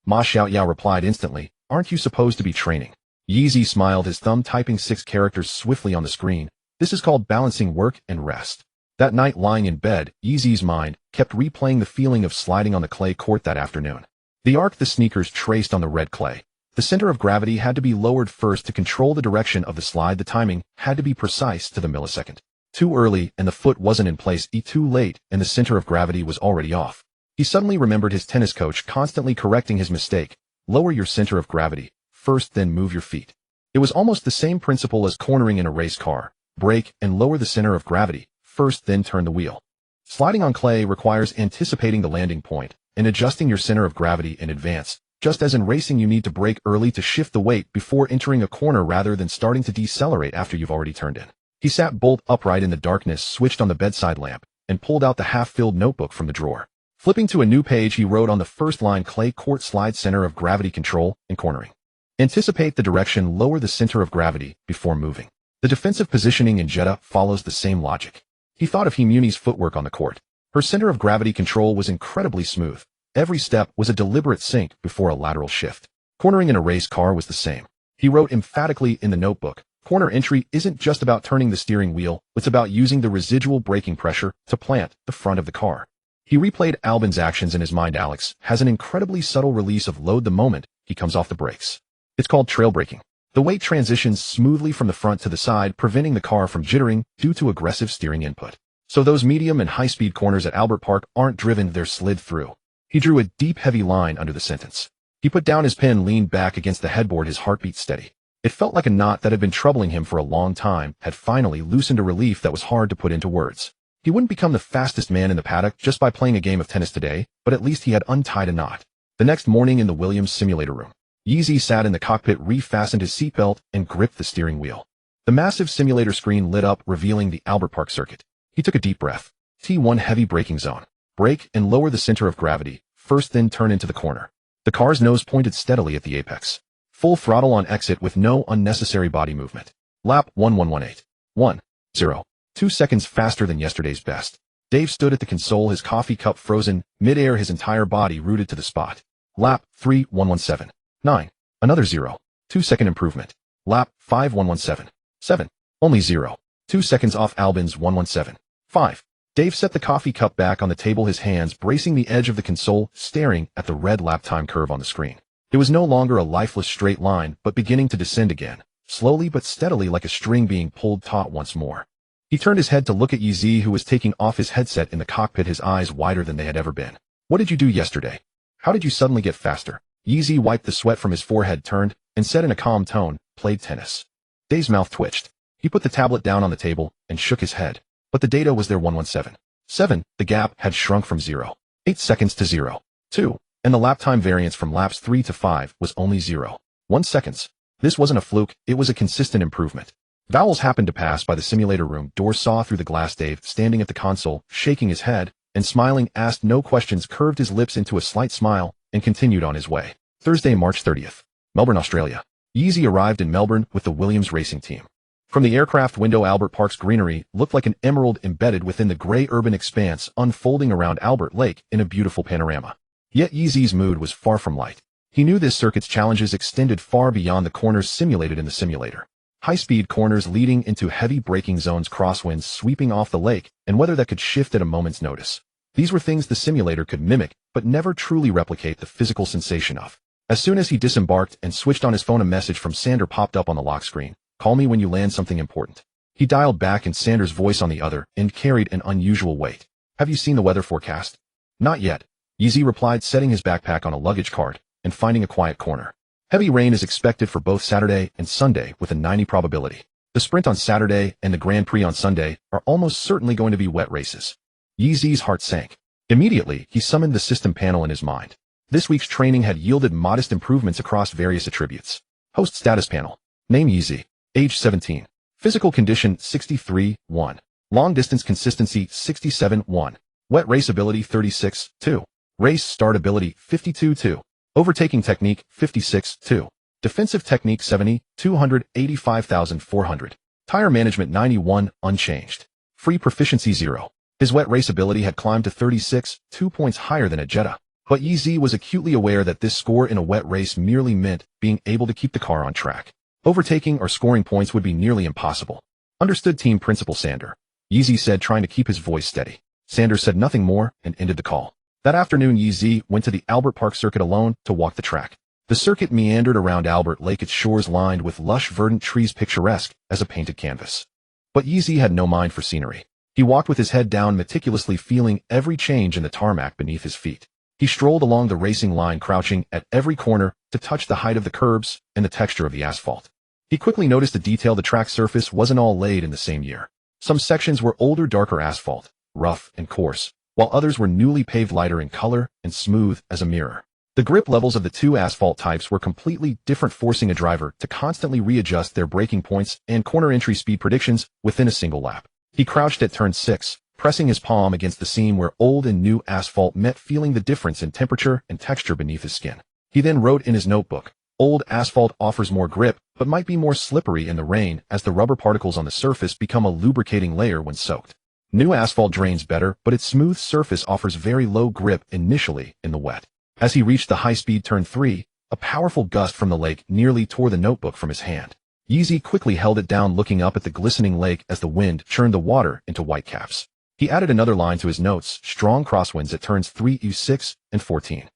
Ma Xiaoyao replied instantly, aren't you supposed to be training? Yeezy smiled, his thumb typing 6 characters swiftly on the screen. This is called balancing work and rest. That night, lying in bed, Yeezy's mind kept replaying the feeling of sliding on the clay court that afternoon. The arc the sneakers traced on the red clay. The center of gravity had to be lowered first to control the direction of the slide. The timing had to be precise to the millisecond. Too early and the foot wasn't in place, too late and the center of gravity was already off. He suddenly remembered his tennis coach constantly correcting his mistake. Lower your center of gravity first, then move your feet. It was almost the same principle as cornering in a race car. Brake and lower the center of gravity first, then turn the wheel. Sliding on clay requires anticipating the landing point and adjusting your center of gravity in advance. Just as in racing, you need to brake early to shift the weight before entering a corner rather than starting to decelerate after you've already turned in. He sat bolt upright in the darkness, switched on the bedside lamp, and pulled out the half-filled notebook from the drawer. Flipping to a new page, he wrote on the first line, clay court slide, center of gravity control and cornering. Anticipate the direction, lower the center of gravity before moving. The defensive positioning in Jeddah follows the same logic. He thought of Himuni's footwork on the court. Her center of gravity control was incredibly smooth. Every step was a deliberate sink before a lateral shift. Cornering in a race car was the same. He wrote emphatically in the notebook, "Corner entry isn't just about turning the steering wheel, it's about using the residual braking pressure to plant the front of the car." He replayed Albon's actions in his mind. Alex has an incredibly subtle release of load the moment he comes off the brakes. It's called trail braking. The weight transitions smoothly from the front to the side, preventing the car from jittering due to aggressive steering input. So those medium and high-speed corners at Albert Park aren't driven, they're slid through. He drew a deep, heavy line under the sentence. He put down his pen, leaned back against the headboard, his heartbeat steady. It felt like a knot that had been troubling him for a long time had finally loosened, a relief that was hard to put into words. He wouldn't become the fastest man in the paddock just by playing a game of tennis today, but at least he had untied a knot. The next morning in the Williams simulator room, Yeezy sat in the cockpit, refastened his seatbelt, and gripped the steering wheel. The massive simulator screen lit up, revealing the Albert Park circuit. He took a deep breath. T1 heavy braking zone. Brake and lower the center of gravity, first then turn into the corner. The car's nose pointed steadily at the apex. Full throttle on exit with no unnecessary body movement. Lap 1118. 1-0. 2 seconds faster than yesterday's best. Dave stood at the console, his coffee cup frozen, mid-air, his entire body rooted to the spot. Lap 3117. 9. Another 0. 2-second improvement. Lap 5117. 7. Only 0. 2 seconds off Albon's 117. 5. Dave set the coffee cup back on the table, his hands bracing the edge of the console, staring at the red lap time curve on the screen. It was no longer a lifeless straight line, but beginning to descend again, slowly but steadily, like a string being pulled taut once more. He turned his head to look at Yeezy, who was taking off his headset in the cockpit, his eyes wider than they had ever been. "What did you do yesterday? How did you suddenly get faster?" Yeezy wiped the sweat from his forehead, turned, and said in a calm tone, "Played tennis." Dave's mouth twitched. He put the tablet down on the table and shook his head. But the data was there, 117. 7. The gap had shrunk from 0.8 seconds to 0.2, and the lap time variance from laps 3 to 5 was only 0.1 seconds. This wasn't a fluke, it was a consistent improvement. Vowels happened to pass by the simulator room door, saw through the glass. Dave, standing at the console, shaking his head and smiling, asked no questions, curved his lips into a slight smile, and continued on his way. Thursday, March 30th. Melbourne, Australia. Yeezy arrived in Melbourne with the Williams racing team. From the aircraft window, Albert Park's greenery looked like an emerald embedded within the gray urban expanse unfolding around Albert Lake in a beautiful panorama. Yet Yeezy's mood was far from light. He knew this circuit's challenges extended far beyond the corners simulated in the simulator. High-speed corners leading into heavy braking zones, crosswinds sweeping off the lake, and weather that could shift at a moment's notice. These were things the simulator could mimic, but never truly replicate the physical sensation of. As soon as he disembarked and switched on his phone, a message from Sander popped up on the lock screen. "Call me when you land something important." He dialed back, and Sander's voice on the other end carried an unusual weight. "Have you seen the weather forecast?" "Not yet," Yeezy replied, setting his backpack on a luggage cart and finding a quiet corner. "Heavy rain is expected for both Saturday and Sunday with a 90 probability. The sprint on Saturday and the Grand Prix on Sunday are almost certainly going to be wet races." Yeezy's heart sank. Immediately, he summoned the system panel in his mind. This week's training had yielded modest improvements across various attributes. Host status panel. Name Yeezy. Age 17. Physical condition 63, 1. Long distance consistency 67, 1. Wet race ability 36, 2. Race start ability 52, 2. Overtaking technique 56, 2. Defensive technique 70, 285,400. Tire management 91, unchanged. Free proficiency 0. His wet race ability had climbed to 36, 2 points higher than at Jeddah. But Yeezy was acutely aware that this score in a wet race merely meant being able to keep the car on track. Overtaking or scoring points would be nearly impossible. "Understood, team principal Sander," Yeezy said, trying to keep his voice steady. Sander said nothing more and ended the call. That afternoon, Yeezy went to the Albert Park circuit alone to walk the track. The circuit meandered around Albert Lake, its shores lined with lush verdant trees, picturesque as a painted canvas. But Yeezy had no mind for scenery. He walked with his head down, meticulously feeling every change in the tarmac beneath his feet. He strolled along the racing line, crouching at every corner to touch the height of the curbs and the texture of the asphalt. He quickly noticed a detail: the track surface wasn't all laid in the same year. Some sections were older, darker asphalt, rough and coarse, while others were newly paved, lighter in color and smooth as a mirror. The grip levels of the two asphalt types were completely different, forcing a driver to constantly readjust their braking points and corner entry speed predictions within a single lap. He crouched at turn 6, pressing his palm against the seam where old and new asphalt met, feeling the difference in temperature and texture beneath his skin. He then wrote in his notebook, "Old asphalt offers more grip, but might be more slippery in the rain as the rubber particles on the surface become a lubricating layer when soaked. New asphalt drains better, but its smooth surface offers very low grip initially in the wet." As he reached the high-speed turn 3, A powerful gust from the lake nearly tore the notebook from his hand. Yeezy quickly held it down, looking up at the glistening lake as the wind churned the water into whitecaps. He added another line to his notes: strong crosswinds at turns 3, U6, and 14.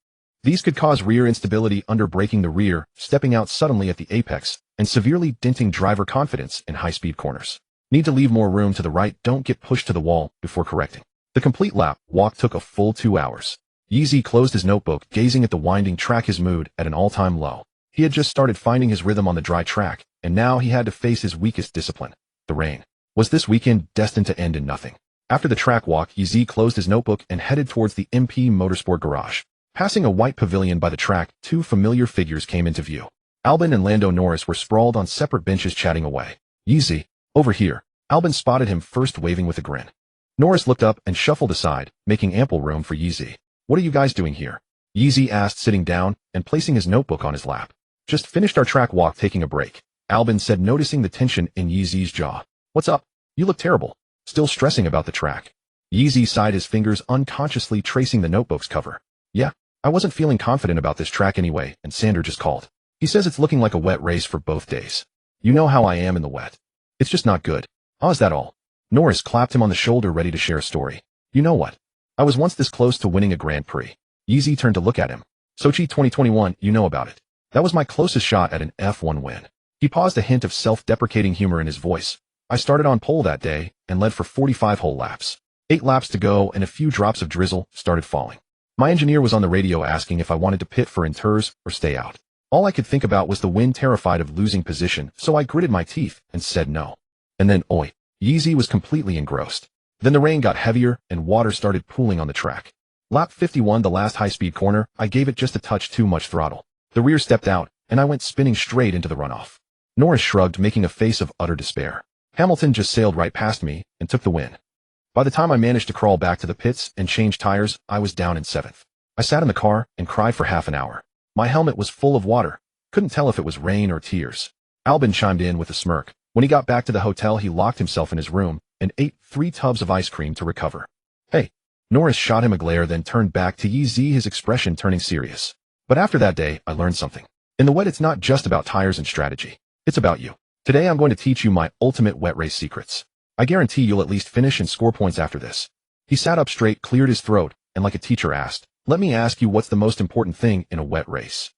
These could cause rear instability under braking the rear, stepping out suddenly at the apex, and severely denting driver confidence in high-speed corners. Need to leave more room to the right, don't get pushed to the wall before correcting. The complete lap walk took a full 2 hours. Yeezy closed his notebook, gazing at the winding track, his mood at an all-time low. He had just started finding his rhythm on the dry track, and now he had to face his weakest discipline, the rain. Was this weekend destined to end in nothing? After the track walk, Yeezy closed his notebook and headed towards the MP Motorsport garage. Passing a white pavilion by the track, two familiar figures came into view. Albon and Lando Norris were sprawled on separate benches chatting away. "Yeezy, over here." Albon spotted him first, waving with a grin. Norris looked up and shuffled aside, making ample room for Yeezy. "What are you guys doing here?" Yeezy asked, sitting down and placing his notebook on his lap. "Just finished our track walk, taking a break," Albon said, noticing the tension in Yeezy's jaw. "What's up? You look terrible. Still stressing about the track?" Yeezy sighed, his fingers unconsciously tracing the notebook's cover. "Yeah, I wasn't feeling confident about this track anyway, and Sander just called. He says it's looking like a wet race for both days. You know how I am in the wet. It's just not good." "Oh, is that all?" Norris clapped him on the shoulder, ready to share a story. "You know what? I was once this close to winning a Grand Prix." Yeezy turned to look at him. "Sochi 2021, you know about it. That was my closest shot at an F1 win." He paused, a hint of self-deprecating humor in his voice. "I started on pole that day and led for 45 whole laps. 8 laps to go and a few drops of drizzle started falling. My engineer was on the radio asking if I wanted to pit for inters or stay out. All I could think about was the wind, terrified of losing position, so I gritted my teeth and said no. And then, oi." Yeezy was completely engrossed. "Then the rain got heavier and water started pooling on the track. Lap 51, the last high-speed corner, I gave it just a touch too much throttle. The rear stepped out, and I went spinning straight into the runoff." Norris shrugged, making a face of utter despair. "Hamilton just sailed right past me and took the win. By the time I managed to crawl back to the pits and change tires, I was down in 7th. I sat in the car and cried for half an hour. My helmet was full of water. Couldn't tell if it was rain or tears." Albon chimed in with a smirk. When he got back to the hotel, he locked himself in his room and ate 3 tubs of ice cream to recover. "Hey." Norris shot him a glare, then turned back to Yeezy, his expression turning serious. "But after that day, I learned something. In the wet, it's not just about tires and strategy. It's about you. Today I'm going to teach you my ultimate wet race secrets. I guarantee you'll at least finish and score points after this." He sat up straight, cleared his throat, and like a teacher asked, "Let me ask you, what's the most important thing in a wet race?"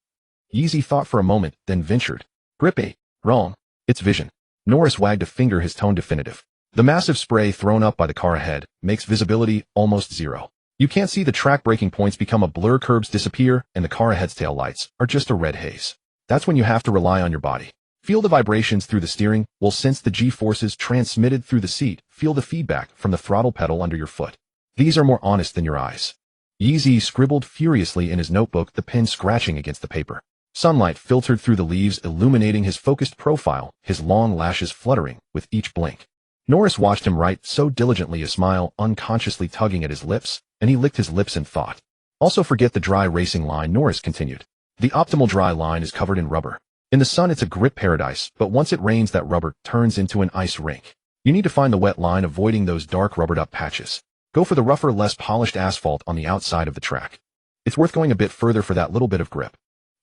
Yeezy thought for a moment, then ventured. "Grip. Wrong. It's vision." Norris wagged a finger, his tone definitive. "The massive spray thrown up by the car ahead makes visibility almost zero. You can't see the track, breaking points become a blur, curbs disappear, and the car ahead's tail lights are just a red haze. That's when you have to rely on your body. Feel the vibrations through the steering, will sense the G-forces transmitted through the seat, feel the feedback from the throttle pedal under your foot. These are more honest than your eyes." Yeezy scribbled furiously in his notebook, the pen scratching against the paper. Sunlight filtered through the leaves, illuminating his focused profile, his long lashes fluttering with each blink. Norris watched him write so diligently, a smile unconsciously tugging at his lips, and he licked his lips in thought. "Also forget the dry racing line," Norris continued. "The optimal dry line is covered in rubber. In the sun it's a grip paradise, but once it rains that rubber turns into an ice rink. You need to find the wet line, avoiding those dark rubbered up patches. Go for the rougher, less polished asphalt on the outside of the track. It's worth going a bit further for that little bit of grip."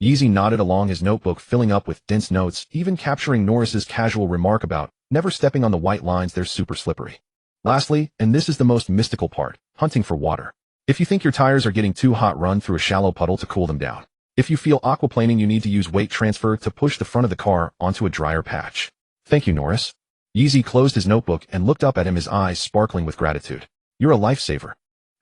Yeezy nodded along, his notebook filling up with dense notes, even capturing Norris's casual remark about never stepping on the white lines, they're super slippery. "Lastly, and this is the most mystical part, hunting for water. If you think your tires are getting too hot, run through a shallow puddle to cool them down. If you feel aquaplaning, you need to use weight transfer to push the front of the car onto a drier patch." "Thank you, Norris." Yeezy closed his notebook and looked up at him, his eyes sparkling with gratitude. "You're a lifesaver.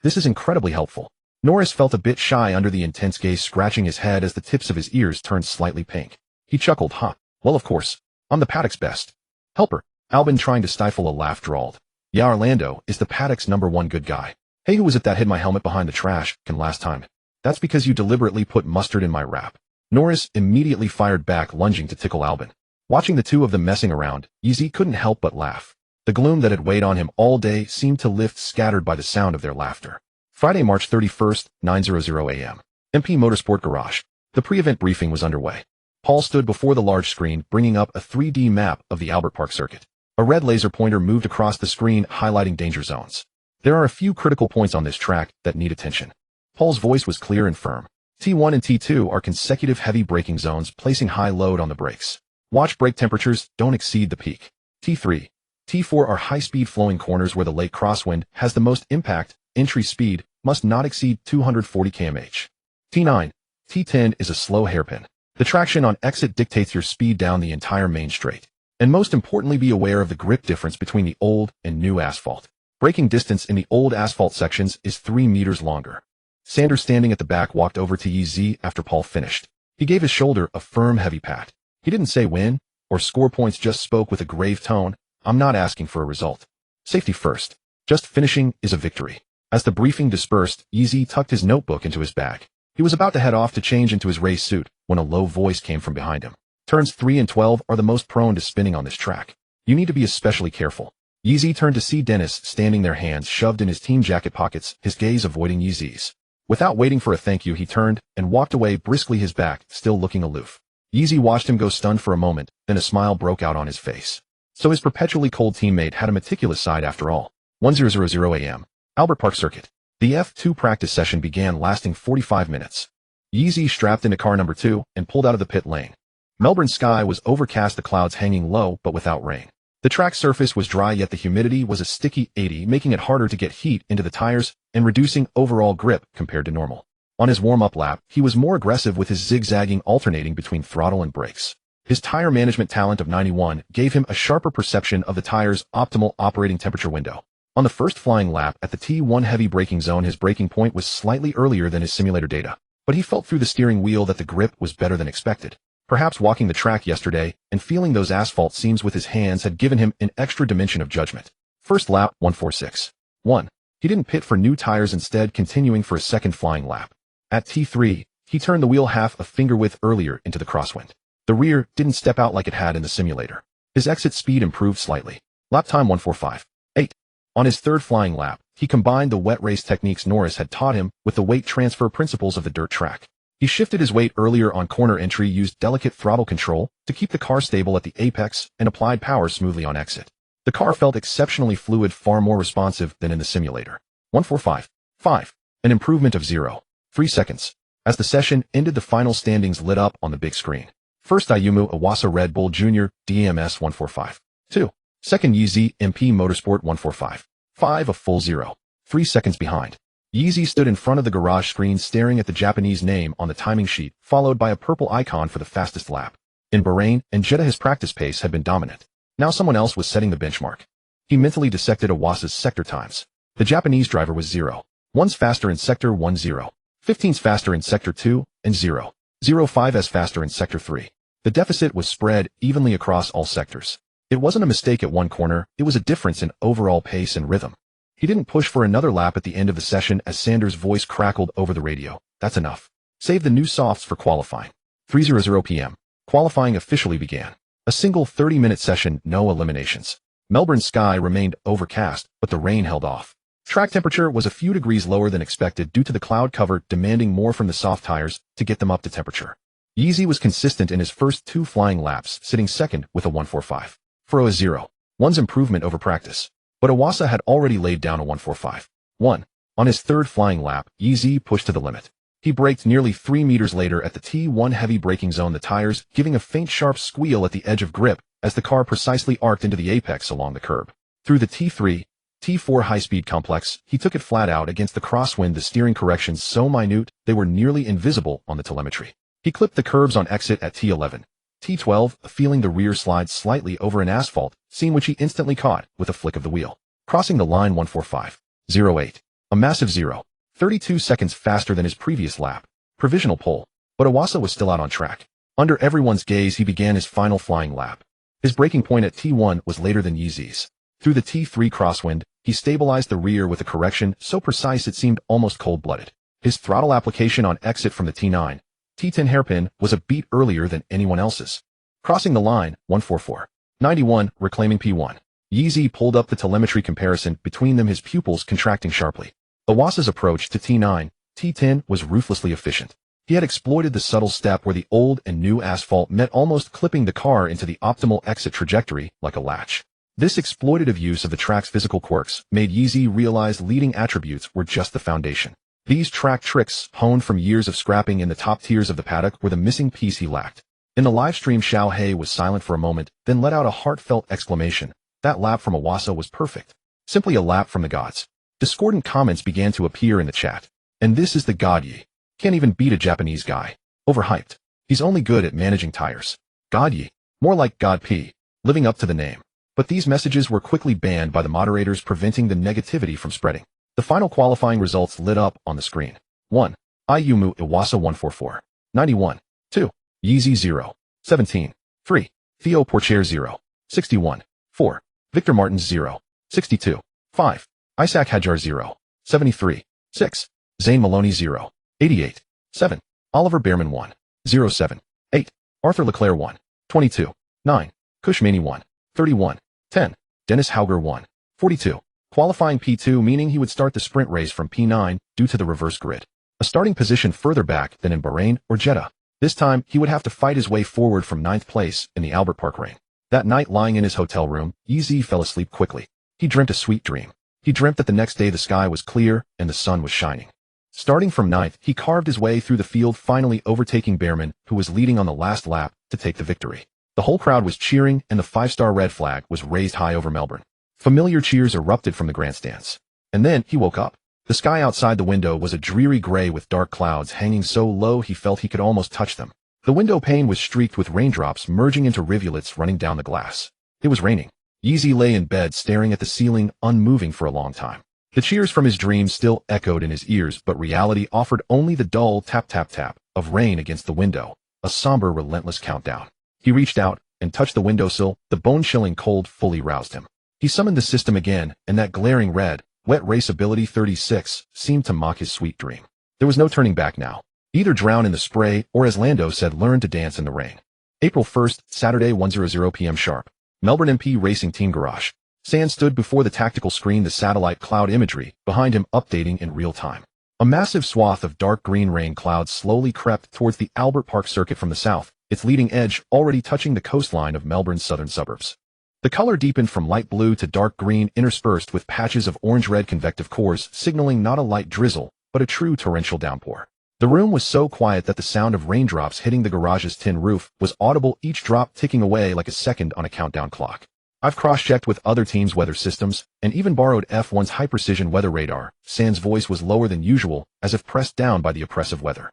This is incredibly helpful." Norris felt a bit shy under the intense gaze, scratching his head as the tips of his ears turned slightly pink. He chuckled, "Huh. Well, of course. I'm the paddock's best helper." Albon, trying to stifle a laugh, drawled. "Yeah, Orlando is the paddock's #1 good guy. Hey, who was it that hid my helmet behind the trash can last time? That's because you deliberately put mustard in my wrap." Norris immediately fired back, lunging to tickle Albon. Watching the two of them messing around, Yeezy couldn't help but laugh. The gloom that had weighed on him all day seemed to lift, scattered by the sound of their laughter. Friday, March 31st, 9:00 a.m. MP Motorsport Garage. The pre-event briefing was underway. Paul stood before the large screen, bringing up a 3D map of the Albert Park circuit. A red laser pointer moved across the screen, highlighting danger zones. "There are a few critical points on this track that need attention." Paul's voice was clear and firm. T1 and T2 are consecutive heavy braking zones placing high load on the brakes. Watch brake temperatures don't exceed the peak. T3, T4 are high-speed flowing corners where the late crosswind has the most impact. Entry speed must not exceed 240 km/h. T9, T10 is a slow hairpin. The traction on exit dictates your speed down the entire main straight. And most importantly, be aware of the grip difference between the old and new asphalt. Braking distance in the old asphalt sections is 3 meters longer. Sanders, standing at the back, walked over to Yeezy after Paul finished. He gave his shoulder a firm, heavy pat. He didn't say win or score points, just spoke with a grave tone. I'm not asking for a result. Safety first. Just finishing is a victory. As the briefing dispersed, Yeezy tucked his notebook into his bag. He was about to head off to change into his race suit when a low voice came from behind him. Turns 3 and 12 are the most prone to spinning on this track. You need to be especially careful. Yeezy turned to see Dennis standing there, hands shoved in his team jacket pockets, his gaze avoiding Yeezy's. Without waiting for a thank you, he turned and walked away briskly, his back still looking aloof. Yeezy watched him go, stunned for a moment, then a smile broke out on his face. So his perpetually cold teammate had a meticulous side after all. 10:00 a.m. Albert Park Circuit. The F2 practice session began, lasting 45 minutes. Yeezy strapped into car number 2 and pulled out of the pit lane. Melbourne's sky was overcast, the clouds hanging low but without rain. The track surface was dry, yet the humidity was a sticky 80, making it harder to get heat into the tires and reducing overall grip compared to normal. On his warm-up lap, he was more aggressive with his zigzagging, alternating between throttle and brakes. His tire management talent of 91 gave him a sharper perception of the tire's optimal operating temperature window. On the first flying lap at the T1 heavy braking zone, his braking point was slightly earlier than his simulator data, but he felt through the steering wheel that the grip was better than expected. Perhaps walking the track yesterday and feeling those asphalt seams with his hands had given him an extra dimension of judgment. First lap, 1:46.1. He didn't pit for new tires, instead continuing for a second flying lap. At T3, he turned the wheel half a finger width earlier into the crosswind. The rear didn't step out like it had in the simulator. His exit speed improved slightly. Lap time 1:45.8. On his third flying lap, he combined the wet race techniques Norris had taught him with the weight transfer principles of the dirt track. He shifted his weight earlier on corner entry, used delicate throttle control to keep the car stable at the apex, and applied power smoothly on exit. The car felt exceptionally fluid, far more responsive than in the simulator. 1:45.5. An improvement of 0.3 seconds. As the session ended, the final standings lit up on the big screen. First, Ayumu Iwasa Red Bull Jr. DMS 1:45.2. Second, Yeezy MP Motorsport 1:45.5, a full 0.3 seconds behind. Yeezy stood in front of the garage screen staring at the Japanese name on the timing sheet, followed by a purple icon for the fastest lap. In Bahrain and Jeddah, his practice pace had been dominant. Now someone else was setting the benchmark. He mentally dissected Iwasa's sector times. The Japanese driver was 0.1s faster in Sector 1, 0.15s faster in Sector 2, and 0.05s faster in Sector 3. The deficit was spread evenly across all sectors. It wasn't a mistake at one corner, it was a difference in overall pace and rhythm. He didn't push for another lap at the end of the session as Sanders' voice crackled over the radio. That's enough. Save the new softs for qualifying. 3:00 p.m. Qualifying officially began. A single 30-minute session, no eliminations. Melbourne's sky remained overcast, but the rain held off. Track temperature was a few degrees lower than expected due to the cloud cover demanding more from the soft tires to get them up to temperature. Yeezy was consistent in his first 2 flying laps, sitting second with a 1:45. For a 0.1's improvement over practice. But Iwasa had already laid down a 1:45.1. On his third flying lap, Yeezy pushed to the limit. He braked nearly 3 meters later at the T1 heavy braking zone, the tires giving a faint sharp squeal at the edge of grip as the car precisely arced into the apex along the curb. Through the T3, T4 high-speed complex, he took it flat out against the crosswind, the steering corrections so minute they were nearly invisible on the telemetry. He clipped the curbs on exit at T11. T12, feeling the rear slide slightly over an asphalt, scene which he instantly caught with a flick of the wheel. Crossing the line 1:45.08. A massive 0.32 seconds faster than his previous lap. Provisional pole. But Iwasa was still out on track. Under everyone's gaze, he began his final flying lap. His braking point at T1 was later than Yeezy's. Through the T3 crosswind, he stabilized the rear with a correction so precise it seemed almost cold-blooded. His throttle application on exit from the T9, T10 hairpin was a beat earlier than anyone else's. Crossing the line, 1:44.91, reclaiming P1. Yeezy pulled up the telemetry comparison between them, his pupils contracting sharply. Iwasa's approach to T9, T10 was ruthlessly efficient. He had exploited the subtle step where the old and new asphalt met, almost clipping the car into the optimal exit trajectory like a latch. This exploitative use of the track's physical quirks made Yeezy realize leading attributes were just the foundation. These track tricks, honed from years of scrapping in the top tiers of the paddock, were the missing piece he lacked. In the live stream, Xiao He was silent for a moment, then let out a heartfelt exclamation. That lap from Iwasa was perfect. Simply a lap from the gods. Discordant comments began to appear in the chat. And this is the God Yi. Can't even beat a Japanese guy. Overhyped. He's only good at managing tires. God Yi. More like God P. Living up to the name. But these messages were quickly banned by the moderators, preventing the negativity from spreading. The final qualifying results lit up on the screen. 1. Ayumu Iwasa 144. 91. 2. Yeezy 0. 17. 3. Theo Porcher 0. 61. 4. Victor Martins 0. 62. 5. Isaac Hajar 0. 73. 6. Zane Maloney 0. 88. 7. Oliver Behrman 1. 07. 8. Arthur Leclerc 1. 22. 9. Kushmani 1. 31. 10. Dennis Hauger 1. 42. Qualifying P2, meaning he would start the sprint race from P9 due to the reverse grid. A starting position further back than in Bahrain or Jeddah. This time, he would have to fight his way forward from 9th place in the Albert Park rain. That night, lying in his hotel room, Yeezy fell asleep quickly. He dreamt a sweet dream. He dreamt that the next day the sky was clear and the sun was shining. Starting from 9th, he carved his way through the field, finally overtaking Behrman, who was leading on the last lap, to take the victory. The whole crowd was cheering, and the 5-star red flag was raised high over Melbourne. Familiar cheers erupted from the grandstands. And then he woke up. The sky outside the window was a dreary gray with dark clouds hanging so low he felt he could almost touch them. The window pane was streaked with raindrops merging into rivulets running down the glass. It was raining. Yeezy lay in bed staring at the ceiling, unmoving for a long time. The cheers from his dreams still echoed in his ears, but reality offered only the dull tap-tap-tap of rain against the window, a somber, relentless countdown. He reached out and touched the windowsill. The bone-chilling cold fully roused him. He summoned the system again, and that glaring red, wet race ability 36 seemed to mock his sweet dream. There was no turning back now. Either drown in the spray or, as Lando said, learn to dance in the rain. April 1st, Saturday 1:00 p.m. sharp. Melbourne MP Racing Team Garage. Sainz stood before the tactical screen, the satellite cloud imagery behind him updating in real time. A massive swath of dark green rain clouds slowly crept towards the Albert Park circuit from the south, its leading edge already touching the coastline of Melbourne's southern suburbs. The color deepened from light blue to dark green, interspersed with patches of orange-red convective cores, signaling not a light drizzle, but a true torrential downpour. The room was so quiet that the sound of raindrops hitting the garage's tin roof was audible, each drop ticking away like a second on a countdown clock. I've cross-checked with other teams' weather systems, and even borrowed F1's high-precision weather radar. Sainz's voice was lower than usual, as if pressed down by the oppressive weather.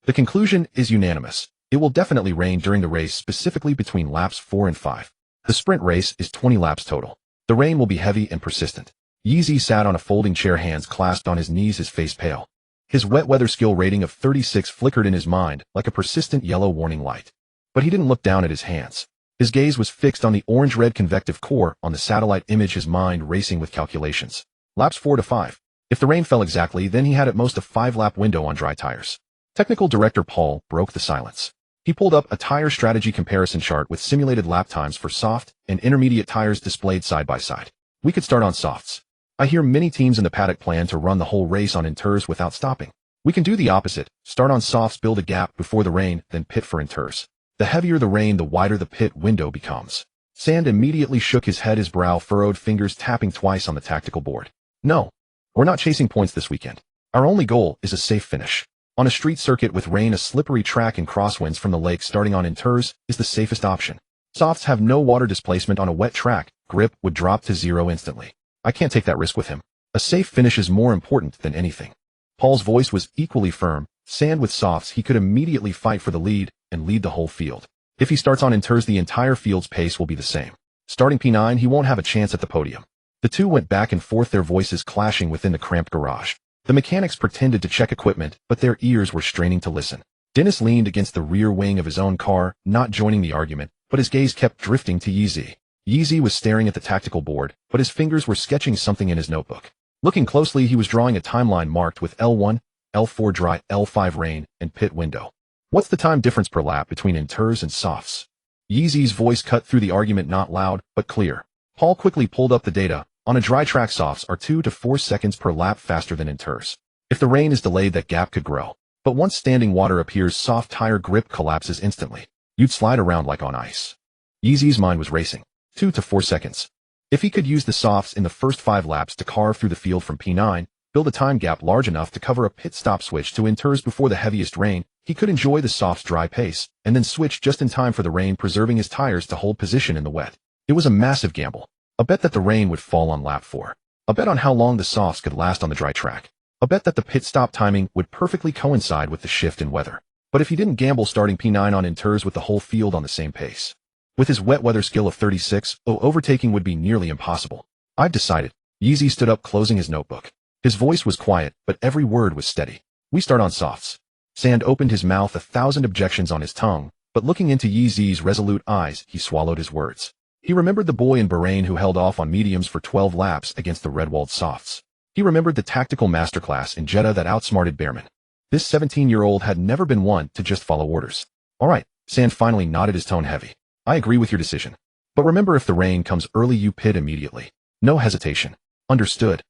The conclusion is unanimous. It will definitely rain during the race, specifically between laps 4 and 5. The sprint race is 20 laps total. The rain will be heavy and persistent. Yeezy sat on a folding chair, hands clasped on his knees, his face pale. His wet weather skill rating of 36 flickered in his mind like a persistent yellow warning light. But he didn't look down at his hands. His gaze was fixed on the orange-red convective core on the satellite image, his mind racing with calculations. Laps 4 to 5. If the rain fell exactly, then he had at most a 5-lap window on dry tires. Technical Director Paul broke the silence. He pulled up a tire strategy comparison chart with simulated lap times for soft and intermediate tires displayed side by side. We could start on softs. I hear many teams in the paddock plan to run the whole race on inters without stopping. We can do the opposite, start on softs, build a gap before the rain, then pit for inters. The heavier the rain, the wider the pit window becomes. Sand immediately shook his head, his brow furrowed, fingers tapping twice on the tactical board. No, we're not chasing points this weekend. Our only goal is a safe finish. On a street circuit with rain, a slippery track, and crosswinds from the lake, starting on inters is the safest option. Softs have no water displacement. On a wet track, grip would drop to 0 instantly. I can't take that risk with him. A safe finish is more important than anything. Paul's voice was equally firm. Sand with softs, he could immediately fight for the lead and lead the whole field. If he starts on inters, the entire field's pace will be the same. Starting P9, he won't have a chance at the podium. The two went back and forth, their voices clashing within the cramped garage. The mechanics pretended to check equipment, but their ears were straining to listen. Dennis leaned against the rear wing of his own car, not joining the argument, but his gaze kept drifting to Yeezy. Yeezy was staring at the tactical board, but his fingers were sketching something in his notebook. Looking closely, he was drawing a timeline marked with L1, L4 dry, L5 rain, and pit window. What's the time difference per lap between inters and softs? Yeezy's voice cut through the argument, not loud, but clear. Paul quickly pulled up the data. On a dry track, softs are 2 to 4 seconds per lap faster than inters. If the rain is delayed, that gap could grow. But once standing water appears, soft tire grip collapses instantly. You'd slide around like on ice. Yeezy's mind was racing. 2 to 4 seconds. If he could use the softs in the first 5 laps to carve through the field from P9, build a time gap large enough to cover a pit stop switch to inters before the heaviest rain, he could enjoy the soft's dry pace, and then switch just in time for the rain, preserving his tires to hold position in the wet. It was a massive gamble. A bet that the rain would fall on lap 4. A bet on how long the softs could last on the dry track. A bet that the pit stop timing would perfectly coincide with the shift in weather. But if he didn't gamble starting P9 on inters with the whole field on the same pace. With his wet weather skill of 36, overtaking would be nearly impossible. I've decided. Yeezy stood up, closing his notebook. His voice was quiet, but every word was steady. We start on softs. Sand opened his mouth, 1,000 objections on his tongue, but looking into Yeezy's resolute eyes, he swallowed his words. He remembered the boy in Bahrain who held off on mediums for 12 laps against the red-walled softs. He remembered the tactical masterclass in Jeddah that outsmarted Behrman. This 17-year-old had never been one to just follow orders. All right, Sand finally nodded, his tone heavy. I agree with your decision. But remember, if the rain comes early, you pit immediately. No hesitation. Understood.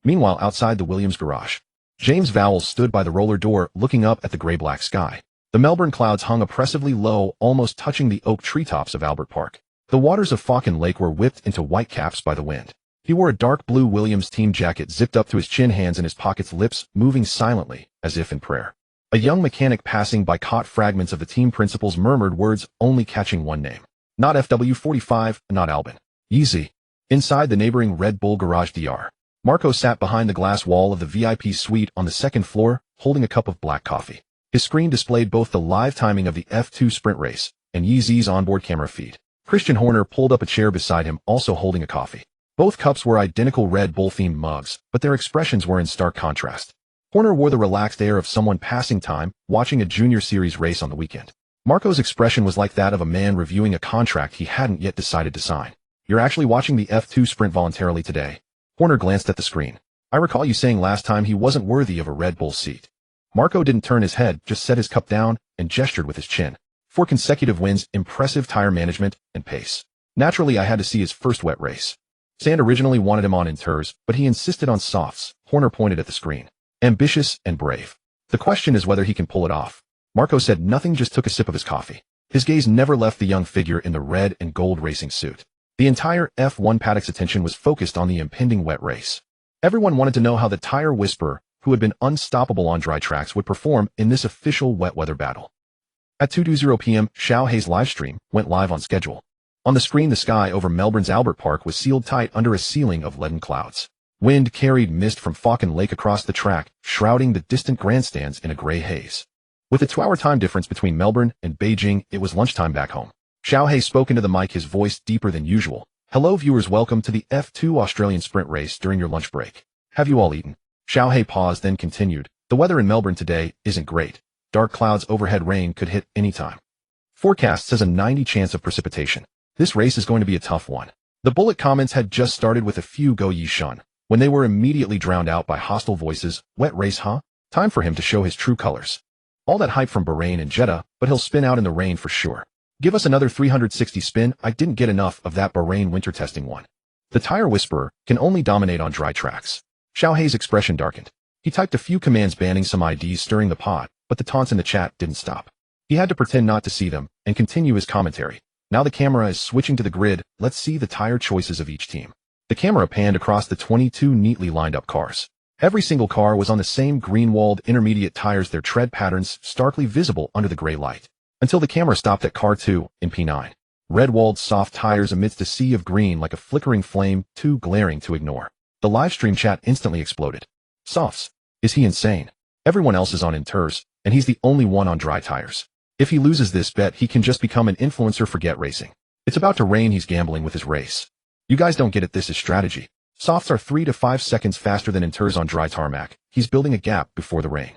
Meanwhile, outside the Williams garage, James Vowles stood by the roller door, looking up at the gray-black sky. The Melbourne clouds hung oppressively low, almost touching the oak treetops of Albert Park. The waters of Falcon Lake were whipped into white caps by the wind. He wore a dark blue Williams team jacket zipped up to his chin, hands in his pockets, lips moving silently, as if in prayer. A young mechanic passing by caught fragments of the team principal's murmured words, only catching one name. Not FW45, not Albon. Easy. Inside the neighboring Red Bull garage, Dr. Marco sat behind the glass wall of the VIP suite on the second floor, holding a cup of black coffee. His screen displayed both the live timing of the F2 sprint race and Yeezy's onboard camera feed. Christian Horner pulled up a chair beside him, also holding a coffee. Both cups were identical Red Bull-themed mugs, but their expressions were in stark contrast. Horner wore the relaxed air of someone passing time, watching a junior series race on the weekend. Marco's expression was like that of a man reviewing a contract he hadn't yet decided to sign. You're actually watching the F2 sprint voluntarily today. Horner glanced at the screen. I recall you saying last time he wasn't worthy of a Red Bull seat. Marco didn't turn his head, just set his cup down and gestured with his chin. 4 consecutive wins, impressive tire management, and pace. Naturally, I had to see his first wet race. Sand originally wanted him on inters, but he insisted on softs. Horner pointed at the screen. Ambitious and brave. The question is whether he can pull it off. Marco said nothing, just took a sip of his coffee. His gaze never left the young figure in the red and gold racing suit. The entire F1 paddock's attention was focused on the impending wet race. Everyone wanted to know how the tire whisperer, who had been unstoppable on dry tracks, would perform in this official wet weather battle. At 2:20 p.m., Xiaohei's livestream went live on schedule. On the screen, the sky over Melbourne's Albert Park was sealed tight under a ceiling of leaden clouds. Wind carried mist from Falcon Lake across the track, shrouding the distant grandstands in a gray haze. With a 2-hour time difference between Melbourne and Beijing, it was lunchtime back home. Xiaohei spoke into the mic, his voice deeper than usual. Hello viewers, welcome to the F2 Australian sprint race during your lunch break. Have you all eaten? Xiaohei paused, then continued. The weather in Melbourne today isn't great. Dark clouds overhead, rain could hit any time. Forecast says a 90% chance of precipitation. This race is going to be a tough one. The bullet comments had just started with a few go ye shun, when they were immediately drowned out by hostile voices. Wet race, huh? Time for him to show his true colors. All that hype from Bahrain and Jeddah, but he'll spin out in the rain for sure. Give us another 360 spin. I didn't get enough of that Bahrain winter testing one. The tire whisperer can only dominate on dry tracks. Xiaohei's expression darkened. He typed a few commands, banning some IDs, stirring the pot, but the taunts in the chat didn't stop. He had to pretend not to see them and continue his commentary. Now the camera is switching to the grid. Let's see the tire choices of each team. The camera panned across the 22 neatly lined up cars. Every single car was on the same green-walled intermediate tires, their tread patterns starkly visible under the gray light. Until the camera stopped at car 2 in P9. Red-walled soft tires amidst a sea of green like a flickering flame, too glaring to ignore. The livestream chat instantly exploded. Softs. Is he insane? Everyone else is on inters, and he's the only one on dry tires. If he loses this bet, he can just become an influencer. Forget racing. It's about to rain. He's gambling with his race. You guys don't get it. This is strategy. Softs are 3 to 5 seconds faster than inters on dry tarmac. He's building a gap before the rain.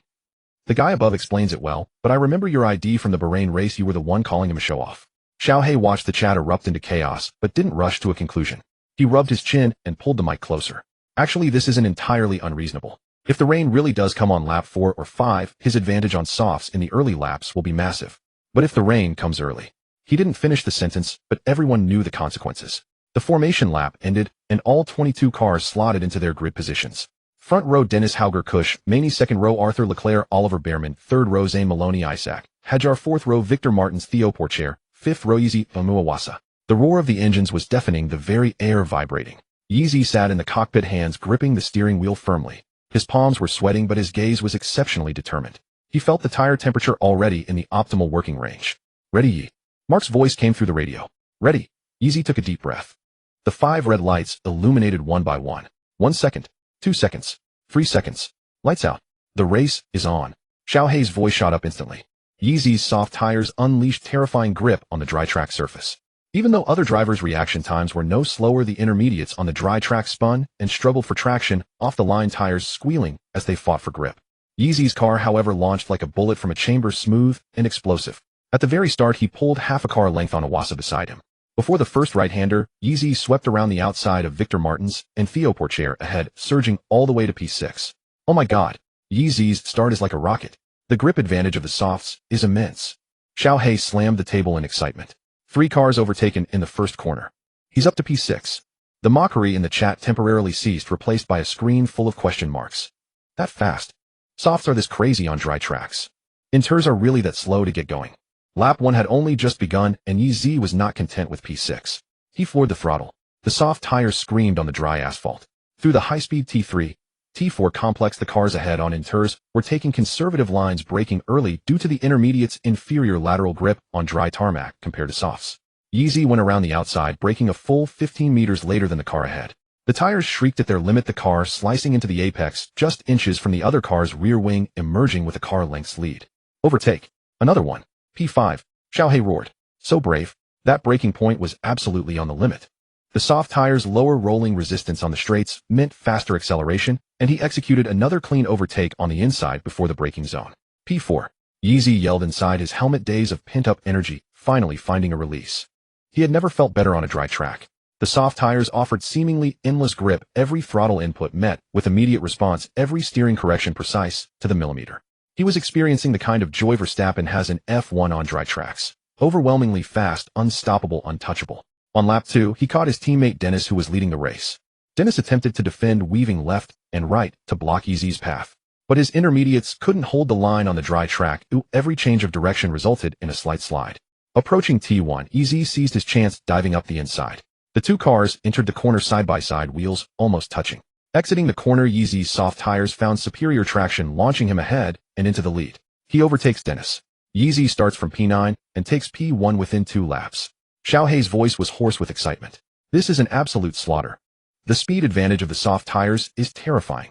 The guy above explains it well, but I remember your ID from the Bahrain race. You were the one calling him a show-off. Xiaohei watched the chat erupt into chaos, but didn't rush to a conclusion. He rubbed his chin and pulled the mic closer. Actually, this isn't entirely unreasonable. If the rain really does come on lap 4 or 5, his advantage on softs in the early laps will be massive. But if the rain comes early. He didn't finish the sentence, but everyone knew the consequences. The formation lap ended, and all 22 cars slotted into their grid positions. Front row Dennis Hauger Cush, Maney, second row Arthur Leclerc, Oliver Behrman, third row Zane Maloney Isaac, Hajar, fourth row Victor Martins, Theo Porcher, fifth row Yeezy Omuawasa. The roar of the engines was deafening, the very air vibrating. Yeezy sat in the cockpit, hands gripping the steering wheel firmly. His palms were sweating, but his gaze was exceptionally determined. He felt the tire temperature already in the optimal working range. Ready, Yi? Mark's voice came through the radio. Ready. Yeezy took a deep breath. The 5 red lights illuminated one by one. 1 second. 2 seconds. 3 seconds. Lights out. The race is on. Xiaohei's voice shot up instantly. Yeezy's soft tires unleashed terrifying grip on the dry track surface. Even though other drivers' reaction times were no slower, the intermediates on the dry track spun and struggled for traction, off-the-line tires squealing as they fought for grip. Yeezy's car, however, launched like a bullet from a chamber, smooth and explosive. At the very start, he pulled half a car length on Iwasa beside him. Before the first right-hander, Yeezy swept around the outside of Victor Martins and Theo Porcher ahead, surging all the way to P6. Oh my god, Yeezy's start is like a rocket. The grip advantage of the softs is immense. Xiaohei slammed the table in excitement. 3 cars overtaken in the first corner. He's up to P6. The mockery in the chat temporarily ceased, replaced by a screen full of question marks. That fast? Softs are this crazy on dry tracks. Inters are really that slow to get going. Lap 1 had only just begun, and Yeezy was not content with P6. He floored the throttle. The soft tires screamed on the dry asphalt. Through the high-speed T3, T4 complex, the cars ahead on Inters were taking conservative lines, braking early due to the intermediates' inferior lateral grip on dry tarmac compared to softs. Yeezy went around the outside, braking a full 15 meters later than the car ahead. The tires shrieked at their limit, the car slicing into the apex just inches from the other car's rear wing, emerging with a car length's lead. Overtake. Another one. P5. Xiaohei roared. So brave. That braking point was absolutely on the limit. The soft tires' lower rolling resistance on the straights meant faster acceleration, and he executed another clean overtake on the inside before the braking zone. P4. Yeezy yelled inside, his helmet, days of pent-up energy finally finding a release. He had never felt better on a dry track. The soft tires offered seemingly endless grip, every throttle input met with immediate response, every steering correction precise to the millimeter. He was experiencing the kind of joy Verstappen has in F1 on dry tracks. Overwhelmingly fast, unstoppable, untouchable. On lap 2, he caught his teammate Dennis, who was leading the race. Dennis attempted to defend, weaving left and right to block Yeezy's path. But his intermediates couldn't hold the line on the dry track. Every change of direction resulted in a slight slide. Approaching T1, Yeezy seized his chance, diving up the inside. The 2 cars entered the corner side by side, wheels almost touching. Exiting the corner, Yeezy's soft tires found superior traction, launching him ahead and into the lead. He overtakes Dennis. Yeezy starts from P9 and takes P1 within 2 laps. Xiaohei's voice was hoarse with excitement. This is an absolute slaughter. The speed advantage of the soft tires is terrifying.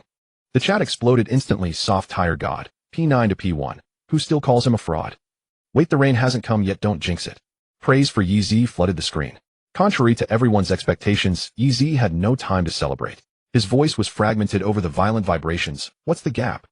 The chat exploded instantly. Soft tire god. P9 to P1. Who still calls him a fraud? Wait, the rain hasn't come yet, don't jinx it. Praise for Yeezy flooded the screen. Contrary to everyone's expectations, Yeezy had no time to celebrate. His voice was fragmented over the violent vibrations. What's the gap?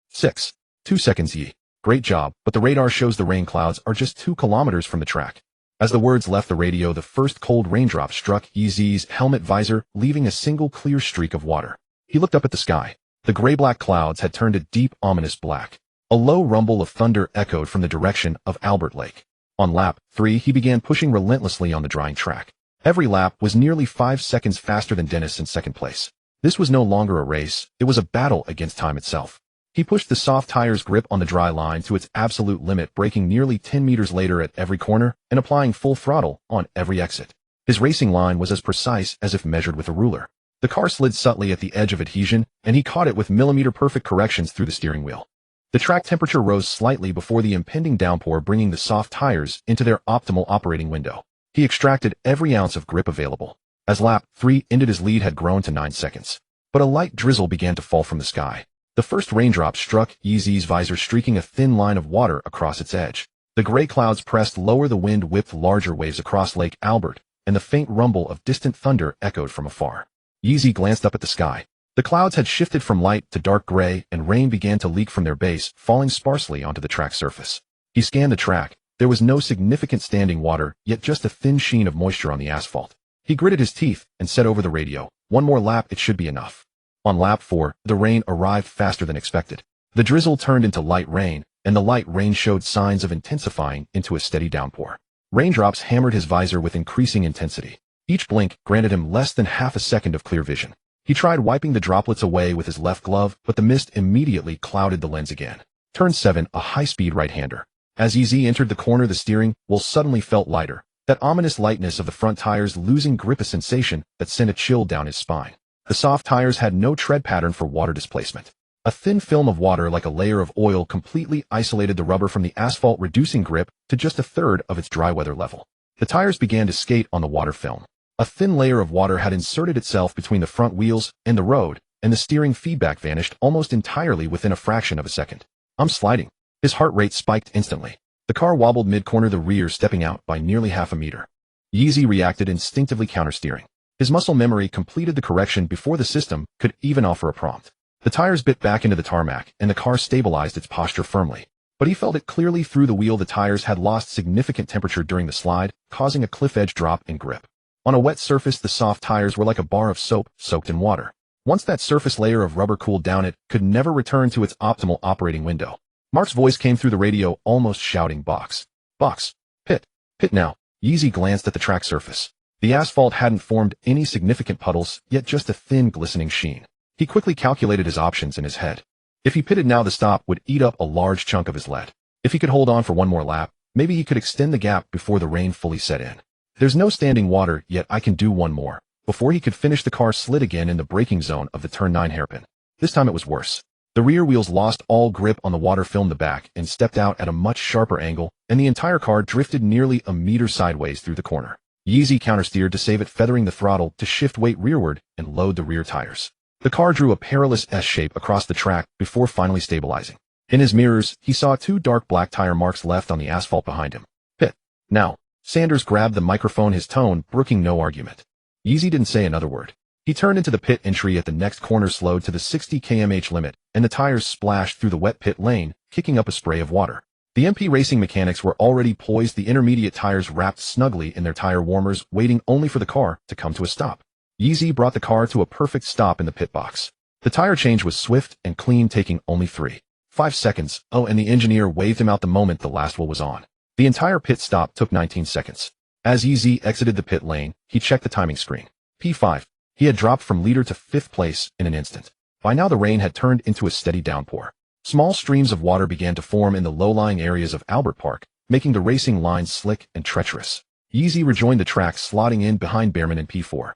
6. 2 seconds, Yi. Great job, but the radar shows the rain clouds are just 2 kilometers from the track. As the words left the radio, the first cold raindrop struck Yeezy's helmet visor, leaving a single clear streak of water. He looked up at the sky. The gray-black clouds had turned a deep, ominous black. A low rumble of thunder echoed from the direction of Albert Lake. On lap 3, he began pushing relentlessly on the drying track. Every lap was nearly 5 seconds faster than Dennis in second place. This was no longer a race, it was a battle against time itself. He pushed the soft tires' grip on the dry line to its absolute limit, braking nearly 10 meters later at every corner and applying full throttle on every exit. His racing line was as precise as if measured with a ruler. The car slid subtly at the edge of adhesion, and he caught it with millimeter-perfect corrections through the steering wheel. The track temperature rose slightly before the impending downpour, bringing the soft tires into their optimal operating window. He extracted every ounce of grip available. As lap 3 ended, his lead had grown to 9 seconds. But a light drizzle began to fall from the sky. The first raindrop struck Yeezy's visor, streaking a thin line of water across its edge. The gray clouds pressed lower, the wind whipped larger waves across Lake Albert, and the faint rumble of distant thunder echoed from afar. Yeezy glanced up at the sky. The clouds had shifted from light to dark gray, and rain began to leak from their base, falling sparsely onto the track surface. He scanned the track. There was no significant standing water, yet just a thin sheen of moisture on the asphalt. He gritted his teeth and said over the radio, "One more lap, it should be enough." On lap 4, the rain arrived faster than expected. The drizzle turned into light rain, and the light rain showed signs of intensifying into a steady downpour. Raindrops hammered his visor with increasing intensity. Each blink granted him less than half a second of clear vision. He tried wiping the droplets away with his left glove, but the mist immediately clouded the lens again. Turn 7, a high-speed right-hander. As Yeezy entered the corner, the steering wheel suddenly felt lighter. That ominous lightness of the front tires losing grip, a sensation that sent a chill down his spine. The soft tires had no tread pattern for water displacement. A thin film of water like a layer of oil completely isolated the rubber from the asphalt, reducing grip to just a third of its dry weather level. The tires began to skate on the water film. A thin layer of water had inserted itself between the front wheels and the road, and the steering feedback vanished almost entirely within a fraction of a second. I'm sliding. His heart rate spiked instantly. The car wobbled mid-corner, the rear stepping out by nearly half a meter. Yeezy reacted, instinctively countersteering. His muscle memory completed the correction before the system could even offer a prompt. The tires bit back into the tarmac, and the car stabilized its posture firmly. But he felt it clearly through the wheel. The tires had lost significant temperature during the slide, causing a cliff-edge drop in grip. On a wet surface, the soft tires were like a bar of soap soaked in water. Once that surface layer of rubber cooled down, it could never return to its optimal operating window. Mark's voice came through the radio, almost shouting, "Box. Box. Pit. Pit now." Yeezy glanced at the track surface. The asphalt hadn't formed any significant puddles, yet just a thin, glistening sheen. He quickly calculated his options in his head. If he pitted now, the stop would eat up a large chunk of his lead. If he could hold on for one more lap, maybe he could extend the gap before the rain fully set in. There's no standing water, yet I can do one more. Before he could finish, the car slid again in the braking zone of the turn 9 hairpin. This time it was worse. The rear wheels lost all grip on the water film, the back, and stepped out at a much sharper angle, and the entire car drifted nearly a meter sideways through the corner. Yeezy countersteered to save it, feathering the throttle to shift weight rearward and load the rear tires. The car drew a perilous S-shape across the track before finally stabilizing. In his mirrors, he saw 2 dark black tire marks left on the asphalt behind him. Pit. Now. Sanders grabbed the microphone, his tone brooking no argument. Yeezy didn't say another word. He turned into the pit entry at the next corner, slowed to the 60 km/h limit, and the tires splashed through the wet pit lane, kicking up a spray of water. The MP racing mechanics were already poised, the intermediate tires wrapped snugly in their tire warmers, waiting only for the car to come to a stop. Yeezy brought the car to a perfect stop in the pit box. The tire change was swift and clean, taking only 3.5 seconds. Oh, and the engineer waved him out the moment the last wheel was on. The entire pit stop took 19 seconds. As Yeezy exited the pit lane, he checked the timing screen. P5. He had dropped from leader to 5th place in an instant. By now the rain had turned into a steady downpour. Small streams of water began to form in the low-lying areas of Albert Park, making the racing lines slick and treacherous. Yeezy rejoined the track, slotting in behind Behrman in P4.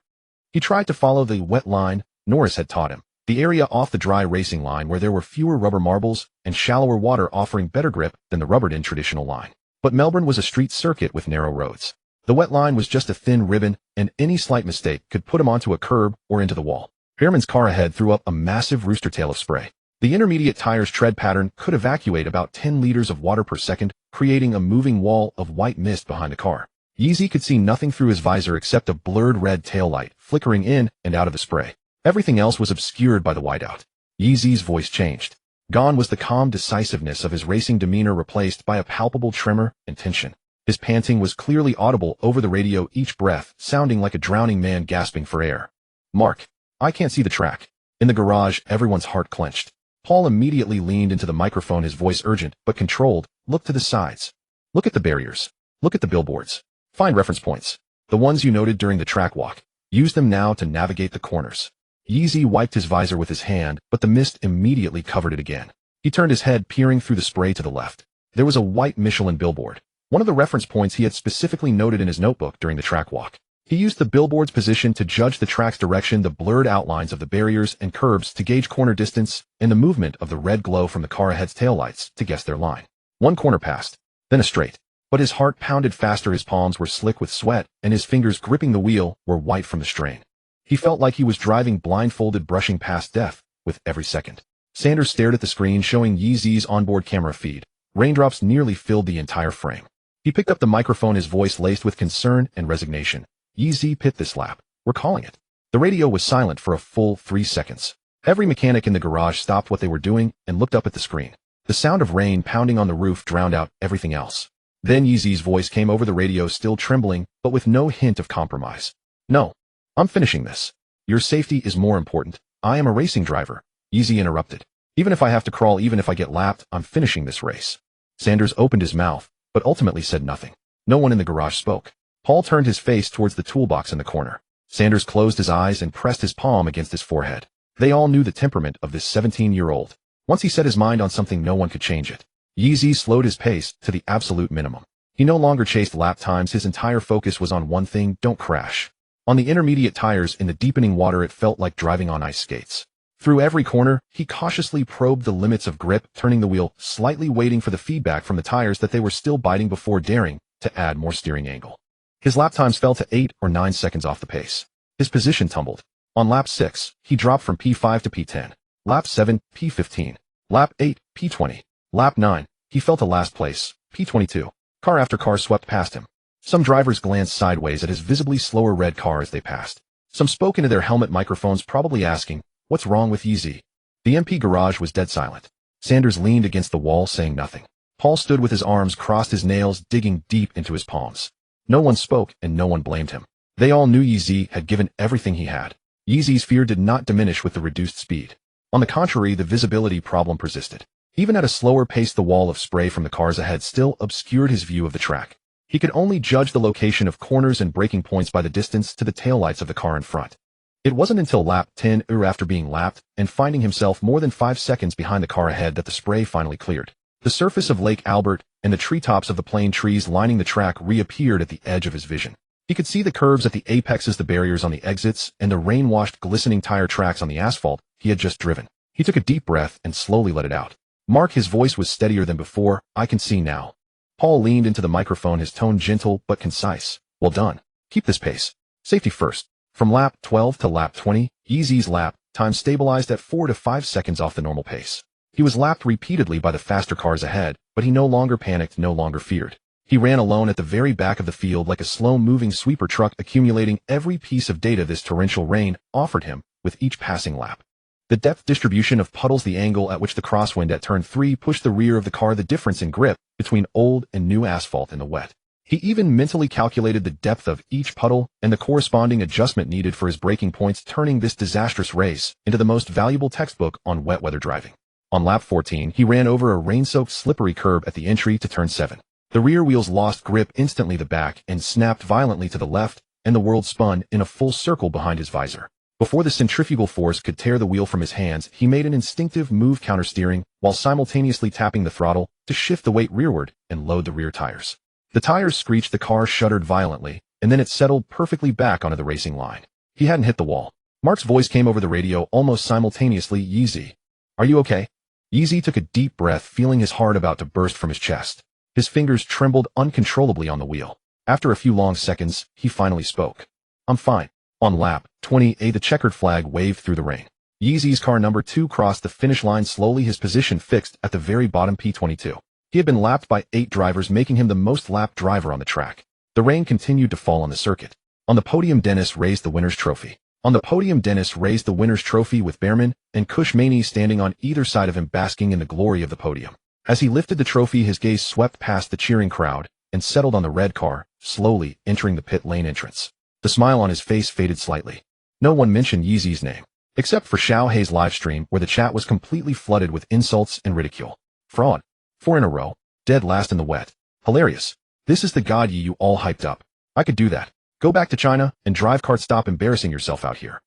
He tried to follow the wet line Norris had taught him, the area off the dry racing line where there were fewer rubber marbles and shallower water, offering better grip than the rubbered-in traditional line. But Melbourne was a street circuit with narrow roads. The wet line was just a thin ribbon, and any slight mistake could put him onto a curb or into the wall. Behrman's car ahead threw up a massive rooster tail of spray. The intermediate tire's tread pattern could evacuate about 10 liters of water per second, creating a moving wall of white mist behind the car. Yeezy could see nothing through his visor except a blurred red taillight flickering in and out of the spray. Everything else was obscured by the whiteout. Yeezy's voice changed. Gone was the calm decisiveness of his racing demeanor, replaced by a palpable tremor and tension. His panting was clearly audible over the radio, each breath sounding like a drowning man gasping for air. "Mark, I can't see the track." In the garage, everyone's heart clenched. Paul immediately leaned into the microphone, his voice urgent but controlled. "Look to the sides. Look at the barriers. Look at the billboards. Find reference points. The ones you noted during the track walk. Use them now to navigate the corners." Yeezy wiped his visor with his hand, but the mist immediately covered it again. He turned his head, peering through the spray to the left. There was a white Michelin billboard, one of the reference points he had specifically noted in his notebook during the track walk. He used the billboard's position to judge the track's direction, the blurred outlines of the barriers and curbs to gauge corner distance, and the movement of the red glow from the car ahead's taillights to guess their line. One corner passed, then a straight. But his heart pounded faster, his palms were slick with sweat, and his fingers gripping the wheel were white from the strain. He felt like he was driving blindfolded, brushing past death with every second. Sanders stared at the screen showing Yeezy's onboard camera feed. Raindrops nearly filled the entire frame. He picked up the microphone, his voice laced with concern and resignation. "Yeezy, pit this lap. We're calling it." The radio was silent for a full 3 seconds. Every mechanic in the garage stopped what they were doing and looked up at the screen. The sound of rain pounding on the roof drowned out everything else. Then Yeezy's voice came over the radio, still trembling, but with no hint of compromise. "No. I'm finishing this. Your safety is more important. I am a racing driver." Yeezy interrupted. "Even if I have to crawl, even if I get lapped, I'm finishing this race." Sanders opened his mouth, but ultimately said nothing. No one in the garage spoke. Paul turned his face towards the toolbox in the corner. Sanders closed his eyes and pressed his palm against his forehead. They all knew the temperament of this 17-year-old. Once he set his mind on something, no one could change it. Yeezy slowed his pace to the absolute minimum. He no longer chased lap times, his entire focus was on one thing: don't crash. On the intermediate tires in the deepening water, it felt like driving on ice skates. Through every corner, he cautiously probed the limits of grip, turning the wheel, slightly waiting for the feedback from the tires that they were still biting before daring to add more steering angle. His lap times fell to 8 or 9 seconds off the pace. His position tumbled. On lap 6, he dropped from P5 to P10. Lap 7, P15. Lap 8, P20. Lap 9, he fell to last place, P22. Car after car swept past him. Some drivers glanced sideways at his visibly slower red car as they passed. Some spoke into their helmet microphones, probably asking, "What's wrong with Yeezy?" The MP garage was dead silent. Sanders leaned against the wall, saying nothing. Paul stood with his arms crossed, his nails digging deep into his palms. No one spoke, and no one blamed him. They all knew Yeezy had given everything he had. Yeezy's fear did not diminish with the reduced speed. On the contrary, the visibility problem persisted. Even at a slower pace, the wall of spray from the cars ahead still obscured his view of the track. He could only judge the location of corners and braking points by the distance to the taillights of the car in front. It wasn't until lap 10 after being lapped and finding himself more than 5 seconds behind the car ahead that the spray finally cleared. The surface of Lake Albert and the treetops of the plane trees lining the track reappeared at the edge of his vision. He could see the curves at the apexes, the barriers on the exits, and the rain-washed, glistening tire tracks on the asphalt he had just driven. He took a deep breath and slowly let it out. "Mark," his voice was steadier than before, "I can see now." Paul leaned into the microphone, his tone gentle but concise. "Well done. Keep this pace. Safety first." From lap 12 to lap 20, Yeezy's lap time stabilized at 4 to 5 seconds off the normal pace. He was lapped repeatedly by the faster cars ahead, but he no longer panicked, no longer feared. He ran alone at the very back of the field like a slow-moving sweeper truck, accumulating every piece of data this torrential rain offered him with each passing lap. The depth distribution of puddles, the angle at which the crosswind at turn 3 pushed the rear of the car, the difference in grip between old and new asphalt in the wet. He even mentally calculated the depth of each puddle and the corresponding adjustment needed for his braking points, turning this disastrous race into the most valuable textbook on wet weather driving. On lap 14, he ran over a rain-soaked slippery curb at the entry to turn 7. The rear wheels lost grip instantly, the back end snapped violently to the left, and the world spun in a full circle behind his visor. Before the centrifugal force could tear the wheel from his hands, he made an instinctive move, countersteering, while simultaneously tapping the throttle to shift the weight rearward and load the rear tires. The tires screeched, the car shuddered violently, and then it settled perfectly back onto the racing line. He hadn't hit the wall. Mark's voice came over the radio almost simultaneously. "Yeezy, are you okay?" Yeezy took a deep breath, feeling his heart about to burst from his chest. His fingers trembled uncontrollably on the wheel. After a few long seconds, he finally spoke. "I'm fine." On lap 28, the checkered flag waved through the rain. Yeezy's car number 2 crossed the finish line slowly, his position fixed at the very bottom, P22. He had been lapped by 8 drivers, making him the most lapped driver on the track. The rain continued to fall on the circuit. On the podium, Dennis raised the winner's trophy. With Behrman and Cushmaney standing on either side of him, basking in the glory of the podium. As he lifted the trophy, his gaze swept past the cheering crowd and settled on the red car, slowly entering the pit lane entrance. The smile on his face faded slightly. No one mentioned Yeezy's name, except for Xiao Hei's livestream, where the chat was completely flooded with insults and ridicule. "Fraud. 4 in a row. Dead last in the wet. Hilarious. This is the God you all hyped up. I could do that. Go back to China and drive kart. Stop embarrassing yourself out here."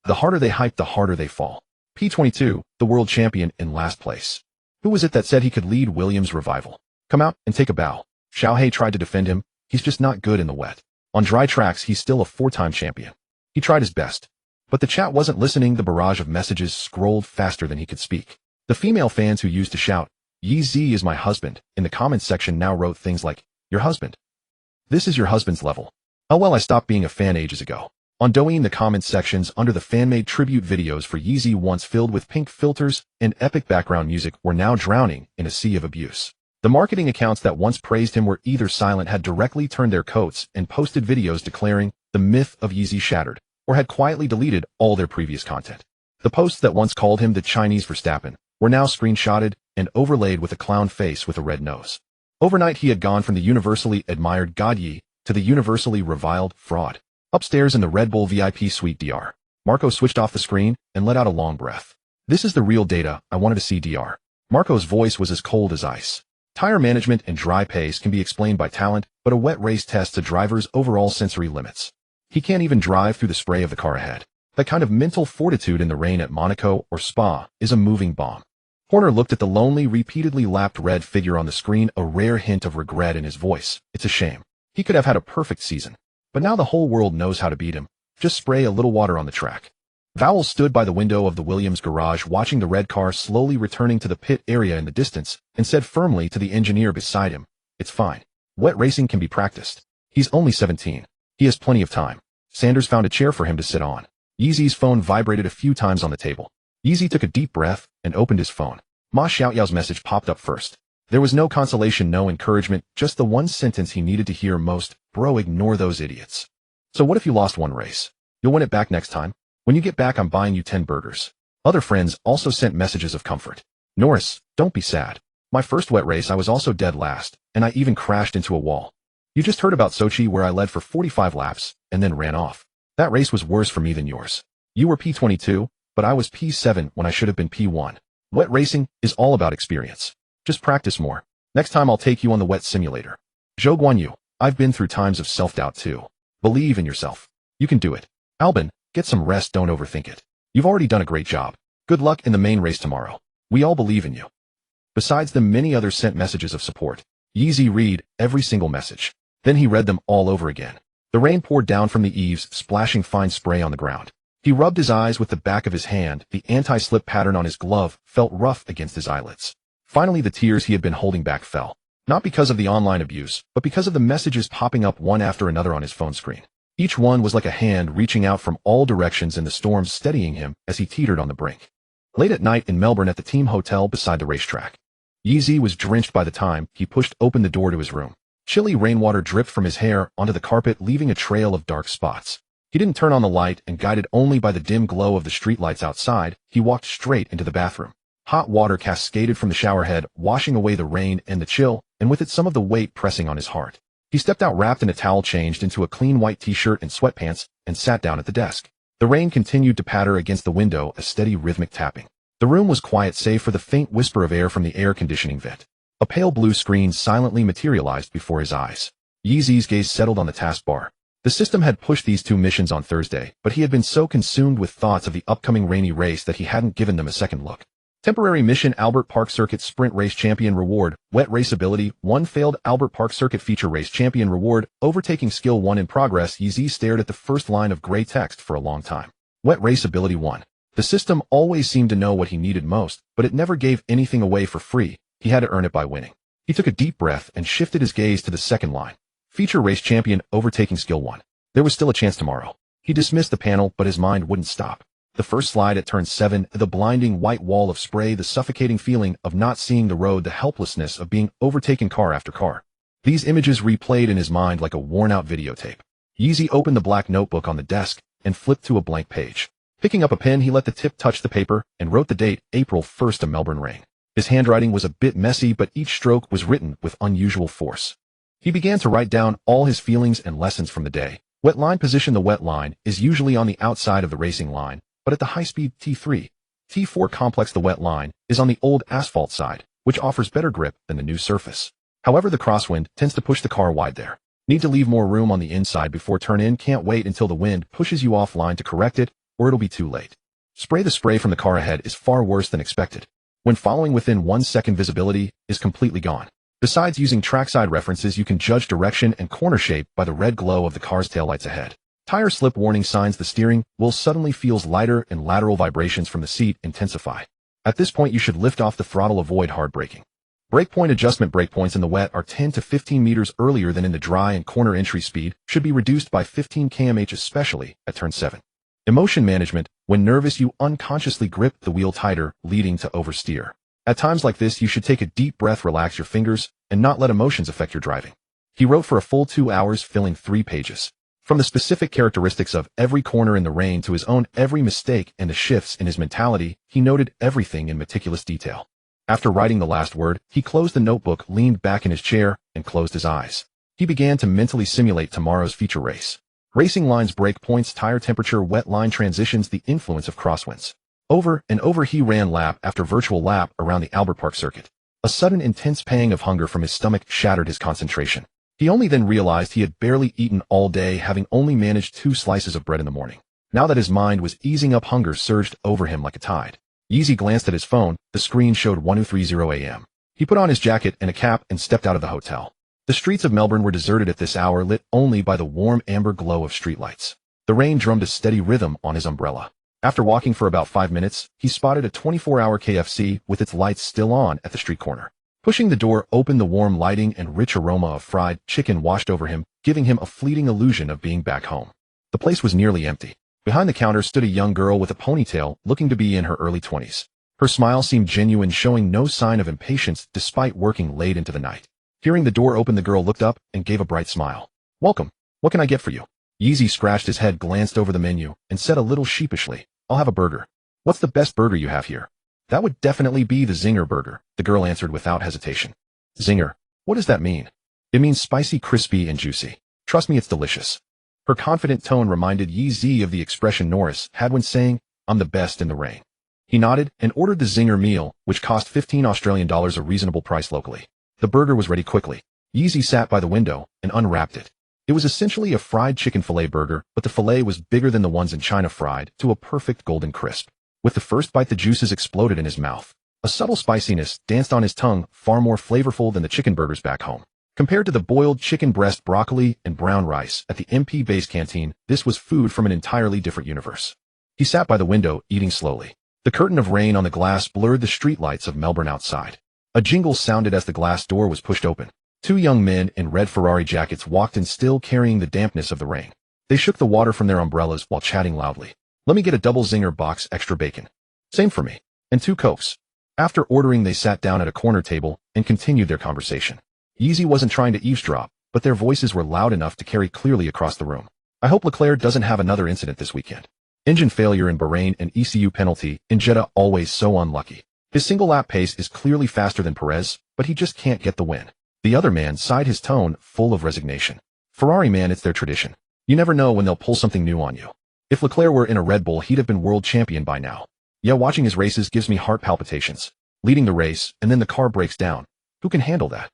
The harder they hype, the harder they fall. P22, the world champion, in last place. Who was it that said he could lead Williams' revival? Come out and take a bow. Xiao Hei tried to defend him. He's just not good in the wet. On dry tracks, he's still a 4-time champion. He tried his best. But the chat wasn't listening. The barrage of messages scrolled faster than he could speak. The female fans who used to shout, "Yeezy is my husband," in the comments section now wrote things like, "Your husband? This is your husband's level. Oh well, I stopped being a fan ages ago." On Douyin, the comments sections under the fan-made tribute videos for Yeezy, once filled with pink filters and epic background music, were now drowning in a sea of abuse. The marketing accounts that once praised him were either silent, had directly turned their coats and posted videos declaring the myth of Yeezy shattered, or had quietly deleted all their previous content. The posts that once called him the Chinese Verstappen were now screenshotted and overlaid with a clown face with a red nose. Overnight, he had gone from the universally admired God Yi to the universally reviled fraud. Upstairs in the Red Bull VIP suite, Dr. Marco switched off the screen and let out a long breath. "This is the real data I wanted to see, Dr. Marco's voice was as cold as ice. Tire management and dry pace can be explained by talent, but a wet race tests a driver's overall sensory limits. He can't even drive through the spray of the car ahead. That kind of mental fortitude in the rain at Monaco or Spa is a moving bomb." Horner looked at the lonely, repeatedly lapped red figure on the screen, a rare hint of regret in his voice. "It's a shame. He could have had a perfect season. But now the whole world knows how to beat him. Just spray a little water on the track." Vowell stood by the window of the Williams garage watching the red car slowly returning to the pit area in the distance and said firmly to the engineer beside him, "It's fine. Wet racing can be practiced. He's only 17. He has plenty of time." Sanders found a chair for him to sit on. Yeezy's phone vibrated a few times on the table. Yeezy took a deep breath and opened his phone. Ma Xiaoyao's message popped up first. There was no consolation, no encouragement, just the one sentence he needed to hear most: "Bro, ignore those idiots." "So what if you lost one race? You'll win it back next time. When you get back, I'm buying you 10 burgers. Other friends also sent messages of comfort. "Norris, don't be sad. My first wet race I was also dead last, and I even crashed into a wall. You just heard about Sochi where I led for 45 laps and then ran off. That race was worse for me than yours. You were P22, but I was P7 when I should have been P1. Wet racing is all about experience. Just practice more. Next time I'll take you on the wet simulator. Zhou Guanyu, I've been through times of self-doubt too. Believe in yourself. You can do it. Albon, get some rest, don't overthink it. You've already done a great job. Good luck in the main race tomorrow. We all believe in you." Besides them, many others sent messages of support. Yeezy read every single message. Then he read them all over again. The rain poured down from the eaves, splashing fine spray on the ground. He rubbed his eyes with the back of his hand. The anti-slip pattern on his glove felt rough against his eyelids. Finally, the tears he had been holding back fell. Not because of the online abuse, but because of the messages popping up one after another on his phone screen. Each one was like a hand reaching out from all directions and the storm steadying him as he teetered on the brink. Late at night in Melbourne at the team hotel beside the racetrack, Yeezy was drenched by the time he pushed open the door to his room. Chilly rainwater dripped from his hair onto the carpet, leaving a trail of dark spots. He didn't turn on the light, and guided only by the dim glow of the streetlights outside, he walked straight into the bathroom. Hot water cascaded from the shower head, washing away the rain and the chill, and with it some of the weight pressing on his heart. He stepped out wrapped in a towel, changed into a clean white t-shirt and sweatpants, and sat down at the desk. The rain continued to patter against the window, a steady rhythmic tapping. The room was quiet save for the faint whisper of air from the air conditioning vent. A pale blue screen silently materialized before his eyes. Yeezy's gaze settled on the taskbar. The system had pushed these 2 missions on Thursday, but he had been so consumed with thoughts of the upcoming rainy race that he hadn't given them a second look. Temporary mission: Albert Park Circuit Sprint Race Champion Reward. Wet Race Ability 1 failed. Albert Park Circuit Feature Race Champion Reward. Overtaking Skill 1 in progress. Yeezy stared at the first line of gray text for a long time. Wet Race Ability 1. The system always seemed to know what he needed most, but it never gave anything away for free. He had to earn it by winning. He took a deep breath and shifted his gaze to the second line. Feature Race Champion. Overtaking Skill 1. There was still a chance tomorrow. He dismissed the panel, but his mind wouldn't stop. The first slide at turn 7, the blinding white wall of spray, the suffocating feeling of not seeing the road, the helplessness of being overtaken car after car. These images replayed in his mind like a worn-out videotape. Yeezy opened the black notebook on the desk and flipped to a blank page. Picking up a pen, he let the tip touch the paper and wrote the date, April 1st, a Melbourne rain. His handwriting was a bit messy, but each stroke was written with unusual force. He began to write down all his feelings and lessons from the day. Wet line position. The wet line is usually on the outside of the racing line, but at the high-speed T3, T4 complex the wet line is on the old asphalt side, which offers better grip than the new surface. However, the crosswind tends to push the car wide there. Need to leave more room on the inside before turn-in. Can't wait until the wind pushes you offline to correct it, or it'll be too late. Spray. The spray from the car ahead is far worse than expected. When following within 1 second, visibility is completely gone. Besides using trackside references, you can judge direction and corner shape by the red glow of the car's taillights ahead. Tire slip warning signs. The steering wheel suddenly feels lighter and lateral vibrations from the seat intensify. At this point, you should lift off the throttle, avoid hard braking. Breakpoint adjustment. Breakpoints in the wet are 10 to 15 meters earlier than in the dry, and corner entry speed should be reduced by 15 km/h, especially at turn 7. Emotion management. When nervous, you unconsciously grip the wheel tighter, leading to oversteer. At times like this, you should take a deep breath, relax your fingers, and not let emotions affect your driving. He wrote for a full 2 hours, filling 3 pages. From the specific characteristics of every corner in the rain to his own every mistake and the shifts in his mentality, he noted everything in meticulous detail. After writing the last word, he closed the notebook, leaned back in his chair, and closed his eyes. He began to mentally simulate tomorrow's feature race. Racing lines, break points, tire temperature, wet line transitions, the influence of crosswinds. Over and over he ran lap after virtual lap around the Albert Park circuit. A sudden intense pang of hunger from his stomach shattered his concentration. He only then realized he had barely eaten all day, having only managed 2 slices of bread in the morning. Now that his mind was easing up, hunger surged over him like a tide. Yeezy glanced at his phone. The screen showed 1:30 a.m. He put on his jacket and a cap and stepped out of the hotel. The streets of Melbourne were deserted at this hour, lit only by the warm amber glow of streetlights. The rain drummed a steady rhythm on his umbrella. After walking for about 5 minutes, he spotted a 24-hour KFC with its lights still on at the street corner. Pushing the door open, the warm lighting and rich aroma of fried chicken washed over him, giving him a fleeting illusion of being back home. The place was nearly empty. Behind the counter stood a young girl with a ponytail, looking to be in her early 20s. Her smile seemed genuine, showing no sign of impatience despite working late into the night. Hearing the door open, the girl looked up and gave a bright smile. "Welcome. What can I get for you?" Yeezy scratched his head, glanced over the menu, and said a little sheepishly, "I'll have a burger." "What's the best burger you have here?" "That would definitely be the Zinger burger," the girl answered without hesitation. "Zinger? What does that mean?" "It means spicy, crispy, and juicy. Trust me, it's delicious." Her confident tone reminded Yeezy of the expression Norris had when saying, "I'm the best in the ring." He nodded and ordered the Zinger meal, which cost $15 Australian, a reasonable price locally. The burger was ready quickly. Yeezy sat by the window and unwrapped it. It was essentially a fried chicken fillet burger, but the fillet was bigger than the ones in China, fried to a perfect golden crisp. With the first bite, the juices exploded in his mouth. A subtle spiciness danced on his tongue, far more flavorful than the chicken burgers back home. Compared to the boiled chicken breast, broccoli, and brown rice at the MP-based canteen, this was food from an entirely different universe. He sat by the window, eating slowly. The curtain of rain on the glass blurred the streetlights of Melbourne outside. A jingle sounded as the glass door was pushed open. 2 young men in red Ferrari jackets walked in, still carrying the dampness of the rain. They shook the water from their umbrellas while chatting loudly. "Let me get a double Zinger box, extra bacon." "Same for me." "And 2 Cokes." After ordering, they sat down at a corner table and continued their conversation. Yeezy wasn't trying to eavesdrop, but their voices were loud enough to carry clearly across the room. "I hope Leclerc doesn't have another incident this weekend. Engine failure in Bahrain and ECU penalty in Jeddah, always so unlucky. His single lap pace is clearly faster than Perez, but he just can't get the win." The other man sighed, his tone full of resignation. "Ferrari, man, it's their tradition. You never know when they'll pull something new on you. If Leclerc were in a Red Bull, he'd have been world champion by now. Yeah, watching his races gives me heart palpitations. Leading the race, and then the car breaks down. Who can handle that?"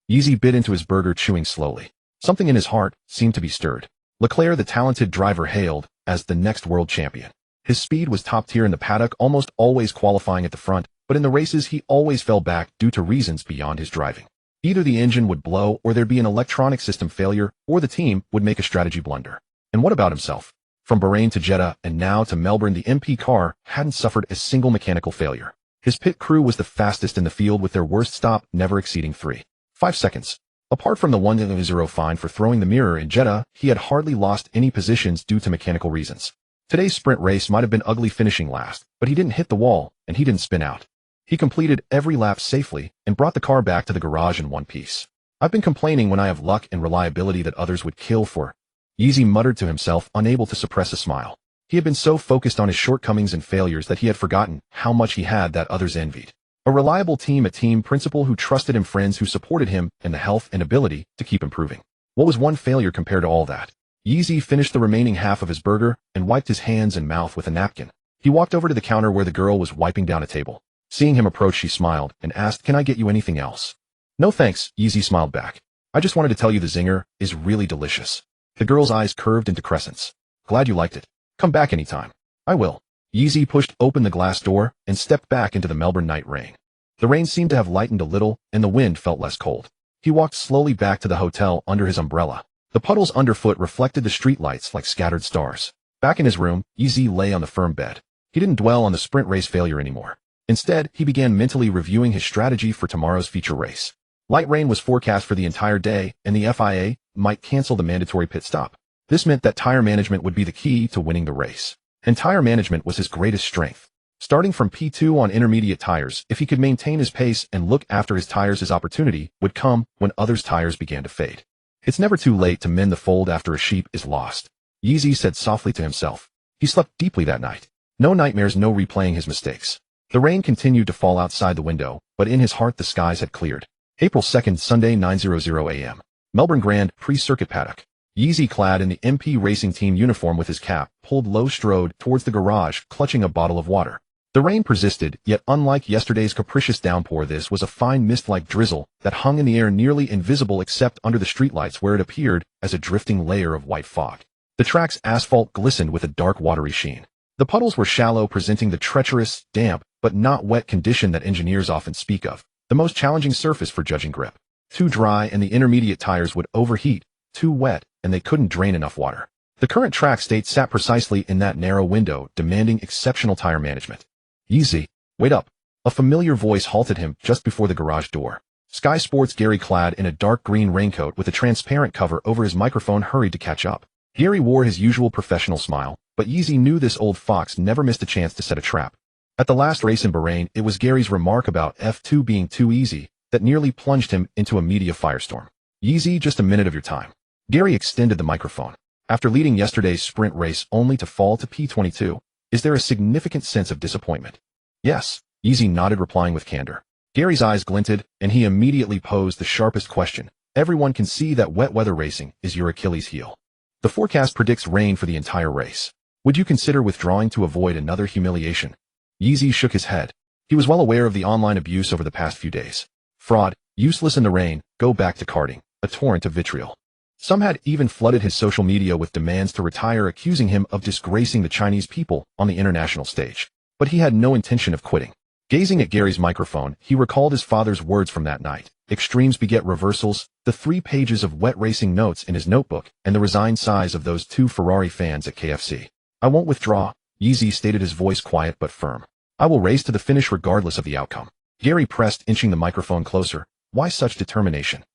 Yeezy bit into his burger, chewing slowly. Something in his heart seemed to be stirred. Leclerc, the talented driver, hailed as the next world champion. His speed was top tier in the paddock, almost always qualifying at the front, but in the races he always fell back due to reasons beyond his driving. Either the engine would blow, or there'd be an electronic system failure, or the team would make a strategy blunder. And what about himself? From Bahrain to Jeddah and now to Melbourne, the MP car hadn't suffered a single mechanical failure. His pit crew was the fastest in the field, with their worst stop never exceeding 3.5 seconds. Apart from the 1-0 fine for throwing the mirror in Jeddah, he had hardly lost any positions due to mechanical reasons. Today's sprint race might have been ugly, finishing last, but he didn't hit the wall, and he didn't spin out. He completed every lap safely and brought the car back to the garage in one piece. "I've been complaining when I have luck and reliability that others would kill for," Yeezy muttered to himself, unable to suppress a smile. He had been so focused on his shortcomings and failures that he had forgotten how much he had that others envied. A reliable team, a team principal who trusted him, friends who supported him, and the health and ability to keep improving. What was one failure compared to all that? Yeezy finished the remaining half of his burger and wiped his hands and mouth with a napkin. He walked over to the counter where the girl was wiping down a table. Seeing him approach, she smiled and asked, "Can I get you anything else?" "No thanks," Yeezy smiled back. "I just wanted to tell you the Zinger is really delicious." The girl's eyes curved into crescents. "Glad you liked it. Come back anytime." "I will." Yeezy pushed open the glass door and stepped back into the Melbourne night rain. The rain seemed to have lightened a little, and the wind felt less cold. He walked slowly back to the hotel under his umbrella. The puddles underfoot reflected the streetlights like scattered stars. Back in his room, Yeezy lay on the firm bed. He didn't dwell on the sprint race failure anymore. Instead, he began mentally reviewing his strategy for tomorrow's feature race. Light rain was forecast for the entire day, and the FIA might cancel the mandatory pit stop. This meant that tire management would be the key to winning the race. And tire management was his greatest strength. Starting from P2 on intermediate tires, if he could maintain his pace and look after his tires, his opportunity would come when others' tires began to fade. It's never too late to mend the fold after a sheep is lost, Yeezy said softly to himself. He slept deeply that night. No nightmares, no replaying his mistakes. The rain continued to fall outside the window, but in his heart the skies had cleared. April 2nd, Sunday, 9:00 a.m. Melbourne Grand Prix circuit paddock. Yeezy, clad in the MP racing team uniform with his cap pulled low, strode towards the garage, clutching a bottle of water. The rain persisted, yet unlike yesterday's capricious downpour, this was a fine mist-like drizzle that hung in the air, nearly invisible except under the streetlights where it appeared as a drifting layer of white fog. The track's asphalt glistened with a dark, watery sheen. The puddles were shallow, presenting the treacherous, damp, but not wet condition that engineers often speak of, the most challenging surface for judging grip. Too dry and the intermediate tires would overheat, too wet and they couldn't drain enough water. The current track state sat precisely in that narrow window, demanding exceptional tire management. Easy. Wait up. A familiar voice halted him just before the garage door. Sky Sports Gary, clad in a dark green raincoat with a transparent cover over his microphone, hurried to catch up. Gary wore his usual professional smile, but Yeezy knew this old fox never missed a chance to set a trap. At the last race in Bahrain, it was Gary's remark about F2 being too easy that nearly plunged him into a media firestorm. Yeezy, just a minute of your time. Gary extended the microphone. After leading yesterday's sprint race only to fall to P22, is there a significant sense of disappointment? Yes, Yeezy nodded, replying with candor. Gary's eyes glinted, and he immediately posed the sharpest question. Everyone can see that wet weather racing is your Achilles heel. The forecast predicts rain for the entire race. Would you consider withdrawing to avoid another humiliation? Yeezy shook his head. He was well aware of the online abuse over the past few days. Fraud, useless in the rain, go back to karting, a torrent of vitriol. Some had even flooded his social media with demands to retire, accusing him of disgracing the Chinese people on the international stage. But he had no intention of quitting. Gazing at Gary's microphone, he recalled his father's words from that night. Extremes beget reversals, the 3 pages of wet racing notes in his notebook, and the resigned sighs of those 2 Ferrari fans at KFC. I won't withdraw, Yeezy stated, his voice quiet but firm. I will race to the finish regardless of the outcome. Gary pressed, inching the microphone closer. Why such determination?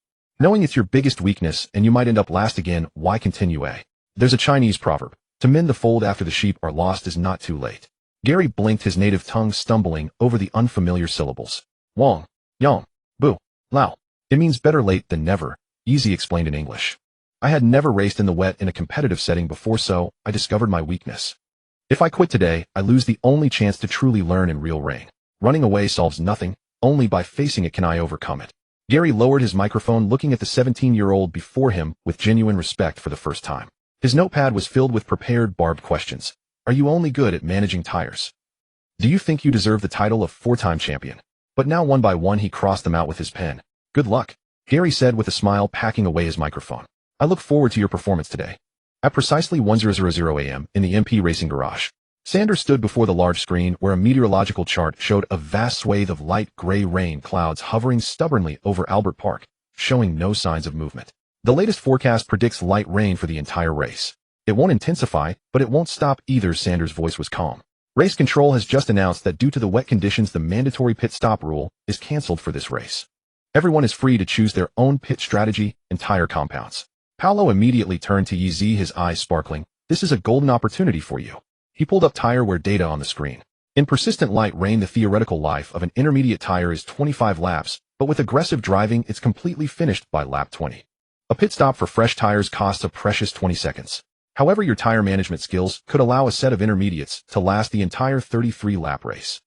Knowing it's your biggest weakness and you might end up last again, why continue? There's a Chinese proverb. To mend the fold after the sheep are lost is not too late. Gary blinked, his native tongue stumbling over the unfamiliar syllables. Wong, Yang, Bu, Lao. It means better late than never, Yeezy explained in English. I had never raced in the wet in a competitive setting before, so I discovered my weakness. If I quit today, I lose the only chance to truly learn in real rain. Running away solves nothing, only by facing it can I overcome it. Gary lowered his microphone, looking at the 17-year-old before him with genuine respect for the first time. His notepad was filled with prepared, barbed questions. Are you only good at managing tires? Do you think you deserve the title of 4-time champion? But now one by one he crossed them out with his pen. Good luck, Gary said with a smile, packing away his microphone. I look forward to your performance today. At precisely 10:00 a.m. in the MP Racing Garage, Sanders stood before the large screen where a meteorological chart showed a vast swathe of light gray rain clouds hovering stubbornly over Albert Park, showing no signs of movement. The latest forecast predicts light rain for the entire race. It won't intensify, but it won't stop either. Sanders' voice was calm. Race control has just announced that due to the wet conditions, the mandatory pit stop rule is canceled for this race. Everyone is free to choose their own pit strategy and tire compounds. Paolo immediately turned to Yeezy, his eyes sparkling. This is a golden opportunity for you. He pulled up tire wear data on the screen. In persistent light rain, the theoretical life of an intermediate tire is 25 laps, but with aggressive driving, it's completely finished by lap 20. A pit stop for fresh tires costs a precious 20 seconds. However, your tire management skills could allow a set of intermediates to last the entire 33-lap race.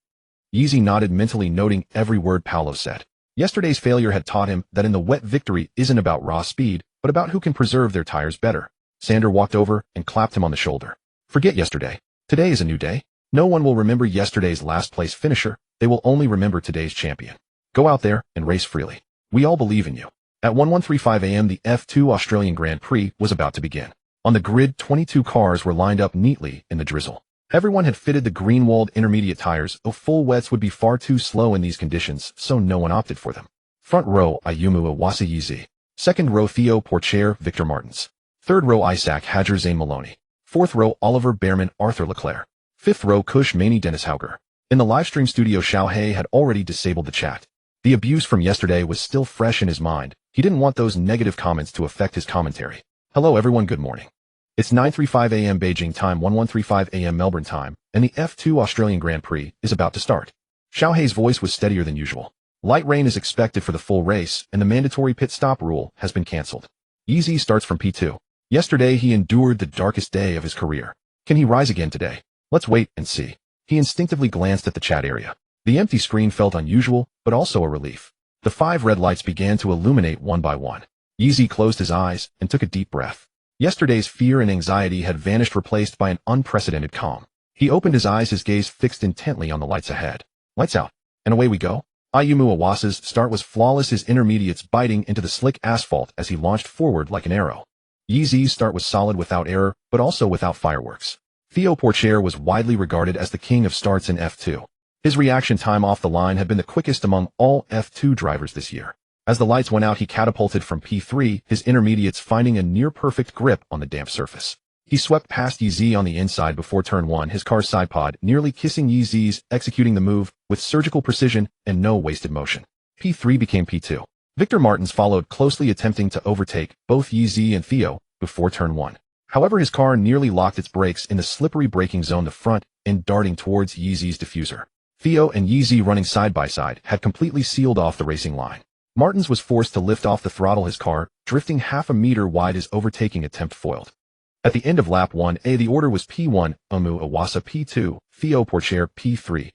Yeezy nodded, mentally noting every word Paolo said. Yesterday's failure had taught him that in the wet, victory isn't about raw speed, but about who can preserve their tires better. Sander walked over and clapped him on the shoulder. Forget yesterday. Today is a new day. No one will remember yesterday's last-place finisher. They will only remember today's champion. Go out there and race freely. We all believe in you. At 11:35 a.m., the F2 Australian Grand Prix was about to begin. On the grid, 22 cars were lined up neatly in the drizzle. Everyone had fitted the green-walled intermediate tires, though full wets would be far too slow in these conditions, so no one opted for them. Front row, Ayumu Iwasa Yeezy. Second row, Theo Porcher, Victor Martins. Third row, Isaac Hadger, Zane Maloney. Fourth row, Oliver Behrman, Arthur Leclerc. Fifth row, Kush Maney, Dennis Hauger. In the livestream studio, Xiao He had already disabled the chat. The abuse from yesterday was still fresh in his mind. He didn't want those negative comments to affect his commentary. Hello everyone, good morning. It's 9:35 a.m. Beijing time, 11:35 a.m. Melbourne time, and the F2 Australian Grand Prix is about to start. Xiao He's voice was steadier than usual. Light rain is expected for the full race, and the mandatory pit stop rule has been cancelled. Yeezy starts from P2. Yesterday he endured the darkest day of his career. Can he rise again today? Let's wait and see. He instinctively glanced at the chat area. The empty screen felt unusual, but also a relief. The 5 red lights began to illuminate one by one. Yeezy closed his eyes and took a deep breath. Yesterday's fear and anxiety had vanished, replaced by an unprecedented calm. He opened his eyes, his gaze fixed intently on the lights ahead. Lights out. And away we go. Ayumu Iwasa's start was flawless, his intermediates biting into the slick asphalt as he launched forward like an arrow. Yeezy's start was solid, without error, but also without fireworks. Theo Porcher was widely regarded as the king of starts in F2. His reaction time off the line had been the quickest among all F2 drivers this year. As the lights went out, he catapulted from P3, his intermediates finding a near-perfect grip on the damp surface. He swept past Yeezy on the inside before turn 1, his car's side pod nearly kissing Yeezy's, executing the move with surgical precision and no wasted motion. P3 became P2. Victor Martins followed closely, attempting to overtake both Yeezy and Theo before turn 1. However, his car nearly locked its brakes in the slippery braking zone the front and darting towards Yeezy's diffuser. Theo and Yeezy, running side by side, had completely sealed off the racing line. Martins was forced to lift off the throttle, his car drifting half a meter wide, his overtaking attempt foiled. At the end of lap 1A, the order was P1, Omu Iwasa P2, Theo Pourchaire P3,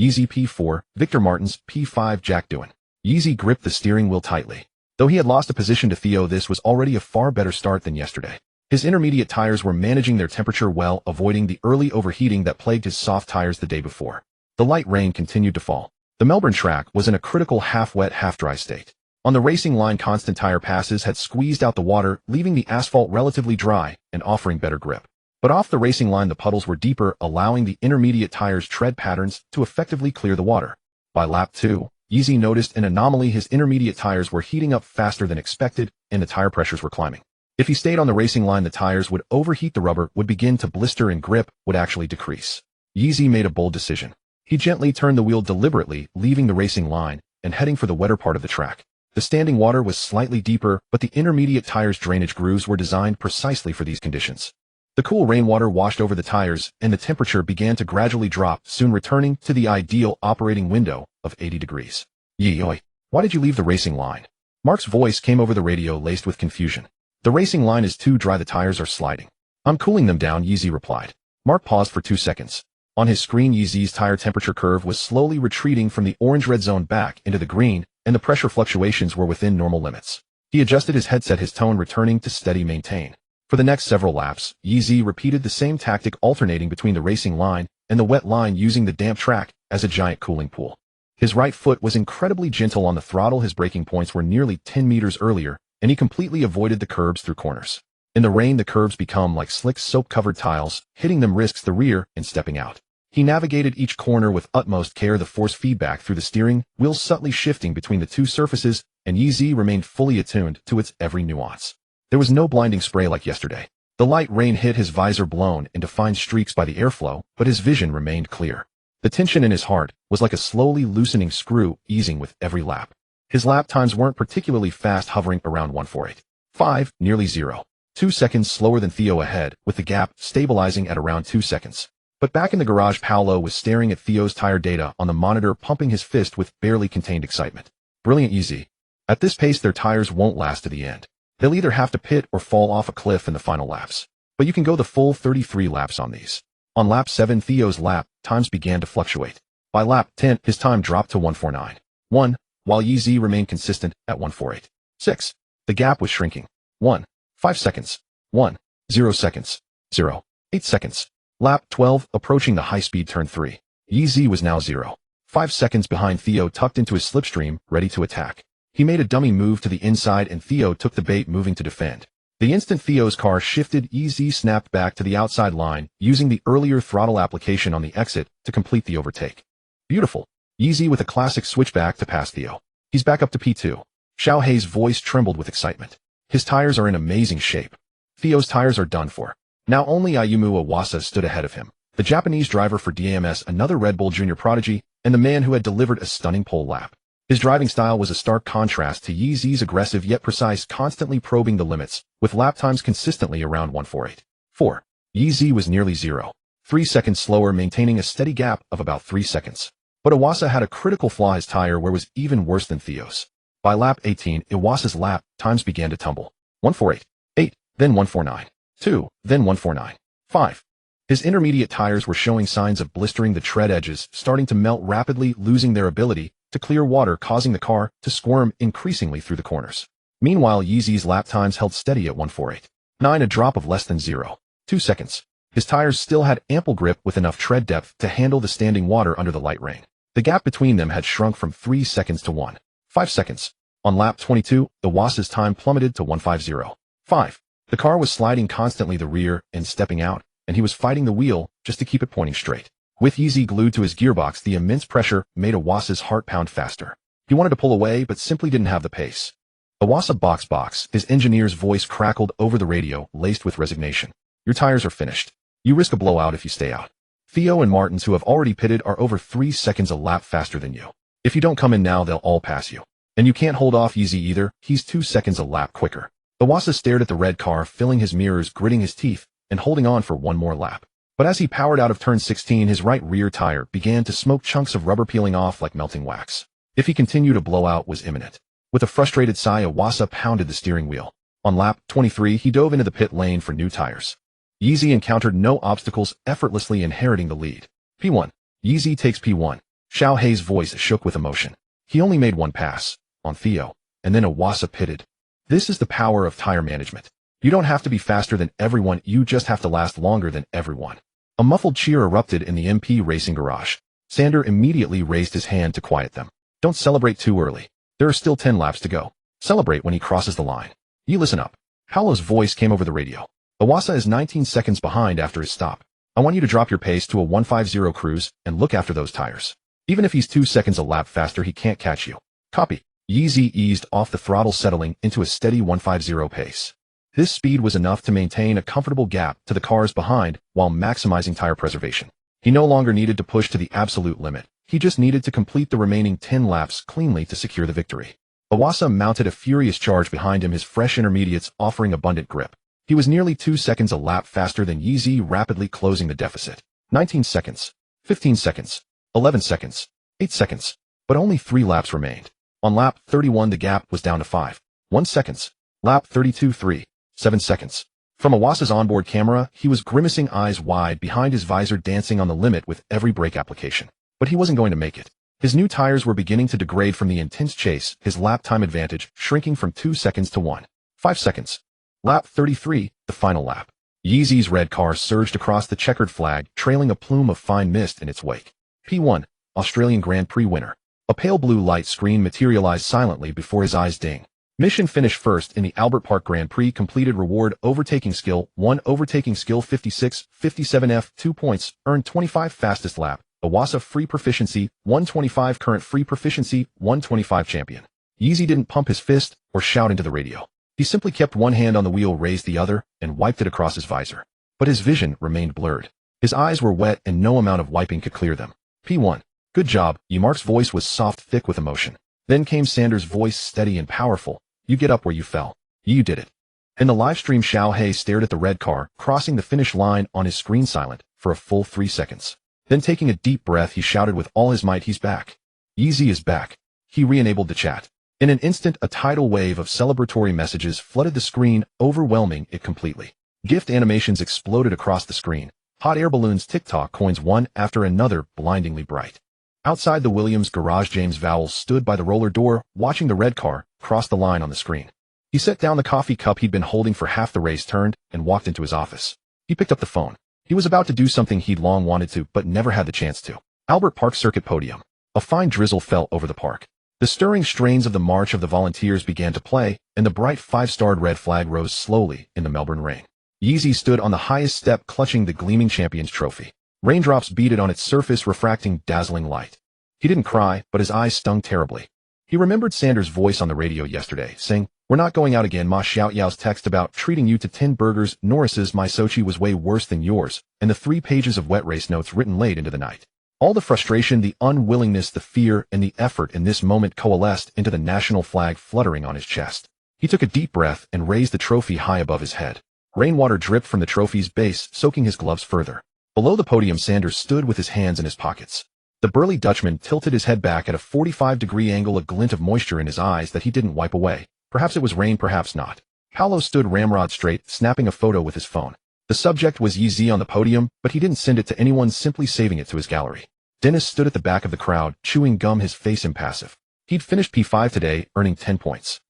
Yeezy P4, Victor Martins P5, Jack Doohan. Yeezy gripped the steering wheel tightly. Though he had lost a position to Theo, this was already a far better start than yesterday. His intermediate tires were managing their temperature well, avoiding the early overheating that plagued his soft tires the day before. The light rain continued to fall. The Melbourne track was in a critical half-wet, half-dry state. On the racing line, constant tire passes had squeezed out the water, leaving the asphalt relatively dry and offering better grip. But off the racing line, the puddles were deeper, allowing the intermediate tires' tread patterns to effectively clear the water. By lap 2, Yeezy noticed an anomaly. His intermediate tires were heating up faster than expected, and the tire pressures were climbing. If he stayed on the racing line, the tires would overheat, the rubber would begin to blister, and grip would actually decrease. Yeezy made a bold decision. He gently turned the wheel deliberately, leaving the racing line and heading for the wetter part of the track. The standing water was slightly deeper, but the intermediate tires' drainage grooves were designed precisely for these conditions. The cool rainwater washed over the tires, and the temperature began to gradually drop, soon returning to the ideal operating window of 80 degrees. Yee-oi, why did you leave the racing line? Mark's voice came over the radio, laced with confusion. The racing line is too dry, the tires are sliding. I'm cooling them down, Yeezy replied. Mark paused for 2 seconds. On his screen, Yeezy's tire temperature curve was slowly retreating from the orange-red zone back into the green, and the pressure fluctuations were within normal limits. He adjusted his headset, his tone returning to steady maintain. For the next several laps, Yeezy repeated the same tactic, alternating between the racing line and the wet line, using the damp track as a giant cooling pool. His right foot was incredibly gentle on the throttle, his braking points were nearly 10 meters earlier, and he completely avoided the curbs through corners. In the rain, the curbs become like slick soap-covered tiles, hitting them risks the rear and stepping out. He navigated each corner with utmost care, the force feedback through the steering wheel subtly shifting between the two surfaces, and Yeezy remained fully attuned to its every nuance. There was no blinding spray like yesterday. The light rain hit his visor, blown into fine streaks by the airflow, but his vision remained clear. The tension in his heart was like a slowly loosening screw, easing with every lap. His lap times weren't particularly fast, hovering around 1:48.5, nearly 0.2 seconds slower than Theo ahead, with the gap stabilizing at around 2 seconds. But back in the garage, Paolo was staring at Theo's tire data on the monitor, pumping his fist with barely contained excitement. Brilliant, Yeezy. At this pace, their tires won't last to the end. They'll either have to pit or fall off a cliff in the final laps. But you can go the full 33 laps on these. On lap 7, Theo's lap times began to fluctuate. By lap 10, his time dropped to 1:49.1, while Yeezy remained consistent at 1:48.6. The gap was shrinking. 1.5 seconds. 1.0 seconds. 0.8 seconds. Lap 12, approaching the high-speed turn 3. Yeezy was now 0.5 seconds behind Theo, tucked into his slipstream, ready to attack. He made a dummy move to the inside, and Theo took the bait, moving to defend. The instant Theo's car shifted, Yeezy snapped back to the outside line, using the earlier throttle application on the exit to complete the overtake. Beautiful. Yeezy with a classic switchback to pass Theo. He's back up to P2. Xiao Hei's voice trembled with excitement. His tires are in amazing shape. Theo's tires are done for. Now only Ayumu Iwasa stood ahead of him, the Japanese driver for DMS, another Red Bull Junior prodigy, and the man who had delivered a stunning pole lap. His driving style was a stark contrast to Yeezy's aggressive yet precise, constantly probing the limits, with lap times consistently around 1:48.4. Yeezy was nearly 0.3 seconds slower, maintaining a steady gap of about 3 seconds. But Iwasa had a critical flaw. His tire wear was even worse than Theo's. By lap 18, Iwasa's lap times began to tumble. 1:48.8, then 1:49.2, then 1:49.5. His intermediate tires were showing signs of blistering, the tread edges starting to melt rapidly, losing their ability to clear water, causing the car to squirm increasingly through the corners. Meanwhile, Yeezy's lap times held steady at 1:48.9, a drop of less than 0.2 seconds. His tires still had ample grip, with enough tread depth to handle the standing water under the light rain. The gap between them had shrunk from 3 seconds to 1.5 seconds. On lap 22, Iwasa's time plummeted to 1:50.5. The car was sliding constantly the rear and stepping out, and he was fighting the wheel just to keep it pointing straight. With Yeezy glued to his gearbox, the immense pressure made Iwasa's heart pound faster. He wanted to pull away, but simply didn't have the pace. Iwasa box, his engineer's voice crackled over the radio, laced with resignation. Your tires are finished. You risk a blowout if you stay out. Theo and Martins, who have already pitted, are over 3 seconds a lap faster than you. If you don't come in now, they'll all pass you. And you can't hold off Yeezy either, he's 2 seconds a lap quicker. Iwasa stared at the red car, filling his mirrors, gritting his teeth, and holding on for one more lap. But as he powered out of turn 16, his right rear tire began to smoke, chunks of rubber peeling off like melting wax. If he continued, a blowout was imminent. With a frustrated sigh, Iwasa pounded the steering wheel. On lap 23, he dove into the pit lane for new tires. Yeezy encountered no obstacles, effortlessly inheriting the lead. P1. Yeezy takes P1. Xiao Hei's voice shook with emotion. He only made one pass, on Theo, and then Iwasa pitted. This is the power of tire management. You don't have to be faster than everyone, you just have to last longer than everyone. A muffled cheer erupted in the MP Racing garage. Sander immediately raised his hand to quiet them. Don't celebrate too early. There are still 10 laps to go. Celebrate when he crosses the line. You listen up. Paolo's voice came over the radio. Iwasa is 19 seconds behind after his stop. I want you to drop your pace to a 150 cruise and look after those tires. Even if he's 2 seconds a lap faster, he can't catch you. Copy. Yeezy eased off the throttle, settling into a steady 150 pace. This speed was enough to maintain a comfortable gap to the cars behind while maximizing tire preservation. He no longer needed to push to the absolute limit. He just needed to complete the remaining 10 laps cleanly to secure the victory. Iwasa mounted a furious charge behind him, his fresh intermediates offering abundant grip. He was nearly 2 seconds a lap faster than Yeezy, rapidly closing the deficit. 19 seconds, 15 seconds, 11 seconds, 8 seconds, but only 3 laps remained. On lap 31, the gap was down to 5.1 seconds. Lap 32, 3.7 seconds. From Iwasa's onboard camera, he was grimacing, eyes wide behind his visor, dancing on the limit with every brake application. But he wasn't going to make it. His new tires were beginning to degrade from the intense chase, his lap time advantage shrinking from 2 seconds to 1.5 seconds. Lap 33, the final lap. Yeezy's red car surged across the checkered flag, trailing a plume of fine mist in its wake. P1, Australian Grand Prix winner. A pale blue light screen materialized silently before his eyes. Ding. Mission finished first in the Albert Park Grand Prix. Completed reward: overtaking skill 1, overtaking skill 56, 57F, 2 points, earned 25. Fastest lap, Iwasa free proficiency 125, current free proficiency 125. Champion. Yeezy didn't pump his fist or shout into the radio. He simply kept one hand on the wheel, raised the other, and wiped it across his visor. But his vision remained blurred. His eyes were wet and no amount of wiping could clear them. P1. Good job. Mark's voice was soft, thick with emotion. Then came Sanders' voice, steady and powerful. You get up where you fell. You did it. In the live stream, Xiao Hei stared at the red car, crossing the finish line on his screen silent, for a full 3 seconds. Then taking a deep breath, he shouted with all his might, he's back. Yeezy is back. He re-enabled the chat. In an instant, a tidal wave of celebratory messages flooded the screen, overwhelming it completely. GIF animations exploded across the screen. Hot air balloons, TikTok coins, one after another, blindingly bright. Outside the Williams garage, James Vowles stood by the roller door, watching the red car cross the line on the screen. He set down the coffee cup he'd been holding for half the race, turned, and walked into his office. He picked up the phone. He was about to do something he'd long wanted to, but never had the chance to. Albert Park Circuit podium. A fine drizzle fell over the park. The stirring strains of the March of the Volunteers began to play, and the bright 5-starred red flag rose slowly in the Melbourne rain. Yeezy stood on the highest step, clutching the gleaming Champions Trophy. Raindrops beaded on its surface, refracting dazzling light. He didn't cry, but his eyes stung terribly. He remembered Sanders' voice on the radio yesterday, saying, "We're not going out again." Ma Xiaoyao's text about treating you to 10 burgers, Norris's "My Sochi was way worse than yours," and the 3 pages of wet race notes written late into the night. All the frustration, the unwillingness, the fear, and the effort in this moment coalesced into the national flag fluttering on his chest. He took a deep breath and raised the trophy high above his head. Rainwater dripped from the trophy's base, soaking his gloves further. Below the podium, Sanders stood with his hands in his pockets. The burly Dutchman tilted his head back at a 45-degree angle, a glint of moisture in his eyes that he didn't wipe away. Perhaps it was rain, perhaps not. Paolo stood ramrod straight, snapping a photo with his phone. The subject was Yeezy on the podium, but he didn't send it to anyone, simply saving it to his gallery. Dennis stood at the back of the crowd, chewing gum, his face impassive. He'd finished P5 today, earning 10 points.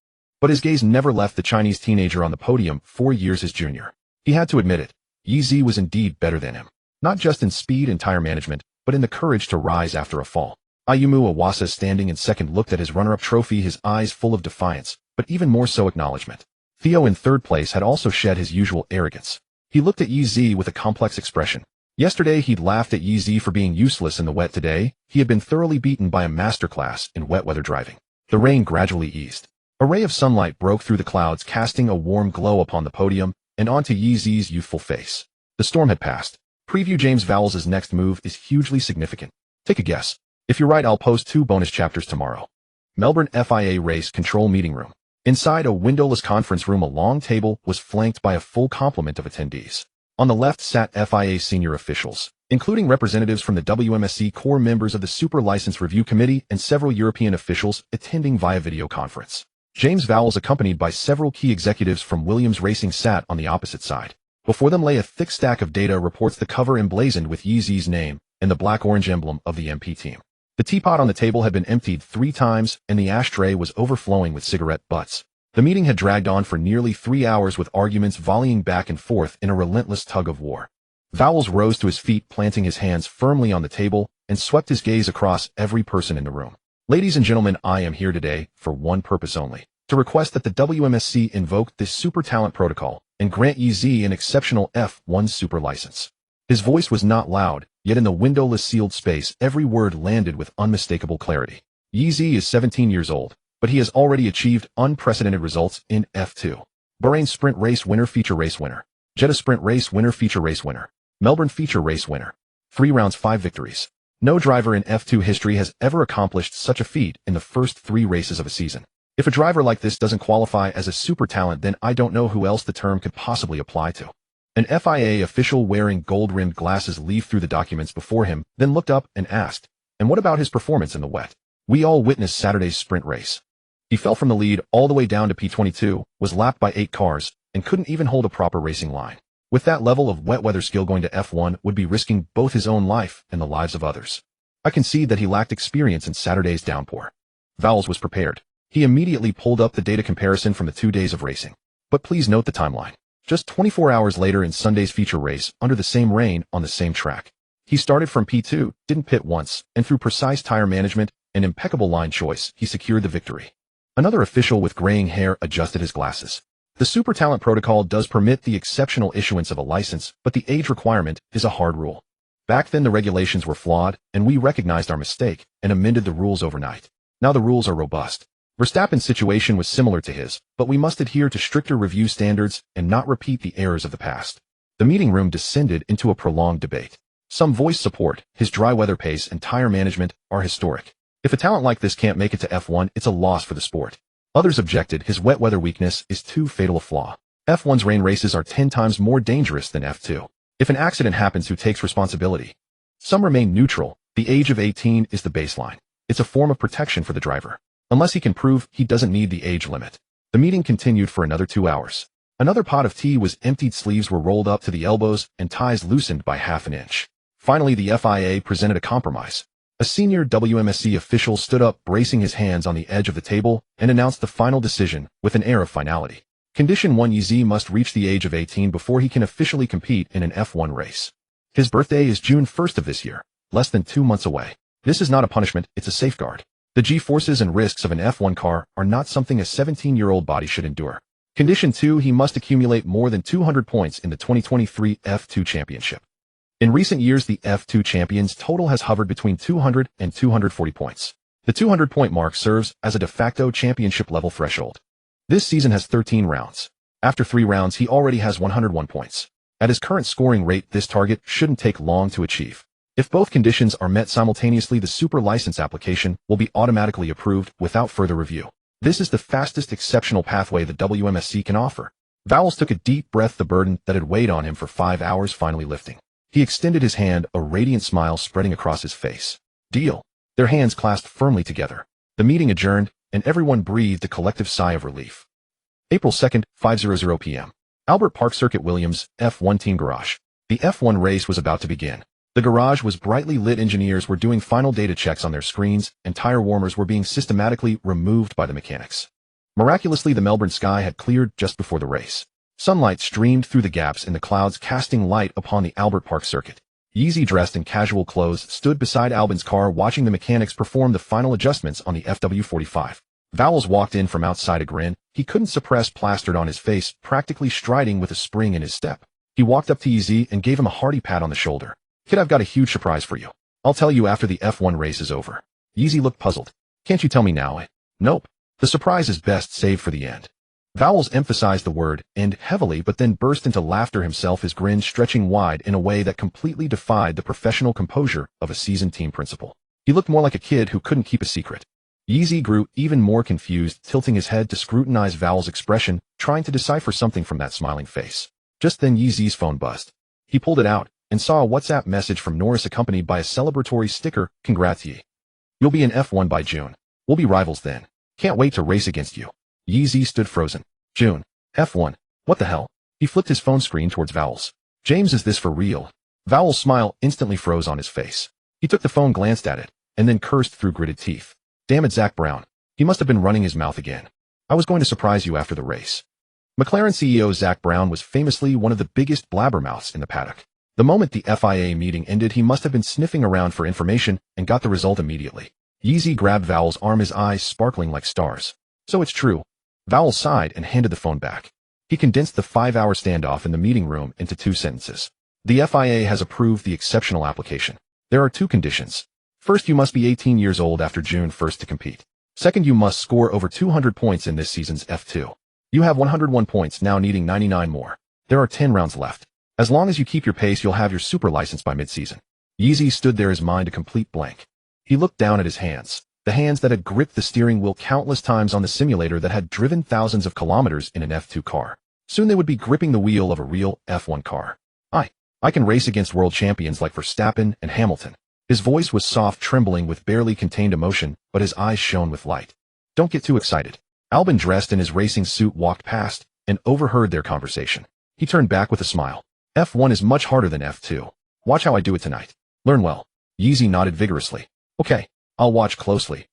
But his gaze never left the Chinese teenager on the podium, 4 years his junior. He had to admit it. Yeezy was indeed better than him. Not just in speed and tire management, but in the courage to rise after a fall. Ayumu Iwasa, standing in second, looked at his runner-up trophy, his eyes full of defiance, but even more so acknowledgement. Theo, in third place, had also shed his usual arrogance. He looked at Yeezy with a complex expression. Yesterday he'd laughed at Yeezy for being useless in the wet. Today, he had been thoroughly beaten by a masterclass in wet weather driving. The rain gradually eased. A ray of sunlight broke through the clouds, casting a warm glow upon the podium, and onto Yeezy's youthful face. The storm had passed. Preview James Vowles' next move is hugely significant. Take a guess. If you're right, I'll post 2 bonus chapters tomorrow. Melbourne FIA Race Control Meeting Room. Inside a windowless conference room, a long table was flanked by a full complement of attendees. On the left sat FIA senior officials, including representatives from the WMSC core members of the Super License Review Committee and several European officials attending via video conference. James Vowles, accompanied by several key executives from Williams Racing, sat on the opposite side. Before them lay a thick stack of data reports, the cover emblazoned with Yeezy's name and the black-orange emblem of the MP team. The teapot on the table had been emptied 3 times, and the ashtray was overflowing with cigarette butts. The meeting had dragged on for nearly 3 hours, with arguments volleying back and forth in a relentless tug of war. Vowles rose to his feet, planting his hands firmly on the table, and swept his gaze across every person in the room. Ladies and gentlemen, I am here today for one purpose only: to request that the WMSC invoke this super talent protocol and grant Yeezy an exceptional F1 super license. His voice was not loud, yet in the windowless sealed space, every word landed with unmistakable clarity. Yeezy is 17 years old, but he has already achieved unprecedented results in F2. Bahrain Sprint Race winner, feature race winner. Jeddah Sprint Race winner, feature race winner. Melbourne feature race winner. 3 rounds, 5 victories. No driver in F2 history has ever accomplished such a feat in the first 3 races of a season. If a driver like this doesn't qualify as a super talent, then I don't know who else the term could possibly apply to. An FIA official wearing gold-rimmed glasses leafed through the documents before him, then looked up and asked, "And what about his performance in the wet? We all witnessed Saturday's sprint race. He fell from the lead all the way down to P22, was lapped by 8 cars, and couldn't even hold a proper racing line. With that level of wet weather skill, going to F1 would be risking both his own life and the lives of others. I concede that he lacked experience in Saturday's downpour." Vowles was prepared. He immediately pulled up the data comparison from the 2 days of racing. But please note the timeline. Just 24 hours later, in Sunday's feature race, under the same rain, on the same track, he started from P2, didn't pit once, and through precise tire management and impeccable line choice, he secured the victory. Another official with graying hair adjusted his glasses. The super talent protocol does permit the exceptional issuance of a license, but the age requirement is a hard rule. Back then the regulations were flawed, and we recognized our mistake and amended the rules overnight. Now the rules are robust. Verstappen's situation was similar to his, but we must adhere to stricter review standards and not repeat the errors of the past. The meeting room descended into a prolonged debate. Some voiced support. His dry weather pace and tire management are historic. If a talent like this can't make it to F1, it's a loss for the sport. Others objected. His wet weather weakness is too fatal a flaw. F1's rain races are 10 times more dangerous than F2. If an accident happens, who takes responsibility? Some remain neutral. The age of 18 is the baseline. It's a form of protection for the driver, unless he can prove he doesn't need the age limit. The meeting continued for another 2 hours. Another pot of tea was emptied, sleeves were rolled up to the elbows, and ties loosened by half an inch. Finally, the FIA presented a compromise. A senior WMSC official stood up, bracing his hands on the edge of the table, and announced the final decision with an air of finality. Condition 1: Yeezy must reach the age of 18 before he can officially compete in an F1 race. His birthday is June 1st of this year, less than 2 months away. This is not a punishment, it's a safeguard. The G-forces and risks of an F1 car are not something a 17-year-old body should endure. Condition 2: he must accumulate more than 200 points in the 2023 F2 Championship. In recent years, the F2 champions total has hovered between 200 and 240 points. The 200-point mark serves as a de facto championship-level threshold. This season has 13 rounds. After 3 rounds, he already has 101 points. At his current scoring rate, this target shouldn't take long to achieve. If both conditions are met simultaneously, the super license application will be automatically approved without further review. This is the fastest exceptional pathway the WMSC can offer. Vowles took a deep breath, the burden that had weighed on him for 5 hours finally lifting. He extended his hand, a radiant smile spreading across his face. Deal. Their hands clasped firmly together. The meeting adjourned, and everyone breathed a collective sigh of relief. April 2nd, 5:00 p.m. Albert Park Circuit, Williams, F1 Team Garage. The F1 race was about to begin. The garage was brightly lit. Engineers were doing final data checks on their screens, and tire warmers were being systematically removed by the mechanics. Miraculously, the Melbourne sky had cleared just before the race. Sunlight streamed through the gaps in the clouds, casting light upon the Albert Park circuit. Yeezy, dressed in casual clothes, stood beside Albon's car, watching the mechanics perform the final adjustments on the FW45. Vowles walked in from outside, a grin he couldn't suppress plastered on his face, practically striding with a spring in his step. He walked up to Yeezy and gave him a hearty pat on the shoulder. "Kid, I've got a huge surprise for you. I'll tell you after the F1 race is over." Yeezy looked puzzled. "Can't you tell me now?" "Nope. The surprise is best saved for the end." Vowles emphasized the word "and" heavily but then burst into laughter himself, his grin stretching wide in a way that completely defied the professional composure of a seasoned team principal. He looked more like a kid who couldn't keep a secret. Yeezy grew even more confused, tilting his head to scrutinize Vowles' expression, trying to decipher something from that smiling face. Just then Yeezy's phone buzzed. He pulled it out and saw a WhatsApp message from Norris accompanied by a celebratory sticker. "Congrats, Yee. You'll be in F1 by June. We'll be rivals then. Can't wait to race against you." Yeezy stood frozen. June. F1. What the hell? He flipped his phone screen towards Vowles. "James, is this for real?" Vowles' smile instantly froze on his face. He took the phone, glanced at it, and then cursed through gritted teeth. "Damn it, Zach Brown. He must have been running his mouth again. I was going to surprise you after the race." McLaren CEO Zach Brown was famously one of the biggest blabbermouths in the paddock. The moment the FIA meeting ended, he must have been sniffing around for information and got the result immediately. Yeezy grabbed Vowles' arm, his eyes sparkling like stars. "So it's true." Vowles sighed and handed the phone back. He condensed the 5-hour standoff in the meeting room into 2 sentences. "The FIA has approved the exceptional application. There are 2 conditions. First, you must be 18 years old after June 1st to compete. Second, you must score over 200 points in this season's F2. You have 101 points, now needing 99 more. There are 10 rounds left. As long as you keep your pace, you'll have your super license by mid-season." Yeezy stood there, his mind a complete blank. He looked down at his hands, the hands that had gripped the steering wheel countless times on the simulator that had driven thousands of kilometers in an F2 car. Soon they would be gripping the wheel of a real F1 car. I can race against world champions like Verstappen and Hamilton." His voice was soft, trembling with barely contained emotion, but his eyes shone with light. "Don't get too excited." Albon, dressed in his racing suit, walked past and overheard their conversation. He turned back with a smile. "F1 is much harder than F2. Watch how I do it tonight. Learn well." Yeezy nodded vigorously. "Okay, I'll watch closely."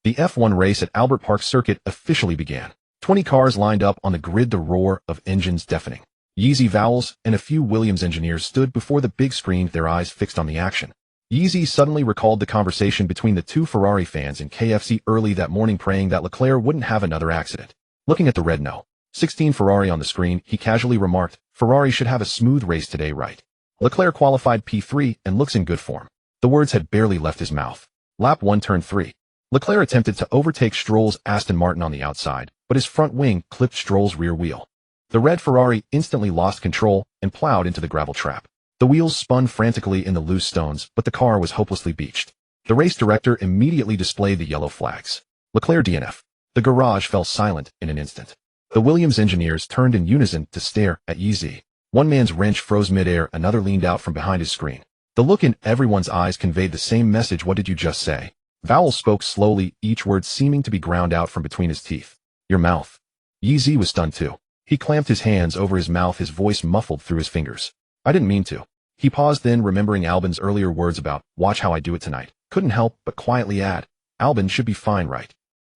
The F1 race at Albert Park Circuit officially began. 20 cars lined up on the grid, the roar of engines deafening. Yeezy, Vowles, and a few Williams engineers stood before the big screen, their eyes fixed on the action. Yeezy suddenly recalled the conversation between the 2 Ferrari fans in KFC early that morning, praying that Leclerc wouldn't have another accident. Looking at the red No. 16 Ferrari on the screen, he casually remarked, "Ferrari should have a smooth race today, right? Leclerc qualified P3 and looks in good form." The words had barely left his mouth. Lap 1, turn 3. Leclerc attempted to overtake Stroll's Aston Martin on the outside, but his front wing clipped Stroll's rear wheel. The red Ferrari instantly lost control and plowed into the gravel trap. The wheels spun frantically in the loose stones, but the car was hopelessly beached. The race director immediately displayed the yellow flags. Leclerc DNF. The garage fell silent in an instant. The Williams engineers turned in unison to stare at Yeezy. One man's wrench froze midair, another leaned out from behind his screen. The look in everyone's eyes conveyed the same message. "What did you just say?" Vowles spoke slowly, each word seeming to be ground out from between his teeth. "Your mouth." Yeezy was stunned too. He clamped his hands over his mouth, his voice muffled through his fingers. "I didn't mean to." He paused, then, remembering Albon's earlier words about, "Watch how I do it tonight," couldn't help but quietly add, "Albon should be fine, right?"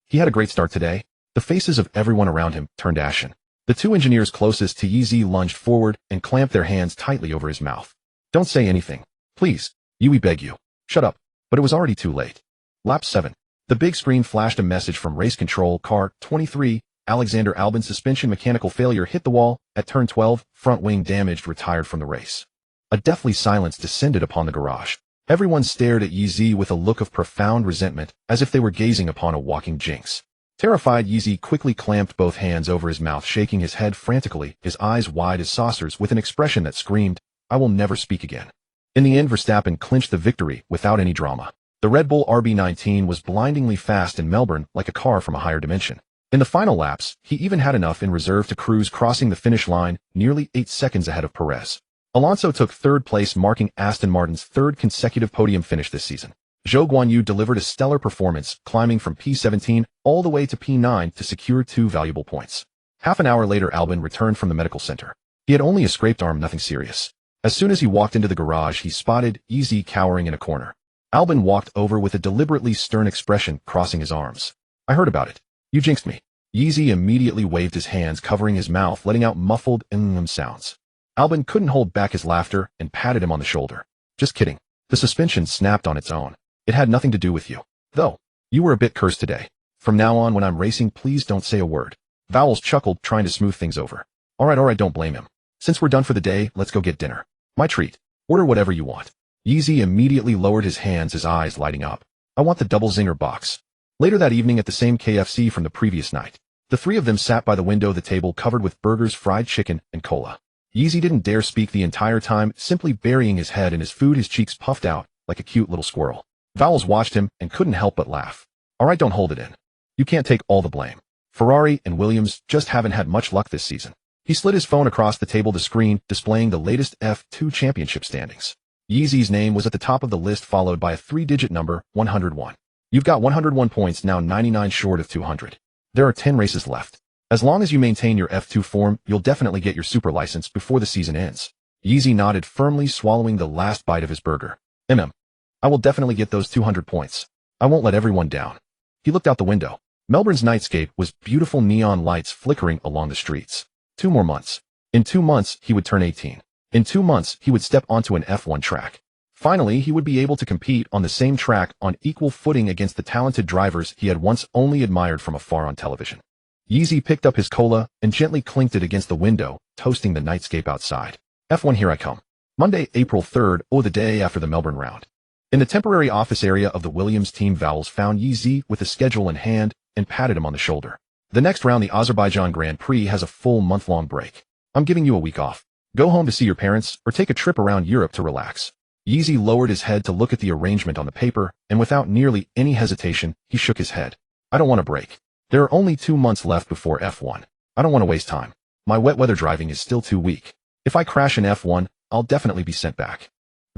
He had a great start today. The faces of everyone around him turned ashen. The 2 engineers closest to Yeezy lunged forward and clamped their hands tightly over his mouth. "Don't say anything. Please. We beg you. Shut up." But it was already too late. Lap 7. The big screen flashed a message from race control. Car 23, Alexander Albon, suspension mechanical failure, hit the wall at turn 12, front wing damaged, retired from the race. A deathly silence descended upon the garage. Everyone stared at Yeezy with a look of profound resentment, as if they were gazing upon a walking jinx. Terrified, Yeezy quickly clamped both hands over his mouth, shaking his head frantically, his eyes wide as saucers with an expression that screamed, "I will never speak again." In the end, Verstappen clinched the victory without any drama. The Red Bull RB19 was blindingly fast in Melbourne, like a car from a higher dimension. In the final laps, he even had enough in reserve to cruise, crossing the finish line nearly 8 seconds ahead of Perez. Alonso took 3rd place, marking Aston Martin's 3rd consecutive podium finish this season. Zhou Guanyu delivered a stellar performance, climbing from P17 all the way to P9 to secure 2 valuable points. Half an hour later, Albon returned from the medical center. He had only a scraped arm, nothing serious. As soon as he walked into the garage, he spotted Yeezy cowering in a corner. Albon walked over with a deliberately stern expression, crossing his arms. "I heard about it. You jinxed me." Yeezy immediately waved his hands, covering his mouth, letting out muffled sounds. Albon couldn't hold back his laughter and patted him on the shoulder. "Just kidding. The suspension snapped on its own. It had nothing to do with you. Though, you were a bit cursed today. From now on, when I'm racing, please don't say a word." Vowles chuckled, trying to smooth things over. All right, don't blame him. Since we're done for the day, let's go get dinner. My treat. Order whatever you want." Yeezy immediately lowered his hands, his eyes lighting up. "I want the double zinger box." Later that evening at the same KFC from the previous night, The three of them sat by the window of the table covered with burgers, fried chicken, and cola. Yeezy didn't dare speak the entire time, simply burying his head in his food, his cheeks puffed out like a cute little squirrel. Vowles watched him and couldn't help but laugh. Alright, don't hold it in. You can't take all the blame. Ferrari and Williams just haven't had much luck this season. He slid his phone across the table to screen, displaying the latest F2 championship standings. Yeezy's name was at the top of the list, followed by a three-digit number, 101. You've got 101 points, now 99 short of 200. There are 10 races left. As long as you maintain your F2 form, you'll definitely get your super license before the season ends. Yeezy nodded, firmly swallowing the last bite of his burger. I will definitely get those 200 points. I won't let everyone down. He looked out the window. Melbourne's nightscape was beautiful, neon lights flickering along the streets. 2 more months. In 2 months, he would turn 18. In 2 months, he would step onto an F1 track. Finally, he would be able to compete on the same track on equal footing against the talented drivers he had once only admired from afar on television. Yeezy picked up his cola and gently clinked it against the window, toasting the nightscape outside. F1, here I come. Monday, April 3rd, or the day after the Melbourne round. In the temporary office area of the Williams team, Vowles found Yeezy with the schedule in hand and patted him on the shoulder. The next round, the Azerbaijan Grand Prix, has a full month-long break. I'm giving you a week off. Go home to see your parents or take a trip around Europe to relax. Yeezy lowered his head to look at the arrangement on the paper, and without nearly any hesitation, he shook his head. I don't want a break. There are only 2 months left before F1. I don't want to waste time. My wet weather driving is still too weak. If I crash in F1, I'll definitely be sent back.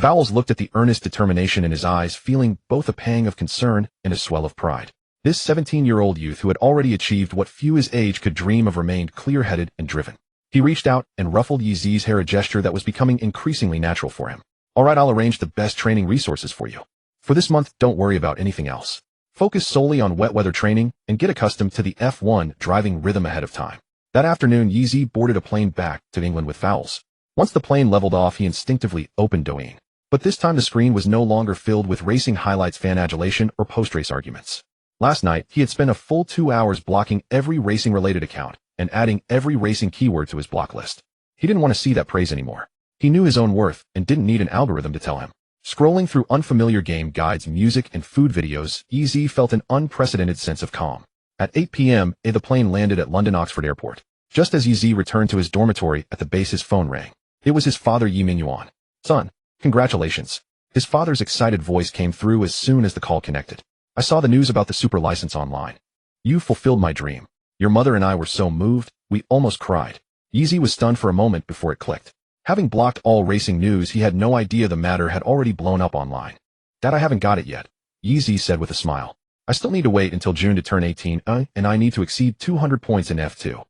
Vowles looked at the earnest determination in his eyes, feeling both a pang of concern and a swell of pride. This 17-year-old youth who had already achieved what few his age could dream of remained clear-headed and driven. He reached out and ruffled Yeezy's hair, a gesture that was becoming increasingly natural for him. Alright, I'll arrange the best training resources for you. For this month, don't worry about anything else. Focus solely on wet weather training and get accustomed to the F1 driving rhythm ahead of time. That afternoon, Yeezy boarded a plane back to England with Vowles. Once the plane leveled off, he instinctively opened Douyin. But this time the screen was no longer filled with racing highlights, fan adulation, or post-race arguments. Last night, he had spent a full 2 hours blocking every racing-related account and adding every racing keyword to his block list. He didn't want to see that praise anymore. He knew his own worth and didn't need an algorithm to tell him. Scrolling through unfamiliar game guides, music, and food videos, Yeezy felt an unprecedented sense of calm. At 8 p.m., the plane landed at London Oxford Airport. Just as Yeezy returned to his dormitory at the base, his phone rang. It was his father, Yi Yuan. Son, congratulations. His father's excited voice came through as soon as the call connected. I saw the news about the super license online. You fulfilled my dream. Your mother and I were so moved, we almost cried. Yeezy was stunned for a moment before it clicked. Having blocked all racing news, he had no idea the matter had already blown up online. Dad, I haven't got it yet, Yeezy said with a smile. I still need to wait until June to turn 18, and I need to exceed 200 points in F2.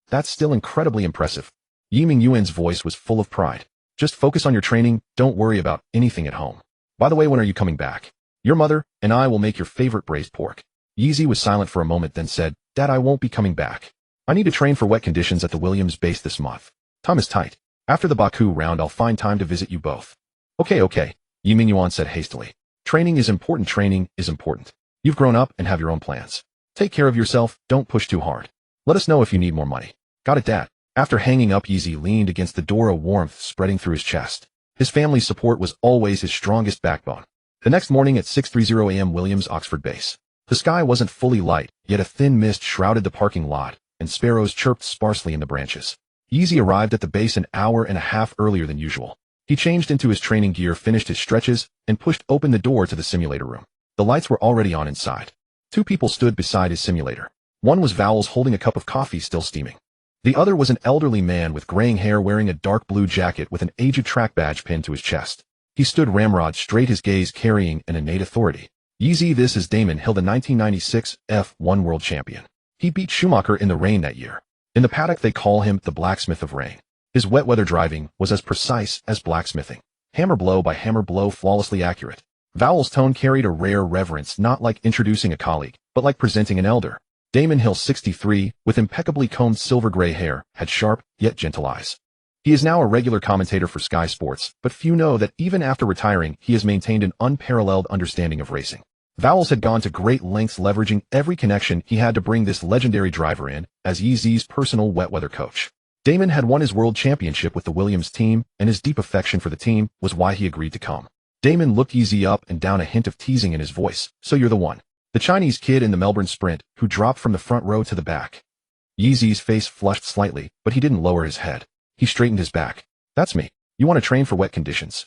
That's still incredibly impressive. Yi Yuan's voice was full of pride. Just focus on your training, don't worry about anything at home. By the way, when are you coming back? Your mother and I will make your favorite braised pork. Yeezy was silent for a moment, then said, Dad, I won't be coming back. I need to train for wet conditions at the Williams base this month. Time is tight. After the Baku round, I'll find time to visit you both. Okay, Yi Yuan said hastily. Training is important. You've grown up and have your own plans. Take care of yourself, don't push too hard. Let us know if you need more money. Got it, Dad. After hanging up, Yeezy leaned against the door, a warmth spreading through his chest. His family's support was always his strongest backbone. The next morning at 6:30 a.m. Williams Oxford base. The sky wasn't fully light, yet a thin mist shrouded the parking lot, and sparrows chirped sparsely in the branches. Yeezy arrived at the base an hour and a half earlier than usual. He changed into his training gear, finished his stretches, and pushed open the door to the simulator room. The lights were already on inside. 2 people stood beside his simulator. One was Vowles, holding a cup of coffee still steaming. The other was an elderly man with graying hair, wearing a dark blue jacket with an aged track badge pinned to his chest. He stood ramrod straight, his gaze carrying an innate authority. Yeezy, this is Damon Hill, the 1996 F1 world champion. He beat Schumacher in the rain that year. In the paddock, they call him the blacksmith of rain. His wet weather driving was as precise as blacksmithing. Hammer blow by hammer blow, flawlessly accurate. Vowles' tone carried a rare reverence, not like introducing a colleague, but like presenting an elder. Damon Hill, 63, with impeccably combed silver-gray hair, had sharp, yet gentle eyes. He is now a regular commentator for Sky Sports, but few know that even after retiring, he has maintained an unparalleled understanding of racing. Vowles had gone to great lengths, leveraging every connection he had to bring this legendary driver in as Yeezy's personal wet weather coach. Damon had won his world championship with the Williams team, and his deep affection for the team was why he agreed to come. Damon looked Yeezy up and down, a hint of teasing in his voice. So you're the one. The Chinese kid in the Melbourne Sprint, who dropped from the front row to the back. Yeezy's face flushed slightly, but he didn't lower his head. He straightened his back. That's me. You want to train for wet conditions?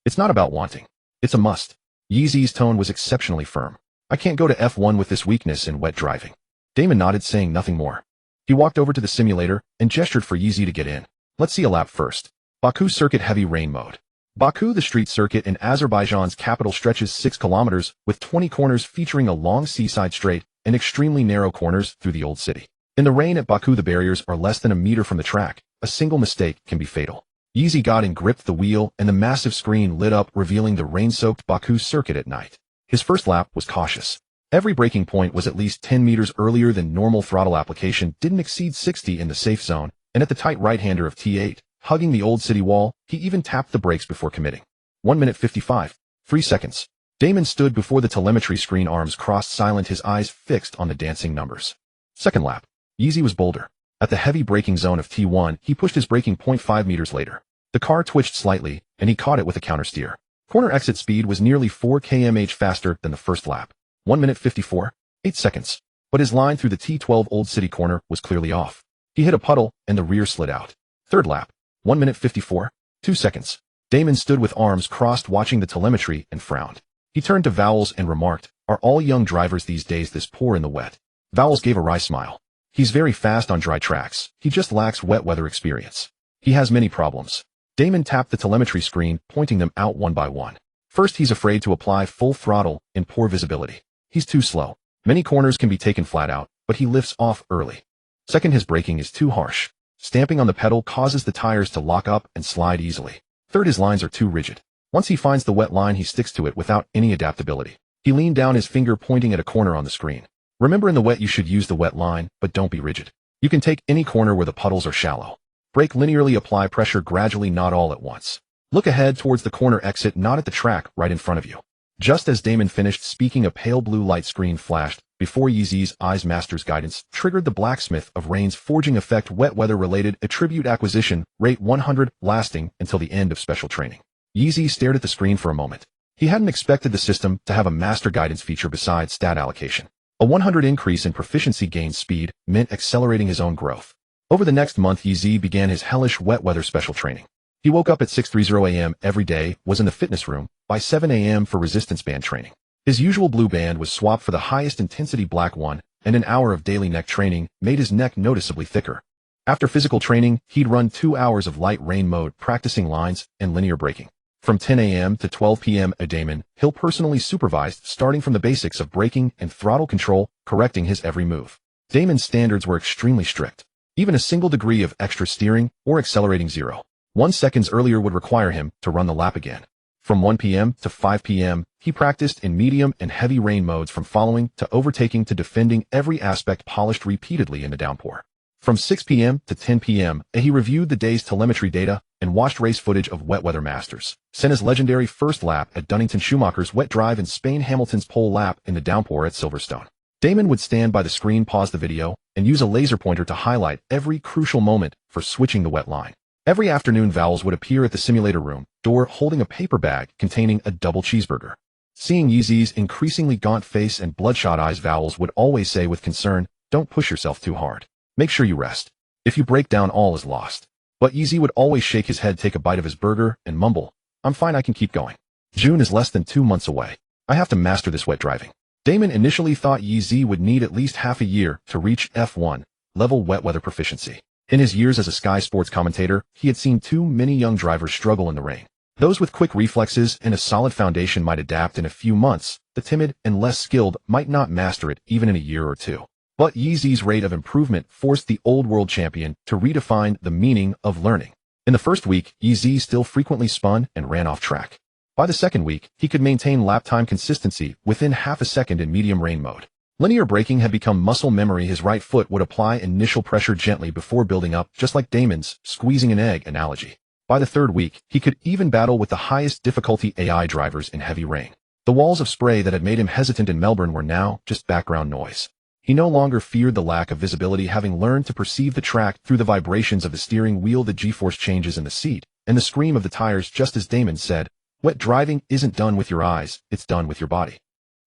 It's not about wanting. It's a must. Yeezy's tone was exceptionally firm. I can't go to F1 with this weakness in wet driving. Damon nodded, saying nothing more. He walked over to the simulator and gestured for Yeezy to get in. Let's see a lap first. Baku Circuit Heavy Rain Mode. Baku, the street circuit in Azerbaijan's capital, stretches 6 kilometers with 20 corners featuring a long seaside straight and extremely narrow corners through the old city. In the rain at Baku, the barriers are less than a meter from the track. A single mistake can be fatal. Yeezy got in, gripped the wheel, and the massive screen lit up, revealing the rain-soaked Baku circuit at night. His first lap was cautious. Every braking point was at least 10 meters earlier than normal. Throttle application didn't exceed 60 in the safe zone, and at the tight right-hander of T8, hugging the old city wall, he even tapped the brakes before committing. 1 minute 55. 3 seconds. Damon stood before the telemetry screen, arms crossed, silent, his eyes fixed on the dancing numbers. Second lap. Yeezy was bolder. At the heavy braking zone of T1, he pushed his braking point 5 meters later. The car twitched slightly, and he caught it with a countersteer. Corner exit speed was nearly 4 km/h faster than the first lap. 1 minute 54. 8 seconds. But his line through the T12 Old City corner was clearly off. He hit a puddle, and the rear slid out. Third lap. 1 minute 54. 2 seconds. Damon stood with arms crossed, watching the telemetry, and frowned. He turned to Vowles and remarked, "Are all young drivers these days this poor in the wet?" Vowles gave a wry smile. "He's very fast on dry tracks. He just lacks wet weather experience. He has many problems." Damon tapped the telemetry screen, pointing them out one by one. First, he's afraid to apply full throttle in poor visibility. He's too slow. Many corners can be taken flat out, but he lifts off early. Second, his braking is too harsh. Stamping on the pedal causes the tires to lock up and slide easily. Third, his lines are too rigid. Once he finds the wet line, he sticks to it without any adaptability. He leaned down, his finger pointing at a corner on the screen. Remember, in the wet you should use the wet line, but don't be rigid. You can take any corner where the puddles are shallow. Brake linearly, apply pressure gradually, not all at once. Look ahead towards the corner exit, not at the track right in front of you. Just as Damon finished speaking, a pale blue light screen flashed before Yeezy's eyes. Master's guidance triggered the blacksmith of rain's forging effect. Wet weather related attribute acquisition rate 100, lasting until the end of special training. Yeezy stared at the screen for a moment. He hadn't expected the system to have a master guidance feature besides stat allocation. A 100 increase in proficiency gain speed meant accelerating his own growth. Over the next month, Yeezy began his hellish wet weather special training. He woke up at 6:30 a.m. every day, was in the fitness room by 7 a.m. for resistance band training. His usual blue band was swapped for the highest intensity black one, and an hour of daily neck training made his neck noticeably thicker. After physical training, he'd run 2 hours of light rain mode, practicing lines and linear braking. From 10 a.m. to 12 p.m. Damon Hill personally supervised, starting from the basics of braking and throttle control, correcting his every move. Damon's standards were extremely strict. Even a single degree of extra steering or accelerating 0.1 seconds earlier would require him to run the lap again. From 1 p.m. to 5 p.m., he practiced in medium and heavy rain modes, from following to overtaking to defending, every aspect polished repeatedly in the downpour. From 6 p.m. to 10 p.m., he reviewed the day's telemetry data and watched race footage of wet weather masters. Senna's legendary first lap at Donington, Schumacher's wet drive in Spain, Hamilton's pole lap in the downpour at Silverstone. Damon would stand by the screen, pause the video, and use a laser pointer to highlight every crucial moment for switching the wet line. Every afternoon, Vowles would appear at the simulator room door holding a paper bag containing a double cheeseburger. Seeing Yeezy's increasingly gaunt face and bloodshot eyes, Vowles would always say with concern, "Don't push yourself too hard. Make sure you rest. If you break down, all is lost." But Yeezy would always shake his head, take a bite of his burger, and mumble, "I'm fine, I can keep going. June is less than 2 months away. I have to master this wet driving." Damon initially thought Yeezy would need at least half a year to reach F1 level wet weather proficiency. In his years as a Sky Sports commentator, he had seen too many young drivers struggle in the rain. Those with quick reflexes and a solid foundation might adapt in a few months. The timid and less skilled might not master it even in a year or two. But Yeezy's rate of improvement forced the old world champion to redefine the meaning of learning. In the first week, Yeezy still frequently spun and ran off track. By the second week, he could maintain lap time consistency within half a second in medium rain mode. Linear braking had become muscle memory. His right foot would apply initial pressure gently before building up, just like Damon's squeezing an egg analogy. By the third week, he could even battle with the highest difficulty AI drivers in heavy rain. The walls of spray that had made him hesitant in Melbourne were now just background noise. He no longer feared the lack of visibility, having learned to perceive the track through the vibrations of the steering wheel, the G-force changes in the seat, and the scream of the tires. Just as Damon said, wet driving isn't done with your eyes, it's done with your body.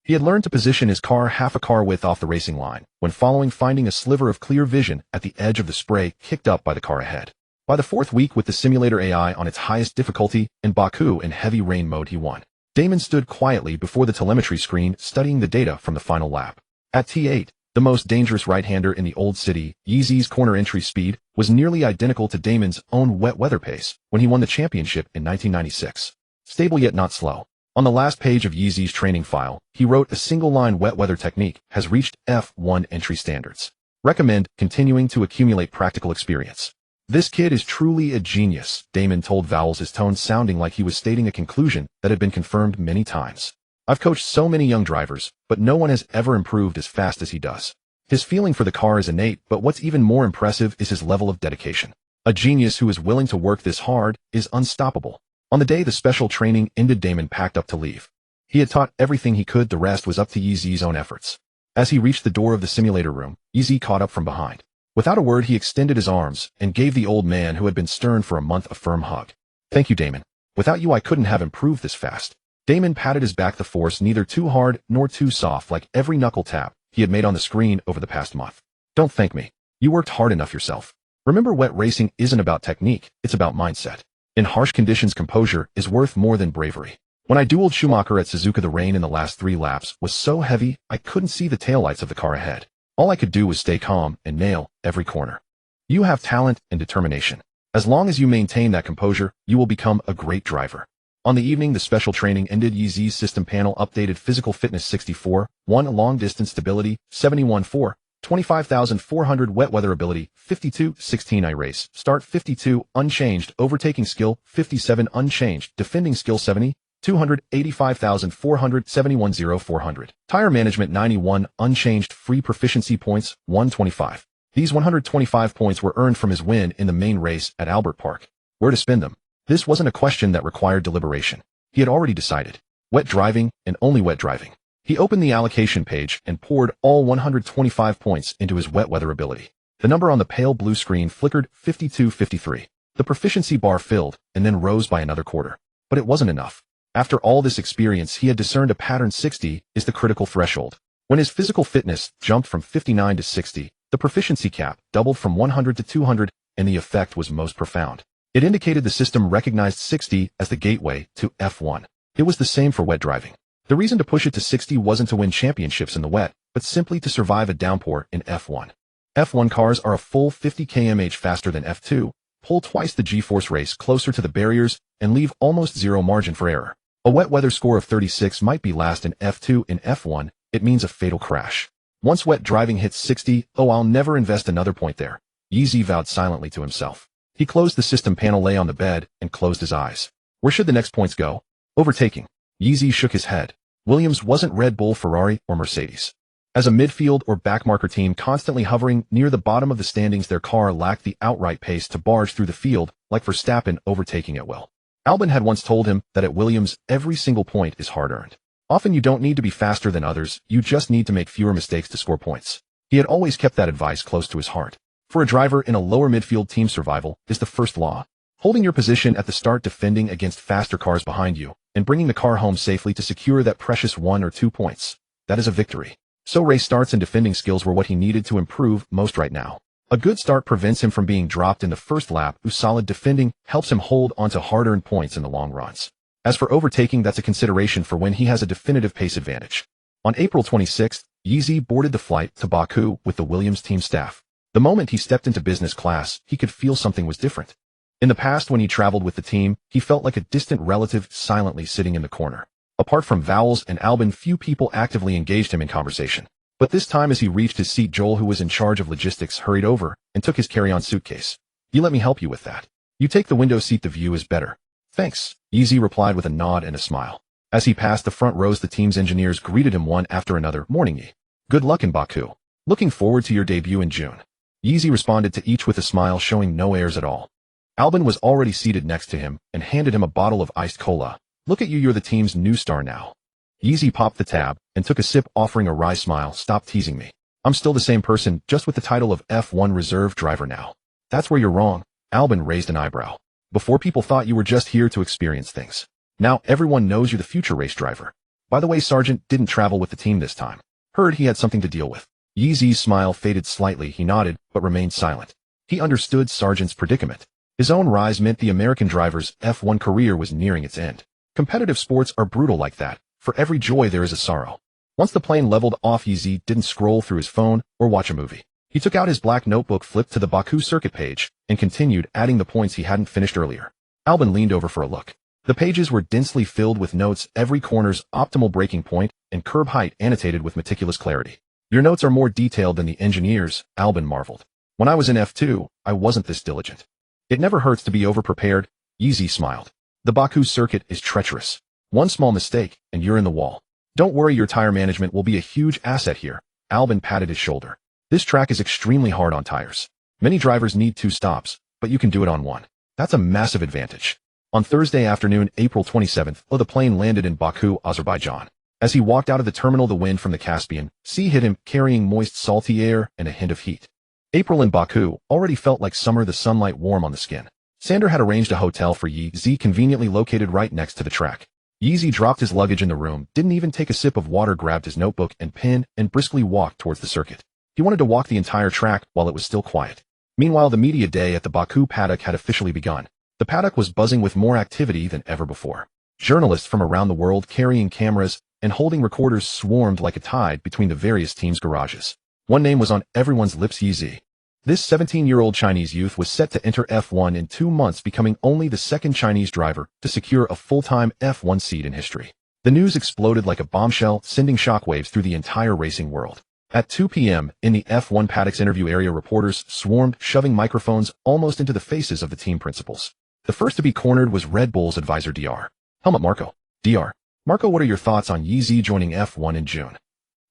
He had learned to position his car half a car width off the racing line, when finding a sliver of clear vision at the edge of the spray kicked up by the car ahead. By the fourth week with the simulator AI on its highest difficulty, in Baku in heavy rain mode he won. Damon stood quietly before the telemetry screen studying the data from the final lap. At T8, the most dangerous right-hander in the Old City, Yeezy's corner entry speed was nearly identical to Damon's own wet weather pace when he won the championship in 1996. Stable yet not slow. On the last page of Yeezy's training file, he wrote a single-line wet weather technique has reached F1 entry standards. Recommend continuing to accumulate practical experience. This kid is truly a genius, Damon told Vowles, his tone sounding like he was stating a conclusion that had been confirmed many times. I've coached so many young drivers, but no one has ever improved as fast as he does. His feeling for the car is innate, but what's even more impressive is his level of dedication. A genius who is willing to work this hard is unstoppable. On the day the special training ended, Damon packed up to leave. He had taught everything he could, the rest was up to Yeezy's own efforts. As he reached the door of the simulator room, Yeezy caught up from behind. Without a word, he extended his arms and gave the old man who had been stern for a month a firm hug. Thank you, Damon. Without you I couldn't have improved this fast. Damon patted his back, the force neither too hard nor too soft, like every knuckle tap he had made on the screen over the past month. Don't thank me. You worked hard enough yourself. Remember, wet racing isn't about technique, it's about mindset. In harsh conditions, composure is worth more than bravery. When I dueled Schumacher at Suzuka, the rain in the last 3 laps was so heavy I couldn't see the taillights of the car ahead. All I could do was stay calm and nail every corner. You have talent and determination. As long as you maintain that composure, you will become a great driver. On the evening the special training ended, Yeezy's system panel updated physical fitness 64, 1 long distance stability, 71-4, 25,400 wet weather ability, 52, 16 iRace, start 52, unchanged, overtaking skill, 57 unchanged, defending skill 70, 285,400, 71,0400. Tire management 91, unchanged, free proficiency points, 125. These 125 points were earned from his win in the main race at Albert Park. Where to spend them? This wasn't a question that required deliberation. He had already decided. Wet driving and only wet driving. He opened the allocation page and poured all 125 points into his wet weather ability. The number on the pale blue screen flickered 52-53. The proficiency bar filled and then rose by another quarter. But it wasn't enough. After all this experience, he had discerned a pattern. 60 is the critical threshold. When his physical fitness jumped from 59 to 60, the proficiency cap doubled from 100 to 200, and the effect was most profound. It indicated the system recognized 60 as the gateway to F1. It was the same for wet driving. The reason to push it to 60 wasn't to win championships in the wet, but simply to survive a downpour in F1. F1 cars are a full 50 km/h faster than F2, pull twice the G-force race closer to the barriers, and leave almost zero margin for error. A wet weather score of 36 might be last in F2. In F1, it means a fatal crash. Once wet driving hits 60, oh, I'll never invest another point there, Yeezy vowed silently to himself. He closed the system panel, lay on the bed, and closed his eyes. Where should the next points go? Overtaking. Yeezy shook his head. Williams wasn't Red Bull, Ferrari, or Mercedes. As a midfield or backmarker team constantly hovering near the bottom of the standings, their car lacked the outright pace to barge through the field like Verstappen overtaking at will. Albon had once told him that at Williams, every single point is hard-earned. Often you don't need to be faster than others, you just need to make fewer mistakes to score points. He had always kept that advice close to his heart. For a driver in a lower midfield, team survival is the first law. Holding your position at the start, defending against faster cars behind you, and bringing the car home safely to secure that precious 1 or 2 points. That is a victory. So race starts and defending skills were what he needed to improve most right now. A good start prevents him from being dropped in the first lap, whose solid defending helps him hold onto hard-earned points in the long runs. As for overtaking, that's a consideration for when he has a definitive pace advantage. On April 26th, Yeezy boarded the flight to Baku with the Williams team staff. The moment he stepped into business class, he could feel something was different. In the past, when he traveled with the team, he felt like a distant relative silently sitting in the corner. Apart from Vowles and Albon, few people actively engaged him in conversation. But this time, as he reached his seat, Joel, who was in charge of logistics, hurried over and took his carry-on suitcase. You let me help you with that. You take the window seat, the view is better. Thanks, Yeezy replied with a nod and a smile. As he passed the front rows, the team's engineers greeted him one after another. Morning, Yi. Good luck in Baku. Looking forward to your debut in June. Yeezy responded to each with a smile, showing no airs at all. Albon was already seated next to him and handed him a bottle of iced cola. Look at you, you're the team's new star now. Yeezy popped the tab and took a sip, offering a wry smile. Stop teasing me. I'm still the same person, just with the title of F1 reserve driver now. That's where you're wrong. Albon raised an eyebrow. Before, people thought you were just here to experience things. Now everyone knows you're the future race driver. By the way, Sargent didn't travel with the team this time. Heard he had something to deal with. Yeezy's smile faded slightly. He nodded, but remained silent. He understood Sargent's predicament. His own rise meant the American driver's F1 career was nearing its end. Competitive sports are brutal like that. For every joy there is a sorrow. Once the plane leveled off, Yeezy didn't scroll through his phone or watch a movie. He took out his black notebook, flipped to the Baku circuit page, and continued adding the points he hadn't finished earlier. Albon leaned over for a look. The pages were densely filled with notes, every corner's optimal braking point and curb height annotated with meticulous clarity. Your notes are more detailed than the engineers, Albon marveled. When I was in F2, I wasn't this diligent. It never hurts to be over-prepared, Yeezy smiled. The Baku circuit is treacherous. One small mistake, and you're in the wall. Don't worry, your tire management will be a huge asset here. Albon patted his shoulder. This track is extremely hard on tires. Many drivers need 2 stops, but you can do it on 1. That's a massive advantage. On Thursday afternoon, April 27th, the plane landed in Baku, Azerbaijan. As he walked out of the terminal, the wind from the Caspian Sea hit him, carrying moist, salty air and a hint of heat. April in Baku already felt like summer, the sunlight warm on the skin. Sander had arranged a hotel for Yeezy, conveniently located right next to the track. Yeezy dropped his luggage in the room, didn't even take a sip of water, grabbed his notebook and pen, and briskly walked towards the circuit. He wanted to walk the entire track while it was still quiet. Meanwhile, the media day at the Baku paddock had officially begun. The paddock was buzzing with more activity than ever before. Journalists from around the world carrying cameras and holding recorders swarmed like a tide between the various teams' garages. One name was on everyone's lips: Yeezy. This 17-year-old Chinese youth was set to enter F1 in 2 months, becoming only the second Chinese driver to secure a full-time F1 seat in history. The news exploded like a bombshell, sending shockwaves through the entire racing world. At 2 p.m., in the F1 paddock's interview area, reporters swarmed, shoving microphones almost into the faces of the team principals. The first to be cornered was Red Bull's advisor Dr. Helmut Marko. Dr. Marko, what are your thoughts on Yeezy joining F1 in June?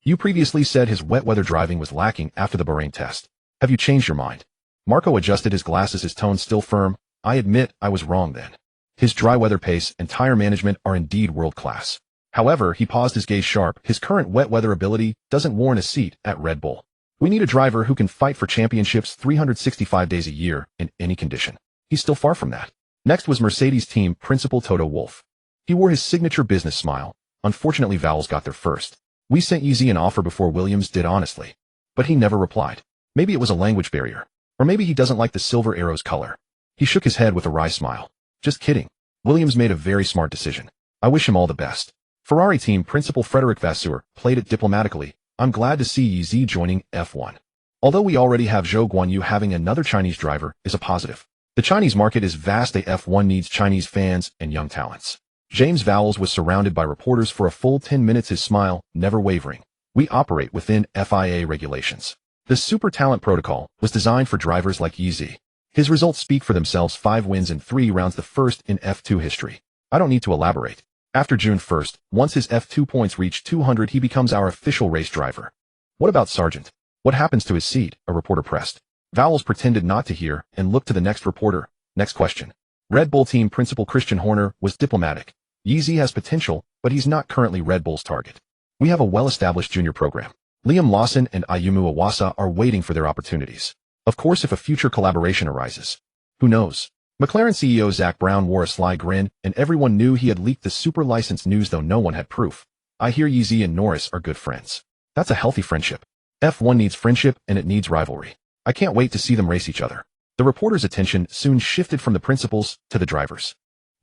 You previously said his wet weather driving was lacking after the Bahrain test. Have you changed your mind? Marko adjusted his glasses, his tone still firm. I admit I was wrong then. His dry weather pace and tire management are indeed world-class. However, he paused, his gaze sharp. His current wet weather ability doesn't warrant a seat at Red Bull. We need a driver who can fight for championships 365 days a year in any condition. He's still far from that. Next was Mercedes team principal Toto Wolff. He wore his signature business smile. Unfortunately, Vowles got there first. We sent Yeezy an offer before Williams did, honestly. But he never replied. Maybe it was a language barrier. Or maybe he doesn't like the silver arrows color. He shook his head with a wry smile. Just kidding. Williams made a very smart decision. I wish him all the best. Ferrari team principal Frederic Vasseur played it diplomatically. I'm glad to see Yeezy joining F1. Although we already have Zhou Guanyu, having another Chinese driver is a positive. The Chinese market is vast. The F1 needs Chinese fans and young talents. James Vowles was surrounded by reporters for a full 10 minutes, his smile never wavering. We operate within FIA regulations. The Super Talent Protocol was designed for drivers like Yeezy. His results speak for themselves: 5 wins in 3 rounds, the first in F2 history. I don't need to elaborate. After June 1st, once his F2 points reach 200, he becomes our official race driver. What about Sargent? What happens to his seat? A reporter pressed. Vowles pretended not to hear and looked to the next reporter. Next question. Red Bull team principal Christian Horner was diplomatic. Yeezy has potential, but he's not currently Red Bull's target. We have a well-established junior program. Liam Lawson and Ayumu Iwasa are waiting for their opportunities. Of course, if a future collaboration arises. Who knows? McLaren CEO Zak Brown wore a sly grin, and everyone knew he had leaked the super license news, though no one had proof. I hear Yeezy and Norris are good friends. That's a healthy friendship. F1 needs friendship and it needs rivalry. I can't wait to see them race each other. The reporter's attention soon shifted from the principals to the drivers.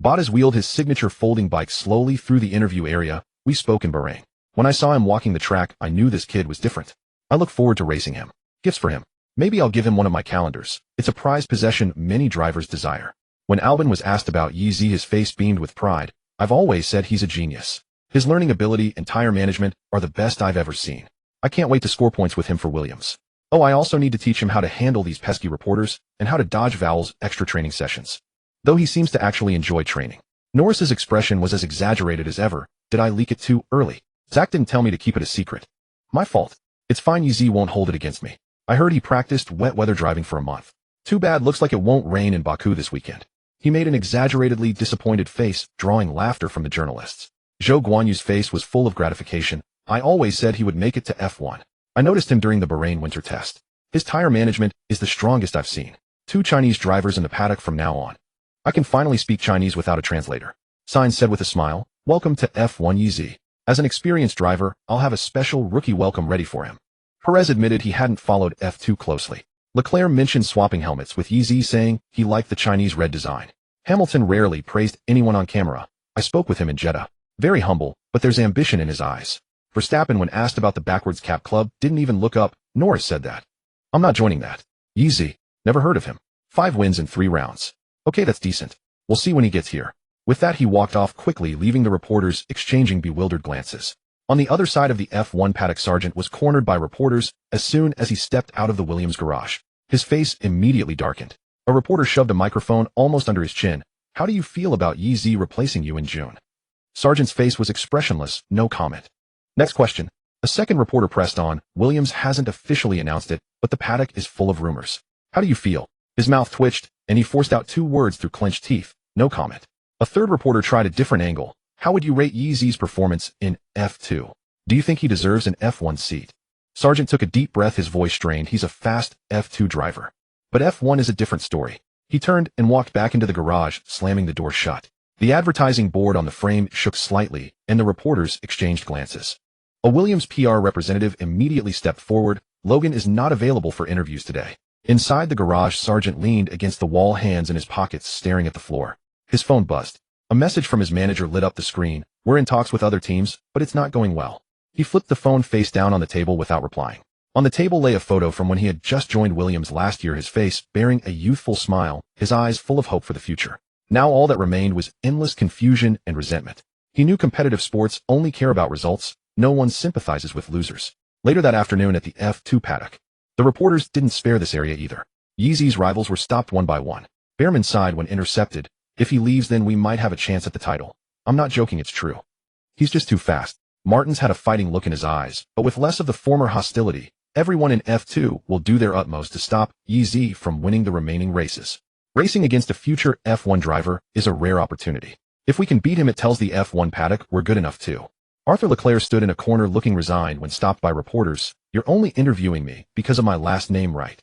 Bottas wheeled his signature folding bike slowly through the interview area. We spoke in Bahrain. When I saw him walking the track, I knew this kid was different. I look forward to racing him. Gifts for him. Maybe I'll give him one of my calendars. It's a prized possession many drivers desire. When Albon was asked about Yeezy, his face beamed with pride. I've always said he's a genius. His learning ability and tire management are the best I've ever seen. I can't wait to score points with him for Williams. Oh, I also need to teach him how to handle these pesky reporters and how to dodge Vowles' extra training sessions. Though he seems to actually enjoy training. Norris's expression was as exaggerated as ever. Did I leak it too early? Zach didn't tell me to keep it a secret. My fault. It's fine, Yeezy won't hold it against me. I heard he practiced wet weather driving for a month. Too bad, looks like it won't rain in Baku this weekend. He made an exaggeratedly disappointed face, drawing laughter from the journalists. Zhou Guanyu's face was full of gratification. I always said he would make it to F1. I noticed him during the Bahrain winter test. His tire management is the strongest I've seen. 2 Chinese drivers in the paddock from now on. I can finally speak Chinese without a translator. Sainz said with a smile. Welcome to F1, Yeezy. As an experienced driver, I'll have a special rookie welcome ready for him. Perez admitted he hadn't followed F2 closely. Leclerc mentioned swapping helmets with Yeezy, saying he liked the Chinese red design. Hamilton rarely praised anyone on camera. I spoke with him in Jeddah. Very humble, but there's ambition in his eyes. Verstappen, when asked about the backwards cap club, didn't even look up. Norris said that. I'm not joining that. Yeezy. Never heard of him. 5 wins in 3 rounds. Okay, that's decent. We'll see when he gets here. With that, he walked off quickly, leaving the reporters exchanging bewildered glances. On the other side of the F1 paddock, Sargent was cornered by reporters as soon as he stepped out of the Williams garage. His face immediately darkened. A reporter shoved a microphone almost under his chin. How do you feel about Yeezy replacing you in June? Sargent's face was expressionless, no comment. Next question. A second reporter pressed on. Williams hasn't officially announced it, but the paddock is full of rumors. How do you feel? His mouth twitched, and he forced out 2 words through clenched teeth. No comment. A third reporter tried a different angle. How would you rate Yeezy's performance in F2? Do you think he deserves an F1 seat? Sargent took a deep breath, his voice strained. He's a fast F2 driver. But F1 is a different story. He turned and walked back into the garage, slamming the door shut. The advertising board on the frame shook slightly, and the reporters exchanged glances. A Williams PR representative immediately stepped forward. Logan is not available for interviews today. Inside the garage, Sargent leaned against the wall, hands in his pockets, staring at the floor. His phone buzzed. A message from his manager lit up the screen. We're in talks with other teams, but it's not going well. He flipped the phone face down on the table without replying. On the table lay a photo from when he had just joined Williams last year, his face bearing a youthful smile, his eyes full of hope for the future. Now all that remained was endless confusion and resentment. He knew competitive sports only care about results. No one sympathizes with losers. Later that afternoon at the F2 paddock, the reporters didn't spare this area either. Yeezy's rivals were stopped one by one. Behrman sighed when intercepted. If he leaves, then we might have a chance at the title. I'm not joking, it's true. He's just too fast. Martins had a fighting look in his eyes, but with less of the former hostility. Everyone in F2 will do their utmost to stop Yeezy from winning the remaining races. Racing against a future F1 driver is a rare opportunity. If we can beat him, it tells the F1 paddock we're good enough too. Arthur Leclerc stood in a corner looking resigned when stopped by reporters. You're only interviewing me because of my last name, right?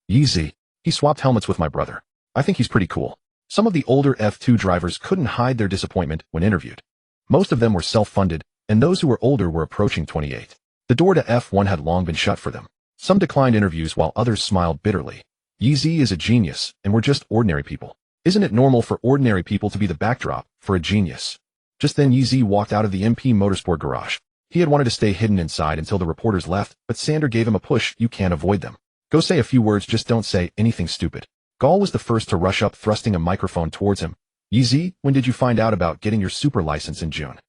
Yeezy. He swapped helmets with my brother. I think he's pretty cool. Some of the older F2 drivers couldn't hide their disappointment when interviewed. Most of them were self-funded, and those who were older were approaching 28. The door to F1 had long been shut for them. Some declined interviews while others smiled bitterly. Yeezy is a genius, and we're just ordinary people. Isn't it normal for ordinary people to be the backdrop for a genius? Just then Yeezy walked out of the MP Motorsport garage. He had wanted to stay hidden inside until the reporters left, but Sander gave him a push. You can't avoid them. Go say a few words, just don't say anything stupid. Gall was the first to rush up, thrusting a microphone towards him. Yeezy, when did you find out about getting your super license in June?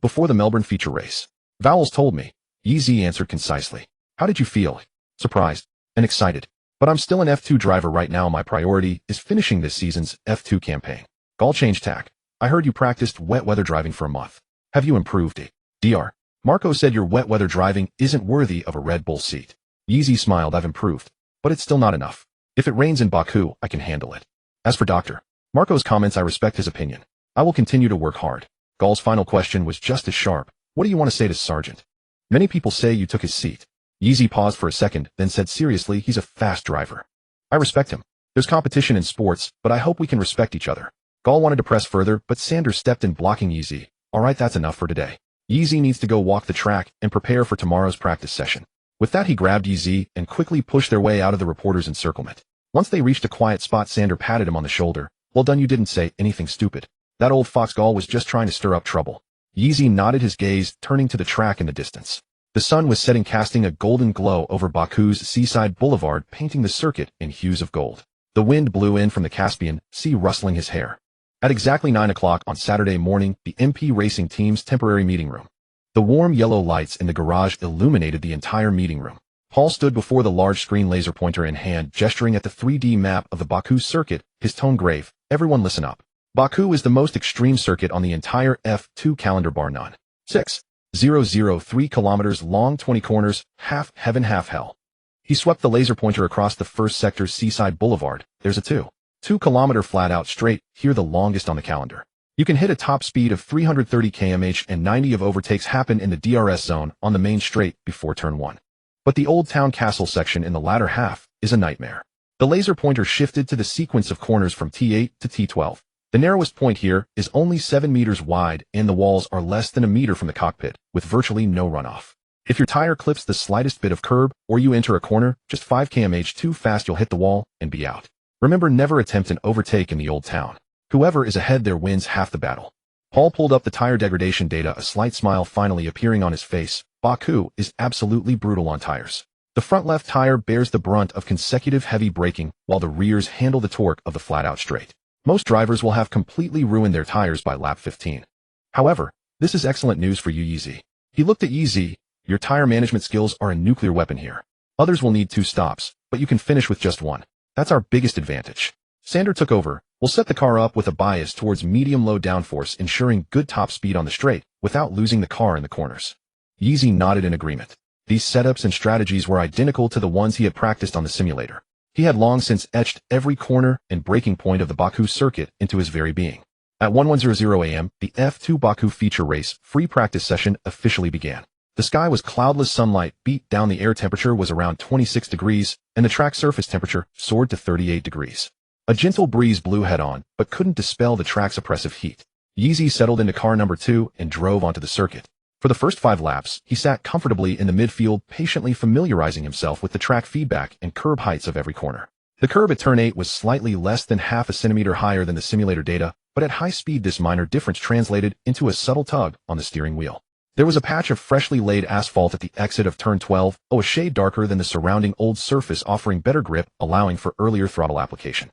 Before the Melbourne feature race. Vowles told me. Yeezy answered concisely. How did you feel? Surprised and excited. But I'm still an F2 driver right now. My priority is finishing this season's F2 campaign. Gall changed tack. I heard you practiced wet weather driving for a month. Have you improved? Dr. Marco said your wet weather driving isn't worthy of a Red Bull seat. Yeezy smiled. I've improved, but it's still not enough. If it rains in Baku, I can handle it. As for Dr. Marco's comments, I respect his opinion. I will continue to work hard. Gall's final question was just as sharp. What do you want to say to Sargent? Many people say you took his seat. Yeezy paused for a second, then said seriously, he's a fast driver. I respect him. There's competition in sports, but I hope we can respect each other. Gall wanted to press further, but Sanders stepped in, blocking Yeezy. Alright, that's enough for today. Yeezy needs to go walk the track and prepare for tomorrow's practice session. With that, he grabbed Yeezy and quickly pushed their way out of the reporters' encirclement. Once they reached a quiet spot, Sander patted him on the shoulder. Well done, you didn't say anything stupid. That old fox Gall was just trying to stir up trouble. Yeezy nodded, his gaze turning to the track in the distance. The sun was setting, casting a golden glow over Baku's seaside boulevard, painting the circuit in hues of gold. The wind blew in from the Caspian Sea, rustling his hair. At exactly 9 o'clock on Saturday morning, the MP Racing team's temporary meeting room. The warm yellow lights in the garage illuminated the entire meeting room. Paul stood before the large screen, laser pointer in hand, gesturing at the 3D map of the Baku circuit, his tone grave. Everyone listen up. Baku is the most extreme circuit on the entire F2 calendar, bar none. 6,003 kilometers long, 20 corners, half heaven, half hell. He swept the laser pointer across the first sector's seaside boulevard. There's a 2-kilometer flat out straight, here the longest on the calendar. You can hit a top speed of 330 km/h, and 90 of overtakes happen in the DRS zone on the main straight before turn 1. But the Old Town Castle section in the latter half is a nightmare. The laser pointer shifted to the sequence of corners from T8 to T12. The narrowest point here is only 7 meters wide and the walls are less than a meter from the cockpit, with virtually no runoff. If your tire clips the slightest bit of curb or you enter a corner, just 5 km/h too fast you'll hit the wall and be out. Remember, never attempt an overtake in the old town. Whoever is ahead there wins half the battle. Paul pulled up the tire degradation data, a slight smile finally appearing on his face. Baku is absolutely brutal on tires. The front left tire bears the brunt of consecutive heavy braking, while the rears handle the torque of the flat-out straight. Most drivers will have completely ruined their tires by lap 15. However, this is excellent news for you, Yeezy. He looked at Yeezy. Your tire management skills are a nuclear weapon here. Others will need 2 stops, but you can finish with just 1. That's our biggest advantage. Sander took over. We'll set the car up with a bias towards medium-low downforce, ensuring good top speed on the straight without losing the car in the corners. Yeezy nodded in agreement. These setups and strategies were identical to the ones he had practiced on the simulator. He had long since etched every corner and braking point of the Baku circuit into his very being. At 11:00 a.m., the F2 Baku feature race free practice session officially began. The sky was cloudless, sunlight beat down, the air temperature was around 26 degrees, and the track surface temperature soared to 38 degrees. A gentle breeze blew head-on, but couldn't dispel the track's oppressive heat. Yeezy settled into car number 2 and drove onto the circuit. For the first 5 laps, he sat comfortably in the midfield, patiently familiarizing himself with the track feedback and curb heights of every corner. The curb at turn 8 was slightly less than half a centimeter higher than the simulator data, but at high speed this minor difference translated into a subtle tug on the steering wheel. There was a patch of freshly laid asphalt at the exit of turn 12, a shade darker than the surrounding old surface, offering better grip, allowing for earlier throttle application.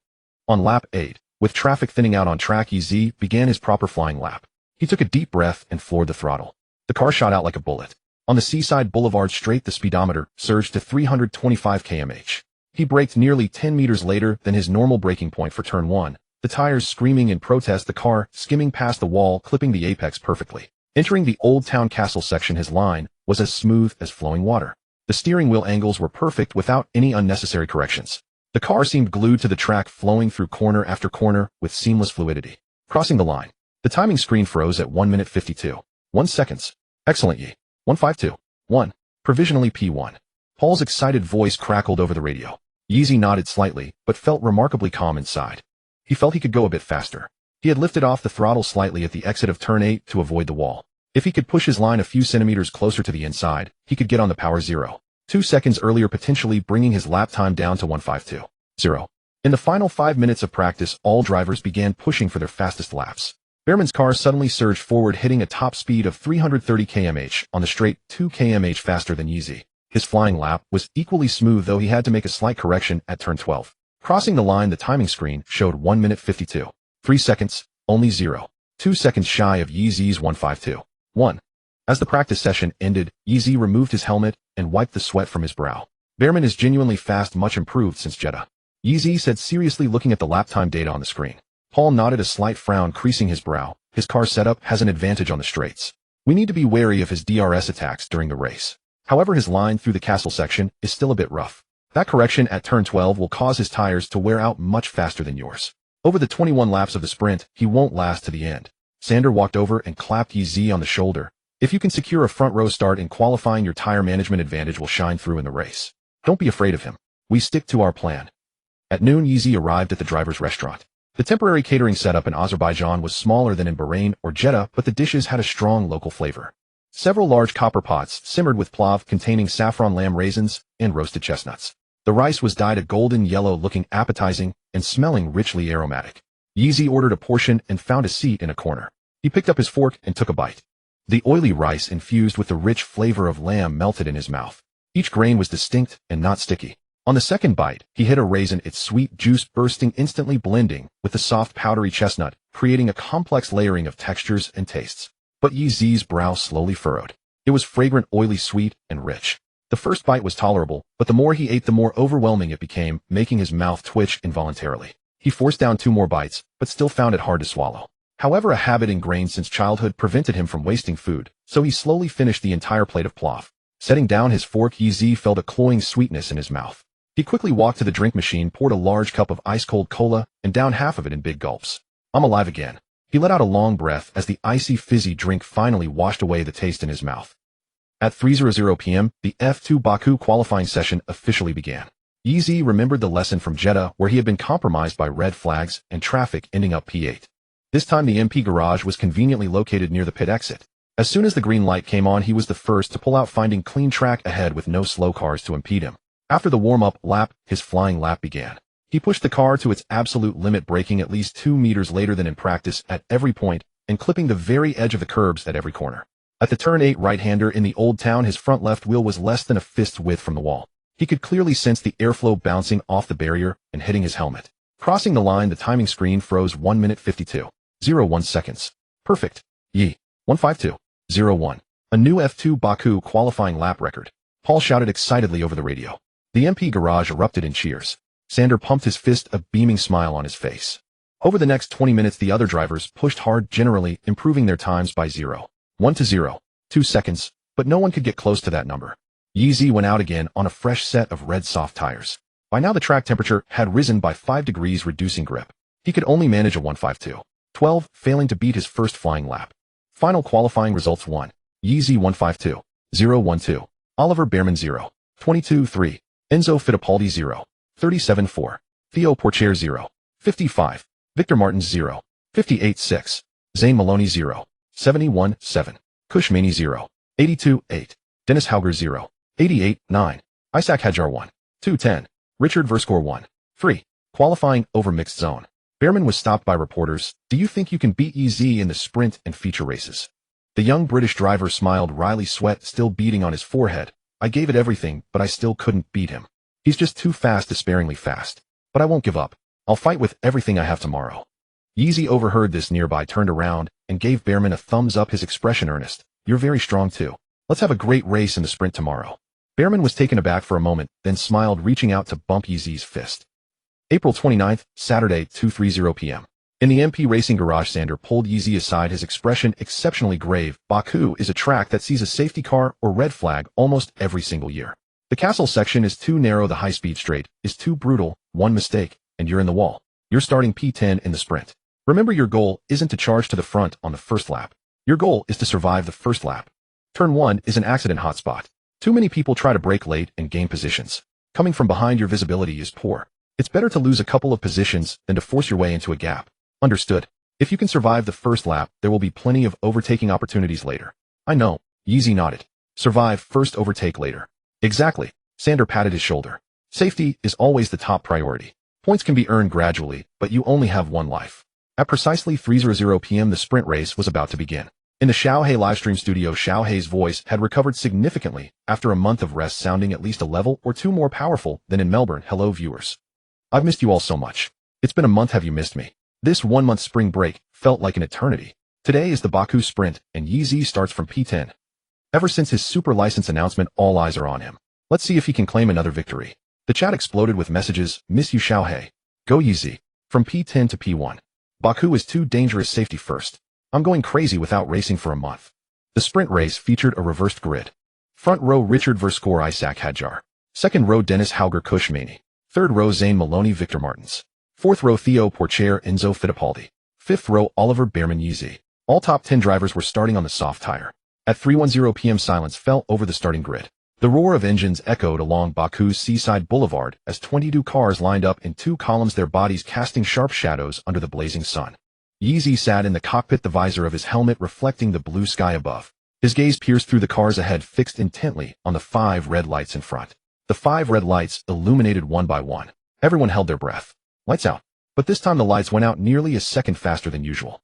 On lap 8, with traffic thinning out on track, Yeezy began his proper flying lap. He took a deep breath and floored the throttle. The car shot out like a bullet. On the Seaside Boulevard straight, the speedometer surged to 325 km/h. He braked nearly 10 meters later than his normal braking point for turn 1, the tires screaming in protest, the car skimming past the wall, clipping the apex perfectly. Entering the Old Town Castle section, his line was as smooth as flowing water. The steering wheel angles were perfect without any unnecessary corrections. The car seemed glued to the track, flowing through corner after corner with seamless fluidity. Crossing the line, the timing screen froze at 1 minute 52.1 seconds. Excellent, Yi. 152.1. Provisionally P1. Paul's excited voice crackled over the radio. Yeezy nodded slightly, but felt remarkably calm inside. He felt he could go a bit faster. He had lifted off the throttle slightly at the exit of turn 8 to avoid the wall. If he could push his line a few centimeters closer to the inside, he could get on the power 0.2 seconds earlier, potentially bringing his lap time down to 1:52.0. In the final 5 minutes of practice, all drivers began pushing for their fastest laps. Behrman's car suddenly surged forward, hitting a top speed of 330 km/h on the straight, 2 km/h faster than Yeezy. His flying lap was equally smooth, though he had to make a slight correction at turn 12. Crossing the line, the timing screen showed 1 minute 52.3 seconds, only 0.2 seconds shy of Yeezy's 1:52.1. As the practice session ended, Yeezy removed his helmet and wiped the sweat from his brow. Behrman is genuinely fast, much improved since Jeddah. Yeezy said, seriously looking at the lap time data on the screen. Paul nodded, a slight frown creasing his brow. His car setup has an advantage on the straights. We need to be wary of his DRS attacks during the race. However, his line through the castle section is still a bit rough. That correction at turn 12 will cause his tires to wear out much faster than yours. Over the 21 laps of the sprint, he won't last to the end. Sander walked over and clapped Yeezy on the shoulder. If you can secure a front row start in qualifying, your tire management advantage will shine through in the race. Don't be afraid of him. We stick to our plan. At noon, Yeezy arrived at the driver's restaurant. The temporary catering setup in Azerbaijan was smaller than in Bahrain or Jeddah, but the dishes had a strong local flavor. Several large copper pots simmered with plov containing saffron lamb raisins and roasted chestnuts. The rice was dyed a golden yellow, looking appetizing and smelling richly aromatic. Yeezy ordered a portion and found a seat in a corner. He picked up his fork and took a bite. The oily rice infused with the rich flavor of lamb melted in his mouth. Each grain was distinct and not sticky. On the second bite, he hit a raisin, its sweet juice bursting, instantly blending with the soft powdery chestnut, creating a complex layering of textures and tastes. But Yeezy's brow slowly furrowed. It was fragrant, oily, sweet, and rich. The first bite was tolerable, but the more he ate, the more overwhelming it became, making his mouth twitch involuntarily. He forced down 2 more bites, but still found it hard to swallow. However, a habit ingrained since childhood prevented him from wasting food, so he slowly finished the entire plate of plov. Setting down his fork, Yeezy felt a cloying sweetness in his mouth. He quickly walked to the drink machine, poured a large cup of ice-cold cola, and downed half of it in big gulps. I'm alive again. He let out a long breath as the icy, fizzy drink finally washed away the taste in his mouth. At 3:00 p.m., the F2 Baku qualifying session officially began. Yeezy remembered the lesson from Jeddah, where he had been compromised by red flags and traffic, ending up P8. This time the MP garage was conveniently located near the pit exit. As soon as the green light came on, he was the first to pull out, finding clean track ahead with no slow cars to impede him. After the warm-up lap, his flying lap began. He pushed the car to its absolute limit, braking at least 2 meters later than in practice at every point and clipping the very edge of the curbs at every corner. At the turn 8 right-hander in the Old Town, his front left wheel was less than a fist's width from the wall. He could clearly sense the airflow bouncing off the barrier and hitting his helmet. Crossing the line, the timing screen froze 1 minute 52.01 seconds. Perfect. Yee. 152.01. A new F2 Baku qualifying lap record. Paul shouted excitedly over the radio. The MP garage erupted in cheers. Sander pumped his fist, a beaming smile on his face. Over the next 20 minutes, the other drivers pushed hard, generally improving their times by 0.1 to 0.2 seconds, but no one could get close to that number. Yeezy went out again on a fresh set of red soft tires. By now the track temperature had risen by 5 degrees, reducing grip. He could only manage a 152.12, failing to beat his first flying lap. Final qualifying results: 1. Yeezy 152.012. Oliver Bearman 0.22.3. Enzo Fittipaldi 0.37.4. Theo Pourchaire 0.55. Victor Martins 0.58.6. Zane Maloney 0.71.7. Kush Maney 0.82.8. Dennis Hauger 0.88.9. Isaac Hadjar 1.2.10. Richard Verscore 1.3. Qualifying over mixed zone. Bearman was stopped by reporters. Do you think you can beat EZ in the sprint and feature races? The young British driver smiled wryly, sweat still beading on his forehead. I gave it everything, but I still couldn't beat him. He's just too fast, despairingly fast. But I won't give up. I'll fight with everything I have tomorrow. Yeezy overheard this nearby, turned around, and gave Bearman a thumbs up, his expression earnest. You're very strong too. Let's have a great race in the sprint tomorrow. Bearman was taken aback for a moment, then smiled, reaching out to bump Yeezy's fist. April 29th, Saturday, 2:30 p.m. In the MP Racing garage, Sander pulled Yeezy aside, his expression exceptionally grave. Baku is a track that sees a safety car or red flag almost every single year. The castle section is too narrow, the high-speed straight is too brutal, one mistake, and you're in the wall. You're starting P10 in the sprint. Remember, your goal isn't to charge to the front on the first lap. Your goal is to survive the first lap. Turn 1 is an accident hotspot. Too many people try to brake late and gain positions. Coming from behind, your visibility is poor. It's better to lose a couple of positions than to force your way into a gap. Understood? If you can survive the first lap, there will be plenty of overtaking opportunities later. I know. Yeezy nodded. Survive first, overtake later. Exactly. Sander patted his shoulder. Safety is always the top priority. Points can be earned gradually, but you only have one life. At precisely 3:00 p.m. the sprint race was about to begin. In the Xiaohe livestream studio, Xiaohe's voice had recovered significantly after a month of rest, sounding at least a level or two more powerful than in Melbourne. Hello viewers. I've missed you all so much. It's been a month, have you missed me? This 1 month spring break felt like an eternity. Today is the Baku sprint, and Yeezy starts from P10. Ever since his super license announcement, all eyes are on him. Let's see if he can claim another victory. The chat exploded with messages. Miss you, Xiaohe. Go Yeezy. From P10 to P1. Baku is too dangerous, safety first. I'm going crazy without racing for a month. The sprint race featured a reversed grid. Front row Richard Verscore, Isaac Hadjar. Second row Dennis Hauger, Kush Maney. Third row Zane Maloney, Victor Martins. Fourth row Theo Pourchaire, Enzo Fittipaldi. Fifth row Oliver Bearman, Yeezy. All top 10 drivers were starting on the soft tire. At 3:10 p.m. silence fell over the starting grid. The roar of engines echoed along Baku's seaside boulevard as 22 cars lined up in 2 columns, their bodies casting sharp shadows under the blazing sun. Yeezy sat in the cockpit, the visor of his helmet reflecting the blue sky above. His gaze pierced through the cars ahead, fixed intently on the 5 red lights in front. The 5 red lights illuminated one by one. Everyone held their breath. Lights out. But this time the lights went out nearly a second faster than usual.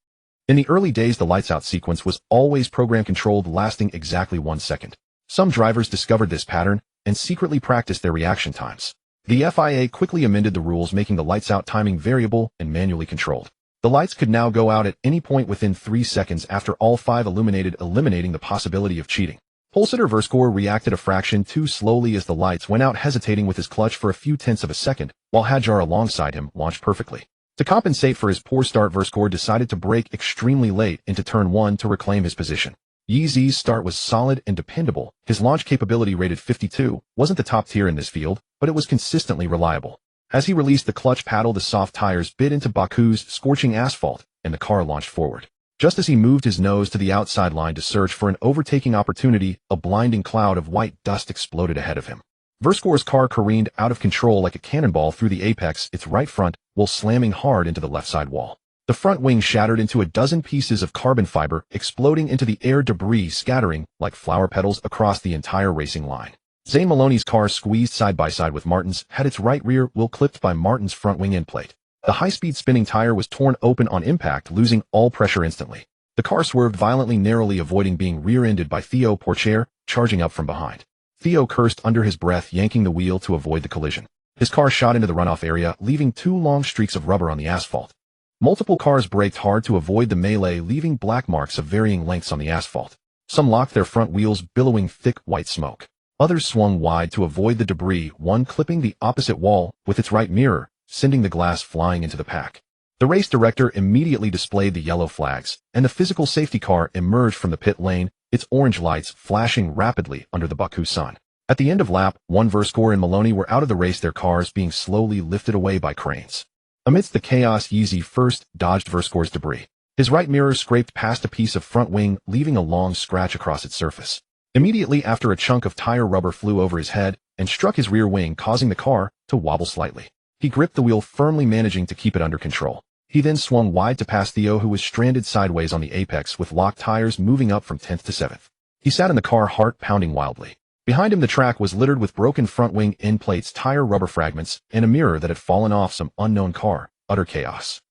In the early days, the lights out sequence was always program controlled, lasting exactly 1 second. Some drivers discovered this pattern and secretly practiced their reaction times. The FIA quickly amended the rules, making the lights out timing variable and manually controlled. The lights could now go out at any point within 3 seconds after all 5 illuminated, eliminating the possibility of cheating. Polsitter Verscore reacted a fraction too slowly as the lights went out, hesitating with his clutch for a few tenths of a second, while Hadjar alongside him launched perfectly. To compensate for his poor start, Verscore decided to brake extremely late into turn 1 to reclaim his position. Yeezy's start was solid and dependable. His launch capability, rated 52, wasn't the top tier in this field, but it was consistently reliable. As he released the clutch paddle, the soft tires bit into Baku's scorching asphalt, and the car launched forward. Just as he moved his nose to the outside line to search for an overtaking opportunity, a blinding cloud of white dust exploded ahead of him. Verscore's car careened out of control like a cannonball through the apex, its right front, while slamming hard into the left side wall. The front wing shattered into a dozen pieces of carbon fiber, exploding into the air, debris scattering like flower petals across the entire racing line. Zane Maloney's car, squeezed side by side with Martin's, had its right rear wheel clipped by Martin's front wing end plate. The high-speed spinning tire was torn open on impact, losing all pressure instantly. The car swerved violently, narrowly avoiding being rear-ended by Theo Pourchaire, charging up from behind. Theo cursed under his breath, yanking the wheel to avoid the collision. His car shot into the runoff area, leaving 2 long streaks of rubber on the asphalt. Multiple cars braked hard to avoid the melee, leaving black marks of varying lengths on the asphalt. Some locked their front wheels, billowing thick white smoke. Others swung wide to avoid the debris, one clipping the opposite wall with its right mirror, sending the glass flying into the pack. The race director immediately displayed the yellow flags, and the physical safety car emerged from the pit lane, its orange lights flashing rapidly under the Baku sun. At the end of lap 1, Verscore and Maloney were out of the race, their cars being slowly lifted away by cranes. Amidst the chaos, Yeezy first dodged Verscore's debris. His right mirror scraped past a piece of front wing, leaving a long scratch across its surface. Immediately after, a chunk of tire rubber flew over his head and struck his rear wing, causing the car to wobble slightly. He gripped the wheel firmly, managing to keep it under control. He then swung wide to pass Theo, who was stranded sideways on the apex with locked tires, moving up from 10th to 7th. He sat in the car, heart pounding wildly. Behind him, the track was littered with broken front wing end plates, tire rubber fragments, and a mirror that had fallen off some unknown car. Utter chaos.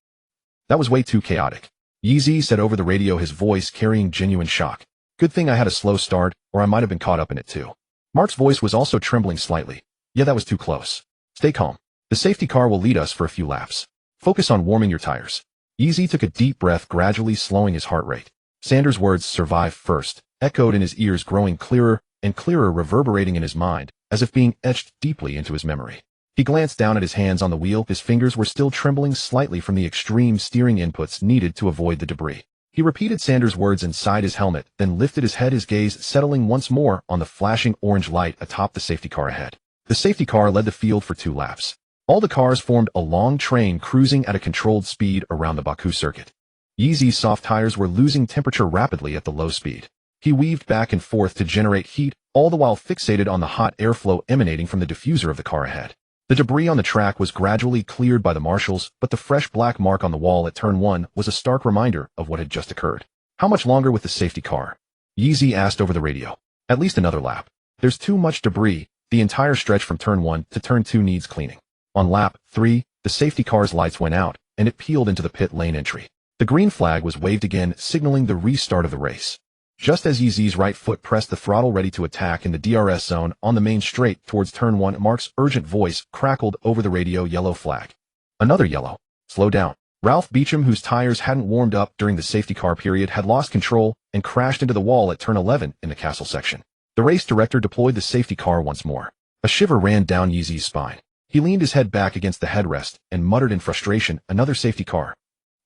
That was way too chaotic. Yeezy said over the radio, his voice carrying genuine shock. Good thing I had a slow start, or I might have been caught up in it too. Mark's voice was also trembling slightly. Yeah, that was too close. Stay calm. The safety car will lead us for a few laps. Focus on warming your tires. Yeezy took a deep breath, gradually slowing his heart rate. Sanders' words, "survive first," echoed in his ears, growing clearer and clearer, reverberating in his mind, as if being etched deeply into his memory. He glanced down at his hands on the wheel. His fingers were still trembling slightly from the extreme steering inputs needed to avoid the debris. He repeated Sanders' words inside his helmet, then lifted his head, his gaze settling once more on the flashing orange light atop the safety car ahead. The safety car led the field for 2 laps. All the cars formed a long train, cruising at a controlled speed around the Baku circuit. Yeezy's soft tires were losing temperature rapidly at the low speed. He weaved back and forth to generate heat, all the while fixated on the hot airflow emanating from the diffuser of the car ahead. The debris on the track was gradually cleared by the marshals, but the fresh black mark on the wall at turn 1 was a stark reminder of what had just occurred. How much longer with the safety car? Yeezy asked over the radio. At least another lap. There's too much debris. The entire stretch from turn 1 to turn 2 needs cleaning. On lap 3, the safety car's lights went out, and it peeled into the pit lane entry. The green flag was waved again, signaling the restart of the race. Just as Yeezy's right foot pressed the throttle, ready to attack in the DRS zone on the main straight towards turn 1, Mark's urgent voice crackled over the radio, "Yellow flag." Another yellow. Slow down. Ralph Beecham, whose tires hadn't warmed up during the safety car period, had lost control and crashed into the wall at turn 11 in the castle section. The race director deployed the safety car once more. A shiver ran down Yeezy's spine. He leaned his head back against the headrest and muttered in frustration, "Another safety car."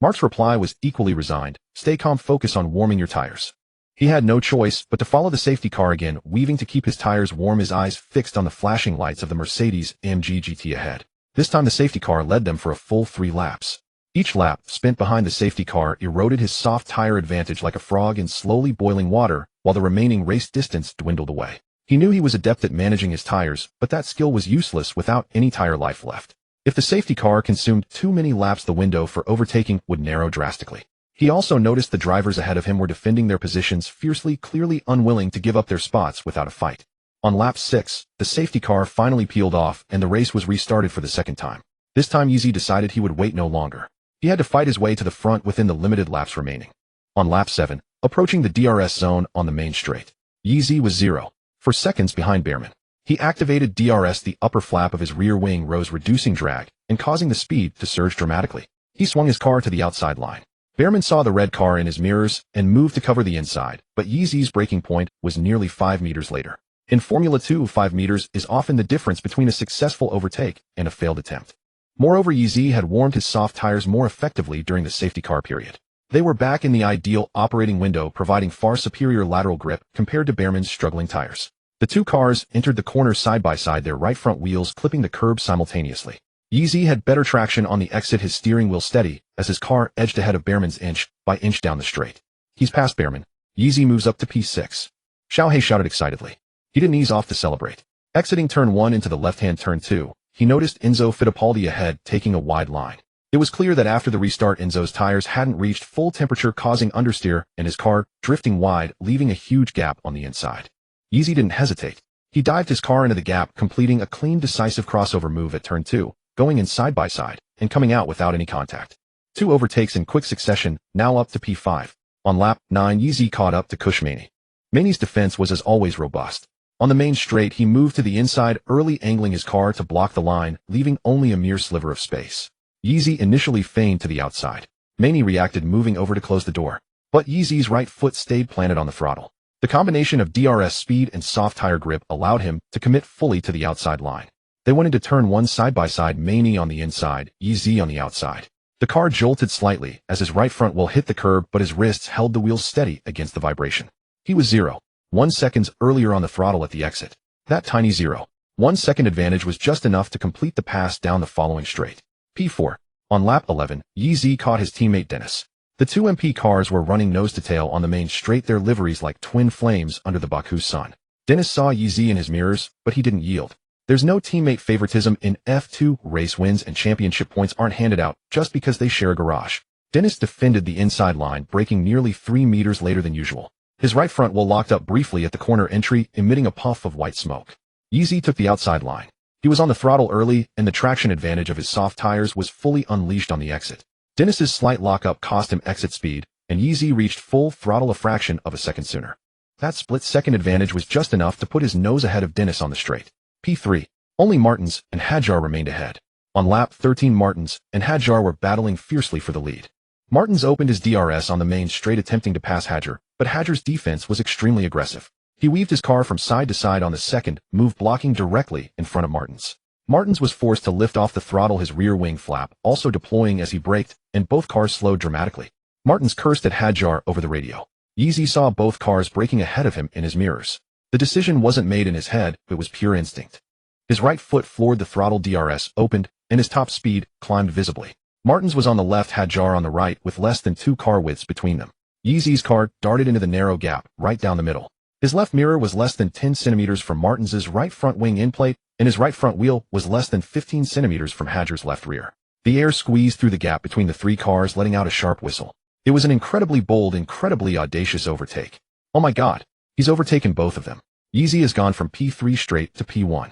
Mark's reply was equally resigned, "Stay calm, focus on warming your tires." He had no choice but to follow the safety car again, weaving to keep his tires warm, his eyes fixed on the flashing lights of the Mercedes-AMG GT ahead. This time the safety car led them for a full 3 laps. Each lap spent behind the safety car eroded his soft tire advantage like a frog in slowly boiling water, while the remaining race distance dwindled away. He knew he was adept at managing his tires, but that skill was useless without any tire life left. If the safety car consumed too many laps, the window for overtaking would narrow drastically. He also noticed the drivers ahead of him were defending their positions fiercely, clearly unwilling to give up their spots without a fight. On lap 6, the safety car finally peeled off and the race was restarted for the second time. This time Yeezy decided he would wait no longer. He had to fight his way to the front within the limited laps remaining. On lap 7, approaching the DRS zone on the main straight, Yeezy was 0.4 seconds behind Behrman. He activated DRS. The upper flap of his rear wing rose, reducing drag and causing the speed to surge dramatically. He swung his car to the outside line. Behrman saw the red car in his mirrors and moved to cover the inside, but Yeezy's braking point was nearly 5 meters later. In Formula 2, 5 meters is often the difference between a successful overtake and a failed attempt. Moreover, Yeezy had warmed his soft tires more effectively during the safety car period. They were back in the ideal operating window, providing far superior lateral grip compared to Behrman's struggling tires. The 2 cars entered the corner side by side, their right front wheels clipping the curb simultaneously. Yeezy had better traction on the exit, his steering wheel steady, as his car edged ahead of Behrman's inch by inch down the straight. He's past Behrman. Yeezy moves up to P6. Xiaohe shouted excitedly. He didn't ease off to celebrate. Exiting turn 1 into the left-hand turn 2, he noticed Enzo Fittipaldi ahead, taking a wide line. It was clear that after the restart Enzo's tires hadn't reached full temperature, causing understeer and his car drifting wide, leaving a huge gap on the inside. Yeezy didn't hesitate. He dived his car into the gap, completing a clean, decisive crossover move at turn 2, going in side by side and coming out without any contact. 2 overtakes in quick succession, now up to P5. On lap 9, Yeezy caught up to Cushmaney. Maney's defense was as always robust. On the main straight, he moved to the inside, early angling his car to block the line, leaving only a mere sliver of space. Yeezy initially feigned to the outside. Maney reacted, moving over to close the door. But Yeezy's right foot stayed planted on the throttle. The combination of DRS speed and soft tire grip allowed him to commit fully to the outside line. They went into turn 1 side by side, Maney on the inside, Yeezy on the outside. The car jolted slightly as his right front wheel hit the curb, but his wrists held the wheels steady against the vibration. He was 0.1 seconds earlier on the throttle at the exit. That tiny 0.1 second advantage was just enough to complete the pass down the following straight. P4. On lap 11, Yeezy caught his teammate Dennis. The two MP cars were running nose to tail on the main straight, their liveries like twin flames under the Baku sun. Dennis saw Yeezy in his mirrors, but he didn't yield. There's no teammate favoritism in F2. Race wins and championship points aren't handed out just because they share a garage. Dennis defended the inside line, braking nearly 3 meters later than usual. His right front wheel locked up briefly at the corner entry, emitting a puff of white smoke. Yeezy took the outside line. He was on the throttle early, and the traction advantage of his soft tires was fully unleashed on the exit. Dennis's slight lockup cost him exit speed, and Yeezy reached full throttle a fraction of a second sooner. That split-second advantage was just enough to put his nose ahead of Dennis on the straight. P3. Only Martins and Hadjar remained ahead. On lap 13, Martins and Hadjar were battling fiercely for the lead. Martins opened his DRS on the main straight, attempting to pass Hadjar, but Hadjar's defense was extremely aggressive. He weaved his car from side to side on the second move, blocking directly in front of Martins. Martins was forced to lift off the throttle, his rear wing flap also deploying as he braked, and both cars slowed dramatically. Martins cursed at Hadjar over the radio. Yeezy saw both cars braking ahead of him in his mirrors. The decision wasn't made in his head, it was pure instinct. His right foot floored the throttle, DRS opened, and his top speed climbed visibly. Martins was on the left, Hadjar on the right, with less than 2 car widths between them. Yeezy's car darted into the narrow gap, right down the middle. His left mirror was less than 10 centimeters from Martins's right front wing endplate, and his right front wheel was less than 15 centimeters from Hadjar's left rear. The air squeezed through the gap between the 3 cars, letting out a sharp whistle. It was an incredibly bold, incredibly audacious overtake. Oh my god, he's overtaken both of them. Yeezy has gone from P3 straight to P1.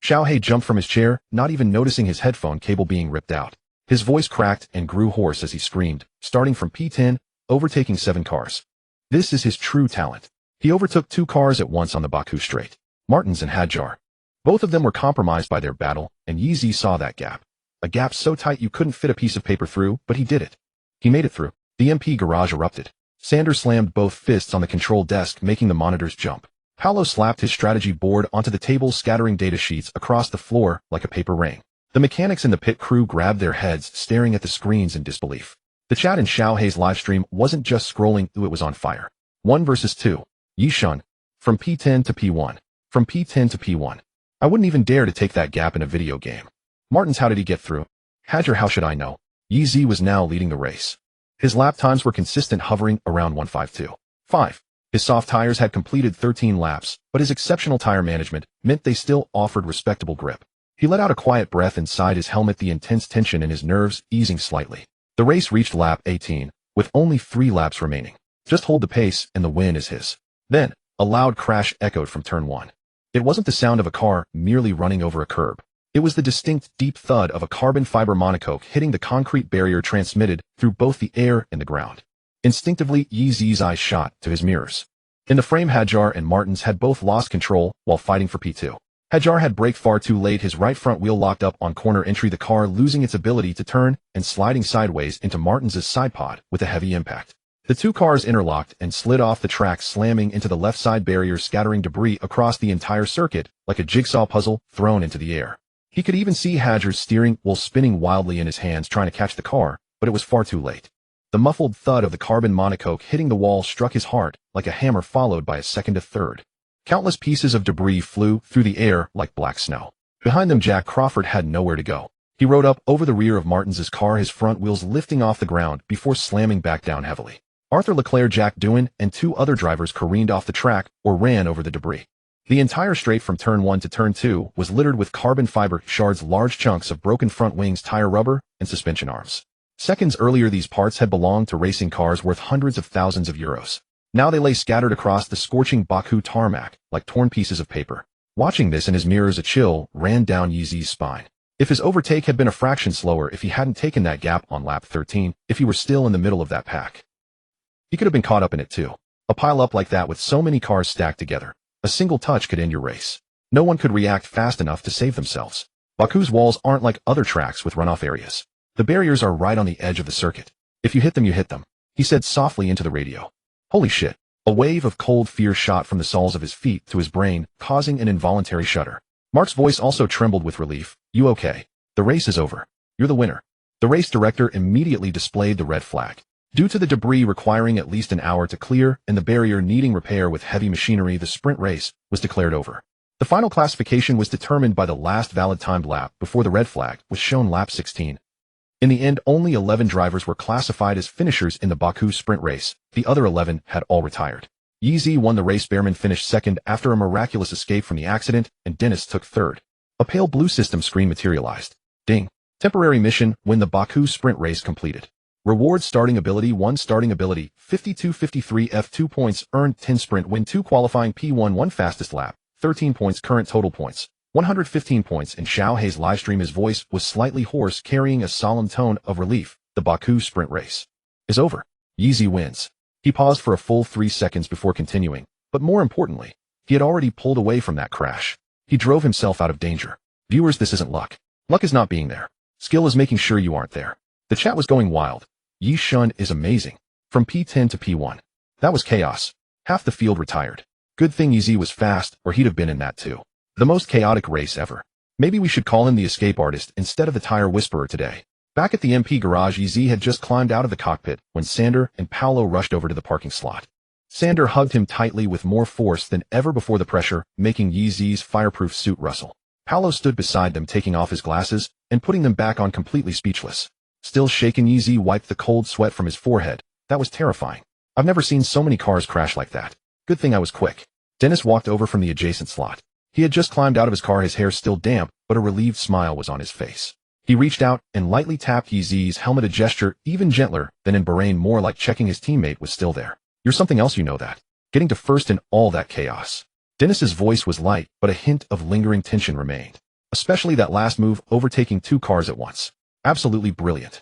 Xiaohe jumped from his chair, not even noticing his headphone cable being ripped out. His voice cracked and grew hoarse as he screamed, starting from P10, overtaking 7 cars. This is his true talent. He overtook 2 cars at once on the Baku straight. Martins and Hadjar. Both of them were compromised by their battle, and Yeezy saw that gap. A gap so tight you couldn't fit a piece of paper through, but he did it. He made it through. The MP garage erupted. Sander slammed both fists on the control desk, making the monitors jump. Paolo slapped his strategy board onto the table, scattering data sheets across the floor like a paper rain. The mechanics and the pit crew grabbed their heads, staring at the screens in disbelief. The chat in Xiaohe's livestream wasn't just scrolling, it was on fire. 1 versus 2. Yishun. From P10 to P1. From P10 to P1. I wouldn't even dare to take that gap in a video game. Martins, how did he get through? Hadjar, how should I know? Yeezy was now leading the race. His lap times were consistent, hovering around 1:52.5. His soft tires had completed 13 laps, but his exceptional tire management meant they still offered respectable grip. He let out a quiet breath inside his helmet, the intense tension in his nerves easing slightly. The race reached lap 18, with only 3 laps remaining. Just hold the pace and the win is his. Then, a loud crash echoed from turn 1. It wasn't the sound of a car merely running over a curb. It was the distinct, deep thud of a carbon fiber monocoque hitting the concrete barrier, transmitted through both the air and the ground. Instinctively, Yeezy's eyes shot to his mirrors. In the frame, Hadjar and Martins had both lost control while fighting for P2. Hadjar had braked far too late, his right front wheel locked up on corner entry, the car losing its ability to turn and sliding sideways into Martins's side pod with a heavy impact. The 2 cars interlocked and slid off the track, slamming into the left side barrier, scattering debris across the entire circuit like a jigsaw puzzle thrown into the air. He could even see Hadjar's steering wheel spinning wildly in his hands, trying to catch the car, but it was far too late. The muffled thud of the carbon monocoque hitting the wall struck his heart like a hammer, followed by a second, a third. Countless pieces of debris flew through the air like black snow. Behind them, Jack Crawford had nowhere to go. He rode up over the rear of Martins's car, his front wheels lifting off the ground before slamming back down heavily. Arthur Leclerc, Jack Doohan, and 2 other drivers careened off the track or ran over the debris. The entire straight from turn 1 to turn 2 was littered with carbon fiber shards, large chunks of broken front wings, tire rubber, and suspension arms. Seconds earlier, these parts had belonged to racing cars worth hundreds of thousands of euros. Now they lay scattered across the scorching Baku tarmac like torn pieces of paper. Watching this in his mirrors, a chill ran down Yeezy's spine. If his overtake had been a fraction slower, if he hadn't taken that gap on lap 13, if he were still in the middle of that pack, he could have been caught up in it too. A pile-up like that with so many cars stacked together, a single touch could end your race. No one could react fast enough to save themselves. Baku's walls aren't like other tracks with runoff areas. The barriers are right on the edge of the circuit. If you hit them, you hit them, he said softly into the radio. Holy shit. A wave of cold fear shot from the soles of his feet to his brain, causing an involuntary shudder. Mark's voice also trembled with relief. You okay? The race is over. You're the winner. The race director immediately displayed the red flag. Due to the debris requiring at least an hour to clear and the barrier needing repair with heavy machinery, the sprint race was declared over. The final classification was determined by the last valid timed lap before the red flag was shown, lap 16. In the end, only 11 drivers were classified as finishers in the Baku sprint race. The other 11 had all retired. Yeezy won the race. Behrman finished second after a miraculous escape from the accident, and Dennis took third. A pale blue system screen materialized. Ding. Temporary mission when the Baku sprint race completed. Reward: starting ability 1, starting ability 5253 F2 points earned, 10 sprint win 2 qualifying P1 1 fastest lap 13 points, current total points 115 points. In Xiao Hei's livestream, his voice was slightly hoarse, carrying a solemn tone of relief. The Baku sprint race is over. Yeezy wins. He paused for a full 3 seconds before continuing, but more importantly, he had already pulled away from that crash. He drove himself out of danger. Viewers, this isn't luck. Luck is not being there. Skill is making sure you aren't there. The chat was going wild. Yi Shun is amazing. From P10 to P1. That was chaos. Half the field retired. Good thing Yeezy was fast, or he'd have been in that too. The most chaotic race ever. Maybe we should call him the escape artist instead of the tire whisperer today. Back at the MP garage, Yeezy had just climbed out of the cockpit when Sander and Paolo rushed over to the parking slot. Sander hugged him tightly with more force than ever before, the pressure making Yeezy's fireproof suit rustle. Paolo stood beside them, taking off his glasses and putting them back on, completely speechless. Still shaken, Yeezy wiped the cold sweat from his forehead. That was terrifying. I've never seen so many cars crash like that. Good thing I was quick. Dennis walked over from the adjacent slot. He had just climbed out of his car, his hair still damp, but a relieved smile was on his face. He reached out and lightly tapped Yeezy's helmet, a gesture even gentler than in Bahrain, more like checking his teammate was still there. You're something else, you know that. Getting to first in all that chaos. Dennis's voice was light, but a hint of lingering tension remained. Especially that last move, overtaking 2 cars at once. Absolutely brilliant.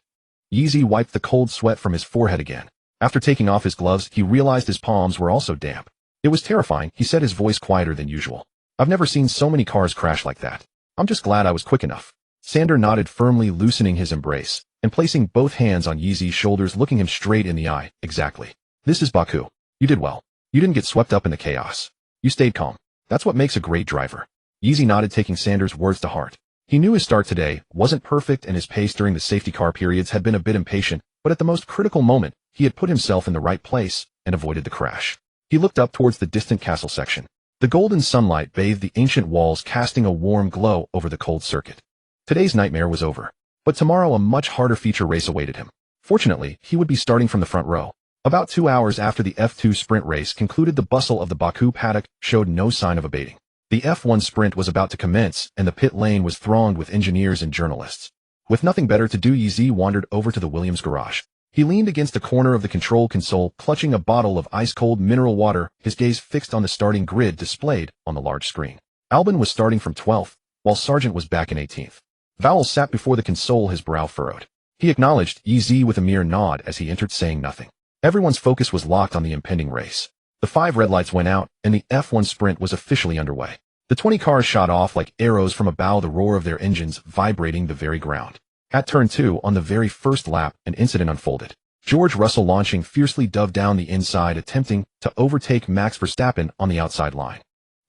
Yeezy wiped the cold sweat from his forehead again. After taking off his gloves, he realized his palms were also damp. It was terrifying, he said, his voice quieter than usual. I've never seen so many cars crash like that. I'm just glad I was quick enough. Sander nodded, firmly loosening his embrace and placing both hands on Yeezy's shoulders, looking him straight in the eye. Exactly. This is Baku. You did well. You didn't get swept up in the chaos. You stayed calm. That's what makes a great driver. Yeezy nodded, taking Sander's words to heart. He knew his start today wasn't perfect and his pace during the safety car periods had been a bit impatient, but at the most critical moment, he had put himself in the right place and avoided the crash. He looked up towards the distant castle section. The golden sunlight bathed the ancient walls, casting a warm glow over the cold circuit. Today's nightmare was over, but tomorrow a much harder feature race awaited him. Fortunately, he would be starting from the front row. About 2 hours after the F2 sprint race concluded, the bustle of the Baku paddock showed no sign of abating. The F1 sprint was about to commence, and the pit lane was thronged with engineers and journalists. With nothing better to do, Yeezy wandered over to the Williams garage. He leaned against a corner of the control console, clutching a bottle of ice-cold mineral water, his gaze fixed on the starting grid displayed on the large screen. Albon was starting from 12th, while Sargent was back in 18th. Vowell sat before the console, his brow furrowed. He acknowledged Yeezy with a mere nod as he entered, saying nothing. Everyone's focus was locked on the impending race. The 5 red lights went out, and the F1 sprint was officially underway. The 20 cars shot off like arrows from a bow, the roar of their engines vibrating the very ground. At turn 2, on the very first lap, an incident unfolded. George Russell, launching fiercely, dove down the inside, attempting to overtake Max Verstappen on the outside line.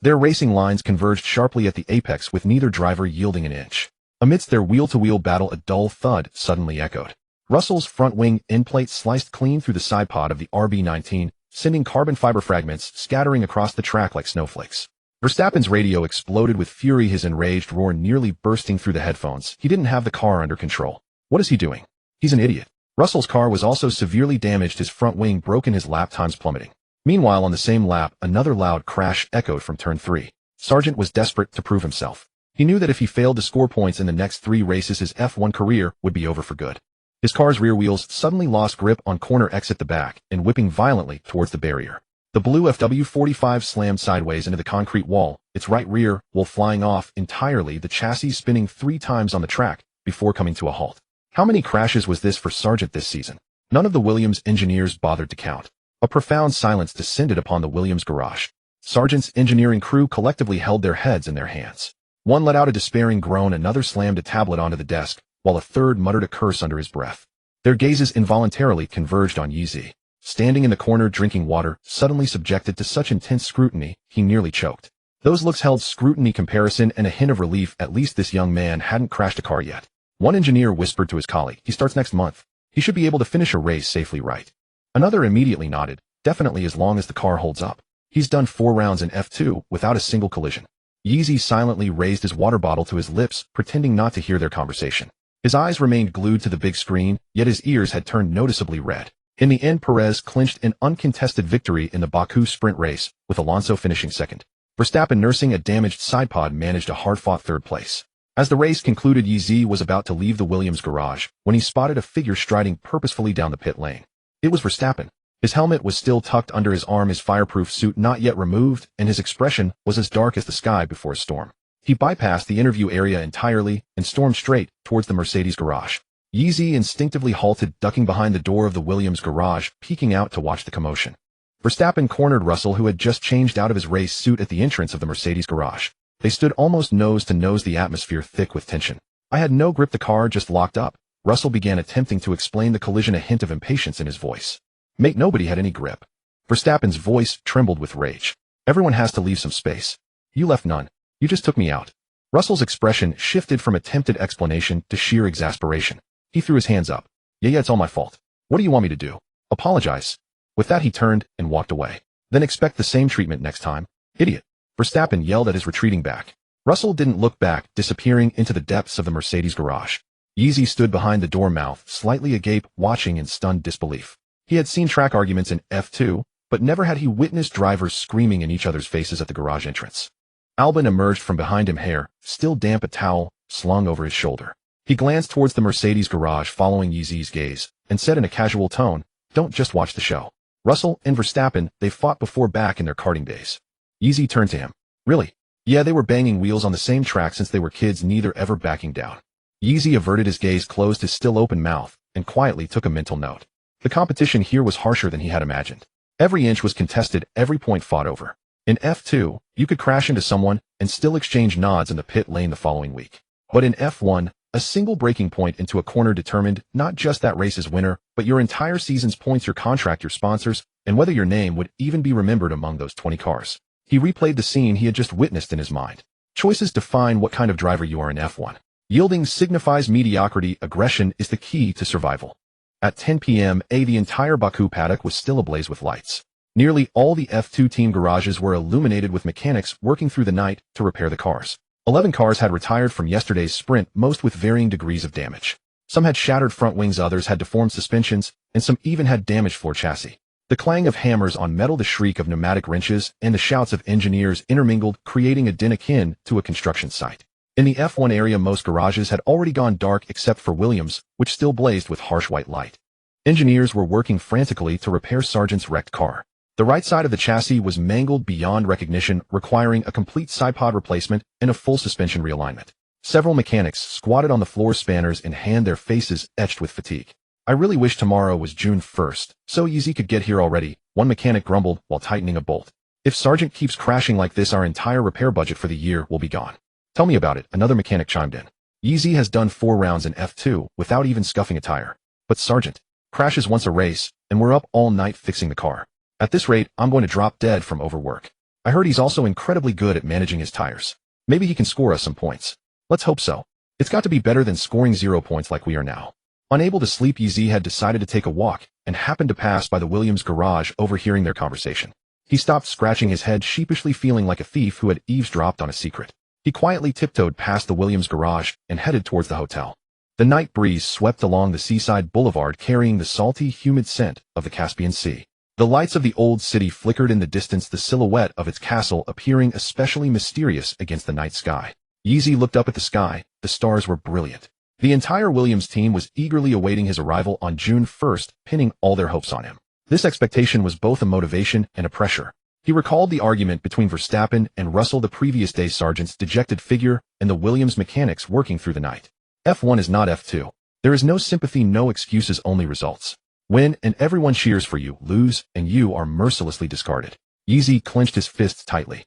Their racing lines converged sharply at the apex, with neither driver yielding an inch. Amidst their wheel-to-wheel battle, a dull thud suddenly echoed. Russell's front wing end plate sliced clean through the side pod of the RB19, sending carbon fiber fragments scattering across the track like snowflakes. Verstappen's radio exploded with fury, his enraged roar nearly bursting through the headphones. He didn't have the car under control. What is he doing? He's an idiot. Russell's car was also severely damaged, his front wing broken, his lap times plummeting. Meanwhile, on the same lap, another loud crash echoed from turn 3. Sargent was desperate to prove himself. He knew that if he failed to score points in the next 3 races, his F1 career would be over for good. His car's rear wheels suddenly lost grip on corner exit the back and whipping violently towards the barrier. The blue FW45 slammed sideways into the concrete wall, its right rear wheel flying off entirely, the chassis spinning 3 times on the track before coming to a halt. How many crashes was this for Sargent this season? None of the Williams engineers bothered to count. A profound silence descended upon the Williams garage. Sargent's engineering crew collectively held their heads in their hands. One let out a despairing groan, another slammed a tablet onto the desk, while a third muttered a curse under his breath. Their gazes involuntarily converged on Yeezy. Standing in the corner drinking water, suddenly subjected to such intense scrutiny, he nearly choked. Those looks held scrutiny, comparison, and a hint of relief. At least this young man hadn't crashed a car yet. One engineer whispered to his colleague, "He starts next month. He should be able to finish a race safely, right?" Another immediately nodded, "Definitely, as long as the car holds up. He's done 4 rounds in F2 without a single collision." Yeezy silently raised his water bottle to his lips, pretending not to hear their conversation. His eyes remained glued to the big screen, yet his ears had turned noticeably red. In the end, Perez clinched an uncontested victory in the Baku sprint race, with Alonso finishing second. Verstappen, nursing a damaged sidepod, managed a hard-fought 3rd place. As the race concluded, Yeezy was about to leave the Williams garage when he spotted a figure striding purposefully down the pit lane. It was Verstappen. His helmet was still tucked under his arm, his fireproof suit not yet removed, and his expression was as dark as the sky before a storm. He bypassed the interview area entirely and stormed straight towards the Mercedes garage. Yeezy instinctively halted, ducking behind the door of the Williams garage, peeking out to watch the commotion. Verstappen cornered Russell, who had just changed out of his race suit at the entrance of the Mercedes garage. They stood almost nose to nose, the atmosphere thick with tension. "I had no grip, the car just locked up." Russell began, attempting to explain the collision, a hint of impatience in his voice. "Mate, nobody had any grip." Verstappen's voice trembled with rage. "Everyone has to leave some space. You left none. You just took me out." Russell's expression shifted from attempted explanation to sheer exasperation. He threw his hands up. Yeah, it's all my fault. What do you want me to do? Apologize?" With that, he turned and walked away. "Then expect the same treatment next time, idiot." Verstappen yelled at his retreating back. Russell didn't look back, disappearing into the depths of the Mercedes garage. Yeezy stood behind the door, mouth slightly agape, watching in stunned disbelief. He had seen track arguments in F2, but never had he witnessed drivers screaming in each other's faces at the garage entrance. Albon emerged from behind him, hair still damp, a towel slung over his shoulder. He glanced towards the Mercedes garage, following Yeezy's gaze, and said in a casual tone, "Don't just watch the show. Russell and Verstappen, they fought before back in their karting days." Yeezy turned to him. "Really?" "Yeah, they were banging wheels on the same track since they were kids, neither ever backing down." Yeezy averted his gaze, closed his still open mouth, and quietly took a mental note. The competition here was harsher than he had imagined. Every inch was contested, every point fought over. In F2, you could crash into someone and still exchange nods in the pit lane the following week. But in F1, a single breaking point into a corner determined not just that race's winner, but your entire season's points, your contract, your sponsors, and whether your name would even be remembered among those 20 cars. He replayed the scene he had just witnessed in his mind. Choices define what kind of driver you are in F1. Yielding signifies mediocrity. Aggression is the key to survival. At 10 p.m. the entire Baku paddock was still ablaze with lights. Nearly all the F2 team garages were illuminated, with mechanics working through the night to repair the cars. 11 cars had retired from yesterday's sprint, most with varying degrees of damage. Some had shattered front wings, others had deformed suspensions, and some even had damaged floor chassis. The clang of hammers on metal, the shriek of pneumatic wrenches, and the shouts of engineers intermingled, creating a din akin to a construction site. In the F1 area, most garages had already gone dark except for Williams, which still blazed with harsh white light. Engineers were working frantically to repair Sargent's wrecked car. The right side of the chassis was mangled beyond recognition, requiring a complete sidepod replacement and a full suspension realignment. Several mechanics squatted on the floor, spanners in hand, their faces etched with fatigue. "I really wish tomorrow was June 1st, so Yeezy could get here already," one mechanic grumbled while tightening a bolt. "If Sargent keeps crashing like this, our entire repair budget for the year will be gone." "Tell me about it," another mechanic chimed in. "Yeezy has done 4 rounds in F2 without even scuffing a tire. But Sargent crashes once a race, and we're up all night fixing the car. At this rate, I'm going to drop dead from overwork. I heard he's also incredibly good at managing his tires. Maybe he can score us some points. Let's hope so. It's got to be better than scoring 0 points like we are now." Unable to sleep, Yeezy had decided to take a walk and happened to pass by the Williams garage, overhearing their conversation. He stopped, scratching his head, sheepishly feeling like a thief who had eavesdropped on a secret. He quietly tiptoed past the Williams garage and headed towards the hotel. The night breeze swept along the seaside boulevard, carrying the salty, humid scent of the Caspian Sea. The lights of the old city flickered in the distance, the silhouette of its castle appearing especially mysterious against the night sky. Yeezy looked up at the sky. The stars were brilliant. The entire Williams team was eagerly awaiting his arrival on June 1st, pinning all their hopes on him. This expectation was both a motivation and a pressure. He recalled the argument between Verstappen and Russell the previous day, Sargent's dejected figure, and the Williams mechanics working through the night. F1 is not F2. There is no sympathy, no excuses, only results. Win, and everyone cheers for you. Lose, and you are mercilessly discarded. Yeezy clenched his fists tightly.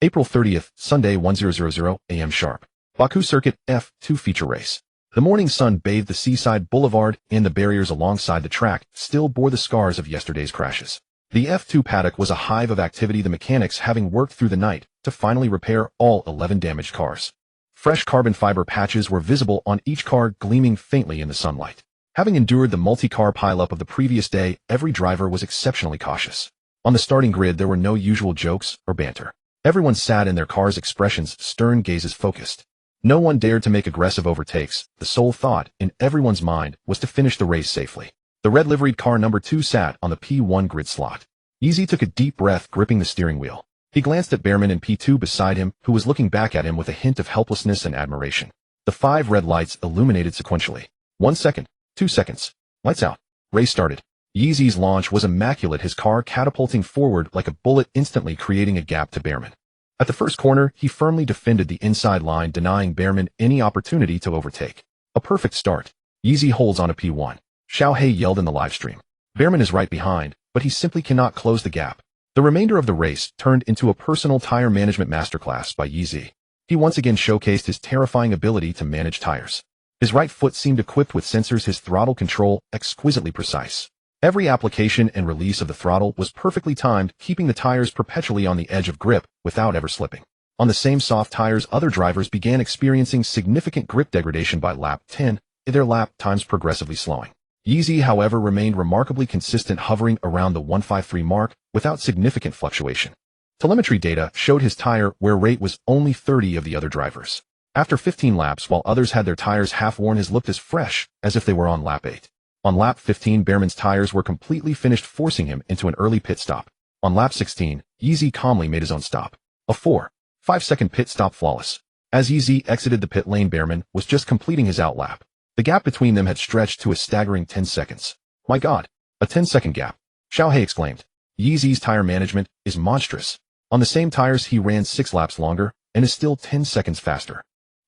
April 30th, Sunday, 10:00 a.m. sharp. Baku Circuit, F2 feature race. The morning sun bathed the seaside boulevard, and the barriers alongside the track still bore the scars of yesterday's crashes. The F2 paddock was a hive of activity, the mechanics having worked through the night to finally repair all 11 damaged cars. Fresh carbon fiber patches were visible on each car, gleaming faintly in the sunlight. Having endured the multi-car pileup of the previous day, every driver was exceptionally cautious. On the starting grid, there were no usual jokes or banter. Everyone sat in their cars, expressions, stern gazes focused. No one dared to make aggressive overtakes. The sole thought in everyone's mind was to finish the race safely. The red liveried car number 2 sat on the P1 grid slot. Yeezy took a deep breath, gripping the steering wheel. He glanced at Behrman in P2 beside him, who was looking back at him with a hint of helplessness and admiration. The 5 red lights illuminated sequentially. 1 second, 2 seconds. Lights out. Race started. Yeezy's launch was immaculate, his car catapulting forward like a bullet, instantly creating a gap to Behrman. At the first corner, he firmly defended the inside line, denying Behrman any opportunity to overtake. A perfect start. Yeezy holds on to P1. Xiaohe yelled in the livestream. Behrman is right behind, but he simply cannot close the gap. The remainder of the race turned into a personal tire management masterclass by Yeezy. He once again showcased his terrifying ability to manage tires. His right foot seemed equipped with sensors, his throttle control exquisitely precise. Every application and release of the throttle was perfectly timed, keeping the tires perpetually on the edge of grip without ever slipping. On the same soft tires, other drivers began experiencing significant grip degradation by lap 10, their lap times progressively slowing. Yeezy, however, remained remarkably consistent, hovering around the 153 mark without significant fluctuation. Telemetry data showed his tire wear rate was only 30 of the other drivers. After 15 laps, while others had their tires half worn, his looked as fresh as if they were on lap 8. On lap 15, Behrman's tires were completely finished, forcing him into an early pit stop. On lap 16, Yeezy calmly made his own stop. A 4.5 second pit stop flawless. As Yeezy exited the pit lane, Behrman was just completing his outlap. The gap between them had stretched to a staggering 10 seconds. My God, a 10-second gap. Xiaohe exclaimed. Yeezy's tire management is monstrous. On the same tires, he ran 6 laps longer and is still 10 seconds faster.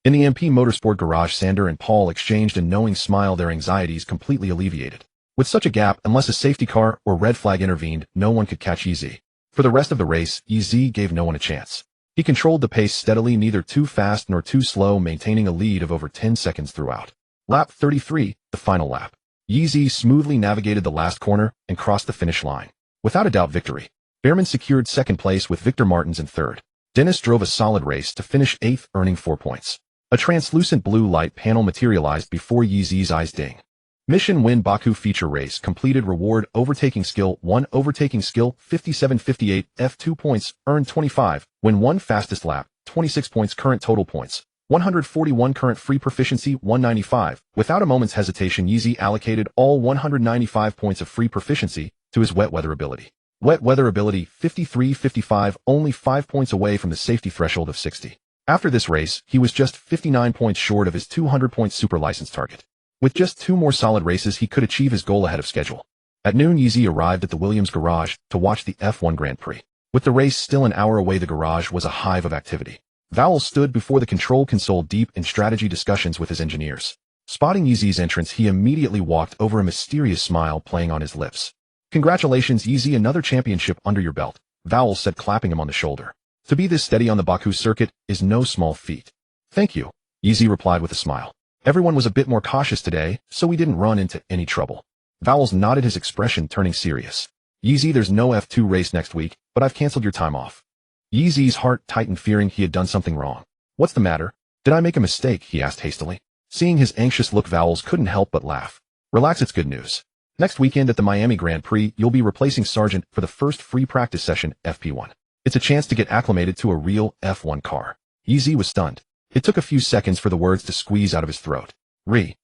In the MP Motorsport garage, Sander and Paul exchanged a knowing smile, their anxieties completely alleviated. With such a gap, unless a safety car or red flag intervened, no one could catch Yeezy. For the rest of the race, Yeezy gave no one a chance. He controlled the pace steadily, neither too fast nor too slow, maintaining a lead of over 10 seconds throughout. Lap 33, the final lap. Yeezy smoothly navigated the last corner and crossed the finish line. Without a doubt, victory. Behrman secured second place with Victor Martins in third. Dennis drove a solid race to finish 8th, earning 4 points. A translucent blue light panel materialized before Yeezy's eyes. Ding. Mission win. Baku feature race completed. Reward overtaking skill 1, overtaking skill 5758, F2 points, earned 25, win 1, fastest lap 26 points, current total points 141, current free proficiency 195. Without a moment's hesitation, Yeezy allocated all 195 points of free proficiency to his wet weather ability. Wet weather ability 53-55, only 5 points away from the safety threshold of 60. After this race, he was just 59 points short of his 200-point super license target. With just 2 more solid races, he could achieve his goal ahead of schedule. At noon, Yeezy arrived at the Williams garage to watch the F1 Grand Prix. With the race still an hour away, the garage was a hive of activity. Vowell stood before the control console, deep in strategy discussions with his engineers. Spotting Yeezy's entrance, he immediately walked over, a mysterious smile playing on his lips. Congratulations, Yeezy, another championship under your belt, Vowell said, clapping him on the shoulder. To be this steady on the Baku circuit is no small feat. Thank you, Yeezy replied with a smile. Everyone was a bit more cautious today, so we didn't run into any trouble. Vowell nodded, his expression turning serious. Yeezy, there's no F2 race next week, but I've canceled your time off. Yeezy's heart tightened, fearing he had done something wrong. What's the matter? Did I make a mistake? He asked hastily. Seeing his anxious look, Vowell couldn't help but laugh. Relax, it's good news. Next weekend at the Miami Grand Prix, you'll be replacing Sargent for the first free practice session, FP1. It's a chance to get acclimated to a real F1 car. Yeezy was stunned. It took a few seconds for the words to squeeze out of his throat. Really?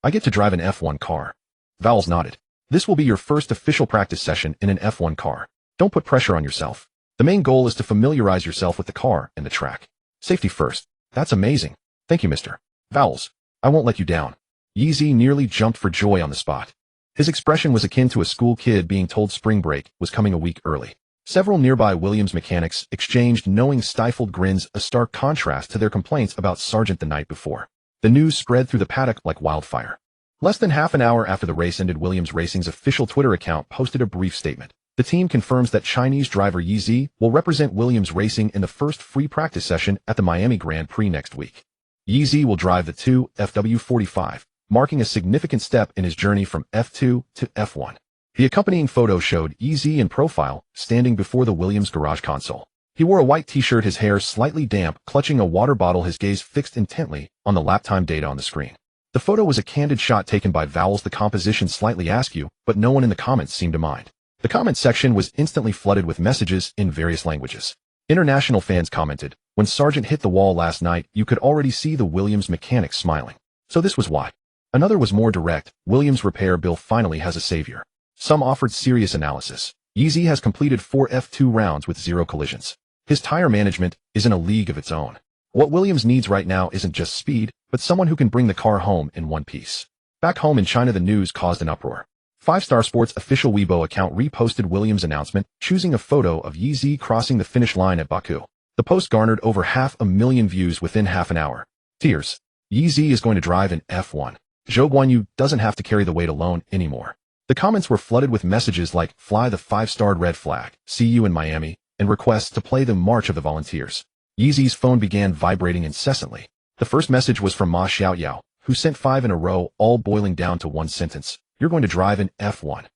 I get to drive an F1 car? Vowell nodded. This will be your first official practice session in an F1 car. Don't put pressure on yourself. The main goal is to familiarize yourself with the car and the track. Safety first. That's amazing. Thank you, Mr. Vowles. I won't let you down. Yeezy nearly jumped for joy on the spot. His expression was akin to a school kid being told spring break was coming a week early. Several nearby Williams mechanics exchanged knowing stifled grins, a stark contrast to their complaints about Sargent the night before. The news spread through the paddock like wildfire. Less than half an hour after the race ended, Williams Racing's official Twitter account posted a brief statement. The team confirms that Chinese driver Yeezy will represent Williams Racing in the first free practice session at the Miami Grand Prix next week. Yeezy will drive the 2 FW45, marking a significant step in his journey from F2 to F1. The accompanying photo showed Yeezy in profile, standing before the Williams garage console. He wore a white t-shirt, his hair slightly damp, clutching a water bottle, his gaze fixed intently on the lap time data on the screen. The photo was a candid shot taken by Vowles. The composition slightly askew, but no one in the comments seemed to mind. The comment section was instantly flooded with messages in various languages. International fans commented, "When Sargent hit the wall last night, you could already see the Williams mechanics smiling. So this was why." Another was more direct, "Williams repair bill finally has a savior." Some offered serious analysis. Yeezy has completed 4 F2 rounds with 0 collisions. His tire management is in a league of its own. What Williams needs right now isn't just speed, but someone who can bring the car home in one piece. Back home in China, the news caused an uproar. 5-Star Sports official Weibo account reposted Williams' announcement, choosing a photo of Yeezy crossing the finish line at Baku. The post garnered over 500,000 views within half an hour. Tears. Yeezy is going to drive in F1. Zhou Guanyu doesn't have to carry the weight alone anymore. The comments were flooded with messages like, "Fly the 5-starred red flag, see you in Miami," and requests to play the March of the Volunteers. Yeezy's phone began vibrating incessantly. The first message was from Ma Xiaoyao, who sent 5 in a row, all boiling down to one sentence. "You're going to drive in F1.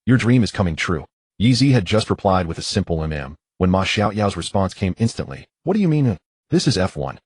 Your dream is coming true." Yeezy had just replied with a simple when Ma Xiaoyao's response came instantly. "What do you mean? This is F1.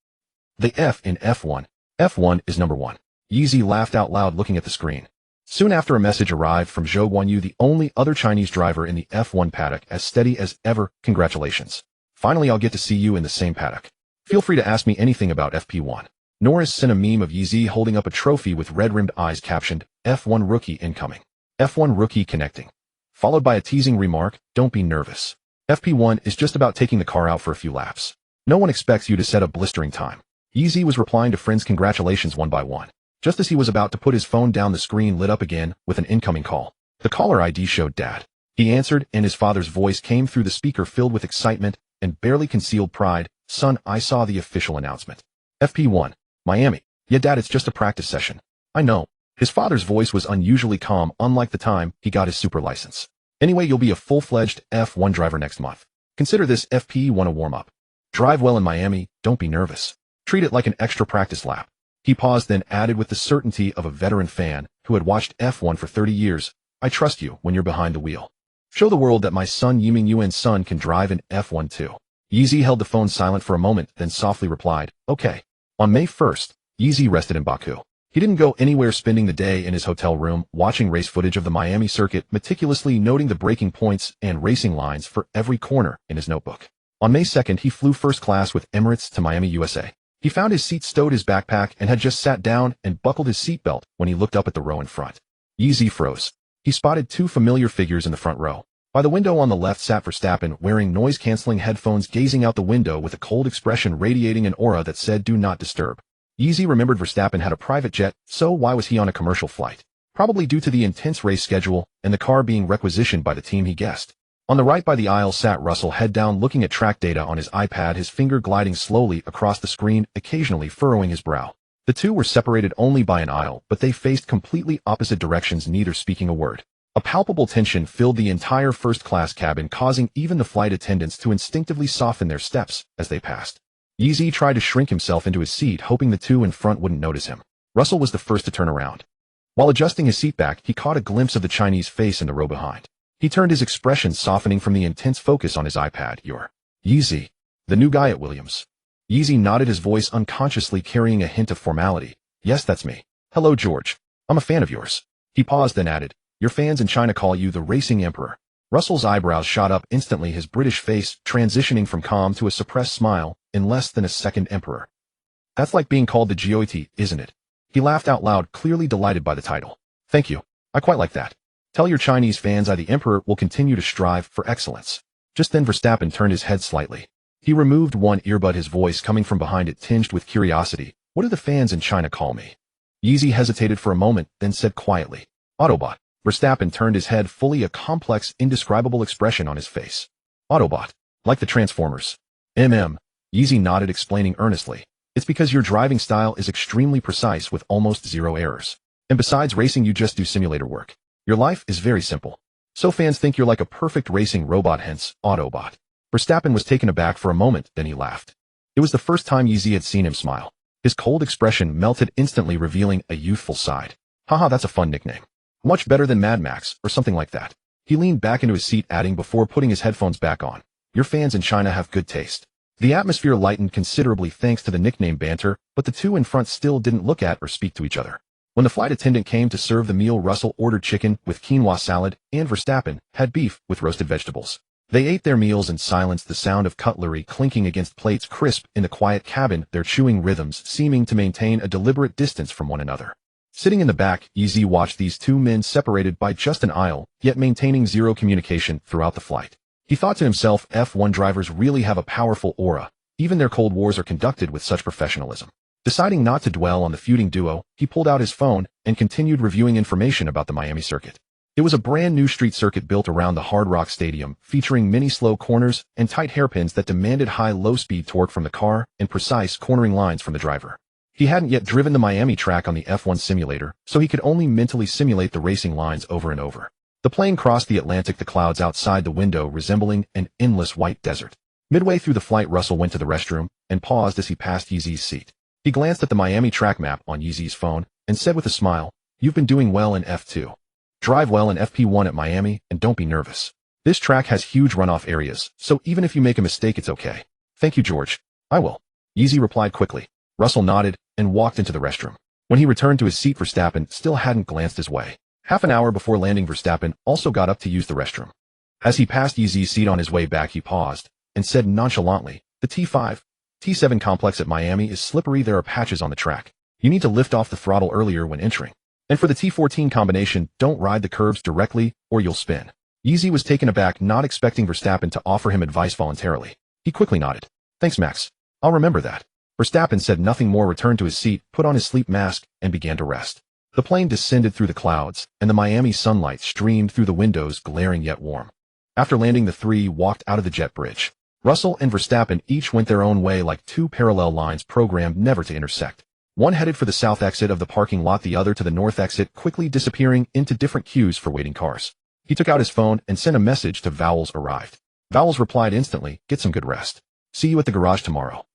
The F in F1. F1 is number 1. Yeezy laughed out loud looking at the screen. Soon after, a message arrived from Zhou Guanyu, the only other Chinese driver in the F1 paddock, as steady as ever. "Congratulations. Finally, I'll get to see you in the same paddock. Feel free to ask me anything about FP1. Norris sent a meme of Yeezy holding up a trophy with red-rimmed eyes captioned, "F1 rookie incoming. F1 rookie connecting." Followed by a teasing remark, "Don't be nervous. FP1 is just about taking the car out for a few laps. No one expects you to set a blistering time." Yeezy was replying to friends' congratulations one by one. Just as he was about to put his phone down, the screen lit up again with an incoming call. The caller ID showed Dad. He answered, and his father's voice came through the speaker filled with excitement and barely concealed pride. "Son, I saw the official announcement. FP1. Miami. Yeah, Dad, it's just a practice session." "I know." His father's voice was unusually calm, unlike the time he got his super license. "Anyway, you'll be a full-fledged F1 driver next month. Consider this FP1 a warm-up. Drive well in Miami, don't be nervous. Treat it like an extra practice lap." He paused, then added with the certainty of a veteran fan who had watched F1 for 30 years, "I trust you when you're behind the wheel. Show the world that my son Yiming Yuan's son can drive in F1 too." Yeezy held the phone silent for a moment, then softly replied, "Okay." On May 1st, Yeezy rested in Baku. He didn't go anywhere, spending the day in his hotel room, watching race footage of the Miami circuit, meticulously noting the braking points and racing lines for every corner in his notebook. On May 2nd, he flew first class with Emirates to Miami, USA. He found his seat, stowed his backpack, and had just sat down and buckled his seatbelt when he looked up at the row in front. Yeezy froze. He spotted 2 familiar figures in the front row. By the window on the left sat Verstappen, wearing noise-canceling headphones, gazing out the window with a cold expression radiating an aura that said, "Do not disturb." Yeezy remembered Verstappen had a private jet, so why was he on a commercial flight? Probably due to the intense race schedule and the car being requisitioned by the team, he guessed. On the right by the aisle sat Russell, head down, looking at track data on his iPad, his finger gliding slowly across the screen, occasionally furrowing his brow. The two were separated only by an aisle, but they faced completely opposite directions, neither speaking a word. A palpable tension filled the entire first-class cabin, causing even the flight attendants to instinctively soften their steps as they passed. Yeezy tried to shrink himself into his seat, hoping the two in front wouldn't notice him. Russell was the first to turn around. While adjusting his seat back, he caught a glimpse of the Chinese face in the row behind. He turned, his expression softening from the intense focus on his iPad. "You're Yeezy, the new guy at Williams." Yeezy nodded, his voice unconsciously carrying a hint of formality. "Yes, that's me. Hello, George. I'm a fan of yours." He paused, then added, "Your fans in China call you the Racing Emperor." Russell's eyebrows shot up instantly, his British face transitioning from calm to a suppressed smile in less than a second. "Emperor. That's like being called the Goit, isn't it?" He laughed out loud, clearly delighted by the title. "Thank you. I quite like that." Tell your Chinese fans the Emperor will continue to strive for excellence. Just then Verstappen turned his head slightly. He removed one earbud, his voice coming from behind it tinged with curiosity. What do the fans in China call me? Yeezy hesitated for a moment, then said quietly, Autobot. Verstappen turned his head, fully a complex, indescribable expression on his face. Autobot. Like the Transformers. Yeezy nodded, explaining earnestly. It's because your driving style is extremely precise with almost zero errors. And besides racing, you just do simulator work. Your life is very simple. So fans think you're like a perfect racing robot, hence Autobot. Verstappen was taken aback for a moment, then he laughed. It was the first time Yeezy had seen him smile. His cold expression melted instantly, revealing a youthful side. Haha, that's a fun nickname. Much better than Mad Max, or something like that. He leaned back into his seat, adding before putting his headphones back on. Your fans in China have good taste. The atmosphere lightened considerably thanks to the nickname banter, but the two in front still didn't look at or speak to each other. When the flight attendant came to serve the meal, Russell ordered chicken with quinoa salad, and Verstappen had beef with roasted vegetables. They ate their meals in silence, the sound of cutlery clinking against plates crisp in the quiet cabin, their chewing rhythms seeming to maintain a deliberate distance from one another. Sitting in the back, Yeezy watched these two men separated by just an aisle, yet maintaining zero communication throughout the flight. He thought to himself, F1 drivers really have a powerful aura. Even their cold wars are conducted with such professionalism. Deciding not to dwell on the feuding duo, he pulled out his phone and continued reviewing information about the Miami circuit. It was a brand new street circuit built around the Hard Rock Stadium, featuring many slow corners and tight hairpins that demanded high low-speed torque from the car and precise cornering lines from the driver. He hadn't yet driven the Miami track on the F1 simulator, so he could only mentally simulate the racing lines over and over. The plane crossed the Atlantic, the clouds outside the window resembling an endless white desert. Midway through the flight, Russell went to the restroom and paused as he passed Yeezy's seat. He glanced at the Miami track map on Yeezy's phone and said with a smile, You've been doing well in F2. Drive well in FP1 at Miami and don't be nervous. This track has huge runoff areas, so even if you make a mistake, it's okay. Thank you, George. I will. Yeezy replied quickly. Russell nodded and walked into the restroom. When he returned to his seat, Verstappen still hadn't glanced his way. Half an hour before landing, Verstappen also got up to use the restroom. As he passed Yeezy's seat on his way back, he paused and said nonchalantly, The T5, T7 complex at Miami is slippery. There are patches on the track. You need to lift off the throttle earlier when entering. And for the T14 combination, don't ride the curves directly or you'll spin. Yeezy was taken aback, not expecting Verstappen to offer him advice voluntarily. He quickly nodded. Thanks, Max. I'll remember that. Verstappen said nothing more, returned to his seat, put on his sleep mask, and began to rest. The plane descended through the clouds, and the Miami sunlight streamed through the windows, glaring yet warm. After landing, the three walked out of the jet bridge. Russell and Verstappen each went their own way like two parallel lines programmed never to intersect. One headed for the south exit of the parking lot, the other to the north exit, quickly disappearing into different queues for waiting cars. He took out his phone and sent a message to Vowles. Arrived. Vowles replied instantly, Get some good rest. See you at the garage tomorrow.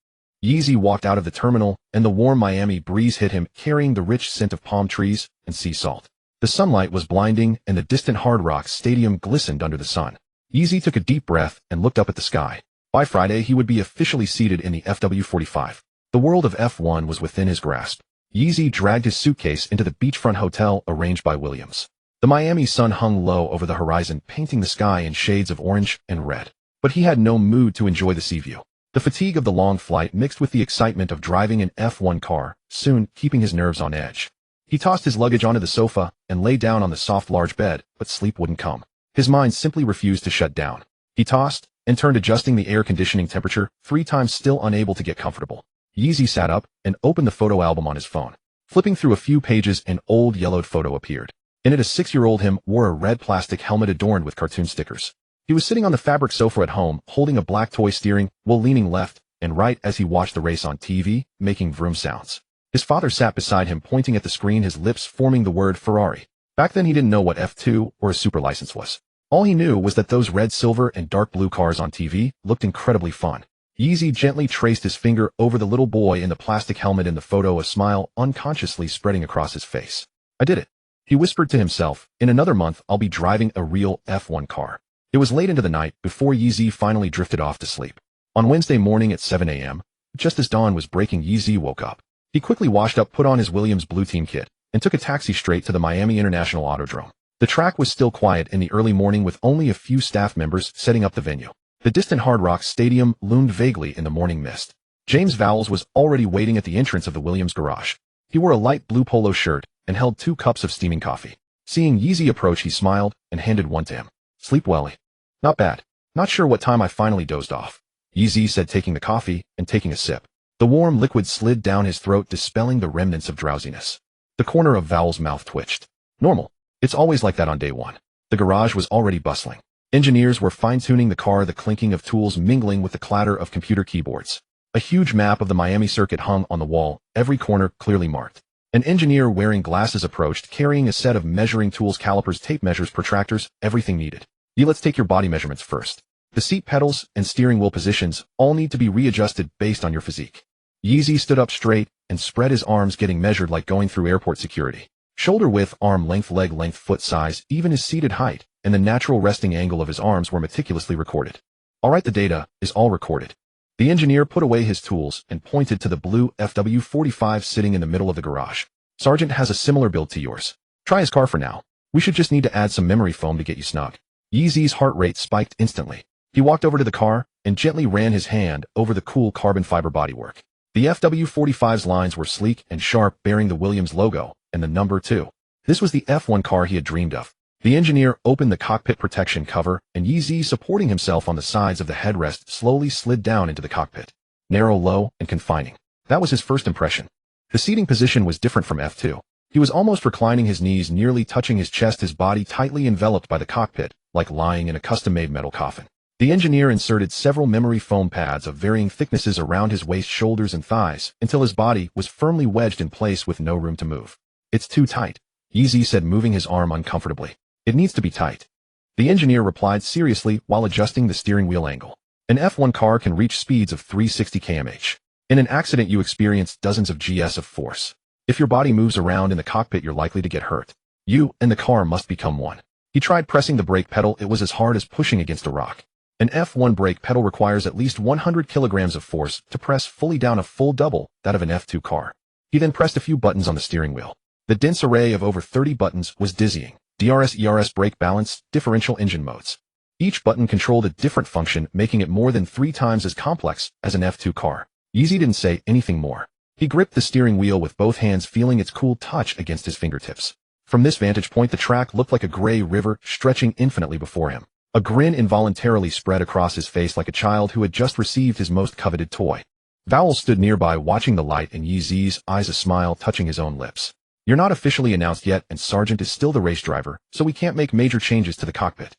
Yeezy walked out of the terminal, and the warm Miami breeze hit him, carrying the rich scent of palm trees and sea salt. The sunlight was blinding, and the distant Hard Rock Stadium glistened under the sun. Yeezy took a deep breath and looked up at the sky. By Friday, he would be officially seated in the FW45. The world of F1 was within his grasp. Yeezy dragged his suitcase into the beachfront hotel arranged by Williams. The Miami sun hung low over the horizon, painting the sky in shades of orange and red. But he had no mood to enjoy the sea view. The fatigue of the long flight mixed with the excitement of driving an F1 car, soon keeping his nerves on edge. He tossed his luggage onto the sofa and lay down on the soft large bed, but sleep wouldn't come. His mind simply refused to shut down. He tossed and turned, adjusting the air conditioning temperature 3 times, still unable to get comfortable. Yeezy sat up and opened the photo album on his phone. Flipping through a few pages, an old yellowed photo appeared. In it, a 6-year-old him wore a red plastic helmet adorned with cartoon stickers. He was sitting on the fabric sofa at home, holding a black toy steering wheel, leaning left and right as he watched the race on TV, making vroom sounds. His father sat beside him, pointing at the screen, his lips forming the word Ferrari. Back then he didn't know what F2 or a super license was. All he knew was that those red, silver, and dark blue cars on TV looked incredibly fun. Yeezy gently traced his finger over the little boy in the plastic helmet in the photo, a smile unconsciously spreading across his face. I did it. He whispered to himself, in another month I'll be driving a real F1 car. It was late into the night before Yeezy finally drifted off to sleep. On Wednesday morning at 7 a.m., just as dawn was breaking, Yeezy woke up. He quickly washed up, put on his Williams Blue Team kit, and took a taxi straight to the Miami International Autodrome. The track was still quiet in the early morning, with only a few staff members setting up the venue. The distant Hard Rock Stadium loomed vaguely in the morning mist. James Vowles was already waiting at the entrance of the Williams garage. He wore a light blue polo shirt and held 2 cups of steaming coffee. Seeing Yeezy approach, he smiled and handed one to him. Sleep welly. Not bad. Not sure what time I finally dozed off. Yeezy said, taking the coffee and taking a sip. The warm liquid slid down his throat, dispelling the remnants of drowsiness. The corner of Vowell's mouth twitched. Normal. It's always like that on day one. The garage was already bustling. Engineers were fine-tuning the car, the clinking of tools mingling with the clatter of computer keyboards. A huge map of the Miami circuit hung on the wall, every corner clearly marked. An engineer wearing glasses approached, carrying a set of measuring tools, calipers, tape measures, protractors, everything needed. Let's take your body measurements first. The seat pedals and steering wheel positions all need to be readjusted based on your physique. Yeezy stood up straight and spread his arms, getting measured like going through airport security. Shoulder width, arm length, leg length, foot size, even his seated height, and the natural resting angle of his arms were meticulously recorded. All right, the data is all recorded. The engineer put away his tools and pointed to the blue FW45 sitting in the middle of the garage. Sergeant has a similar build to yours. Try his car for now. We should just need to add some memory foam to get you snug. Yeezy's heart rate spiked instantly. He walked over to the car and gently ran his hand over the cool carbon fiber bodywork. The FW45's lines were sleek and sharp, bearing the Williams logo and the number 2. This was the F1 car he had dreamed of. The engineer opened the cockpit protection cover, and Yeezy, supporting himself on the sides of the headrest, slowly slid down into the cockpit. Narrow, low, and confining. That was his first impression. The seating position was different from F2. He was almost reclining, his knees nearly touching his chest, his body tightly enveloped by the cockpit, like lying in a custom-made metal coffin. The engineer inserted several memory foam pads of varying thicknesses around his waist, shoulders, and thighs, until his body was firmly wedged in place with no room to move. It's too tight, Yeezy said, moving his arm uncomfortably. It needs to be tight. The engineer replied seriously while adjusting the steering wheel angle. An F1 car can reach speeds of 360 km/h. In an accident, you experience dozens of gs of force. If your body moves around in the cockpit, you're likely to get hurt. You and the car must become one. He tried pressing the brake pedal. It was as hard as pushing against a rock. An F1 brake pedal requires at least 100 kilograms of force to press fully down, a full double that of an F2 car. He then pressed a few buttons on the steering wheel. The dense array of over 30 buttons was dizzying. DRS, ERS, brake balance, differential, engine modes. Each button controlled a different function, making it more than 3 times as complex as an F2 car. Yeezy didn't say anything more. He gripped the steering wheel with both hands, feeling its cool touch against his fingertips. From this vantage point, the track looked like a gray river stretching infinitely before him. A grin involuntarily spread across his face, like a child who had just received his most coveted toy. Vowell stood nearby, watching the light, and Yeezy's eyes, a smile touching his own lips. You're not officially announced yet, and Sargent is still the race driver, so we can't make major changes to the cockpit.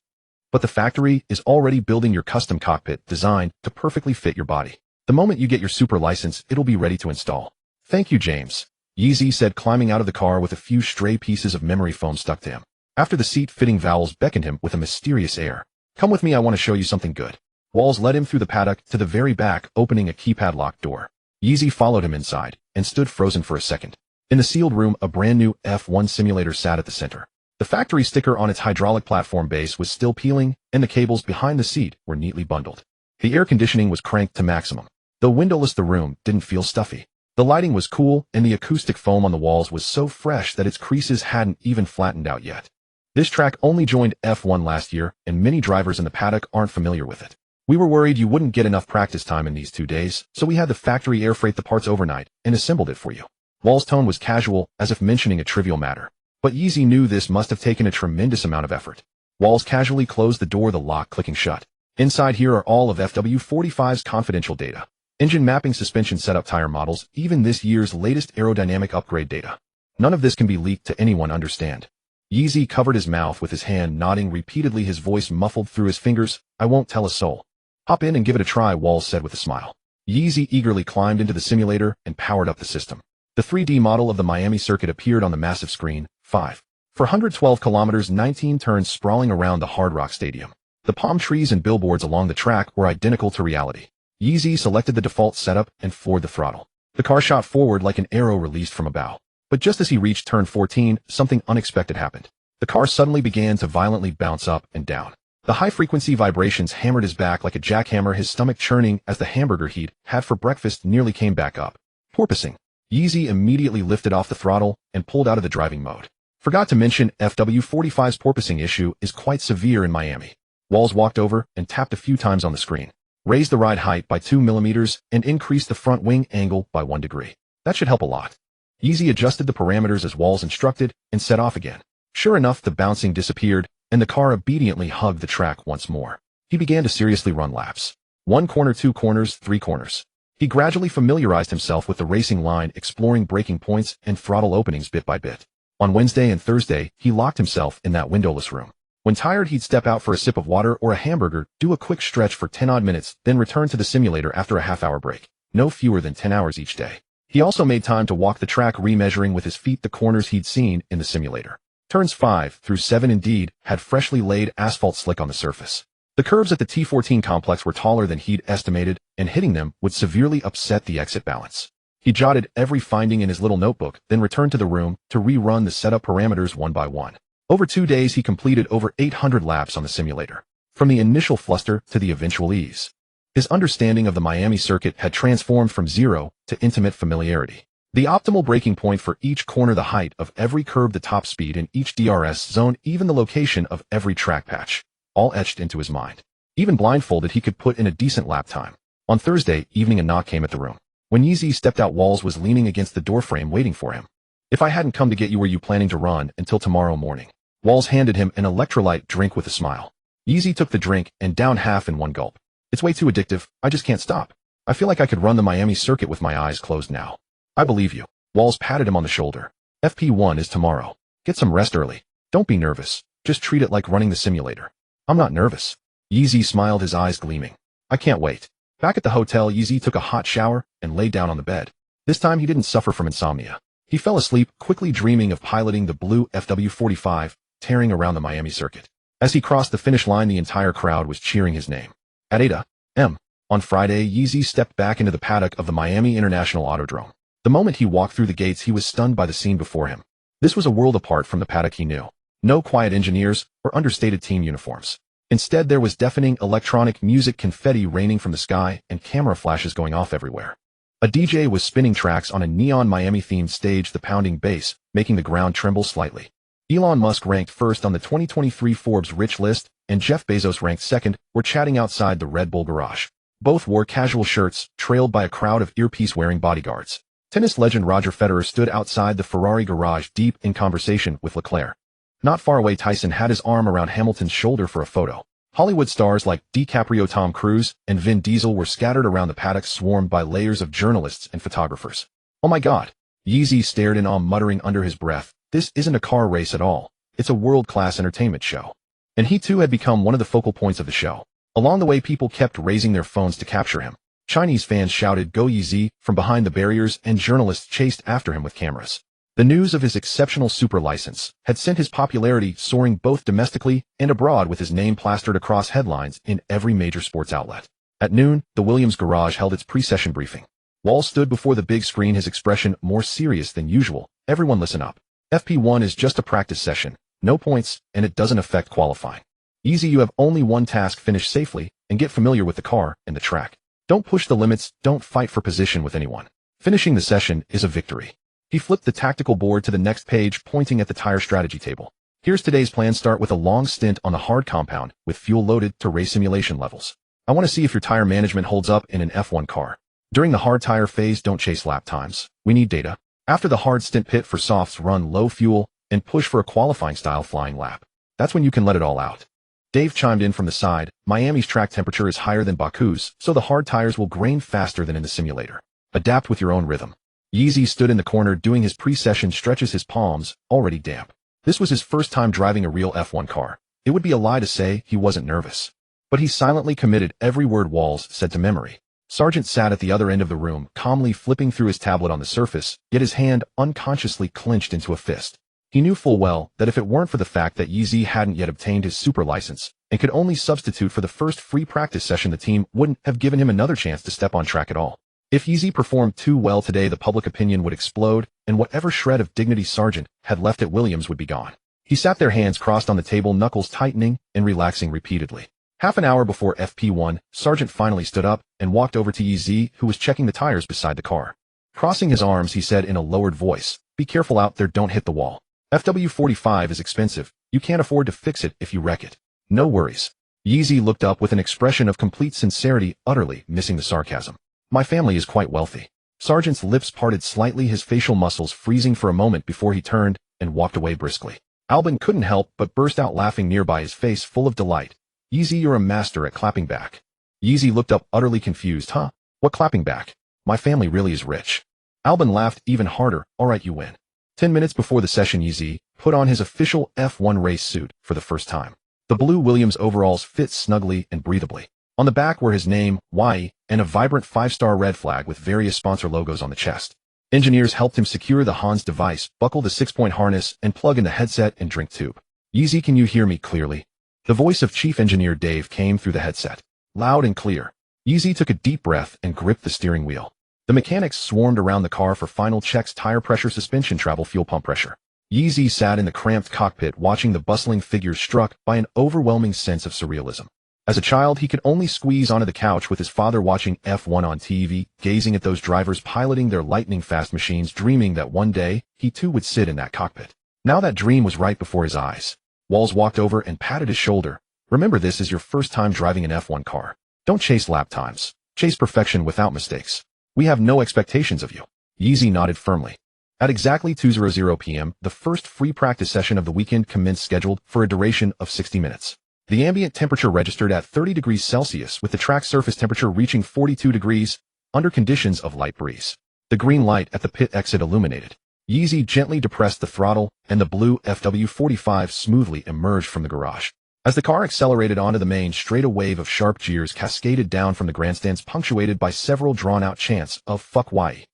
But the factory is already building your custom cockpit designed to perfectly fit your body. The moment you get your super license, it'll be ready to install. Thank you, James, Yeezy said, climbing out of the car with a few stray pieces of memory foam stuck to him. After the seat-fitting Vowells beckoned him with a mysterious air. Come with me, I want to show you something good. Walls led him through the paddock to the very back, opening a keypad-locked door. Yeezy followed him inside and stood frozen for a second. In the sealed room, a brand-new F1 simulator sat at the center. The factory sticker on its hydraulic platform base was still peeling, and the cables behind the seat were neatly bundled. The air conditioning was cranked to maximum. Though windowless, the room didn't feel stuffy. The lighting was cool, and the acoustic foam on the walls was so fresh that its creases hadn't even flattened out yet. This track only joined F1 last year, and many drivers in the paddock aren't familiar with it. We were worried you wouldn't get enough practice time in these 2 days, so we had the factory air freight the parts overnight and assembled it for you. Wall's tone was casual, as if mentioning a trivial matter. But Yeezy knew this must have taken a tremendous amount of effort. Walls casually closed the door, the lock clicking shut. Inside here are all of FW45's confidential data. Engine mapping, suspension setup, tire models, even this year's latest aerodynamic upgrade data. None of this can be leaked to anyone, understand? Yeezy covered his mouth with his hand, nodding repeatedly, his voice muffled through his fingers. I won't tell a soul. Hop in and give it a try, Walls said with a smile. Yeezy eagerly climbed into the simulator and powered up the system. The 3D model of the Miami circuit appeared on the massive screen. 5. For 112 kilometers, 19 turns sprawling around the Hard Rock Stadium. The palm trees and billboards along the track were identical to reality. Yeezy selected the default setup and floored the throttle. The car shot forward like an arrow released from a bow. But just as he reached turn 14, something unexpected happened. The car suddenly began to violently bounce up and down. The high-frequency vibrations hammered his back like a jackhammer, his stomach churning as the hamburger he'd had for breakfast nearly came back up. Porpoising. Yeezy immediately lifted off the throttle and pulled out of the driving mode. Forgot to mention, FW45's porpoising issue is quite severe in Miami. Walls walked over and tapped a few times on the screen. Raised the ride height by 2 millimeters and increased the front wing angle by 1 degree. That should help a lot. Yeezy adjusted the parameters as Walls instructed and set off again. Sure enough, the bouncing disappeared, and the car obediently hugged the track once more. He began to seriously run laps. 1 corner, 2 corners, 3 corners. He gradually familiarized himself with the racing line, exploring braking points and throttle openings bit by bit. On Wednesday and Thursday, he locked himself in that windowless room. When tired, he'd step out for a sip of water or a hamburger, do a quick stretch for 10-odd minutes, then return to the simulator after a half-hour break. No fewer than 10 hours each day. He also made time to walk the track, remeasuring with his feet the corners he'd seen in the simulator. Turns 5 through 7 indeed had freshly laid asphalt slick on the surface. The curves at the T14 complex were taller than he'd estimated, and hitting them would severely upset the exit balance. He jotted every finding in his little notebook, then returned to the room to rerun the setup parameters one by one. Over 2 days, he completed over 800 laps on the simulator. From the initial fluster to the eventual ease. His understanding of the Miami circuit had transformed from zero to intimate familiarity. The optimal braking point for each corner, the height of every curve, the top speed in each DRS zone, even the location of every track patch, all etched into his mind. Even blindfolded, he could put in a decent lap time. On Thursday evening, a knock came at the room. When Yeezy stepped out, Walls was leaning against the doorframe waiting for him. "If I hadn't come to get you, were you planning to run until tomorrow morning?" Walls handed him an electrolyte drink with a smile. Yeezy took the drink and downed half in one gulp. "It's way too addictive. I just can't stop. I feel like I could run the Miami circuit with my eyes closed now." "I believe you." Walls patted him on the shoulder. "FP1 is tomorrow. Get some rest early. Don't be nervous. Just treat it like running the simulator." "I'm not nervous." Yeezy smiled, his eyes gleaming. "I can't wait." Back at the hotel, Yeezy took a hot shower and lay down on the bed. This time he didn't suffer from insomnia. He fell asleep, quickly dreaming of piloting the blue FW45, tearing around the Miami circuit. As he crossed the finish line, the entire crowd was cheering his name. At 8 a.m. on Friday, Yeezy stepped back into the paddock of the Miami International Autodrome. The moment he walked through the gates, he was stunned by the scene before him. This was a world apart from the paddock he knew. No quiet engineers or understated team uniforms. Instead, there was deafening electronic music, confetti raining from the sky, and camera flashes going off everywhere. A DJ was spinning tracks on a neon Miami-themed stage, the pounding bass making the ground tremble slightly. Elon Musk ranked first on the 2023 Forbes Rich list, and Jeff Bezos ranked second, were chatting outside the Red Bull garage. Both wore casual shirts, trailed by a crowd of earpiece-wearing bodyguards. Tennis legend Roger Federer stood outside the Ferrari garage, deep in conversation with Leclerc. Not far away, Tyson had his arm around Hamilton's shoulder for a photo. Hollywood stars like DiCaprio, Tom Cruise, and Vin Diesel were scattered around the paddock, swarmed by layers of journalists and photographers. "Oh my God." Yeezy stared in awe, muttering under his breath, "This isn't a car race at all. It's a world-class entertainment show." And he too had become one of the focal points of the show. Along the way, people kept raising their phones to capture him. Chinese fans shouted, "Go Yeezy," from behind the barriers, and journalists chased after him with cameras. The news of his exceptional super license had sent his popularity soaring both domestically and abroad, with his name plastered across headlines in every major sports outlet. At noon, the Williams garage held its pre-session briefing. Wall stood before the big screen, his expression more serious than usual. "Everyone listen up. FP1 is just a practice session, no points, and it doesn't affect qualifying. Easy, you have only one task: finish safely and get familiar with the car and the track. Don't push the limits, don't fight for position with anyone. Finishing the session is a victory." He flipped the tactical board to the next page, pointing at the tire strategy table. "Here's today's plan. Start with a long stint on the hard compound with fuel loaded to race simulation levels. I want to see if your tire management holds up in an F1 car. During the hard tire phase, don't chase lap times. We need data. After the hard stint, pit for softs, run low fuel, and push for a qualifying style flying lap. That's when you can let it all out." Dave chimed in from the side. "Miami's track temperature is higher than Baku's, so the hard tires will grain faster than in the simulator. Adapt with your own rhythm." Yeezy stood in the corner doing his pre-session stretches, his palms already damp. This was his first time driving a real F1 car. It would be a lie to say he wasn't nervous. But he silently committed every word Walls said to memory. Sargent sat at the other end of the room, calmly flipping through his tablet on the Surface, yet his hand unconsciously clenched into a fist. He knew full well that if it weren't for the fact that Yeezy hadn't yet obtained his super license and could only substitute for the first free practice session, the team wouldn't have given him another chance to step on track at all. If Yeezy performed too well today, the public opinion would explode, and whatever shred of dignity Sargent had left at Williams would be gone. He sat there, hands crossed on the table, knuckles tightening and relaxing repeatedly. Half an hour before FP1, Sargent finally stood up and walked over to Yeezy, who was checking the tires beside the car. Crossing his arms, he said in a lowered voice, "Be careful out there, don't hit the wall. FW45 is expensive. You can't afford to fix it if you wreck it. No worries." Yeezy looked up with an expression of complete sincerity, utterly missing the sarcasm. "My family is quite wealthy." Sargent's lips parted slightly, his facial muscles freezing for a moment before he turned and walked away briskly. Albon couldn't help but burst out laughing nearby, his face full of delight. Yeezy, you're a master at clapping back. Yeezy looked up utterly confused. Huh? What clapping back? My family really is rich. Albon laughed even harder. Alright, you win. 10 minutes before the session, Yeezy put on his official F1 race suit for the first time. The blue Williams overalls fit snugly and breathably. On the back were his name, YE, and a vibrant 5-star red flag with various sponsor logos on the chest. Engineers helped him secure the Hans device, buckle the 6-point harness, and plug in the headset and drink tube. Yeezy, can you hear me clearly? The voice of Chief Engineer Dave came through the headset. Loud and clear. Yeezy took a deep breath and gripped the steering wheel. The mechanics swarmed around the car for final checks: tire pressure, suspension travel, fuel pump pressure. Yeezy sat in the cramped cockpit watching the bustling figures, struck by an overwhelming sense of surrealism. As a child, he could only squeeze onto the couch with his father watching F1 on TV, gazing at those drivers piloting their lightning-fast machines, dreaming that one day he too would sit in that cockpit. Now that dream was right before his eyes. Walls walked over and patted his shoulder. Remember, this is your first time driving an F1 car. Don't chase lap times. Chase perfection without mistakes. We have no expectations of you. Yeezy nodded firmly. At exactly 2:00 p.m., the first free practice session of the weekend commenced, scheduled for a duration of 60 minutes. The ambient temperature registered at 30 degrees Celsius, with the track surface temperature reaching 42 degrees, under conditions of light breeze. The green light at the pit exit illuminated. Yeezy gently depressed the throttle, and the blue FW45 smoothly emerged from the garage. As the car accelerated onto the main straight, a wave of sharp jeers cascaded down from the grandstands, punctuated by several drawn-out chants of "fuck YE."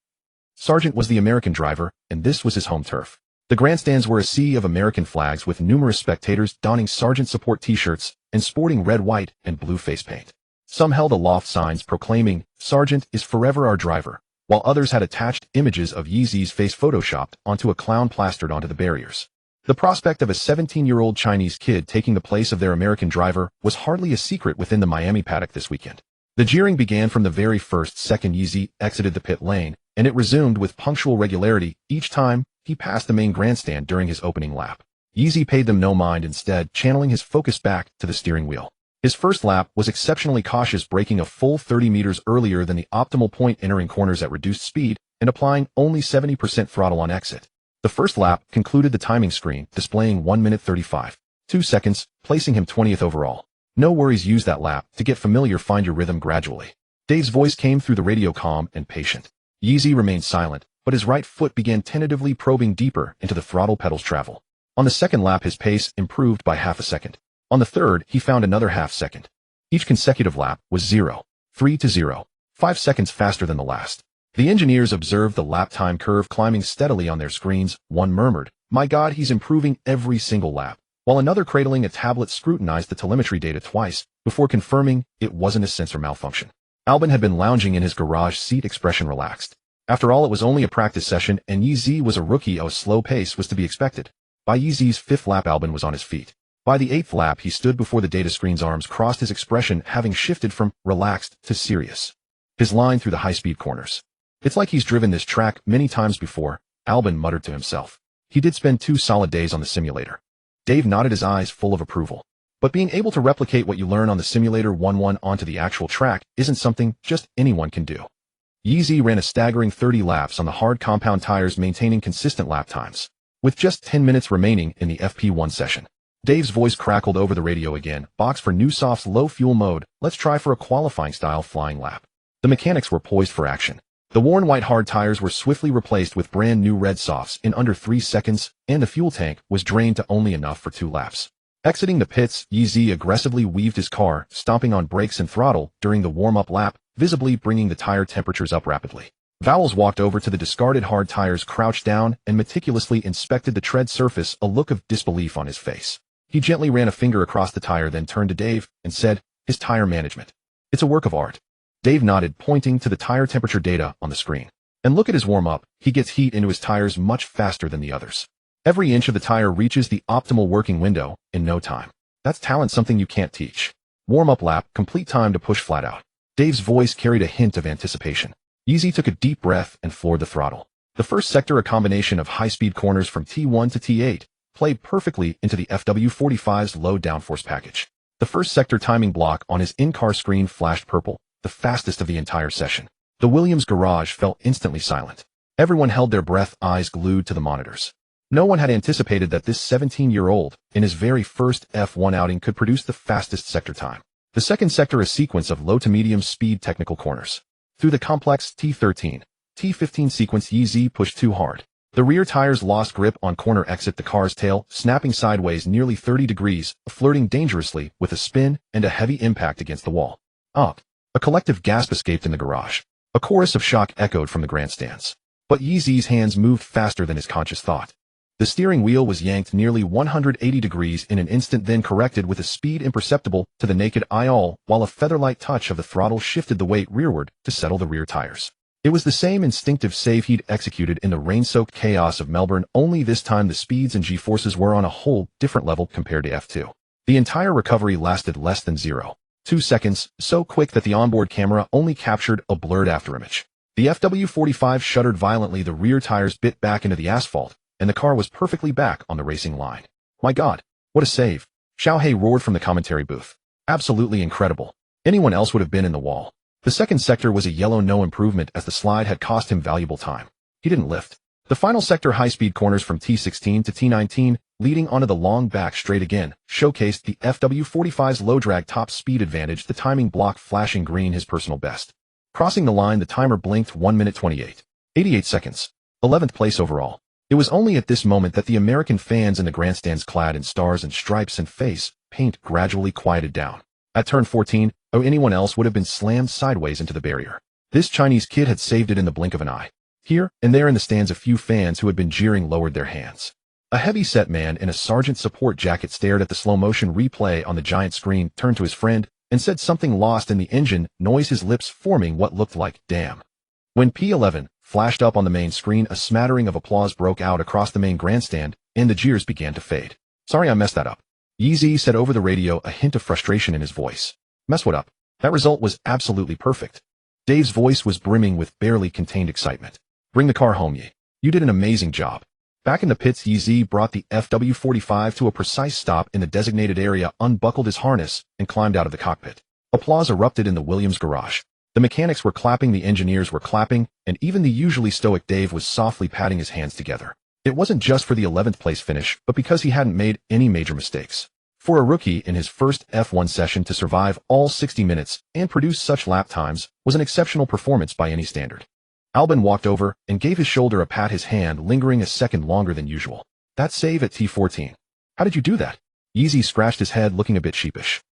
Sargent was the American driver, and this was his home turf. The grandstands were a sea of American flags, with numerous spectators donning Sargent support t-shirts and sporting red, white, and blue face paint. Some held aloft signs proclaiming, "Sargent is forever our driver," while others had attached images of Yeezy's face photoshopped onto a clown plastered onto the barriers. The prospect of a 17-year-old Chinese kid taking the place of their American driver was hardly a secret within the Miami paddock this weekend. The jeering began from the very first second Yeezy exited the pit lane, and it resumed with punctual regularity each time he passed the main grandstand during his opening lap. Yeezy paid them no mind, instead channeling his focus back to the steering wheel. His first lap was exceptionally cautious, braking a full 30 meters earlier than the optimal point, entering corners at reduced speed, and applying only 70% throttle on exit. The first lap concluded the timing screen, displaying 1 minute 35.2 seconds, placing him 20th overall. No worries, use that lap to get familiar, find your rhythm gradually. Dave's voice came through the radio, calm and patient. Yeezy remained silent, but his right foot began tentatively probing deeper into the throttle pedal's travel. On the second lap, his pace improved by half a second. On the third, he found another half second. Each consecutive lap was 0.3 to 0.5 seconds faster than the last. The engineers observed the lap time curve climbing steadily on their screens. One murmured, "My God, he's improving every single lap," while another, cradling a tablet, scrutinized the telemetry data twice before confirming it wasn't a sensor malfunction. Albon had been lounging in his garage seat, expression relaxed. After all, it was only a practice session, and Yeezy was a rookie. A slow pace was to be expected. By Yeezy's fifth lap, Albon was on his feet. By the eighth lap, he stood before the data screen's, arms crossed, his expression having shifted from relaxed to serious. His line through the high-speed corners. "It's like he's driven this track many times before," Albon muttered to himself. He did spend 2 solid days on the simulator. Dave nodded, his eyes full of approval. But being able to replicate what you learn on the simulator 1-1 onto the actual track isn't something just anyone can do. Yeezy ran a staggering 30 laps on the hard compound tires, maintaining consistent lap times. With just 10 minutes remaining in the FP1 session, Dave's voice crackled over the radio again. "Box for new softs, low fuel mode. Let's try for a qualifying-style flying lap." The mechanics were poised for action. The worn white hard tires were swiftly replaced with brand new red softs in under 3 seconds, and the fuel tank was drained to only enough for 2 laps. Exiting the pits, Yeezy aggressively weaved his car, stomping on brakes and throttle during the warm-up lap, visibly bringing the tire temperatures up rapidly. Vowles walked over to the discarded hard tires, crouched down, and meticulously inspected the tread surface, a look of disbelief on his face. He gently ran a finger across the tire, then turned to Dave and said, "His tire management. It's a work of art." Dave nodded, pointing to the tire temperature data on the screen. "And look at his warm-up. He gets heat into his tires much faster than the others. Every inch of the tire reaches the optimal working window in no time. That's talent, something you can't teach." Warm-up lap, complete, time to push flat out. Dave's voice carried a hint of anticipation. Yeezy took a deep breath and floored the throttle. The first sector, a combination of high-speed corners from T1 to T8, played perfectly into the FW45's low downforce package. The first sector timing block on his in-car screen flashed purple, the fastest of the entire session. The Williams garage fell instantly silent. Everyone held their breath, eyes glued to the monitors. No one had anticipated that this 17-year-old, in his very first F1 outing, could produce the fastest sector time. The second sector, a sequence of low to medium speed technical corners. Through the complex T13, T15 sequence, Yeezy pushed too hard. The rear tires lost grip on corner exit, the car's tail snapping sideways nearly 30 degrees, flirting dangerously with a spin and a heavy impact against the wall. Up. A collective gasp escaped in the garage. A chorus of shock echoed from the grandstands. But Yeezy's hands moved faster than his conscious thought. The steering wheel was yanked nearly 180 degrees in an instant, then corrected with a speed imperceptible to the naked eye, all while a feather-light touch of the throttle shifted the weight rearward to settle the rear tires. It was the same instinctive save he'd executed in the rain-soaked chaos of Melbourne, only this time the speeds and G-forces were on a whole different level compared to F2. The entire recovery lasted less than 0.2 seconds, so quick that the onboard camera only captured a blurred afterimage. The FW45 shuddered violently, the rear tires bit back into the asphalt, and the car was perfectly back on the racing line. "My God, what a save!" Xiaohei roared from the commentary booth. "Absolutely incredible. Anyone else would have been in the wall." The second sector was a yellow no improvement, as the slide had cost him valuable time. He didn't lift. The final sector, high-speed corners from T16 to T19, leading onto the long back straight again, showcased the FW45's low-drag top speed advantage, the timing block flashing green, his personal best. Crossing the line, the timer blinked 1 minute 88 seconds. 11th place overall. It was only at this moment that the American fans in the grandstands, clad in stars and stripes and face paint, gradually quieted down. At turn 14, anyone else would have been slammed sideways into the barrier. This Chinese kid had saved it in the blink of an eye. Here and there in the stands, a few fans who had been jeering lowered their hands. A heavy-set man in a sergeant support jacket stared at the slow-motion replay on the giant screen, turned to his friend, and said something lost in the engine noise, his lips forming what looked like "damn." When P11 flashed up on the main screen, a smattering of applause broke out across the main grandstand, and the jeers began to fade. "Sorry I messed that up," Yeezy said over the radio, a hint of frustration in his voice. "Mess what up? That result was absolutely perfect." Dave's voice was brimming with barely contained excitement. "Bring the car home, Ye. You did an amazing job." Back in the pits, Yeezy brought the FW45 to a precise stop in the designated area, unbuckled his harness, and climbed out of the cockpit. Applause erupted in the Williams garage. The mechanics were clapping, the engineers were clapping, and even the usually stoic Dave was softly patting his hands together. It wasn't just for the 11th place finish, but because he hadn't made any major mistakes. For a rookie in his first F1 session to survive all 60 minutes and produce such lap times was an exceptional performance by any standard. Albon walked over and gave his shoulder a pat, his hand lingering a second longer than usual. "That save at T14. How did you do that?" Yeezy scratched his head, looking a bit sheepish.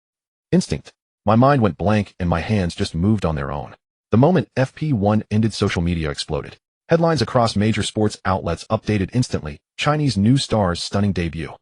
"Instinct. My mind went blank and my hands just moved on their own." The moment FP1 ended, social media exploded. Headlines across major sports outlets updated instantly. Chinese new star's stunning debut.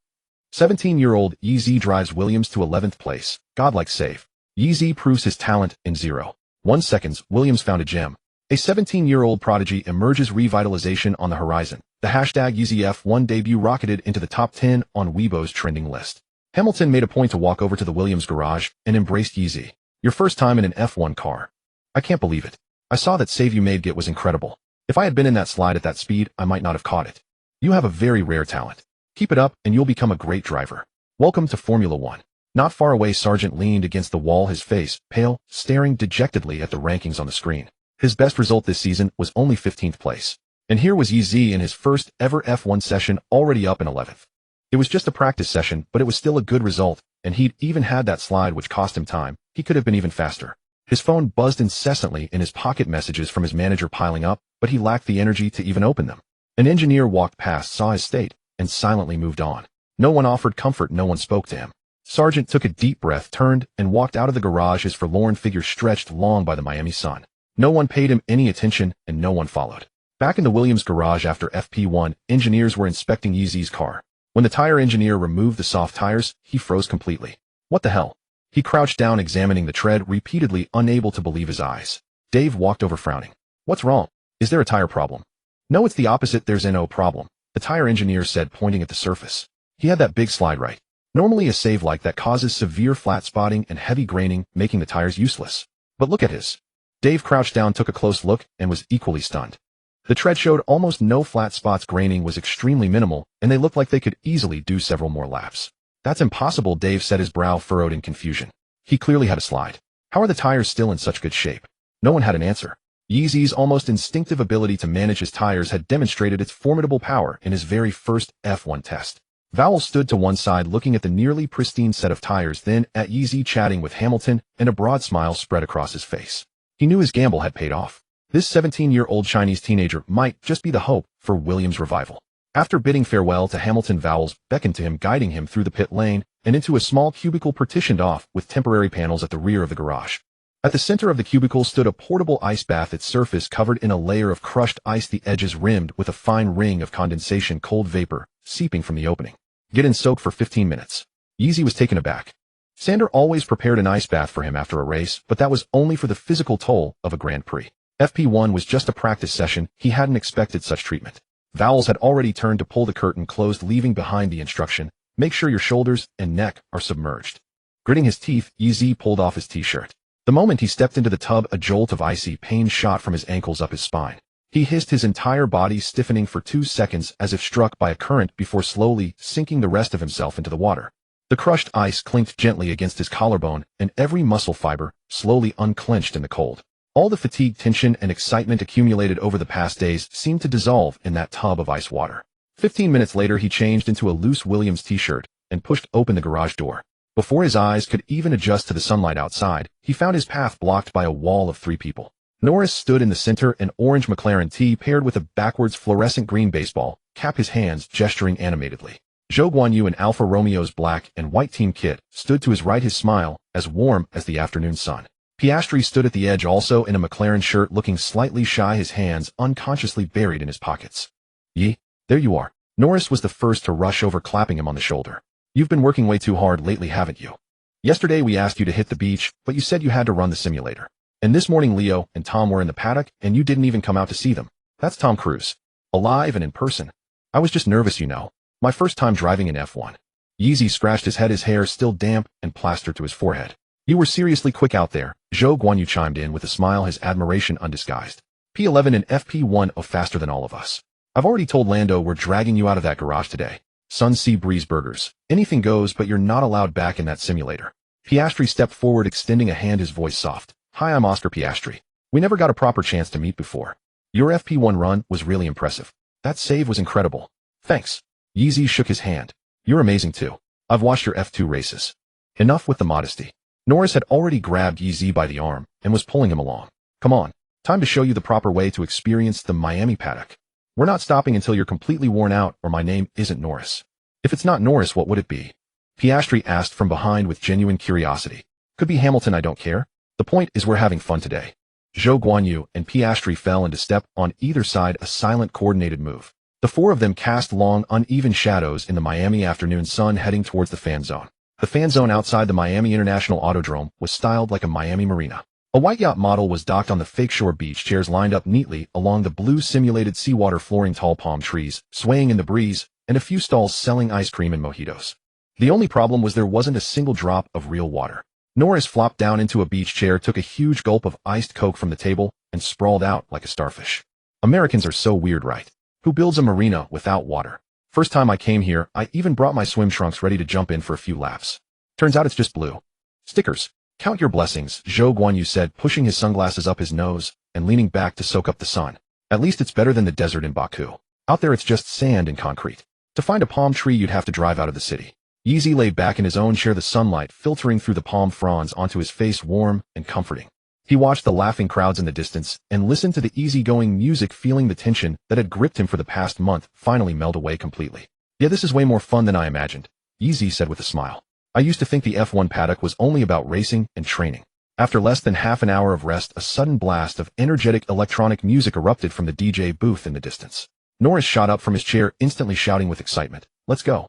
17-year-old Yeezy drives Williams to 11th place. Godlike save. Yeezy proves his talent in 0.1 seconds. Williams found a gem. A 17-year-old prodigy emerges, revitalization on the horizon. The hashtag YeezyF1 debut rocketed into the top 10 on Weibo's trending list. Hamilton made a point to walk over to the Williams garage and embraced Yeezy. "Your first time in an F1 car. I can't believe it. I saw that save you made. Get was incredible. If I had been in that slide at that speed, I might not have caught it. You have a very rare talent. Keep it up and you'll become a great driver. Welcome to Formula One." Not far away, Sargent leaned against the wall, his face pale, staring dejectedly at the rankings on the screen. His best result this season was only 15th place. And here was Yeezy in his first ever F1 session, already up in 11th. It was just a practice session, but it was still a good result, and he'd even had that slide which cost him time. He could have been even faster. His phone buzzed incessantly in his pocket, messages from his manager piling up, but he lacked the energy to even open them. An engineer walked past, saw his state, and silently moved on. No one offered comfort, no one spoke to him. Sargent took a deep breath, turned, and walked out of the garage, his forlorn figure stretched long by the Miami sun. No one paid him any attention, and no one followed. Back in the Williams garage after FP1, engineers were inspecting Yeezy's car. When the tire engineer removed the soft tires, he froze completely. What the hell? He crouched down, examining the tread repeatedly, unable to believe his eyes. Dave walked over, frowning. "What's wrong? Is there a tire problem?" "No, it's the opposite. There's no problem," the tire engineer said, pointing at the surface. He had that big slide right. Normally a save like that causes severe flat spotting and heavy graining, making the tires useless. But look at his. Dave crouched down, took a close look, and was equally stunned. The tread showed almost no flat spots, graining was extremely minimal, and they looked like they could easily do several more laps. "That's impossible," Dave said, his brow furrowed in confusion. He clearly had a slide. How are the tires still in such good shape? No one had an answer. Yeezy's almost instinctive ability to manage his tires had demonstrated its formidable power in his very first F1 test. Vowell stood to one side looking at the nearly pristine set of tires, then at Yeezy chatting with Hamilton, and a broad smile spread across his face. He knew his gamble had paid off. This 17-year-old Chinese teenager might just be the hope for Williams' revival. After bidding farewell to Hamilton, Vowell beckoned to him, guiding him through the pit lane and into a small cubicle partitioned off with temporary panels at the rear of the garage. At the center of the cubicle stood a portable ice bath, its surface covered in a layer of crushed ice, the edges rimmed with a fine ring of condensation, cold vapor seeping from the opening. Get in, soak for 15 minutes. Yeezy was taken aback. Sander always prepared an ice bath for him after a race, but that was only for the physical toll of a Grand Prix. FP1 was just a practice session. He hadn't expected such treatment. Vowell had already turned to pull the curtain closed, leaving behind the instruction, make sure your shoulders and neck are submerged. Gritting his teeth, Yeezy pulled off his t-shirt. The moment he stepped into the tub, a jolt of icy pain shot from his ankles up his spine. He hissed, his entire body stiffening for 2 seconds as if struck by a current before slowly sinking the rest of himself into the water. The crushed ice clinked gently against his collarbone, and every muscle fiber slowly unclenched in the cold. All the fatigue, tension, and excitement accumulated over the past days seemed to dissolve in that tub of ice water. 15 minutes later, he changed into a loose Williams t-shirt and pushed open the garage door. Before his eyes could even adjust to the sunlight outside, he found his path blocked by a wall of 3 people. Norris stood in the center, an orange McLaren T paired with a backwards fluorescent green baseball cap, his hands gesturing animatedly. Zhou Guanyu in Alfa Romeo's black and white team kit stood to his right, his smile as warm as the afternoon sun. Piastri stood at the edge, also in a McLaren shirt, looking slightly shy, his hands unconsciously buried in his pockets. Yi, there you are. Norris was the first to rush over, clapping him on the shoulder. You've been working way too hard lately, haven't you? Yesterday we asked you to hit the beach, but you said you had to run the simulator. And this morning Leo and Tom were in the paddock, and you didn't even come out to see them. That's Tom Cruise. Alive and in person. I was just nervous, you know. My first time driving in F1. Yeezy scratched his head, his hair still damp and plastered to his forehead. You were seriously quick out there, Zhou Guanyu chimed in with a smile, his admiration undisguised. P11 and FP1 are faster than all of us. I've already told Lando we're dragging you out of that garage today. Sun Sea Breeze Burgers. Anything goes, but you're not allowed back in that simulator. Piastri stepped forward, extending a hand, his voice soft. Hi, I'm Oscar Piastri. We never got a proper chance to meet before. Your FP1 run was really impressive. That save was incredible. Thanks. Yeezy shook his hand. You're amazing too. I've watched your F2 races. Enough with the modesty. Norris had already grabbed Yeezy by the arm and was pulling him along. Come on. Time to show you the proper way to experience the Miami paddock. We're not stopping until you're completely worn out, or my name isn't Norris. If it's not Norris, what would it be? Piastri asked from behind with genuine curiosity. Could be Hamilton, I don't care. The point is we're having fun today. Zhou Guanyu and Piastri fell into step on either side, a silent coordinated move. The 4 of them cast long, uneven shadows in the Miami afternoon sun, heading towards the fan zone. The fan zone outside the Miami International Autodrome was styled like a Miami marina. A white yacht model was docked on the fake shore, beach chairs lined up neatly along the blue simulated seawater flooring, tall palm trees swaying in the breeze, and a few stalls selling ice cream and mojitos. The only problem was there wasn't a single drop of real water. Norris flopped down into a beach chair, took a huge gulp of iced Coke from the table, and sprawled out like a starfish. Americans are so weird, right? Who builds a marina without water? First time I came here, I even brought my swim trunks ready to jump in for a few laps. Turns out it's just blue. Stickers. Count your blessings, Zhou Guanyu said, pushing his sunglasses up his nose and leaning back to soak up the sun. At least it's better than the desert in Baku. Out there it's just sand and concrete. To find a palm tree you'd have to drive out of the city. Yeezy lay back in his own chair, the sunlight filtering through the palm fronds onto his face, warm and comforting. He watched the laughing crowds in the distance and listened to the easygoing music, feeling the tension that had gripped him for the past month finally melt away completely. Yeah, this is way more fun than I imagined, Yeezy said with a smile. I used to think the F1 paddock was only about racing and training. After less than half an hour of rest, a sudden blast of energetic electronic music erupted from the DJ booth in the distance. Norris shot up from his chair, instantly shouting with excitement, "Let's go.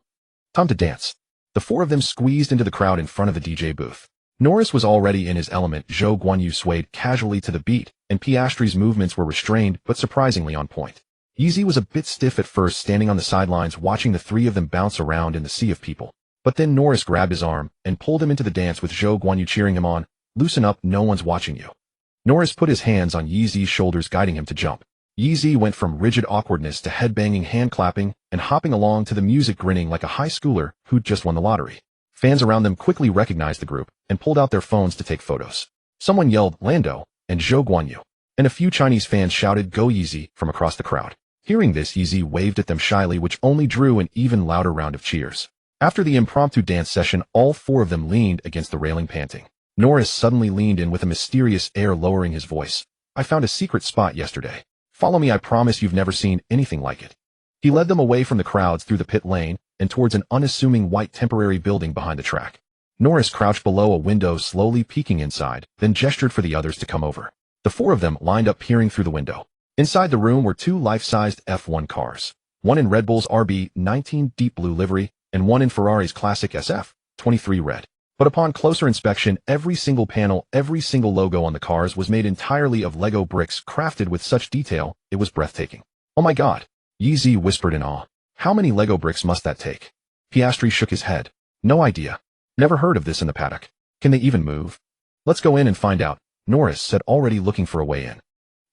Time to dance." The 4 of them squeezed into the crowd in front of the DJ booth. Norris was already in his element. Zhou Guanyu swayed casually to the beat, and Piastri's movements were restrained but surprisingly on point. Yeezy was a bit stiff at first, standing on the sidelines watching the 3 of them bounce around in the sea of people. But then Norris grabbed his arm and pulled him into the dance, with Zhou Guanyu cheering him on. "Loosen up, no one's watching you." Norris put his hands on Yeezy's shoulders, guiding him to jump. Yeezy went from rigid awkwardness to head-banging, hand-clapping, and hopping along to the music, grinning like a high schooler who'd just won the lottery. Fans around them quickly recognized the group and pulled out their phones to take photos. Someone yelled, "Lando," and Zhou Guanyu. and a few Chinese fans shouted "Go Yeezy" from across the crowd. Hearing this, Yeezy waved at them shyly, which only drew an even louder round of cheers. After the impromptu dance session, all four of them leaned against the railing panting. Norris suddenly leaned in with a mysterious air, lowering his voice. "I found a secret spot yesterday. Follow me, I promise you've never seen anything like it." He led them away from the crowds through the pit lane and towards an unassuming white temporary building behind the track. Norris crouched below a window, slowly peeking inside, then gestured for the others to come over. The four of them lined up, peering through the window. Inside the room were two life-sized F1 cars, one in Red Bull's RB19 deep blue livery and one in Ferrari's classic SF23 red. But upon closer inspection, every single panel, every single logo on the cars was made entirely of Lego bricks, crafted with such detail, it was breathtaking. "Oh my God," Yeezy whispered in awe. "How many Lego bricks must that take?" Piastri shook his head. "No idea. Never heard of this in the paddock. Can they even move?" "Let's go in and find out," Norris said, already looking for a way in.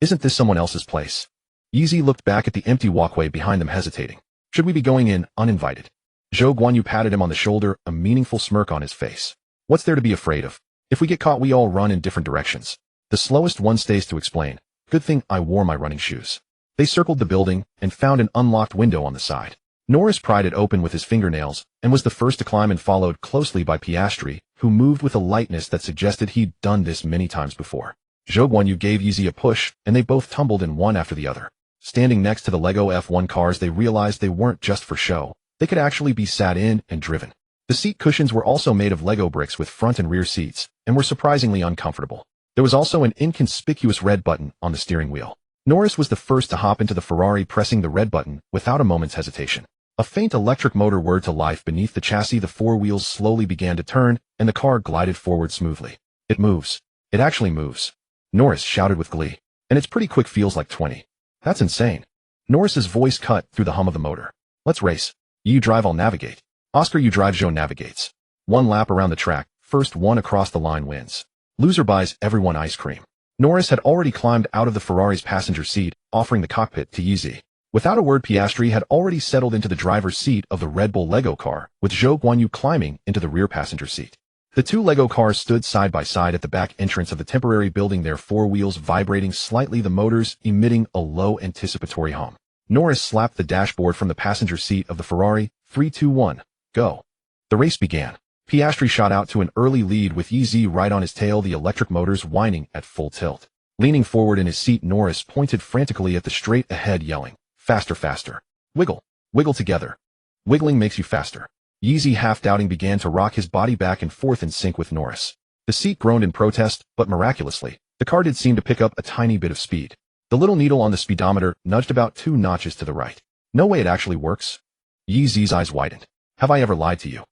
"Isn't this someone else's place?" Yeezy looked back at the empty walkway behind them, hesitating. "Should we be going in uninvited?" Zhou Guanyu patted him on the shoulder, a meaningful smirk on his face. "What's there to be afraid of? If we get caught, we all run in different directions. The slowest one stays to explain. Good thing I wore my running shoes." They circled the building and found an unlocked window on the side. Norris pried it open with his fingernails and was the first to climb, and followed closely by Piastri, who moved with a lightness that suggested he'd done this many times before. Zhou Guanyu gave Yeezy a push, and they both tumbled in one after the other. Standing next to the Lego F1 cars, they realized they weren't just for show. They could actually be sat in and driven. The seat cushions were also made of Lego bricks with front and rear seats, and were surprisingly uncomfortable. There was also an inconspicuous red button on the steering wheel. Norris was the first to hop into the Ferrari, pressing the red button without a moment's hesitation. A faint electric motor whirred to life beneath the chassis. The four wheels slowly began to turn, and the car glided forward smoothly. "It moves. It actually moves," Norris shouted with glee. "And it's pretty quick, feels like 20. That's insane." Norris's voice cut through the hum of the motor. "Let's race. You drive, I'll navigate." "Oscar, you drive, Joe navigates." One lap around the track, first one across the line wins. Loser buys everyone ice cream. Norris had already climbed out of the Ferrari's passenger seat, offering the cockpit to Yeezy. Without a word, Piastri had already settled into the driver's seat of the Red Bull Lego car, with Zhou Guanyu climbing into the rear passenger seat. The two Lego cars stood side by side at the back entrance of the temporary building, their four wheels vibrating slightly, the motors emitting a low anticipatory hum. Norris slapped the dashboard from the passenger seat of the Ferrari. 3, 2, 1, go. The race began. Piastri shot out to an early lead with Yeezy right on his tail, the electric motors whining at full tilt. Leaning forward in his seat, Norris pointed frantically at the straight ahead, yelling, "Faster, faster. Wiggle. Wiggle together. Wiggling makes you faster." Yeezy, half doubting, began to rock his body back and forth in sync with Norris. The seat groaned in protest, but miraculously, the car did seem to pick up a tiny bit of speed. The little needle on the speedometer nudged about 2 notches to the right. "No way, it actually works." Yeezy's eyes widened. "Have I ever lied to you?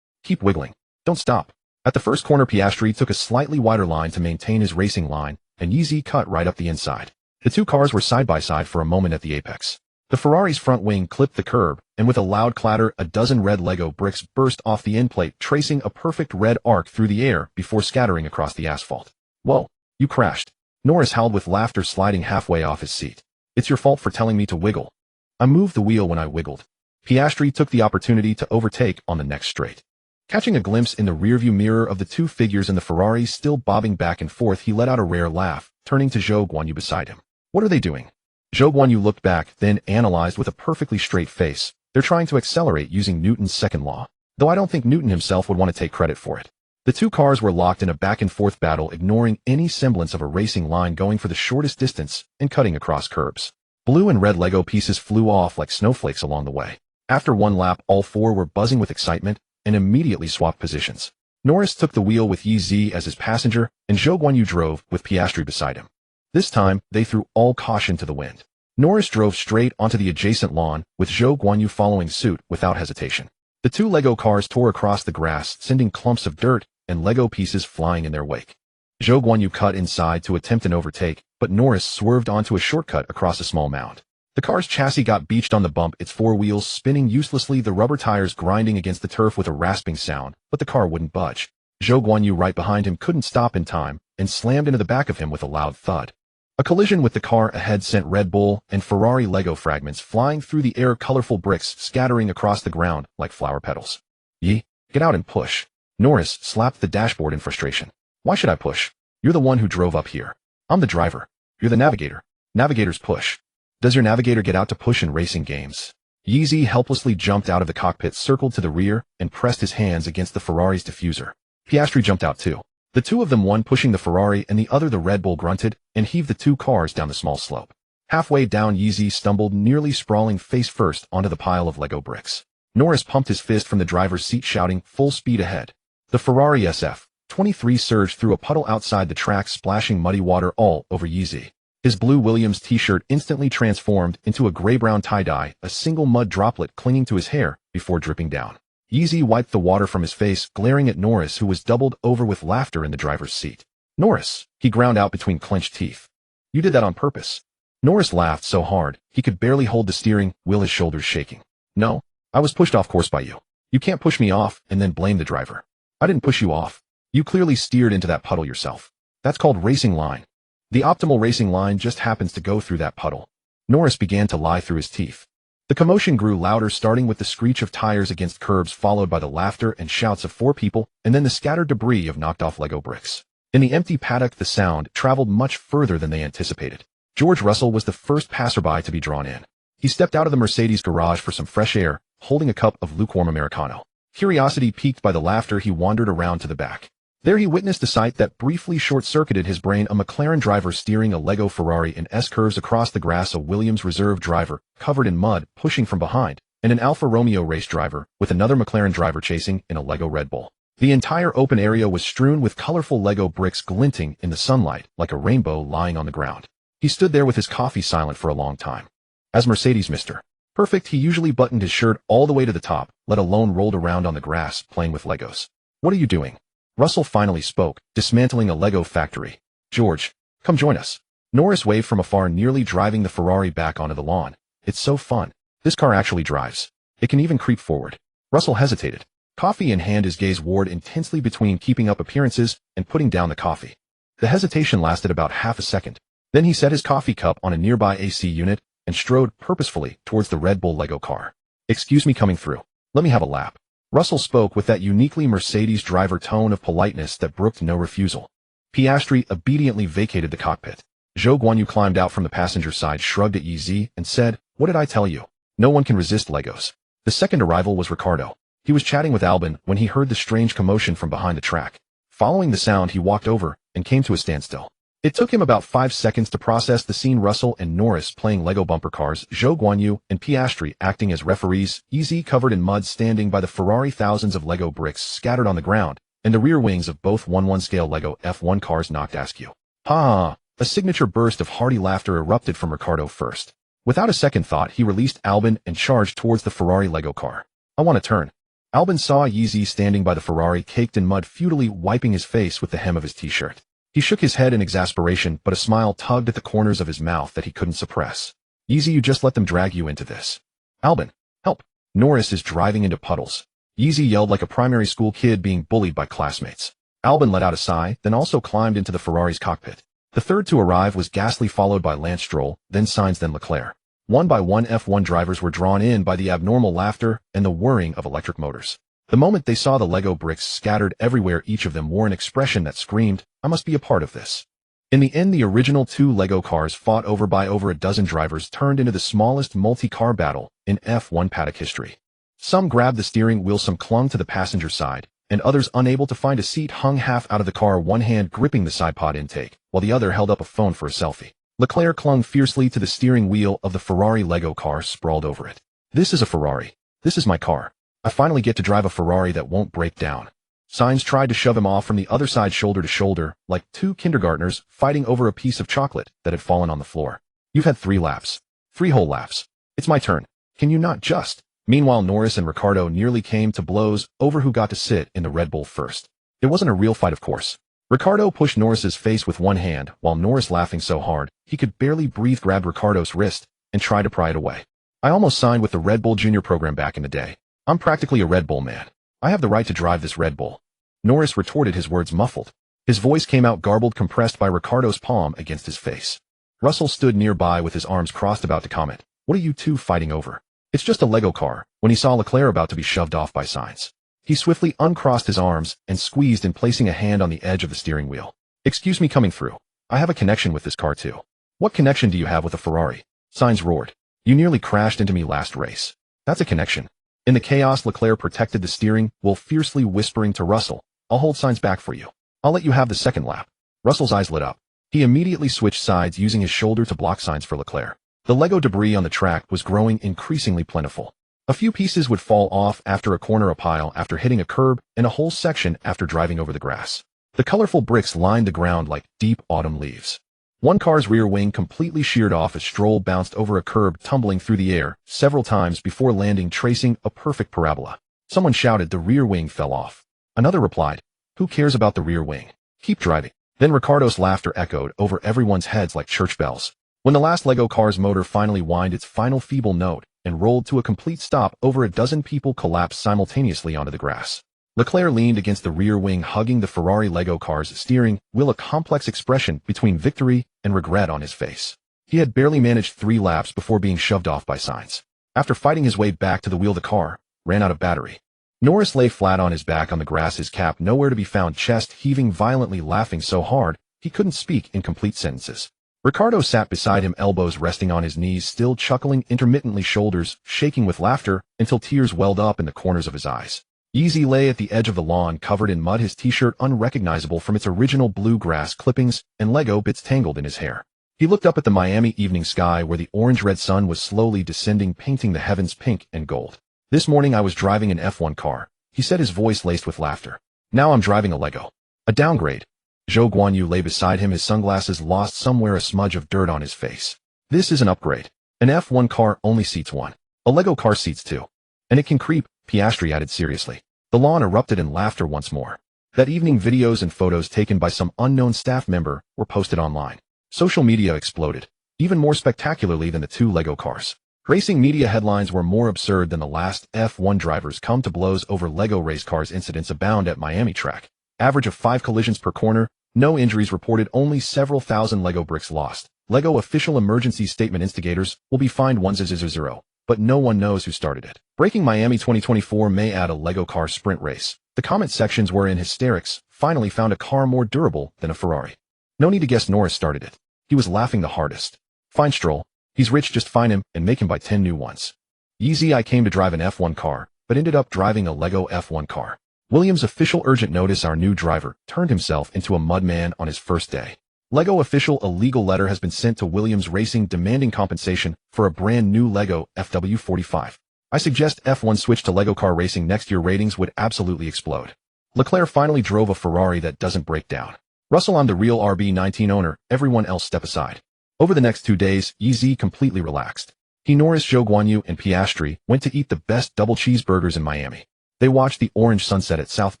Keep wiggling. Don't stop." At the first corner, Piastri took a slightly wider line to maintain his racing line, and Yeezy cut right up the inside. The two cars were side by side for a moment at the apex. The Ferrari's front wing clipped the curb, and with a loud clatter, a dozen red Lego bricks burst off the end plate, tracing a perfect red arc through the air before scattering across the asphalt. "Whoa, you crashed," Norris howled with laughter, sliding halfway off his seat. "It's your fault for telling me to wiggle. I moved the wheel when I wiggled." Piastri took the opportunity to overtake on the next straight. Catching a glimpse in the rearview mirror of the two figures in the Ferrari still bobbing back and forth, he let out a rare laugh, turning to Zhou Guanyu beside him. "What are they doing?" Zhou Guanyu looked back, then analyzed with a perfectly straight face. "They're trying to accelerate using Newton's second law, though I don't think Newton himself would want to take credit for it." The two cars were locked in a back-and-forth battle, ignoring any semblance of a racing line, going for the shortest distance and cutting across curbs. Blue and red Lego pieces flew off like snowflakes along the way. After one lap, all four were buzzing with excitement and immediately swapped positions. Norris took the wheel with Yeezy as his passenger, and Zhou Guanyu drove with Piastri beside him. This time, they threw all caution to the wind. Norris drove straight onto the adjacent lawn, with Zhou Guanyu following suit without hesitation. The two Lego cars tore across the grass, sending clumps of dirt and Lego pieces flying in their wake. Zhou Guanyu cut inside to attempt an overtake, but Norris swerved onto a shortcut across a small mound. The car's chassis got beached on the bump, its four wheels spinning uselessly, the rubber tires grinding against the turf with a rasping sound, but the car wouldn't budge. Zhou Guanyu right behind him couldn't stop in time and slammed into the back of him with a loud thud. A collision with the car ahead sent Red Bull and Ferrari Lego fragments flying through the air, colorful bricks scattering across the ground like flower petals. Get out and push." Norris slapped the dashboard in frustration. "Why should I push? You're the one who drove up here. I'm the driver." You're the navigator. Navigators push. Does your navigator get out to push in racing games? Yeezy helplessly jumped out of the cockpit, circled to the rear, and pressed his hands against the Ferrari's diffuser. Piastri jumped out too. The two of them, one pushing the Ferrari and the other the Red Bull, grunted and heaved the two cars down the small slope. Halfway down, Yeezy stumbled, nearly sprawling face first onto the pile of Lego bricks. Norris pumped his fist from the driver's seat, shouting, "Full speed ahead." The Ferrari SF23 surged through a puddle outside the track, splashing muddy water all over Yeezy. His blue Williams t-shirt instantly transformed into a gray-brown tie-dye, a single mud droplet clinging to his hair before dripping down. Yeezy wiped the water from his face, glaring at Norris, who was doubled over with laughter in the driver's seat. "Norris," he ground out between clenched teeth. "You did that on purpose." Norris laughed so hard he could barely hold the steering wheel, his shoulders shaking. "No, I was pushed off course by you. You can't push me off and then blame the driver. I didn't push you off. You clearly steered into that puddle yourself. That's called racing line. The optimal racing line just happens to go through that puddle." Norris began to lie through his teeth. The commotion grew louder, starting with the screech of tires against curbs, followed by the laughter and shouts of four people, and then the scattered debris of knocked-off Lego bricks. In the empty paddock, the sound traveled much further than they anticipated. George Russell was the first passerby to be drawn in. He stepped out of the Mercedes garage for some fresh air, holding a cup of lukewarm Americano. Curiosity piqued by the laughter, he wandered around to the back. There he witnessed a sight that briefly short-circuited his brain: a McLaren driver steering a Lego Ferrari in S-curves across the grass, a Williams reserve driver, covered in mud, pushing from behind, and an Alfa Romeo race driver, with another McLaren driver chasing in a Lego Red Bull. The entire open area was strewn with colorful Lego bricks glinting in the sunlight like a rainbow lying on the ground. He stood there with his coffee, silent for a long time. As Mercedes Mr. Perfect, he usually buttoned his shirt all the way to the top, let alone rolled around on the grass playing with Legos. "What are you doing?" Russell finally spoke, dismantling a Lego factory. "George, come join us." Norris waved from afar, nearly driving the Ferrari back onto the lawn. "It's so fun. This car actually drives. It can even creep forward." Russell hesitated. Coffee in hand, his gaze warred intensely between keeping up appearances and putting down the coffee. The hesitation lasted about half a second. Then he set his coffee cup on a nearby AC unit and strode purposefully towards the Red Bull Lego car. "Excuse me, coming through. Let me have a lap." Russell spoke with that uniquely Mercedes driver tone of politeness that brooked no refusal. Piastri obediently vacated the cockpit. Zhou Guanyu climbed out from the passenger side, shrugged at Yeezy, and said, "What did I tell you? No one can resist Legos." The second arrival was Ricciardo. He was chatting with Albon when he heard the strange commotion from behind the track. Following the sound, he walked over and came to a standstill. It took him about 5 seconds to process the scene: Russell and Norris playing Lego bumper cars, Zhou Guanyu and Piastri acting as referees, Yeezy covered in mud standing by the Ferrari, thousands of Lego bricks scattered on the ground, and the rear wings of both 1/1 scale Lego F1 cars knocked askew. "Ha!" A signature burst of hearty laughter erupted from Ricciardo first. Without a second thought, he released Albon and charged towards the Ferrari Lego car. "I want to turn." Albon saw Yeezy standing by the Ferrari, caked in mud, futilely wiping his face with the hem of his t-shirt. He shook his head in exasperation, but a smile tugged at the corners of his mouth that he couldn't suppress. "Yeezy, you just let them drag you into this." "Albon, help. Norris is driving into puddles." Yeezy yelled like a primary school kid being bullied by classmates. Albon let out a sigh, then also climbed into the Ferrari's cockpit. The third to arrive was Gasly, followed by Lance Stroll, then Sainz, then Leclerc. One by one, F1 drivers were drawn in by the abnormal laughter and the whirring of electric motors. The moment they saw the Lego bricks scattered everywhere, each of them wore an expression that screamed, "I must be a part of this." In the end, the original two Lego cars, fought over by over a dozen drivers, turned into the smallest multi-car battle in F1 paddock history. Some grabbed the steering wheel, some clung to the passenger side, and others, unable to find a seat, hung half out of the car, one hand gripping the side pod intake, while the other held up a phone for a selfie. Leclerc clung fiercely to the steering wheel of the Ferrari Lego car, sprawled over it. "This is a Ferrari. This is my car. I finally get to drive a Ferrari that won't break down." Sainz tried to shove him off from the other side, shoulder to shoulder, like two kindergartners fighting over a piece of chocolate that had fallen on the floor. "You've had 3 laps. 3 whole laps. It's my turn. Can you not just?" Meanwhile, Norris and Ricciardo nearly came to blows over who got to sit in the Red Bull first. It wasn't a real fight, of course. Ricciardo pushed Norris's face with one hand, while Norris, laughing so hard he could barely breathe, grabbed Ricciardo's wrist and tried to pry it away. "I almost signed with the Red Bull Junior program back in the day. I'm practically a Red Bull man. I have the right to drive this Red Bull." Norris retorted, his words muffled. His voice came out garbled, compressed by Ricciardo's palm against his face. Russell stood nearby with his arms crossed, about to comment, "What are you two fighting over? It's just a Lego car," when he saw Leclerc about to be shoved off by Sainz. He swiftly uncrossed his arms and squeezed in, placing a hand on the edge of the steering wheel. "Excuse me, coming through. I have a connection with this car too." What connection do you have with a Ferrari? Sainz roared. You nearly crashed into me last race. That's a connection. In the chaos, Leclerc protected the steering while fiercely whispering to Russell, I'll hold Sainz back for you. I'll let you have the second lap. Russell's eyes lit up. He immediately switched sides using his shoulder to block Sainz for Leclerc. The Lego debris on the track was growing increasingly plentiful. A few pieces would fall off after a corner, a pile after hitting a curb, and a whole section after driving over the grass. The colorful bricks lined the ground like deep autumn leaves. One car's rear wing completely sheared off as Stroll bounced over a curb, tumbling through the air several times before landing, tracing a perfect parabola. Someone shouted, the rear wing fell off. Another replied, who cares about the rear wing? Keep driving. Then Ricciardo's laughter echoed over everyone's heads like church bells. When the last Lego car's motor finally whined its final feeble note and rolled to a complete stop, over a dozen people collapsed simultaneously onto the grass. Leclerc leaned against the rear wing, hugging the Ferrari Lego car's steering wheel, a complex expression between victory and regret on his face. He had barely managed 3 laps before being shoved off by Sainz. After fighting his way back to the wheel, the car ran out of battery. Norris lay flat on his back on the grass, his cap nowhere to be found, chest heaving violently, laughing so hard he couldn't speak in complete sentences. Ricciardo sat beside him, elbows resting on his knees, still chuckling intermittently, shoulders shaking with laughter until tears welled up in the corners of his eyes. Yeezy lay at the edge of the lawn, covered in mud, his t-shirt unrecognizable from its original blue grass clippings and Lego bits tangled in his hair. He looked up at the Miami evening sky where the orange-red sun was slowly descending, painting the heavens pink and gold. This morning I was driving an F1 car, he said, his voice laced with laughter. Now I'm driving a Lego. A downgrade. Zhou Guanyu lay beside him, his sunglasses lost somewhere, a smudge of dirt on his face. This is an upgrade. An F1 car only seats 1. A Lego car seats 2. And it can creep, Piastri added seriously. The lawn erupted in laughter once more. That evening, videos and photos taken by some unknown staff member were posted online. Social media exploded, even more spectacularly than the 2 Lego cars. Racing media headlines were more absurd than the last. F1 drivers come to blows over Lego race cars. Incidents abound at Miami track. Average of 5 collisions per corner, no injuries reported, only several thousand Lego bricks lost. Lego official emergency statement: instigators will be fined 1,000, but no one knows who started it. Breaking: Miami 2024 may add a Lego car sprint race. The comment sections were in hysterics. Finally found a car more durable than a Ferrari. No need to guess, Norris started it. He was laughing the hardest. Fine Stroll. He's rich, just fine him and make him buy 10 new ones. Yeezy: I came to drive an F1 car, but ended up driving a Lego F1 car. Williams official: urgent notice, our new driver turned himself into a mudman on his first day. Lego official: a legal letter has been sent to Williams Racing demanding compensation for a brand new Lego FW45. I suggest F1 switch to Lego car racing next year. Ratings would absolutely explode. Leclerc finally drove a Ferrari that doesn't break down. Russell: I'm the real RB19 owner, everyone else step aside. Over the next 2 days, Yeezy completely relaxed. He, Norris, Zhou Guanyu, and Piastri went to eat the best double cheeseburgers in Miami. They watched the orange sunset at South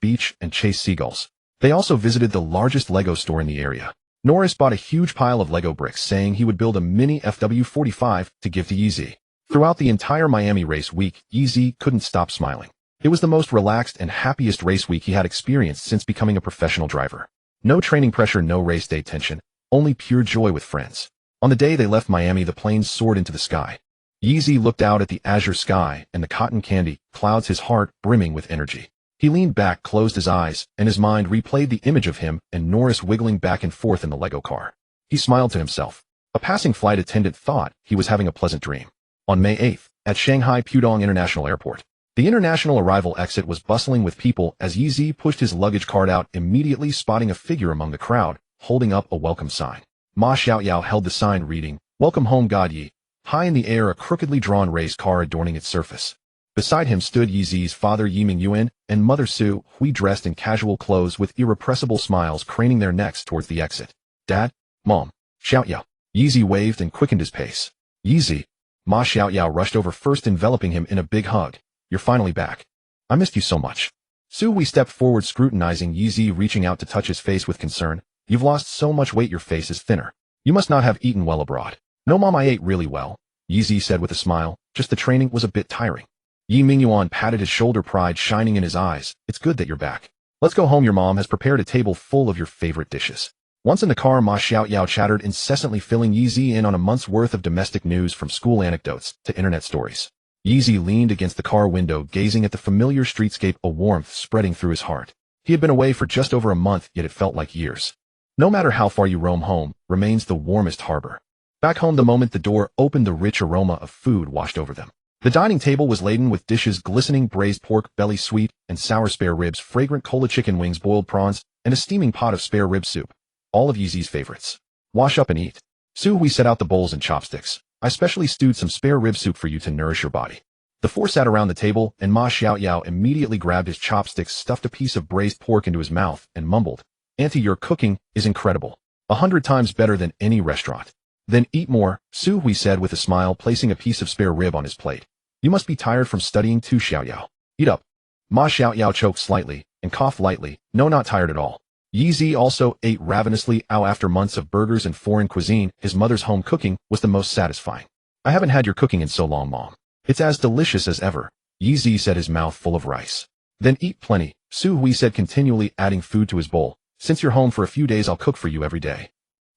Beach and chased seagulls. They also visited the largest Lego store in the area. Norris bought a huge pile of Lego bricks, saying he would build a mini FW45 to give to Yeezy. Throughout the entire Miami race week, Yeezy couldn't stop smiling. It was the most relaxed and happiest race week he had experienced since becoming a professional driver. No training pressure, no race day tension, only pure joy with friends. On the day they left Miami, the planes soared into the sky. Yeezy looked out at the azure sky and the cotton candy clouds, his heart brimming with energy. He leaned back, closed his eyes, and his mind replayed the image of him and Norris wiggling back and forth in the Lego car. He smiled to himself. A passing flight attendant thought he was having a pleasant dream. On May 8th, at Shanghai Pudong International Airport, the international arrival exit was bustling with people as Yeezy pushed his luggage cart out, immediately spotting a figure among the crowd, holding up a welcome sign. Ma Xiaoyao held the sign reading, "Welcome home, God Yi." High in the air, a crookedly drawn race car adorning its surface. Beside him stood Yeezy's father Yi Mingyuan and mother Su Hui, dressed in casual clothes with irrepressible smiles, craning their necks towards the exit. "Dad, Mom, Xiaoyao." Yeezy waved and quickened his pace. "Yeezy." Ma Xiaoyao rushed over, first enveloping him in a big hug. "You're finally back. I missed you so much." Su Hui stepped forward, scrutinizing Yeezy, reaching out to touch his face with concern. "You've lost so much weight, your face is thinner. You must not have eaten well abroad." "No, Mom, I ate really well," Yeezy said with a smile. "Just the training was a bit tiring." Yi Mingyuan patted his shoulder, pride shining in his eyes. "It's good that you're back. Let's go home. Your mom has prepared a table full of your favorite dishes." Once in the car, Ma Xiaoyao chattered incessantly, filling Yeezy in on a month's worth of domestic news, from school anecdotes to internet stories. Yeezy leaned against the car window, gazing at the familiar streetscape, a warmth spreading through his heart. He had been away for just over a month, yet it felt like years. No matter how far you roam, home remains the warmest harbor. Back home the moment the door opened, the rich aroma of food washed over them. The dining table was laden with dishes: glistening braised pork belly, sweet and sour spare ribs, fragrant cola chicken wings, boiled prawns, and a steaming pot of spare rib soup. All of Yeezy's favorites. Wash up and eat. Suhui set out the bowls and chopsticks. I specially stewed some spare rib soup for you to nourish your body. The four sat around the table, and Ma Xiaoyao immediately grabbed his chopsticks, stuffed a piece of braised pork into his mouth, and mumbled, "Auntie, your cooking is incredible. 100 times better than any restaurant." "Then eat more," Suhui said with a smile, placing a piece of spare rib on his plate. "You must be tired from studying too, Xiaoyao. Eat up." Ma Xiaoyao choked slightly and coughed lightly. "No, not tired at all." Yeezy also ate ravenously. After months of burgers and foreign cuisine, his mother's home cooking was the most satisfying. "I haven't had your cooking in so long, Mom. It's as delicious as ever," Yeezy said, his mouth full of rice. "Then eat plenty," Suhui said, continually adding food to his bowl. "Since you're home for a few days, I'll cook for you every day."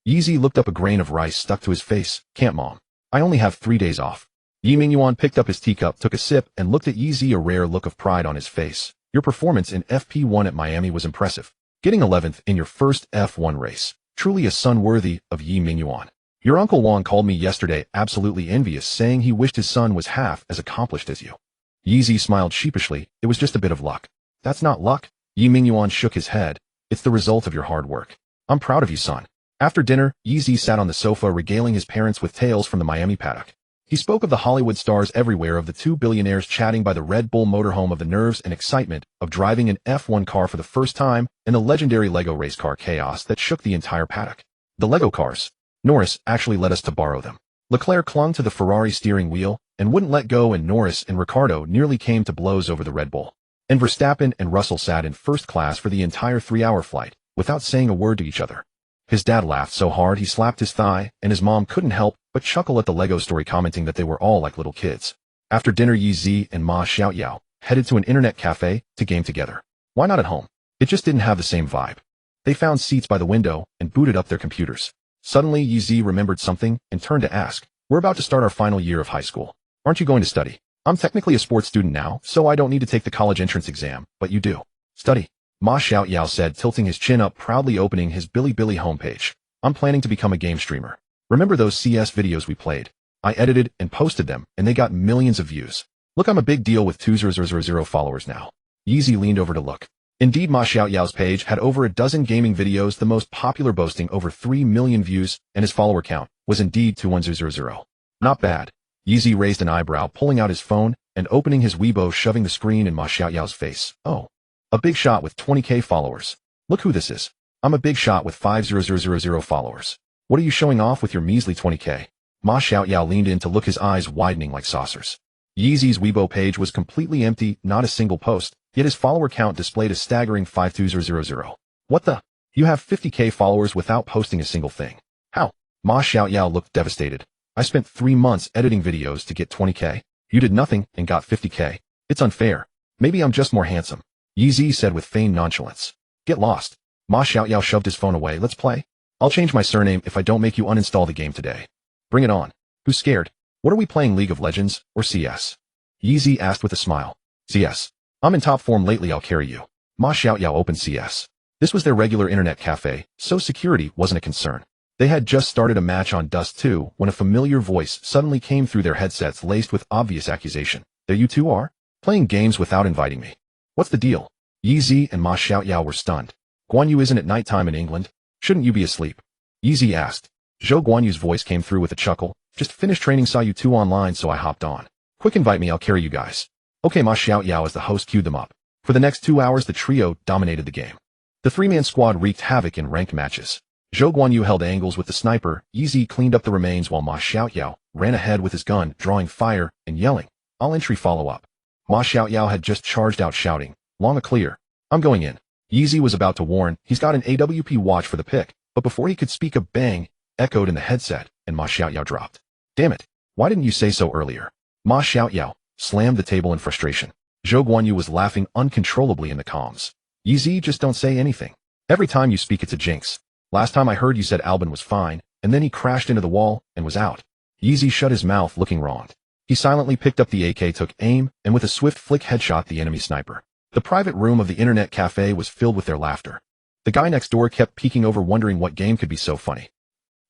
Yeezy looked up, a grain of rice stuck to his face. "Can't, Mom. I only have 3 days off." Yi Mingyuan picked up his teacup, took a sip, and looked at Yeezy, a rare look of pride on his face. "Your performance in FP1 at Miami was impressive. Getting 11th in your first F1 race. Truly a son worthy of Yi Mingyuan. Your Uncle Wang called me yesterday absolutely envious, saying he wished his son was half as accomplished as you." Yeezy smiled sheepishly. "It was just a bit of luck." "That's not luck." Yi Mingyuan shook his head. "It's the result of your hard work. I'm proud of you, son." After dinner, Yeezy sat on the sofa, regaling his parents with tales from the Miami paddock. He spoke of the Hollywood stars everywhere, of the two billionaires chatting by the Red Bull motorhome, of the nerves and excitement of driving an F1 car for the first time, and the legendary Lego race car chaos that shook the entire paddock. The Lego cars. Norris actually let us to borrow them. Leclerc clung to the Ferrari steering wheel and wouldn't let go, and Norris and Ricciardo nearly came to blows over the Red Bull. And Verstappen and Russell sat in first class for the entire 3-hour flight, without saying a word to each other. His dad laughed so hard he slapped his thigh, and his mom couldn't help but chuckle at the Lego story, commenting that they were all like little kids. After dinner, Yeezy and Ma Xiaoyao headed to an internet cafe to game together. Why not at home? It just didn't have the same vibe. They found seats by the window and booted up their computers. Suddenly, Yeezy remembered something and turned to ask, "We're about to start our final year of high school. Aren't you going to study?" "I'm technically a sports student now, so I don't need to take the college entrance exam, but you do." "Study," Ma Xiaoyao said, tilting his chin up, proudly opening his Bilibili homepage. "I'm planning to become a game streamer. Remember those CS videos we played? I edited and posted them, and they got millions of views. Look, I'm a big deal with 2,000 followers now." Yeezy leaned over to look. Indeed, Ma Xiaoyao's page had over a dozen gaming videos, the most popular boasting over 3 million views, and his follower count was indeed 2,100. "Not bad." Yeezy raised an eyebrow, pulling out his phone and opening his Weibo, shoving the screen in Ma Xiaoyao's face. "Oh. A big shot with 20k followers. Look who this is. I'm a big shot with 5,000 followers. What are you showing off with your measly 20k? Ma Xiaoyao leaned in to look, his eyes widening like saucers. Yeezy's Weibo page was completely empty, not a single post, yet his follower count displayed a staggering 5,200. "What the? You have 50k followers without posting a single thing. How?" Ma Xiaoyao looked devastated. "I spent 3 months editing videos to get 20k. You did nothing and got 50k. It's unfair. Maybe I'm just more handsome," Yeezy said with feigned nonchalance. "Get lost." Ma Xiaoyao shoved his phone away. "Let's play. I'll change my surname if I don't make you uninstall the game today." "Bring it on. Who's scared? What are we playing, League of Legends or CS?" Yeezy asked with a smile. "CS. I'm in top form lately, I'll carry you." Ma Xiaoyao opened CS. This was their regular internet cafe, so security wasn't a concern. They had just started a match on Dust 2 when a familiar voice suddenly came through their headsets, laced with obvious accusation. "There you two are? Playing games without inviting me. What's the deal?" Yeezy and Ma Xiaoyao were stunned. "Guan Yu, isn't it nighttime in England? Shouldn't you be asleep?" Yeezy asked. Zhou Guanyu's voice came through with a chuckle. "Just finished training, saw you two online, so I hopped on. Quick, invite me, I'll carry you guys." "Okay." Ma Xiaoyao, as the host, queued them up. For the next 2 hours, the trio dominated the game. The 3-man squad wreaked havoc in ranked matches. Zhou Guanyu held angles with the sniper. Yeezy cleaned up the remains, while Ma Xiaoyao ran ahead with his gun, drawing fire and yelling, "I'll entry follow up." Ma Xiaoyao had just charged out, shouting, "Long clear. I'm going in." Yeezy was about to warn, "He's got an AWP watch for the pick," but before he could speak, a bang echoed in the headset, and Ma Xiaoyao dropped. "Damn it. Why didn't you say so earlier?" Ma Xiaoyao slammed the table in frustration. Zhou Guanyu was laughing uncontrollably in the comms. "Yeezy, just don't say anything. Every time you speak, it's a jinx. Last time I heard, you said Albon was fine, and then he crashed into the wall and was out." Yeezy shut his mouth, looking wronged. He silently picked up the AK, took aim, and with a swift flick headshot the enemy sniper. The private room of the internet cafe was filled with their laughter. The guy next door kept peeking over, wondering what game could be so funny.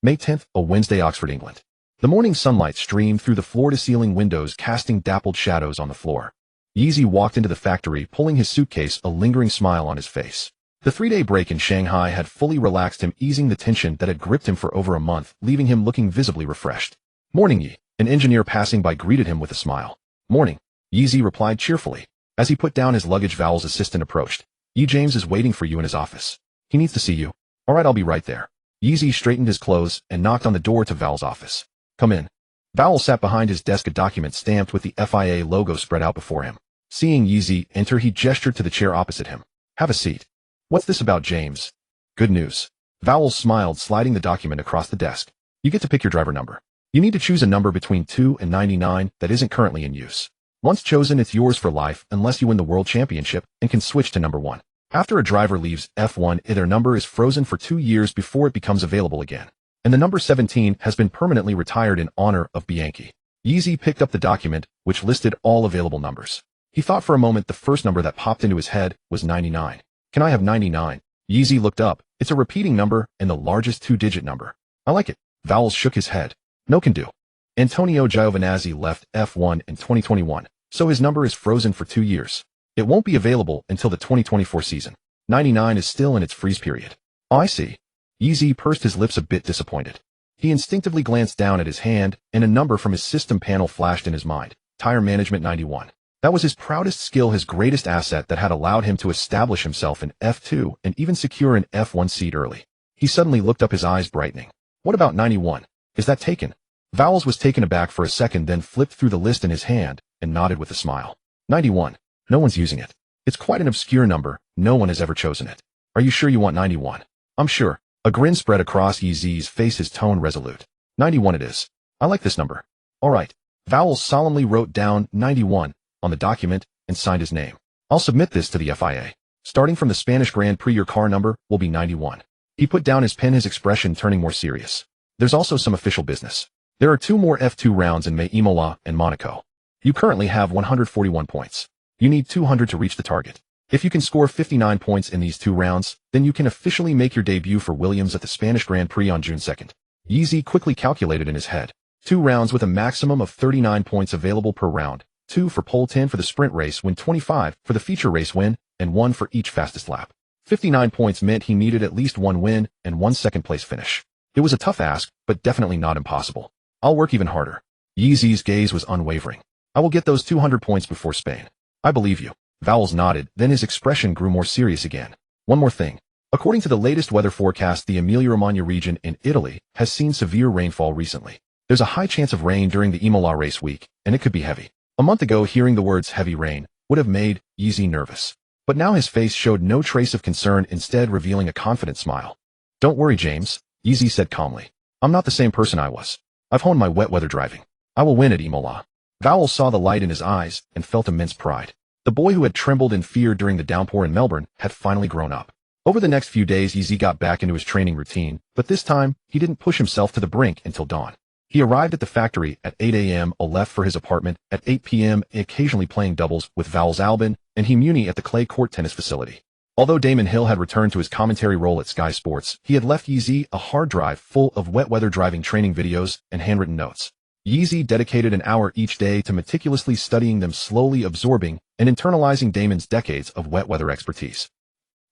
May 10th, a Wednesday, Oxford, England. The morning sunlight streamed through the floor-to-ceiling windows, casting dappled shadows on the floor. Yeezy walked into the factory, pulling his suitcase, a lingering smile on his face. The 3-day break in Shanghai had fully relaxed him, easing the tension that had gripped him for over a month, leaving him looking visibly refreshed. "Morning, Yi." An engineer passing by greeted him with a smile. "Morning," Yeezy replied cheerfully. As he put down his luggage, Val's assistant approached. "Yi, James is waiting for you in his office. He needs to see you." "All right, I'll be right there." Yeezy straightened his clothes and knocked on the door to Val's office. "Come in." Val sat behind his desk, a document stamped with the FIA logo spread out before him. Seeing Yeezy enter, he gestured to the chair opposite him. "Have a seat." "What's this about, James?" "Good news." Val smiled, sliding the document across the desk. "You get to pick your driver number. You need to choose a number between 2 and 99 that isn't currently in use. Once chosen, it's yours for life unless you win the World Championship and can switch to number 1. After a driver leaves F1, their number is frozen for 2 years before it becomes available again. And the number 17 has been permanently retired in honor of Bianchi. Yeezy picked up the document, which listed all available numbers. He thought for a moment. The first number that popped into his head was 99. "Can I have 99? Yeezy looked up. "It's a repeating number and the largest 2-digit number." "I like it." Vowles shook his head. "No can do." Antonio Giovinazzi left F1 in 2021, so his number is frozen for 2 years. It won't be available until the 2024 season. 99 is still in its freeze period. "Oh, I see." Yeezy pursed his lips, a bit disappointed. He instinctively glanced down at his hand, and a number from his system panel flashed in his mind. Tire management 91. That was his proudest skill, his greatest asset that had allowed him to establish himself in F2 and even secure an F1 seat early. He suddenly looked up, his eyes brightening. "What about 91? Is that taken?" Vowles was taken aback for a second, then flipped through the list in his hand and nodded with a smile. 91. No one's using it. It's quite an obscure number. No one has ever chosen it. "Are you sure you want 91? "I'm sure." A grin spread across Yeezy's face, his tone resolute. 91 it is. I like this number. "All right." Vowles solemnly wrote down 91 on the document and signed his name. "I'll submit this to the FIA. Starting from the Spanish Grand Prix, your car number will be 91. He put down his pen, his expression turning more serious. "There's also some official business. There are 2 more F2 rounds in May, Imola and Monaco. You currently have 141 points. You need 200 to reach the target. If you can score 59 points in these 2 rounds, then you can officially make your debut for Williams at the Spanish Grand Prix on June 2nd. Yeezy quickly calculated in his head. 2 rounds with a maximum of 39 points available per round. 2 for pole, 10 for the sprint race win, 25 for the feature race win, and 1 for each fastest lap. 59 points meant he needed at least 1 win and 1 second-place finish. It was a tough ask, but definitely not impossible. "I'll work even harder." Yeezy's gaze was unwavering. "I will get those 200 points before Spain. I believe you." Vowles nodded, then his expression grew more serious again. "One more thing. According to the latest weather forecast, the Emilia-Romagna region in Italy has seen severe rainfall recently. There's a high chance of rain during the Imola race week, and it could be heavy." A month ago, hearing the words heavy rain would have made Yeezy nervous. But now his face showed no trace of concern, instead revealing a confident smile. "Don't worry, James," Yeezy said calmly. "I'm not the same person I was. I've honed my wet weather driving. I will win at Imola." Vowles saw the light in his eyes and felt immense pride. The boy who had trembled in fear during the downpour in Melbourne had finally grown up. Over the next few days, Yeezy got back into his training routine, but this time, he didn't push himself to the brink until dawn. He arrived at the factory at 8 a.m., left for his apartment at 8 p.m., occasionally playing doubles with Vowles, Albon, and Himuni at the clay court tennis facility. Although Damon Hill had returned to his commentary role at Sky Sports, he had left Yeezy a hard drive full of wet weather driving training videos and handwritten notes. Yeezy dedicated an hour each day to meticulously studying them, slowly absorbing and internalizing Damon's decades of wet weather expertise.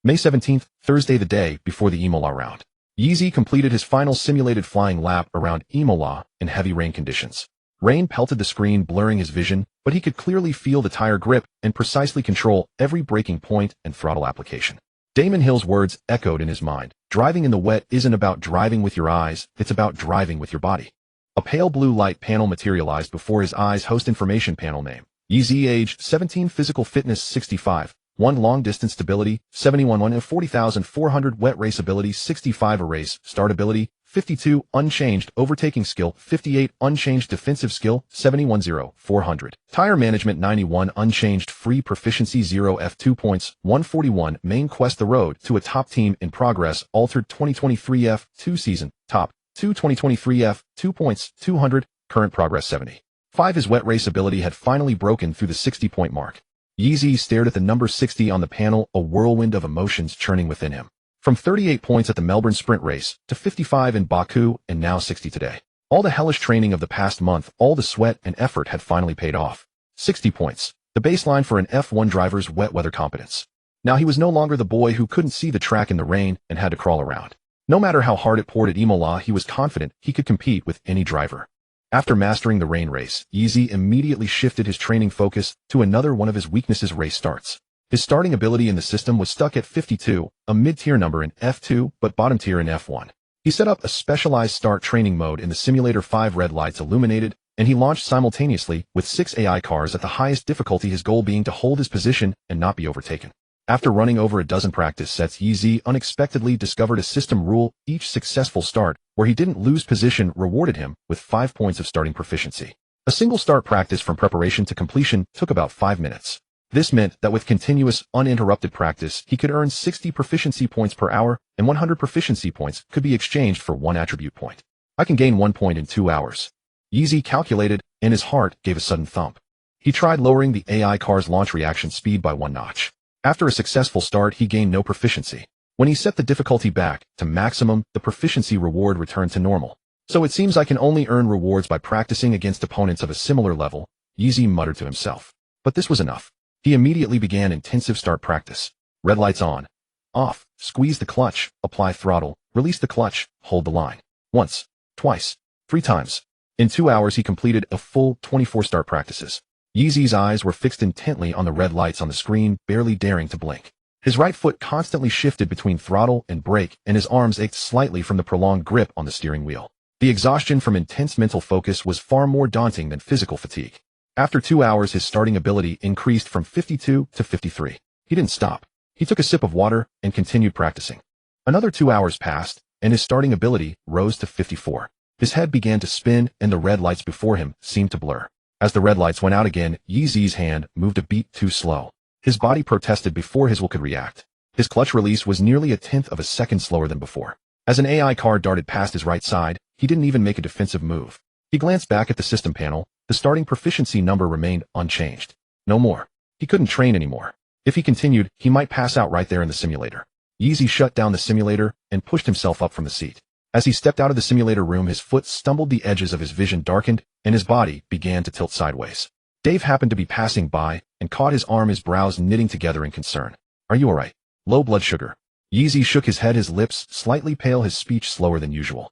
May 17th, Thursday, the day before the Imola round. Yeezy completed his final simulated flying lap around Imola in heavy rain conditions. Rain pelted the screen, blurring his vision, but he could clearly feel the tire grip and precisely control every braking point and throttle application. Damon Hill's words echoed in his mind. Driving in the wet isn't about driving with your eyes, it's about driving with your body. A pale blue light panel materialized before his eyes. Host information panel name. Yeezy age 17, physical fitness 65, 1 long distance stability 71, 1 40,400 wet race ability 65, a race start ability 52, unchanged overtaking skill 58, unchanged defensive skill 71, 400. Tire management 91, unchanged free proficiency 0, F2 points 141. Main quest: the road to a top team in progress, altered 2023 F2 season, top 2 2023 F2 points 200, current progress 70. 5. His wet race ability had finally broken through the 60-point mark. Yeezy stared at the number 60 on the panel, a whirlwind of emotions churning within him. From 38 points at the Melbourne sprint race to 55 in Baku and now 60 today. All the hellish training of the past month, all the sweat and effort had finally paid off. 60 points, the baseline for an F1 driver's wet weather competence. Now he was no longer the boy who couldn't see the track in the rain and had to crawl around. No matter how hard it poured at Imola, he was confident he could compete with any driver. After mastering the rain race, Yeezy immediately shifted his training focus to another one of his weaknesses: race starts. His starting ability in the system was stuck at 52, a mid-tier number in F2 but bottom tier in F1. He set up a specialized start training mode in the simulator. 5 red lights illuminated, and he launched simultaneously with 6 AI cars at the highest difficulty, his goal being to hold his position and not be overtaken. After running over a dozen practice sets, Yeezy unexpectedly discovered a system rule: each successful start where he didn't lose position rewarded him with 5 points of starting proficiency. A single start practice from preparation to completion took about 5 minutes. This meant that with continuous, uninterrupted practice, he could earn 60 proficiency points per hour, and 100 proficiency points could be exchanged for 1 attribute point. I can gain 1 point in 2 hours. Yeezy calculated, and his heart gave a sudden thump. He tried lowering the AI car's launch reaction speed by 1 notch. After a successful start, he gained no proficiency. When he set the difficulty back to maximum, the proficiency reward returned to normal. So it seems I can only earn rewards by practicing against opponents of a similar level, Yeezy muttered to himself. But this was enough. He immediately began intensive start practice. Red lights on. Off. Squeeze the clutch. Apply throttle. Release the clutch. Hold the line. Once. Twice. 3 times. In 2 hours he completed a full 24 start practices. Yeezy's eyes were fixed intently on the red lights on the screen, barely daring to blink. His right foot constantly shifted between throttle and brake, and his arms ached slightly from the prolonged grip on the steering wheel. The exhaustion from intense mental focus was far more daunting than physical fatigue. After 2 hours, his starting ability increased from 52 to 53. He didn't stop. He took a sip of water and continued practicing. Another 2 hours passed, and his starting ability rose to 54. His head began to spin, and the red lights before him seemed to blur. As the red lights went out again, Yeezy's hand moved a beat too slow. His body protested before his will could react. His clutch release was nearly a tenth of a second slower than before. As an AI car darted past his right side, he didn't even make a defensive move. He glanced back at the system panel. The starting proficiency number remained unchanged. No more. He couldn't train anymore. If he continued, he might pass out right there in the simulator. Yeezy shut down the simulator and pushed himself up from the seat. As he stepped out of the simulator room, his foot stumbled, the edges of his vision darkened, and his body began to tilt sideways. Dave happened to be passing by and caught his arm, his brows knitting together in concern. Are you alright? Low blood sugar. Yeezy shook his head, his lips slightly pale, his speech slower than usual.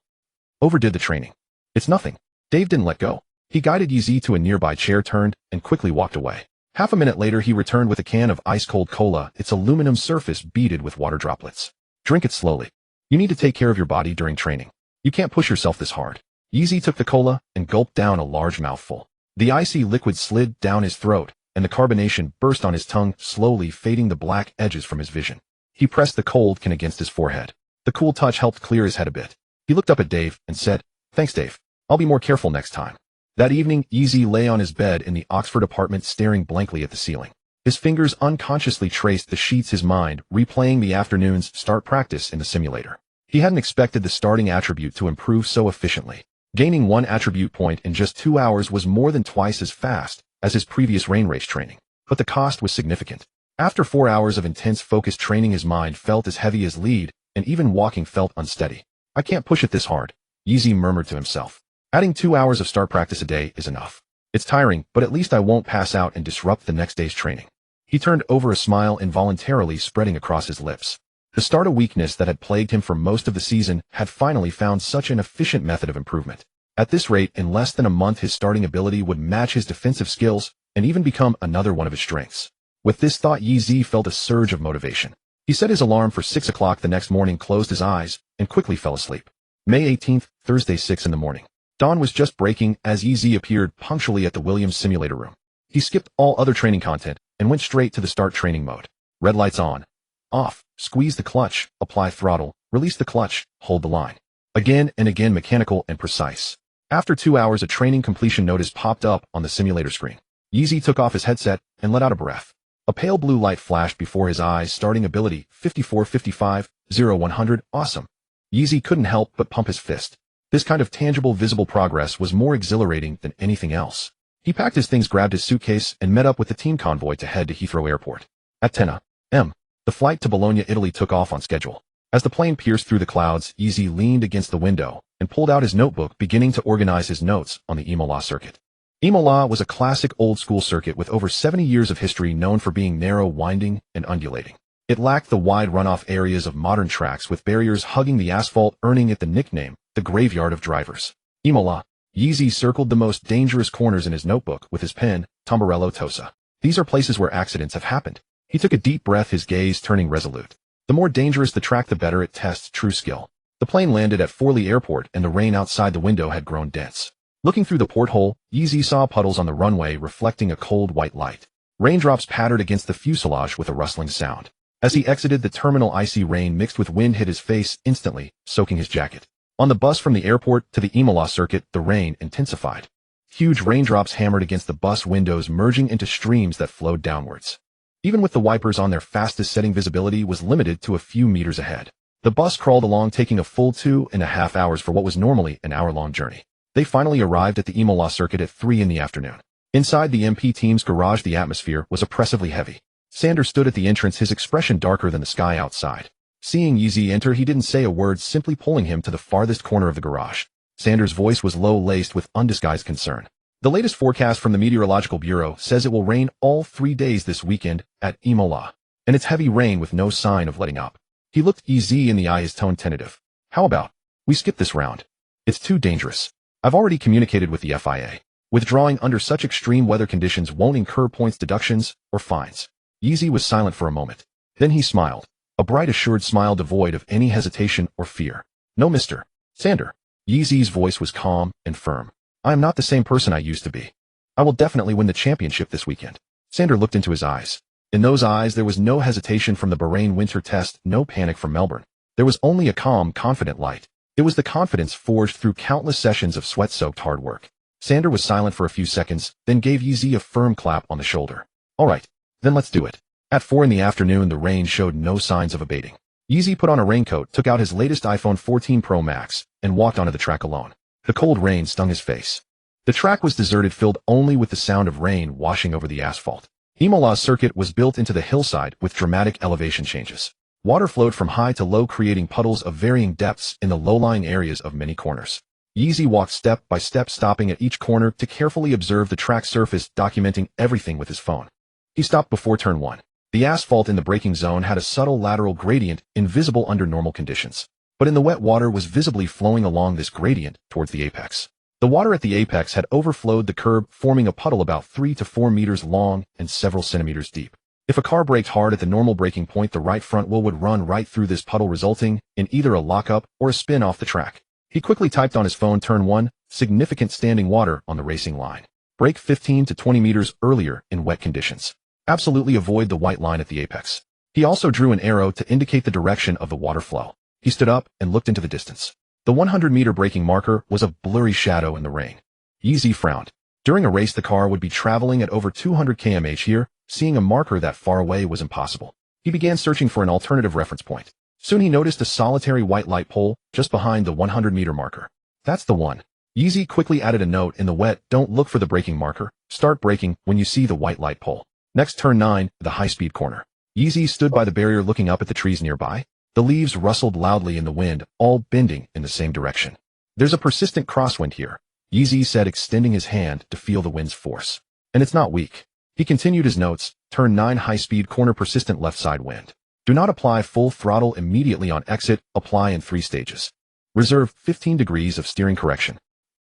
Overdid the training. It's nothing. Dave didn't let go. He guided Yeezy to a nearby chair, turned, and quickly walked away. Half a minute later, he returned with a can of ice-cold cola, its aluminum surface beaded with water droplets. Drink it slowly. You need to take care of your body during training. You can't push yourself this hard. Yeezy took the cola and gulped down a large mouthful. The icy liquid slid down his throat, and the carbonation burst on his tongue, slowly fading the black edges from his vision. He pressed the cold can against his forehead. The cool touch helped clear his head a bit. He looked up at Dave and said, "Thanks, Dave. I'll be more careful next time." That evening, Yeezy lay on his bed in the Oxford apartment, staring blankly at the ceiling. His fingers unconsciously traced the sheets, his mind replaying the afternoon's start practice in the simulator. He hadn't expected the starting attribute to improve so efficiently. Gaining 1 attribute point in just 2 hours was more than twice as fast as his previous rain race training. But the cost was significant. After 4 hours of intense focused training, his mind felt as heavy as lead, and even walking felt unsteady. I can't push it this hard, Yeezy murmured to himself. Adding 2 hours of start practice a day is enough. It's tiring, but at least I won't pass out and disrupt the next day's training. He turned over, a smile involuntarily spreading across his lips. The start of weakness that had plagued him for most of the season had finally found such an efficient method of improvement. At this rate, in less than a month, his starting ability would match his defensive skills and even become another one of his strengths. With this thought, Yeezy felt a surge of motivation. He set his alarm for 6 o'clock the next morning, closed his eyes, and quickly fell asleep. May 18th, Thursday, 6 in the morning. Dawn was just breaking as Yeezy appeared punctually at the Williams simulator room. He skipped all other training content and went straight to the start training mode. Red lights on. Off. Squeeze the clutch. Apply throttle. Release the clutch. Hold the line. Again and again, mechanical and precise. After 2 hours, a training completion notice popped up on the simulator screen. Yeezy took off his headset and let out a breath. A pale blue light flashed before his eyes. Starting ability 54, 55, 0, 100. Awesome. Yeezy couldn't help but pump his fist. This kind of tangible, visible progress was more exhilarating than anything else. He packed his things, grabbed his suitcase, and met up with the team convoy to head to Heathrow Airport. At 10 a.m., the flight to Bologna, Italy took off on schedule. As the plane pierced through the clouds, Easy leaned against the window and pulled out his notebook, beginning to organize his notes on the Imola circuit. Imola was a classic old-school circuit with over 70 years of history, known for being narrow, winding, and undulating. It lacked the wide runoff areas of modern tracks, with barriers hugging the asphalt, earning it the nickname, the graveyard of drivers. Imola. Yeezy circled the most dangerous corners in his notebook with his pen, Tombarello Tosa. These are places where accidents have happened. He took a deep breath, his gaze turning resolute. The more dangerous the track, the better it tests true skill. The plane landed at Forley Airport, and the rain outside the window had grown dense. Looking through the porthole, Yeezy saw puddles on the runway reflecting a cold white light. Raindrops pattered against the fuselage with a rustling sound. As he exited the terminal, icy rain mixed with wind hit his face, instantly soaking his jacket. On the bus from the airport to the Imola circuit, the rain intensified. Huge raindrops hammered against the bus windows, merging into streams that flowed downwards. Even with the wipers on, their fastest setting, visibility was limited to a few meters ahead. The bus crawled along, taking a full 2.5 hours for what was normally an hour-long journey. They finally arrived at the Imola circuit at 3 in the afternoon. Inside the MP team's garage, the atmosphere was oppressively heavy. Sander stood at the entrance, his expression darker than the sky outside. Seeing Yeezy enter, he didn't say a word, simply pulling him to the farthest corner of the garage. Sander's voice was low, laced with undisguised concern. The latest forecast from the Meteorological Bureau says it will rain all 3 days this weekend at Imola, and it's heavy rain with no sign of letting up. He looked Yeezy in the eye, his tone tentative. How about we skip this round? It's too dangerous. I've already communicated with the FIA. Withdrawing under such extreme weather conditions won't incur points deductions or fines. Yeezy was silent for a moment. Then he smiled. A bright, assured smile devoid of any hesitation or fear. No, Mr. Sander. Yeezy's voice was calm and firm. I am not the same person I used to be. I will definitely win the championship this weekend. Sander looked into his eyes. In those eyes there was no hesitation from the Bahrain winter test, no panic from Melbourne. There was only a calm, confident light. It was the confidence forged through countless sessions of sweat-soaked hard work. Sander was silent for a few seconds, then gave Yeezy a firm clap on the shoulder. All right, then let's do it. At 4 in the afternoon, the rain showed no signs of abating. Yeezy put on a raincoat, took out his latest iPhone 14 Pro Max, and walked onto the track alone. The cold rain stung his face. The track was deserted, filled only with the sound of rain washing over the asphalt. Imola's circuit was built into the hillside with dramatic elevation changes. Water flowed from high to low, creating puddles of varying depths in the low-lying areas of many corners. Yeezy walked step by step, stopping at each corner to carefully observe the track surface, documenting everything with his phone. He stopped before turn 1. The asphalt in the braking zone had a subtle lateral gradient, invisible under normal conditions. But in the wet, water was visibly flowing along this gradient towards the apex. The water at the apex had overflowed the curb, forming a puddle about 3 to 4 meters long and several centimeters deep. If a car braked hard at the normal braking point, the right front wheel would run right through this puddle, resulting in either a lockup or a spin off the track. He quickly typed on his phone, turn 1, significant standing water on the racing line. Brake 15 to 20 meters earlier in wet conditions. Absolutely avoid the white line at the apex. He also drew an arrow to indicate the direction of the water flow. He stood up and looked into the distance. The 100-meter braking marker was a blurry shadow in the rain. Yeezy frowned. During a race, the car would be traveling at over 200 km/h here. Seeing a marker that far away was impossible. He began searching for an alternative reference point. Soon he noticed a solitary white light pole just behind the 100-meter marker. That's the one. Yeezy quickly added a note in the wet: don't look for the braking marker. Start braking when you see the white light pole. Next, turn 9, the high-speed corner. Yeezy stood by the barrier looking up at the trees nearby. The leaves rustled loudly in the wind, all bending in the same direction. There's a persistent crosswind here, Yeezy said, extending his hand to feel the wind's force. And it's not weak. He continued his notes. Turn 9, high-speed corner, persistent left side wind. Do not apply full throttle immediately on exit. Apply in 3 stages. Reserve 15 degrees of steering correction.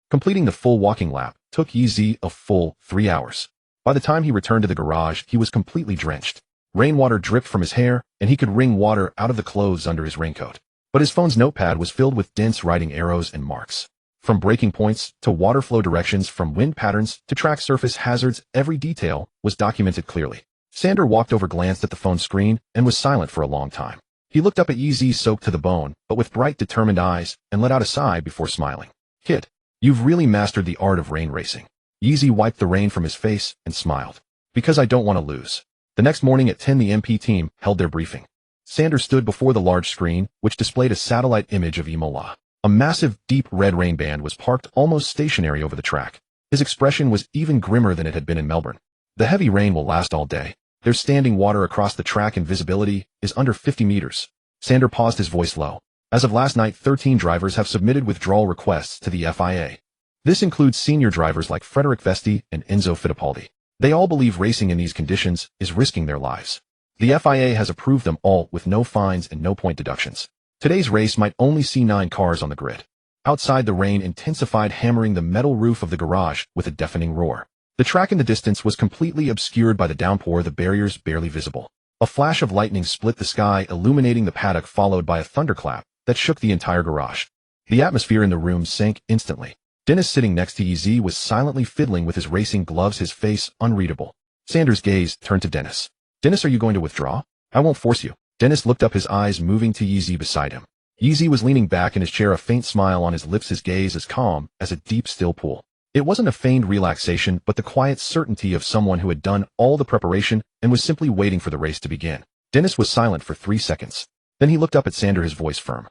Completing the full walking lap took Yeezy a full 3 hours. By the time he returned to the garage, he was completely drenched. Rainwater dripped from his hair, and he could wring water out of the clothes under his raincoat. But his phone's notepad was filled with dense writing, arrows and marks. From braking points to water flow directions, from wind patterns to track surface hazards, every detail was documented clearly. Sander walked over, glanced at the phone screen, and was silent for a long time. He looked up at Yeezy, soaked to the bone, but with bright, determined eyes, and let out a sigh before smiling. Kid, you've really mastered the art of rain racing. Yeezy wiped the rain from his face and smiled. Because I don't want to lose. The next morning at 10, the MP team held their briefing. Sander stood before the large screen, which displayed a satellite image of Imola. A massive, deep red rain band was parked almost stationary over the track. His expression was even grimmer than it had been in Melbourne. The heavy rain will last all day. There's standing water across the track and visibility is under 50 meters. Sander paused, his voice low. As of last night, 13 drivers have submitted withdrawal requests to the FIA. This includes senior drivers like Frederic Vesti and Enzo Fittipaldi. They all believe racing in these conditions is risking their lives. The FIA has approved them all with no fines and no point deductions. Today's race might only see 9 cars on the grid. Outside, the rain intensified, hammering the metal roof of the garage with a deafening roar. The track in the distance was completely obscured by the downpour, the barriers barely visible. A flash of lightning split the sky, illuminating the paddock, followed by a thunderclap that shook the entire garage. The atmosphere in the room sank instantly. Dennis, sitting next to EZ, was silently fiddling with his racing gloves, his face unreadable. Sander's gaze turned to Dennis. Dennis, are you going to withdraw? I won't force you. Dennis looked up, his eyes moving to Yeezy beside him. Yeezy was leaning back in his chair, a faint smile on his lips, his gaze as calm as a deep, still pool. It wasn't a feigned relaxation, but the quiet certainty of someone who had done all the preparation and was simply waiting for the race to begin. Dennis was silent for 3 seconds. Then he looked up at Sander, his voice firm.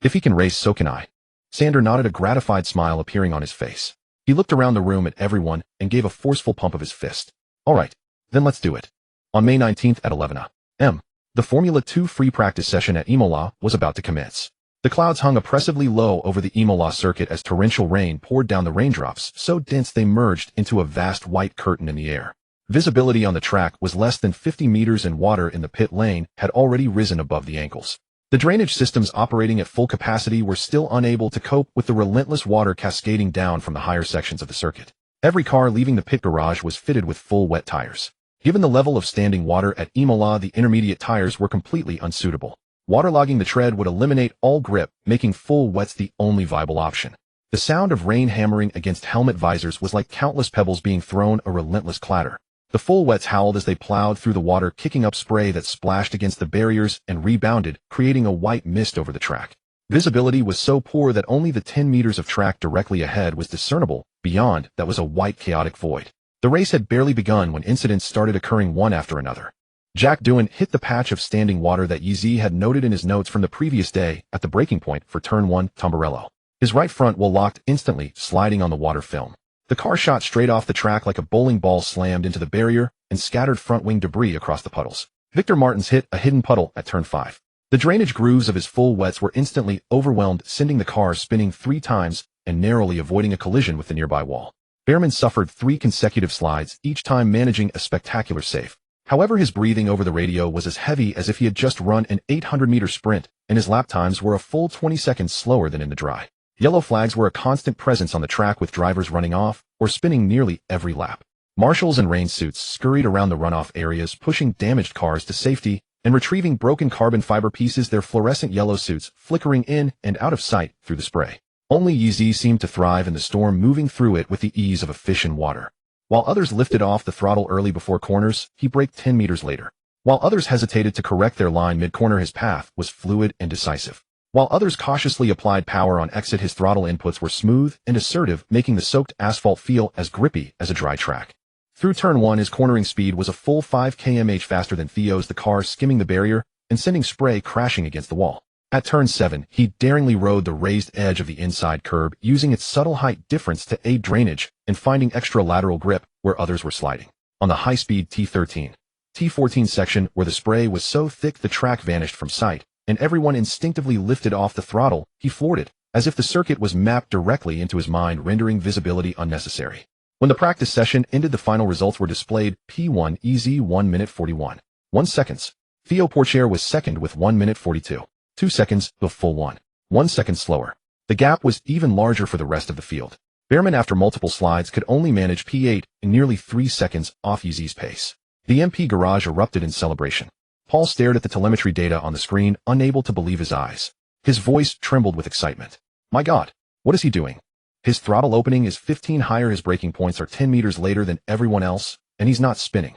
If he can race, so can I. Sander nodded, a gratified smile appearing on his face. He looked around the room at everyone and gave a forceful pump of his fist. All right, then let's do it. On May 19th at 11 a.m., the Formula 2 free practice session at Imola was about to commence. The clouds hung oppressively low over the Imola circuit as torrential rain poured down, the raindrops so dense they merged into a vast white curtain in the air. Visibility on the track was less than 50 meters, and water in the pit lane had already risen above the ankles. The drainage systems operating at full capacity were still unable to cope with the relentless water cascading down from the higher sections of the circuit. Every car leaving the pit garage was fitted with full wet tires. Given the level of standing water at Imola, the intermediate tires were completely unsuitable. Waterlogging the tread would eliminate all grip, making full wets the only viable option. The sound of rain hammering against helmet visors was like countless pebbles being thrown, a relentless clatter. The full wets howled as they plowed through the water, kicking up spray that splashed against the barriers and rebounded, creating a white mist over the track. Visibility was so poor that only the 10 meters of track directly ahead was discernible. Beyond that was a white, chaotic void. The race had barely begun when incidents started occurring one after another. Jack Doohan hit the patch of standing water that Yeezy had noted in his notes from the previous day at the braking point for Turn 1 Tamburello. His right front wheel locked instantly, sliding on the water film. The car shot straight off the track like a bowling ball, slammed into the barrier and scattered front wing debris across the puddles. Victor Martins hit a hidden puddle at Turn 5. The drainage grooves of his full wets were instantly overwhelmed, sending the car spinning 3 times and narrowly avoiding a collision with the nearby wall. Behrman suffered 3 consecutive slides, each time managing a spectacular save. However, his breathing over the radio was as heavy as if he had just run an 800-meter sprint, and his lap times were a full 20 seconds slower than in the dry. Yellow flags were a constant presence on the track, with drivers running off or spinning nearly every lap. Marshals in rain suits scurried around the runoff areas, pushing damaged cars to safety and retrieving broken carbon fiber pieces, their fluorescent yellow suits flickering in and out of sight through the spray. Only Yeezy seemed to thrive in the storm, moving through it with the ease of a fish in water. While others lifted off the throttle early before corners, he braked 10 meters later. While others hesitated to correct their line mid-corner, his path was fluid and decisive. While others cautiously applied power on exit, his throttle inputs were smooth and assertive, making the soaked asphalt feel as grippy as a dry track. Through Turn 1, his cornering speed was a full 5 km/h faster than Theo's, the car skimming the barrier and sending spray crashing against the wall. At Turn 7, he daringly rode the raised edge of the inside curb, using its subtle height difference to aid drainage and finding extra lateral grip where others were sliding. On the high-speed T14 section, where the spray was so thick the track vanished from sight, and everyone instinctively lifted off the throttle, he floored it, as if the circuit was mapped directly into his mind, rendering visibility unnecessary. When the practice session ended, the final results were displayed. P1 EZ 1 minute 41. 1 seconds. Theo Porcher was second with 1 minute 42. 2 seconds, the full 1 second slower. The gap was even larger for the rest of the field. Behrman, after multiple slides, could only manage P8 in nearly 3 seconds off Yeezy's pace. The MP garage erupted in celebration. Paul stared at the telemetry data on the screen, unable to believe his eyes. His voice trembled with excitement. My God, what is he doing? His throttle opening is 15 higher, his braking points are 10 meters later than everyone else, and he's not spinning.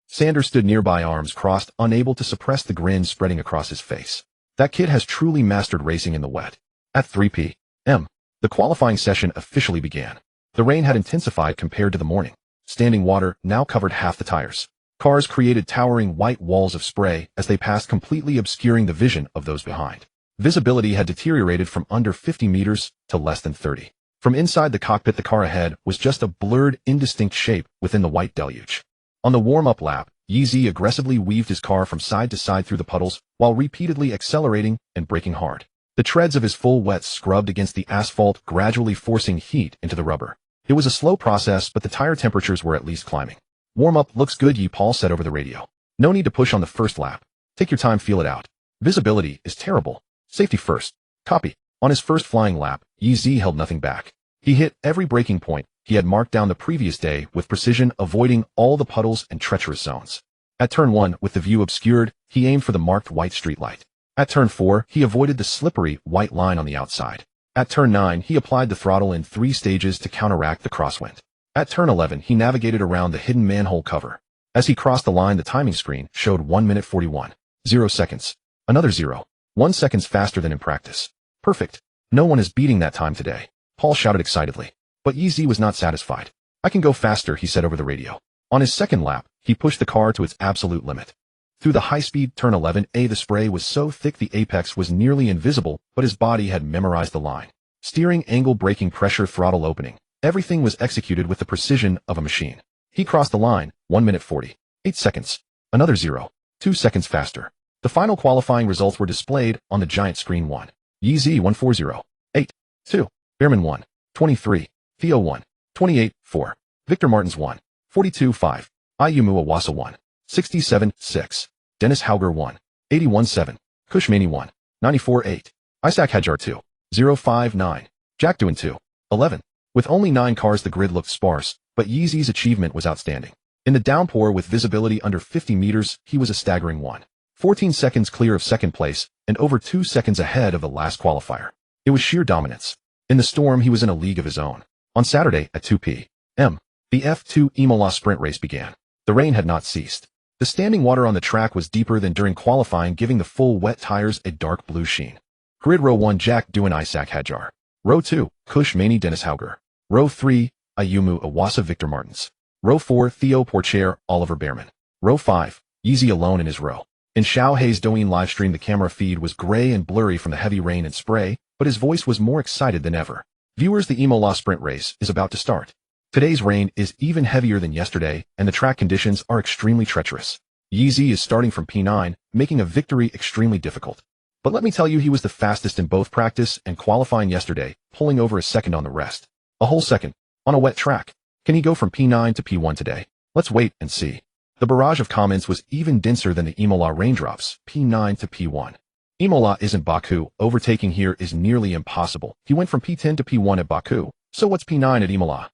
Sander stood nearby, arms crossed, unable to suppress the grin spreading across his face. That kid has truly mastered racing in the wet. At 3 p.m., the qualifying session officially began. The rain had intensified compared to the morning. Standing water now covered half the tires. Cars created towering white walls of spray as they passed, completely obscuring the vision of those behind. Visibility had deteriorated from under 50 meters to less than 30. From inside the cockpit, the car ahead was just a blurred, indistinct shape within the white deluge. On the warm-up lap, Yeezy aggressively weaved his car from side to side through the puddles, while repeatedly accelerating and braking hard. The treads of his full wets scrubbed against the asphalt, gradually forcing heat into the rubber. It was a slow process, but the tire temperatures were at least climbing. Warm-up looks good, Paul said over the radio. No need to push on the first lap. Take your time, feel it out. Visibility is terrible. Safety first. Copy. On his first flying lap, Yeezy held nothing back. He hit every braking point he had marked down the previous day with precision, avoiding all the puddles and treacherous zones. At turn 1, with the view obscured, he aimed for the marked white street light. At turn 4, he avoided the slippery white line on the outside. At turn 9, he applied the throttle in 3 stages to counteract the crosswind. At turn 11, he navigated around the hidden manhole cover. As he crossed the line, the timing screen showed 1 minute 41. 0 seconds. Another 0. 1 second faster than in practice. Perfect. No one is beating that time today, Paul shouted excitedly. But Yeezy was not satisfied. I can go faster, he said over the radio. On his second lap, he pushed the car to its absolute limit. Through the high-speed turn 11A, the spray was so thick the apex was nearly invisible, but his body had memorized the line. Steering, angle, braking, pressure, throttle opening. Everything was executed with the precision of a machine. He crossed the line, 1 minute 48 seconds. Another 0. 2 seconds faster. The final qualifying results were displayed on the giant screen. 1. Yeezy 1:40. 8. 2. Behrman 1. 23. Theo 1. 28. 4. Victor Martins 1. 42. 5. Ayumu Awasa 1. 67. 6. Dennis Hauger 1. 81. 7. Kushmani 1. 94. 8. Isaac Hadjar 2. 0.5. 9. Jack Doohan 2. 11. With only 9 cars, the grid looked sparse, but Yeezy's achievement was outstanding. In the downpour with visibility under 50 meters, he was a staggering 1.14 seconds clear of second place and over 2 seconds ahead of the last qualifier. It was sheer dominance. In the storm, he was in a league of his own. On Saturday at 2 p.m., the F2 Imola sprint race began. The rain had not ceased. The standing water on the track was deeper than during qualifying, giving the full wet tires a dark blue sheen. Grid row 1, Jack Doohan, Isaac Hadjar. Row 2, Kushmani, Dennis Hauger. Row 3, Ayumu Awasa, Victor Martins. Row 4, Theo Porcher, Oliver Behrman. Row 5, Yeezy alone in his row. In Xiaohei's Douyin livestream, the camera feed was gray and blurry from the heavy rain and spray, but his voice was more excited than ever. Viewers, the Imola sprint race is about to start. Today's rain is even heavier than yesterday, and the track conditions are extremely treacherous. Yeezy is starting from P9, making a victory extremely difficult. But let me tell you, he was the fastest in both practice and qualifying yesterday, pulling over a second on the rest. A whole second. On a wet track. Can he go from P9 to P1 today? Let's wait and see. The barrage of comments was even denser than the Imola raindrops, P9 to P1. Imola isn't Baku, overtaking here is nearly impossible. He went from P10 to P1 at Baku, so what's P9 at Imola?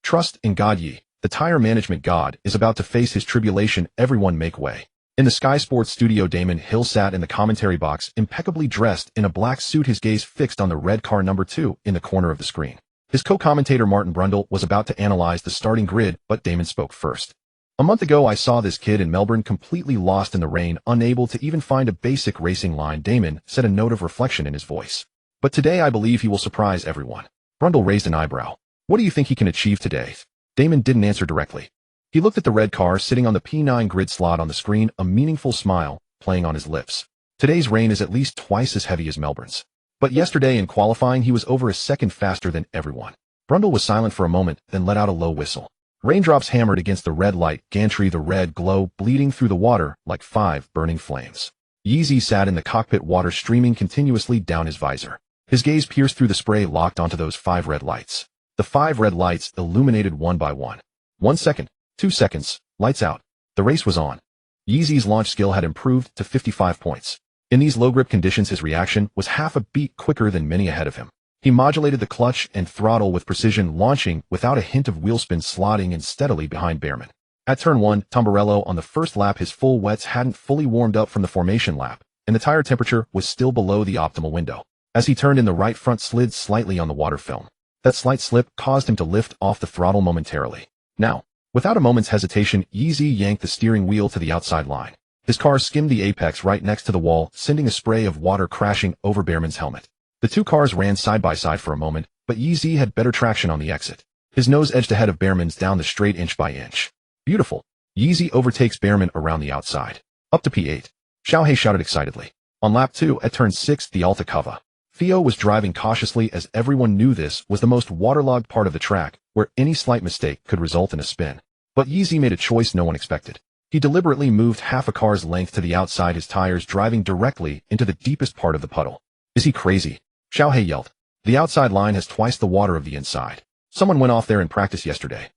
Trust in God, ye. The tire management god is about to face his tribulation. Everyone make way. In the Sky Sports studio, Damon Hill sat in the commentary box, impeccably dressed in a black suit, his gaze fixed on the red car number 2 in the corner of the screen. His co-commentator Martin Brundle was about to analyze the starting grid, but Damon spoke first. A month ago, I saw this kid in Melbourne completely lost in the rain, unable to even find a basic racing line, Damon said, a note of reflection in his voice. But today I believe he will surprise everyone. Brundle raised an eyebrow. What do you think he can achieve today? Damon didn't answer directly. He looked at the red car sitting on the P9 grid slot on the screen, a meaningful smile playing on his lips. Today's rain is at least twice as heavy as Melbourne's. But yesterday in qualifying, he was over a second faster than everyone. Brundle was silent for a moment, then let out a low whistle. Raindrops hammered against the red light gantry, the red glow bleeding through the water like 5 burning flames. Yeezy sat in the cockpit, water streaming continuously down his visor. His gaze pierced through the spray, locked onto those 5 red lights. The 5 red lights illuminated one by one. 1 second, 2 seconds, lights out. The race was on. Yeezy's launch skill had improved to 55 points. In these low-grip conditions, his reaction was half a beat quicker than many ahead of him. He modulated the clutch and throttle with precision, launching without a hint of wheel spin, slotting in steadily behind Behrman. At turn 1, Tamburello on the first lap, his full wets hadn't fully warmed up from the formation lap, and the tire temperature was still below the optimal window. As he turned in, the right front slid slightly on the water film. That slight slip caused him to lift off the throttle momentarily. Now, without a moment's hesitation, Yeezy yanked the steering wheel to the outside line. His car skimmed the apex right next to the wall, sending a spray of water crashing over Behrman's helmet. The two cars ran side by side for a moment, but Yeezy had better traction on the exit. His nose edged ahead of Behrman's down the straight inch by inch. Beautiful. Yeezy overtakes Behrman around the outside. Up to P8. Xiaohei shouted excitedly. On lap 2 at turn 6, the Alta Cava. Theo was driving cautiously, as everyone knew this was the most waterlogged part of the track, where any slight mistake could result in a spin. But Yeezy made a choice no one expected. He deliberately moved half a car's length to the outside his tires, driving directly into the deepest part of the puddle. Is he crazy? Xiaohe yelled. The outside line has twice the water of the inside. Someone went off there in practice yesterday.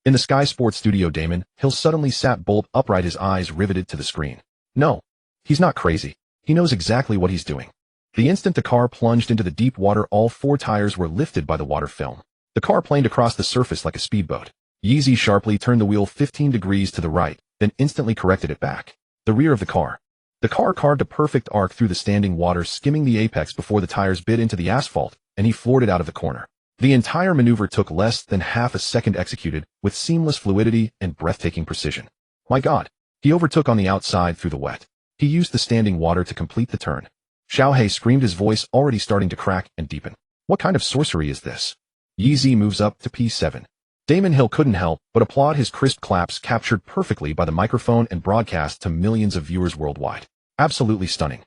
In the Sky Sports studio, Damon Hill suddenly sat bolt upright, his eyes riveted to the screen. No, he's not crazy. He knows exactly what he's doing. The instant the car plunged into the deep water, all four tires were lifted by the water film. The car planed across the surface like a speedboat. Yeezy sharply turned the wheel 15 degrees to the right, then instantly corrected it back. The rear of the car. The car carved a perfect arc through the standing water, skimming the apex before the tires bit into the asphalt, and he floored it out of the corner. The entire maneuver took less than half a second, executed with seamless fluidity and breathtaking precision. My God! He overtook on the outside through the wet. He used the standing water to complete the turn. Xiaohe screamed, his voice already starting to crack and deepen. What kind of sorcery is this? Yeezy moves up to P7. Damon Hill couldn't help but applaud his crisp claps, captured perfectly by the microphone and broadcast to millions of viewers worldwide. Absolutely stunning.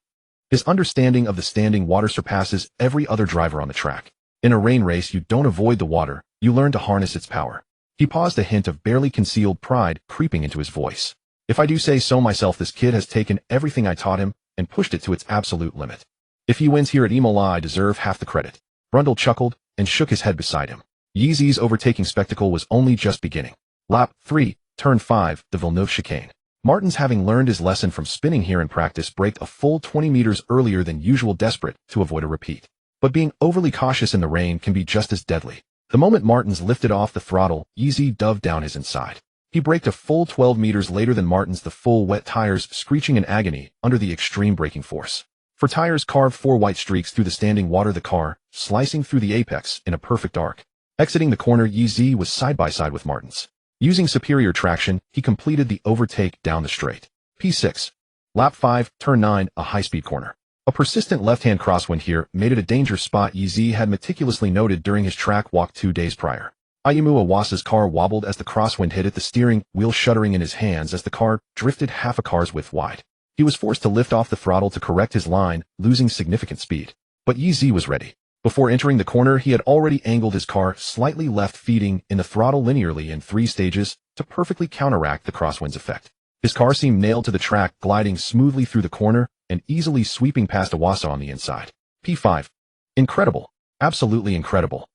His understanding of the standing water surpasses every other driver on the track. In a rain race, you don't avoid the water, you learn to harness its power. He paused, a hint of barely concealed pride creeping into his voice. If I do say so myself, this kid has taken everything I taught him and pushed it to its absolute limit. If he wins here at Imola, I deserve half the credit. Brundle chuckled and shook his head beside him. Yeezy's overtaking spectacle was only just beginning. Lap 3, turn 5, the Villeneuve chicane. Martins, having learned his lesson from spinning here in practice, braked a full 20 meters earlier than usual, desperate to avoid a repeat. But being overly cautious in the rain can be just as deadly. The moment Martins lifted off the throttle, Yeezy dove down his inside. He braked a full 12 meters later than Martins, the full wet tires screeching in agony under the extreme braking force. For tires carved 4 white streaks through the standing water, the car slicing through the apex in a perfect arc. Exiting the corner, Yeezy was side by side with Martins. Using superior traction, he completed the overtake down the straight. P6. Lap 5, turn 9, a high-speed corner. A persistent left-hand crosswind here made it a dangerous spot Yeezy had meticulously noted during his track walk 2 days prior. Ayumu Iwasa's car wobbled as the crosswind hit it, the steering wheel shuddering in his hands as the car drifted half a car's width wide. He was forced to lift off the throttle to correct his line, losing significant speed. But Yeezy was ready. Before entering the corner, he had already angled his car slightly left, feeding in the throttle linearly in 3 stages to perfectly counteract the crosswind's effect. His car seemed nailed to the track, gliding smoothly through the corner and easily sweeping past Iwasa on the inside. P5. Incredible. Absolutely incredible.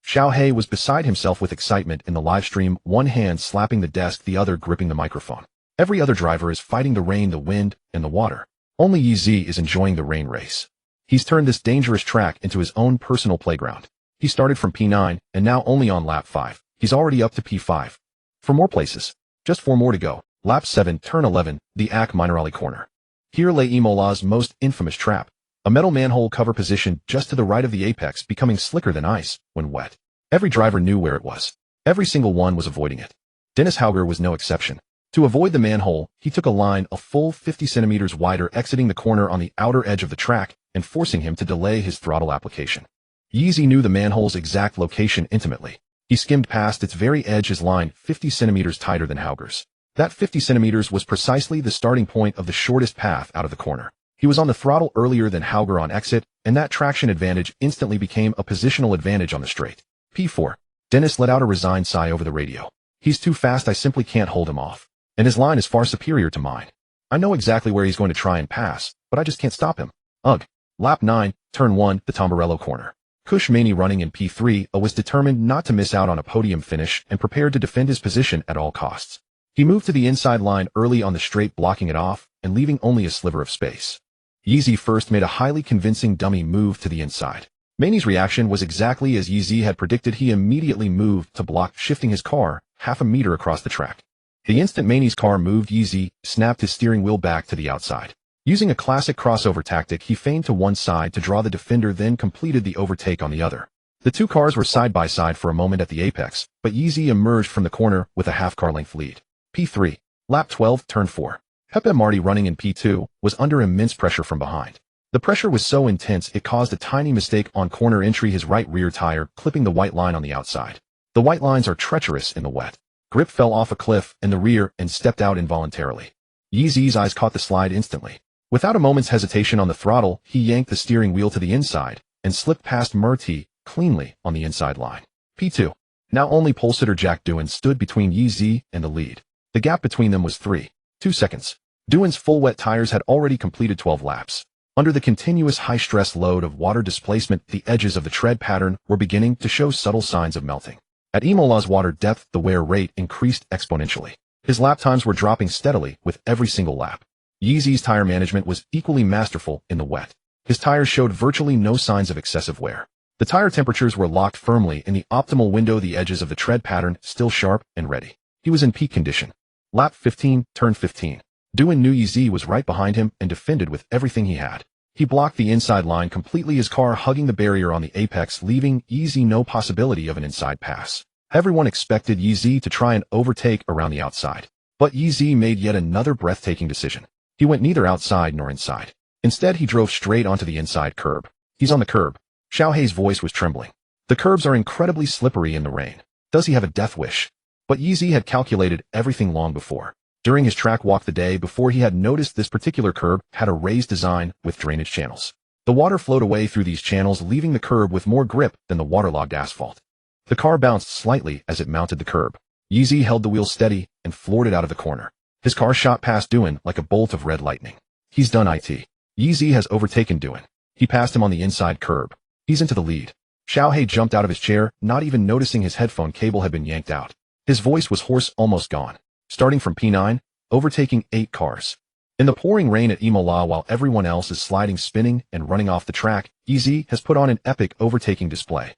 Xiaohe was beside himself with excitement in the live stream, one hand slapping the desk, the other gripping the microphone. Every other driver is fighting the rain, the wind, and the water. Only Yeezy is enjoying the rain race. He's turned this dangerous track into his own personal playground. He started from P9, and now only on lap 5. He's already up to P5. For more places. Just 4 more to go. Lap 7, turn 11, the Ac Minerali corner. Here lay Imola's most infamous trap. A metal manhole cover positioned just to the right of the apex, becoming slicker than ice when wet. Every driver knew where it was. Every single one was avoiding it. Dennis Hauger was no exception. To avoid the manhole, he took a line a full 50 centimeters wider, exiting the corner on the outer edge of the track and forcing him to delay his throttle application. Yeezy knew the manhole's exact location intimately. He skimmed past its very edge, his line 50 centimeters tighter than Hauger's. That 50 centimeters was precisely the starting point of the shortest path out of the corner. He was on the throttle earlier than Hauger on exit, and that traction advantage instantly became a positional advantage on the straight. P4. Dennis let out a resigned sigh over the radio. He's too fast, I simply can't hold him off. And his line is far superior to mine. I know exactly where he's going to try and pass, but I just can't stop him. Ugh. Lap 9, turn 1, the Tamburello corner. Kush Maney, running in P3, was determined not to miss out on a podium finish and prepared to defend his position at all costs. He moved to the inside line early on the straight, blocking it off and leaving only a sliver of space. Yeezy first made a highly convincing dummy move to the inside. Maney's reaction was exactly as Yeezy had predicted. He immediately moved to block, shifting his car half a meter across the track. The instant Maney's car moved, Yeezy snapped his steering wheel back to the outside. Using a classic crossover tactic, he feigned to one side to draw the defender, then completed the overtake on the other. The two cars were side by side for a moment at the apex, but Yeezy emerged from the corner with a half-car length lead. P3. Lap 12, turn 4. Pepe Marti, running in P2, was under immense pressure from behind. The pressure was so intense it caused a tiny mistake on corner entry, his right rear tire clipping the white line on the outside. The white lines are treacherous in the wet. Grip fell off a cliff in the rear and stepped out involuntarily. Yeezy's eyes caught the slide instantly. Without a moment's hesitation on the throttle, he yanked the steering wheel to the inside and slipped past Marti cleanly on the inside line. P2. Now only pole sitter Jack Doohan stood between Yeezy and the lead. The gap between them was 3. 2 seconds. Doohan's full wet tires had already completed 12 laps. Under the continuous high-stress load of water displacement, the edges of the tread pattern were beginning to show subtle signs of melting. At Imola's water depth, the wear rate increased exponentially. His lap times were dropping steadily with every single lap. Yeezy's tire management was equally masterful in the wet. His tires showed virtually no signs of excessive wear. The tire temperatures were locked firmly in the optimal window, the edges of the tread pattern still sharp and ready. He was in peak condition. Lap 15, turn 15. Doohan knew Yeezy was right behind him and defended with everything he had. He blocked the inside line completely, his car hugging the barrier on the apex, leaving Yeezy no possibility of an inside pass. Everyone expected Yeezy to try and overtake around the outside. But Yeezy made yet another breathtaking decision. He went neither outside nor inside. Instead, he drove straight onto the inside curb. He's on the curb. Xiaohei's voice was trembling. The curbs are incredibly slippery in the rain. Does he have a death wish? But Yeezy had calculated everything long before. During his track walk the day before, he had noticed this particular curb had a raised design with drainage channels. The water flowed away through these channels, leaving the curb with more grip than the waterlogged asphalt. The car bounced slightly as it mounted the curb. Yeezy held the wheel steady and floored it out of the corner. His car shot past Doohan like a bolt of red lightning. He's done it. Yeezy has overtaken Doohan. He passed him on the inside curb. He's into the lead. Xiaohei jumped out of his chair, not even noticing his headphone cable had been yanked out. His voice was hoarse, almost gone. Starting from P9, overtaking 8 cars. In the pouring rain at Imola, while everyone else is sliding, spinning, and running off the track, Yeezy has put on an epic overtaking display.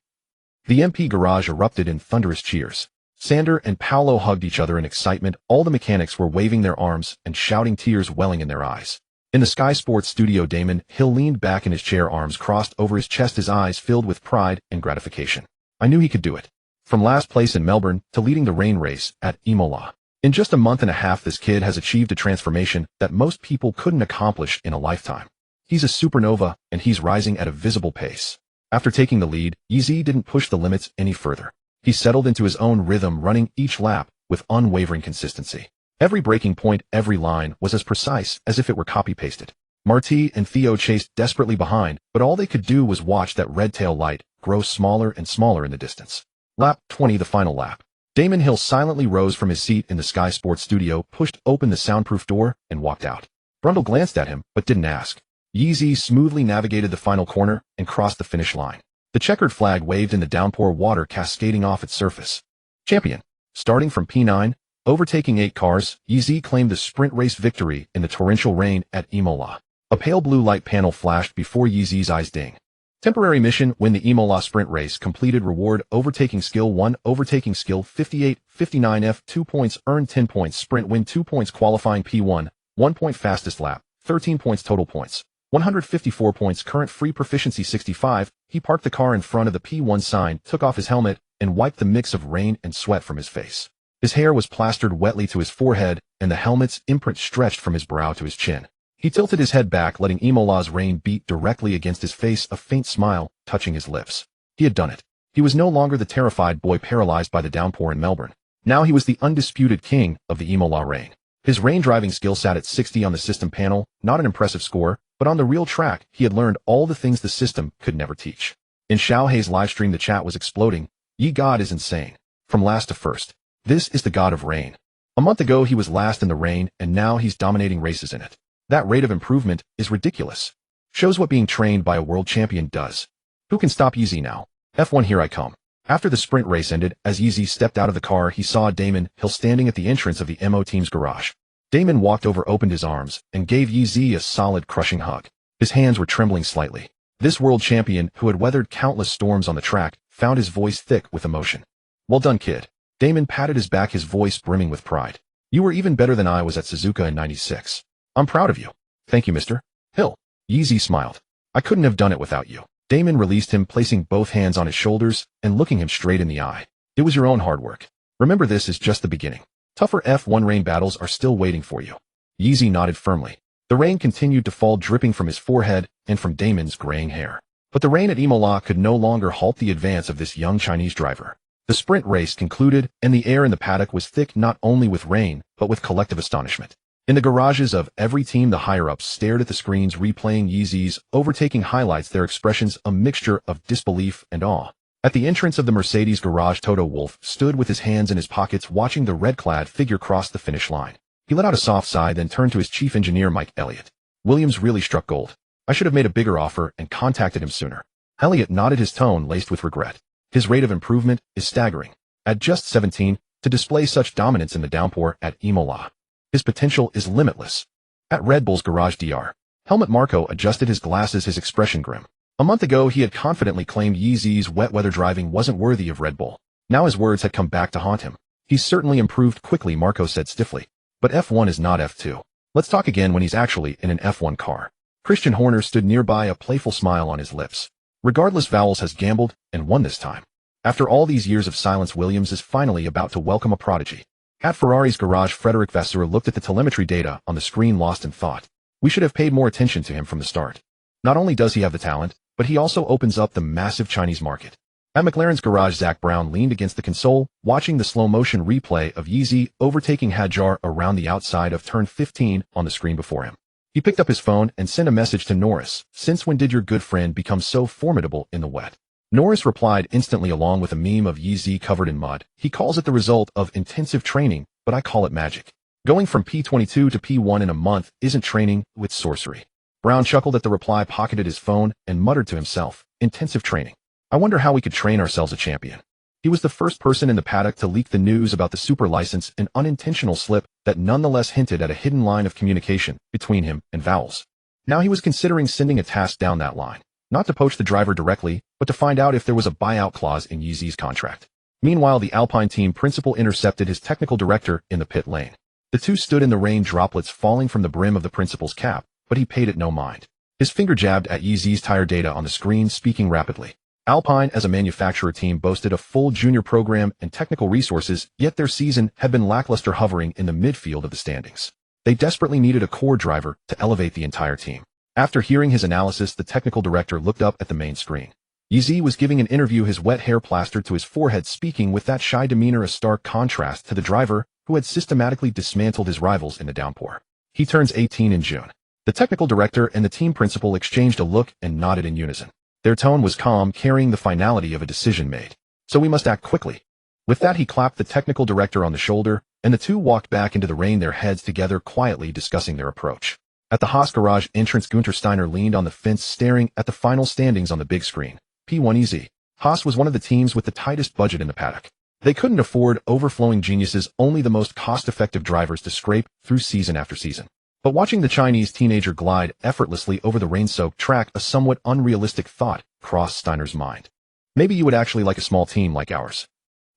The MP garage erupted in thunderous cheers. Sander and Paolo hugged each other in excitement. All the mechanics were waving their arms and shouting, tears welling in their eyes. In the Sky Sports studio, Damon Hill leaned back in his chair, arms crossed over his chest, his eyes filled with pride and gratification. I knew he could do it. From last place in Melbourne to leading the rain race at Imola. In just a month and a half, this kid has achieved a transformation that most people couldn't accomplish in a lifetime. He's a supernova, and he's rising at a visible pace. After taking the lead, Yeezy didn't push the limits any further. He settled into his own rhythm, running each lap with unwavering consistency. Every breaking point, every line was as precise as if it were copy-pasted. Marty and Theo chased desperately behind, but all they could do was watch that red tail light grow smaller and smaller in the distance. Lap 20, the final lap. Damon Hill silently rose from his seat in the Sky Sports studio, pushed open the soundproof door, and walked out. Brundle glanced at him, but didn't ask. Yeezy smoothly navigated the final corner and crossed the finish line. The checkered flag waved in the downpour, water cascading off its surface. Champion. Starting from P9, overtaking 8 cars, Yeezy claimed the sprint race victory in the torrential rain at Imola. A pale blue light panel flashed before Yeezy's eyes. Ding. Temporary mission: win the Imola sprint race. Completed. Reward: overtaking skill 1, overtaking skill 58, 59 F, 2 points, earn 10 points, sprint win 2 points, qualifying P1, 1 point, fastest lap, 13 points, total points, 154 points, current free proficiency 65. He parked the car in front of the P1 sign, took off his helmet, and wiped the mix of rain and sweat from his face. His hair was plastered wetly to his forehead, and the helmet's imprint stretched from his brow to his chin. He tilted his head back, letting Imola's rain beat directly against his face, a faint smile touching his lips. He had done it. He was no longer the terrified boy paralyzed by the downpour in Melbourne. Now he was the undisputed king of the Imola rain. His rain driving skill sat at 60 on the system panel, not an impressive score, but on the real track, he had learned all the things the system could never teach. In Xiaohei's livestream, the chat was exploding. Ye God is insane. From last to first. This is the god of rain. A month ago he was last in the rain, and now he's dominating races in it. That rate of improvement is ridiculous. Shows what being trained by a world champion does. Who can stop Yeezy now? F1, here I come. After the sprint race ended, as Yeezy stepped out of the car, he saw Damon Hill standing at the entrance of the MO team's garage. Damon walked over, opened his arms, and gave Yeezy a solid, crushing hug. His hands were trembling slightly. This world champion, who had weathered countless storms on the track, found his voice thick with emotion. Well done, kid. Damon patted his back, his voice brimming with pride. You were even better than I was at Suzuka in '96. I'm proud of you. Thank you, Mr. Hill. Yeezy smiled. I couldn't have done it without you. Damon released him, placing both hands on his shoulders and looking him straight in the eye. It was your own hard work. Remember, this is just the beginning. Tougher F1 rain battles are still waiting for you. Yeezy nodded firmly. The rain continued to fall, dripping from his forehead and from Damon's graying hair. But the rain at Imola could no longer halt the advance of this young Chinese driver. The sprint race concluded, and the air in the paddock was thick not only with rain, but with collective astonishment. In the garages of every team, the higher-ups stared at the screens replaying Yeezy's overtaking highlights, their expressions a mixture of disbelief and awe. At the entrance of the Mercedes garage, Toto Wolff stood with his hands in his pockets, watching the red-clad figure cross the finish line. He let out a soft sigh, then turned to his chief engineer, Mike Elliott. Williams really struck gold. I should have made a bigger offer and contacted him sooner. Elliott nodded, his tone laced with regret. His rate of improvement is staggering. At just 17, to display such dominance in the downpour at Imola. His potential is limitless. At Red Bull's garage Dr. Helmut Marko adjusted his glasses, his expression grim. A month ago he had confidently claimed Yeezy's wet weather driving wasn't worthy of Red Bull. Now his words had come back to haunt him. He's certainly improved quickly, Marko said stiffly. But F1 is not F2. Let's talk again when he's actually in an F1 car. Christian Horner stood nearby, a playful smile on his lips. Regardless, Vowles has gambled and won this time. After all these years of silence, Williams is finally about to welcome a prodigy. At Ferrari's garage, Frederick Vasseur looked at the telemetry data on the screen, lost in thought. We should have paid more attention to him from the start. Not only does he have the talent, but he also opens up the massive Chinese market. At McLaren's garage, Zach Brown leaned against the console, watching the slow-motion replay of Yeezy overtaking Hadjar around the outside of turn 15 on the screen before him. He picked up his phone and sent a message to Norris. Since when did your good friend become so formidable in the wet? Norris replied instantly along with a meme of Yeezy covered in mud. He calls it the result of intensive training, but I call it magic. Going from P22 to P1 in a month isn't training, it's sorcery. Brown chuckled at the reply, pocketed his phone, and muttered to himself, intensive training. I wonder how we could train ourselves a champion. He was the first person in the paddock to leak the news about the super license, an unintentional slip that nonetheless hinted at a hidden line of communication between him and Vowles. Now he was considering sending a task down that line, not to poach the driver directly, but to find out if there was a buyout clause in Yeezy's contract. Meanwhile, the Alpine team principal intercepted his technical director in the pit lane. The two stood in the rain, droplets falling from the brim of the principal's cap, but he paid it no mind. His finger jabbed at Yeezy's tire data on the screen, speaking rapidly. Alpine as a manufacturer team boasted a full junior program and technical resources, yet their season had been lackluster, hovering in the midfield of the standings. They desperately needed a core driver to elevate the entire team. After hearing his analysis, the technical director looked up at the main screen. Yeezy was giving an interview, his wet hair plastered to his forehead, speaking with that shy demeanor, a stark contrast to the driver who had systematically dismantled his rivals in the downpour. He turns 18 in June. The technical director and the team principal exchanged a look and nodded in unison. Their tone was calm, carrying the finality of a decision made. So we must act quickly. With that, he clapped the technical director on the shoulder, and the two walked back into the rain, their heads together, quietly discussing their approach. At the Haas garage entrance, Günther Steiner leaned on the fence, staring at the final standings on the big screen. P1 easy. Haas was one of the teams with the tightest budget in the paddock. They couldn't afford overflowing geniuses, only the most cost-effective drivers to scrape through season after season. But watching the Chinese teenager glide effortlessly over the rain-soaked track, a somewhat unrealistic thought crossed Steiner's mind. Maybe you would actually like a small team like ours.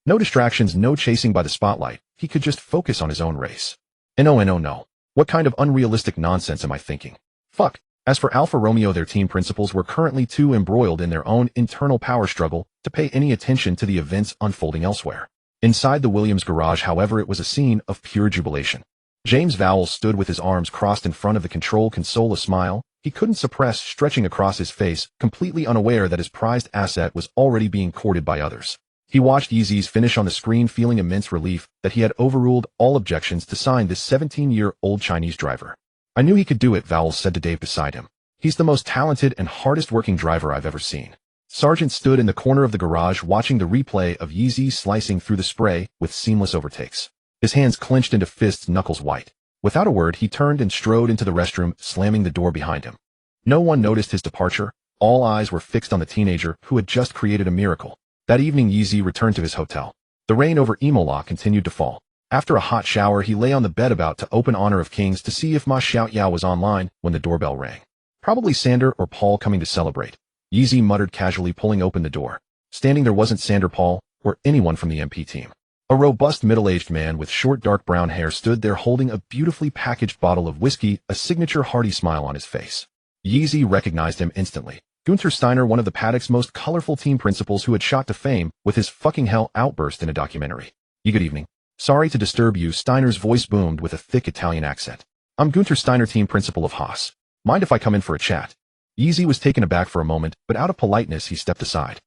No distractions, no chasing by the spotlight. He could just focus on his own race. No. What kind of unrealistic nonsense am I thinking? Fuck. As for Alfa Romeo, their team principals were currently too embroiled in their own internal power struggle to pay any attention to the events unfolding elsewhere. Inside the Williams garage, however, it was a scene of pure jubilation. James Vowles stood with his arms crossed in front of the control console, a smile he couldn't suppress stretching across his face, completely unaware that his prized asset was already being courted by others. He watched Yeezy's finish on the screen, feeling immense relief that he had overruled all objections to sign this 17-year-old Chinese driver. I knew he could do it, Vowles said to Dave beside him. He's the most talented and hardest-working driver I've ever seen. Sargent stood in the corner of the garage watching the replay of Yeezy slicing through the spray with seamless overtakes. His hands clenched into fists, knuckles white. Without a word, he turned and strode into the restroom, slamming the door behind him. No one noticed his departure. All eyes were fixed on the teenager who had just created a miracle. That evening, Yeezy returned to his hotel. The rain over Imola continued to fall. After a hot shower, he lay on the bed about to open Honor of Kings to see if Ma Xiaoyao was online when the doorbell rang. Probably Sander or Paul coming to celebrate. Yeezy muttered casually, pulling open the door. Standing there wasn't Sander, Paul, or anyone from the MP team. A robust middle-aged man with short dark brown hair stood there holding a beautifully packaged bottle of whiskey, a signature hearty smile on his face. Yeezy recognized him instantly. Günther Steiner, one of the paddock's most colorful team principals who had shot to fame with his fucking hell outburst in a documentary. Good evening. Sorry to disturb you, Steiner's voice boomed with a thick Italian accent. I'm Günther Steiner, team principal of Haas. Mind if I come in for a chat? Yeezy was taken aback for a moment, but out of politeness he stepped aside.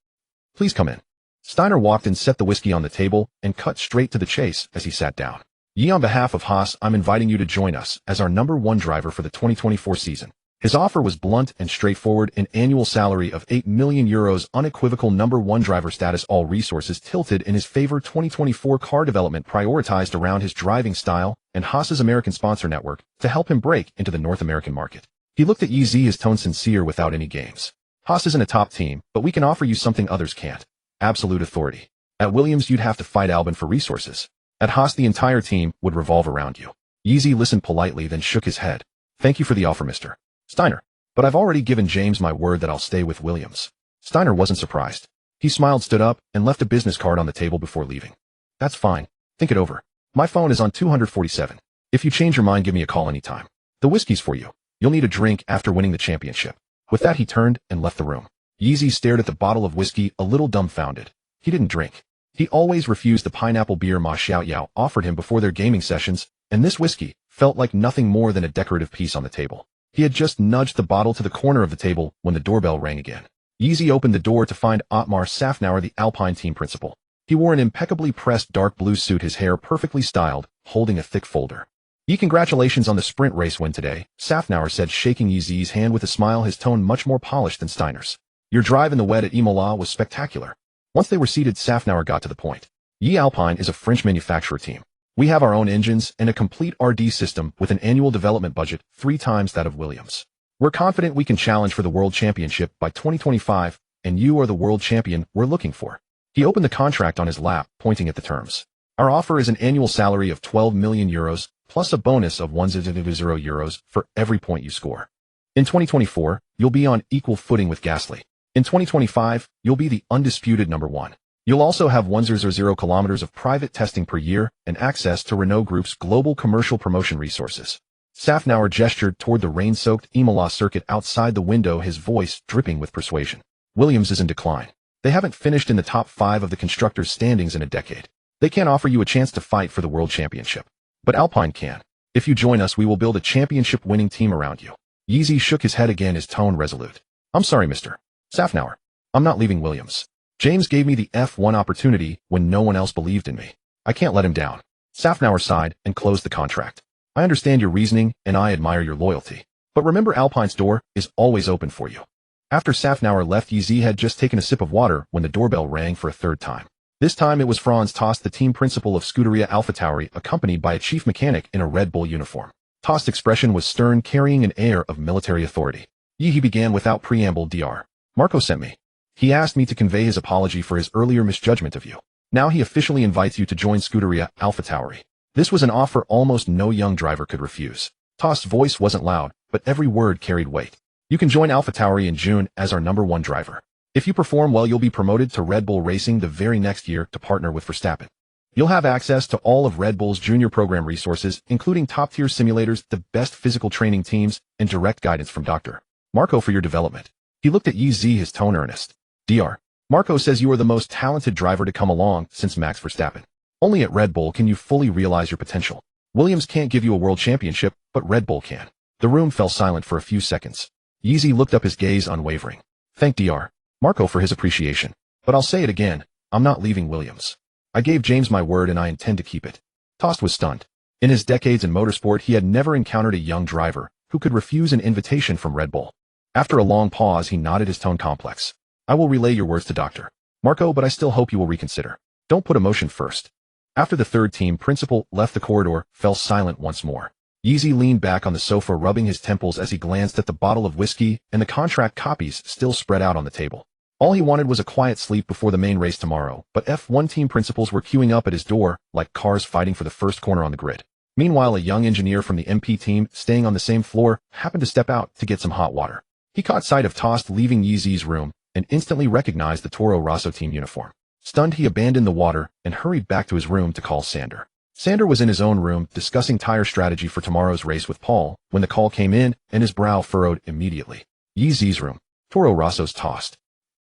Please come in. Steiner walked and set the whiskey on the table and cut straight to the chase as he sat down. On behalf of Haas, I'm inviting you to join us as our #1 driver for the 2024 season. His offer was blunt and straightforward: an annual salary of €8 million, unequivocal number one driver status, all resources tilted in his favor, 2024 car development prioritized around his driving style, and Haas's American sponsor network to help him break into the North American market. He looked at Yeezy, his tone sincere without any games. Haas isn't a top team, but we can offer you something others can't. Absolute authority. At Williams, you'd have to fight Albon for resources. At Haas, the entire team would revolve around you. Yeezy listened politely, then shook his head. Thank you for the offer, Mr. Steiner. But I've already given James my word that I'll stay with Williams. Steiner wasn't surprised. He smiled, stood up, and left a business card on the table before leaving. That's fine. Think it over. My phone is on 247. If you change your mind, give me a call anytime. The whiskey's for you. You'll need a drink after winning the championship. With that, he turned and left the room. Yeezy stared at the bottle of whiskey, a little dumbfounded. He didn't drink. He always refused the pineapple beer Ma Xiaoyao offered him before their gaming sessions, and this whiskey felt like nothing more than a decorative piece on the table. He had just nudged the bottle to the corner of the table when the doorbell rang again. Yeezy opened the door to find Otmar Safnauer, the Alpine team principal. He wore an impeccably pressed dark blue suit, his hair perfectly styled, holding a thick folder. Congratulations on the sprint race win today, Safnauer said, shaking Yeezy's hand with a smile, his tone much more polished than Steiner's. Your drive in the wet at Imola was spectacular. Once they were seated, Safnauer got to the point. Alpine is a French manufacturer team. We have our own engines and a complete RD system with an annual development budget 3 times that of Williams. We're confident we can challenge for the World Championship by 2025, and you are the world champion we're looking for. He opened the contract on his lap, pointing at the terms. Our offer is an annual salary of €12 million, plus a bonus of €100 for every point you score. In 2024, you'll be on equal footing with Gasly. In 2025, you'll be the undisputed number one. You'll also have 100 kilometers of private testing per year and access to Renault Group's global commercial promotion resources. Safnauer gestured toward the rain-soaked Imola circuit outside the window, his voice dripping with persuasion. Williams is in decline. They haven't finished in the top 5 of the constructors' standings in a decade. They can't offer you a chance to fight for the World Championship. But Alpine can. If you join us, we will build a championship-winning team around you. Yeezy shook his head again, his tone resolute. I'm sorry, Mr. Safnauer. I'm not leaving Williams. James gave me the F1 opportunity when no one else believed in me. I can't let him down. Safnauer sighed and closed the contract. I understand your reasoning, and I admire your loyalty. But remember, Alpine's door is always open for you. After Safnauer left, Yeezy had just taken a sip of water when the doorbell rang for a third time. This time it was Franz Tost, the team principal of Scuderia AlphaTauri, accompanied by a chief mechanic in a Red Bull uniform. Tost's expression was stern, carrying an air of military authority. He began without preamble. Dr. Marco sent me. He asked me to convey his apology for his earlier misjudgment of you. Now he officially invites you to join Scuderia AlphaTauri. This was an offer almost no young driver could refuse. Tost's voice wasn't loud, but every word carried weight. You can join AlphaTauri in June as our number one driver. If you perform well, you'll be promoted to Red Bull Racing the very next year to partner with Verstappen. You'll have access to all of Red Bull's junior program resources, including top-tier simulators, the best physical training teams, and direct guidance from Dr. Marco for your development. He looked at Yeezy, his tone earnest. Dr. Marco says you are the most talented driver to come along since Max Verstappen. Only at Red Bull can you fully realize your potential. Williams can't give you a world championship, but Red Bull can. The room fell silent for a few seconds. Yeezy looked up, his gaze unwavering. Thank Dr. Marco for his appreciation. But I'll say it again, I'm not leaving Williams. I gave James my word and I intend to keep it. Tost was stunned. In his decades in motorsport, he had never encountered a young driver who could refuse an invitation from Red Bull. After a long pause, he nodded, his tone complex. I will relay your words to Dr. Marco, but I still hope you will reconsider. Don't put emotion first. After the third team principal left, the corridor fell silent once more. Yeezy leaned back on the sofa, rubbing his temples as he glanced at the bottle of whiskey and the contract copies still spread out on the table. All he wanted was a quiet sleep before the main race tomorrow, but F1 team principals were queuing up at his door, like cars fighting for the first corner on the grid. Meanwhile, a young engineer from the MP team, staying on the same floor, happened to step out to get some hot water. He caught sight of Tost leaving Yeezy's room and instantly recognized the Toro Rosso team uniform. Stunned, he abandoned the water and hurried back to his room to call Sander. Sander was in his own room discussing tire strategy for tomorrow's race with Paul when the call came in, and his brow furrowed immediately. Yeezy's room. Toro Rosso's Tost.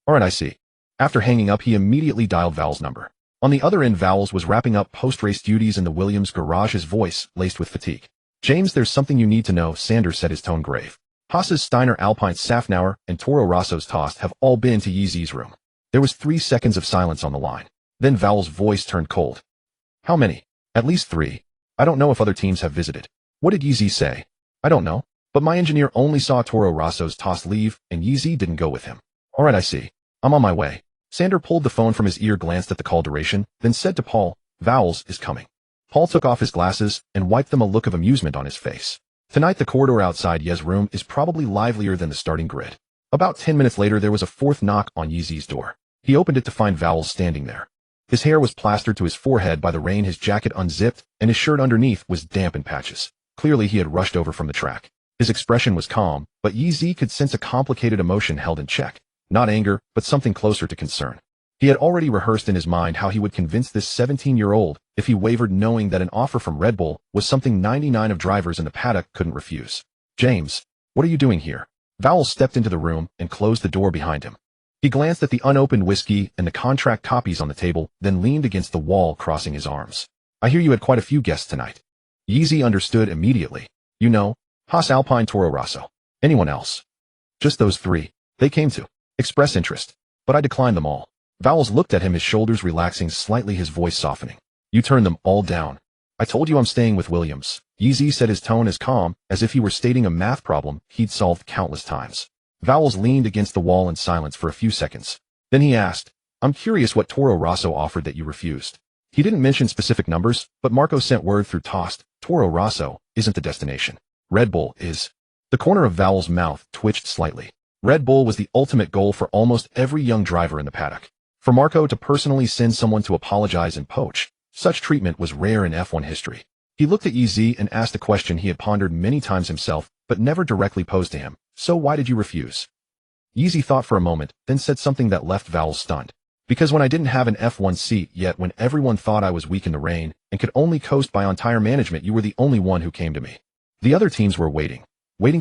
Alright, I see. After hanging up, he immediately dialed Val's number. On the other end, Vowles was wrapping up post-race duties in the Williams garage, his voice laced with fatigue. James, there's something you need to know, Sanders said, his tone grave. Haas's Steiner, Alpine's Safnauer, and Toro Rosso's Tost have all been to Yeezy's room. There was 3 seconds of silence on the line. Then Vowles' voice turned cold. How many? At least 3. I don't know if other teams have visited. What did Yeezy say? I don't know. But my engineer only saw Toro Rosso's toss leave, and Yeezy didn't go with him. All right, I see. I'm on my way. Sander pulled the phone from his ear, glanced at the call duration, then said to Paul, Vowles is coming. Paul took off his glasses and wiped them, a look of amusement on his face. Tonight the corridor outside Ye's room is probably livelier than the starting grid. About 10 minutes later there was a fourth knock on Yeezy's door. He opened it to find Vowles standing there. His hair was plastered to his forehead by the rain, his jacket unzipped, and his shirt underneath was damp in patches. Clearly he had rushed over from the track. His expression was calm, but Yeezy could sense a complicated emotion held in check. Not anger, but something closer to concern. He had already rehearsed in his mind how he would convince this 17-year-old if he wavered, knowing that an offer from Red Bull was something 99 of drivers in the paddock couldn't refuse. James, what are you doing here? Vowles stepped into the room and closed the door behind him. He glanced at the unopened whiskey and the contract copies on the table, then leaned against the wall, crossing his arms. I hear you had quite a few guests tonight. Yeezy understood immediately. You know, Haas, Alpine, Toro Rosso. Anyone else? Just those three. They came to express interest, but I declined them all. Vowles looked at him, his shoulders relaxing slightly, his voice softening. You turned them all down. I told you I'm staying with Williams. Yeezy said, his tone as calm as if he were stating a math problem he'd solved countless times. Vowles leaned against the wall in silence for a few seconds. Then he asked, I'm curious what Toro Rosso offered that you refused. He didn't mention specific numbers, but Marco sent word through Tost. Toro Rosso isn't the destination. Red Bull is. The corner of Vowles' mouth twitched slightly. Red Bull was the ultimate goal for almost every young driver in the paddock. For Marco to personally send someone to apologize and poach, such treatment was rare in F1 history. He looked at Yeezy and asked a question he had pondered many times himself, but never directly posed to him. So why did you refuse? Yeezy thought for a moment, then said something that left Vowles stunned. Because when I didn't have an F1 seat yet, when everyone thought I was weak in the rain and could only coast by on tire management, you were the only one who came to me. The other teams were waiting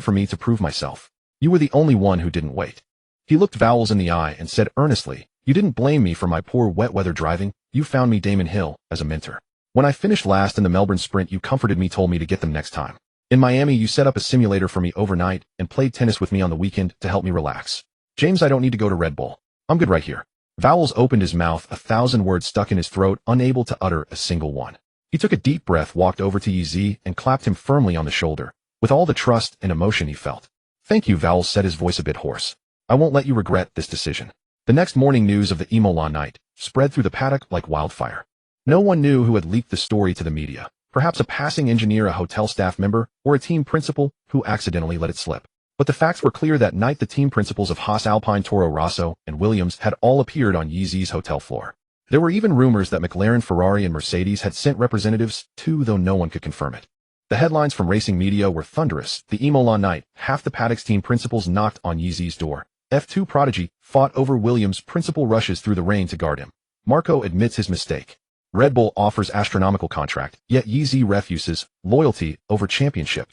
for me to prove myself. You were the only one who didn't wait. He looked Vowles in the eye and said earnestly, you didn't blame me for my poor wet weather driving. You found me Damon Hill as a mentor. When I finished last in the Melbourne sprint, you comforted me, told me to get them next time. In Miami, you set up a simulator for me overnight and played tennis with me on the weekend to help me relax. James, I don't need to go to Red Bull. I'm good right here. Vowles opened his mouth, 1,000 words stuck in his throat, unable to utter a single one. He took a deep breath, walked over to Yeezy and clapped him firmly on the shoulder, with all the trust and emotion he felt. Thank you, Vowles said, his voice a bit hoarse. I won't let you regret this decision. The next morning, news of the Imola night spread through the paddock like wildfire. No one knew who had leaked the story to the media. Perhaps a passing engineer, a hotel staff member, or a team principal who accidentally let it slip. But the facts were clear. That night the team principals of Haas, Alpine, Toro Rosso, and Williams had all appeared on Yeezy's hotel floor. There were even rumors that McLaren, Ferrari, and Mercedes had sent representatives too, though no one could confirm it. The headlines from racing media were thunderous. The Imola night, half the paddock's team principals knocked on Yeezy's door. F2 prodigy fought over Williams, principal rushes through the rain to guard him. Marco admits his mistake. Red Bull offers astronomical contract, yet Yeezy refuses loyalty over championship.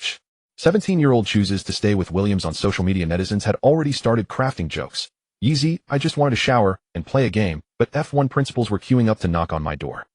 17-year-old chooses to stay with Williams. On social media, netizens had already started crafting jokes. Yeezy, I just wanted to shower and play a game, but F1 principals were queuing up to knock on my door.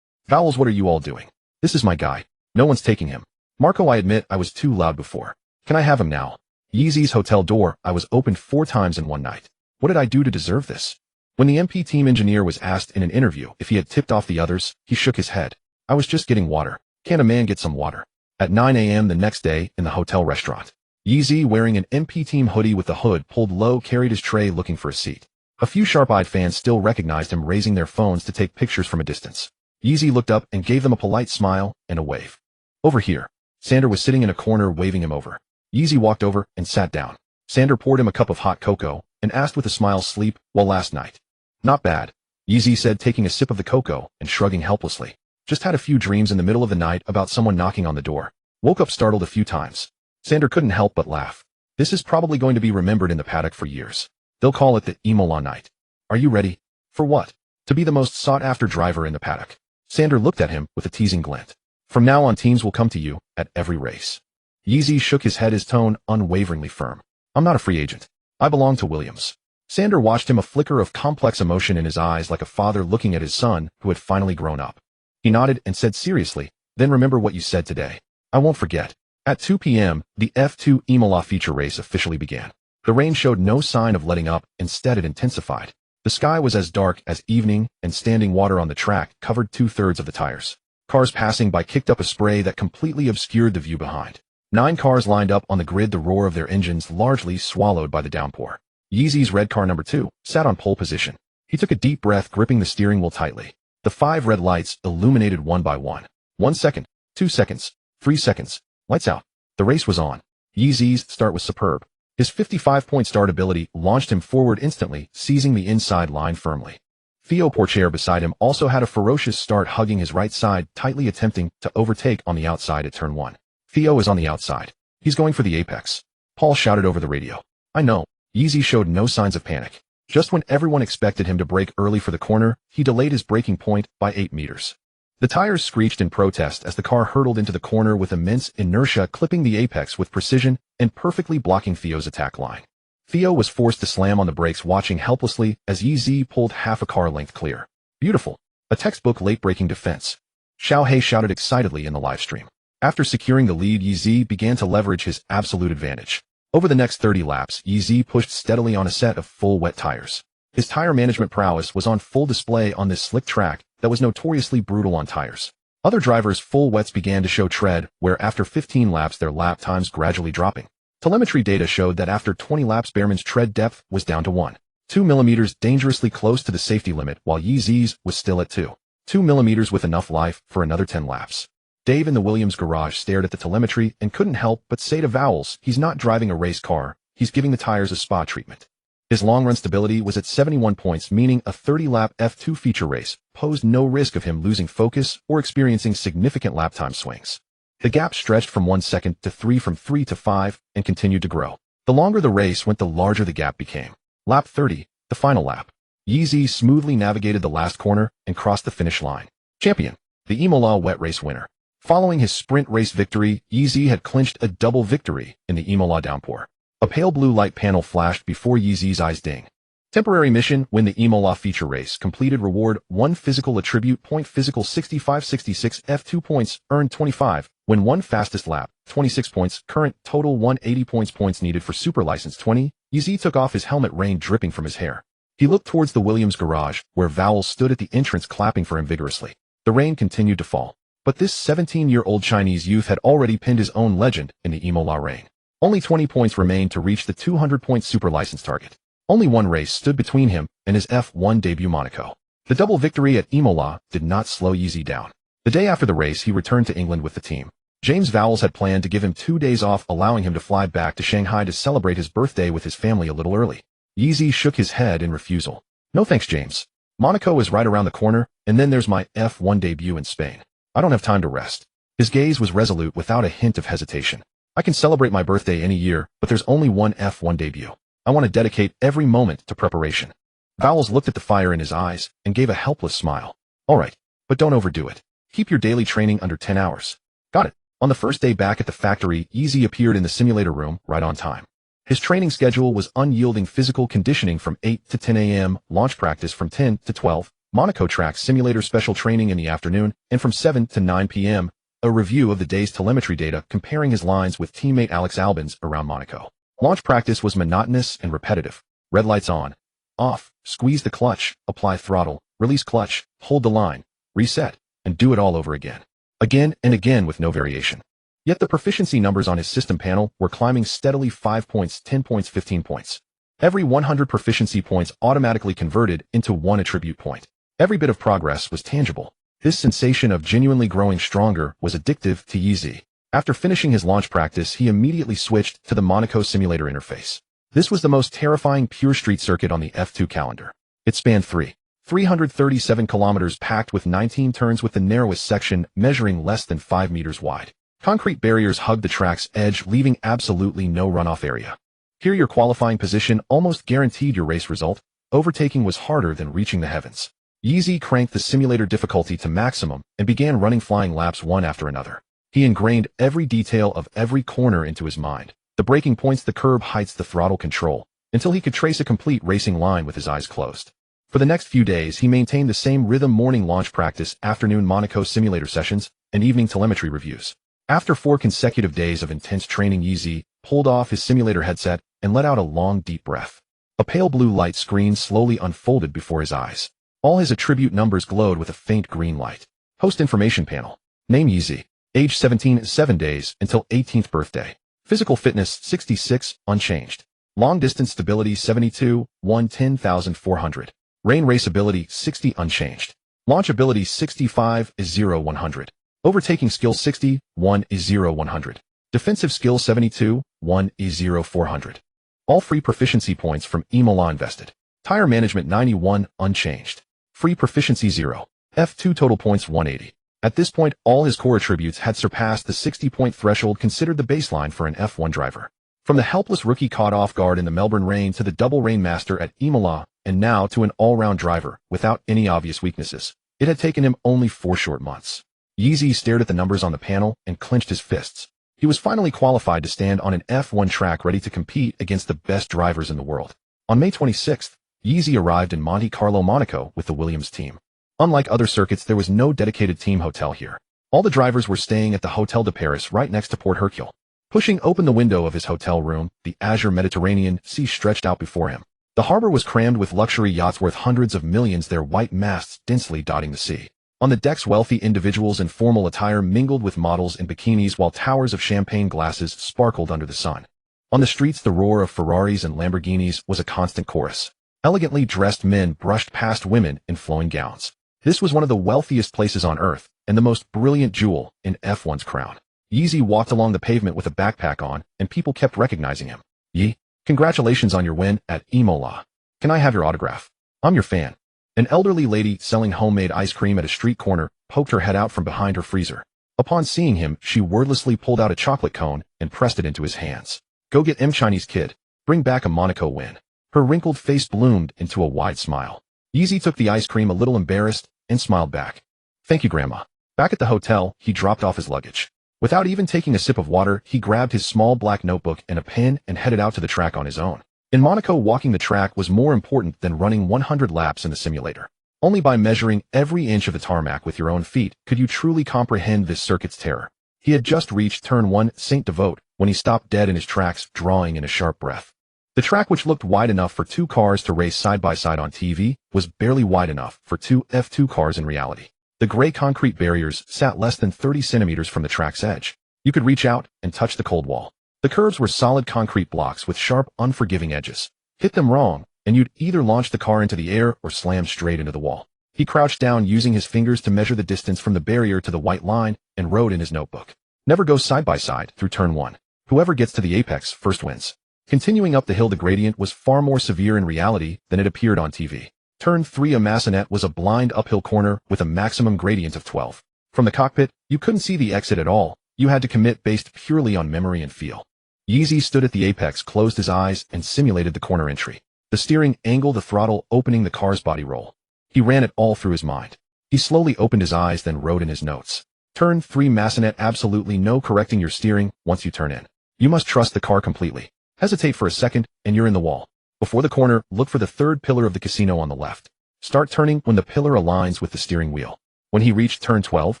Vowles, what are you all doing? This is my guy. No one's taking him. Marco, I admit I was too loud before. Can I have him now? Yeezy's hotel door, I was opened 4 times in one night. What did I do to deserve this? When the MP team engineer was asked in an interview if he had tipped off the others, he shook his head. I was just getting water. Can't a man get some water? At 9 a.m. the next day, in the hotel restaurant, Yeezy, wearing an MP team hoodie with the hood pulled low, carried his tray looking for a seat. A few sharp-eyed fans still recognized him, raising their phones to take pictures from a distance. Yeezy looked up and gave them a polite smile and a wave. Over here. Sander was sitting in a corner, waving him over. Yeezy walked over and sat down. Sander poured him a cup of hot cocoa and asked with a smile, sleep well last night? Not bad, Yeezy said, taking a sip of the cocoa and shrugging helplessly. Just had a few dreams in the middle of the night about someone knocking on the door. Woke up startled a few times. Sander couldn't help but laugh. This is probably going to be remembered in the paddock for years. They'll call it the Imola night. Are you ready? For what? To be the most sought-after driver in the paddock. Sander looked at him with a teasing glint. From now on, teams will come to you at every race. Yeezy shook his head, his tone unwaveringly firm. I'm not a free agent. I belong to Williams. Sander watched him, a flicker of complex emotion in his eyes, like a father looking at his son who had finally grown up. He nodded and said seriously, then remember what you said today. I won't forget. At 2 p.m., the F2 Imola feature race officially began. The rain showed no sign of letting up, instead it intensified. The sky was as dark as evening, and standing water on the track covered 2/3 of the tires. Cars passing by kicked up a spray that completely obscured the view behind. 9 cars lined up on the grid, the roar of their engines largely swallowed by the downpour. Yeezy's red car number 2 sat on pole position. He took a deep breath, gripping the steering wheel tightly. The 5 red lights illuminated one by one. 1 second, 2 seconds, 3 seconds. Lights out. The race was on. Yeezy's start was superb. His 55-point start ability launched him forward instantly, seizing the inside line firmly. Theo Porcher beside him also had a ferocious start, hugging his right side, tightly attempting to overtake on the outside at turn 1. Theo is on the outside. He's going for the apex. Paul shouted over the radio. I know. Yeezy showed no signs of panic. Just when everyone expected him to brake early for the corner, he delayed his braking point by 8 meters. The tires screeched in protest as the car hurtled into the corner with immense inertia, clipping the apex with precision and perfectly blocking Theo's attack line. Theo was forced to slam on the brakes, watching helplessly as Yeezy pulled half a car length clear. Beautiful. A textbook late-braking defense. Xiaohei shouted excitedly in the livestream. After securing the lead, Yeezy began to leverage his absolute advantage. Over the next 30 laps, Yeezy pushed steadily on a set of full wet tires. His tire management prowess was on full display on this slick track that was notoriously brutal on tires. Other drivers' full wets began to show tread, where after 15 laps their lap times gradually dropping. Telemetry data showed that after 20 laps Behrman's tread depth was down to 1.2 millimeters, dangerously close to the safety limit, while Yeezy's was still at 2.2 millimeters with enough life for another 10 laps. Dave in the Williams garage stared at the telemetry and couldn't help but say to Vowles, he's not driving a race car, he's giving the tires a spa treatment. His long-run stability was at 71 points, meaning a 30-lap F2 feature race posed no risk of him losing focus or experiencing significant lap time swings. The gap stretched from 1 second to 3, from 3 to 5, and continued to grow. The longer the race went, the larger the gap became. Lap 30, the final lap. Yeezy smoothly navigated the last corner and crossed the finish line. Champion, the Imola wet race winner. Following his sprint race victory, Yeezy had clinched a double victory in the Imola downpour. A pale blue light panel flashed before Yeezy's eyes. Ding. Temporary mission: win the Imola feature race. Completed. Reward: 1 physical attribute point, physical 65-66, F2 points, earned 25. Win 1 fastest lap, 26 points, current total 180 points. Points needed for super license 20. Yeezy took off his helmet, rain dripping from his hair. He looked towards the Williams garage, where Vowles stood at the entrance clapping for him vigorously. The rain continued to fall. But this 17-year-old Chinese youth had already pinned his own legend in the Imola rain. Only 20 points remained to reach the 200-point super license target. Only one race stood between him and his F1 debut, Monaco. The double victory at Imola did not slow Yeezy down. The day after the race, he returned to England with the team. James Vowles had planned to give him 2 days off, allowing him to fly back to Shanghai to celebrate his birthday with his family a little early. Yeezy shook his head in refusal. No thanks, James. Monaco is right around the corner, and then there's my F1 debut in Spain. I don't have time to rest. His gaze was resolute without a hint of hesitation. I can celebrate my birthday any year, but there's only one F1 debut. I want to dedicate every moment to preparation. Vowles looked at the fire in his eyes and gave a helpless smile. All right, but don't overdo it. Keep your daily training under 10 hours. Got it. On the first day back at the factory, Yeezy appeared in the simulator room right on time. His training schedule was unyielding: physical conditioning from 8 to 10 a.m., launch practice from 10 to 12, Monaco track simulator special training in the afternoon, and from 7 to 9 p.m., a review of the day's telemetry data comparing his lines with teammate Alex Albon's around Monaco. Launch practice was monotonous and repetitive. Red lights on, off, squeeze the clutch, apply throttle, release clutch, hold the line, reset, and do it all over again. Again and again with no variation. Yet the proficiency numbers on his system panel were climbing steadily: 5 points, 10 points, 15 points. Every 100 proficiency points automatically converted into 1 attribute point. Every bit of progress was tangible. This sensation of genuinely growing stronger was addictive to Yeezy. After finishing his launch practice, he immediately switched to the Monaco simulator interface. This was the most terrifying pure street circuit on the F2 calendar. It spanned 337 kilometers, packed with 19 turns, with the narrowest section measuring less than 5 meters wide. Concrete barriers hugged the track's edge, leaving absolutely no runoff area. Here your qualifying position almost guaranteed your race result. Overtaking was harder than reaching the heavens. Yeezy cranked the simulator difficulty to maximum and began running flying laps one after another. He ingrained every detail of every corner into his mind: the braking points, the curb heights, the throttle control, until he could trace a complete racing line with his eyes closed. For the next few days, he maintained the same rhythm: morning launch practice, afternoon Monaco simulator sessions, and evening telemetry reviews. After 4 consecutive days of intense training, Yeezy pulled off his simulator headset and let out a long, deep breath. A pale blue light screen slowly unfolded before his eyes. All his attribute numbers glowed with a faint green light. Host information panel. Name: Yeezy. Age 17, 7 days until 18th birthday. Physical fitness 66, unchanged. Long distance stability 72, 10,400. Rain race ability 60, unchanged. Launch ability 65 is 0, 100. Overtaking skill 60, 1 is 0, 100. Defensive skill 72, 1 is 0, 400. All free proficiency points from Imola invested. Tire management 91, unchanged. Free proficiency 0. F2 total points 180. At this point, all his core attributes had surpassed the 60-point threshold considered the baseline for an F1 driver. From the helpless rookie caught off guard in the Melbourne rain to the double rain master at Imola, and now to an all-round driver without any obvious weaknesses. It had taken him only 4 short months. Yeezy stared at the numbers on the panel and clenched his fists. He was finally qualified to stand on an F1 track ready to compete against the best drivers in the world. On May 26th, Yeezy arrived in Monte Carlo, Monaco with the Williams team. Unlike other circuits, there was no dedicated team hotel here. All the drivers were staying at the Hotel de Paris right next to Port Hercule. Pushing open the window of his hotel room, the azure Mediterranean Sea stretched out before him. The harbor was crammed with luxury yachts worth hundreds of millions, their white masts densely dotting the sea. On the decks, wealthy individuals in formal attire mingled with models in bikinis while towers of champagne glasses sparkled under the sun. On the streets, the roar of Ferraris and Lamborghinis was a constant chorus. Elegantly dressed men brushed past women in flowing gowns. This was one of the wealthiest places on earth, and the most brilliant jewel in F1's crown. Yeezy walked along the pavement with a backpack on, and people kept recognizing him. Yee, congratulations on your win at Imola. Can I have your autograph? I'm your fan. An elderly lady selling homemade ice cream at a street corner poked her head out from behind her freezer. Upon seeing him, she wordlessly pulled out a chocolate cone and pressed it into his hands. Go get M, Chinese kid. Bring back a Monaco win. Her wrinkled face bloomed into a wide smile. Yeezy took the ice cream a little embarrassed and smiled back. Thank you, Grandma. Back at the hotel, he dropped off his luggage. Without even taking a sip of water, he grabbed his small black notebook and a pen and headed out to the track on his own. In Monaco, walking the track was more important than running 100 laps in the simulator. Only by measuring every inch of the tarmac with your own feet could you truly comprehend this circuit's terror. He had just reached turn 1, Saint Devote, when he stopped dead in his tracks, drawing in a sharp breath. The track, which looked wide enough for 2 cars to race side by side on TV, was barely wide enough for 2 F2 cars in reality. The gray concrete barriers sat less than 30 centimeters from the track's edge. You could reach out and touch the cold wall. The curves were solid concrete blocks with sharp, unforgiving edges. Hit them wrong, and you'd either launch the car into the air or slam straight into the wall. He crouched down, using his fingers to measure the distance from the barrier to the white line, and wrote in his notebook. Never go side by side through turn 1. Whoever gets to the apex first wins. Continuing up the hill, the gradient was far more severe in reality than it appeared on TV. Turn 3, a Massonette, was a blind uphill corner with a maximum gradient of 12. From the cockpit, you couldn't see the exit at all. You had to commit based purely on memory and feel. Yeezy stood at the apex, closed his eyes, and simulated the corner entry. The steering angle, the throttle, opening the car's body roll. He ran it all through his mind. He slowly opened his eyes, then wrote in his notes. Turn 3, Massonette, absolutely no correcting your steering once you turn in. You must trust the car completely. Hesitate for a second, and you're in the wall. Before the corner, look for the 3rd pillar of the casino on the left. Start turning when the pillar aligns with the steering wheel. When he reached turn 12,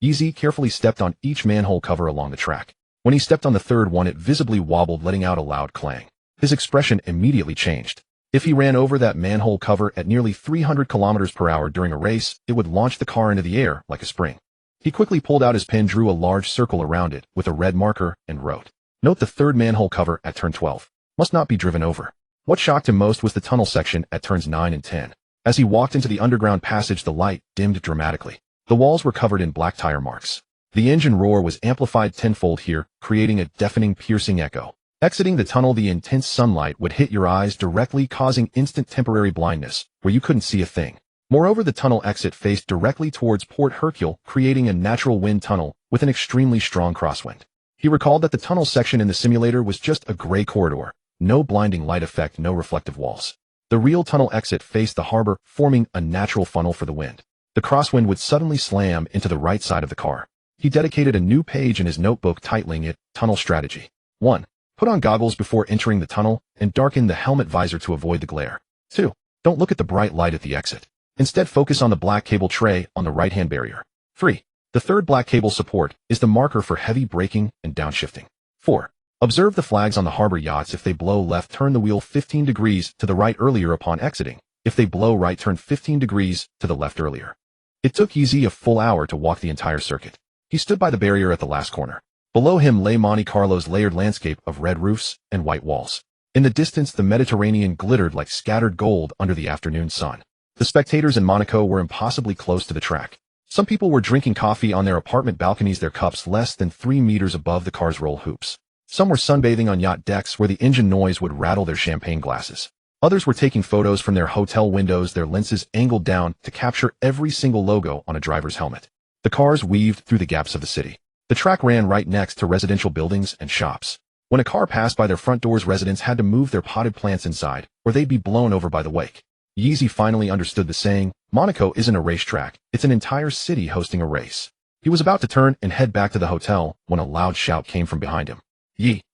Yeezy carefully stepped on each manhole cover along the track. When he stepped on the 3rd one, it visibly wobbled, letting out a loud clang. His expression immediately changed. If he ran over that manhole cover at nearly 300 kilometers per hour during a race, it would launch the car into the air like a spring. He quickly pulled out his pen, drew a large circle around it with a red marker, and wrote, "Note the 3rd manhole cover at turn 12. Must not be driven over." What shocked him most was the tunnel section at turns 9 and 10. As he walked into the underground passage, the light dimmed dramatically. The walls were covered in black tire marks. The engine roar was amplified tenfold here, creating a deafening, piercing echo. Exiting the tunnel, the intense sunlight would hit your eyes directly, causing instant temporary blindness, where you couldn't see a thing. Moreover, the tunnel exit faced directly towards Port Hercule, creating a natural wind tunnel with an extremely strong crosswind. He recalled that the tunnel section in the simulator was just a gray corridor. No blinding light effect, no reflective walls. The real tunnel exit faced the harbor, forming a natural funnel for the wind. The crosswind would suddenly slam into the right side of the car. He dedicated a new page in his notebook, titling it, Tunnel Strategy. 1. Put on goggles before entering the tunnel and darken the helmet visor to avoid the glare. 2. Don't look at the bright light at the exit. Instead, focus on the black cable tray on the right-hand barrier. 3. The 3rd black cable support is the marker for heavy braking and downshifting. 4. Observe the flags on the harbor yachts. If they blow left, turn the wheel 15 degrees to the right earlier upon exiting. If they blow right, turn 15 degrees to the left earlier. It took Yeezy a full hour to walk the entire circuit. He stood by the barrier at the last corner. Below him lay Monte Carlo's layered landscape of red roofs and white walls. In the distance, the Mediterranean glittered like scattered gold under the afternoon sun. The spectators in Monaco were impossibly close to the track. Some people were drinking coffee on their apartment balconies, their cups less than 3 meters above the car's roll hoops. Some were sunbathing on yacht decks where the engine noise would rattle their champagne glasses. Others were taking photos from their hotel windows, their lenses angled down to capture every single logo on a driver's helmet. The cars weaved through the gaps of the city. The track ran right next to residential buildings and shops. When a car passed by their front doors, residents had to move their potted plants inside, or they'd be blown over by the wake. Yeezy finally understood the saying, Monaco isn't a racetrack, it's an entire city hosting a race. He was about to turn and head back to the hotel when a loud shout came from behind him. Yee!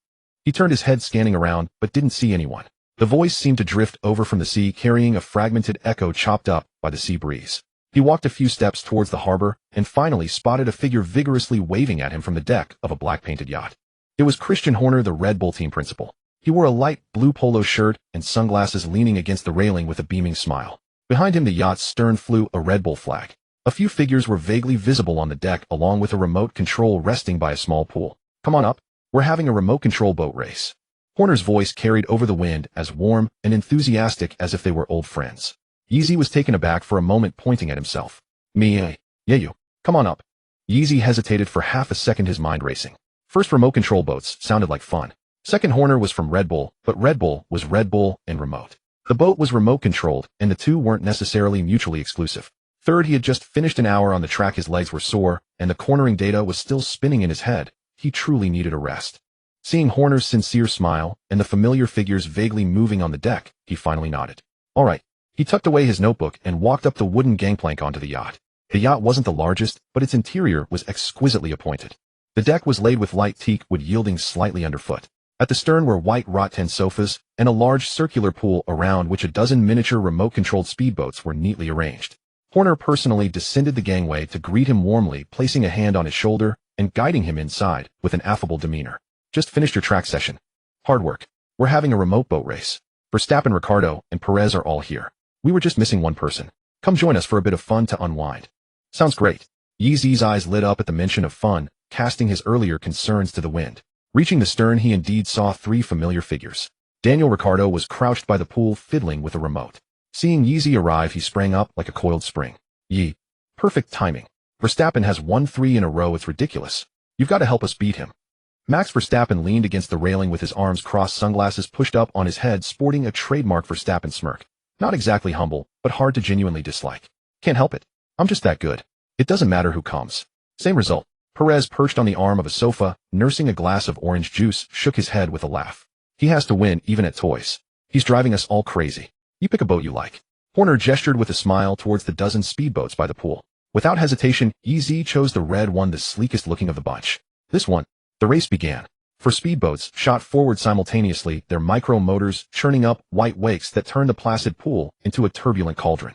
He turned his head, scanning around, but didn't see anyone. The voice seemed to drift over from the sea, carrying a fragmented echo chopped up by the sea breeze. He walked a few steps towards the harbor and finally spotted a figure vigorously waving at him from the deck of a black-painted yacht. It was Christian Horner, the Red Bull team principal. He wore a light blue polo shirt and sunglasses, leaning against the railing with a beaming smile. Behind him, the yacht's stern flew a Red Bull flag. A few figures were vaguely visible on the deck, along with a remote control resting by a small pool. Come on up. We're having a remote control boat race. Horner's voice carried over the wind, as warm and enthusiastic as if they were old friends. Yeezy was taken aback for a moment, pointing at himself. Me, yeah, you. Come on up. Yeezy hesitated for half a second, his mind racing. First, remote control boats sounded like fun. Second, Horner was from Red Bull, but Red Bull was Red Bull and remote. The boat was remote controlled, and the two weren't necessarily mutually exclusive. Third, he had just finished an hour on the track, his legs were sore, and the cornering data was still spinning in his head. He truly needed a rest. Seeing Horner's sincere smile and the familiar figures vaguely moving on the deck, he finally nodded. All right. He tucked away his notebook and walked up the wooden gangplank onto the yacht. The yacht wasn't the largest, but its interior was exquisitely appointed. The deck was laid with light teak wood, yielding slightly underfoot. At the stern were white rattan sofas and a large circular pool around which a dozen miniature remote-controlled speedboats were neatly arranged. Horner personally descended the gangway to greet him warmly, placing a hand on his shoulder and guiding him inside with an affable demeanor. Just finished your track session. Hard work. We're having a remote boat race. Verstappen, Ricciardo, and Perez are all here. We were just missing one person. Come join us for a bit of fun to unwind. Sounds great. Yeezy's eyes lit up at the mention of fun, casting his earlier concerns to the wind. Reaching the stern, he indeed saw 3 familiar figures. Daniel Ricciardo was crouched by the pool, fiddling with a remote. Seeing Yeezy arrive, he sprang up like a coiled spring. Yee. Perfect timing. Verstappen has won 3 in a row, it's ridiculous. You've got to help us beat him. Max Verstappen leaned against the railing with his arms crossed, sunglasses pushed up on his head, sporting a trademark Verstappen smirk. Not exactly humble, but hard to genuinely dislike. Can't help it. I'm just that good. It doesn't matter who comes. Same result. Perez, perched on the arm of a sofa, nursing a glass of orange juice, shook his head with a laugh. He has to win, even at toys. He's driving us all crazy. You pick a boat you like. Horner gestured with a smile towards the dozen speedboats by the pool. Without hesitation, Yeezy chose the red one, the sleekest looking of the bunch. This one. The race began. 4 speedboats shot forward simultaneously, their micro motors churning up white wakes that turned the placid pool into a turbulent cauldron.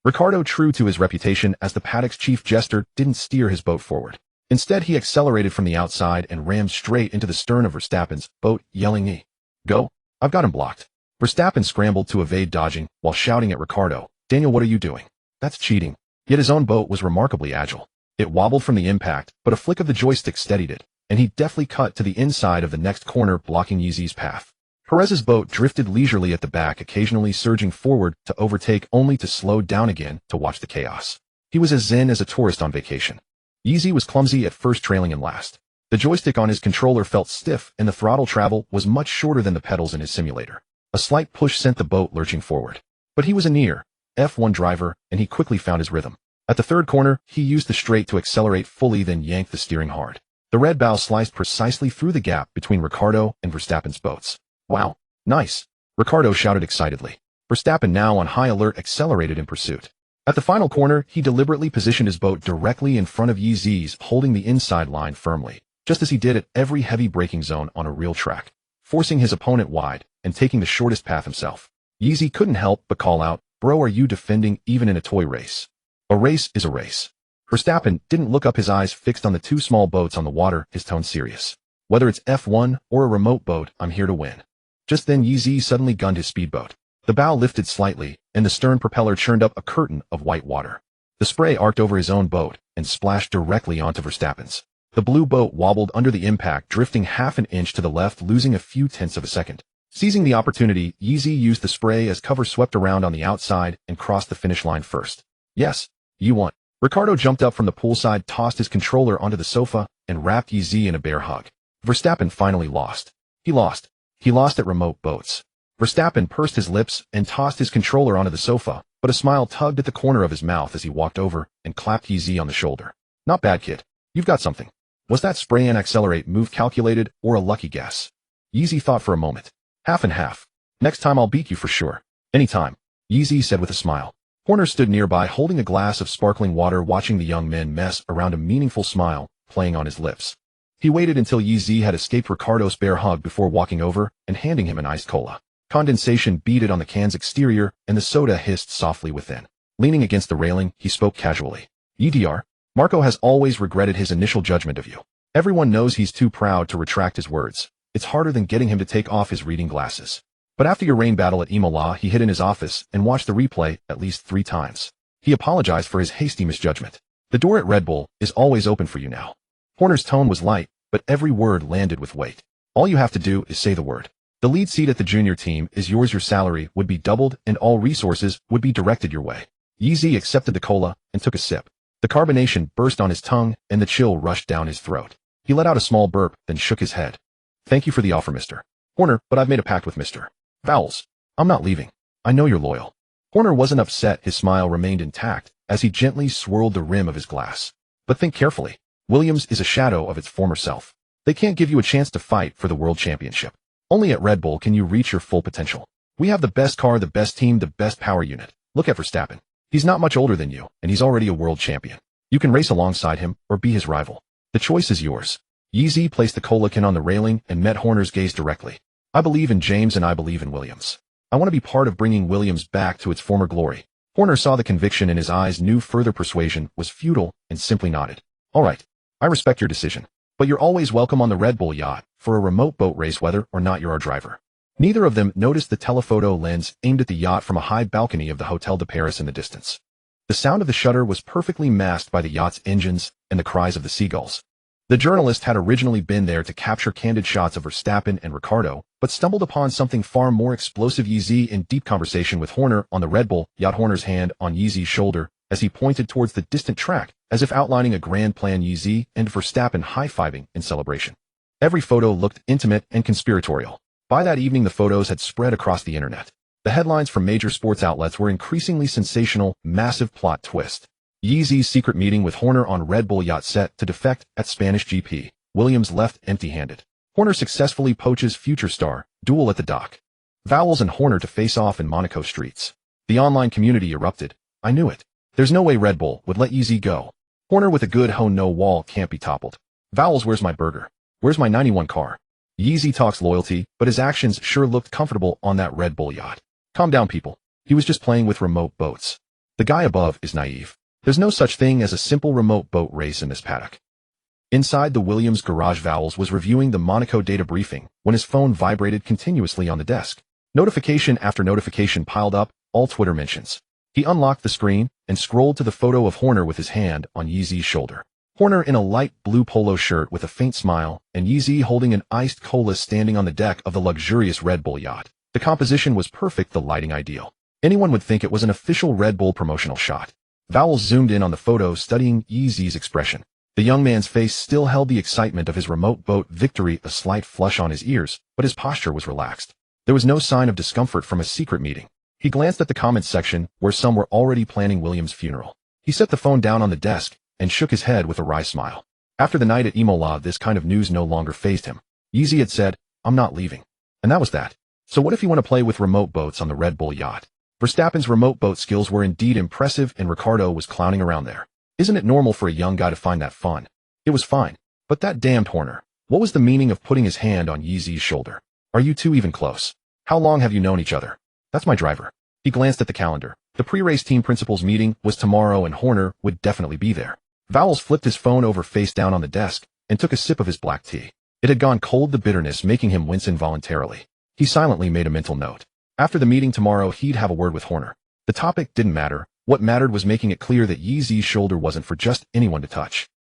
Ricciardo, true to his reputation as the paddock's chief jester, didn't steer his boat forward. Instead, he accelerated from the outside and rammed straight into the stern of Verstappen's boat, yelling, Go! I've got him blocked. Verstappen scrambled to evade dodging, while shouting at Ricciardo, Daniel, what are you doing? That's cheating. Yet his own boat was remarkably agile. It wobbled from the impact, but a flick of the joystick steadied it, and he deftly cut to the inside of the next corner, blocking Yeezy's path. Perez's boat drifted leisurely at the back, occasionally surging forward to overtake, only to slow down again to watch the chaos. He was as zen as a tourist on vacation. Yeezy was clumsy at first, trailing in last. The joystick on his controller felt stiff, and the throttle travel was much shorter than the pedals in his simulator. A slight push sent the boat lurching forward. But he was a near F1 driver, and he quickly found his rhythm. At the third corner, he used the straight to accelerate fully, then yanked the steering hard. The red bow sliced precisely through the gap between Ricciardo and Verstappen's boats. Wow, nice! Ricciardo shouted excitedly. Verstappen, now on high alert, accelerated in pursuit. At the final corner, he deliberately positioned his boat directly in front of Yeezy's, holding the inside line firmly, just as he did at every heavy braking zone on a real track, forcing his opponent wide and taking the shortest path himself. Yeezy couldn't help but call out, Bro, are you defending even in a toy race? A race is a race. Verstappen didn't look up, his eyes fixed on the 2 small boats on the water, his tone serious. Whether it's F1 or a remote boat, I'm here to win. Just then, Yeezy suddenly gunned his speedboat. The bow lifted slightly, and the stern propeller churned up a curtain of white water. The spray arced over his own boat and splashed directly onto Verstappen's. The blue boat wobbled under the impact, drifting half an inch to the left, losing a few tenths of a second. Seizing the opportunity, Yeezy used the spray as cover, swept around on the outside and crossed the finish line first. Yes, you won. Ricciardo jumped up from the poolside, tossed his controller onto the sofa, and wrapped Yeezy in a bear hug. Verstappen finally lost. He lost. He lost at remote boats. Verstappen pursed his lips and tossed his controller onto the sofa, but a smile tugged at the corner of his mouth as he walked over and clapped Yeezy on the shoulder. Not bad, kid. You've got something. Was that spray and accelerate move calculated or a lucky guess? Yeezy thought for a moment. Half and half. Next time I'll beat you for sure. Anytime, Yeezy said with a smile. Horner stood nearby holding a glass of sparkling water, watching the young men mess around, a meaningful smile playing on his lips. He waited until Yeezy had escaped Ricciardo's bear hug before walking over and handing him an iced cola. Condensation beaded on the can's exterior and the soda hissed softly within. Leaning against the railing, he spoke casually. EDR, Marco has always regretted his initial judgment of you. Everyone knows he's too proud to retract his words. It's harder than getting him to take off his reading glasses. But after your rain battle at Imola, he hid in his office and watched the replay at least 3 times. He apologized for his hasty misjudgment. The door at Red Bull is always open for you now. Horner's tone was light, but every word landed with weight. All you have to do is say the word. The lead seat at the junior team is yours. Your salary would be doubled and all resources would be directed your way. Yeezy accepted the cola and took a sip. The carbonation burst on his tongue and the chill rushed down his throat. He let out a small burp, then shook his head. Thank you for the offer, Mr. Horner, but I've made a pact with Mr. Vowles. I'm not leaving. I know you're loyal. Horner wasn't upset. His smile remained intact as he gently swirled the rim of his glass. But think carefully. Williams is a shadow of its former self. They can't give you a chance to fight for the world championship. Only at Red Bull can you reach your full potential. We have the best car, the best team, the best power unit. Look at Verstappen. He's not much older than you, and he's already a world champion. You can race alongside him or be his rival. The choice is yours. Yeezy placed the cola can on the railing and met Horner's gaze directly. I believe in James and I believe in Williams. I want to be part of bringing Williams back to its former glory. Horner saw the conviction in his eyes, knew further persuasion was futile, and simply nodded. All right. I respect your decision. But you're always welcome on the Red Bull yacht for a remote boat race, whether or not you're our driver. Neither of them noticed the telephoto lens aimed at the yacht from a high balcony of the Hotel de Paris in the distance. The sound of the shutter was perfectly masked by the yacht's engines and the cries of the seagulls. The journalist had originally been there to capture candid shots of Verstappen and Ricciardo, but stumbled upon something far more explosive. Yeezy in deep conversation with Horner on the Red Bull yacht. Horner's hand on Yeezy's shoulder as he pointed towards the distant track, as if outlining a grand plan. Yeezy and Verstappen high-fiving in celebration. Every photo looked intimate and conspiratorial. By that evening, the photos had spread across the internet. The headlines from major sports outlets were increasingly sensational. Massive plot twist. Yeezy's secret meeting with Horner on Red Bull yacht set to defect at Spanish GP. Williams left empty-handed. Horner successfully poaches future star. Duel at the dock. Vowles and Horner to face off in Monaco streets. The online community erupted. I knew it. There's no way Red Bull would let Yeezy go. Horner with a good hoe, no wall can't be toppled. Vowles, where's my burger? Where's my 91 car? Yeezy talks loyalty, but his actions sure looked comfortable on that Red Bull yacht. Calm down, people. He was just playing with remote boats. The guy above is naive. There's no such thing as a simple remote boat race in this paddock. Inside the Williams garage, Vowles was reviewing the Monaco data briefing when his phone vibrated continuously on the desk. Notification after notification piled up, all Twitter mentions. He unlocked the screen and scrolled to the photo of Horner with his hand on Yeezy's shoulder. Horner in a light blue polo shirt with a faint smile, and Yeezy holding an iced cola standing on the deck of the luxurious Red Bull yacht. The composition was perfect, the lighting ideal. Anyone would think it was an official Red Bull promotional shot. Vowles zoomed in on the photo, studying Yeezy's expression. The young man's face still held the excitement of his remote boat victory, a slight flush on his ears, but his posture was relaxed. There was no sign of discomfort from a secret meeting. He glanced at the comments section, where some were already planning Williams' funeral. He set the phone down on the desk and shook his head with a wry smile. After the night at Imola, this kind of news no longer fazed him. Yeezy had said, I'm not leaving. And that was that. So what if you want to play with remote boats on the Red Bull yacht? Verstappen's remote boat skills were indeed impressive, and Ricciardo was clowning around there. Isn't it normal for a young guy to find that fun? It was fine. But that damned Horner. What was the meaning of putting his hand on Yeezy's shoulder? Are you two even close? How long have you known each other? That's my driver. He glanced at the calendar. The pre-race team principals meeting was tomorrow and Horner would definitely be there. Vowles flipped his phone over face down on the desk and took a sip of his black tea. It had gone cold, the bitterness making him wince involuntarily. He silently made a mental note. After the meeting tomorrow, he'd have a word with Horner. The topic didn't matter. What mattered was making it clear that Yeezy's shoulder wasn't for just anyone to touch.